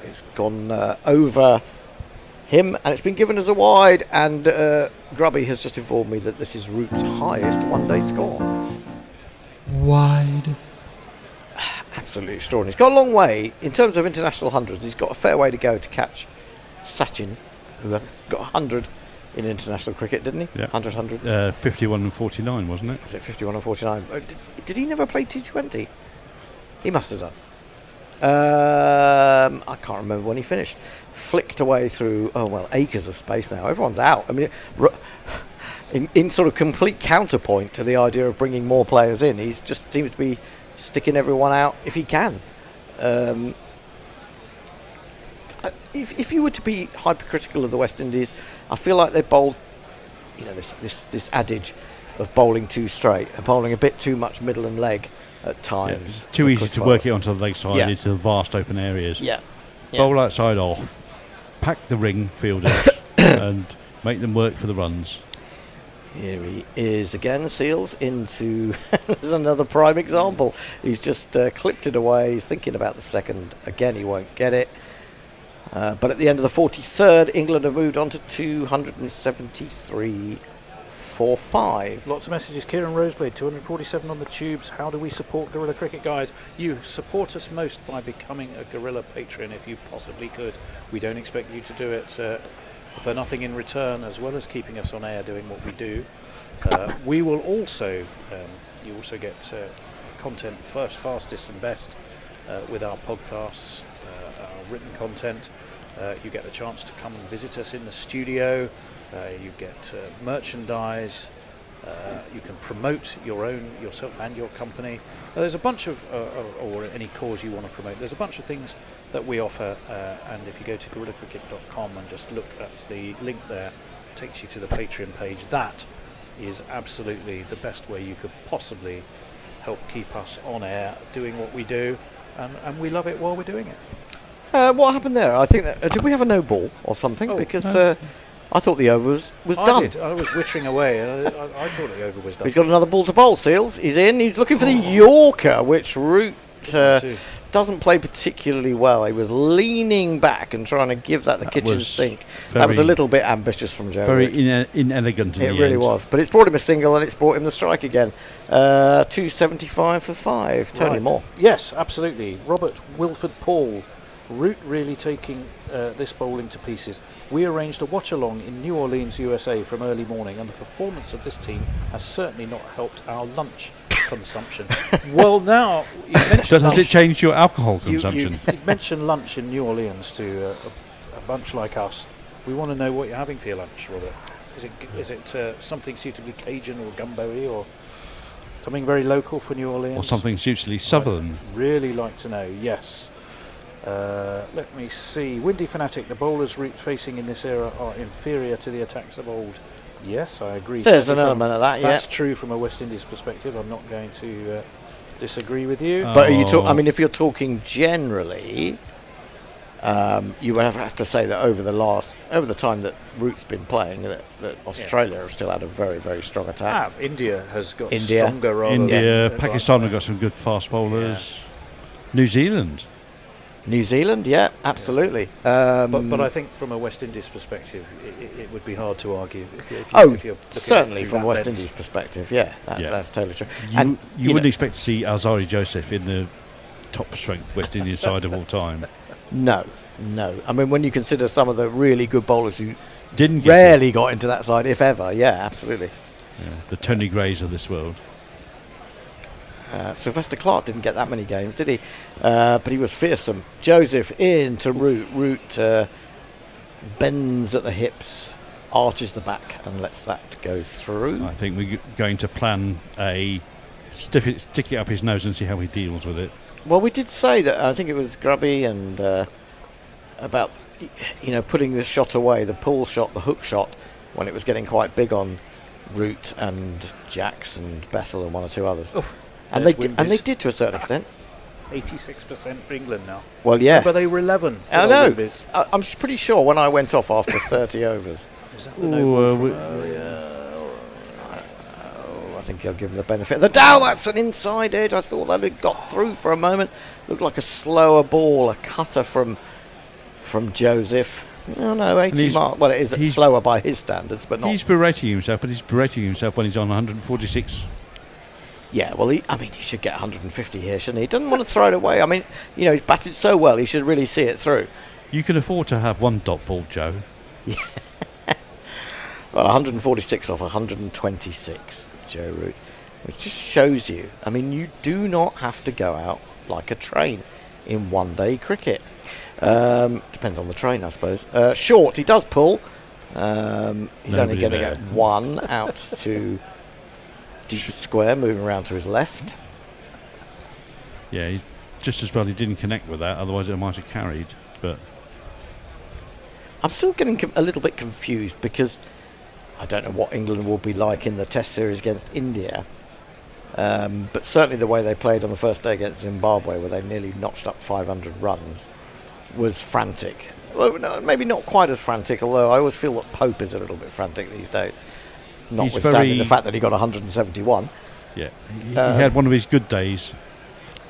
It's gone over him, and it's been given as a wide. And Grubby has just informed me that this is Root's highest one-day score. Wide. Absolutely extraordinary. He's got a long way in terms of international hundreds. He's got a fair way to go to catch Sachin, who got 100 in international cricket, didn't he? Yeah. 100. 51 and 49, wasn't it? Was it 51 and 49? Did he never play T20? He must have done. I can't remember when he finished. Flicked away through, acres of space now. Everyone's out. I mean, in sort of complete counterpoint to the idea of bringing more players in, he just seems to be sticking everyone out if he can. If you were to be hypercritical of the West Indies, I feel like they bowled, this adage of bowling too straight, and bowling a bit too much middle and leg at times. Yeah, too easy to work it onto the leg side into the vast open areas. Bowl outside off, pack the ring fielders, and make them work for the runs. Here he is again, Seals into there's another prime example. He's just clipped it away. He's thinking about the second. Again, he won't get it. But at the end of the 43rd, England have moved on to 273 for 5. Lots of messages. Kieran Roseblade, 247 on the tubes. How do we support Guerrilla Cricket, guys? You support us most by becoming a Guerrilla patron if you possibly could. We don't expect you to do it for nothing in return, as well as keeping us on air doing what we do. We will also, you also get content first, fastest and best with our podcasts, our written content. You get a chance to come and visit us in the studio. You get merchandise. You can promote yourself and your company. There's a bunch of, or any cause you want to promote. There's a bunch of things that we offer, and if you go to guerillacricket.com and just look at the link there, it takes you to the Patreon page. That is absolutely the best way you could possibly help keep us on air doing what we do, and we love it while we're doing it. What happened there? I think that did we have a no ball or something? Because I thought the over was done. I was wittering away. I thought the over was done. He's got another ball to bowl, Seals. He's in. He's looking for the Yorker, which Root doesn't play particularly well. He was leaning back and trying to give that the kitchen sink. That was a little bit ambitious from Joe. Very inelegant. It really was. But it's brought him a single and it's brought him the strike again. 275 for 5. Tony Moore. Yes, absolutely. Robert Wilford Paul. Root really taking this bowling to pieces. We arranged a watch-along in New Orleans, USA from early morning, and the performance of this team has certainly not helped our lunch consumption. Well, now, you mentioned Does it change your alcohol consumption? You mentioned lunch in New Orleans to a bunch like us. We want to know what you're having for your lunch, Robert. Is it something suitably Cajun or gumbo-y, or something very local for New Orleans? Or something suitably southern? I'd really like to know, yes. Let me see. Windy Fanatic, the bowlers facing in this era are inferior to the attacks of old. Yes, I agree. There's an element of that, That's true from a West Indies perspective. I'm not going to disagree with you. But if you're talking generally, you would have to say that over the time that Root's been playing, that Australia have still had a very, very strong attack. India has got stronger rather India, than Pakistan have got some good fast bowlers. Yeah. New Zealand, yeah, absolutely. But I think from a West Indies perspective, it would be hard to argue. If you're certainly from a West Indies perspective, that's totally true. You wouldn't expect to see Azari Joseph in the top strength West Indian side of all time. No. I mean, when you consider some of the really good bowlers who rarely got into that side, if ever, absolutely. Yeah, the Tony Greys of this world. Sylvester Clark didn't get that many games, did he? But he was fearsome. Joseph into Root. Root bends at the hips, arches the back, and lets that go through. I think we're going to plan stick it up his nose and see how he deals with it. Well, we did say that. I think it was Grubby and about putting this shot away, the pull shot, the hook shot, when it was getting quite big on Root and Jacks and Bethel and one or two others. Oof. And they did to a certain extent. 86% for England now. Well, yeah. But they were 11. I know. I'm pretty sure when I went off after 30 overs. Is that the no ball I think I'll give him the benefit of the doubt. That's an inside edge. I thought that had got through for a moment. Looked like a slower ball, a cutter from Joseph. No, 80 miles. Well, it is slower by his standards, but not. He's berating himself, but he's berating himself when he's on 146. Yeah, well, he should get 150 here, shouldn't he? He doesn't want to throw it away. I mean, he's batted so well, he should really see it through. You can afford to have one dot ball, Joe. Yeah. Well, 146 off 126, Joe Root. Which just shows you, you do not have to go out like a train in one-day cricket. Depends on the train, I suppose. Short, he does pull. He's only going to get one out to deep square, moving around to his left. Yeah, just as well he didn't connect with that, otherwise it might have carried. But I'm still getting a little bit confused because I don't know what England will be like in the Test series against India. But certainly the way they played on the first day against Zimbabwe, where they nearly notched up 500 runs, was frantic. Well, no, maybe not quite as frantic, although I always feel that Pope is a little bit frantic these days, notwithstanding the fact that he got 171. Yeah, he had one of his good days.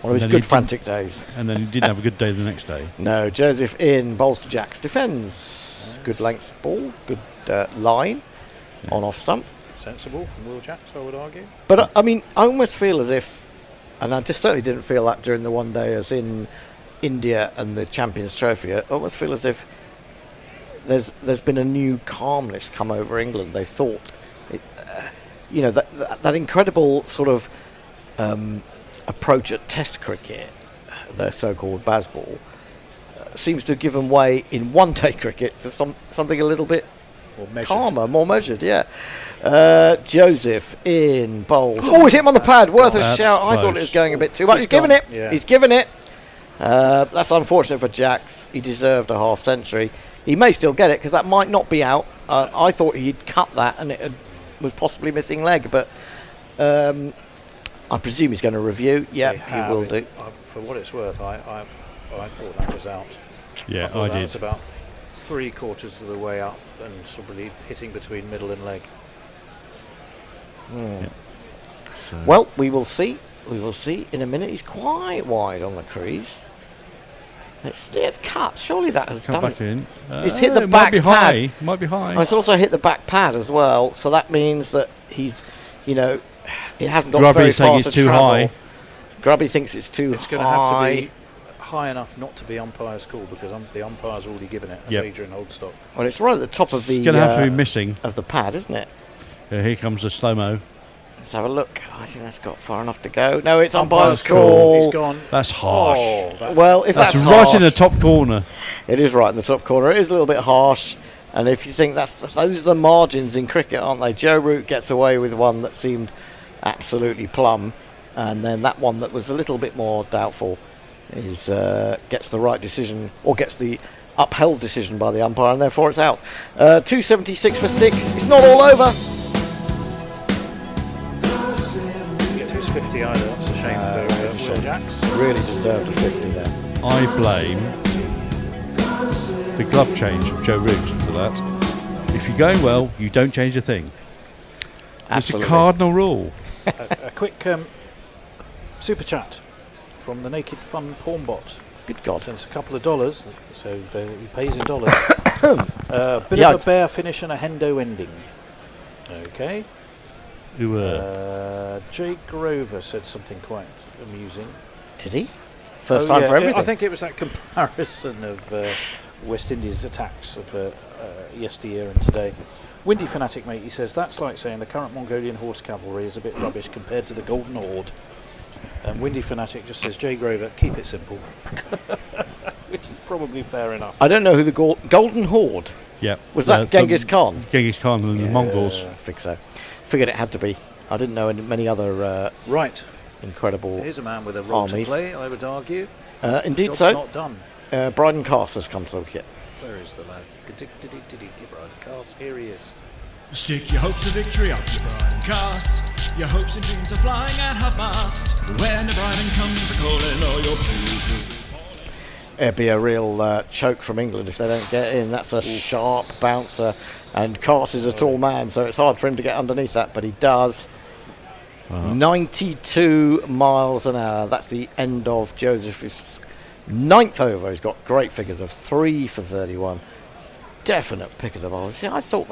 One of his good frantic days. And then he didn't have a good day the next day. No, Joseph in, bowls to Jacks, defends. Good length ball, good line on off stump. Sensible from Will Jacks, I would argue. But I mean, I almost feel as if, and I just certainly didn't feel that during the one day as in India and the Champions Trophy, I almost feel as if there's been a new calmness come over England. They thought, that incredible sort of approach at Test cricket, their so-called Bazball, seems to have given way in one-day cricket to something a little bit calmer, more measured. Yeah. Joseph in bowls. Oh, he's hit him on the pad. Worth a shout. I thought it was going a bit too much. He's given it. Yeah. He's given it. That's unfortunate for Jacks. He deserved a half century. He may still get it because that might not be out. I thought he'd cut that and it was possibly missing leg, but I presume he's going to review. Yeah, he will do. For what it's worth, I thought that was out. Yeah, I did. That was about 3/4 of the way up and sort of hitting between middle and leg. Yeah. So. Well, we will see. We will see in a minute. He's quite wide on the crease. It's cut. Surely that has come done back in. It's hit the back pad. Might be high. Oh, it's also hit the back pad as well. So that means that he's, it hasn't got Grubby very far to too travel. High. Grubby thinks it's too high. It's going to have to be high enough not to be umpire's call because the umpire's already given it as Adrian Holdstock. Well, it's right at the top of the. It's going to have to be missing of the pad, isn't it? Here comes the slow-mo. Let's have a look. I think that's got far enough to go. No, it's umpire's call. He's gone. That's harsh. Well, if that's right harsh, in the top corner. It is right in the top corner. It is a little bit harsh. And if you think those are the margins in cricket, aren't they? Joe Root gets away with one that seemed absolutely plumb, and then that one that was a little bit more doubtful is gets the right decision or gets the upheld decision by the umpire, and therefore it's out. 276 for 6. It's not all over. Get to his 50 either. That's a shame for Will Jacks. Really deserved a 50 there. I blame the glove change from Joe Root for that. If you're going well, you don't change a thing. Absolutely. It's a cardinal rule. A quick super chat from the Naked Fun Porn Bot. Good God. Sends a couple of dollars, so he pays in dollars. Bit of a bear finish and a hendo ending. Okay. Jay Grover said something quite amusing. Did he? First time for everything. I think it was that comparison of West Indies attacks of yesteryear and today. Windy Fanatic, mate, he says, that's like saying the current Mongolian horse cavalry is a bit rubbish compared to the Golden Horde. And Windy Fanatic just says, Jay Grover, keep it simple. Which is probably fair enough. I don't know who the Golden Horde. Yeah. Was that Genghis Khan? Genghis Khan and the Mongols. I think so. Figured it had to be. I didn't know many other incredible Here's a man with a role armies. to play, I would argue. Indeed Job's so. not done. Bryden Cass has come to the wicket. Where is the lad? Brian Cass, here he is. Stick your hopes of victory up to Brian Cass. Your hopes and dreams are flying at half-mast. When the Brian comes a-calling, all your blues will be. It'd be a real choke from England if they don't get in. That's a sharp bouncer, and Cass is a tall man, so it's hard for him to get underneath that, but he does. 92 miles an hour. That's the end of Joseph's 9th over. He's got great figures of 3 for 31. Definite pick of the ball. See, I thought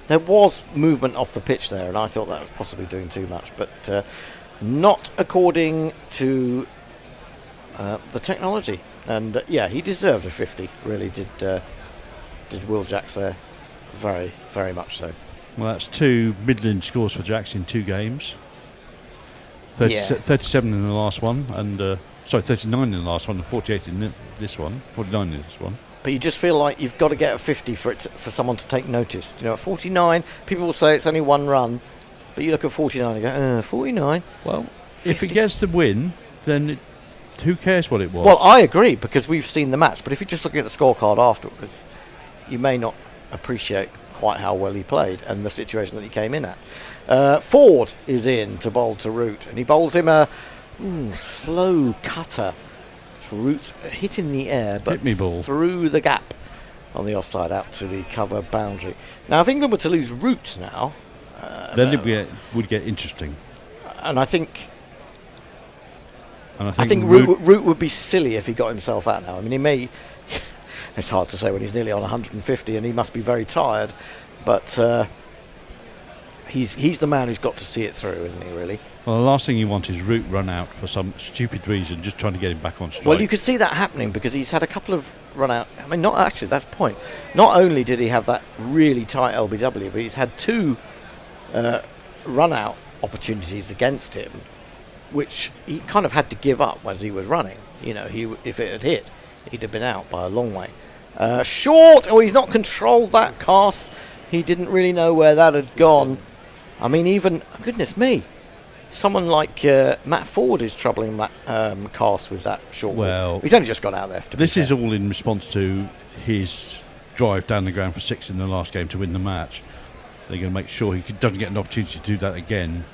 there was movement off the pitch there, and I thought that was possibly doing too much, but not according to the technology. And he deserved a 50. Really did Will Jacks there, very, very much so. Well, that's 2 middling scores for Jacks in 2 games. 37 in the last one, and Sorry, 39 in the last one and 48 in this one. 49 in this one. But you just feel like you've got to get a 50 for someone to take notice. You know, at 49, people will say it's only one run, but you look at 49 and go, 49. Well, 50. If he gets the win, then who cares what it was? Well, I agree, because we've seen the match. But if you're just looking at the scorecard afterwards, you may not appreciate quite how well he played and the situation that he came in at. Ford is in to bowl to Root, and he bowls him a slow cutter. Root hit in the air, but through the gap on the offside out to the cover boundary. Now, if England were to lose Root now, then it would get interesting. And I think Root would be silly if he got himself out now. I mean, he may. It's hard to say when he's nearly on 150, and he must be very tired. But he's the man who's got to see it through, isn't he? Really. Well, the last thing you want is Root run out for some stupid reason, just trying to get him back on strike. Well, you could see that happening because he's had a couple of run out. I mean, not actually, that's the point. Not only did he have that really tight LBW, but he's had two run out opportunities against him, which he kind of had to give up as he was running. You know, if it had hit, he'd have been out by a long way. Short! Oh, he's not controlled that cast. He didn't really know where that had gone. I mean, even, goodness me, someone like Matt Ford is troubling that cast with that short ball. He's only just got out there. This is all in response to his drive down the ground for 6 in the last game to win the match. They're going to make sure he doesn't get an opportunity to do that again.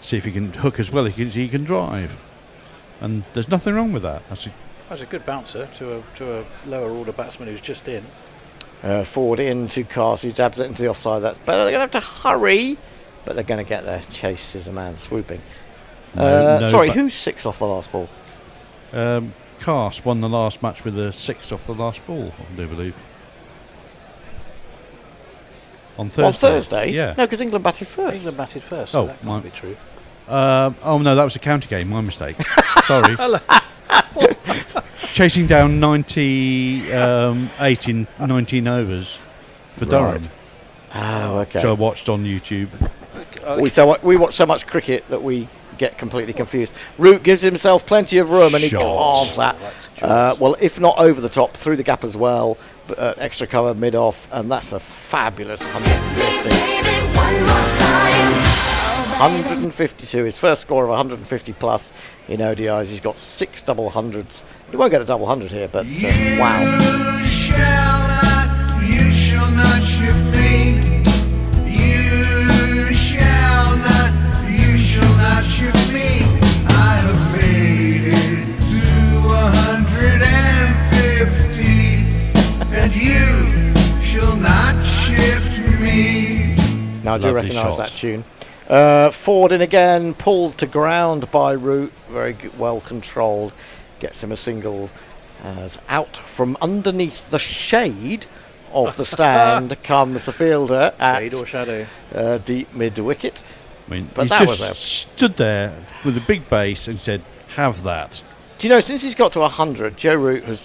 See if he can hook as well as he can drive. And there's nothing wrong with that. That's a good bouncer to a lower order batsman who's just in. Ford in to cast. He dabs it into the offside. That's better. They're going to have to hurry. But they're going to get there. Chase is the man swooping. Who's 6 off the last ball? Cast won the last match with a 6 off the last ball, I do believe. On Thursday? Yeah. No, because England batted first. England batted first, so that can't be true. No, that was a county game. My mistake. Sorry. Chasing down 98 in 19 overs for Durham. Oh, okay. Which I watched on YouTube. We watch so much cricket that we get completely confused. Root gives himself plenty of room and he carves that. Well, if not over the top, through the gap as well. But, extra cover mid-off, and that's a fabulous 152, his first score of 150 plus in ODIs. He's got 6 double hundreds. He won't get a double hundred here, but wow. You shall not shift me. You shall not shift me. I have made it to 150, and you shall not shift me. Now I do recognise that tune. Ford in again, pulled to ground by Root, very well controlled, gets him a single as out from underneath the shade of the stand comes the fielder at shade or shadow, deep mid wicket. I mean, but he that just stood there with a big base and said, "Have that." Do you know, since he's got to 100, Joe Root has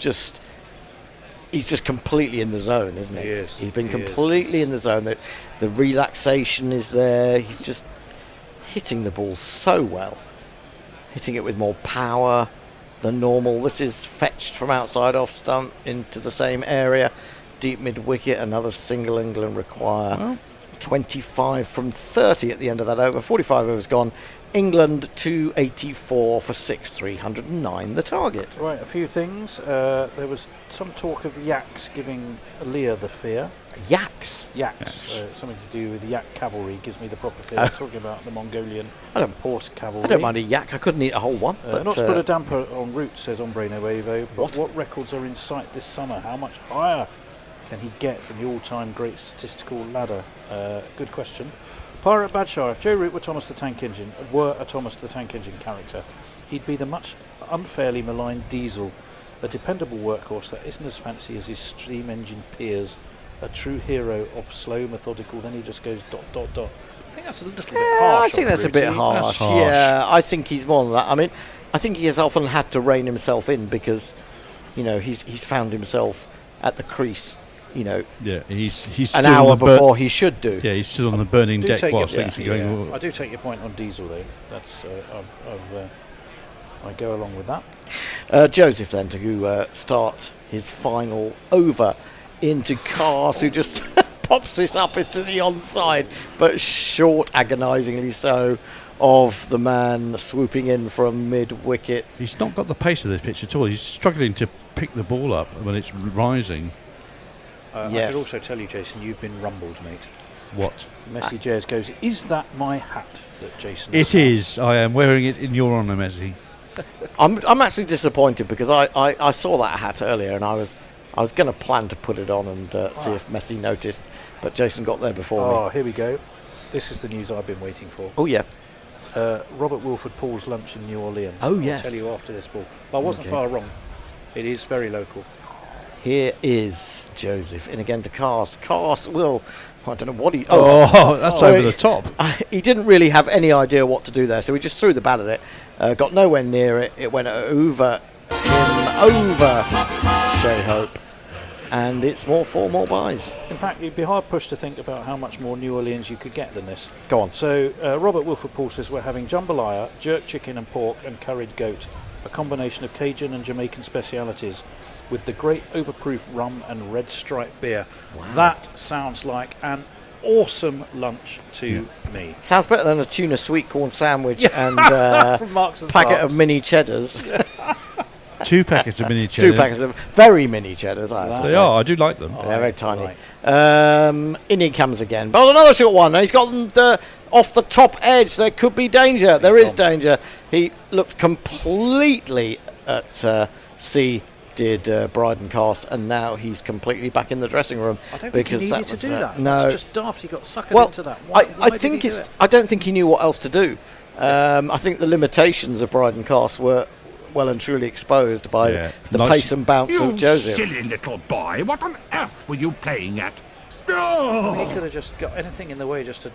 he's just completely in the zone, isn't he? He is. He's been completely in the zone. The relaxation is there. He's just hitting the ball so well, hitting it with more power than normal. This is fetched from outside off stump into the same area, deep mid wicket. Another single England require. Well, 25 from 30 at the end of that over. 45 overs gone. England 284 for 6, 309 the target. Right, a few things. There was some talk of Yaks giving Lear the fear. Yaks? Yaks. Something to do with the Yak cavalry gives me the proper fear. Talking about the Mongolian horse cavalry. I don't mind a yak. I couldn't eat a whole one. Not to put a damper on Root, says Ombre Nuevo. But what records are in sight this summer? How much higher can he get in the all-time great statistical ladder? Good question. Pirate Badshah, if Joe Root were Thomas the Tank Engine, character, he'd be the much unfairly maligned Diesel, a dependable workhorse that isn't as fancy as his steam engine peers, a true hero of slow, methodical, then he just goes ... I think that's a little bit harsh. I think that's a bit harsh. Yeah, I think he's more than that. I mean, I think he has often had to rein himself in because, you know, he's found himself at the crease. You know, he's an hour before he should do. Yeah, he's still on the burning deck whilst things are going. I do take your point on Diesel though. That's I go along with that. Joseph then to start his final over into Cars, who just pops this up into the onside, but short, agonisingly so, of the man swooping in from mid-wicket. He's not got the pace of this pitch at all. He's struggling to pick the ball up when it's rising. I could also tell you, Jason, you've been rumbled, mate. What? Messi Jez goes, is that my hat that Jason It is. I am wearing it in your honour, Messi. I'm actually disappointed because I saw that hat earlier and I was going to plan to put it on and see if Messi noticed, but Jason got there before me. Oh, here we go. This is the news I've been waiting for. Oh, yeah. Robert Wilford Paul's lunch in New Orleans. Oh, yes. I'll tell you after this ball. But I wasn't far wrong. It is very local. Here is Joseph in again to Cars. Cars will... I don't know what he... that's over the top. He didn't really have any idea what to do there, so he just threw the bat at it. Got nowhere near it. It went over him, over Shea Hope. And it's four more buys. In fact, you'd be hard pushed to think about how much more New Orleans you could get than this. Go on. So, Robert Wilford Paul says we're having jambalaya, jerk chicken and pork, and curried goat, a combination of Cajun and Jamaican specialities, with the great overproof rum and red stripe beer. Wow. That sounds like an awesome lunch to me. Sounds better than a tuna sweet corn sandwich and a packet of mini cheddars. 2 packets of mini cheddar. 2 packets of very mini cheddars. They are. I do like them. They're very tiny. In he comes again. But another short one. He's got them off the top edge. There could be danger. There is danger. He looked completely at sea. Did Bryden Cast, and now he's completely back in the dressing room. I don't think he needed to do that. No, it's just daft. He got suckered into that. Why think it's. I don't think he knew what else to do. I think the limitations of Bryden Cast were well and truly exposed by the pace and bounce of Joseph. You silly little boy! What on earth were you playing at? He could have just got anything in the way just to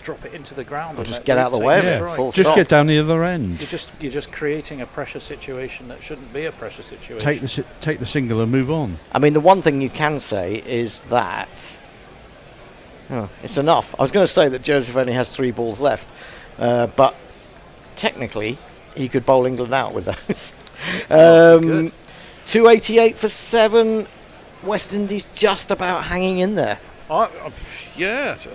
drop it into the ground. Or just get out of the way of it. Full just stop. get down the other end. You're just creating a pressure situation that shouldn't be a pressure situation. Take the single and move on. I mean, the one thing you can say is that it's enough. I was going to say that Joseph only has 3 balls left, but technically he could bowl England out with those. 288 for 7. West Indies just about hanging in there. I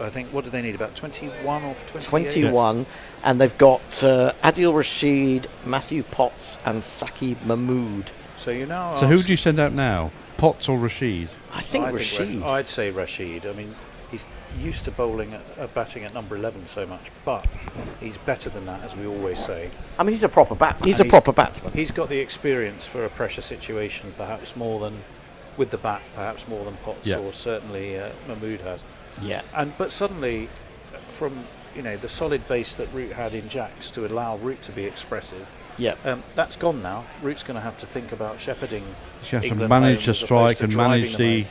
think, what do they need, about 21 or 28? 21, and they've got Adil Rashid, Matthew Potts and Saqib Mahmood. So So who do you send out now? Potts or Rashid? I think Rashid. I'd say Rashid. I mean, he's used to batting at number 11 so much, but he's better than that, as we always say. I mean, he's a proper proper batsman. He's got the experience for a pressure situation, perhaps more than with the bat, perhaps more than Potts or certainly Mahmood has. Yeah. But suddenly, from the solid base that Root had in Jacks to allow Root to be expressive, that's gone now. Root's going to have to think about shepherding. You have to manage the strike and manage the.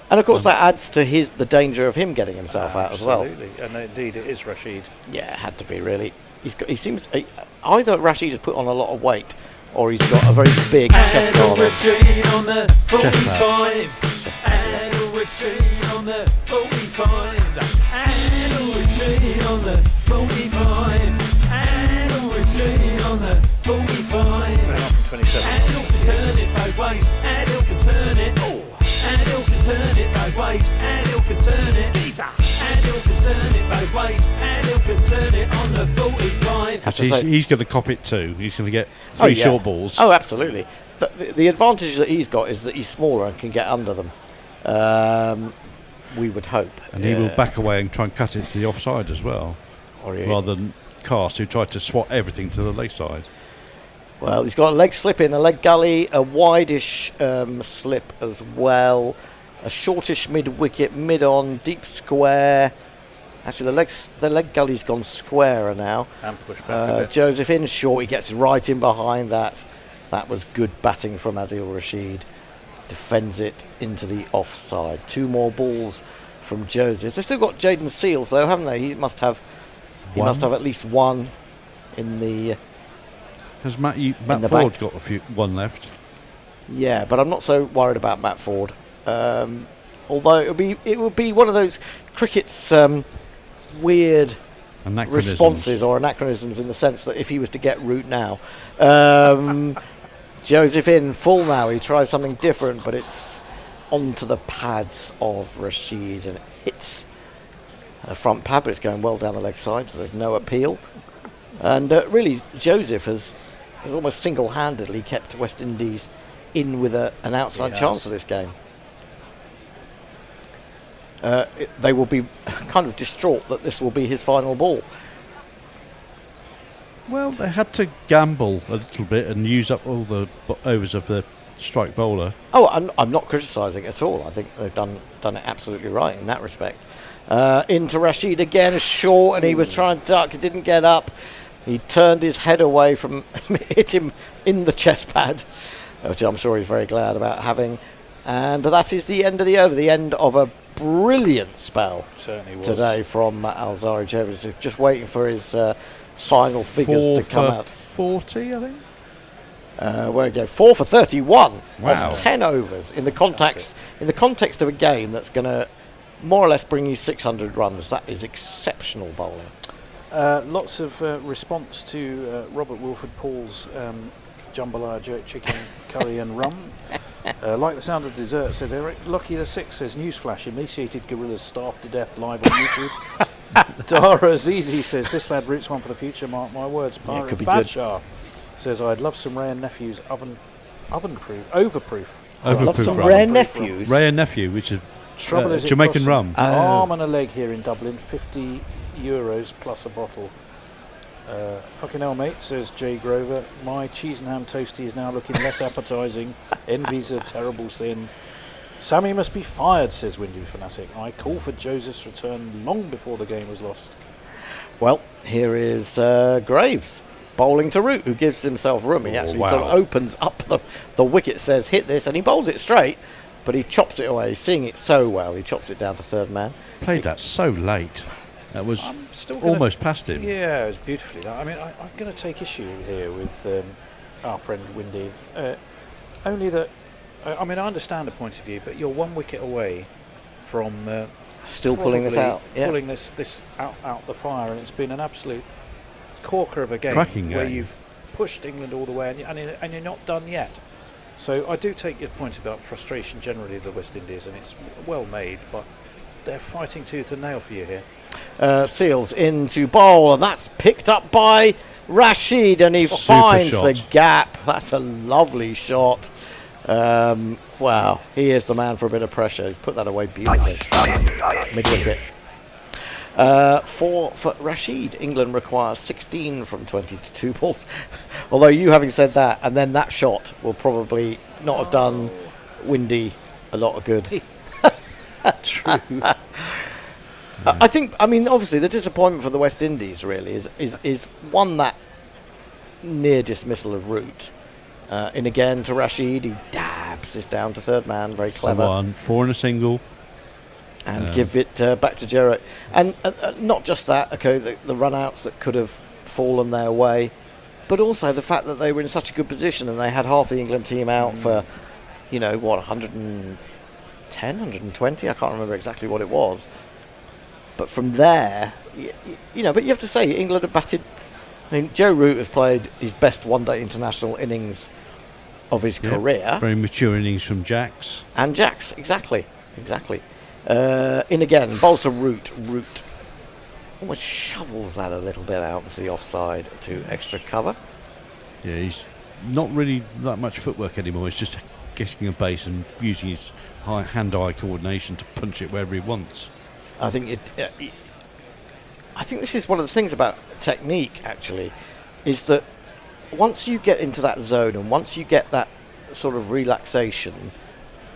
And of course, that adds to the danger of him getting himself out as well. Absolutely, and indeed it is Rashid. Yeah, it had to be really. He seems either Rashid has put on a lot of weight, or he's got a very big chest guard. On the 45. And Rashid on the 45. And Rashid on the 45. And Rashid on the 45. 27. Adil can turn it both ways. Adil can turn it. Adil can turn it both ways. Adil can turn it. Adil can turn it both ways. Adil can turn it on the 45. He's going to cop it too. He's going to get 3 short balls. Oh, absolutely. The advantage that he's got is that he's smaller and can get under them. We would hope. And he will back away and try and cut it to the offside as well, rather than Cast, who tried to swat everything to the leg side. Well, he's got a leg slip in, a leg gully, a wideish slip as well, a shortish mid-wicket, mid-on, deep square. Actually, the leg gully's gone squarer now. And push back a bit. Joseph in short, he gets right in behind that. That was good batting from Adil Rashid. Defends it into the offside. 2 more balls from Joseph. They've still got Jaden Seals though, haven't they? He must have at least 1 in the. Has Matt Ford got one left? Yeah, but I'm not so worried about Matt Ford. Although it would be one of those cricket's weird responses or anachronisms in the sense that if he was to get Root now, Joseph in full now. He tries something different, but it's onto the pads of Rashid and it hits the front pad, but it's going well down the leg side, so there's no appeal. And really, Joseph has almost single-handedly kept West Indies in with an outside chance of this game. They will be kind of distraught that this will be his final ball. Well, they had to gamble a little bit and use up all the overs of the strike bowler. Oh, I'm not criticising at all. I think they've done it absolutely right in that respect. Into Rashid again, short, and he was trying to duck, didn't get up. He turned his head away from hit him in the chest pad, which I'm sure he's very glad about having. And that is the end of the over, the end of a brilliant spell today from Alzari Joseph, just waiting for his final figures to come out. 40, I think. Where we go, 4 for 31 Wow. of 10 overs in the context of a game that's going to more or less bring you 600 runs. That is exceptional bowling. Lots of response to Robert Wilford Paul's jambalaya jerk chicken curry and rum. Like the sound of dessert, said Eric. Lucky the Six says, newsflash, emaciated gorillas starved to death live on YouTube. Dara Zizi says, this lad roots one for the future, mark my words. Pirate could be Badshah says, I'd love some Ray and Nephew's overproof. I'd love some Ray and Nephew's. Ray and Nephew, which is Trouble is it Jamaican costs rum. an arm and a leg here in Dublin, €50 plus a bottle. Fucking hell, mate, says Jay Grover. My cheese and ham toasty is now looking less appetising. Envy's a terrible sin. Sammy must be fired, says Windy Fanatic. I call for Joseph's return long before the game was lost. Well, here is Graves bowling to Root, who gives himself room. He actually sort of opens up the wicket, says hit this, and he bowls it straight, but he chops it away. He's seeing it so well, he chops it down to third man. Played that so late. That was almost past him. Yeah, it was beautifully done. I mean, I'm going to take issue here with our friend Windy. Only that, I mean, I understand the point of view, but you're 1 wicket away from still pulling this out. Yeah. Pulling this out the fire, and it's been an absolute corker of a game where you've pushed England all the way, and you're not done yet. So I do take your point about frustration generally of the West Indies, and it's well made, but they're fighting tooth and nail for you here. Seals into bowl, and that's picked up by Rashid, and he finds the gap. That's a lovely shot. Wow, he is the man for a bit of pressure. He's put that away beautifully. Mid-wicket. 4 for Rashid. England requires 16 from 22 balls. Although you having said that, and then that shot will probably not have done Windy a lot of good. True. I think, I mean, obviously the disappointment for the West Indies really is one, that near dismissal of Root. In again to Rashid, he dabs this down to third man, very clever. 4 and a single. And give it back to Jarrett. And not just that, okay, the run-outs that could have fallen their way, but also the fact that they were in such a good position and they had half the England team out for, 110, 120? I can't remember exactly what it was. But from there, but you have to say, England have batted. I mean, Joe Root has played his best one-day international innings of his career. Very mature innings from Jacks. And Jacks, exactly. In again, bowls to Root. Root almost shovels that a little bit out into the offside to extra cover. Yeah, he's not really that much footwork anymore. He's just getting a base and using his hand-eye coordination to punch it wherever he wants. I think I think this is one of the things about technique, actually, is that once you get into that zone and once you get that sort of relaxation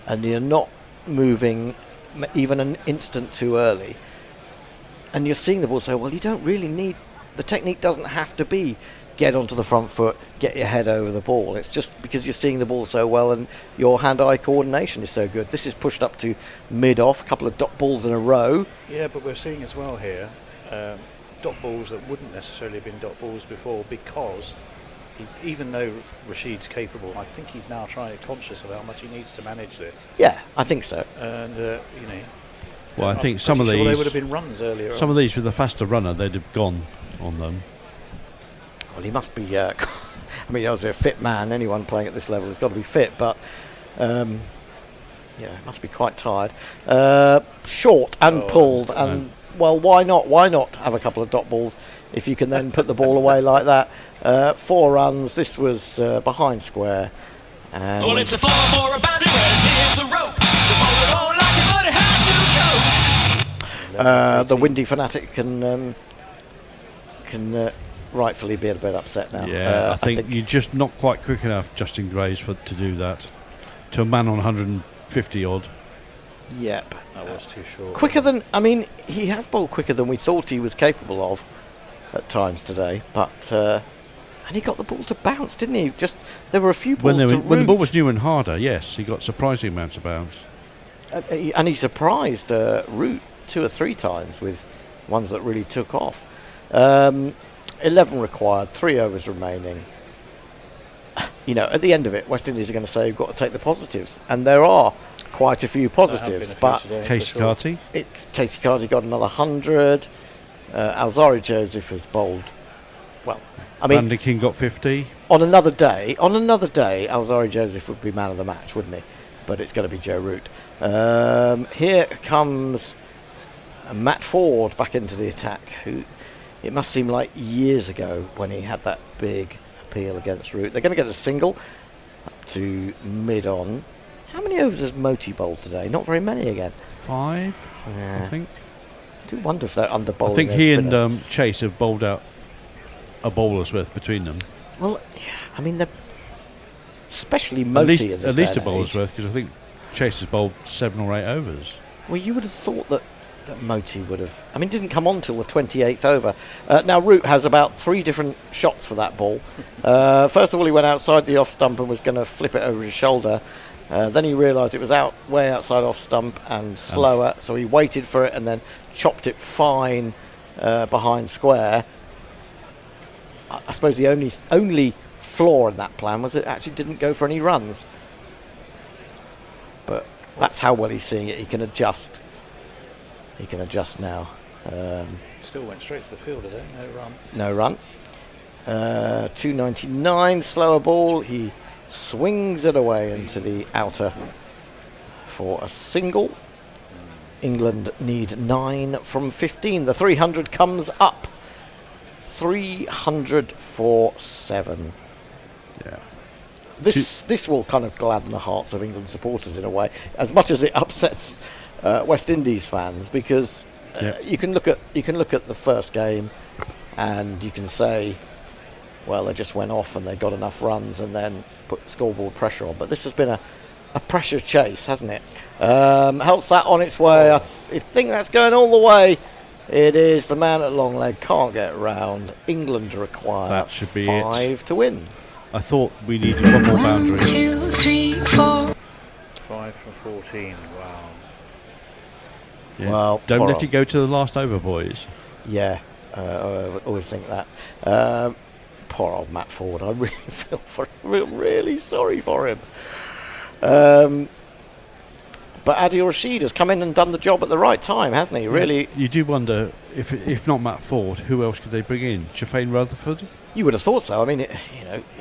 and you're not moving even an instant too early, and you're seeing the ball, so well, you don't really need, the technique doesn't have to be get onto the front foot, get your head over the ball. It's just because you're seeing the ball so well and your hand-eye coordination is so good. This is pushed up to mid-off, a couple of dot balls in a row. Yeah, but we're seeing as well here dot balls that wouldn't necessarily have been dot balls before, because even though Rashid's capable, I think he's now conscious of how much he needs to manage this. Yeah, I think so. And Well, I I'm think some of pretty sure these they would have been runs earlier. Some of these with a faster runner, they'd have gone on them. Well, he must be. I mean, he was a fit man. Anyone playing at this level has got to be fit, but yeah, must be quite tired. Short and pulled, and well, why not? Why not have a couple of dot balls if you can then put the ball away like that? 4 runs. This was behind square. And Well, it's a 4 for a boundary where there's a rope. The bowler won't like it, but it has to go. the windy fanatic can rightfully be a bit upset now. Yeah, I think you're just not quite quick enough, Justin Graves, to do that. To a man on 150 odd. Yep. That was too short. Quicker than, I mean, he has bowled quicker than we thought he was capable of at times today, but and he got the ball to bounce, didn't he? Just there were a few balls when the ball was new and harder, yes, he got surprising amounts of bounce. And he surprised Root 2 or 3 times with ones that really took off. 11 required, 3 overs remaining. You know, at the end of it, West Indies are going to say you've got to take the positives, and there are quite a few positives. But Casey Carty, Casey Carty got another 100. Alzari Joseph has bowled. Well, I mean, Andy King got 50. On another day, Alzari Joseph would be man of the match, wouldn't he? But it's going to be Joe Root. Here comes Matt Ford back into the attack, who it must seem like years ago when he had that big appeal against Root. They're going to get a single up to mid-on. How many overs has Moti bowled today? Not very many again. 5, yeah. I think. I do wonder if they're under bowling. I think their he spinners. and Chase have bowled out a bowler's worth between them. Well, I mean, they're especially Moti in this at least day a and bowler's age. worth, because I think Chase has bowled 7 or 8 overs. Well, you would have thought that Moti would have. I mean, didn't come on till the 28th over. Now, Root has about 3 different shots for that ball. First of all, he went outside the off stump and was going to flip it over his shoulder. Then he realised it was way outside off stump and slower, so he waited for it and then chopped it fine behind square. I suppose the only flaw in that plan was it actually didn't go for any runs. But that's how well he's seeing it. He can adjust. He can adjust now. Still went straight to the fielder there, no run. No run. 299, slower ball. He swings it away into the outer for a single. England need 9 from 15. The 300 comes up. 300 for 7. Yeah. This will kind of gladden the hearts of England supporters in a way, as much as it upsets West Indies fans, because you can look at the first game and you can say, well, they just went off and they got enough runs and then put scoreboard pressure on. But this has been a pressure chase, hasn't it? Helps that on its way. I think that's going all the way. It is. The man at long leg can't get round. England require That should be 5 to win. I thought we needed one more boundary. 1, 2, 3, 4. 5 from 14. Wow. Yeah. Well, don't poor let old- it go to the last over, boys. Yeah, I always think that. Poor old Matt Ford. I really feel for him. Really sorry for him. But Adil Rashid has come in and done the job at the right time, hasn't he? Really. You do wonder, if not Matt Ford, who else could they bring in? Shafane Rutherford? You would have thought so. I mean,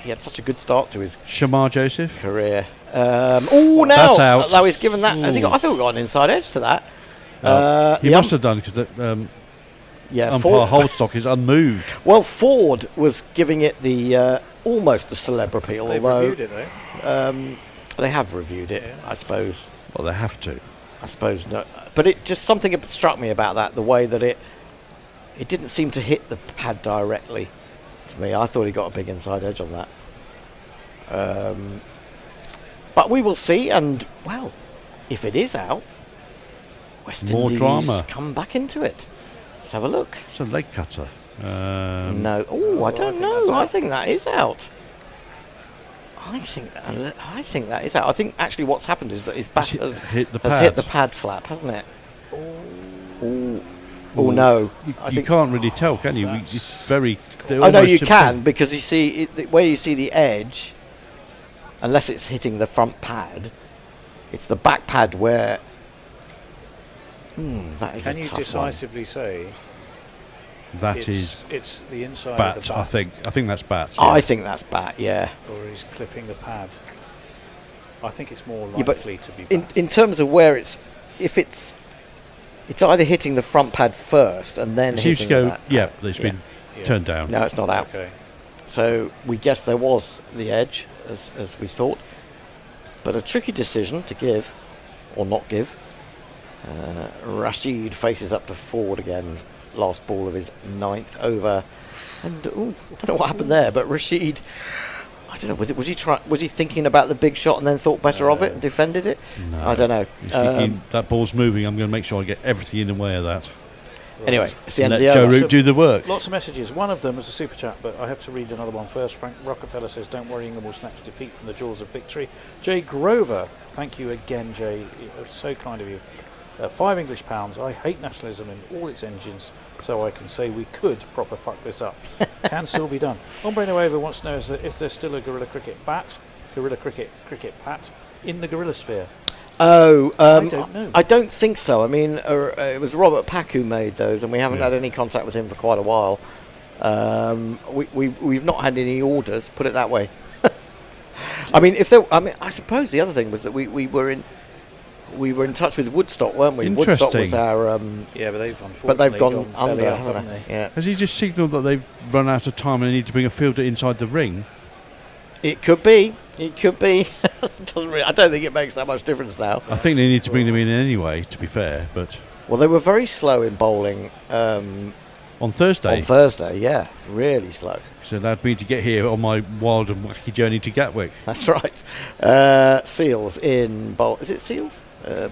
he had such a good start to his Shamar Joseph? career. Now That's out. Now he's given that. Has he got? I thought we got an inside edge to that. He must have done, because umpire Ford- Holdstock is unmoved. Well, Ford was giving it the almost the celeb appeal, They've although reviewed it, though. they have reviewed it, I suppose. Well, they have to. I suppose not. But it just something struck me about that, the way that it didn't seem to hit the pad directly to me. I thought he got a big inside edge on that. But we will see, and well, if it is out, West More Indies drama. come back into it. Let's have a look. It's a leg cutter. No. Oh, I don't know. I think that is out. I think that is out. I think actually what's happened is that his bat has hit the hit the pad flap, hasn't it? Oh no! You can't really tell, can you? It's very. Oh no, you can, because you see where you see the edge, unless it's hitting the front pad, it's the back pad where That is Can a you tough decisively say it's the inside bat, of the bat? I think that's bat. I think that's bat, yeah. Or he's clipping the pad. I think it's more Yeah, but likely to be bat. in terms of where it's either hitting the front pad first and then It seems to hitting go. that Yeah, pad. it's been turned down. No, it's not out. Okay. So we guess there was the edge, as we thought. But a tricky decision to give, or not give. Rashid faces up to forward again. Last ball of his 9th over. And, I don't know what happened there, but Rashid, I don't know, was he thinking about the big shot and then thought better of it and defended it? No. I don't know. He's thinking, that ball's moving, I'm going to make sure I get everything in the way of that. Anyway, it's the end Let of the Joe over. Root do the work. Lots of messages. One of them was a super chat, but I have to read another one first. Frank Rockefeller says, "Don't worry, England will snatch defeat from the jaws of victory." Jay Grover, thank you again, Jay. It was so kind of you. £5 English. I hate nationalism in all its engines, so I can say we could proper fuck this up. Can still be done. Ombre Nueva wants to know if there's still a Gorilla Cricket bat in the Gorilla Sphere. Oh, I don't know. I don't think so. I mean, it was Robert Pack who made those, and we haven't had any contact with him for quite a while. We've not had any orders. Put it that way. I mean, I suppose the other thing was that we were in touch with Woodstock, weren't we? Woodstock was our. Yeah, but they've gone under, haven't they? Yeah. Has he just signalled that they've run out of time and they need to bring a fielder inside the ring? It could be. It could be. I don't think it makes that much difference now. I think they need to bring them in anyway, to be fair. But well, they were very slow in bowling on Thursday. On Thursday, yeah, really slow. So it allowed me to get here on my wild and wacky journey to Gatwick. That's right. Seals in bowl. Is it Seals?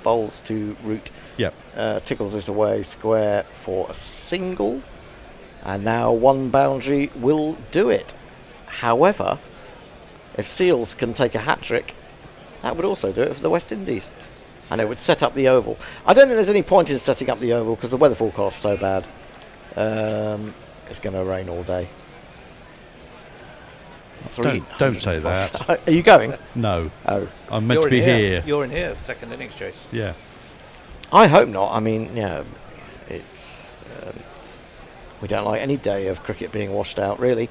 Bowls to Root. Yep. Tickles this away square for a single, and now one boundary will do it. However, if Seals can take a hat-trick, that would also do it for the West Indies. And it would set up the oval. I don't think there's any point in setting up the oval because the weather forecast is so bad. It's going to rain all day. Don't say that. Are you going? No. Oh. I'm meant to be here. You're in here, second innings, Chase. Yeah. I hope not. I mean, it's... we don't like any day of cricket being washed out, really.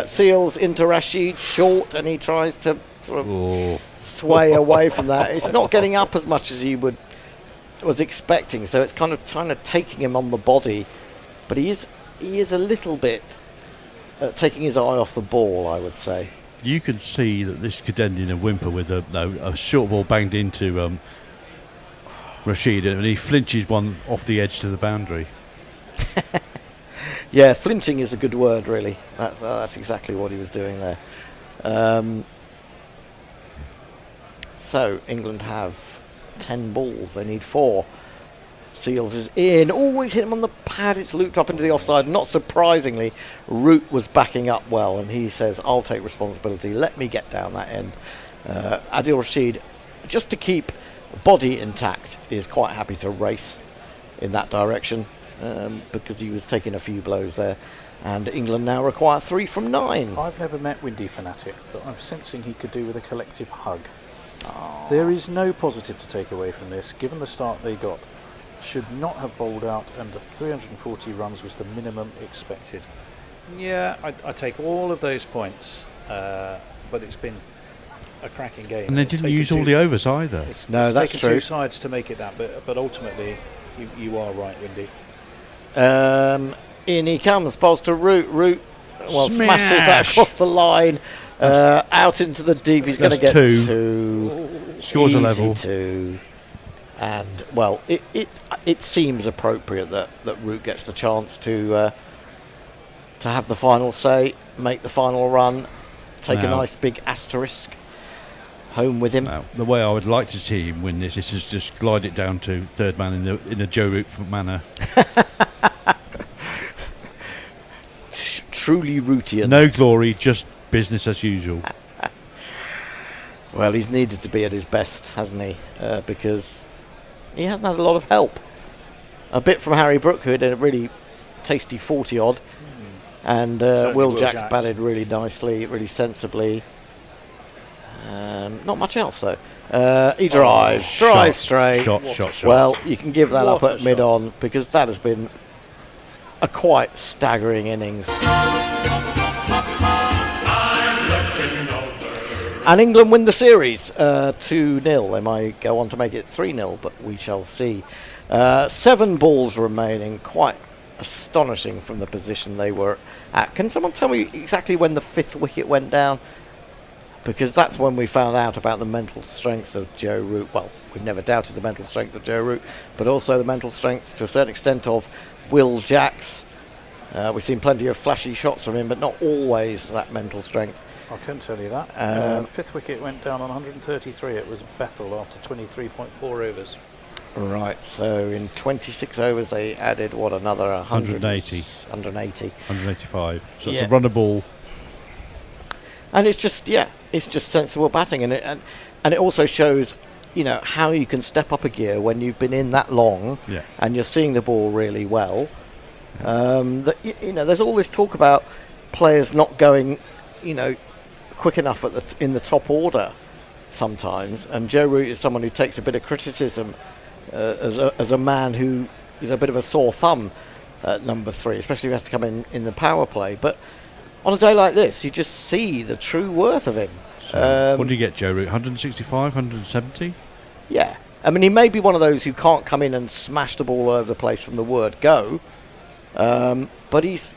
Seals into Rashid, short, and he tries to sort of sway away from that. It's not getting up as much as he was expecting, so it's kind of taking him on the body. But he is a little bit taking his eye off the ball, I would say. You could see that this could end in a whimper with a short ball banged into Rashid, and he flinches one off the edge to the boundary. Yeah, flinching is a good word, really. That's exactly what he was doing there. So England have 10 balls. They need 4. Seals is in. Always hit him on the pad. It's looped up into the offside. Not surprisingly, Root was backing up well, and he says, "I'll take responsibility. Let me get down that end." Adil Rashid, just to keep body intact, is quite happy to race in that direction because he was taking a few blows there. And England now require 3 from 9. I've never met Windy Fanatic, but I'm sensing he could do with a collective hug. There is no positive to take away from this, given the start they got. Should not have bowled out, and the 340 runs was the minimum expected. Yeah, I take all of those points, but it's been a cracking game. And they didn't use all the overs either. No, that's taken true. 2 sides to make it that, but ultimately, you are right, Windy. In he comes, bowls to Root. Root, smashes that across the line, out into the deep. He's going to get 2. Scores a level. 2. And it seems appropriate that Root gets the chance to have the final say, make the final run, take a nice big asterisk home with him. Now, the way I would like to see him win this is just glide it down to third man in a Joe Root manner. Truly Rootian. No glory, just business as usual. Well, he's needed to be at his best, hasn't he? Because he hasn't had a lot of help. A bit from Harry Brook, who had a really tasty 40-odd. And Will Jacks batted really nicely, really sensibly. Not much else though. He drives straight. Shot. Well, you can give that What up a at shot. mid-on because that has been a quite staggering innings. And England win the series 2-0. They might go on to make it 3-0, but we shall see. 7 balls remaining, quite astonishing from the position they were at. Can someone tell me exactly when the 5th wicket went down? Because that's when we found out about the mental strength of Joe Root. Well, we've never doubted the mental strength of Joe Root, but also the mental strength to a certain extent of Will Jacks. We've seen plenty of flashy shots from him, but not always that mental strength. I couldn't tell you that. 5th wicket went down on 133. It was Bethel after 23.4 overs. Right, so in 26 overs they added, another 180. 185. So it's a runner ball. And it's just sensible batting, and it also shows, how you can step up a gear when you've been in that long, and you're seeing the ball really well. There's all this talk about players not going, quick enough in the top order sometimes, and Joe Root is someone who takes a bit of criticism as a man who is a bit of a sore thumb at number 3, especially if he has to come in the power play. But on a day like this, you just see the true worth of him. So what do you get, Joe Root? 165, 170? Yeah. I mean, he may be one of those who can't come in and smash the ball all over the place from the word go, but he's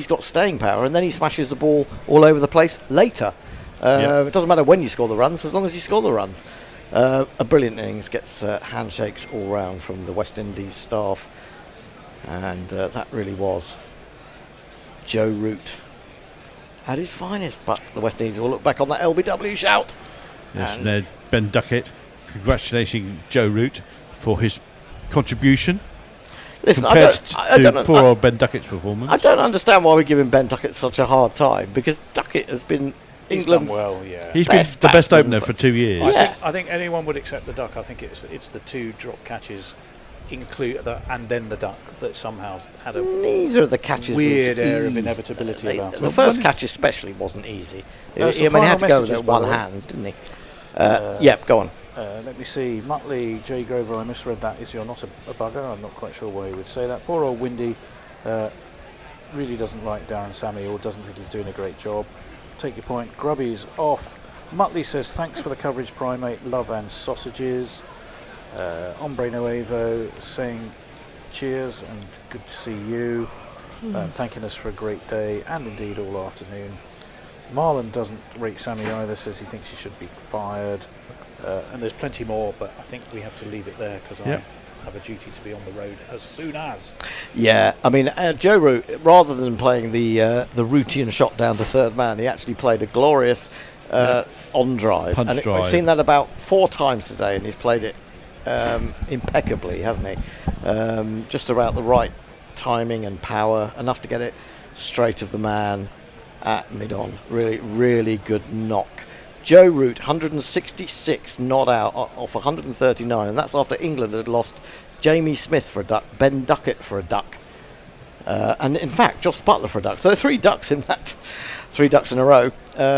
got staying power, and then he smashes the ball all over the place later. It doesn't matter when you score the runs, as long as you score the runs. A brilliant innings, gets handshakes all round from the West Indies staff, and that really was Joe Root at his finest. But the West Indies will look back on that LBW shout. Yes, and Ben Duckett congratulating Joe Root for his contribution. Listen, I don't poor old Ben Duckett's performance. I don't understand why we're giving Ben Duckett such a hard time, because Duckett has been England's He's been the best opener for 2 years. I think anyone would accept the duck. I think it's the 2 drop catches, and then the duck, that somehow had a neither of the catches weird was air of easy. inevitability about The it. first catch especially wasn't easy. He had to go with it by one the way. hand, didn't he? Go on. Let me see. Muttley, J. Grover, I misread that. Is you're not a bugger? I'm not quite sure why he would say that. Poor old Windy really doesn't like Darren Sammy, or doesn't think he's doing a great job. Take your point. Grubby's off. Muttley says, thanks for the coverage, Primate. Love and sausages. Hombre Nuevo saying cheers and good to see you. Thanking us for a great day and indeed all afternoon. Marlon doesn't rate Sammy either, says he thinks he should be fired. And there's plenty more, but I think we have to leave it there because I have a duty to be on the road as soon as. Yeah, I mean, Joe Root, rather than playing the Rootian shot down to third man, he actually played a glorious on drive. Punch drive. We've seen that about 4 times today, and he's played it impeccably, hasn't he? Just about the right timing and power, enough to get it straight of the man at mid-on. Really, really good knock. Joe Root, 166 not out off 139, and that's after England had lost Jamie Smith for a duck, Ben Duckett for a duck, and in fact Joss Butler for a duck. So there are 3 ducks in that, 3 ducks in a row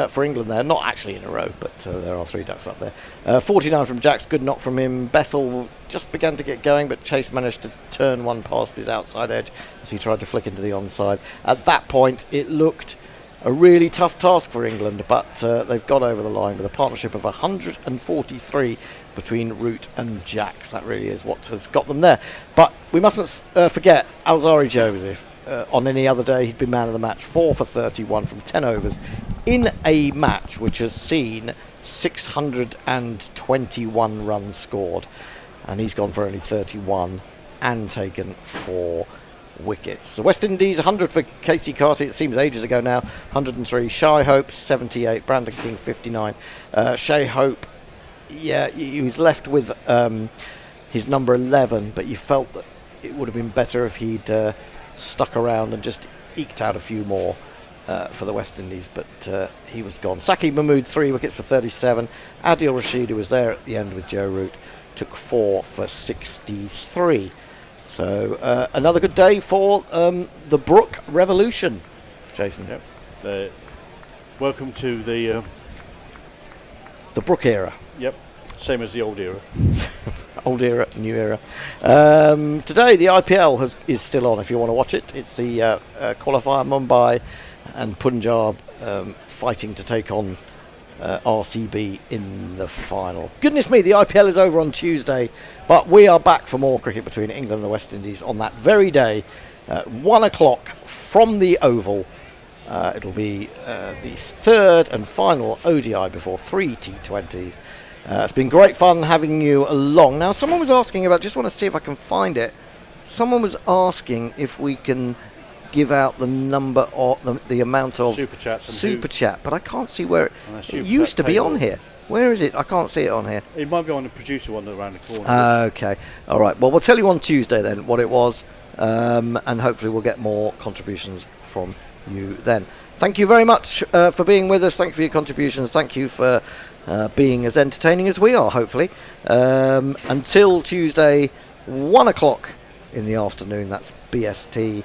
for England there. Not actually in a row, but there are 3 ducks up there. 49 from Jacks, good knock from him. Bethel just began to get going, but Chase managed to turn one past his outside edge as he tried to flick into the onside. At that point, it looked a really tough task for England, but they've got over the line with a partnership of 143 between Root and Jacks. That really is what has got them there. But we mustn't forget Alzari Joseph. On any other day, he'd been man of the match, 4 for 31 from 10 overs in a match which has seen 621 runs scored, and he's gone for only 31 and taken 4 wickets. The West Indies 100 for Casey Carty, it seems ages ago now. 103. Shai Hope 78. Brandon King 59. Shai Hope, he was left with his number 11, but you felt that it would have been better if he'd stuck around and just eked out a few more for the West Indies, but he was gone. Saki Mahmood 3 wickets for 37. Adil Rashid, who was there at the end with Joe Root, took 4 for 63. So another good day for the Brook Revolution, Jason. Yep. Welcome to the the Brook era. Yep, same as the old era. Old era, new era. Today the IPL is still on if you want to watch it. It's the qualifier, Mumbai and Punjab fighting to take on RCB in the final. Goodness me, the IPL is over on Tuesday, but we are back for more cricket between England and the West Indies on that very day at 1 o'clock from the Oval. It'll be the third and final ODI before 3 T20s. It's been great fun having you along. Now, someone was asking about, just want to see if I can find it. Someone was asking if we can give out the number or the amount of super chat, but I can't see where it used to be on here. Where is it? I can't see it on here. It might be on the producer one around the corner. Okay, all right. Well, we'll tell you on Tuesday then what it was, and hopefully we'll get more contributions from you then. Thank you very much for being with us. Thank you for your contributions. Thank you for being as entertaining as we are, hopefully. Until Tuesday, 1 o'clock in the afternoon. That's BST.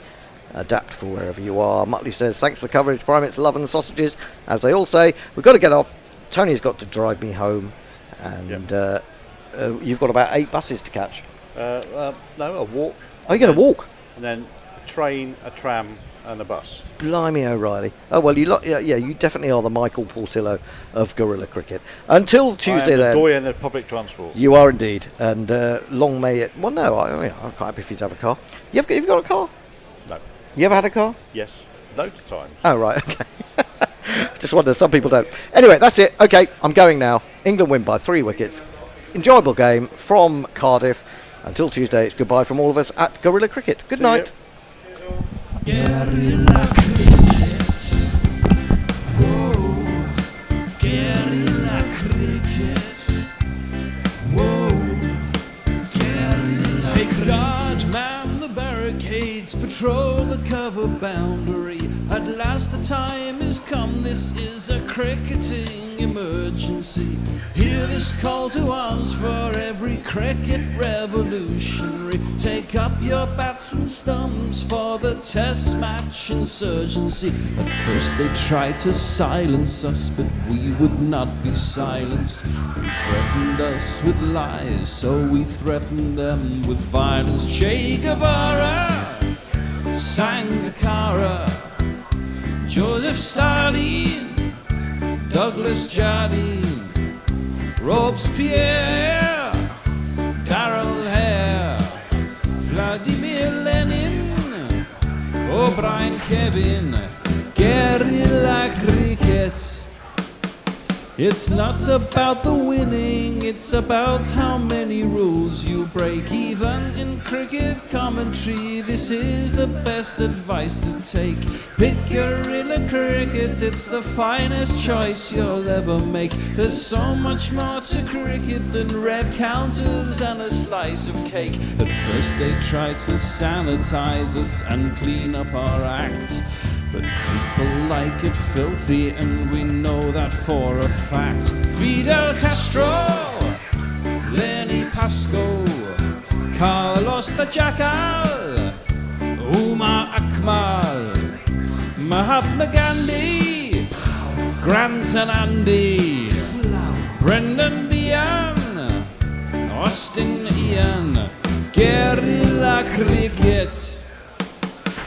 Adapt for wherever you are. Muttley says, thanks for the coverage, Primates, love and sausages. As they all say, we've got to get off. Tony's got to drive me home. And you've got about 8 buses to catch. No, a walk. Oh, you're going to walk? And then a train, a tram, and a bus. Blimey O'Reilly. Oh, well, you definitely are the Michael Portillo of guerrilla cricket. Until Tuesday, then. I am the doyen of public transport. You are indeed. And long may it. Well, no, I'm quite happy for you to have a car. You've got a car? No. You ever had a car? Yes, loads of times. Oh, right, okay. Just wonder, some people don't. Anyway, that's it. Okay, I'm going now. England win by 3 wickets. Enjoyable game from Cardiff. Until Tuesday, it's goodbye from all of us at Guerrilla Cricket. Good night. Guerrilla cricket. Whoa. Guerrilla cricket. Whoa. Guerrilla. Take guard, man the barricades, patrol the cover boundary. At last the time is come, this is a cricketing emergency. Hear this call to arms for every cricket revolutionary. Take up your bats and stumps for the test match insurgency. At first they tried to silence us, but we would not be silenced. They threatened us with lies, so we threatened them with violence. Che Guevara, Sangakkara, Joseph Stalin, Douglas Jardine, Robespierre, Darrell Hare, Vladimir Lenin, O'Brien Kevin, guerrilla cricket. It's not about the winning, it's about how many rules you break. Even in cricket commentary, this is the best advice to take. Pick guerrilla cricket, it's the finest choice you'll ever make. There's so much more to cricket than rev counters and a slice of cake. At first they tried to sanitize us and clean up our act, but people like it filthy, and we know that for a fact. Fidel Castro, Lenny Pascoe, Carlos the Jackal, Umar Akmal, Mahatma Gandhi, Grant and Andy, Brendan Behan, Austin Ian, guerrilla cricket.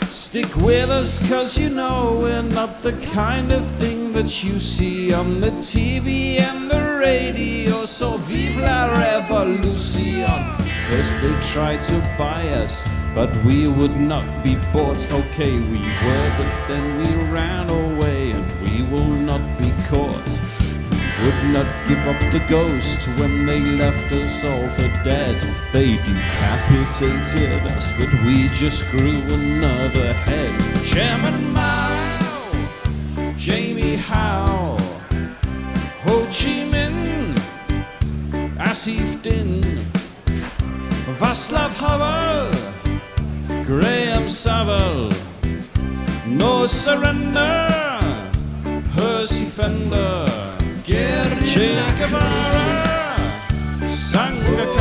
Stick with us, cause you know we're not the kind of thing that you see on the TV and the radio. So vive la revolution. First they tried to buy us, but we would not be bought. Okay, we were, but then we ran away, and we will not be caught. We would not give up the ghost when they left us all for dead. They decapitated us, but we just grew another head. Chairman Mao, Jamie Howe, Ho Chi Minh, Asif Din, Václav Havel, Graham Saville, No Surrender, Percy Fender, Che Guevara, Sangakkara.